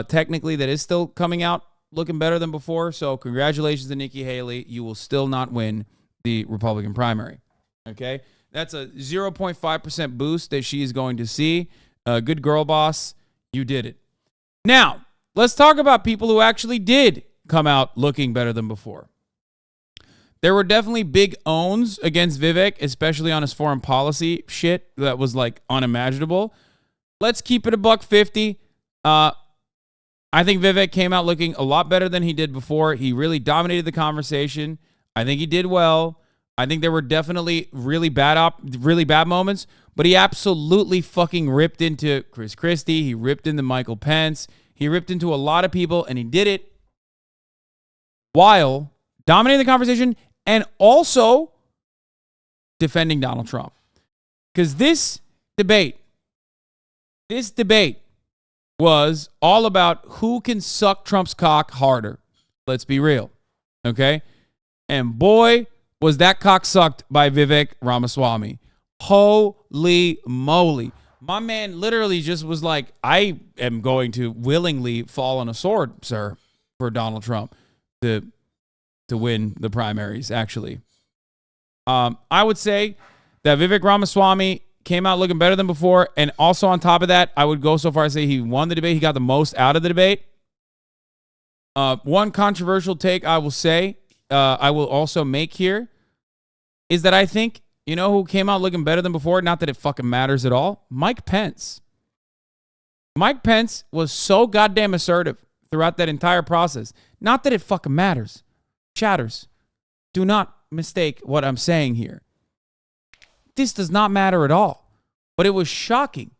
Technically, that is still coming out looking better than before. So congratulations to Nikki Haley. You will still not win the Republican primary. Okay? That's a 0.5% boost that she is going to see. Good girl, boss. You did it. Now, let's talk about people who actually did come out looking better than before. There were definitely big owns against Vivek, especially on his foreign policy shit that was like unimaginable. Let's keep it $1.50. I think Vivek came out looking a lot better than he did before. He really dominated the conversation. I think he did well. I think there were definitely really bad moments, but he absolutely fucking ripped into Chris Christie. He ripped into Michael Pence. He ripped into a lot of people, and he did it while dominating the conversation and also defending Donald Trump. Because this debate was all about who can suck Trump's cock harder. Let's be real. Okay? And boy, was that cock sucked by Vivek Ramaswamy. Holy moly. My man literally just was like, I am going to willingly fall on a sword, sir, for Donald Trump to win the primaries, actually. I would say that Vivek Ramaswamy came out looking better than before. And also on top of that, I would go so far as to say he won the debate. He got the most out of the debate. One controversial take I will say, I will also make here, is that I think You know who came out looking better than before? Not that it fucking matters at all. Mike Pence. Mike Pence was so goddamn assertive throughout that entire process. Not that it fucking matters. Chatters, do not mistake what I'm saying here. This does not matter at all. But it was shocking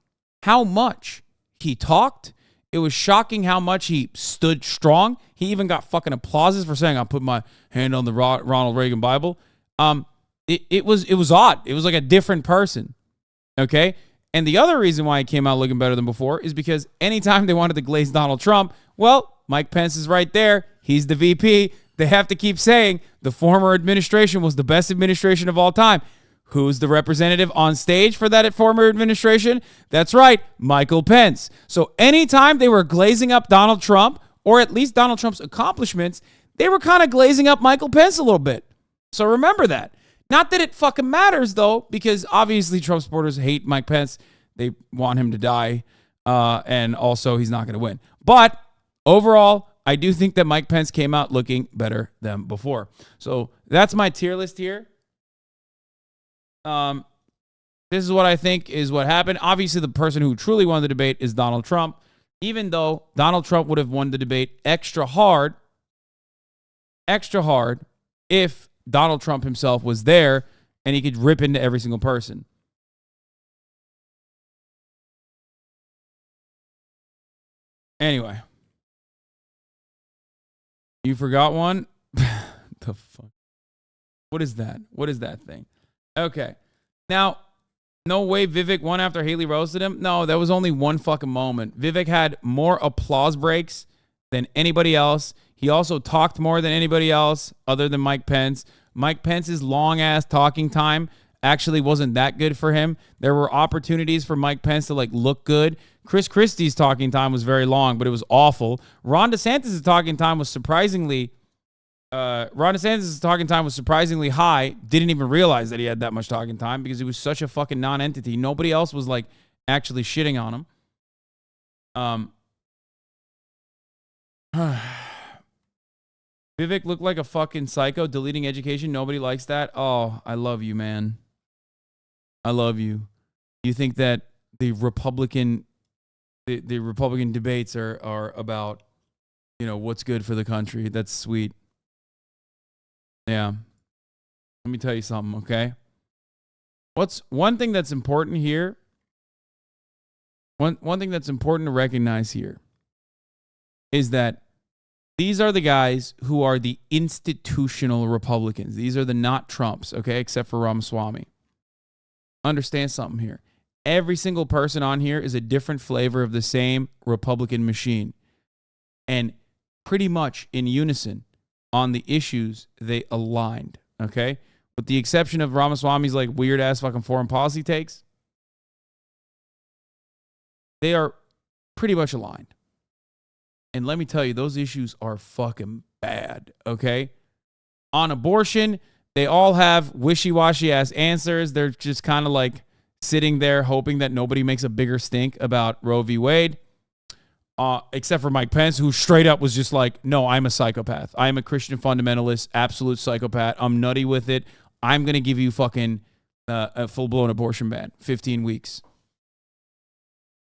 how much he talked. It was shocking how much he stood strong. He even got fucking applauses for saying, "I'll put my hand on the Ronald Reagan Bible." It was odd. It was like a different person. Okay? And the other reason why he came out looking better than before is because anytime they wanted to glaze Donald Trump, well, Mike Pence is right there. He's the VP. They have to keep saying the former administration was the best administration of all time. Who's the representative on stage for that former administration? That's right, Michael Pence. So anytime they were glazing up Donald Trump, or at least Donald Trump's accomplishments, they were kind of glazing up Michael Pence a little bit. So remember that. Not that it fucking matters, though, because obviously Trump supporters hate Mike Pence. They want him to die, and also he's not going to win. But overall, I do think that Mike Pence came out looking better than before. So that's my tier list here. This is what I think is what happened. Obviously, the person who truly won the debate is Donald Trump, even though Donald Trump would have won the debate extra hard if Donald Trump himself was there and he could rip into every single person. Anyway. You forgot one? The fuck? What is that? What is that thing? Okay. Now, no way Vivek won after Haley roasted him. No, that was only one fucking moment. Vivek had more applause breaks than anybody else. He also talked more than anybody else other than Mike Pence. Mike Pence's long-ass talking time actually wasn't that good for him. There were opportunities for Mike Pence to, like, look good. Chris Christie's talking time was very long, but it was awful. Ron DeSantis' talking time was surprisingly high. Didn't even realize that he had that much talking time because he was such a fucking non-entity. Nobody else was, like, actually shitting on him. Vivek looked like a fucking psycho deleting education. Nobody likes that. Oh, I love you, man. I love you. You think that the Republican debates are about, you know, what's good for the country. That's sweet. Yeah. Let me tell you something, okay? What's one thing that's important here? One thing that's important to recognize here is that these are the guys who are the institutional Republicans. These are the not Trumps, okay, except for Ramaswamy. Understand something here. Every single person on here is a different flavor of the same Republican machine. And pretty much in unison on the issues they aligned, okay? With the exception of Ramaswamy's like weird-ass fucking foreign policy takes, they are pretty much aligned. And let me tell you, those issues are fucking bad, okay? On abortion, they all have wishy-washy ass answers. They're just kind of like sitting there hoping that nobody makes a bigger stink about Roe v. Wade, except for Mike Pence, who straight up was just like, no, I'm a psychopath. I'm a Christian fundamentalist, absolute psychopath. I'm nutty with it. I'm going to give you fucking a full-blown abortion ban, 15 weeks.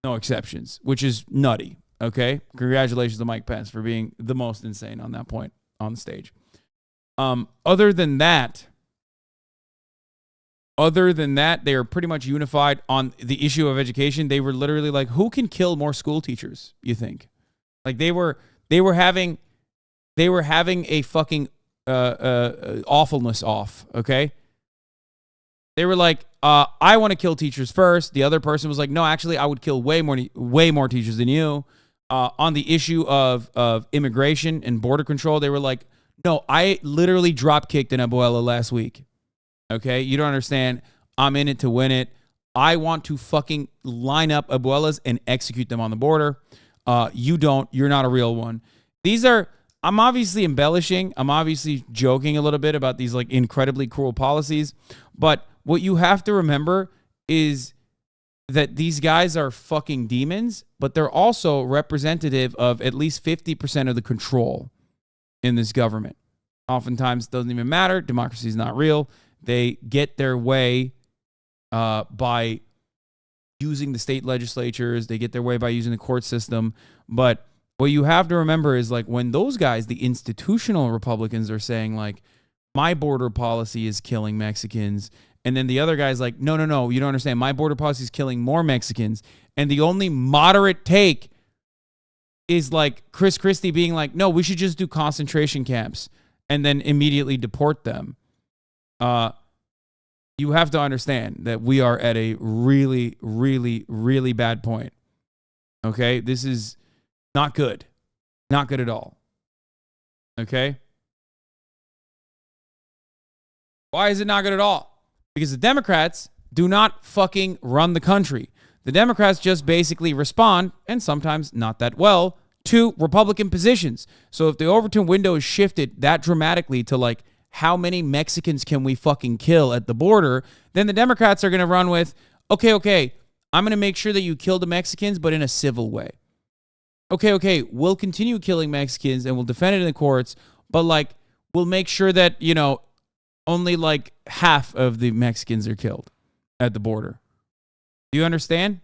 No exceptions, which is nutty. Okay, congratulations to Mike Pence for being the most insane on that point on the stage. Other than that, they are pretty much unified on the issue of education. They were literally like, who can kill more school teachers, you think? Like they were having a fucking awfulness off, okay? They were like, I want to kill teachers first. The other person was like, no, actually, I would kill way more teachers than you. On the issue of immigration and border control, they were like, no, I literally drop-kicked an abuela last week. Okay? You don't understand. I'm in it to win it. I want to fucking line up abuelas and execute them on the border. You don't. You're not a real one. I'm obviously embellishing. I'm obviously joking a little bit about these like incredibly cruel policies. But what you have to remember is that these guys are fucking demons, but they're also representative of at least 50% of the control in this government. Oftentimes, it doesn't even matter. Democracy is not real. They get their way by using the state legislatures. They get their way by using the court system. But what you have to remember is, like, when those guys, the institutional Republicans, are saying, like, my border policy is killing Mexicans, and then the other guy's like, no, you don't understand. My border policy is killing more Mexicans. And the only moderate take is like Chris Christie being like, no, we should just do concentration camps and then immediately deport them. You have to understand that we are at a really, really, really bad point. Okay? This is not good. Not good at all. Okay? Why is it not good at all? Because the Democrats do not fucking run the country. The Democrats just basically respond, and sometimes not that well, to Republican positions. So if the Overton window is shifted that dramatically to, like, how many Mexicans can we fucking kill at the border, then the Democrats are going to run with, okay, I'm going to make sure that you kill the Mexicans, but in a civil way. Okay, we'll continue killing Mexicans and we'll defend it in the courts, but, like, we'll make sure that, you know, only like half of the Mexicans are killed at the border. Do you understand?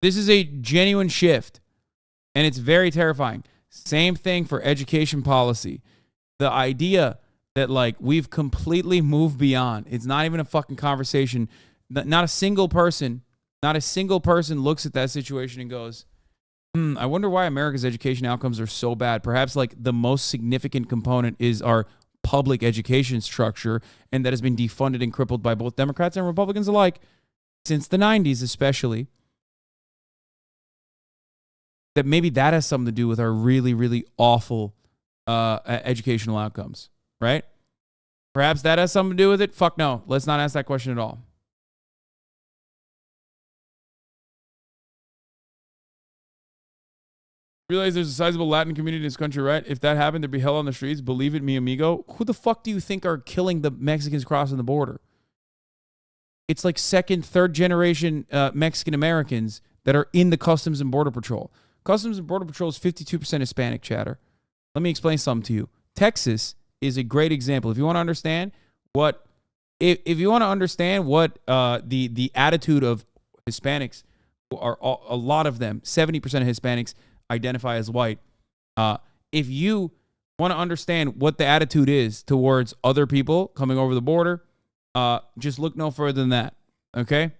This is a genuine shift, and it's very terrifying. Same thing for education policy. The idea that, like, we've completely moved beyond. It's not even a fucking conversation. Not a single person looks at that situation and goes, I wonder why America's education outcomes are so bad. Perhaps, like, the most significant component is our public education structure, and that has been defunded and crippled by both Democrats and Republicans alike since the 90s, especially. That maybe that has something to do with our really, really awful educational outcomes, right? Perhaps that has something to do with it. Fuck no. Let's not ask that question at all. Realize there's a sizable Latin community in this country, right? If that happened, there'd be hell on the streets. Believe it, mi amigo. Who the fuck do you think are killing the Mexicans crossing the border? It's like second, third generation Mexican Americans that are in the Customs and Border Patrol. Customs and Border Patrol is 52% Hispanic, chatter. Let me explain something to you. Texas is a great example. If you want to understand what, the attitude of Hispanics, are a lot of them, 70% of Hispanics identify as white. If you want to understand what the attitude is towards other people coming over the border, just look no further than that. Okay?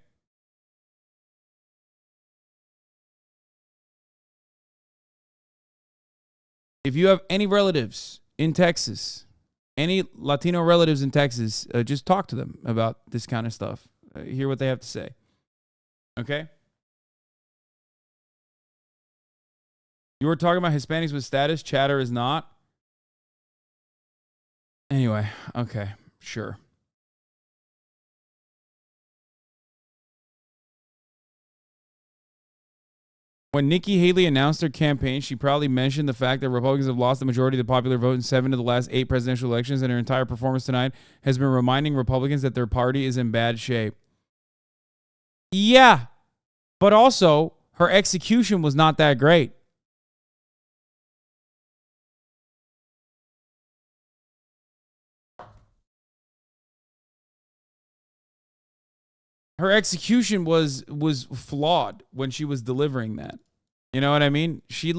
If you have any relatives in Texas, any Latino relatives in Texas, just talk to them about this kind of stuff. Hear what they have to say. Okay? You were talking about Hispanics with status. Chatter is not. Anyway, okay, sure. When Nikki Haley announced her campaign, she proudly mentioned the fact that Republicans have lost the majority of the popular vote in 7 of the last 8 presidential elections, and her entire performance tonight has been reminding Republicans that their party is in bad shape. Yeah, but also her execution was not that great. Her execution was flawed when she was delivering that. You know what I mean? She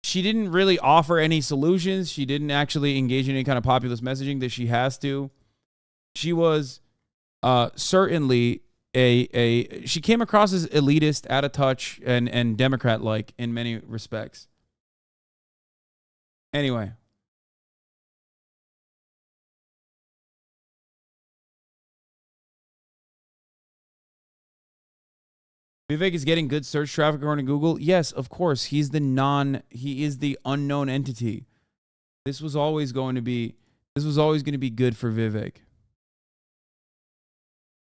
didn't really offer any solutions. She didn't actually engage in any kind of populist messaging that she has to. She was certainly she came across as elitist, out of touch, and Democrat-like in many respects. Anyway. Vivek is getting good search traffic according to Google. Yes, of course. He is the unknown entity. This was always going to be good for Vivek.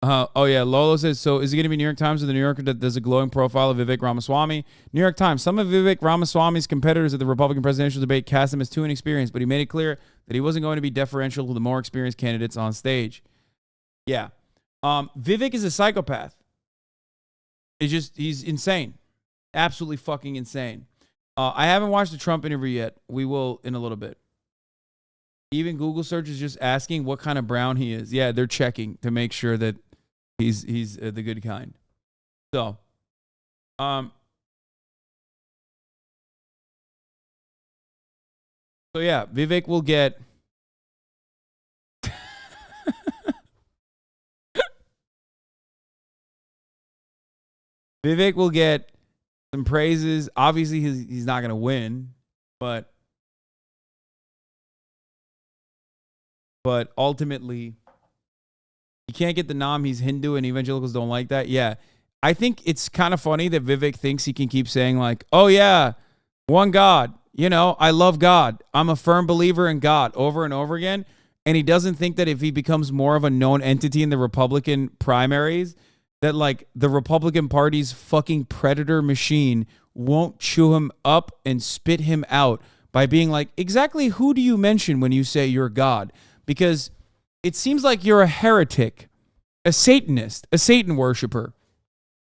Oh yeah, Lolo says, so is it going to be New York Times or the New Yorker that does a glowing profile of Vivek Ramaswamy? New York Times. Some of Vivek Ramaswamy's competitors at the Republican presidential debate cast him as too inexperienced, but he made it clear that he wasn't going to be deferential to the more experienced candidates on stage. Yeah. Vivek is a psychopath. He's insane. Absolutely fucking insane. I haven't watched the Trump interview yet. We will in a little bit. Even Google search is just asking what kind of brown he is. Yeah, they're checking to make sure that he's the good kind. So, so yeah, Vivek will get Vivek will get some praises. Obviously, he's not going to win, but ultimately, you can't get the nom. He's Hindu, and evangelicals don't like that. Yeah, I think it's kind of funny that Vivek thinks he can keep saying like, "Oh yeah, one God." You know, I love God. I'm a firm believer in God over and over again. And he doesn't think that if he becomes more of a known entity in the Republican primaries, that like the Republican Party's fucking predator machine won't chew him up and spit him out by being like, exactly who do you mention when you say you're God? Because it seems like you're a heretic, a Satanist, a Satan worshiper.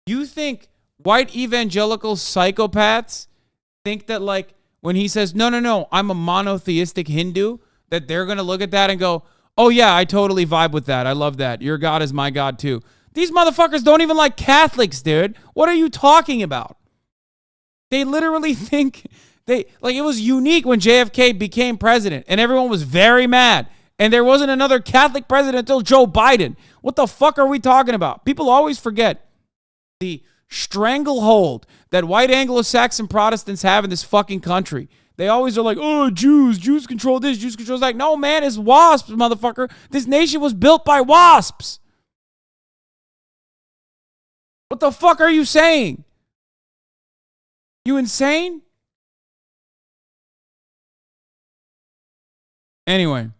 You think white evangelical psychopaths think that like, when he says, no, I'm a monotheistic Hindu, that they're going to look at that and go, oh, yeah, I totally vibe with that. I love that. Your God is my God, too. These motherfuckers don't even like Catholics, dude. What are you talking about? They literally think it was unique when JFK became president and everyone was very mad. And there wasn't another Catholic president until Joe Biden. What the fuck are we talking about? People always forget the stranglehold that white Anglo-Saxon Protestants have in this fucking country. They always are like, oh, Jews control this, Jews control that. No, man, it's wasps, motherfucker. This nation was built by wasps. What the fuck are you saying? You insane? Anyway.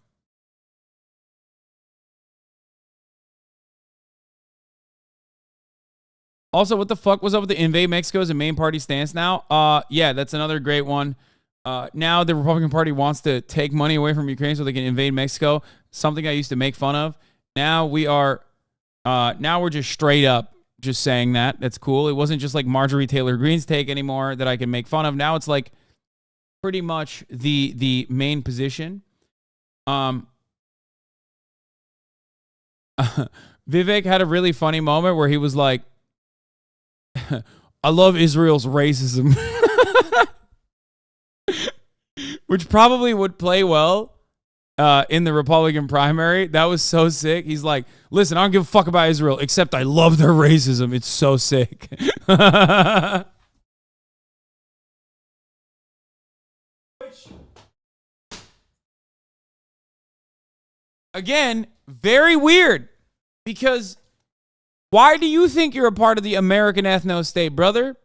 Also, what the fuck was up with the invade Mexico as a main party stance now? Yeah, that's another great one. Now the Republican Party wants to take money away from Ukraine so they can invade Mexico. Something I used to make fun of. Now we're just straight up just saying that. That's cool. It wasn't just like Marjorie Taylor Greene's take anymore that I can make fun of. Now it's like pretty much the main position. Vivek had a really funny moment where he was like, I love Israel's racism. Which probably would play well in the Republican primary. That was so sick. He's like, listen, I don't give a fuck about Israel, except I love their racism. It's so sick. Again, very weird. Because why do you think you're a part of the American ethno-state, brother?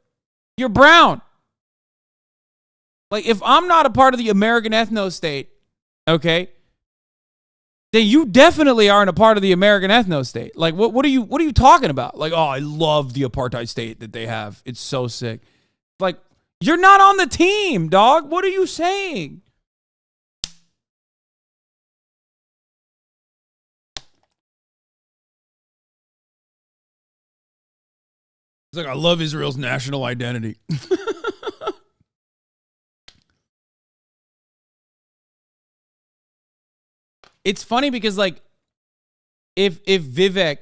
You're brown. Like, if I'm not a part of the American ethno-state, okay, then you definitely aren't a part of the American ethno-state. Like, what are you talking about? Like, oh, I love the apartheid state that they have. It's so sick. Like, you're not on the team, dog. What are you saying? It's like, I love Israel's national identity. It's funny because, like, if Vivek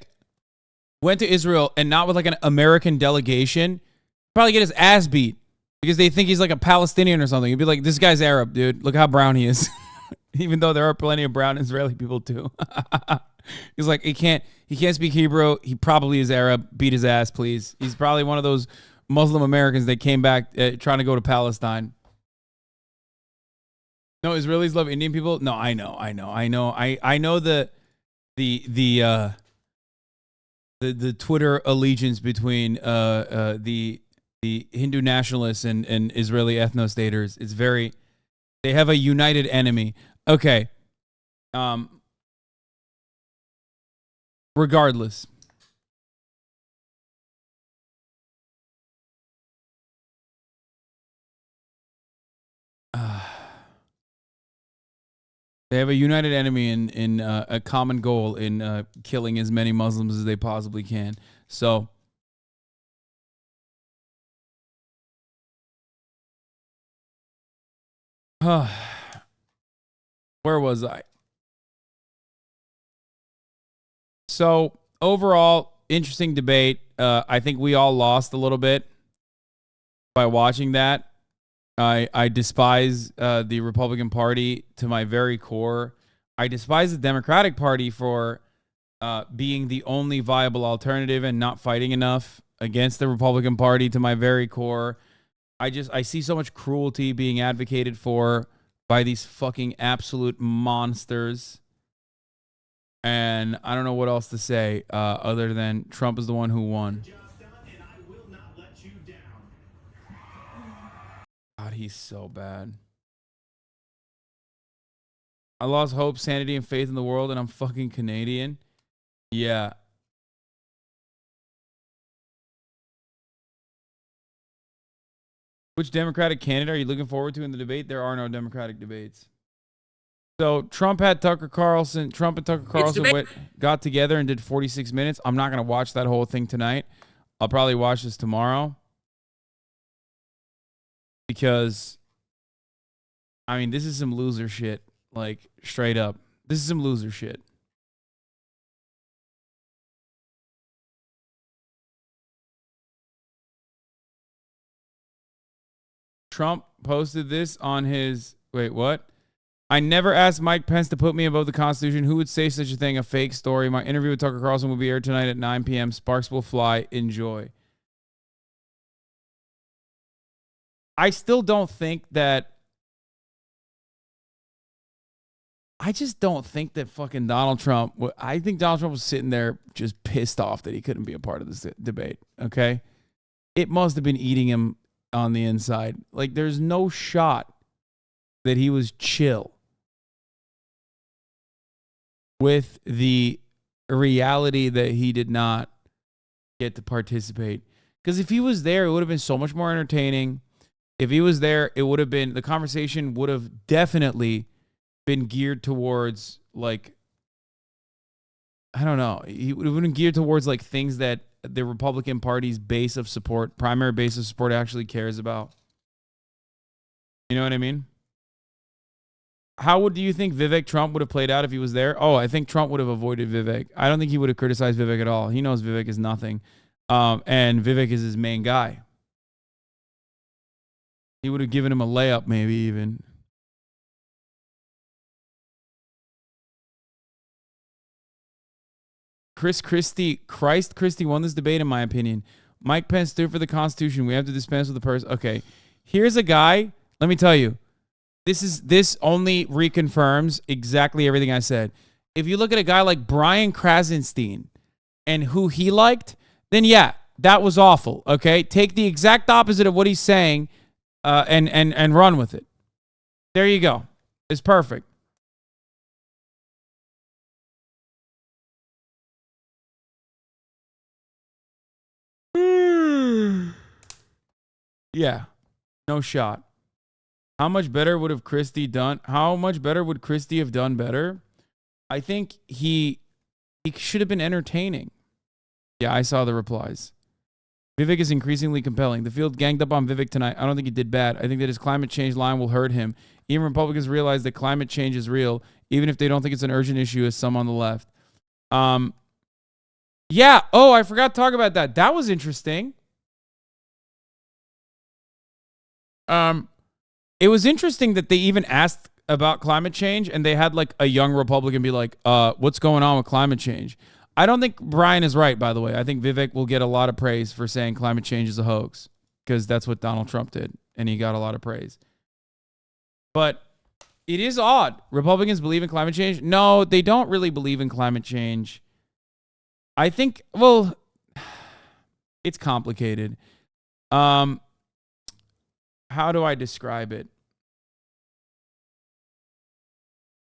went to Israel and not with, like, an American delegation, probably get his ass beat because they think he's, like, a Palestinian or something. He'd be like, this guy's Arab, dude. Look how brown he is. Even though there are plenty of brown Israeli people, too. He's like, he can't speak Hebrew. He probably is Arab. Beat his ass, please. He's probably one of those Muslim Americans that came back trying to go to Palestine. No, Israelis love Indian people. No, I know. I know the Twitter allegiance between the Hindu nationalists and Israeli ethno-staters. It's very, they have a united enemy. Okay. Regardless. They have a united enemy in a common goal in killing as many Muslims as they possibly can. So, what Where was I? So overall, interesting debate. I think we all lost a little bit by watching that. I despise the Republican Party to my very core. I despise the Democratic Party for being the only viable alternative and not fighting enough against the Republican Party to my very core. I see so much cruelty being advocated for by these fucking absolute monsters. And I don't know what else to say other than Trump is the one who won. God, he's so bad. I lost hope, sanity, and faith in the world, and I'm fucking Canadian. Yeah. Which Democratic candidate are you looking forward to in the debate? There are no Democratic debates. So Trump and Tucker Carlson got together and did 46 minutes. I'm not going to watch that whole thing tonight. I'll probably watch this tomorrow. Because, I mean, this is some loser shit. Like, straight up. This is some loser shit. Trump posted this on his... Wait, what? I never asked Mike Pence to put me above the Constitution. Who would say such a thing? A fake story. My interview with Tucker Carlson will be aired tonight at 9 p.m. Sparks will fly. Enjoy. I still don't think that... I just don't think that fucking Donald Trump... I think Donald Trump was sitting there just pissed off that he couldn't be a part of this debate, okay? It must have been eating him on the inside. Like, there's no shot that he was chill with the reality that he did not get to participate. Because if he was there, it would have been so much more entertaining. If he was there, it would have been, the conversation would have definitely been geared towards, like, I don't know. He would have been geared towards, like, things that the Republican Party's base of support, primary base of support, actually cares about. You know what I mean? How do you think Vivek Trump would have played out if he was there? Oh, I think Trump would have avoided Vivek. I don't think he would have criticized Vivek at all. He knows Vivek is nothing. And Vivek is his main guy. He would have given him a layup, maybe even. Christ Christie won this debate, in my opinion. Mike Pence stood for the Constitution. We have to dispense with the person. Okay, here's a guy. Let me tell you, this only reconfirms exactly everything I said. If you look at a guy like Brian Krasenstein and who he liked, then yeah, that was awful. Okay, take the exact opposite of what he's saying, and run with it. There you go. It's perfect. Yeah, no shot. How much better would have Christie done? How much better would Christie have done better? I think he should have been entertaining. Yeah, I saw the replies. Vivek is increasingly compelling. The field ganged up on Vivek tonight. I don't think he did bad. I think that his climate change line will hurt him. Even Republicans realize that climate change is real, even if they don't think it's an urgent issue as some on the left. Yeah. Oh, I forgot to talk about that. That was interesting. It was interesting that they even asked about climate change and they had like a young Republican be like, what's going on with climate change? I don't think Brian is right, by the way. I think Vivek will get a lot of praise for saying climate change is a hoax because that's what Donald Trump did and he got a lot of praise. But it is odd. Republicans believe in climate change? No, they don't really believe in climate change. I think, well, it's complicated. How do I describe it?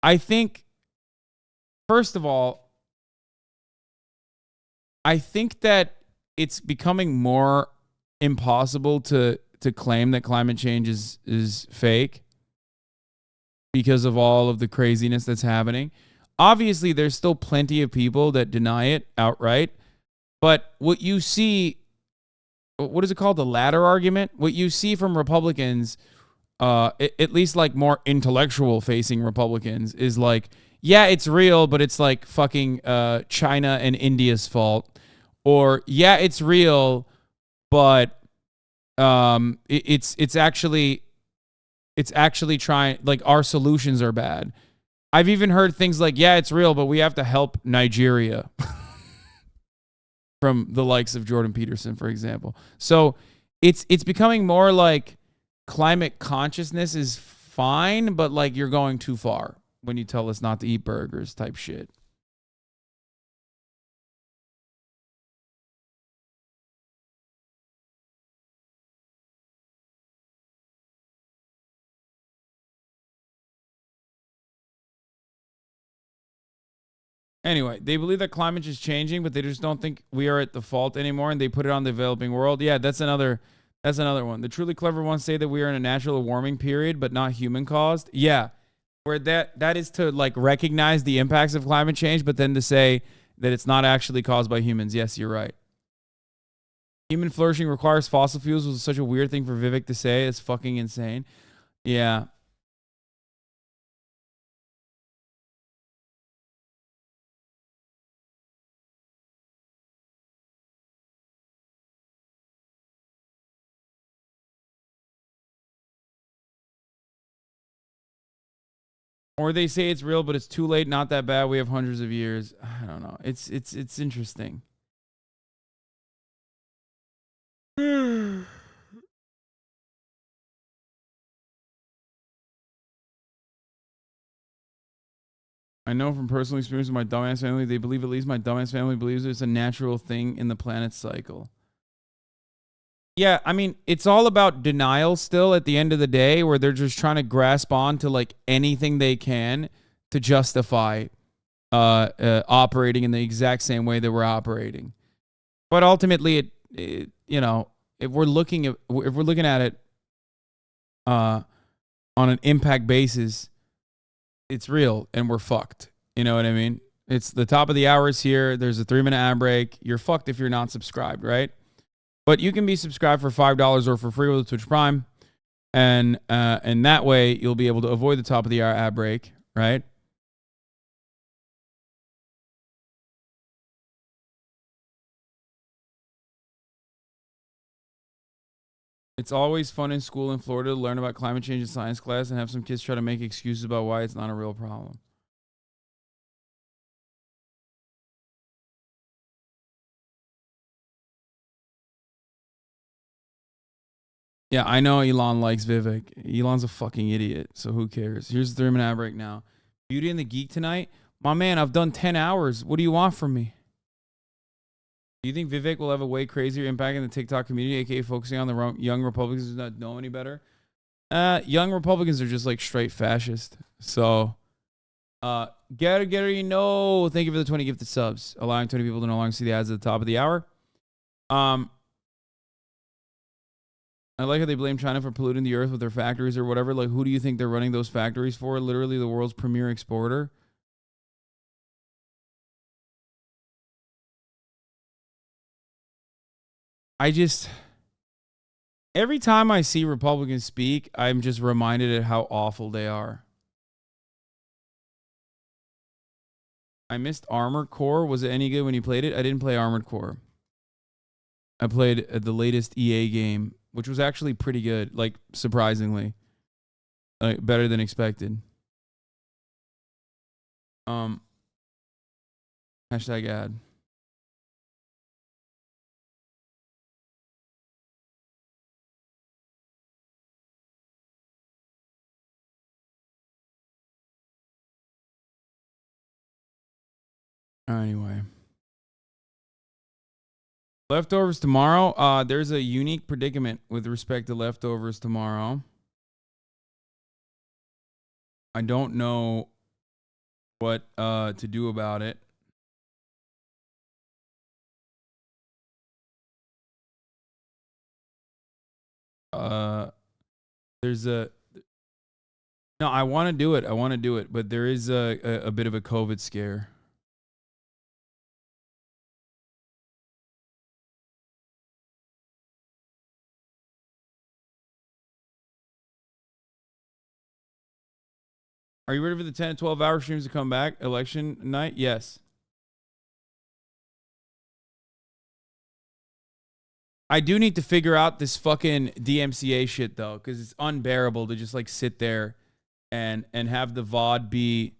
I think, first of all, I think that it's becoming more impossible to claim that climate change is fake because of all of the craziness that's happening. Obviously, there's still plenty of people that deny it outright. But what you see, what is it called? The ladder argument? What you see from Republicans at least like more intellectual facing Republicans, is like, yeah, it's real, but it's like fucking China and India's fault. Or yeah, it's real, but it's actually trying, like, our solutions are bad. I've even heard things like, yeah, it's real, but we have to help Nigeria. From the likes of Jordan Peterson, for example. So it's becoming more like climate consciousness is fine, but like you're going too far when you tell us not to eat burgers type shit. Anyway, they believe that climate is changing, but they just don't think we are at the fault anymore, and they put it on the developing world. Yeah, that's another one. The truly clever ones say that we are in a natural warming period, but not human caused. Yeah, where that is to like recognize the impacts of climate change, but then to say that it's not actually caused by humans. Yes, you're right. Human flourishing requires fossil fuels was such a weird thing for Vivek to say. It's fucking insane. Yeah. Or they say it's real, but it's too late, not that bad. We have hundreds of years. I don't know. It's interesting. I know from personal experience with my dumbass family, they believe, at least my dumbass family believes, it's a natural thing in the planet's cycle. Yeah, I mean, it's all about denial still at the end of the day, where they're just trying to grasp on to like anything they can to justify operating in the exact same way that we're operating. But ultimately, you know, if we're looking at it on an impact basis, it's real and we're fucked. You know what I mean? It's the top of the hour is here. There's a 3-minute ad break. You're fucked if you're not subscribed, right? But you can be subscribed for $5 or for free with Twitch Prime. And that way you'll be able to avoid the top of the hour ad break, right? It's always fun in school in Florida to learn about climate change in science class and have some kids try to make excuses about why it's not a real problem. Yeah, I know Elon likes Vivek. Elon's a fucking idiot, so who cares? Here's the 3-minute ad break now. Beauty and the Geek tonight? My man, I've done 10 hours. What do you want from me? Do you think Vivek will have a way crazier impact in the TikTok community, aka focusing on the young Republicans who do not know any better? Young Republicans are just like straight fascist. So, Gary, no. Thank you for the 20 gifted subs, allowing 20 people to no longer see the ads at the top of the hour. I like how they blame China for polluting the earth with their factories or whatever. Like, who do you think they're running those factories for? Literally the world's premier exporter. Every time I see Republicans speak, I'm just reminded of how awful they are. I missed Armored Core. Was it any good when you played it? I didn't play Armored Core. I played the latest EA game, which was actually pretty good, like surprisingly, better than expected. Hashtag ad. Anyway. Leftovers tomorrow. There's a unique predicament with respect to leftovers tomorrow. I don't know what to do about it. There's a no. I want to do it, but there is a bit of a COVID scare. Are you ready for the 10 to 12 hour streams to come back election night? Yes. I do need to figure out this fucking DMCA shit though, because it's unbearable to just like sit there and have the VOD be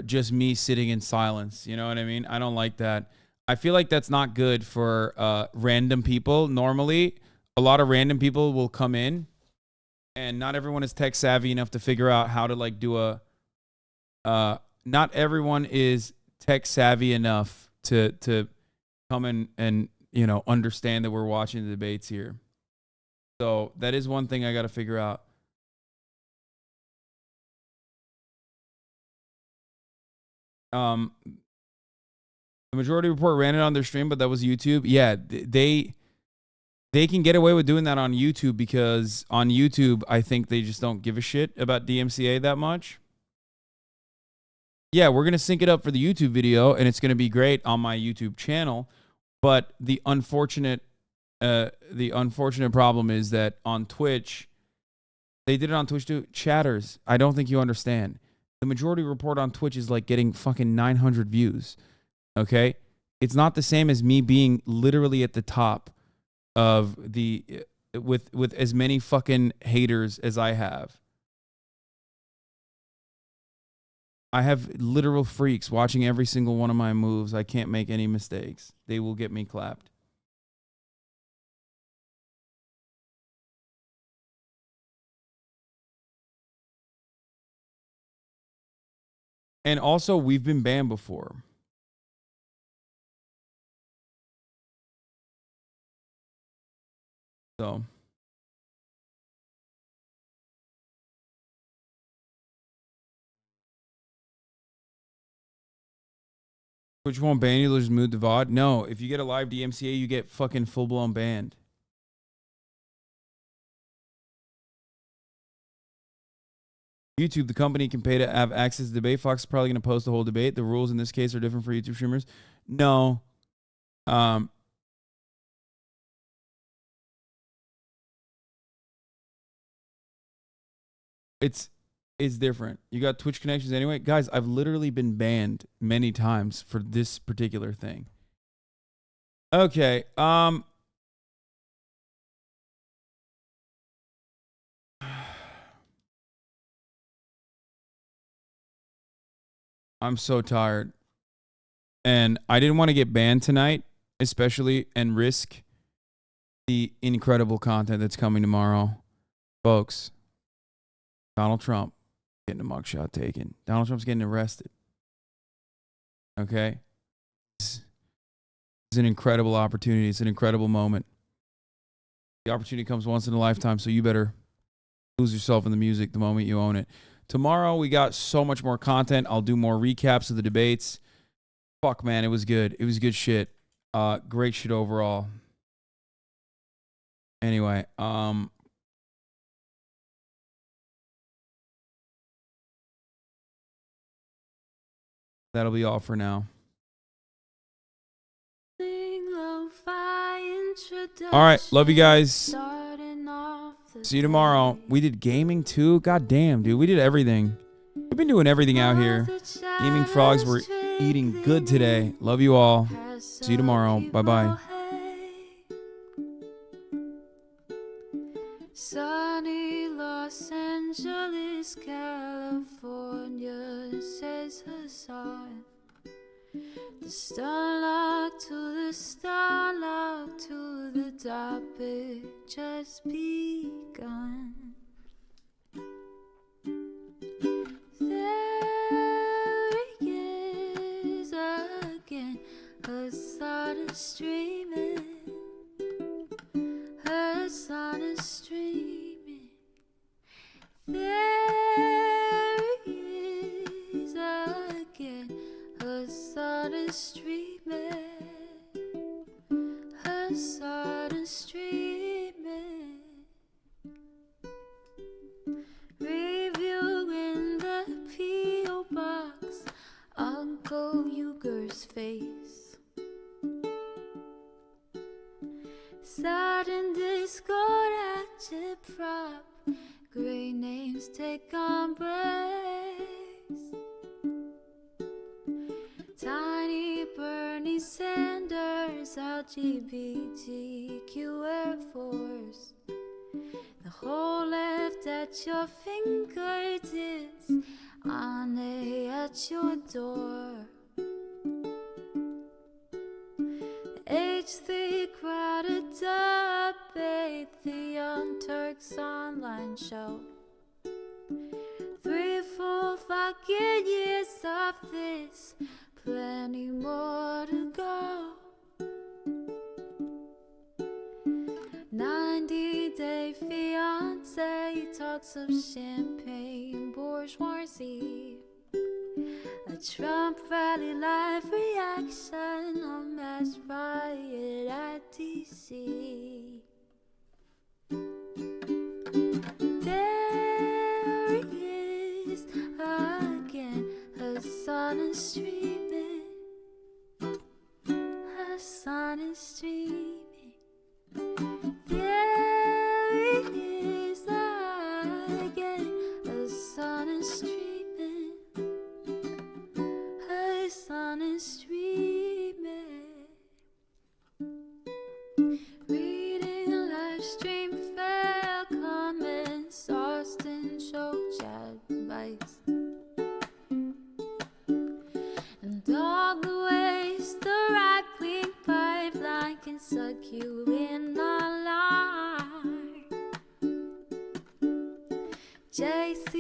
just me sitting in silence. You know what I mean? I don't like that. I feel like that's not good for random people. Normally, a lot of random people will come in, and not everyone is tech savvy enough to figure out how to like do a. Not everyone is tech savvy enough to come in and you know understand that we're watching the debates here. So that is one thing I got to figure out. The Majority Report ran it on their stream, but that was YouTube. Yeah, they can get away with doing that on YouTube because on YouTube, I think they just don't give a shit about DMCA that much. Yeah, we're going to sync it up for the YouTube video, and it's going to be great on my YouTube channel. But the unfortunate problem is that on Twitch, they did it on Twitch too. Chatters, I don't think you understand. The Majority Report on Twitch is like getting fucking 900 views. Okay? It's not the same as me being literally at the top of the with as many fucking haters as I have. I have literal freaks watching every single one of my moves. I can't make any mistakes. They will get me clapped. And also, we've been banned before. So. Twitch won't ban you, they'll just move the VOD. No, if you get a live DMCA, you get fucking full-blown banned. YouTube, the company, can pay to have access to debate. Fox is probably going to post the whole debate. The rules in this case are different for YouTube streamers. No. It's different. You got Twitch connections anyway. Guys, I've literally been banned many times for this particular thing. Okay. I'm so tired. And I didn't want to get banned tonight, especially, and risk the incredible content that's coming tomorrow. Folks, Donald Trump getting a mugshot taken. Donald Trump's getting arrested. Okay? It's an incredible opportunity. It's an incredible moment. The opportunity comes once in a lifetime, so you better lose yourself in the music the moment you own it. Tomorrow, we got so much more content. I'll do more recaps of the debates. Fuck, man, it was good. It was good shit. Great shit overall. Anyway, that'll be all for now. All right, love you guys. See you tomorrow. We did gaming too. God damn, dude, we did everything. We've been doing everything out here. Gaming frogs were eating good today. Love you all. See you tomorrow. Bye-bye. Sunny Los Angeles, California, says Hasan. The starlock to the topic just begun. There he is again, Hasan is streaming. Hasan is streaming. There he is again. Hasan is streaming. Hasan is streaming. Reviewing the P.O. box, Uncle Uger's face. Sudden Discord agit prop, great names take on break. Sanders, LGBTQ Air Force. The whole left at your fingertips, on at your door. H3 crowded debate, the Young Turks online show. 3 full fucking years of this, plenty more to go. 90-day fiance, talks of champagne bourgeoisie. A Trump rally live reaction, a mass riot at DC. There he is again, Hasan is streaming. Hasan is streaming. There he is again, Hasan is streaming. Hasan is streaming. Reading a live stream, fair comments, Austin show chat advice. And all the ways the right-wing pipeline can suck you in online. JC